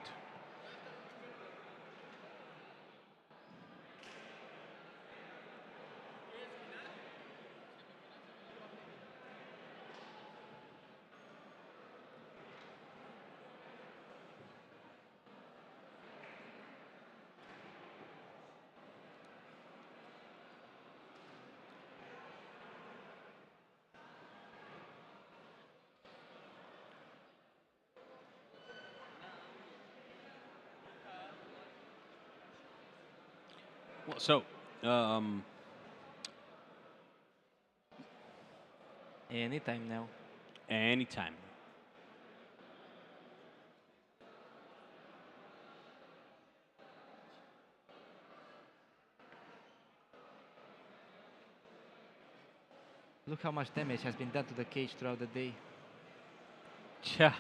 Well, so, Anytime now. anytime. Look how much damage has been done to the cage throughout the day. Yeah.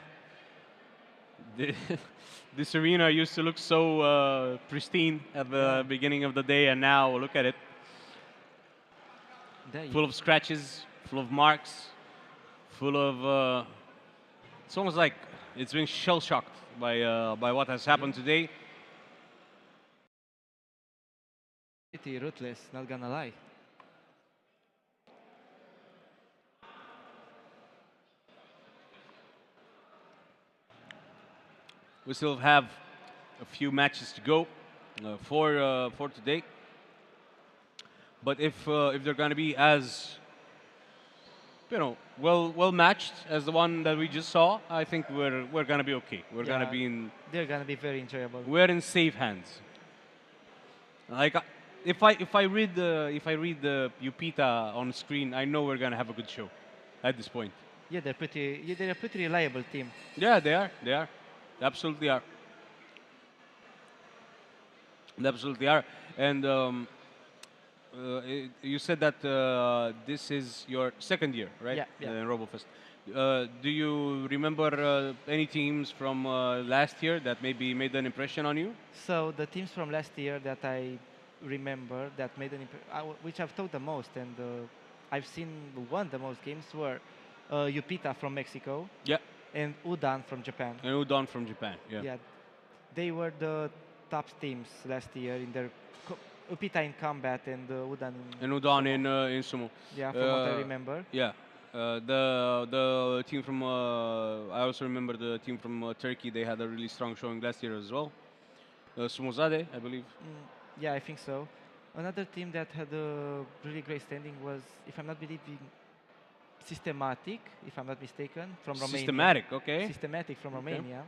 The- this arena used to look so pristine at the beginning of the day, and now look at it. There Full of scratches, full of marks, full of. It's almost like it's been shell shocked by what has happened today. Pretty ruthless, not gonna lie. We still have a few matches to go for today. But if they're going to be as well matched as the one that we just saw, I think we're going to be okay. We're going to be in They're gonna be very enjoyable. we're in safe hands. Like if I read the Upita on screen, I know we're going to have a good show at this point. Yeah, they're a pretty reliable team. Yeah, they are. They are. They absolutely are. They absolutely are. And you said that this is your second year, right? Yeah. In RoboFest. Do you remember any teams from last year that maybe made an impression on you? So the teams from last year that I remember that made which I've taught the most and I've seen won the most games were Upita from Mexico Yeah. and Udan from Japan. And Udon from Japan. Yeah. Yeah, they were the top teams last year in their Upita in combat and Udan in And Udon sumo. in sumo. Yeah, from what I remember. Yeah. The team from I also remember the team from Turkey. They had a really strong showing last year as well. Sumozade, I believe. Yeah, I think so. Another team that had a really great standing was, if I'm not believing, Systematic, if I'm not mistaken, from Romania. Systematic, okay. Systematic from Okay. Romania.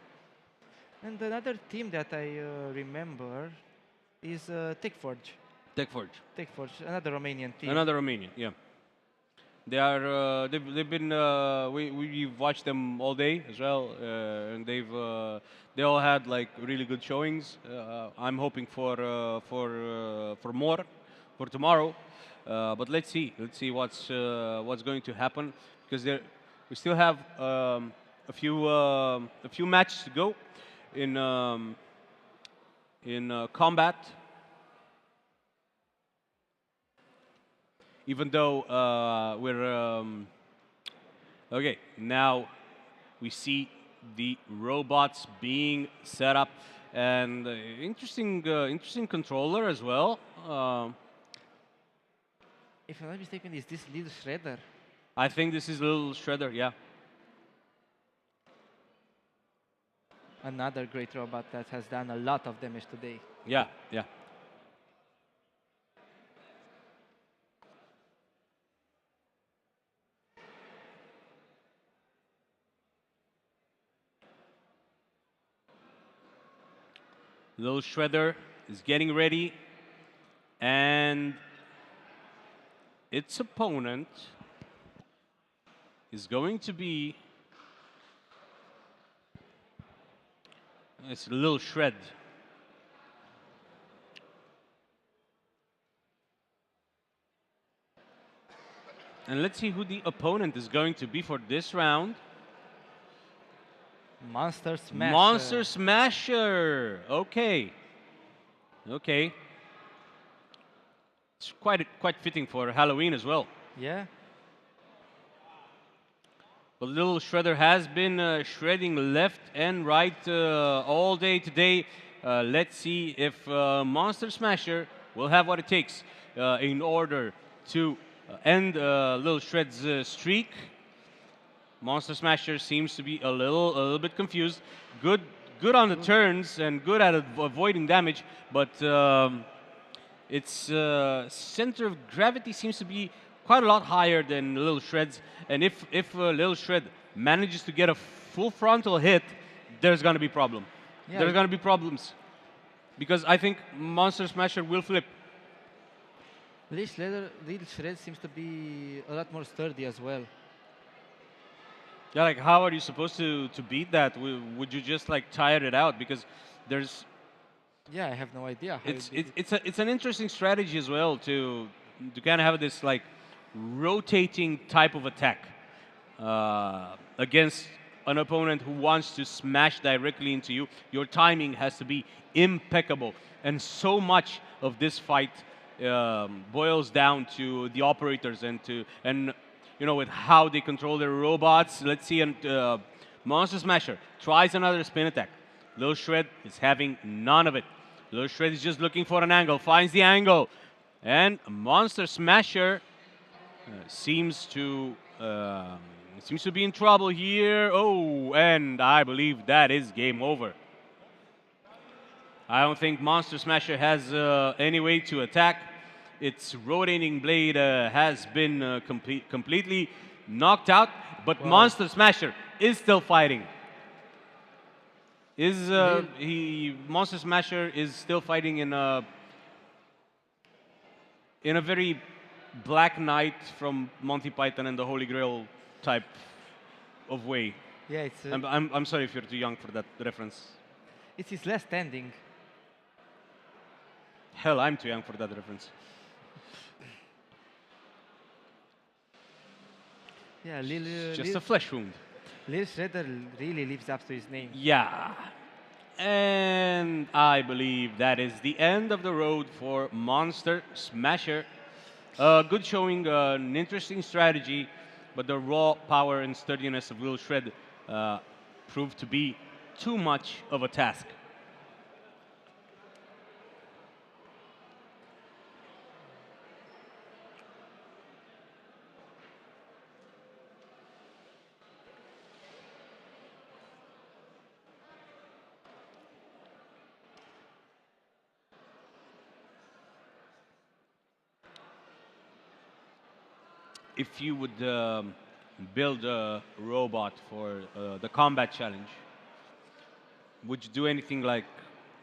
And another team that I remember is TechForge. TechForge. TechForge, another Romanian team. Another Romanian, yeah. They are they've been we've watched them all day as well, and they all had like really good showings. I'm hoping for more for tomorrow, but let's see what's going to happen because we still have a few matches to go in combat. Even though we're okay, now we see the robots being set up and interesting controller as well. If I'm not mistaken, is this Little Shredder? I think this is a little shredder, yeah. Another great robot that has done a lot of damage today. Yeah, yeah. Little Shredder is getting ready, and its opponent is going to be it's a Little Shred. And let's see who the opponent is going to be for this round. Monster Smasher. Monster Smasher. Okay. Okay. It's quite fitting for Halloween as well. Yeah. But Little Shredder has been shredding left and right all day today. Let's see if Monster Smasher will have what it takes in order to end Little Shred's streak. Monster Smasher seems to be a little bit confused. Good on the turns and good at avoiding damage, but its center of gravity seems to be quite a lot higher than Little Shred's. And if Little Shred manages to get a full frontal hit, there's going to be problem. Yeah. There's going to be problems because I think Monster Smasher will flip. Little Shred seems to be a lot more sturdy as well. Yeah, like how are you supposed to beat that? Would you just like tire it out? Because there's Yeah, I have no idea. How it's an interesting strategy as well to kind of have this like rotating type of attack against an opponent who wants to smash directly into you. Your timing has to be impeccable, and so much of this fight boils down to the operators and you know, with how they control their robots. Let's see, Monster Smasher tries another spin attack. Little Shred is having none of it. Little Shred is just looking for an angle, finds the angle. And Monster Smasher seems to be in trouble here. Oh, and I believe that is game over. I don't think Monster Smasher has any way to attack. Its rotating blade has been completely knocked out, but Monster Smasher is still fighting. Monster Smasher is still fighting in a very Black Knight from Monty Python and the Holy Grail type of way. Yeah, it's. I'm sorry if you're too young for that reference. It's his last standing. Hell, I'm too young for that reference. Yeah, Just a flesh wound. Little Shredder really lives up to his name. Yeah. And I believe that is the end of the road for Monster Smasher. Good showing, an interesting strategy, but the raw power and sturdiness of Little Shred proved to be too much of a task. If you would build a robot for the combat challenge, would you do anything like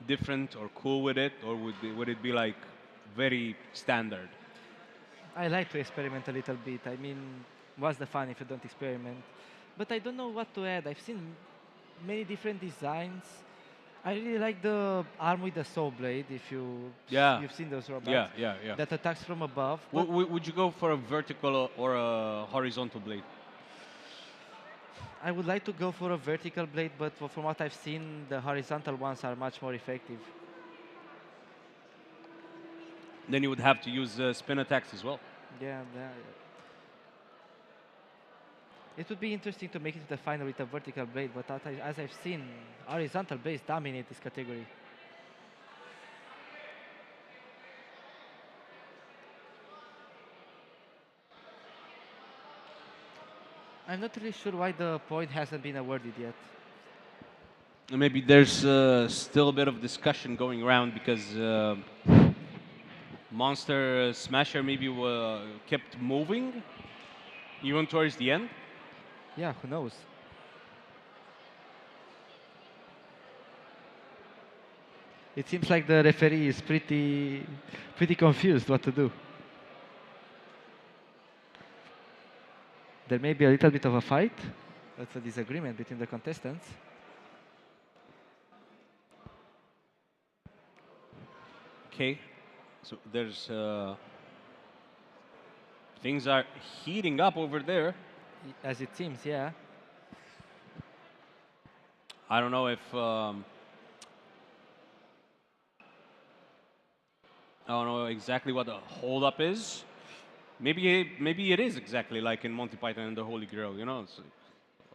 different or cool with it, or would it be like very standard? I like to experiment a little bit. I mean, what's the fun if you don't experiment? But I don't know what to add. I've seen many different designs. I really like the arm with the saw blade. If you've seen those robots. Yeah. That attacks from above. Would you go for a vertical or a horizontal blade? I would like to go for a vertical blade, but from what I've seen, the horizontal ones are much more effective. Then you would have to use spin attacks as well. Yeah. It would be interesting to make it to the final with a vertical blade, but as I've seen, horizontal blades dominate this category. I'm not really sure why the point hasn't been awarded yet. Maybe there's still a bit of discussion going around because Monster Smasher maybe kept moving even towards the end. Yeah, who knows? It seems like the referee is pretty confused what to do. There may be a little bit of a fight. That's a disagreement between the contestants. Okay, so there's things are heating up over there. As it seems, yeah. I don't know if I don't know exactly what the holdup is. Maybe it is exactly like in Monty Python and the Holy Grail. You know, it's like,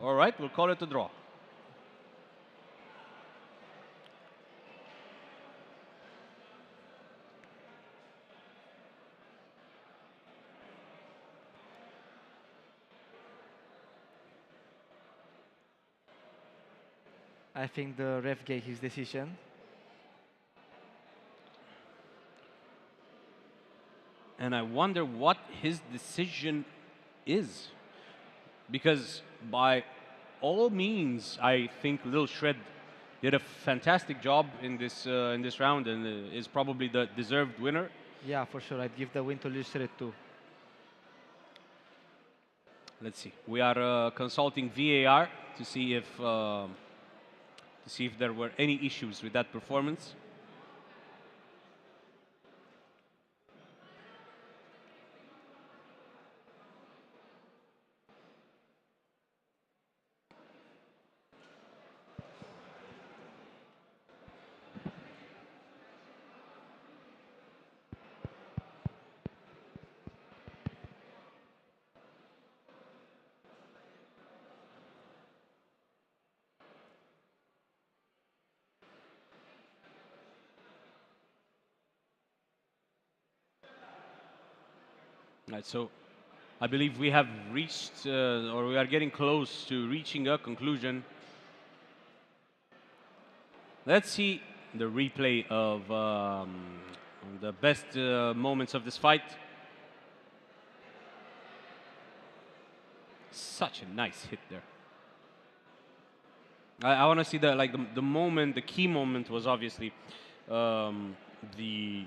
all right, we'll call it a draw. I think the ref gave his decision. And I wonder what his decision is. Because by all means, I think Lil Shred did a fantastic job in this round and is probably the deserved winner. Yeah, for sure. I'd give the win to Lil Shred too. Let's see. We are consulting VAR to see if there were any issues with that performance. Right, so I believe we have reached, or we are getting close to reaching a conclusion. Let's see the replay of the best moments of this fight. Such a nice hit there. I want to see the moment, the key moment was obviously the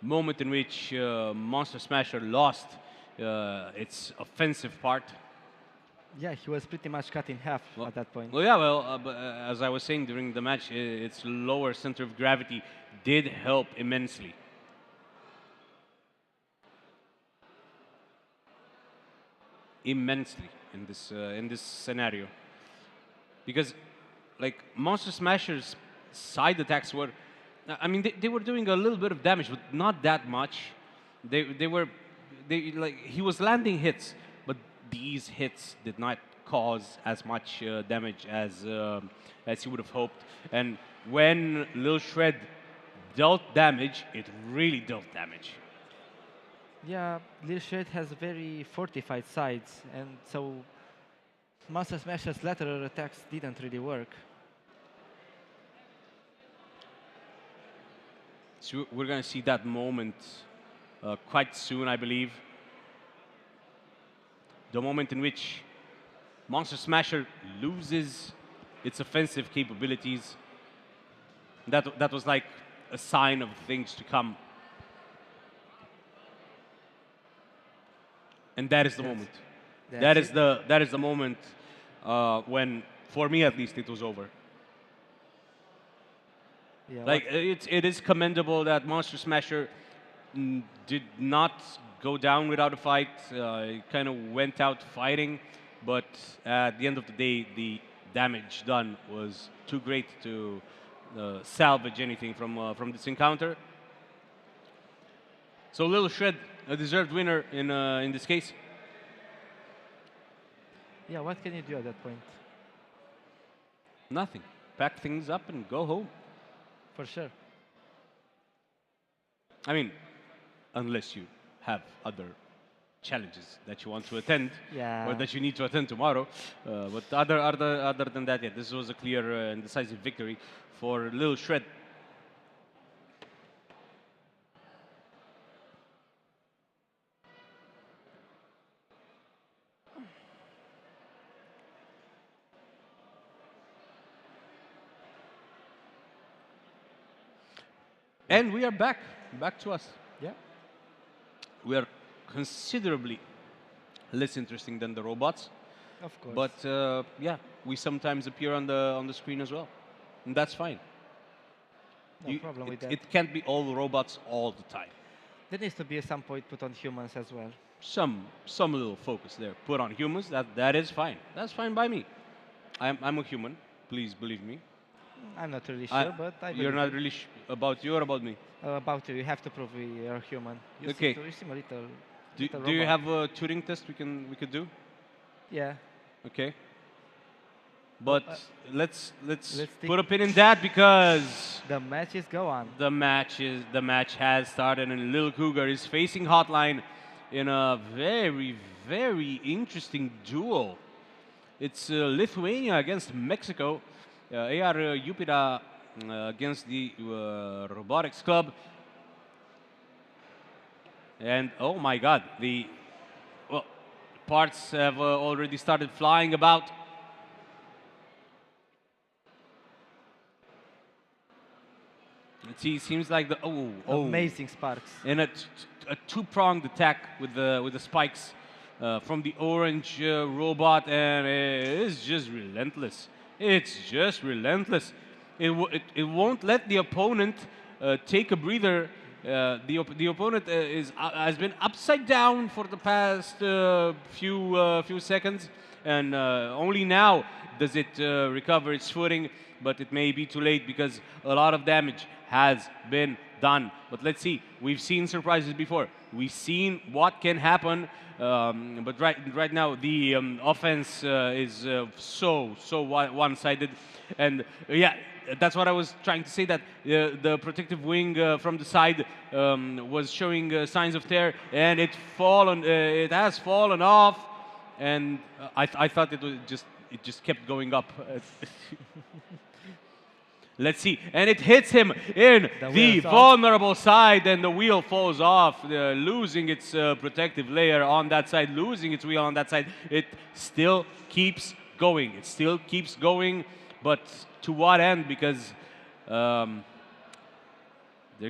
moment in which Monster Smasher lost its offensive part. Yeah, he was pretty much cut in half at that point. Well, yeah, but as I was saying during the match, its lower center of gravity did help immensely. Immensely in this scenario, because like Monster Smasher's side attacks were, I mean, they were doing a little bit of damage, but not that much. He was landing hits, but these hits did not cause as much damage as he would have hoped. And when Lil Shred dealt damage, it really dealt damage. Yeah, Lil Shred has very fortified sides, and so Monster Smasher's lateral attacks didn't really work. So we're going to see that moment quite soon, I believe. The moment in which Monster Smasher loses its offensive capabilities. That was like a sign of things to come. And that is the moment. That is the moment when, for me at least, it was over. Yeah, like it is commendable that Monster Smasher did not go down without a fight. He kind of went out fighting, but at the end of the day, the damage done was too great to salvage anything from this encounter. So Lil Shred, a deserved winner in this case. Yeah, what can you do at that point? Nothing. Pack things up and go home. For sure. I mean, unless you have other challenges that you want to attend Yeah. or that you need to attend tomorrow. But other than that, yeah, this was a clear and decisive victory for Lil Shred. And we are back to us. Yeah. We are considerably less interesting than the robots, Of course. but yeah, we sometimes appear on the screen as well, and that's fine. No problem with that. It can't be all robots all the time. There needs to be at some point put on humans as well. Some little focus there. Put on humans. That is fine. That's fine by me. I'm a human. Please believe me. I'm not really sure, but I You're believe not it. really about you or about me. About you. You have to prove we are human. You Okay. Seem you seem a little. Do little you robot. have a Turing test we could do? Yeah. Okay. But uh, let's let's put a pin in that because The matches go on. the match has started and Lil Cougar is facing Hotline in a very interesting duel. It's Lithuania against Mexico. AR Jupiter against the Robotics Club. And oh my God, the parts have already started flying about. It seems like the Amazing sparks. and a two-pronged attack with the spikes from the orange robot, and it's just relentless. It's just relentless. It won't let the opponent take a breather. The opponent has been upside down for the past few seconds, and only now does it recover its footing. But it may be too late because a lot of damage has been done. But let's see. We've seen surprises before. We've seen what can happen. But right now the offense is so one-sided, and yeah, that's what I was trying to say. That the protective wing from the side was showing signs of tear, and it has fallen off, and I thought it just kept going up. Let's see, and it hits him in the vulnerable side, and the wheel falls off, losing its protective layer on that side, losing its wheel on that side. It still keeps going. It still keeps going, but to what end? Because there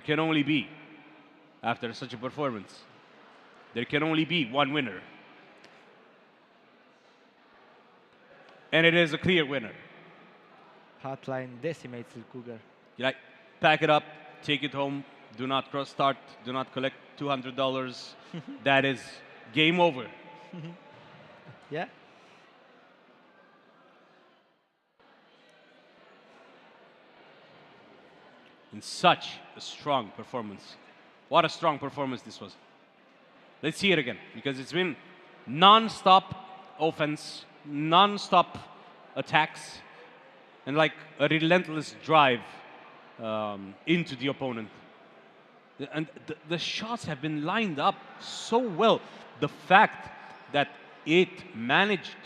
can only be, after such a performance, there can only be one winner. And it is a clear winner. Hotline decimates Lil Cougar. Like, pack it up, take it home. Do not cross start. Do not collect $200. That is game over. Yeah. In such a strong performance. What a strong performance this was. Let's see it again, because it's been non-stop offense, non-stop attacks, and like a relentless drive into the opponent. And the shots have been lined up so well. The fact that it managed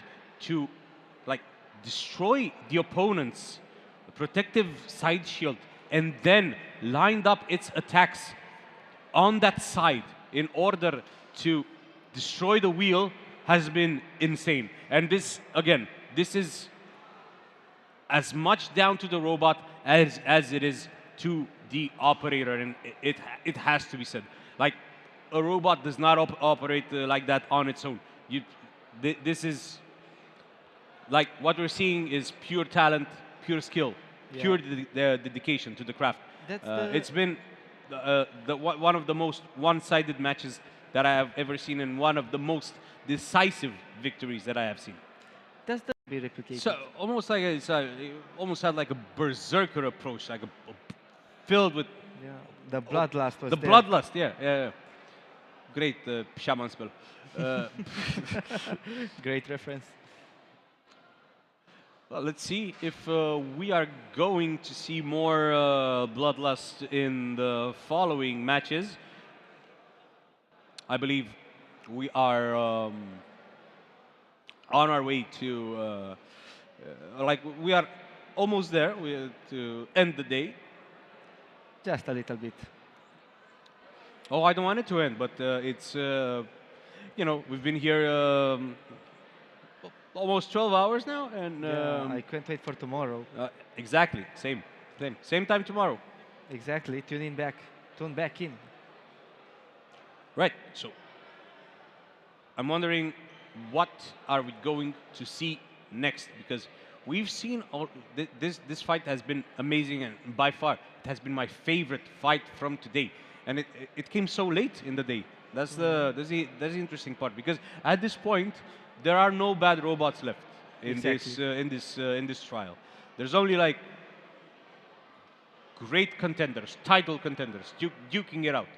to like destroy the opponent's protective side shield and then lined up its attacks on that side in order to destroy the wheel has been insane. And this, again, this is as much down to the robot as it is to the operator, and it has to be said. Like, a robot does not operate like that on its own. This is, like, what we're seeing is pure talent, pure skill, pure dedication to the craft. It's been one of the most one-sided matches that I have ever seen, and one of the most decisive victories that I have seen. That's the be replicated. So almost like it almost had like a berserker approach, like filled with the bloodlust was the there. bloodlust. Yeah. Great shaman spell. Great reference. Well, let's see if we are going to see more bloodlust in the following matches. I believe we are on our way to like we are almost there to end the day. Just a little bit. Oh, I don't want it to end, but it's we've been here almost 12 hours now, and Yeah, I can't wait for tomorrow. exactly same time tomorrow. Exactly. Tune back in. Right. So I'm wondering, what are we going to see next? Because we've seen this fight has been amazing, and by far it has been my favorite fight from today. And it came so late in the day. That's the interesting part, because at this point there are no bad robots left in this trial. There's only like great contenders, title contenders, duking it out.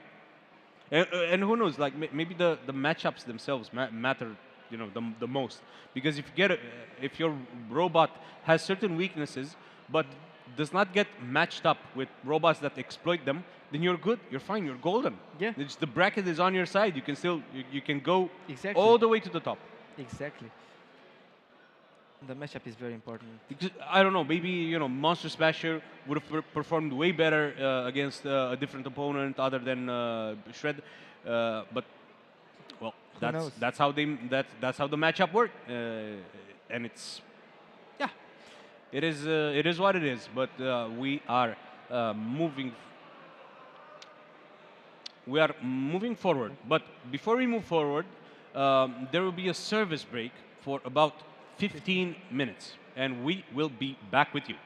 And who knows? Like maybe the matchups themselves matter, the most. Because if your robot has certain weaknesses, but does not get matched up with robots that exploit them, then you're good. You're fine. You're golden. Yeah. The bracket is on your side. You can still you can go Exactly. all the way to the top. Exactly. The matchup is very important. Because, I don't know, maybe Monster Smasher would have performed way better against a different opponent other than Shred, but well, knows? that's how the matchup worked, and it's it is what it is. But we are moving forward. But before we move forward, there will be a service break for about 15 minutes, and we will be back with you.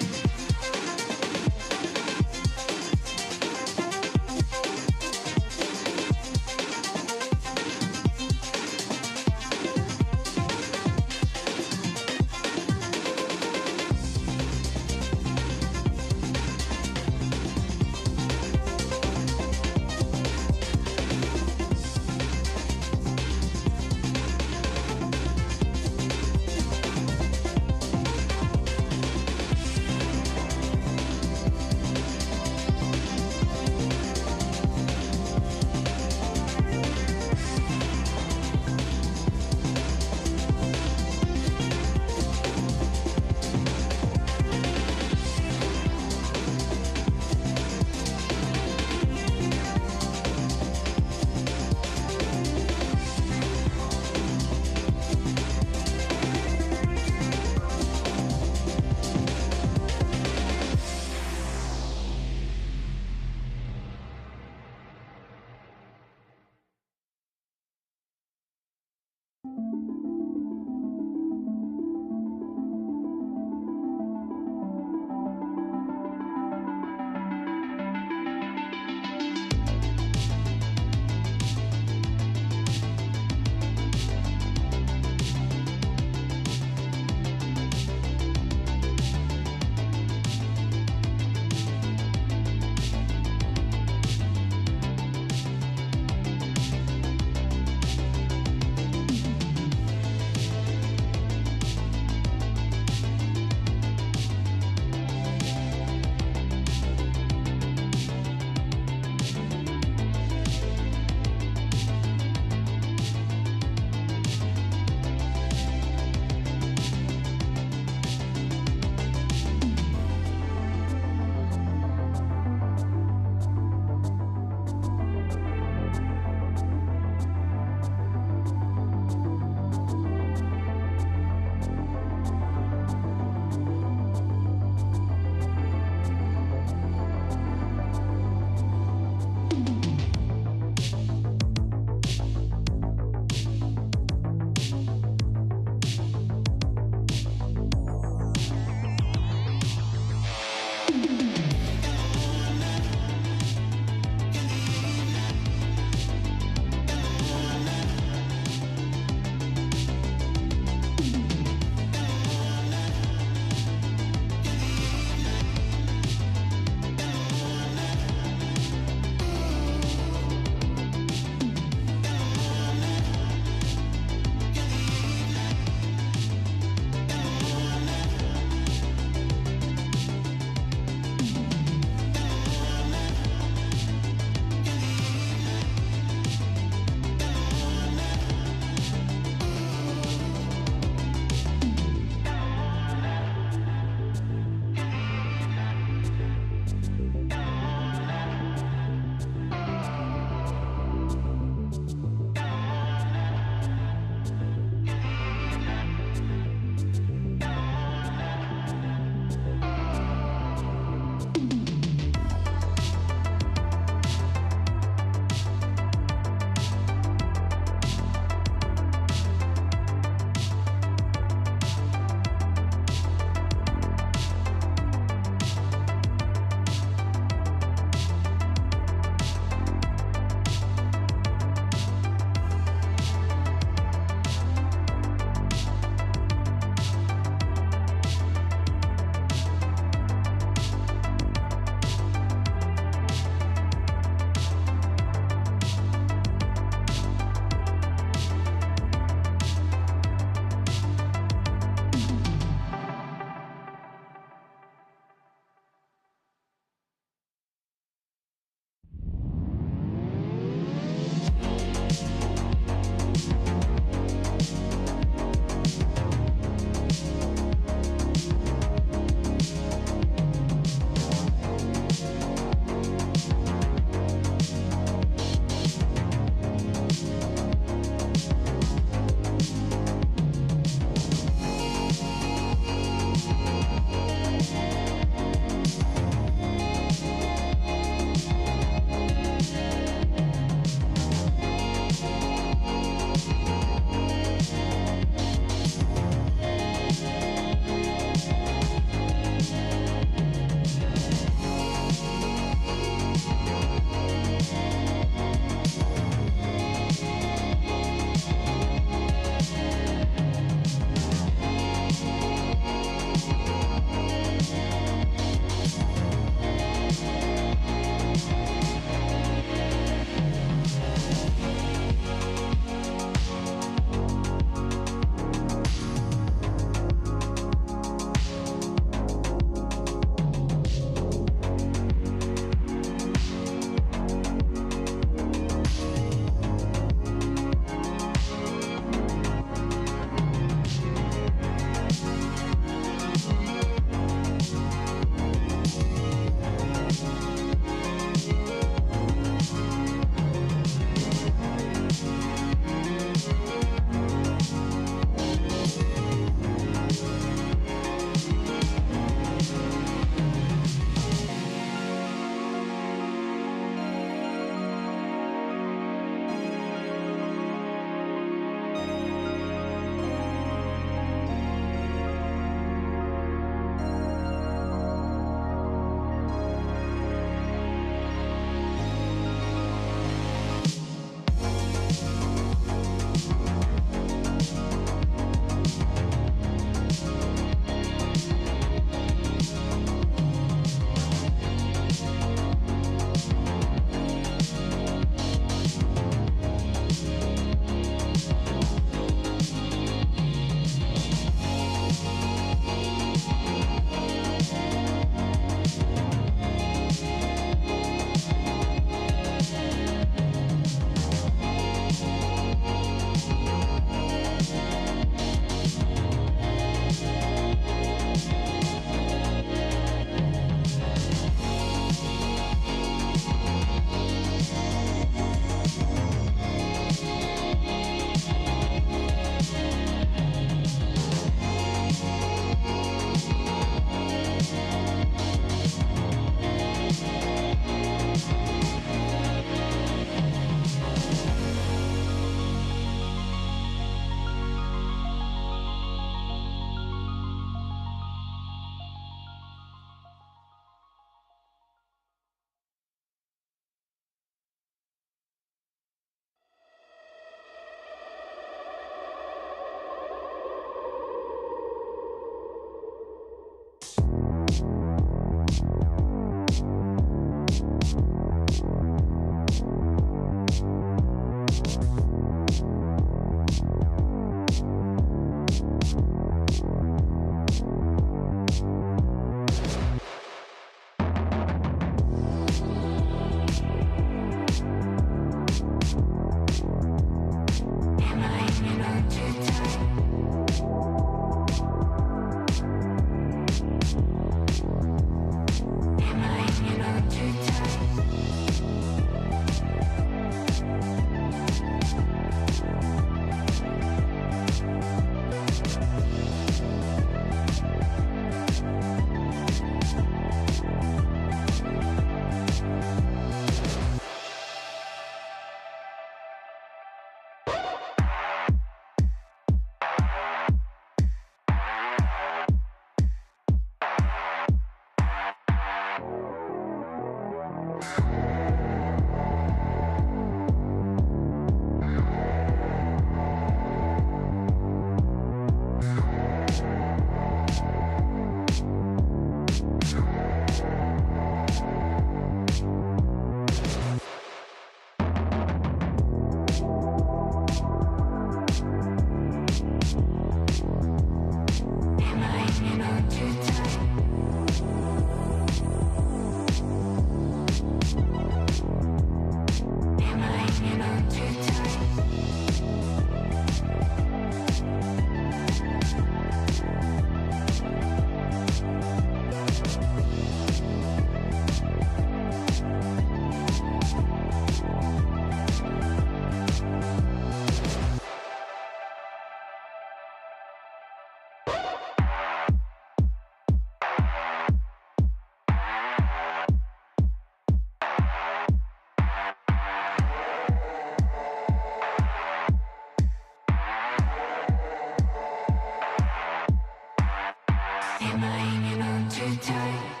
tight.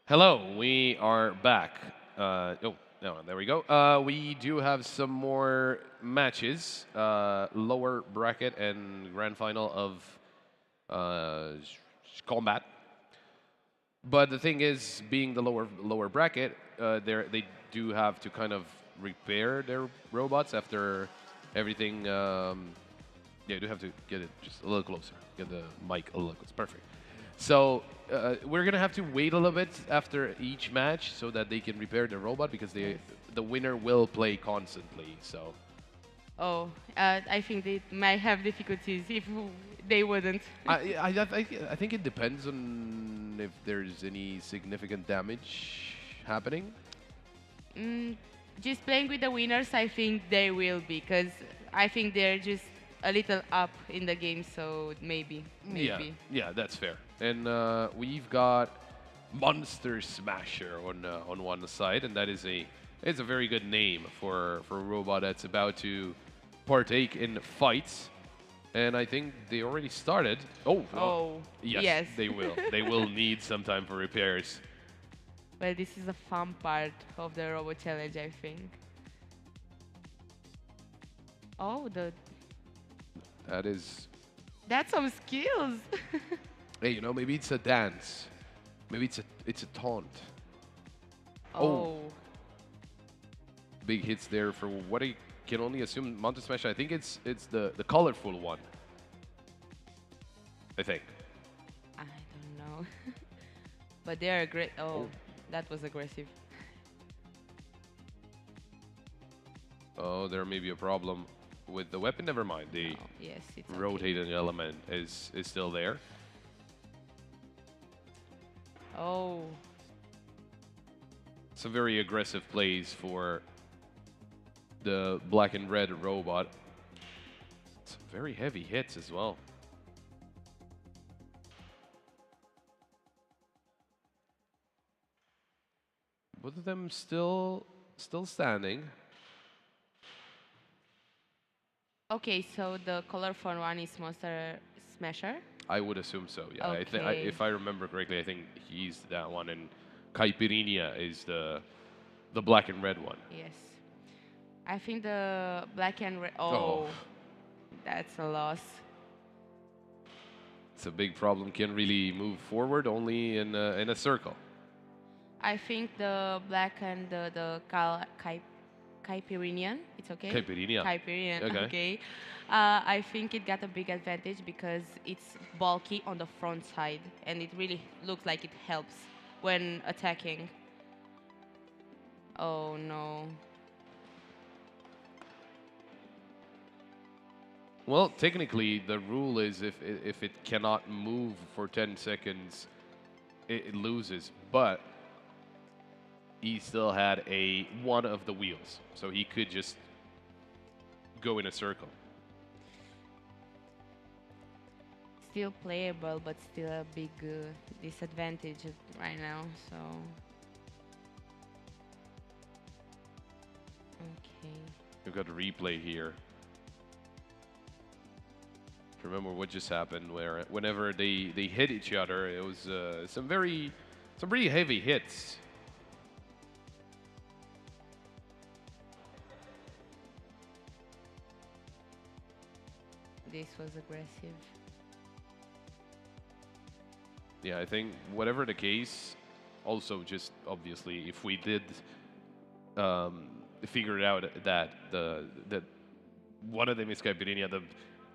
Hello, we are back. Oh, no, there we go. We do have some more matches. Lower bracket and grand final of combat. But the thing is, being the lower bracket, they do have to kind of repair their robots after everything. Yeah, you do have to get it just a little closer. Get the mic a little closer. Perfect. So we're gonna have to wait a little bit after each match so that they can repair the robot because the winner will play constantly. So. Oh, I think they might have difficulties if they wouldn't. I think it depends on if there's any significant damage happening. Just playing with the winners, I think they will be, because I think they're just a little up in the game, so maybe. Yeah, that's fair. And we've got Monster Smasher on one side, and that is it's a very good name for a robot that's about to partake in fights. And I think they already started. Oh, Oh, yes. they will. They will need some time for repairs. Well, this is a fun part of the Robochallenge, I think. Oh, That is. that's some skills. Hey, you know, maybe it's a dance. Maybe it's a taunt. Oh. Big hits there for what I can only assume Monster Smash. I think it's the colorful one. I think. I don't know. But they are great. Oh, that was aggressive. Oh, there may be a problem with the weapon. Never mind. The Oh, yes, it's okay. rotating element is still there. Oh. Some very aggressive plays for the black and red robot. Some very heavy hits as well. Both of them still standing. Okay, so the colorful one is Monster Smasher. I would assume so. Yeah, Okay. if I remember correctly, I think he's that one, and Caipirinha is the black and red one. Yes. I think the black and red. Oh. Oh, that's a loss. It's a big problem. Can't really move forward, only in a circle. I think the black and the Caipirinha, it's okay? Caipirinha. Caipirinha, Okay. okay. I think it got a big advantage because it's bulky on the front side, and it really looks like it helps when attacking. Oh no. Well, technically, the rule is if it cannot move for 10 seconds, it loses. But he still had one of the wheels, so he could just go in a circle. Still playable, but still a big disadvantage right now, so. Okay. We've got a replay here. Remember what just happened, where whenever they hit each other, it was some pretty heavy hits. This was aggressive. Yeah, I think whatever the case, also just obviously if we did figure it out that that one of them is Caipirinha,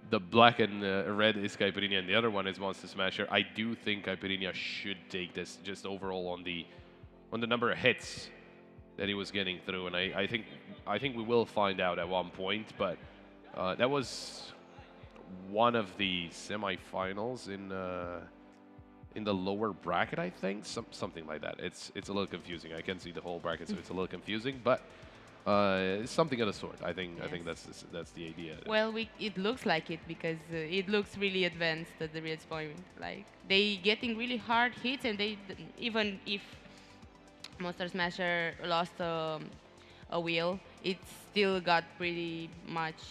the black and red is Caipirinha, and the other one is Monster Smasher, I do think Caipirinha should take this just overall on the number of hits that he was getting through, and I think we will find out at one point, but that was one of the semifinals in the lower bracket, I think, something like that. It's a little confusing. I can't see the whole bracket, so it's a little confusing, but something of the sort. I think that's the idea. Well, it looks like it because it looks really advanced at the real point. Like they getting really hard hits, and even if Monster Smasher lost a wheel, it still got pretty much.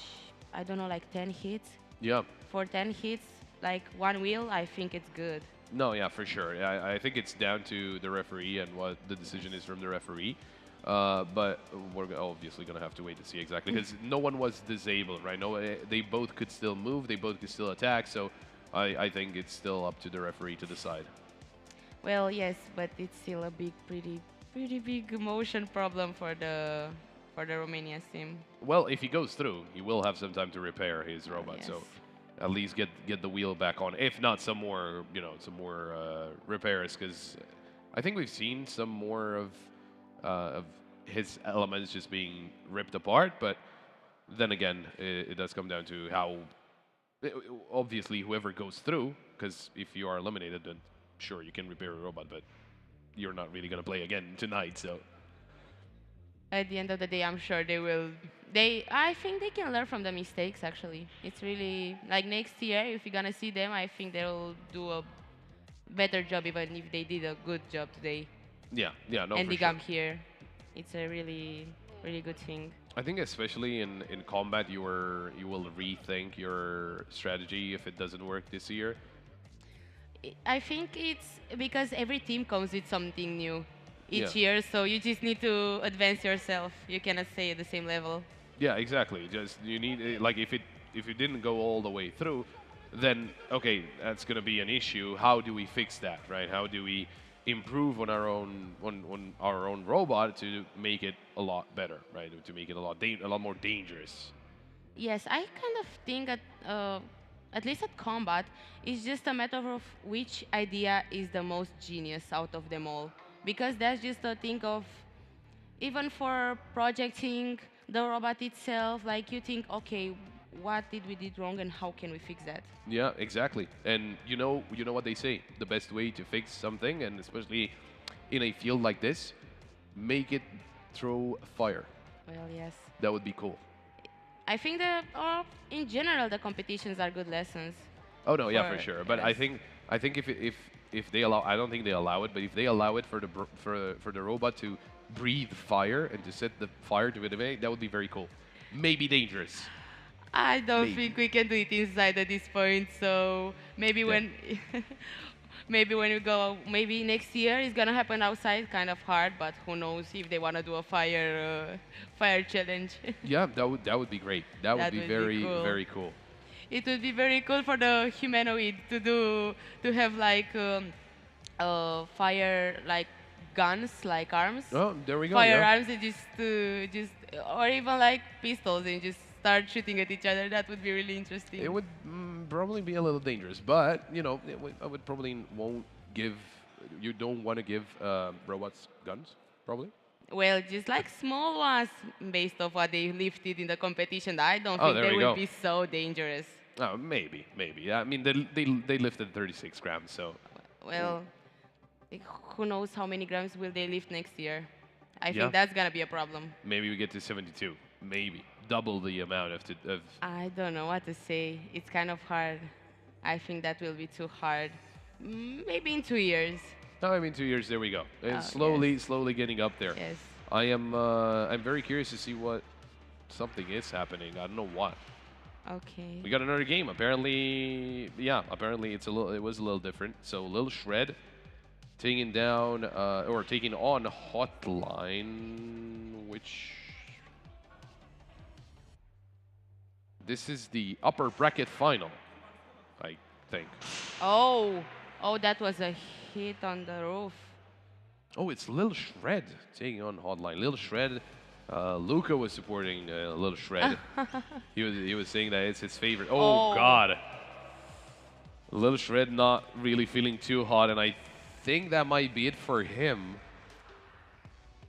I don't know, like 10 hits. Yeah. For 10 hits, like one wheel, I think it's good. No, yeah, for sure. I think it's down to the referee and what the decision is from the referee. But we're obviously going to have to wait to see exactly because no one was disabled, right? No, they both could still move, they both could still attack. So I think it's still up to the referee to decide. Well, yes, but it's still a pretty big motion problem for the Romania team. Well, if he goes through, he will have some time to repair his robot. yes. So at least get the wheel back on. If not, some more repairs because I think we've seen some more of his elements just being ripped apart. But then again, it does come down to how obviously whoever goes through. Because if you are eliminated, then sure you can repair a robot, but you're not really gonna play again tonight. So. At the end of the day, I'm sure they will. I think they can learn from the mistakes. Actually, it's really like next year. If you're gonna see them, I think they'll do a better job, even if they did a good job today. Yeah, no, and for they sure. come here. It's a really good thing. I think especially in combat, you will rethink your strategy if it doesn't work this year. I think it's because every team comes with something new each Yeah. year, so you just need to advance yourself. You cannot stay at the same level. Yeah, exactly. Just you need like if it didn't go all the way through, then okay, that's gonna be an issue. How do we fix that, right? How do we improve on our own robot to make it a lot better, right? To make it a lot more dangerous. Yes, I kind of think at least at combat, it's just a matter of which idea is the most genius out of them all. Because that's just a thing of, even for projecting the robot itself, like you think, okay, what did we did wrong and how can we fix that? Yeah, exactly. And you know what they say. The best way to fix something, and especially in a field like this, make it throw fire. Well, yes. That would be cool. I think in general, the competitions are good lessons. Oh no, yeah, for sure. But yes. I think if they allow, I don't think they allow it. But if they allow it for the robot to breathe fire and to set the fire to it, that would be very cool. Maybe dangerous. I don't Maybe. think we can do it inside at this point. So maybe when maybe when we go, maybe next year it's gonna happen outside, kind of hard. But who knows if they wanna do a fire challenge. Yeah, that would be great. That would be very cool. very cool. It would be very cool for the humanoid to have like fire like guns, like arms. Oh, there we go. Firearms and just or even like pistols and just start shooting at each other. That would be really interesting. It would probably be a little dangerous, but I would probably won't give. You don't want to give robots guns, probably. Well, just like small ones based off what they lifted in the competition. I don't Oh, think there they we would go. be so dangerous. Oh, maybe. I mean, they lifted 36 grams, so. Well, who knows how many grams will they lift next year? I Yeah. think that's gonna be a problem. Maybe we get to 72. Maybe double the amount of. I don't know what to say. It's kind of hard. I think that will be too hard. Maybe in 2 years. No, I mean 2 years. There we go. It's Oh, slowly getting up there. Yes. I'm very curious to see what something is happening. I don't know what. Okay. We got another game. Apparently, yeah. Apparently, it was a little different. So, Lil Shred taking down or taking on Hotline, which this is the upper bracket final, I think. Oh, that was a hit on the roof. Oh, it's Lil Shred taking on Hotline. Lil Shred. Luca was supporting Lil Shred. he was saying that it's his favorite. Oh, God. Lil Shred not really feeling too hot, and I think that might be it for him.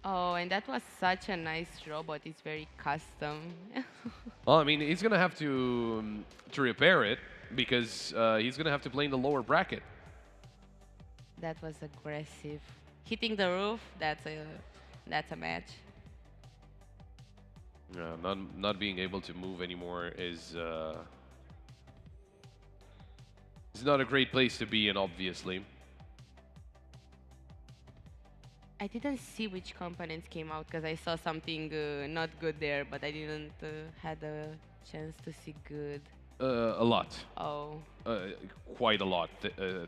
Oh, and that was such a nice robot. It's very custom. Well, I mean, he's gonna have to repair it because he's gonna have to play in the lower bracket. That was aggressive. Hitting the roof. That's a match. Not being able to move anymore is not a great place to be in, obviously. I didn't see which components came out because I saw something not good there, but I didn't had a chance to see good. A lot. Oh. Quite a lot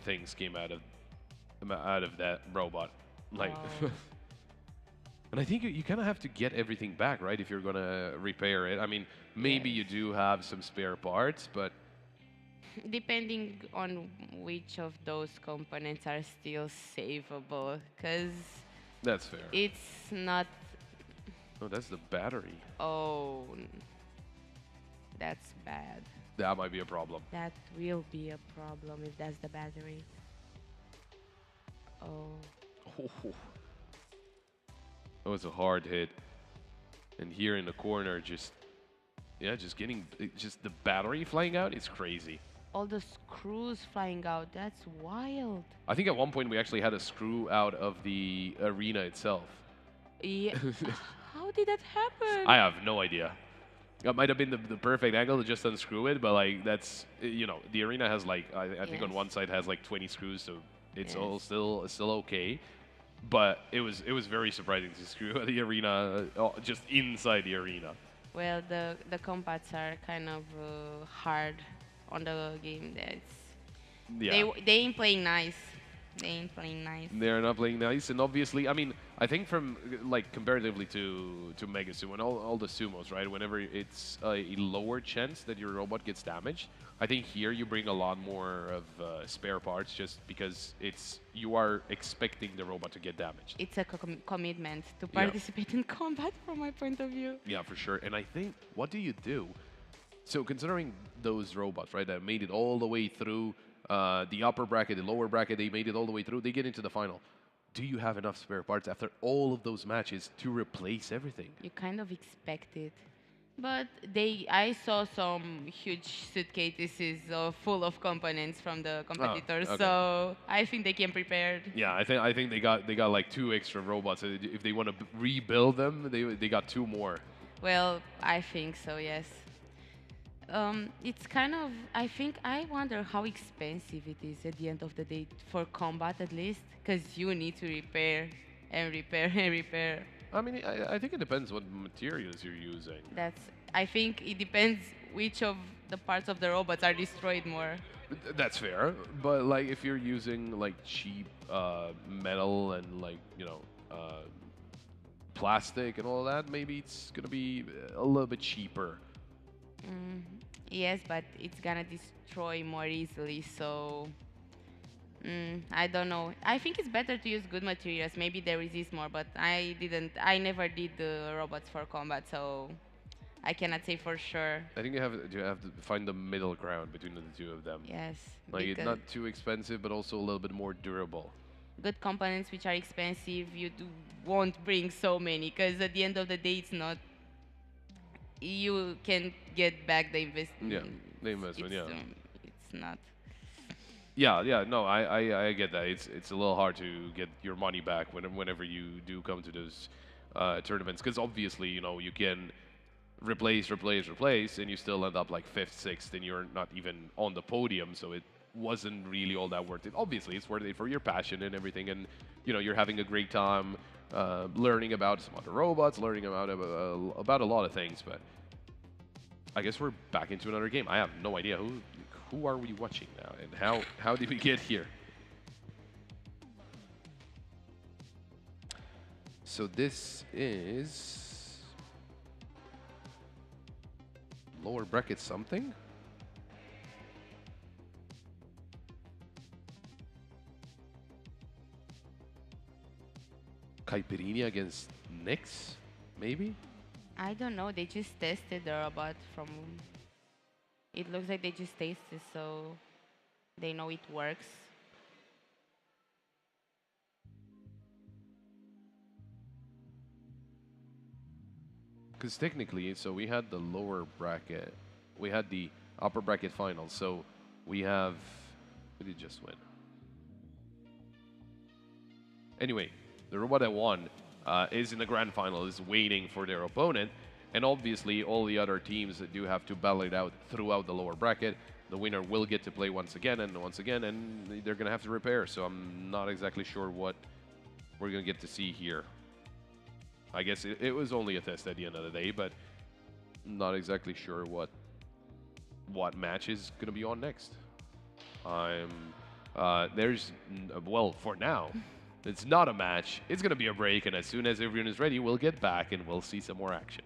things came out of that robot. Like, Oh. and I think you kind of have to get everything back, right? If you're gonna repair it. I mean, maybe Yes. you do have some spare parts, but Depending on which of those components are still savable, because that's fair. it's not. Oh, that's the battery. Oh, that's bad. That might be a problem. That will be a problem if that's the battery. Oh. Oh, that was a hard hit. And here in the corner, just getting just the battery flying out. It's crazy. All the screws flying out. That's wild. I think at one point we actually had a screw out of the arena itself. Yeah. How did that happen? I have no idea. That might have been the perfect angle to just unscrew it, but like that's the arena has like I think on Yes. one side has like 20 screws, so it's Yes. all still okay. But it was very surprising to screw the arena just inside the arena. Well, the combats are kind of hard on the game. That's Yeah. they ain't playing nice. They ain't playing nice. They're not playing nice, and obviously, I mean, I think from like comparatively to Mega Sumo and all the sumos, right? Whenever it's a lower chance that your robot gets damaged, I think here you bring a lot more of spare parts, just because you are expecting the robot to get damaged. It's a commitment to Yeah. participate in combat, from my point of view. Yeah, for sure. And I think, what do you do? So considering those robots, right, that made it all the way through the upper bracket, the lower bracket, they made it all the way through, they get into the final. Do you have enough spare parts after all of those matches to replace everything? You kind of expect it. But I saw some huge suitcases full of components from the competitors, okay. so I think they came prepared. Yeah, I think they got like 2 extra robots. If they want to rebuild them, they got 2 more. Well, I think so, yes. It's kind of, I wonder how expensive it is at the end of the day, for combat at least, because you need to repair and repair and repair. I mean, I think it depends what materials you're using. I think it depends which of the parts of the robots are destroyed more. That's fair, but like if you're using like cheap metal and like plastic and all that, maybe it's gonna be a little bit cheaper. Yes, but it's gonna destroy more easily, so I don't know. I think it's better to use good materials. Maybe they resist more, but I never did the robots for combat, so I cannot say for sure. I think you have to find the middle ground between the two of them. Yes, Like it's because not too expensive, but also a little bit more durable. good components which are expensive, won't bring so many, because at the end of the day, it's not. You can get back the investment. Yeah, the investment. Yeah. It's not. Yeah. No, I get that. It's a little hard to get your money back whenever you do come to those tournaments, because obviously you can replace, and you still end up like 5th, 6th, and you're not even on the podium. So it wasn't really all that worth it. Obviously, it's worth it for your passion and everything, and you're having a great time learning about some other robots, learning about a lot of things. But I guess we're back into another game. I have no idea who are we watching now, and how did we get here? So this is lower bracket something. Caipirinha against Nyx, maybe? I don't know. They just tested the robot from. It looks like they just tasted, so they know it works. Because technically, so we had the lower bracket, we had the upper bracket finals, so we have. Who did just win? Anyway, the robot that won is in the grand final, is waiting for their opponent, and obviously all the other teams that do have to battle it out throughout the lower bracket. The winner will get to play once again, and they're going to have to repair, so I'm not exactly sure what we're going to get to see here. I guess it was only a test at the end of the day, but not exactly sure what what match is going to be on next. Well, for now, it's not a match. It's going to be a break, and as soon as everyone is ready, we'll get back and we'll see some more action.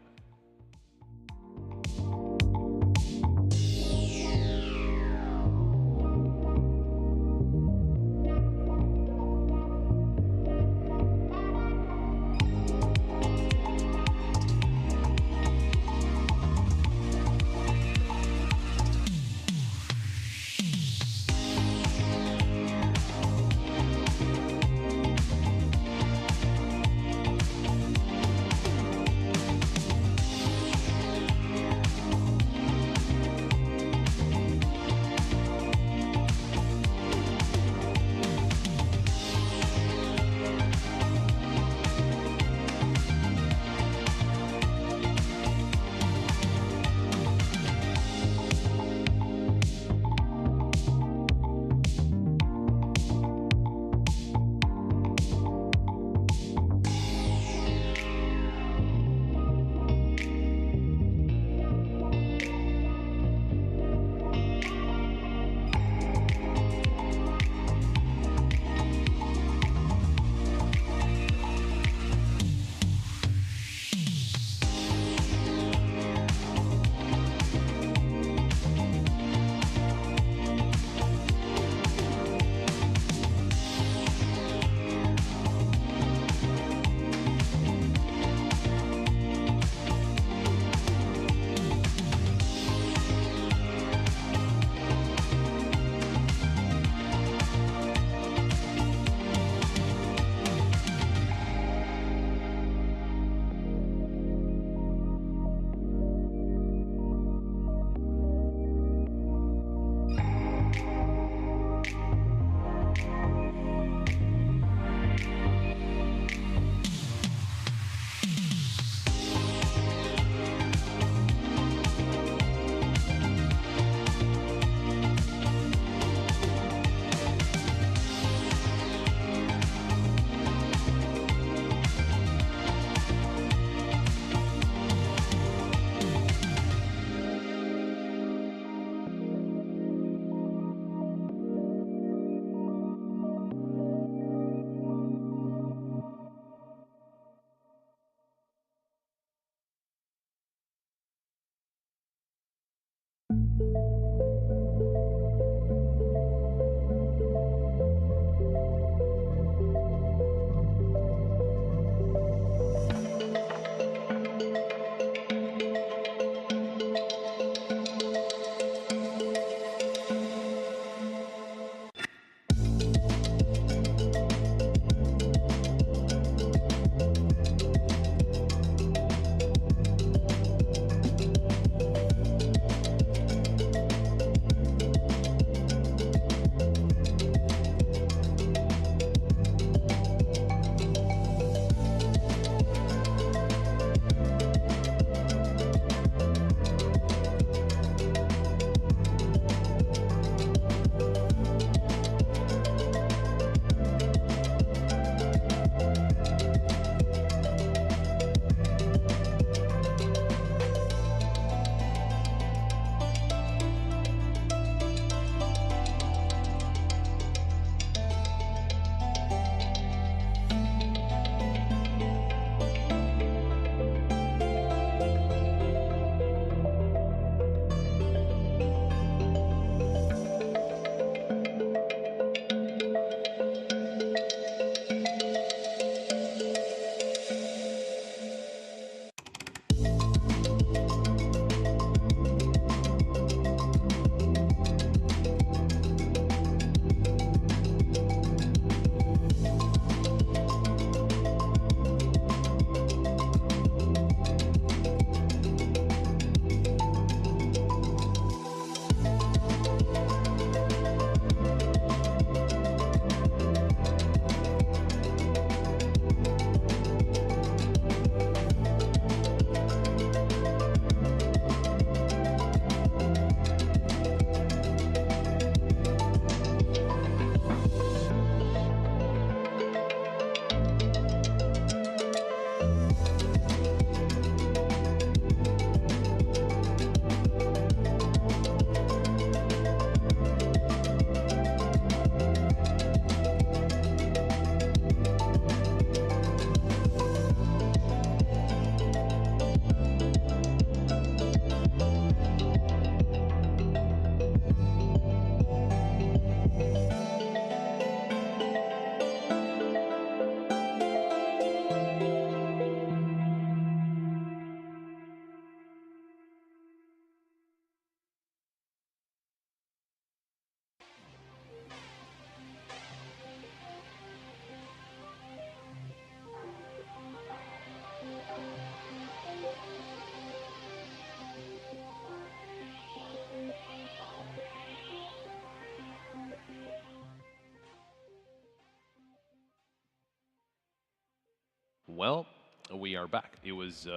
Well, we are back. It was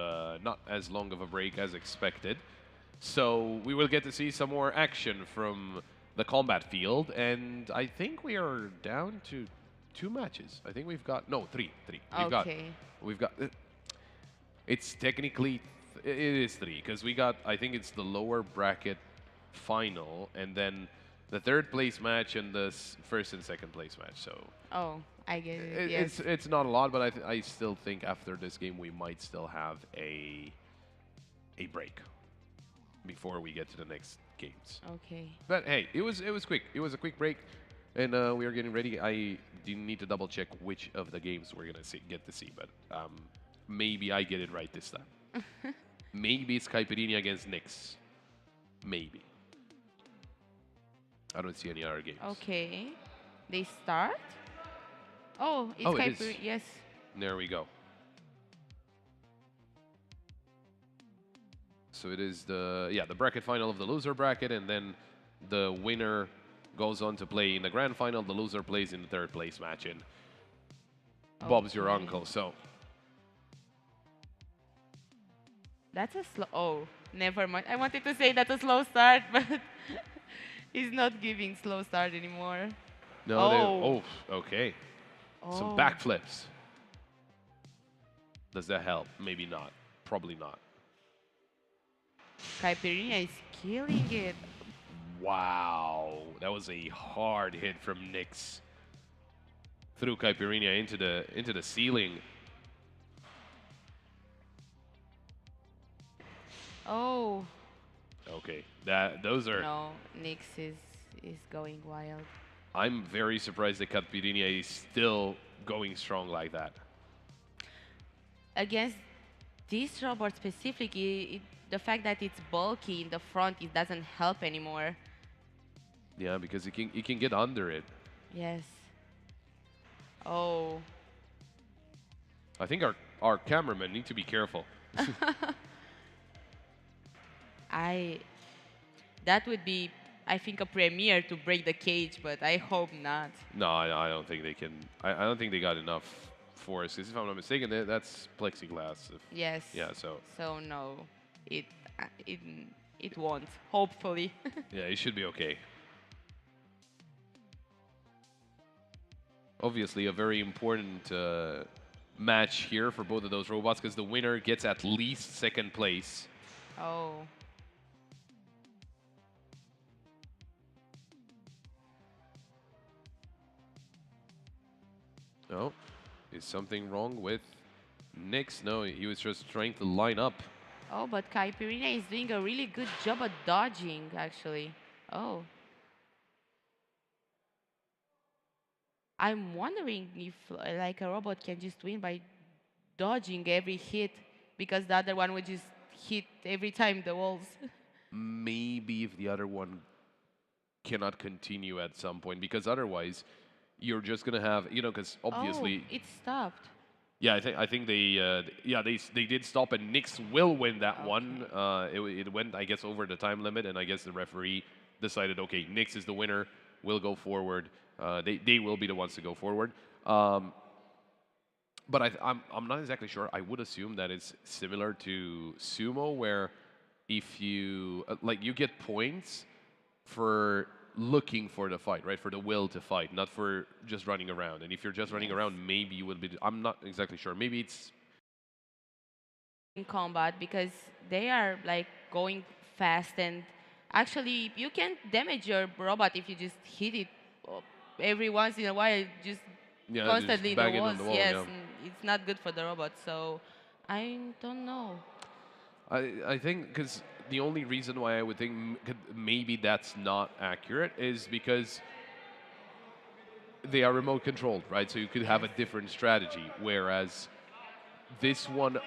not as long of a break as expected. So we will get to see some more action from the combat field. And I think we are down to 2 matches. I think we've got, no, three. Okay. We've got, it's technically, it is 3, because we got, I think it's the lower bracket final, and then the 3rd place match and the 1st and 2nd place match. So Oh, I get it. Yes. it's not a lot, but I still think after this game we might still have a break before we get to the next games. Okay. But hey, it was quick. It was a quick break, and we are getting ready. I didn't need to double check which of the games we're gonna get to see, but maybe I get it right this time. Maybe it's Caipirinha against Nyx. Maybe. I don't see any other games. Okay. They start? Oh, it's Oh, it is. Yes. There we go. So it is the bracket final of the loser bracket, and then the winner goes on to play in the grand final. The loser plays in the 3rd place match, and Bob's your Okay. uncle. So That's a slow. Oh, never mind. I wanted to say that's a slow start, but he's not giving slow start anymore. no, Oh. okay. Some Oh. backflips. Does that help? Maybe not. Probably not. Caipirinha is killing it. Wow, that was a hard hit from Nyx. Threw Caipirinha into the ceiling. Oh. Okay, those are. No, Nyx is going wild. I'm very surprised that Caipirinha is still going strong like that. Against this robot specifically, the fact that it's bulky in the front, it doesn't help anymore. Yeah, because he can get under it. Yes. Oh. I think our cameramen need to be careful. That would be, I think, a premiere to break the cage, but I hope not. No, I don't think they can. I don't think they got enough force. 'Cause if I'm not mistaken, that's plexiglass. Yes. Yeah. So. So no, it won't. Hopefully. Yeah, it should be okay. Obviously, a very important match here for both of those robots, because the winner gets at least 2nd place. Oh. Oh, is something wrong with Nyx? No, he was just trying to line up. Oh, but Caipirinha is doing a really good job at dodging, actually. Oh. I'm wondering if like a robot can just win by dodging every hit, because the other one would just hit every time the walls. Maybe if the other one cannot continue at some point, because otherwise you're just gonna have, because obviously. Oh, it stopped. Yeah, I think they did stop, and Nyx will win that one. It went, I guess, over the time limit, and I guess the referee decided, okay, Nyx is the winner. We'll go forward. They will be the ones to go forward. But I'm not exactly sure. I would assume that it's similar to sumo, where if you you get points for looking for the fight, right? For the will to fight, not for just running around. And if you're just running around, maybe you will be. I'm not exactly sure. Maybe it's In combat, because they are like going fast, and actually you can damage your robot if you just hit it every once in a while, just just constantly in bang the it on walls. the wall, Yes, yeah. and it's not good for the robot. So I don't know. I think because the only reason why I would think maybe that's not accurate is because they are remote controlled, right? So you could have a different strategy, whereas this one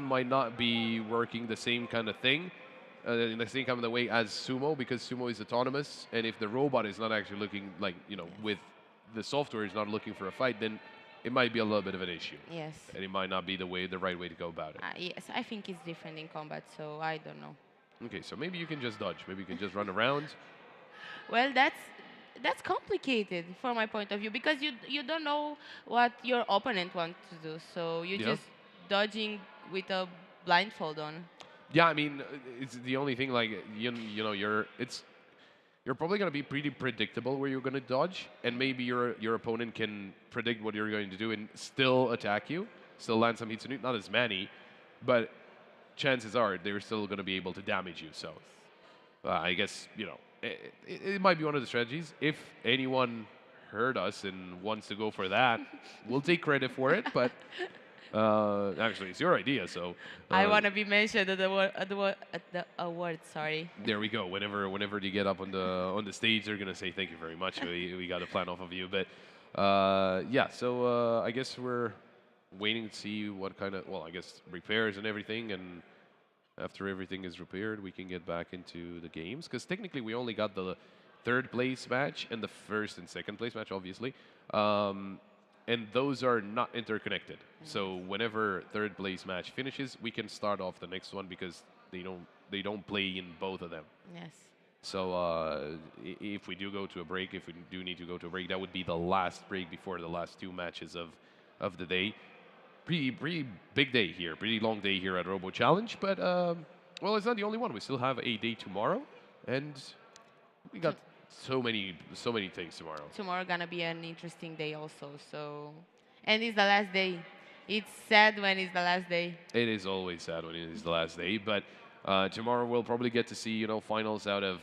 might not be working the same kind of thing, in the same kind of way as sumo, because sumo is autonomous, and if the robot is not actually looking with the software is not looking for a fight, then it might be a little bit of an issue. Yes. And it might not be the right way to go about it. Yes, I think it's different in combat, so I don't know. Okay, so maybe you can just dodge. Maybe you can just run around. Well, that's that's complicated from my point of view because you don't know what your opponent wants to do, so you Yeah. just dodging with a blindfold on. Yeah, I mean, it's the only thing. Like you know, you're probably going to be pretty predictable where you're going to dodge, and maybe your opponent can predict what you're going to do and still attack you, still land some hits on you. Not as many, but chances are they're still going to be able to damage you. So I guess it might be one of the strategies. If anyone heard us and wants to go for that, we'll take credit for it. But actually, it's your idea, so I want to be mentioned at the award. Sorry. there we go. Whenever you get up on the stage, they're gonna say thank you very much. We got a plan off of you, but yeah. So I guess we're waiting to see what kind of I guess repairs and everything, and after everything is repaired, we can get back into the games. Because technically, we only got the third place match and the first and second place match, obviously. And those are not interconnected. So whenever third place match finishes, we can start off the next one because they don't play in both of them. Yes. So if we do go to a break, if we do need to go to a break, that would be the last break before the last two matches of the day. Pretty big day here, pretty long day here at Robochallenge. But well, it's not the only one. We still have a day tomorrow, and we got so many things tomorrow. Tomorrow gonna be an interesting day also. So, and it's the last day. It's sad when it's the last day. It is always sad when it is the last day, but tomorrow we'll probably get to see finals out of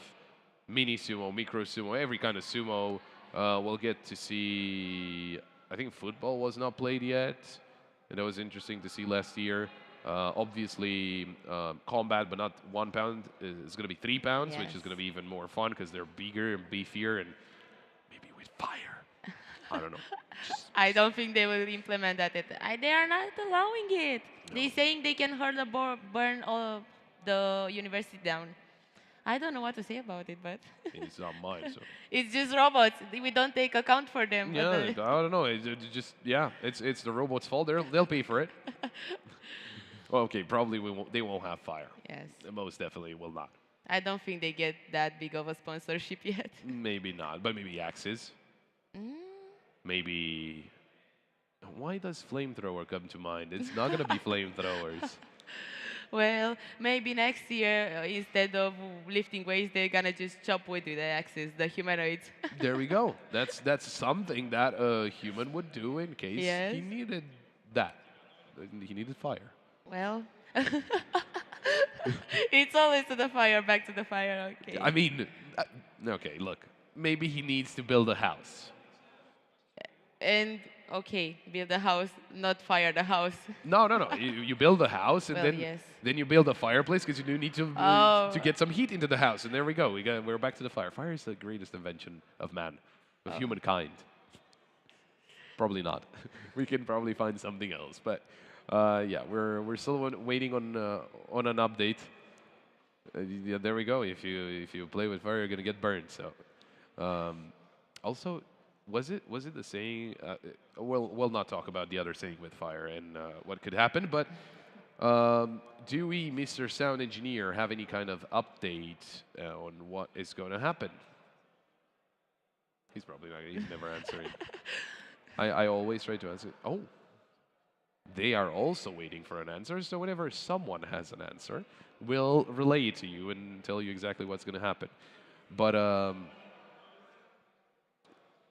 mini sumo, micro sumo, every kind of sumo. We'll get to see. I think football was not played yet, and that was interesting to see last year. Obviously, combat, but not 1 pound, is going to be 3 pounds, which is going to be even more fun because they're bigger and beefier and maybe with fire. I don't know. I don't think they will implement that. They are not allowing it. No. They're saying they can hurt burn all of the university down. I don't know what to say about it, but It's not mine, so. it's just robots. We don't take account for them. Yeah, I don't know. It's just it's the robot's fault. They'll pay for it. Well, okay, probably they won't have fire. Yes. Most definitely will not. I don't think they get that big of a sponsorship yet. Maybe not, but maybe axes. Maybe. Why does flamethrower come to mind? It's not gonna be flamethrowers. Well, maybe next year, instead of lifting weights, they're gonna just chop wood with the axes, the humanoids. There we go. That's something that a human would do in case Yes. he needed that. He needed fire. Well, it's always to the fire, back to the fire, okay. I mean, okay, look. Maybe he needs to build a house. And, okay, build a house, not fire the house. No. You build a house and Well, then yes. then you build a fireplace because you do need to get some heat into the house. And there we go. We're back to the fire. Fire is the greatest invention of man, of humankind. Probably not. We can probably find something else. But yeah, we're still waiting on an update. Yeah, there we go. If you play with fire, you're gonna get burned. So also. Was it the saying? We'll not talk about the other saying with fire and what could happen. But do we, Mr. Sound Engineer, have any kind of update on what is going to happen? He's probably not. He's never answering. I always try to answer. Oh, they are also waiting for an answer. So whenever someone has an answer, we'll relay it to you and tell you exactly what's going to happen. But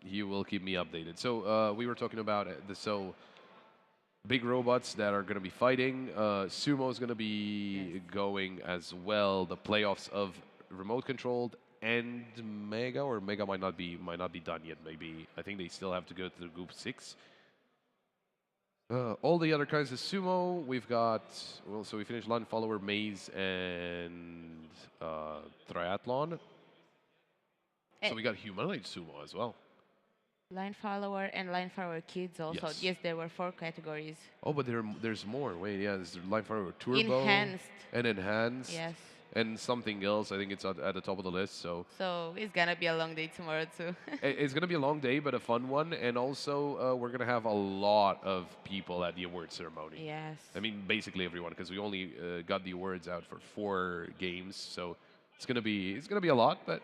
you will keep me updated. So we were talking about big robots that are going to be fighting. Sumo is going to be going as well. The playoffs of remote controlled and Mega, or Mega might not be done yet. Maybe I think they still have to go through Group 6. All the other kinds of sumo we've got. Well, so we finished line follower, maze, and triathlon. So we got humanoid sumo as well. Line follower and line follower kids also. Yes, there were 4 categories. Oh, but there's more. Wait, yeah, there's line follower turbo. Enhanced. And enhanced. Yes. And something else. I think it's at the top of the list. So it's gonna be a long day tomorrow too. It's gonna be a long day, but a fun one. And also, we're gonna have a lot of people at the award ceremony. Yes. I mean, basically everyone, because we only got the awards out for 4 games. So it's gonna be a lot, but.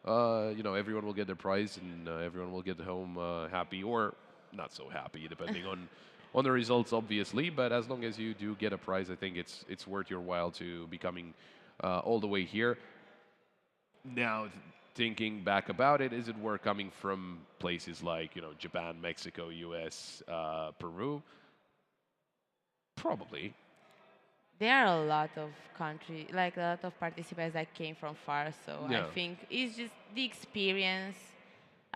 everyone will get their prize and everyone will get home happy or not so happy, depending on the results, obviously. But as long as you do get a prize, I think it's worth your while to be coming all the way here. Now, thinking back about it, is it worth coming from places like Japan, Mexico, U.S., Peru? Probably. There are a lot of country, like a lot of participants that came from far. So I Yeah. think it's just the experience.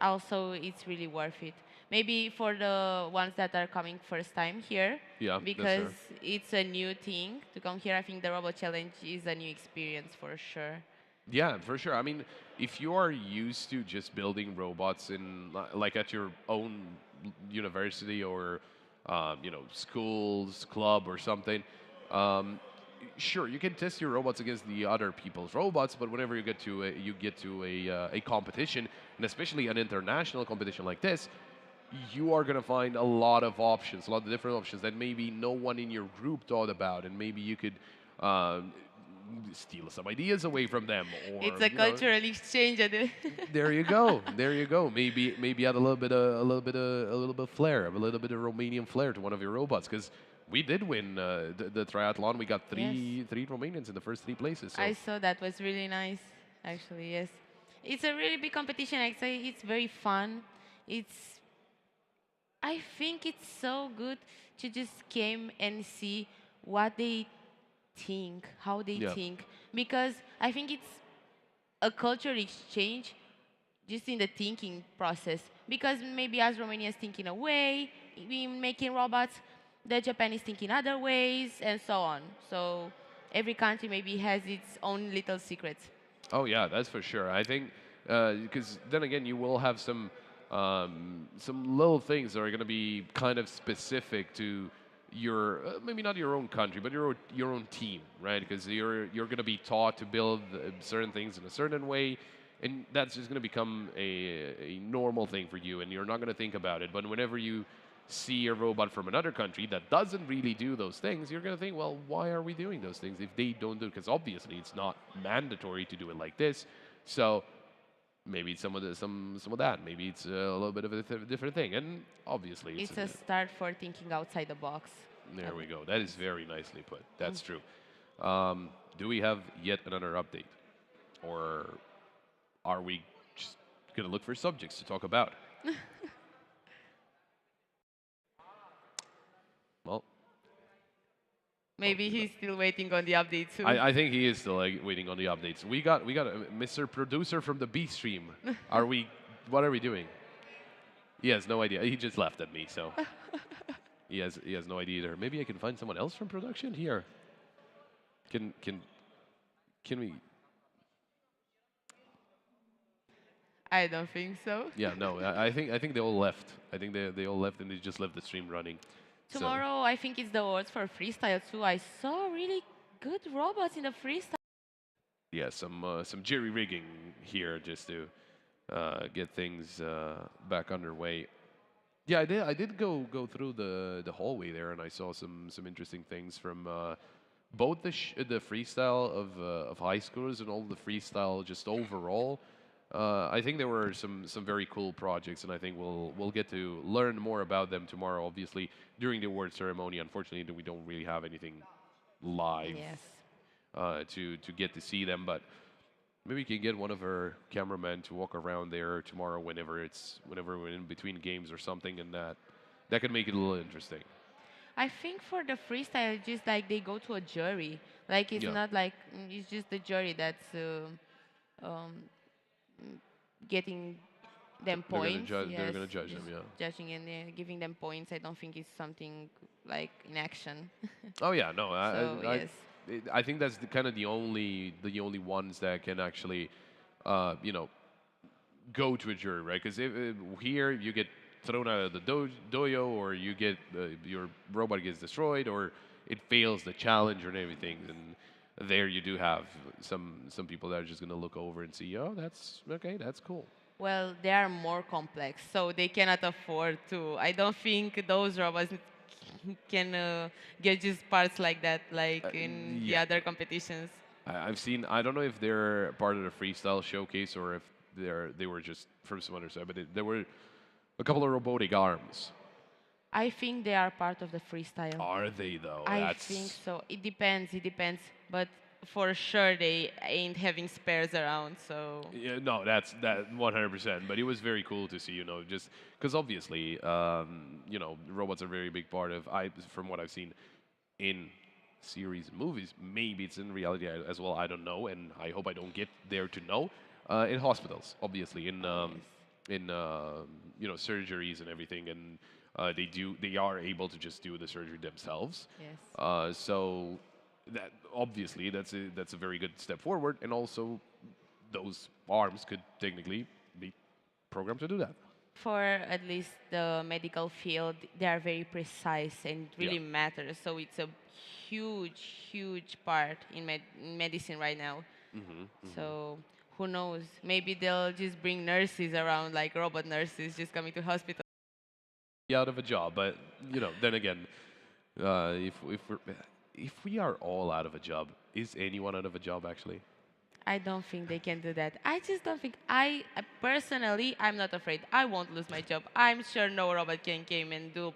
Also, it's really worth it. Maybe for the ones that are coming first time here, Yeah, that's because fair. it's a new thing to come here. I think the Robo Challenge is a new experience for sure. Yeah, for sure. I mean, if you are used to just building robots in like at your own university or schools, club or something, um, sure you can test your robots against the other people's robots. But whenever you get to a competition, and especially an international competition like this, you are going to find a lot of options, a lot of different options that maybe no one in your group thought about, and maybe you could um, steal some ideas away from them, or It's a cultural exchange. there you go, there you go. Maybe add a little bit of flair, a little bit of Romanian flair to one of your robots, because we did win the triathlon. We got three Romanians in the first three places. So. I saw that was really nice, actually. Yes, it's a really big competition. Actually, it's very fun. It's I think it's so good to just came and see what they think, how they Yeah. think, because I think it's a cultural exchange just in the thinking process. Because maybe as Romanians think in a way, we making robots, the Japanese think in other ways, and so on. So every country maybe has its own little secrets. Oh yeah, that's for sure. I think because then again, you will have some little things that are going to be kind of specific to your maybe not your own country, but your own team, right? Because you're going to be taught to build certain things in a certain way, and that's just going to become a normal thing for you, and you're not going to think about it. But whenever you see a robot from another country that doesn't really do those things, you're going to think, well, why are we doing those things if they don't do it? Because obviously it's not mandatory to do it like this. So maybe it's some of that. Maybe it's a little bit of a different thing. And obviously It's a start for thinking outside the box. there we go. That is very nicely put. That's true. Do we have yet another update, or are we just going to look for subjects to talk about? Well, Maybe he's still waiting on the update too. I think he is still waiting on the updates. We got Mr. Producer from the B stream. What are we doing? He has no idea. He just laughed at me, so he has no idea either. Maybe I can find someone else from production here. Can we? I don't think so. Yeah, no. I think they all left. I think they all left and they just left the stream running. So- Tomorrow, I think it's the awards for freestyle too. I saw really good robots in the freestyle. yeah, some jerry rigging here just to get things back underway. Yeah, I did go through the hallway there, and I saw some interesting things from both the freestyle of high schoolers and all the freestyle just overall. I think there were some very cool projects, and I think we'll get to learn more about them tomorrow. Obviously, during the award ceremony, unfortunately, we don't really have anything live Yes. to get to see them, but maybe we can get one of our cameramen to walk around there tomorrow whenever we're in between games or something, and that could make it a little interesting. I think for the freestyle, it's just like they go to a jury. Like it's Yeah. not like it's just the jury that's um, getting them They're gonna points. they're gonna Yes, judge them, just yeah. judging and giving them points. I don't think it's something like in action. Oh yeah, no, So, yes. I think that's kind of the only ones that can actually, you know, go to a jury, right? Because if here you get thrown out of the dojo, or you get your robot gets destroyed, or it fails the challenge or everything, and there you do have some people that are just gonna look over and see, oh, that's okay, that's cool. Well, they are more complex, so they cannot afford to. I don't think those robots can get just parts like that, like in the yeah. other competitions. I've seen. I don't know if they're part of the freestyle showcase or if they were just from some other side, but there were a couple of robotic arms. I think they are part of the freestyle. Are they though? I think so. It depends. It depends. But for sure, they ain't having spares around. So Yeah, no, that's that 100%. But it was very cool to see, just because obviously, robots are a very big part of. From what I've seen in series and movies, maybe it's in reality as well. I don't know, and I hope I don't get there to know. In hospitals, obviously, in surgeries and everything, and they are able to just do the surgery themselves. yes. So that obviously that's a very good step forward, and also those arms could technically be programmed to do that. For at least the medical field, they are very precise and it really matters. So it's a huge, huge part in medicine right now. So who knows? Maybe they'll just bring nurses around, like robot nurses, just coming to hospital. Be out of a job, but then again, if we are all out of a job, is anyone out of a job actually? I don't think they can do that. I just don't think. Personally, I'm not afraid. I won't lose my job. I'm sure no robot can come and do.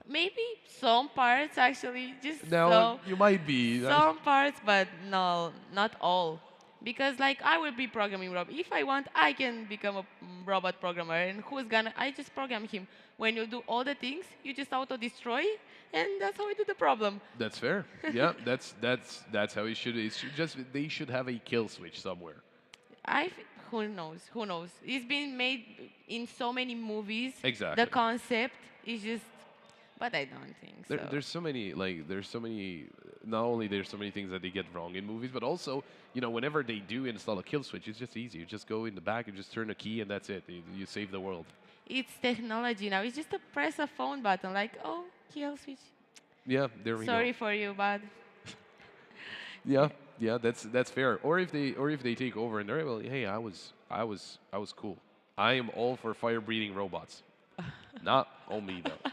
Maybe some parts actually, just Now you might be. some parts, but no, not all. Because like I will be programming robot. If I want, I can become a robot programmer. And who's gonna? I just program him. When you do all the things, you just auto destroy, and that's how we do the problem. That's fair. Yeah, that's how it should. They should have a kill switch somewhere. Who knows? Who knows? It's been made in so many movies. Exactly. The concept is just, but I don't think so. There's so many not only there's so many things that they get wrong in movies, but also whenever they do install a kill switch, it's just easy. You just go in the back and just turn a key, and that's it. You save the world. It's technology now. It's just to press a phone button, like kill switch. Yeah, there we go. Sorry for you, bud. Yeah, that's fair. Or if they take over and they're, well, hey, I was cool. I am all for fire breathing robots. Not on me though.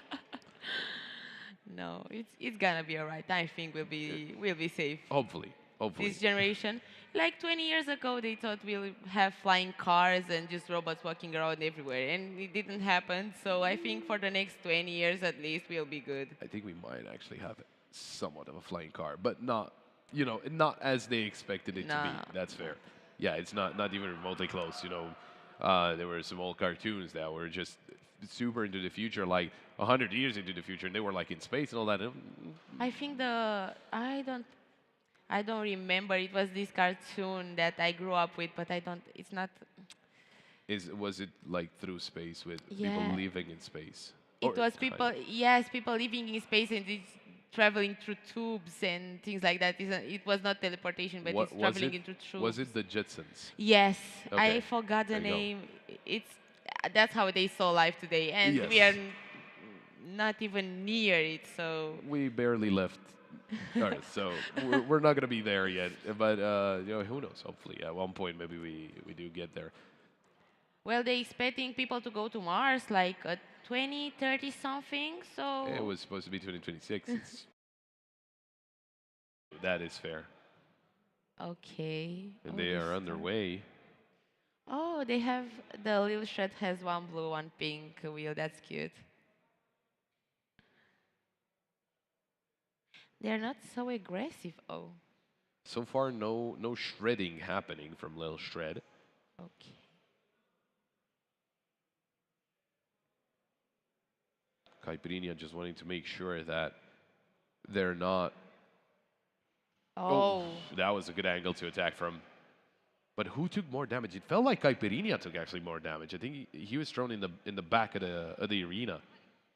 No, it's gonna be alright. I think we'll be safe. Hopefully. This generation, like 20 years ago, they thought we'll have flying cars and just robots walking around everywhere, and it didn't happen. So I think for the next 20 years at least, we'll be good. I think we might actually have somewhat of a flying car, but not as they expected it to be. That's fair. Yeah, it's not even remotely close. There were some old cartoons that were just super into the future, like 100 years into the future, and they were like in space and all that. I think I don't remember. It was this cartoon that I grew up with, but it's not. Was it like through space with Yeah. people living in space? It was people, yes, people living in space and it's traveling through tubes and things like that. It was not teleportation, but it's traveling into tubes. Was it the Jetsons? Yes, Okay. I forgot the There you go. name. That's how they saw life today, and Yes. we are not even near it. So We barely left Earth, so we're not going to be there yet. But who knows? Hopefully, at one point, maybe we do get there. well, they're expecting people to go to Mars like 2030 something. So It was supposed to be 2026. That is fair, okay. and Oh, they this are stuff. underway. Oh, they have the little shred has one blue, one pink wheel. That's cute. They're not so aggressive. Oh, So far, no shredding happening from Lil Shred. okay. Caipirinha just wanting to make sure that they're not. Oh, That was a good angle to attack from. But who took more damage? It felt like Caipirinha took actually more damage. I think he was thrown in the back of the arena.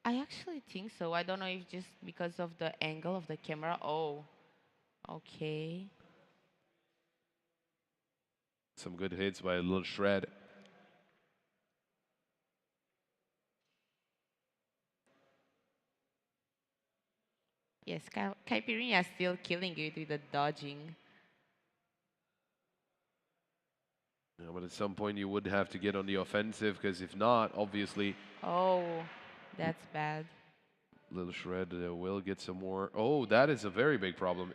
I actually think so. I don't know if just because of the angle of the camera. Oh, okay. Some good hits by Lil Shred. Yes, Caipirinha is still killing it with the dodging. Yeah, but at some point you would have to get on the offensive, because if not, obviously, Oh, that's bad. Lil Shred will get some more. Oh, that is a very big problem.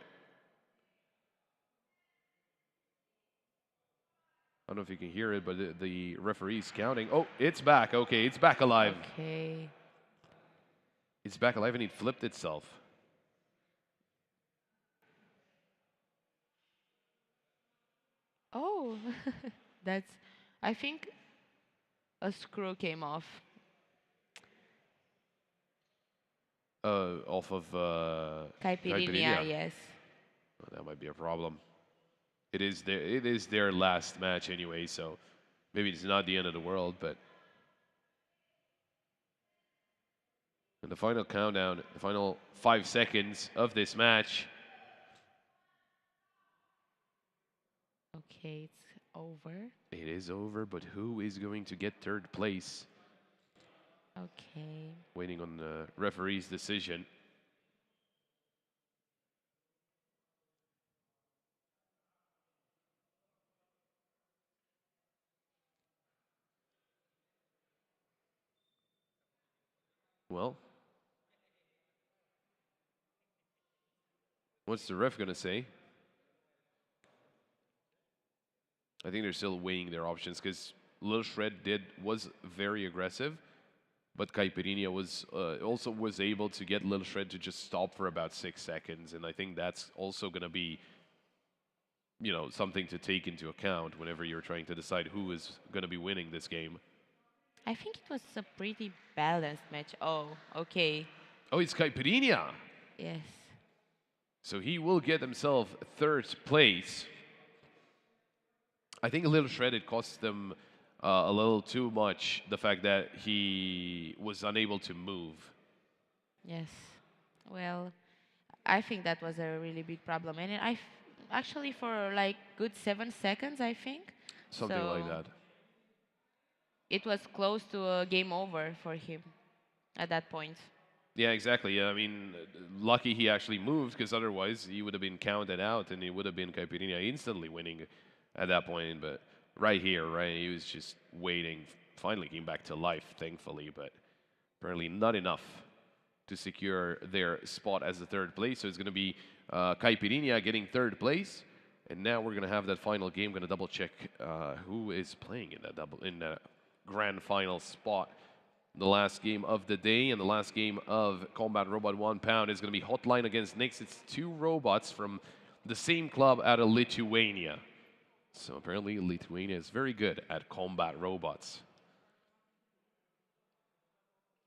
I don't know if you can hear it, but the referee's counting. Oh, it's back. Okay, it's back alive. Okay. It's back alive and it flipped itself. Oh, that's. I think a screw came off. Off of Caipirinha, yes. Well, that might be a problem. It is their last match anyway, so maybe it's not the end of the world, but in the final countdown, the final 5 seconds of this match. Okay, it's over. It is over, but who is going to get third place? Okay. Waiting on the referee's decision. Well, what's the ref going to say? I think they're still weighing their options because Lil Shred was very aggressive, but Caipirinha was also was able to get Lil Shred to just stop for about 6 seconds, and I think that's also going to be, you know, something to take into account whenever you're trying to decide who is going to be winning this game. I think it was a pretty balanced match. Oh, okay. Oh, it's Caipirinha. Yes. So he will get himself third place. I think a little Shred, it cost them a little too much, the fact that he was unable to move. Yes. Well, I think that was a really big problem. And actually for like good 7 seconds, I think. Something like So that. it was close to a game over for him at that point. Yeah, exactly. Yeah, I mean, lucky he actually moved because otherwise he would have been counted out and it would have been Caipirinha instantly winning at that point. But right here, right, he was just waiting. Finally came back to life, thankfully, but apparently not enough to secure their spot as the third place. So it's going to be Caipirinha getting third place. And now we're going to have that final game. Going to double check who is playing in that grand final spot. The last game of the day and the last game of Combat Robot 1 Pound is going to be Hotline against Nyx. It's two robots from the same club out of Lithuania. So apparently Lithuania is very good at combat robots.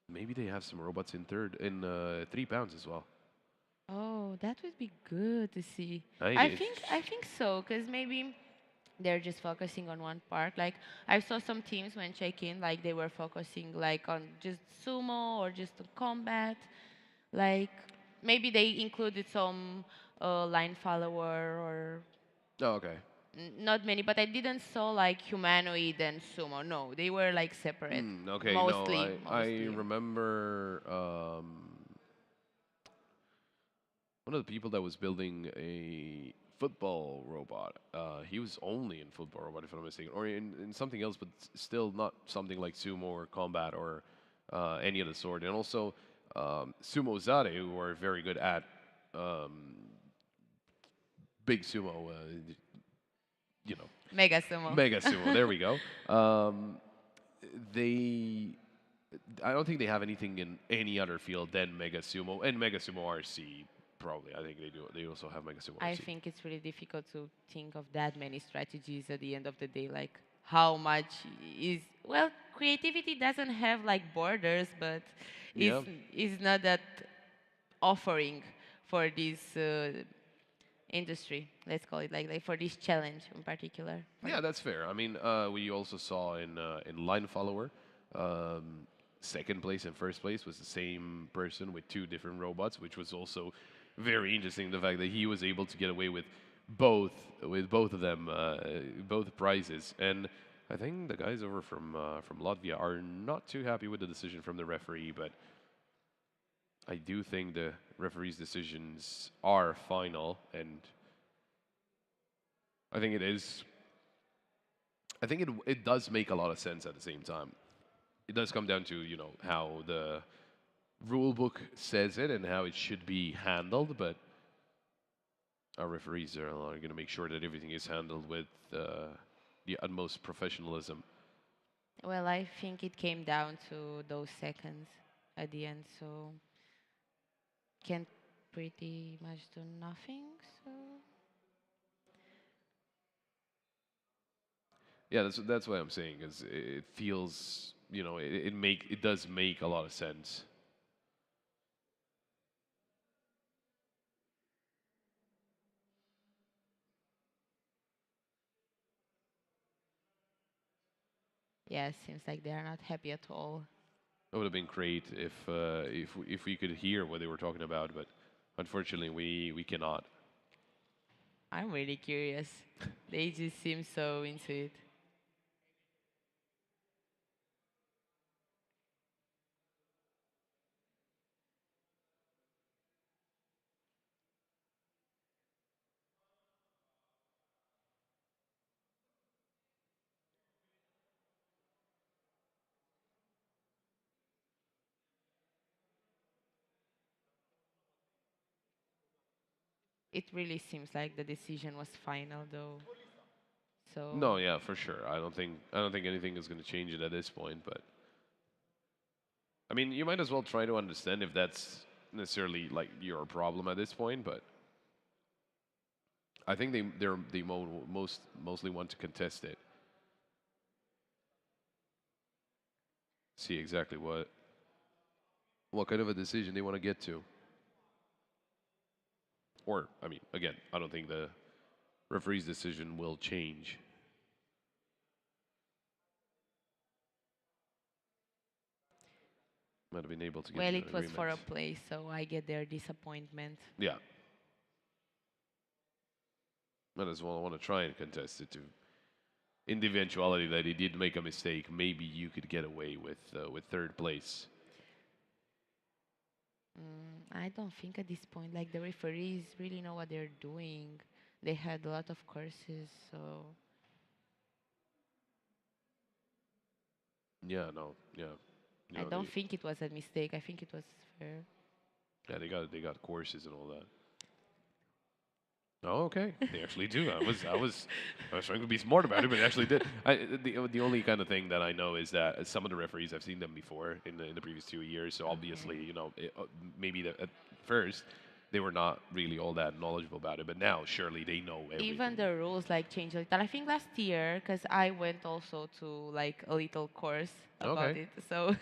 Maybe they have some robots in 3 pounds as well. Oh, that would be good to see. I I think so, because maybe they're just focusing on one part. Like I saw some teams when check-in, like they were focusing like on just sumo or just on combat. Like maybe they included some line follower or Oh, okay. not many, but I didn't saw like humanoid and sumo. No, they were like separate. Okay, Mostly, no, I mostly. remember one of the people that was building a football robot. He was only in football robot, if I'm not mistaken, or in something else, but still not something like sumo or combat or any of the sort. And also Sumo Zare, who are very good at big sumo, you know. Mega sumo. Mega sumo, there we go. I don't think they have anything in any other field than Mega Sumo and Mega Sumo RC. Probably, I think they do. They also have Mega Sumo RC. I think it's really difficult to think of that many strategies at the end of the day. Like how much is well, creativity doesn't have like borders, but Yeah. is not that offering for this industry. Let's call it like for this challenge in particular. Yeah, that's fair. I mean, we also saw in Line Follower, second place and first place was the same person with 2 different robots, which was also very interesting. The fact that he was able to get away with both of them, both prizes. And I think the guys over from Latvia are not too happy with the decision from the referee, but I do think the referee's decisions are final, and I think it is. I think it does make a lot of sense at the same time. It does come down to, you know, how the rule book says it and how it should be handled, but our referees are going to make sure that everything is handled with the utmost professionalism. Well, I think it came down to those seconds at the end, so can't pretty much do nothing. So Yeah, that's what I'm saying. Is it feels, it does make a lot of sense. yeah, seems like they are not happy at all. It would have been great if we could hear what they were talking about, but unfortunately we cannot. I'm really curious. They just seem so into it. It really seems like the decision was final, though. So No, yeah, for sure. I don't think anything is going to change it at this point, but I mean, you might as well try to understand if that's necessarily like your problem at this point, but I think they mostly want to contest it. See exactly what kind of a decision they want to get to. Or, I mean, again, I don't think the referee's decision will change. Might have been able to get well, to it an was for a agreement. play, so I get their disappointment. Yeah. Might as well want to try and contest it too. In the eventuality that he did make a mistake, maybe you could get away with third place. I don't think at this point, like the referees really know what they're doing. They had a lot of courses, so Yeah, no, yeah. You I know, don't think it was a mistake. I think it was fair. yeah, they got courses and all that. Oh, okay. They actually do. I was trying to be smart about it, but they actually did. The only kind of thing that I know is that some of the referees I've seen them before in the previous 2 years. So obviously, maybe at first they were not really all that knowledgeable about it, but now surely they know everything. Even the rules like changed a little. I think last year, because I went also to like a little course about Okay. it. So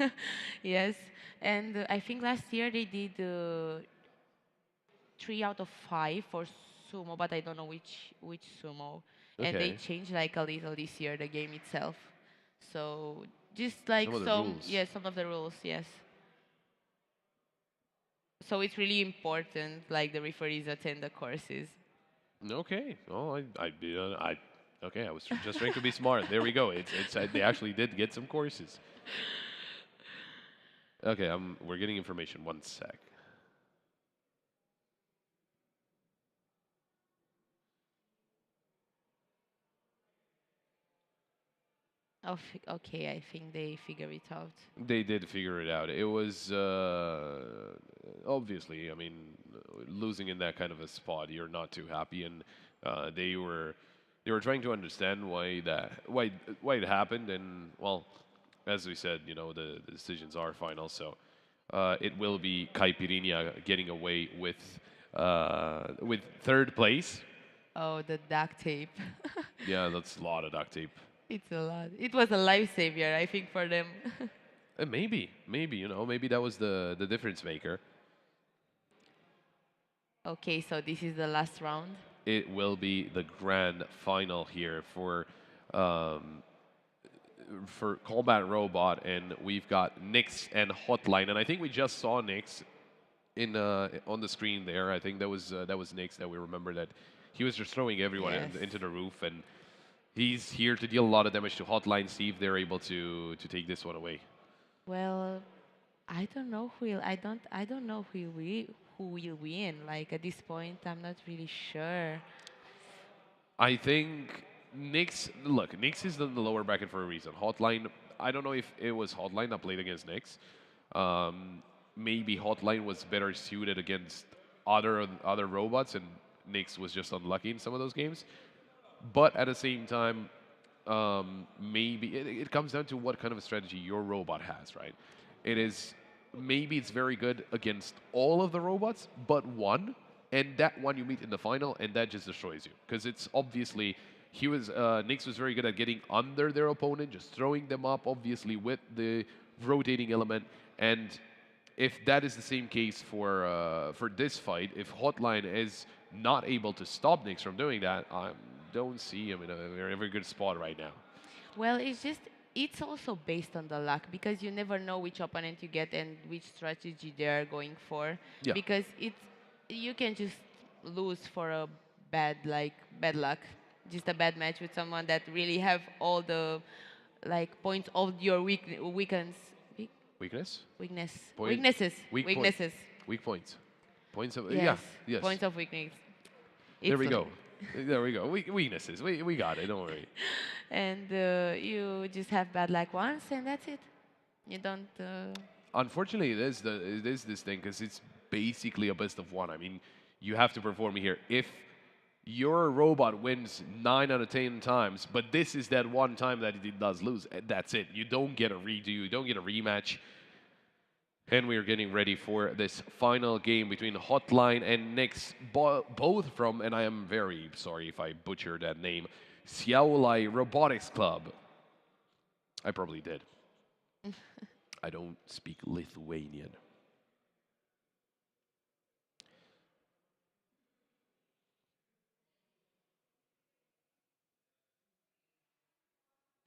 yes, and I think last year they did 3 out of 5 for sumo, but I don't know which sumo. And they Okay. changed like a little this year the game itself. So just like Some of the some, rules. yes, some of the rules, yes. So it's really important, like the referees attend the courses. Okay. Oh, okay. I was just trying to be smart. There we go. They actually did get some courses. Okay. We're getting information. One sec. Oh, okay, I think they figure it out. They did figure it out. It was obviously, I mean, losing in that kind of a spot, you're not too happy, and they were trying to understand why it happened, and well, as we said, the decisions are final, so it will be Caipirinha getting away with third place. Oh, the duct tape. Yeah, that's a lot of duct tape. It's a lot. It was a lifesaver, I think, for them. Maybe that was the difference maker. Okay, so this is the last round. It will be the grand final here for Combat Robot, and we've got Nyx and Hotline, and I think we just saw Nyx in on the screen there. I think that was Nyx that we remember that he was just throwing everyone Yes. into the roof, and he's here to deal a lot of damage to Hotline. See if they're able to take this one away. Well, I don't know I don't know who will win. Like at this point, I'm not really sure. I think Nyx is in the lower bracket for a reason. Hotline, I don't know if it was Hotline that played against Nyx. Maybe Hotline was better suited against other robots, and Nyx was just unlucky in some of those games. But at the same time, maybe it comes down to what kind of a strategy your robot has, right? It is maybe it's very good against all of the robots, but one, and that one you meet in the final, and that just destroys you because it's obviously Nyx was very good at getting under their opponent, just throwing them up, obviously with the rotating element, and if that is the same case for this fight, if Hotline is not able to stop Nyx from doing that, I don't see him in a very good spot right now. Well, it's also based on the luck because you never know which opponent you get and which strategy they are going for. Yeah. Because you can just lose for a bad luck, just a bad match with someone that really have all the points of your Weakness? weaknesses, Weak weaknesses. Weak points. Points of Yes, yes. points of weakness. There we It's go. There we go. Weaknesses. We got it. Don't worry. And you just have bad luck once, and that's it. You don't. Unfortunately, it is this thing because it's basically a best of one. I mean, you have to perform here. If your robot wins 9 out of 10 times, but this is that one time that it does lose, that's it. You don't get a redo. You don't get a rematch. And we are getting ready for this final game between Hotline and Nyx, both from, and I am very sorry if I butchered that name, Xiaolai Robotics Club. I probably did. I don't speak Lithuanian.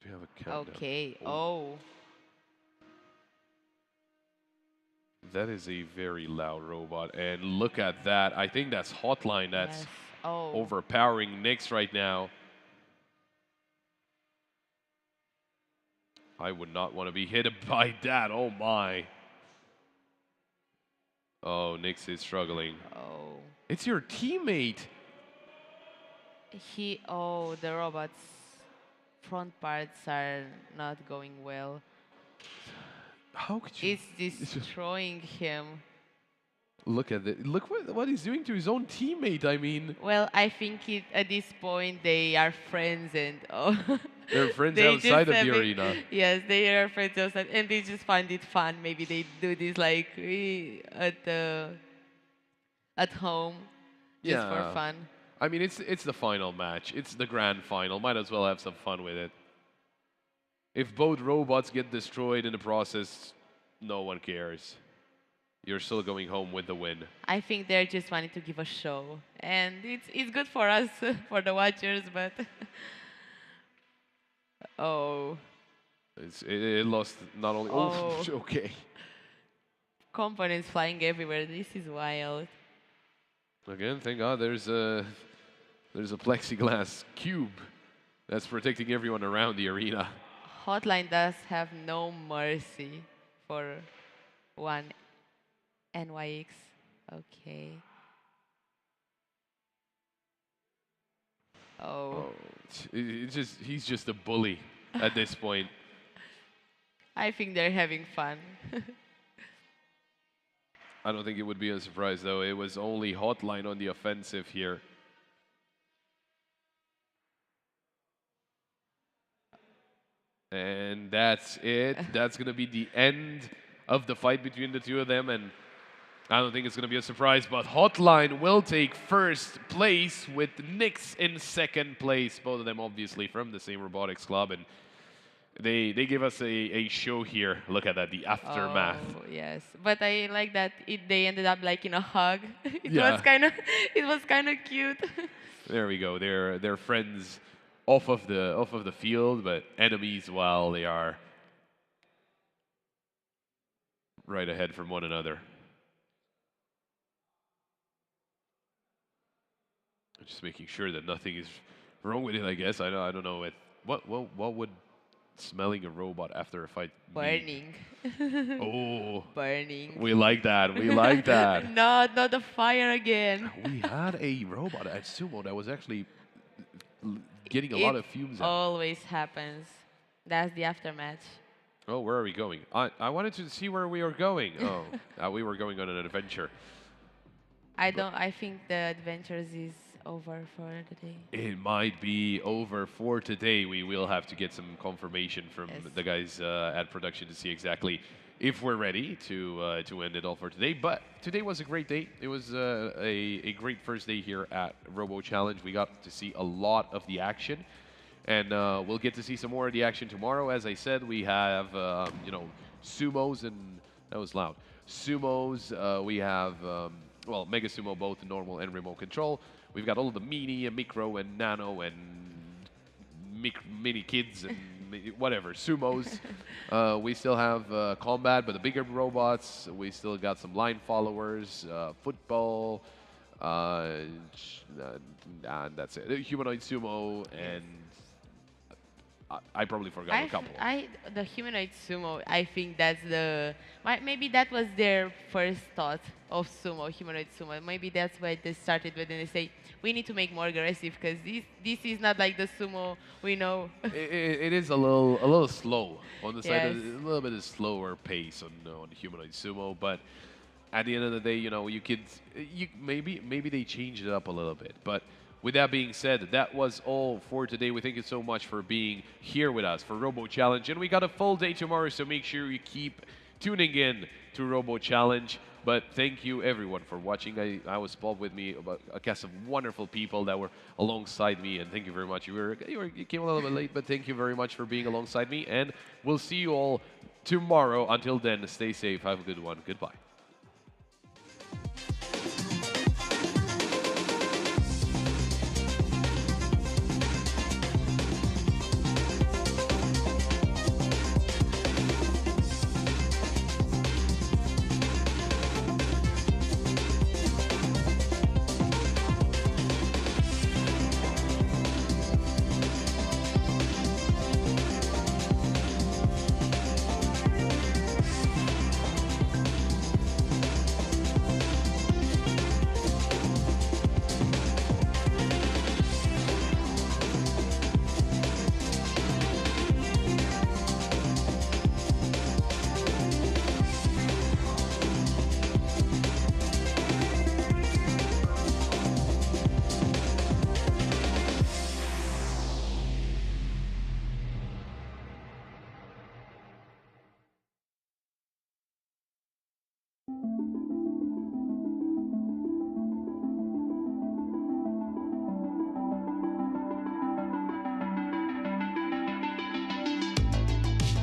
Do you have a countdown? Okay. Oh. That is a very loud robot, and look at that. I think that's Hotline that's Yes. Oh. overpowering Nyx right now. I would not want to be hit by that. Oh my. Oh, Nyx is struggling. Oh. It's your teammate. The robot's front parts are not going well. How could you? It's destroying him. Look at it. Look what he's doing to his own teammate. I mean, Well, I think at this point they are friends and they're friends they outside just of the have arena. Yes, they are friends outside, and they just find it fun. Maybe they do this at home, just for Yeah. fun. I mean, it's the final match. It's the grand final. Might as well have some fun with it. If both robots get destroyed in the process, no one cares. You're still going home with the win. I think they're just wanting to give a show, and it's good for us, for the watchers. But oh, It lost not only. Oh, Oh. okay. components flying everywhere. This is wild. Again, thank God there's a plexiglass cube that's protecting everyone around the arena. Hotline does have no mercy for one NYX. Okay. Oh. He's just a bully at this point. I think they're having fun. I don't think it would be a surprise though. It was only Hotline on the offensive here. And that's it. That's going to be the end of the fight between the two of them. And I don't think it's going to be a surprise, but Hotline will take first place with Nyx in second place. Both of them obviously from the same robotics club. And they give us a show here. Look at that, the aftermath. Oh, yes. But I like that they ended up like in a hug. It Yeah. was kind of cute. There we go. They're friends off of the field, but enemies while they are right ahead from one another. Just making sure that nothing is wrong with it. I guess I don't know what would smelling a robot after a fight mean? Burning. Oh, Burning. we like that. We like that. Not the fire again. We had a robot at Sumo that was actually getting a lot of fumes out. Always happens. That's the aftermatch. Oh, where are we going? I wanted to see where we are going. Oh, we were going on an adventure. I think the adventures is over for the day. It might be over for today. We will have to get some confirmation from Yes. the guys at production to see exactly if we're ready to end it all for today. But today was a great day. It was a great first day here at Robochallenge. We got to see a lot of the action, and we'll get to see some more of the action tomorrow. As I said, we have sumos, and that was loud. Sumos. We have well, Mega Sumo, both normal and remote control. We've got all of the mini and micro and nano and mini kids and whatever sumos. We still have combat, but the bigger robots. We still got some line followers, football, and that's it. Humanoid sumo, and I probably forgot a couple. The humanoid sumo, I think that's maybe that was their first thought of sumo, humanoid sumo. Maybe that's why they started with, and they say, we need to make more aggressive because this is not like the sumo we know. It is a little slow on the side, Yes. a little bit of slower pace on humanoid sumo, but at the end of the day, maybe they changed it up a little bit, but. With that being said, that was all for today. We thank you so much for being here with us for Robochallenge. And we got a full day tomorrow, so make sure you keep tuning in to Robochallenge. But thank you, everyone, for watching. I was Paul, with me about a cast of wonderful people that were alongside me. And thank you very much. You came a little bit late, but thank you very much for being alongside me. And we'll see you all tomorrow. Until then, stay safe. Have a good one. Goodbye.